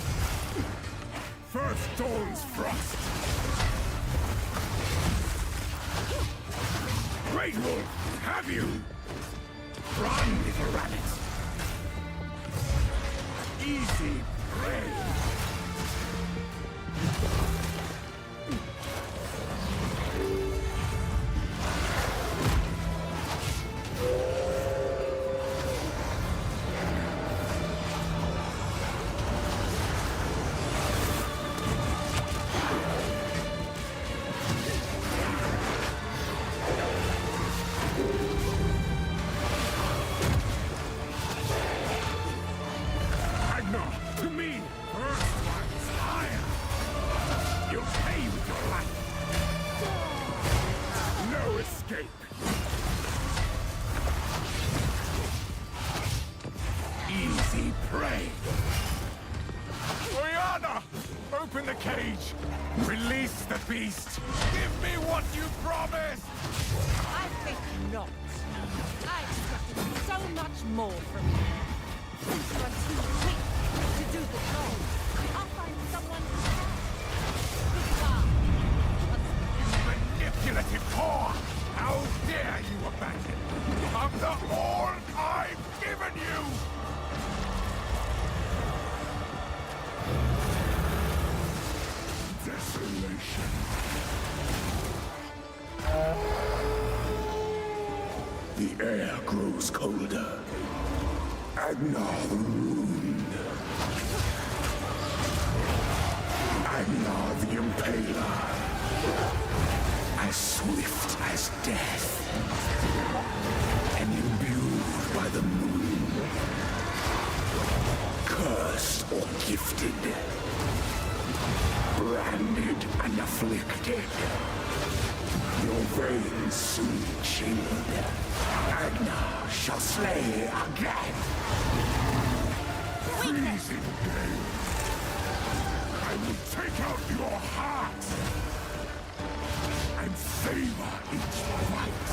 First dawn's frost. Great Wolf, have you? Run, little rabbit. Easy prey. Open the cage! Release the beast! Give me what you promised! I think not. I expected so much more from you. Since you are too weak to do the job, I'll find someone desolation. The air grows colder. Agnar the Ruined. Agnar the Impaler. As swift as death. And imbued by the moon. Cursed or gifted. Branded and afflicted. Your veins soon chilled. Agnar shall slay again. Freezing gale. I will take out your heart and savor each fight.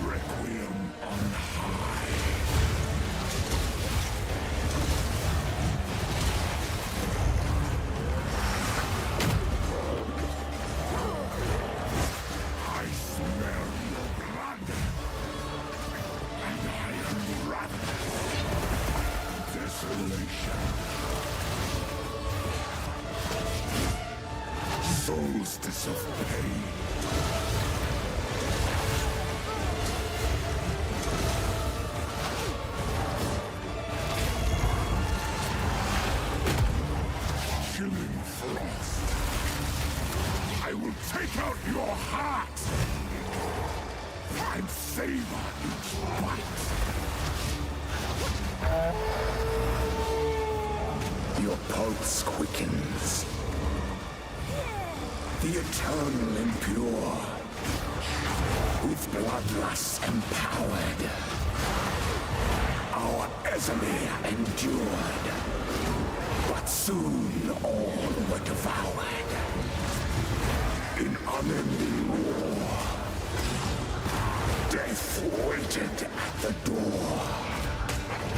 Requiem on high. I smell your blood, and I am ravenous. Desolation. Solstice of pain. Chilling frost. I will take out your heart and savor each bite. Your pulse quickens. The eternal impure, with bloodlust empowered, our Ezreal endured, but soon all were devoured in unending war. Death waited at the door.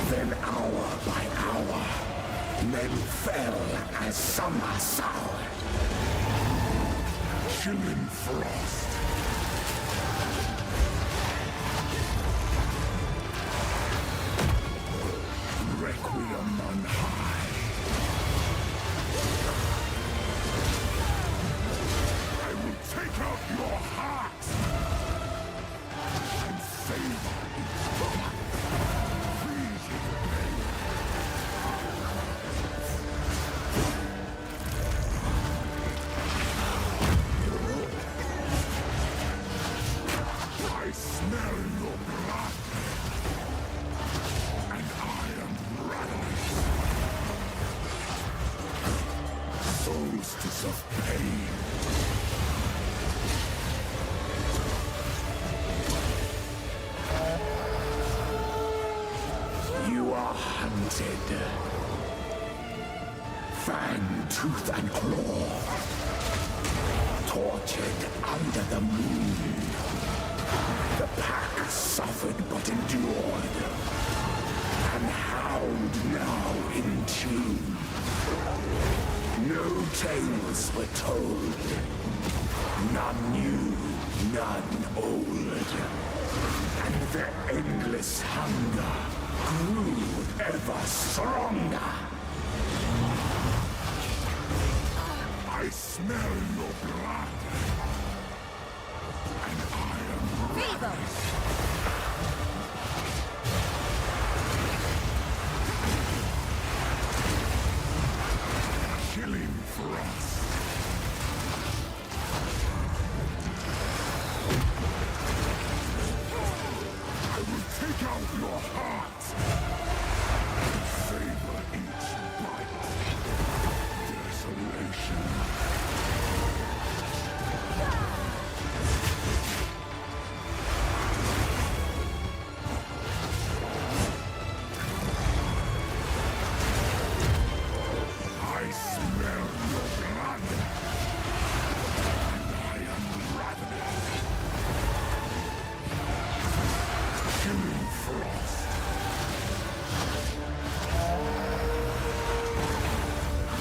Then hour by hour, men fell as summer soured. Chilling frost. Requiem on high. I will take out your heart and savor each bite. Freezing pain. I smell your blood, and I am ravenous. Solstice of pain. You are hunted. Fang, tooth, and claw. Tortured under the moon. The pack suffered but endured, and howled now in tune. No tales were told, none new, none old, and their endless hunger grew ever stronger. I smell your blood. Chilling frost. I will take out your heart and savor each bite. Desolation. I smell your blood, and I am ravenous. Chilling frost.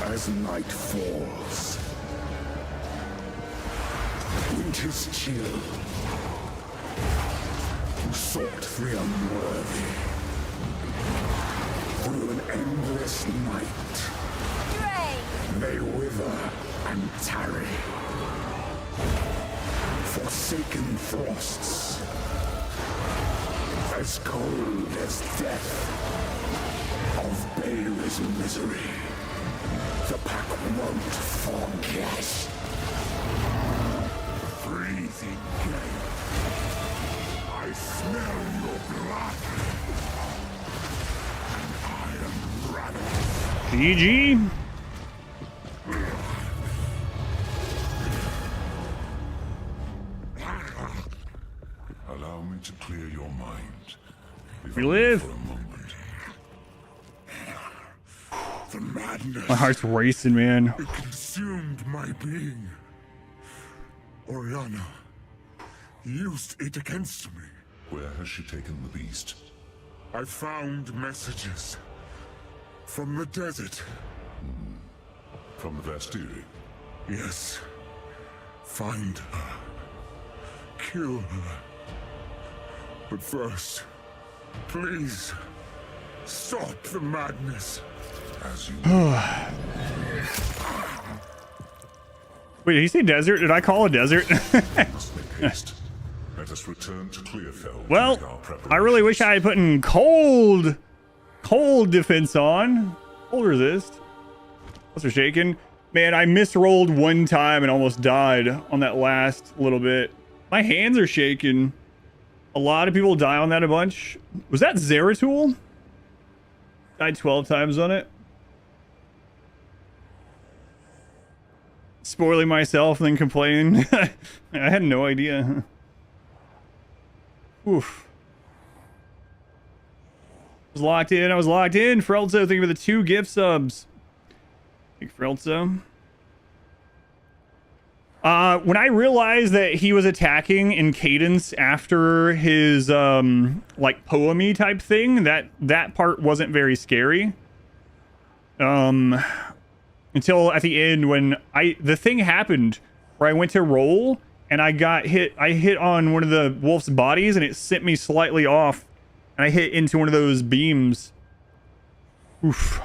As night falls, winter's chill, who sought free unworthy, through an endless night, they wither and tarry. forsaken frosts, as cold as death, of Bale's misery. The pack won't forget. Breathing gale, I smell your blood, and I am ravenous. GG. Allow me to clear your mind. If We only live. for a moment. The madness. My heart's racing, man. It consumed my being. Oriana used it against me. Where has she taken the beast? I found messages from the desert. From the Vastiri? Yes. Find her. Kill her. But first, please, stop the madness. As you Wait, did he say desert? Did I call a desert? must make haste. Let us return to Clearfell. Well, to make our I preparations. really wish I had put in cold defense on. Cold resist. What's her shaking? Man, I misrolled one time and almost died on that last little bit. My hands are shaking. A lot of people die on that a bunch. Was that Zeratul? Died 12 times on it. Spoiling myself and then complaining. I had no idea. Oof. I was locked in. Frelzo, thank you for the 2 gift subs. Thank you, Frelzo. When I realized that he was attacking in cadence after his like poemy type thing, that part wasn't very scary. Until at the end when the thing happened where I went to roll and I got hit. I hit on one of the wolf's bodies and it sent me slightly off, and I hit into one of those beams. Oof.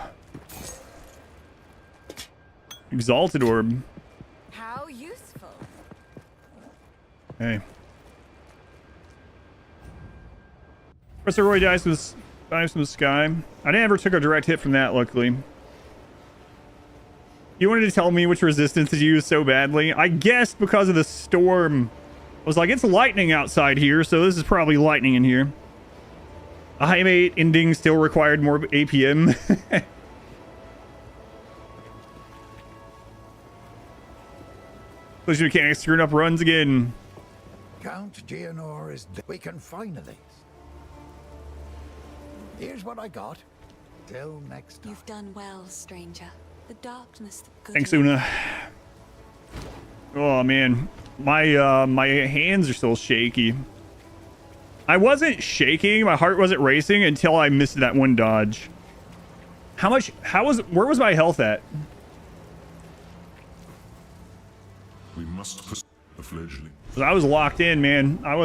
Exalted orb. How useful. Hey. Professor Roy dies from the sky. I never took a direct hit from that, luckily. You wanted to tell me which resistance to use so badly? I guessed because of the storm. I was like, it's lightning outside here, so this is probably lightning in here. A high mate ending still required more APM. Those mechanics screwing up runs again. Count Geonor is dead. We can finally. Here's what I got. Till next time. You've done well, stranger. The darkness that good. Thanks, Una. Oh man, my hands are still shaky. I wasn't shaking, my heart wasn't racing until I missed that one dodge. Where was my health at? We must pursue the fledgling. 'Cause I was locked in, man. I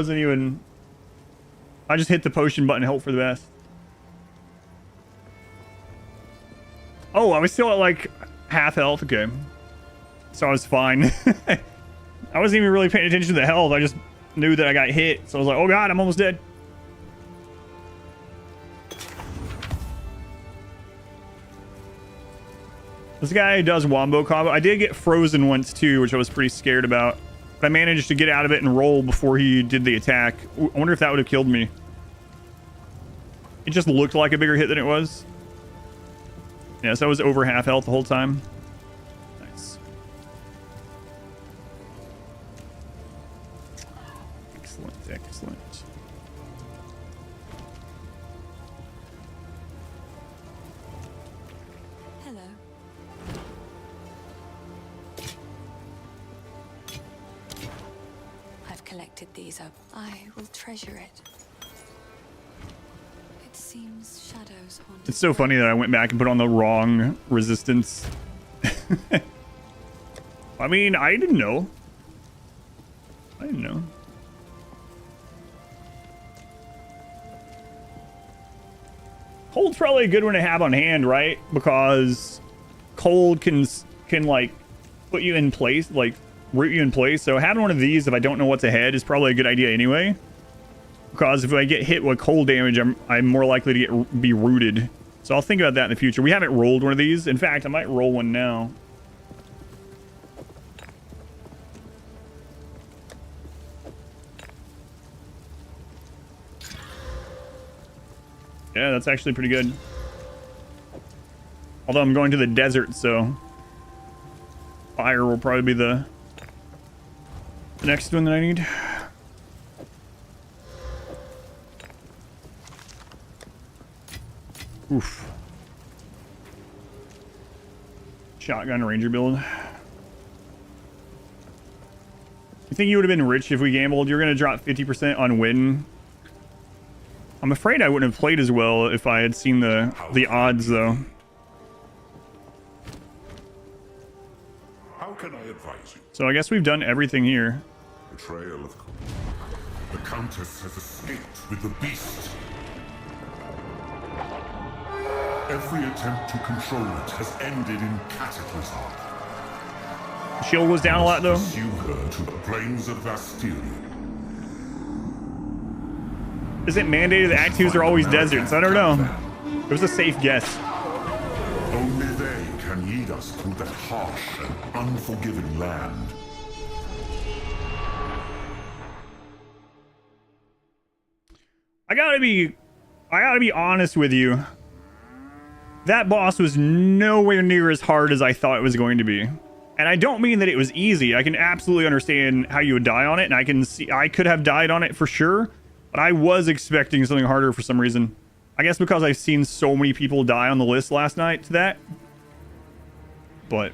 just hit the potion button, hope for the best. Oh, I was still at like half health. Okay. So I was fine. I wasn't even really paying attention to the health. I just knew that I got hit. So I was like, oh god, I'm almost dead. This guy does wombo combo. I did get frozen once too, which I was pretty scared about. But I managed to get out of it and roll before he did the attack. I wonder if that would have killed me. It just looked like a bigger hit than it was. Yeah, so I was over half health the whole time. Nice. Excellent, excellent. Hello. I've collected these up. I will treasure it. It seems shadows haunt. It's so funny that I went back and put on the wrong resistance. I mean, I didn't know. Cold's probably a good one to have on hand, right? Because cold can like put you in place, like root you in place. So having one of these, if I don't know what's ahead, is probably a good idea anyway. Because if I get hit with cold damage, I'm more likely to be rooted. So I'll think about that in the future. We haven't rolled one of these. In fact, I might roll one now. Yeah, that's actually pretty good. Although I'm going to the desert, so fire will probably be the next one that I need. Oof. Shotgun ranger build. You think you would have been rich if we gambled? You're going to drop 50% on win. I'm afraid I wouldn't have played as well if I had seen the odds, though. How can I advise you? So I guess we've done everything here. Betrayal of... The Countess has escaped with the beast. Every attempt to control it has ended in cataclysm. The shield was down a lot, though. Pursue her to the plains of Vastyria. Is it mandated that Act 2s are always deserts? I don't know. It was a safe guess. Only they can lead us through that harsh and unforgiving land. I gotta be honest with you. That boss was nowhere near as hard as I thought it was going to be. And I don't mean that it was easy. I can absolutely understand how you would die on it, and I can see I could have died on it for sure. But I was expecting something harder for some reason. I guess because I've seen so many people die on the list last night to that. But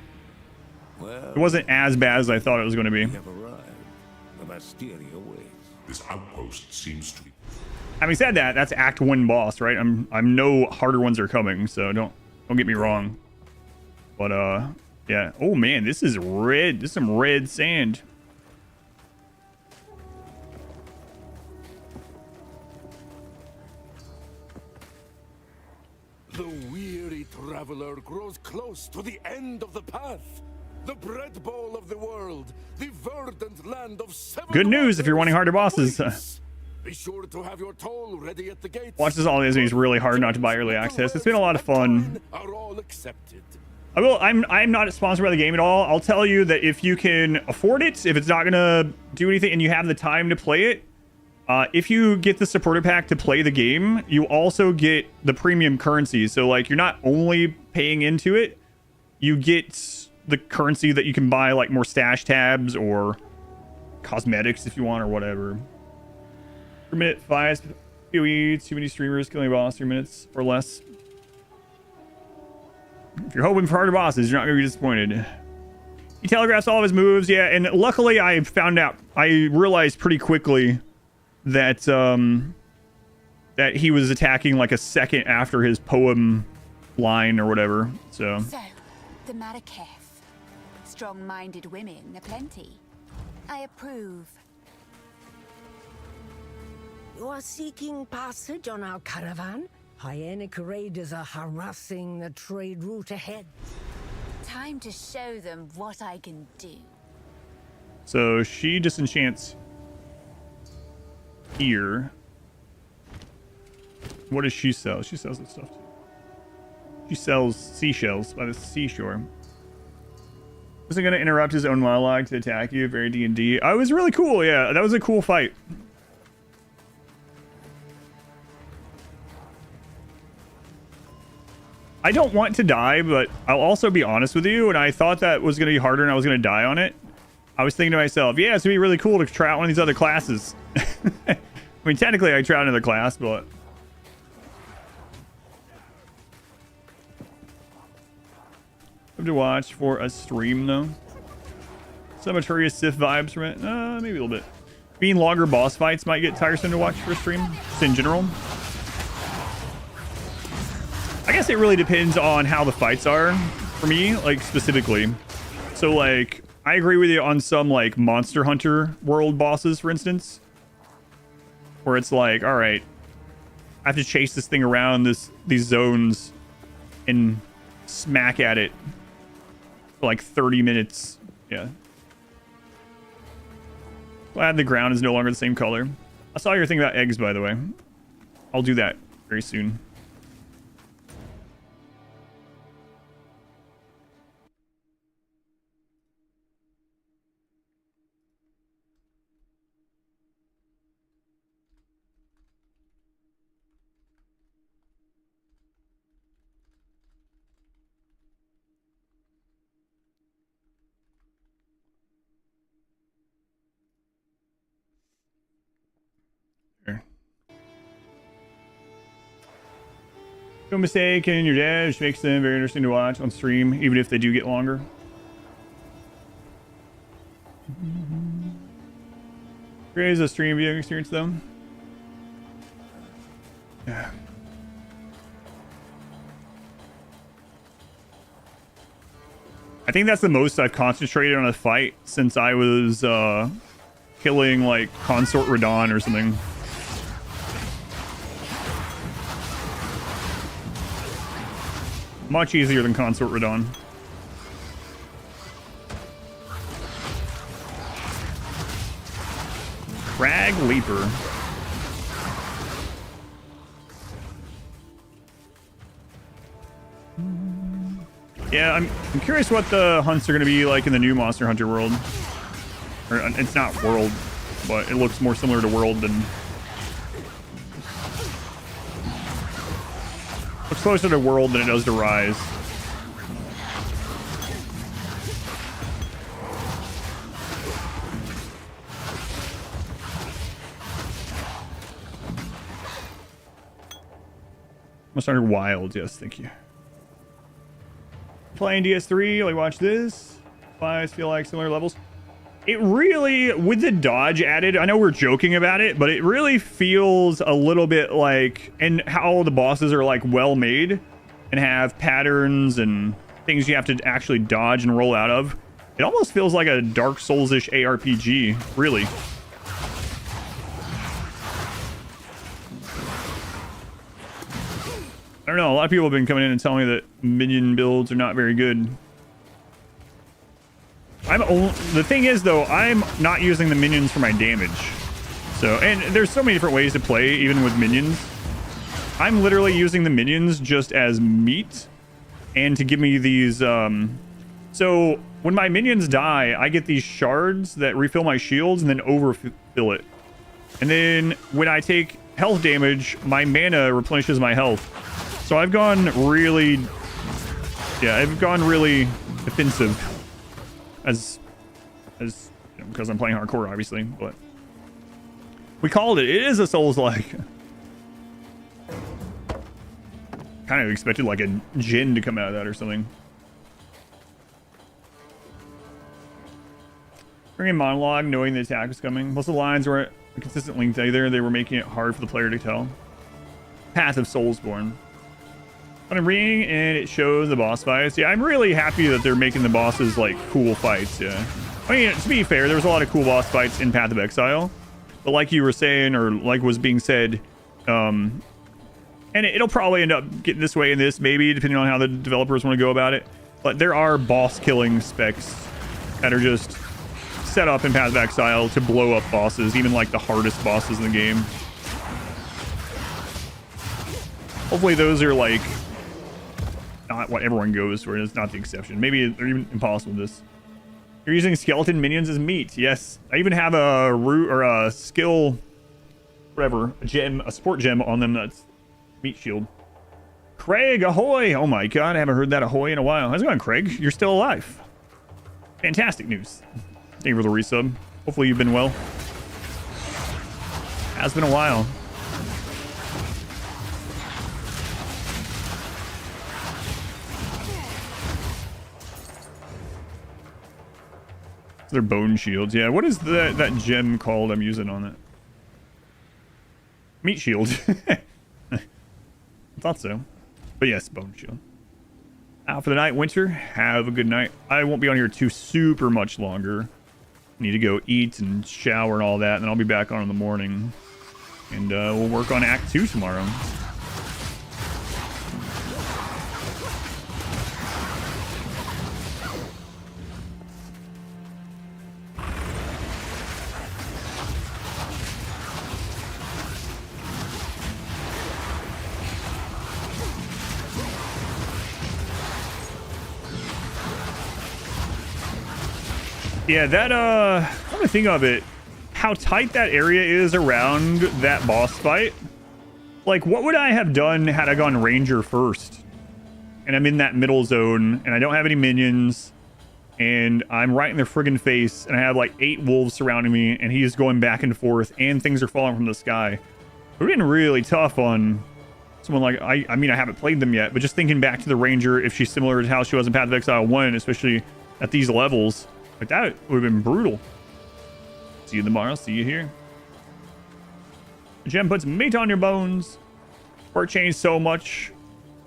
it wasn't as bad as I thought it was going to be. This outpost seems to be... Having said that, that's Act 1 boss, right? I'm no harder ones are coming, so don't get me wrong. But yeah. Oh man, this is red. This is some red sand. The weary traveler grows close to the end of the path. The bread bowl of the world, the verdant land of seven. Good news if you're wanting harder bosses. Be sure to have your toll ready at the gates. Watch this all is really hard not to buy early access. It's been a lot of fun. Are all accepted. I'm not sponsored by the game at all. I'll tell you that if you can afford it, if it's not gonna do anything and you have the time to play it, if you get the supporter pack to play the game, you also get the premium currency. So like you're not only paying into it, you get the currency that you can buy like more stash tabs or cosmetics if you want or whatever. Per minute 5 PoE, too many streamers killing a boss 3 minutes or less. If you're hoping for harder bosses, you're not gonna be disappointed. He telegraphs all of his moves, yeah, and luckily I realized pretty quickly that that he was attacking like a second after his poem line or whatever. So the Marrakech. Strong-minded women aplenty. I approve. You are seeking passage on our caravan? Hyenic raiders are harassing the trade route ahead. Time to show them what I can do. So she disenchants here. What does she sell? She sells this stuff too. She sells seashells by the seashore. Wasn't gonna interrupt his own monologue to attack you. Very D&D. I was really cool. Yeah, that was a cool fight. I don't want to die, but I'll also be honest with you. And I thought that was gonna be harder, and I was gonna die on it. I was thinking to myself, yeah, it's gonna be really cool to try out one of these other classes. I mean, technically, I tried another class, but. Have to watch for a stream though. Some Arturius Sith vibes from it. Maybe a little bit. Being longer boss fights might get tiresome to watch for a stream, just in general. I guess it really depends on how the fights are for me, like specifically. So like, I agree with you on some like Monster Hunter world bosses, for instance, where it's like, all right, I have to chase this thing around these zones and smack at it for like 30 minutes. Yeah. Glad the ground is no longer the same color. I saw your thing about eggs, by the way. I'll do that very soon. No mistake in your dash makes them very interesting to watch on stream, even if they do get longer. Great as a stream viewing experience, though. Yeah. I think that's the most I've concentrated on a fight since I was killing like Consort Radon or something. Much easier than Consort Radon. Crag Leaper. Yeah, I'm curious what the hunts are going to be like in the new Monster Hunter world. Or, it's not world, but it looks more similar to world than... Looks closer to world than it does to Rise. Monster Hunter Wild, yes, thank you. Playing DS3, like watch this. Fives feel like similar levels. It really, with the dodge added, I know we're joking about it, but it really feels a little bit like, and how the bosses are like well made and have patterns and things you have to actually dodge and roll out of. It almost feels like a Dark Souls-ish ARPG, really. I don't know, a lot of people have been coming in and telling me that minion builds are not very good. The thing is, though, I'm not using the minions for my damage. So, and there's so many different ways to play, even with minions. I'm literally using the minions just as meat and to give me these... So, when my minions die, I get these shards that refill my shields and then overfill it. And then when I take health damage, my mana replenishes my health. So I've gone really... Yeah, I've gone really defensive. As you know, because I'm playing hardcore, obviously, but we called it. It is a Souls-like. Kind of expected like a Jin to come out of that or something. Bring in monologue, knowing the attack was coming. Most of the lines weren't a consistent length either. They were making it hard for the player to tell. Path of Soulsborne. But I'm reading and it shows the boss fights. Yeah, I'm really happy that they're making the bosses like cool fights. Yeah, I mean, to be fair, there was a lot of cool boss fights in Path of Exile, but like you were saying, or like was being said, and it'll probably end up getting this way in this, maybe depending on how the developers want to go about it. But there are boss killing specs that are just set up in Path of Exile to blow up bosses, even like the hardest bosses in the game. Hopefully those are like not what everyone goes for. It's not the exception. Maybe they're even impossible with this. You're using skeleton minions as meat. Yes. I even have a root or a skill, whatever, a gem, a support gem on them that's meat shield. Craig, ahoy. Oh my god, I haven't heard that ahoy in a while. How's it going, Craig? You're still alive. Fantastic news. Thank you for the resub. Hopefully you've been well. Has been a while. They're bone shields. Yeah, what is that gem called I'm using on it? Meat shield. I thought so. But yes, bone shield. Out for the night, Winter. Have a good night. I won't be on here too super much longer. Need to go eat and shower and all that, and then I'll be back on in the morning. And we'll work on Act 2 tomorrow. Yeah, that I'm to think of it, how tight that area is around that boss fight. Like, what would I have done had I gone Ranger first? And I'm in that middle zone, and I don't have any minions, and I'm right in their friggin' face, and I have like 8 wolves surrounding me, and he's going back and forth, and things are falling from the sky. We're getting really tough on someone like, I mean, I haven't played them yet, but just thinking back to the Ranger, if she's similar to how she was in Path of Exile 1, especially at these levels, like that would have been brutal. See you tomorrow. See you here. The gem puts meat on your bones. Sport changed so much,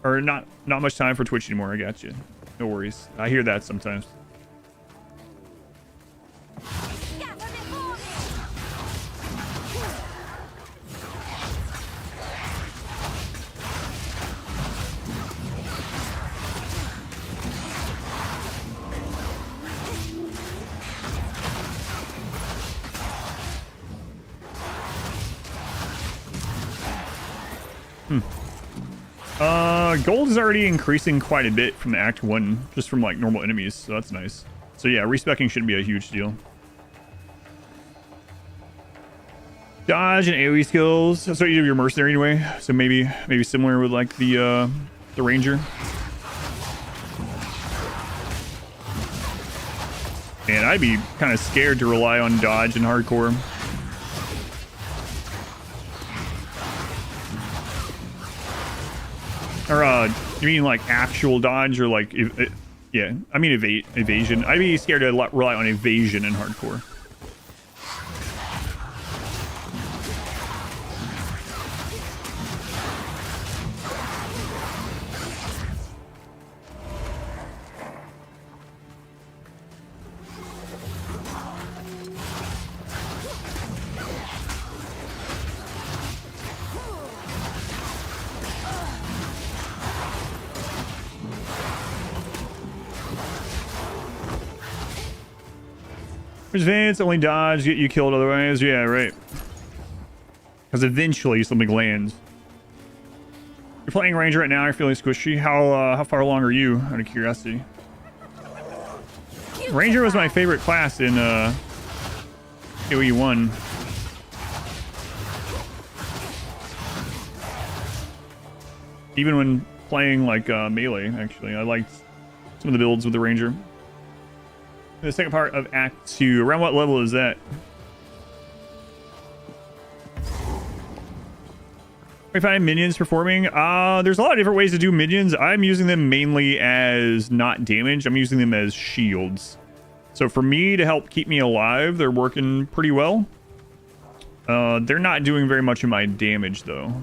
or not much time for Twitch anymore. I got you. No worries. I hear that sometimes. Gold is already increasing quite a bit from Act 1, just from like normal enemies, so that's nice. So yeah, respecking shouldn't be a huge deal. Dodge and AoE skills. That's what you do with your mercenary anyway. So maybe similar with like the Ranger. And I'd be kind of scared to rely on dodge and hardcore. Or, you mean like actual dodge or like, yeah, I mean evasion. I'd be scared to rely on evasion in hardcore. There's Vance, only dodge, get you killed otherwise. Yeah, right. Because eventually something lands. You're playing Ranger right now, you're feeling squishy. How far along are you, out of curiosity? Ranger was my favorite class in AoE 1. Even when playing like melee, actually. I liked some of the builds with the Ranger. The second part of Act 2. Around what level is that? 25 minions performing. There's a lot of different ways to do minions. I'm using them mainly as not damage. I'm using them as shields. So for me to help keep me alive, they're working pretty well. They're not doing very much of my damage though.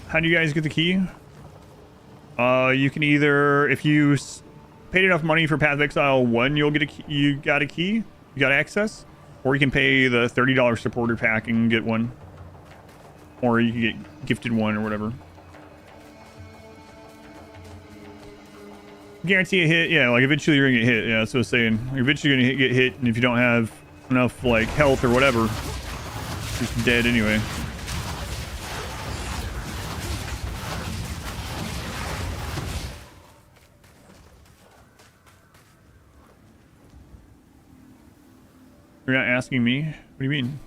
How do you guys get the key? You can either, if you paid enough money for Path of Exile 1, you'll get a key, you got access, or you can pay the $30 supporter pack and get one, or you can get gifted one or whatever. Guarantee a hit, yeah. Like eventually you're gonna get hit. Yeah, that's what I was saying. You're eventually gonna get hit, and if you don't have enough like health or whatever, you're just dead anyway. You're not asking me? What do you mean?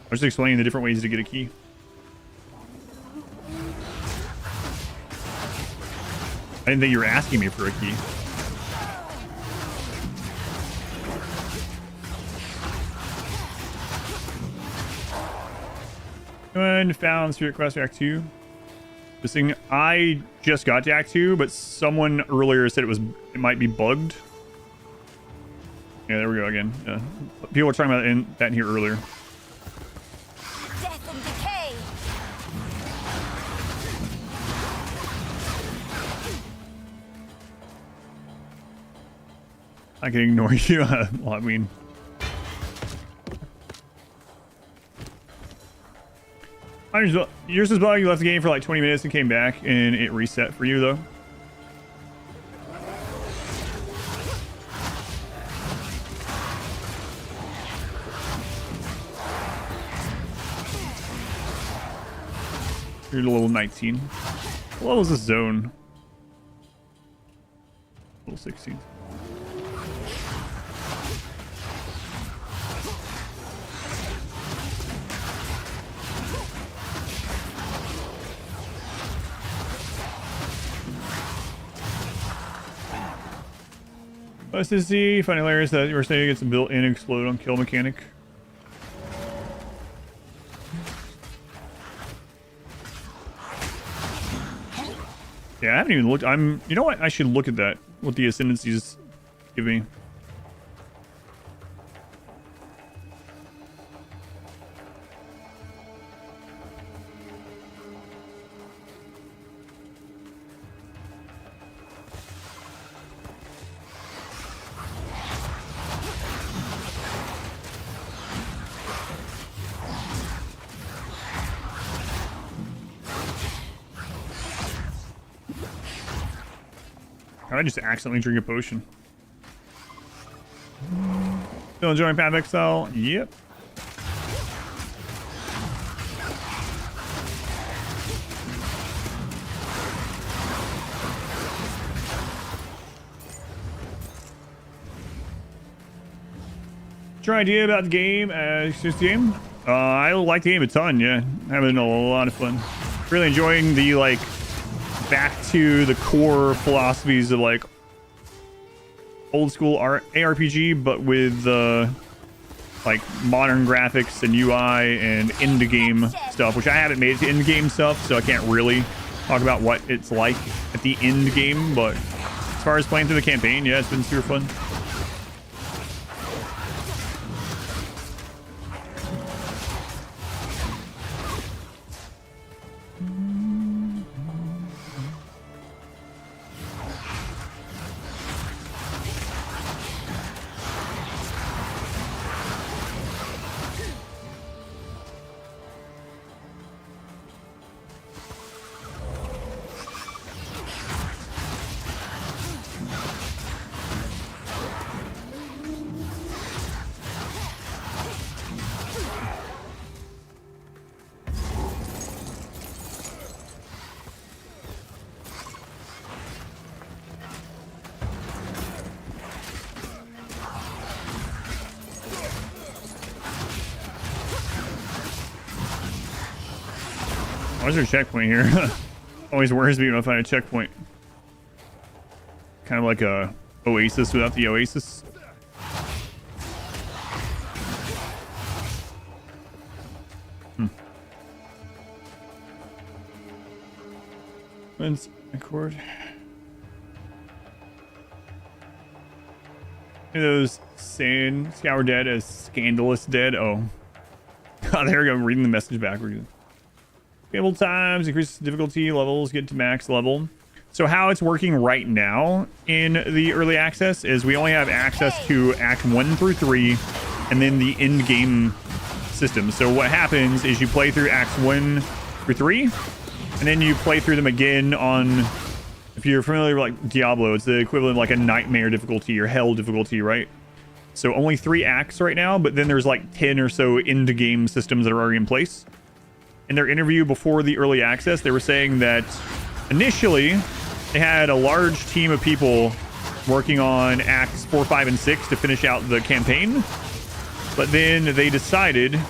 I was just explaining the different ways to get a key. I didn't think you were asking me for a key. And found Spirit Quest Act 2. This thing, I just got to Act 2, but someone earlier said it might be bugged. Yeah, there we go again. Yeah. People were talking about that in here earlier. Death and decay. I can ignore you. Well, I mean, yours is bug. You left the game for like 20 minutes and came back, and it reset for you though. You're to level 19. What level is this zone? Level 16. SSC, finding layers that you were saying gets built in explode on kill mechanic. Yeah, I haven't even looked. You know what? I should look at that. What the ascendancies give me. I just accidentally drink a potion. Still enjoying Path of Exile? Yep. What's your idea about the game? This game? I like the game a ton, yeah. Having a lot of fun. Really enjoying the, like, back to the core philosophies of like old school ARPG, but with like modern graphics and UI and end game stuff, which I haven't made it to end game stuff, so I can't really talk about what it's like at the end game. But as far as playing through the campaign, yeah, it's been super fun. Why is there a checkpoint here? Always worries me when I find a checkpoint. Kind of like a oasis without the oasis. When's record? Those saying Scour dead as scandalous dead. Oh. Oh, there we go. I'm reading the message backwards. Table times, increase difficulty levels, get to max level. So how it's working right now in the early access is we only have access to Act 1 through 3 and then the end game system. So what happens is you play through Acts 1 through 3 and then you play through them again on, if you're familiar with like Diablo, it's the equivalent of like a nightmare difficulty or hell difficulty, right? So only 3 acts right now, but then there's like 10 or so end game systems that are already in place. In their interview before the early access, they were saying that initially they had a large team of people working on Acts 4, 5, and 6 to finish out the campaign. But then they decided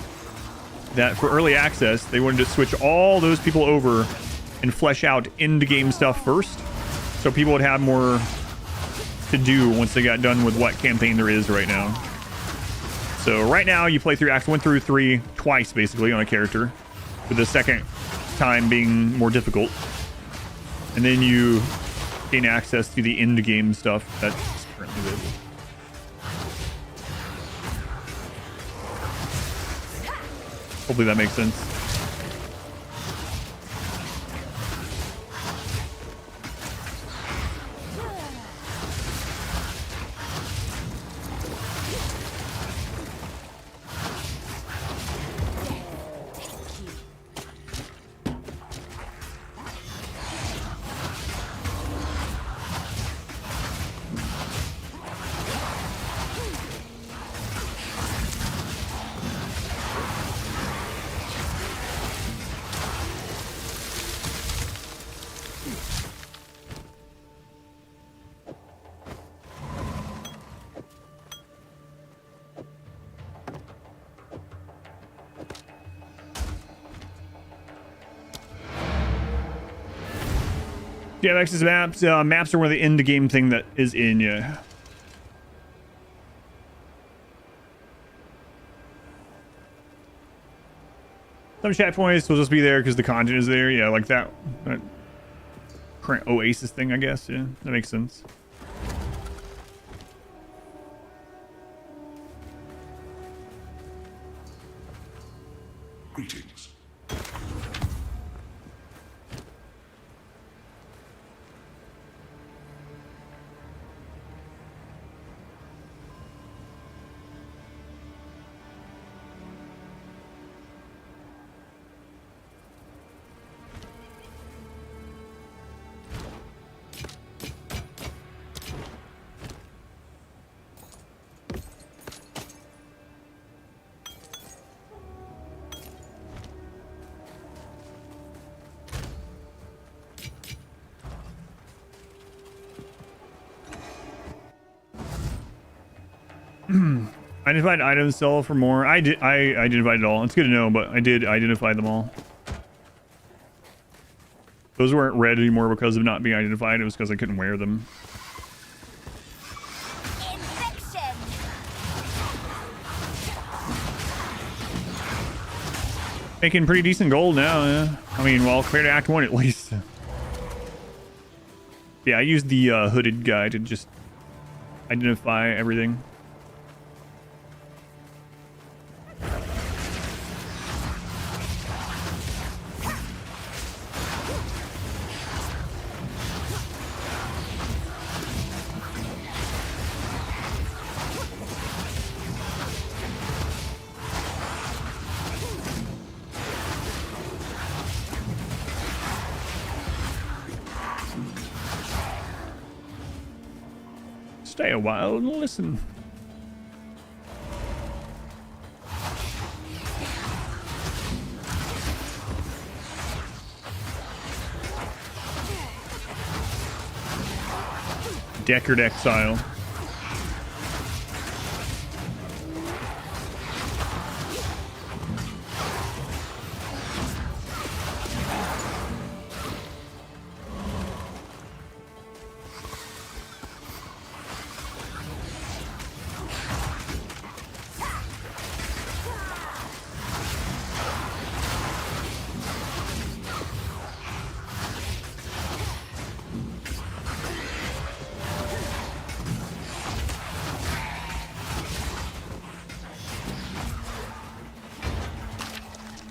that for early access, they wanted to switch all those people over and flesh out end-game stuff first. So people would have more to do once they got done with what campaign there is right now. So right now, you play through Acts 1 through 3 twice, basically, on a character, with the second time being more difficult. And then you gain access to the end game stuff that's currently available. Hopefully that makes sense. Do you have access to maps? Maps are one of the end game thing that is in, yeah. Some chat points will just be there because the content is there. Yeah, like that current Oasis thing, I guess. Yeah, that makes sense. Greetings. Identified items sell for more. I identified it all. It's good to know, but I did identify them all. Those weren't red anymore because of not being identified. It was because I couldn't wear them. Infection. Making pretty decent gold now, yeah. I mean, well, compared to Act 1 at least. Yeah, I used the hooded guy to just identify everything. Stay a while and listen. Deckard Exile.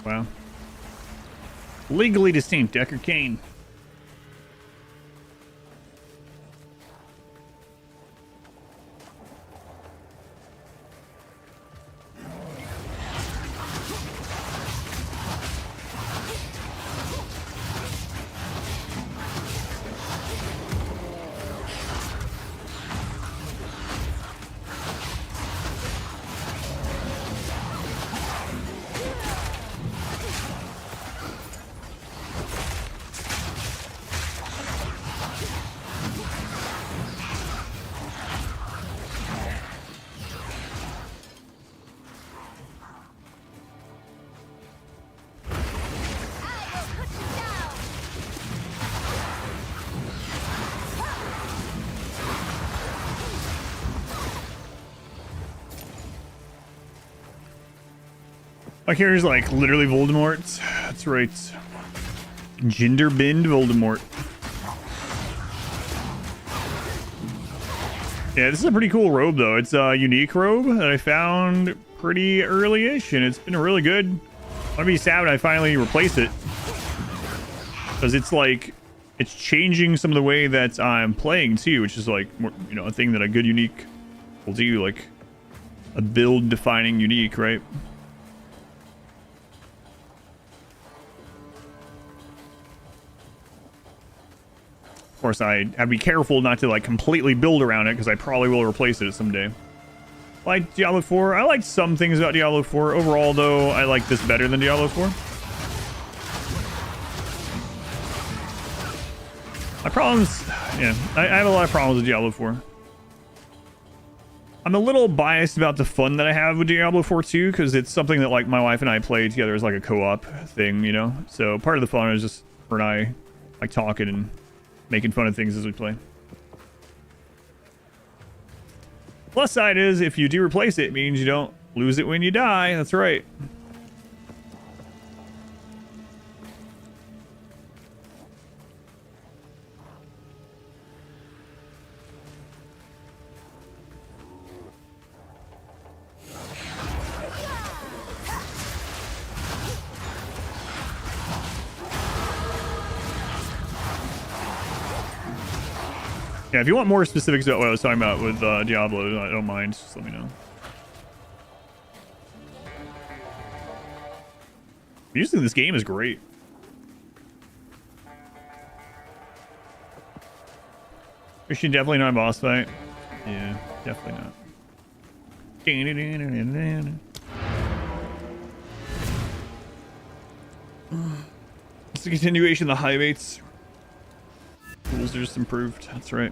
Wow. Legally distinct, Deckard Cain. My character's like literally Voldemort. That's right. Gender bend Voldemort. Yeah, this is a pretty cool robe though. It's a unique robe that I found pretty early-ish, and it's been really good. I'm gonna be sad when I finally replace it, because it's like it's changing some of the way that I'm playing too, which is like more, you know, a thing that a good unique will do, like a build defining unique, right? Of course, I'd be careful not to like completely build around it, because I probably will replace it someday. Like Diablo 4, I liked some things about Diablo 4. Overall, though, I like this better than Diablo 4. My problems, yeah, I have a lot of problems with Diablo 4. I'm a little biased about the fun that I have with Diablo 4 too, because it's something that like my wife and I play together as like a co-op thing, you know. So part of the fun is just her and I like talking and making fun of things as we play. Plus side is, if you do replace it, it means you don't lose it when you die. That's right. Yeah, if you want more specifics about what I was talking about with Diablo, I don't mind. Just let me know. Music in this game is great. Is she definitely not a boss fight? Yeah, definitely not. It's a continuation of the high baits. Tools are just improved. That's right.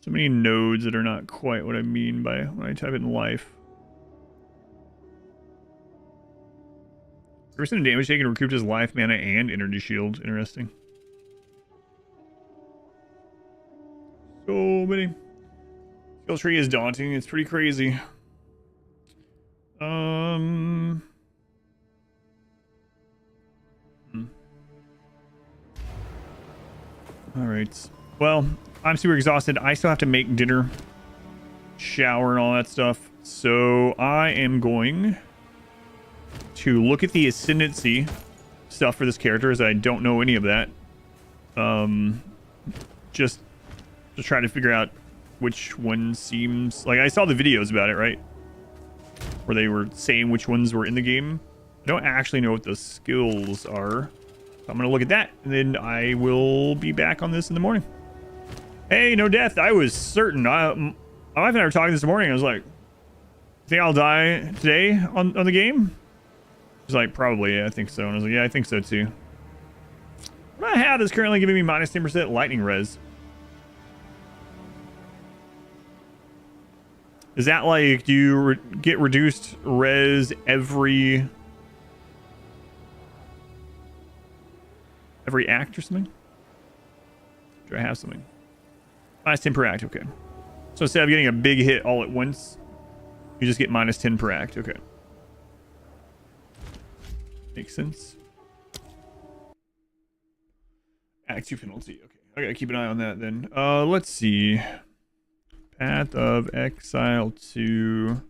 So many nodes that are not quite what I mean by when I type in life. Person damage taken recouped his life, mana, and energy shield. Interesting. So many. Skill tree is daunting. It's pretty crazy. Alright. Well, I'm super exhausted. I still have to make dinner, shower, and all that stuff. So I am going to look at the ascendancy stuff for this character, as I don't know any of that. Just to try to figure out which one seems like I saw the videos about it, right? Where they were saying which ones were in the game. I don't actually know what the skills are. So I'm gonna look at that, and then I will be back on this in the morning. Hey, no death. I was certain. My wife and I were talking this morning. I was like, think I'll die today on the game? She's like, probably, yeah, I think so. And I was like, yeah, I think so too. What I have is currently giving me minus 10% lightning res. Is that like, do you get reduced res every act or something? Do I have something? Minus 10 per act, okay. So instead of getting a big hit all at once, you just get minus 10 per act, okay. Makes sense. Act 2 penalty, okay. I gotta keep an eye on that then. Let's see. Path of Exile to...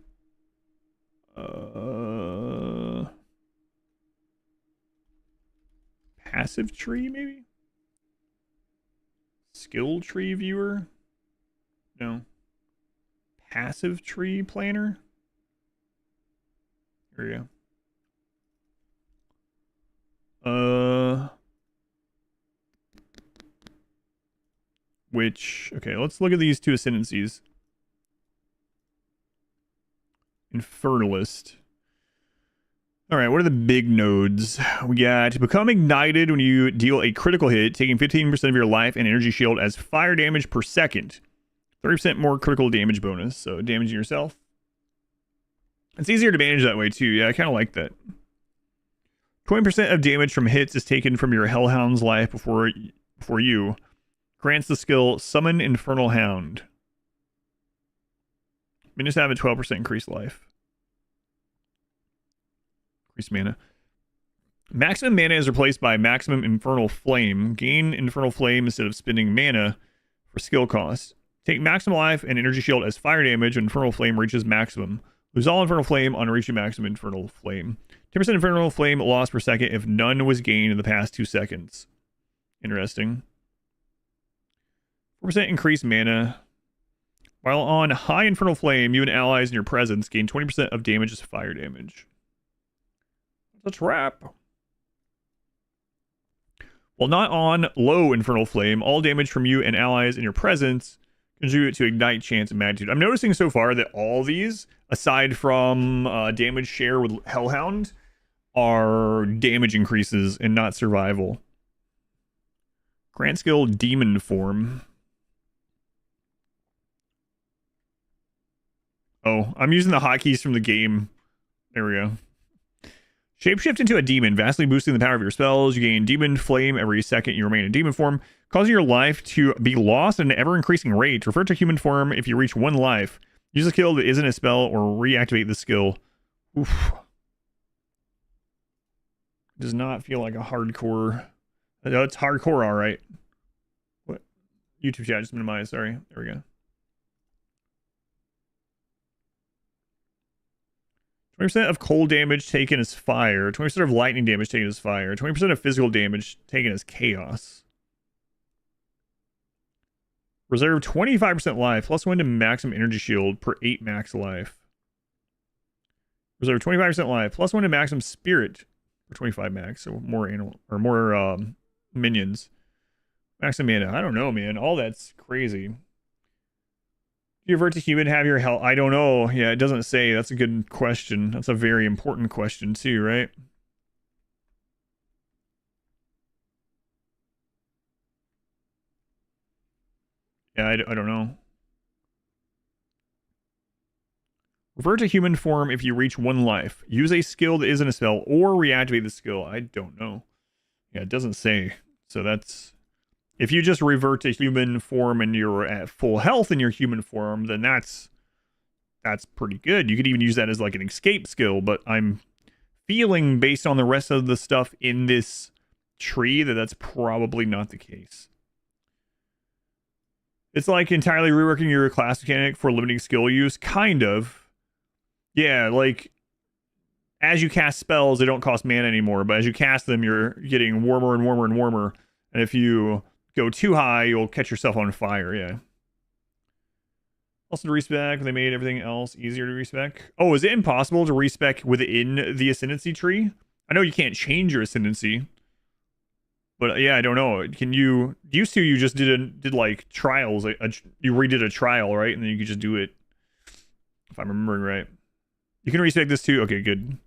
passive tree, maybe? Skill tree viewer? No. Passive tree planner? Here we go. Which, okay, let's look at these two ascendancies. Infernalist. Alright, what are the big nodes? We got become ignited when you deal a critical hit, taking 15% of your life and energy shield as fire damage per second. 30% more critical damage bonus, so damaging yourself. It's easier to manage that way too. Yeah, I kind of like that. 20% of damage from hits is taken from your Hellhound's life before you. Grants the skill Summon Infernal Hound. Minions have a 12% increased life. Increased mana. Maximum mana is replaced by Maximum Infernal Flame. Gain Infernal Flame instead of spending mana for skill cost. Take maximum life and energy shield as fire damage when Infernal Flame reaches maximum. Lose all Infernal Flame on reaching maximum Infernal Flame. 10% Infernal Flame lost per second if none was gained in the past 2 seconds. Interesting. 4% increased mana. While on high Infernal Flame, you and allies in your presence gain 20% of damage as fire damage. That's a trap. While not on low Infernal Flame, all damage from you and allies in your presence Contribute to ignite chance and magnitude. I'm noticing so far that all these, aside from damage share with Hellhound, are damage increases and not survival. Grant skill demon form. Oh, I'm using the hotkeys from the game. There we go. Shapeshift into a demon, vastly boosting the power of your spells. You gain demon flame every second you remain in demon form, causing your life to be lost at an ever-increasing rate. Revert to human form if you reach 1 life. Use a skill that isn't a spell or reactivate the skill. Oof. Does not feel like a hardcore. No, it's hardcore, all right. What? YouTube chat just minimized. Sorry. There we go. 20% of cold damage taken as fire. 20% of lightning damage taken as fire. 20% of physical damage taken as chaos. Reserve 25% life. Plus 1 to maximum energy shield per 8 max life. Reserve 25% life. Plus 1 to maximum spirit for 25 max. So more animal or more minions. Maximum mana. I don't know, man. All that's crazy. You revert to human, have your health. I don't know. Yeah, it doesn't say. That's a good question. That's a very important question too, right? Yeah, I don't know. Revert to human form if you reach 1 life. Use a skill that isn't a spell or reactivate the skill. I don't know. Yeah, it doesn't say. So that's... If you just revert to human form and you're at full health in your human form, then that's pretty good. You could even use that as like an escape skill, but I'm feeling based on the rest of the stuff in this tree that that's probably not the case. It's like entirely reworking your class mechanic for limiting skill use, kind of. Yeah, like as you cast spells, they don't cost mana anymore, but as you cast them, you're getting warmer and warmer and warmer. And if you go too high, you'll catch yourself on fire, yeah. Also to respec, they made everything else easier to respec. Oh, is it impossible to respec within the Ascendancy tree? I know you can't change your Ascendancy. But yeah, I don't know. Can you... Used to, you just did like trials. You redid a trial, right? And then you could just do it. If I'm remembering right. You can respec this too? Okay, good.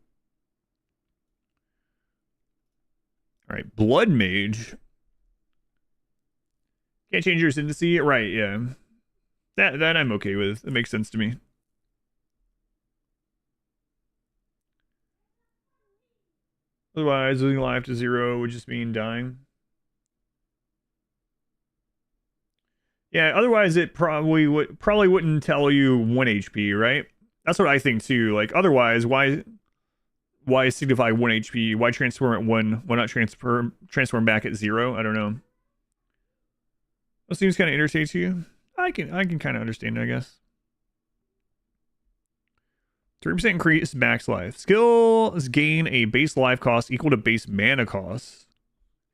Alright, Blood Mage. Can't change your Ascendancy? Right, yeah. That I'm okay with. It makes sense to me. Otherwise, losing life to 0 would just mean dying. Yeah, otherwise it probably wouldn't tell you 1 HP, right? That's what I think too. Like otherwise, why signify 1 HP? Why transform at 1? Why not transform back at 0? I don't know. That seems kind of interesting to you. I can kind of understand it, I guess. 3% increase max life. Skills gain a base life cost equal to base mana cost.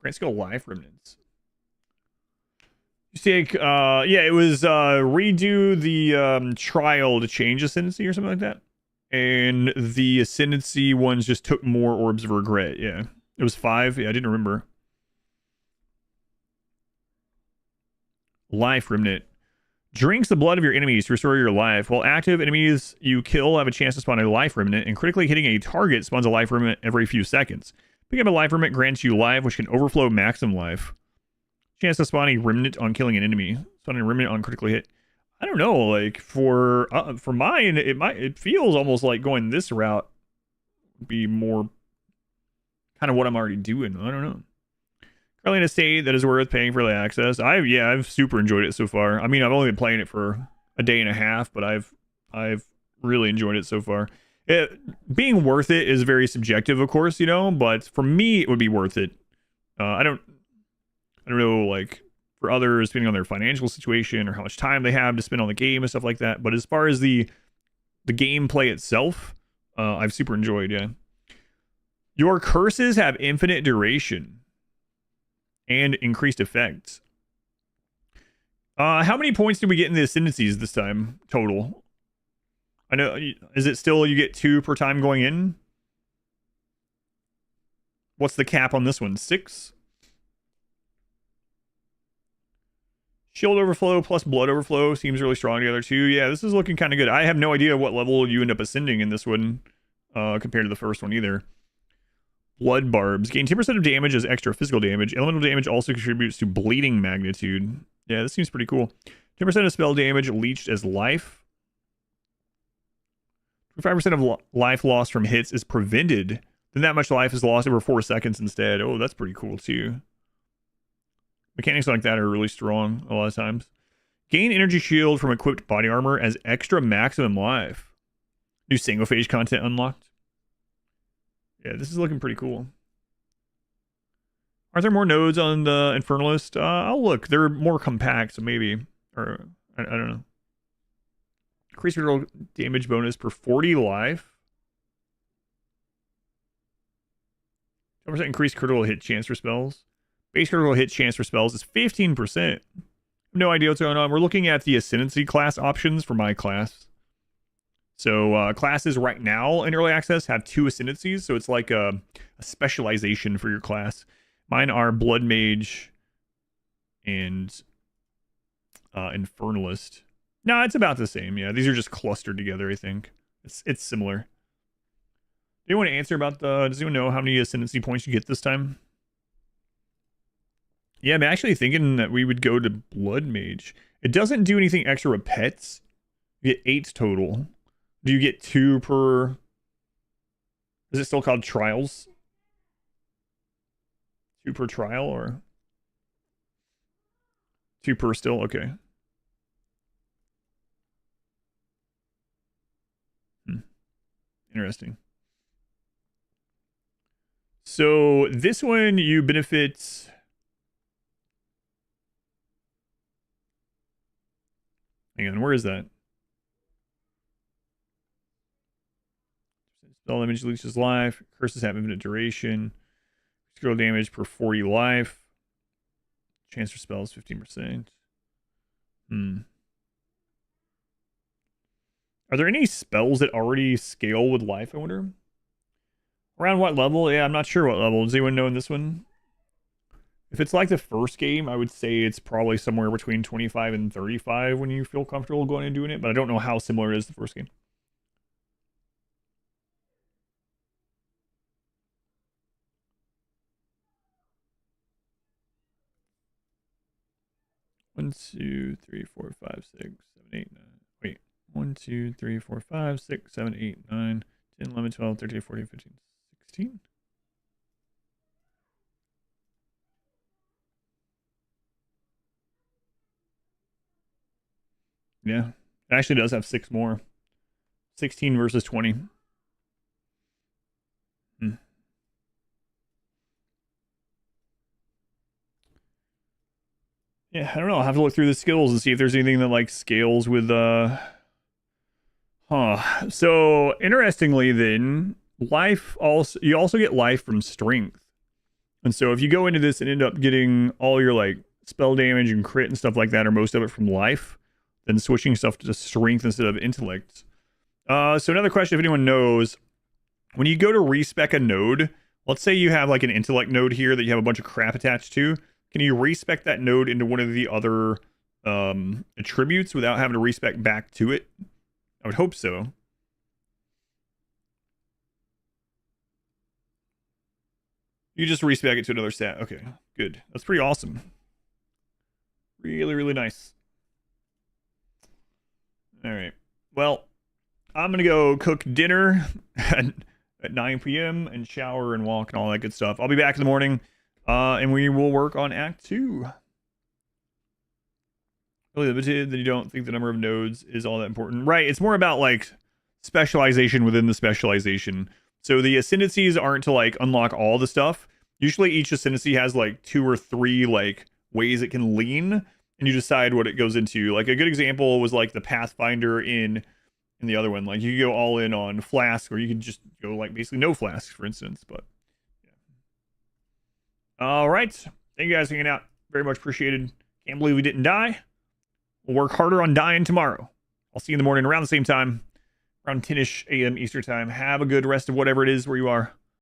Grant skill life remnants. You take, yeah, it was redo the trial to change Ascendancy or something like that. And the Ascendancy ones just took more Orbs of Regret, yeah. It was 5, yeah, I didn't remember. Life Remnant. Drinks the blood of your enemies to restore your life. While active, enemies you kill have a chance to spawn a life remnant, and critically hitting a target spawns a life remnant every few seconds. Picking up a life remnant grants you life, which can overflow maximum life. Chance to spawn a remnant on killing an enemy. Spawning a remnant on critically hit. I don't know, like for mine, it feels almost like going this route would be more kind of what I'm already doing. I don't know. Currently in a state that is worth paying for early access. I've super enjoyed it so far. I mean, I've only been playing it for a day and a half, but I've really enjoyed it so far. Being worth it is very subjective, of course, you know, but for me, it would be worth it. I don't know, like for others, depending on their financial situation or how much time they have to spend on the game and stuff like that. But as far as the gameplay itself, I've super enjoyed. Yeah. Your curses have infinite duration and increased effects. How many points did we get in the Ascendancies this time total? I know, is it still you get 2 per time going in? What's the cap on this one? 6? Shield overflow plus blood overflow seems really strong together too. Yeah, this is looking kind of good. I have no idea what level you end up ascending in this one compared to the first one either. Blood barbs. Gain 10% of damage as extra physical damage. Elemental damage also contributes to bleeding magnitude. Yeah, this seems pretty cool. 10% of spell damage leached as life. 25% of life lost from hits is prevented. Then that much life is lost over 4 seconds instead. Oh, that's pretty cool too. Mechanics like that are really strong a lot of times. Gain energy shield from equipped body armor as extra maximum life. New single phase content unlocked. Yeah, this is looking pretty cool. Are there more nodes on the Infernalist? I'll look. They're more compact, so maybe. Or, I don't know. Increase critical damage bonus per 40 life. 10% increased critical hit chance for spells. Base critical hit chance for spells is 15%. No idea what's going on. We're looking at the Ascendancy class options for my class. So classes right now in early access have 2 Ascendancies, so it's like a specialization for your class. Mine are Blood Mage and Infernalist. No, it's about the same. Yeah, these are just clustered together, I think. It's similar. Do you want to answer about does anyone know how many Ascendancy points you get this time? Yeah, I'm actually thinking that we would go to Blood Mage. It doesn't do anything extra with pets. You get 8 total. Do you get 2 per... Is it still called trials? 2 per trial or... 2 per still? Okay. Interesting. So this one you benefit... Hang on, where is that? Spell damage leeches life. Curses have infinite duration. Critical damage per 40 life. Chance for spells 15%. Are there any spells that already scale with life, I wonder? Around what level? Yeah, I'm not sure what level. Does anyone know in this one? If it's like the first game, I would say it's probably somewhere between 25 and 35 when you feel comfortable going and doing it, but I don't know how similar it is to the first game. One, 2, 3, 4, 5, 6, 7, 8, 9. Wait. 1, 2, 3, 4, 5, 6, 7, 8, 9, 10, 11, 12, 13, 14, 15, 16. Yeah, it actually does have 6 more. 16 versus 20. Yeah, I don't know. I'll have to look through the skills and see if there's anything that like scales with So interestingly then, life also you also get life from strength. And so if you go into this and end up getting all your like spell damage and crit and stuff like that, or most of it from life, then switching stuff to strength instead of intellect. So another question, if anyone knows, when you go to respec a node, let's say you have like an intellect node here that you have a bunch of crap attached to, can you respec that node into one of the other attributes without having to respec back to it? I would hope so. You just respec it to another stat. Okay, good. That's pretty awesome. Really, really nice. All right. Well, I'm going to go cook dinner at 9 p.m. and shower and walk and all that good stuff. I'll be back in the morning and we will work on Act 2. Really limited that you don't think the number of nodes is all that important. Right. It's more about like specialization within the specialization. So the ascendancies aren't to like unlock all the stuff. Usually each ascendancy has like 2 or 3 like ways it can lean, and you decide what it goes into. Like a good example was like the Pathfinder in the other one. Like you could go all in on flask, or you could just go like basically no flasks, for instance. But yeah. All right. Thank you guys for hanging out. Very much appreciated. Can't believe we didn't die. We'll work harder on dying tomorrow. I'll see you in the morning around the same time, around 10-ish a.m. Eastern time. Have a good rest of whatever it is where you are.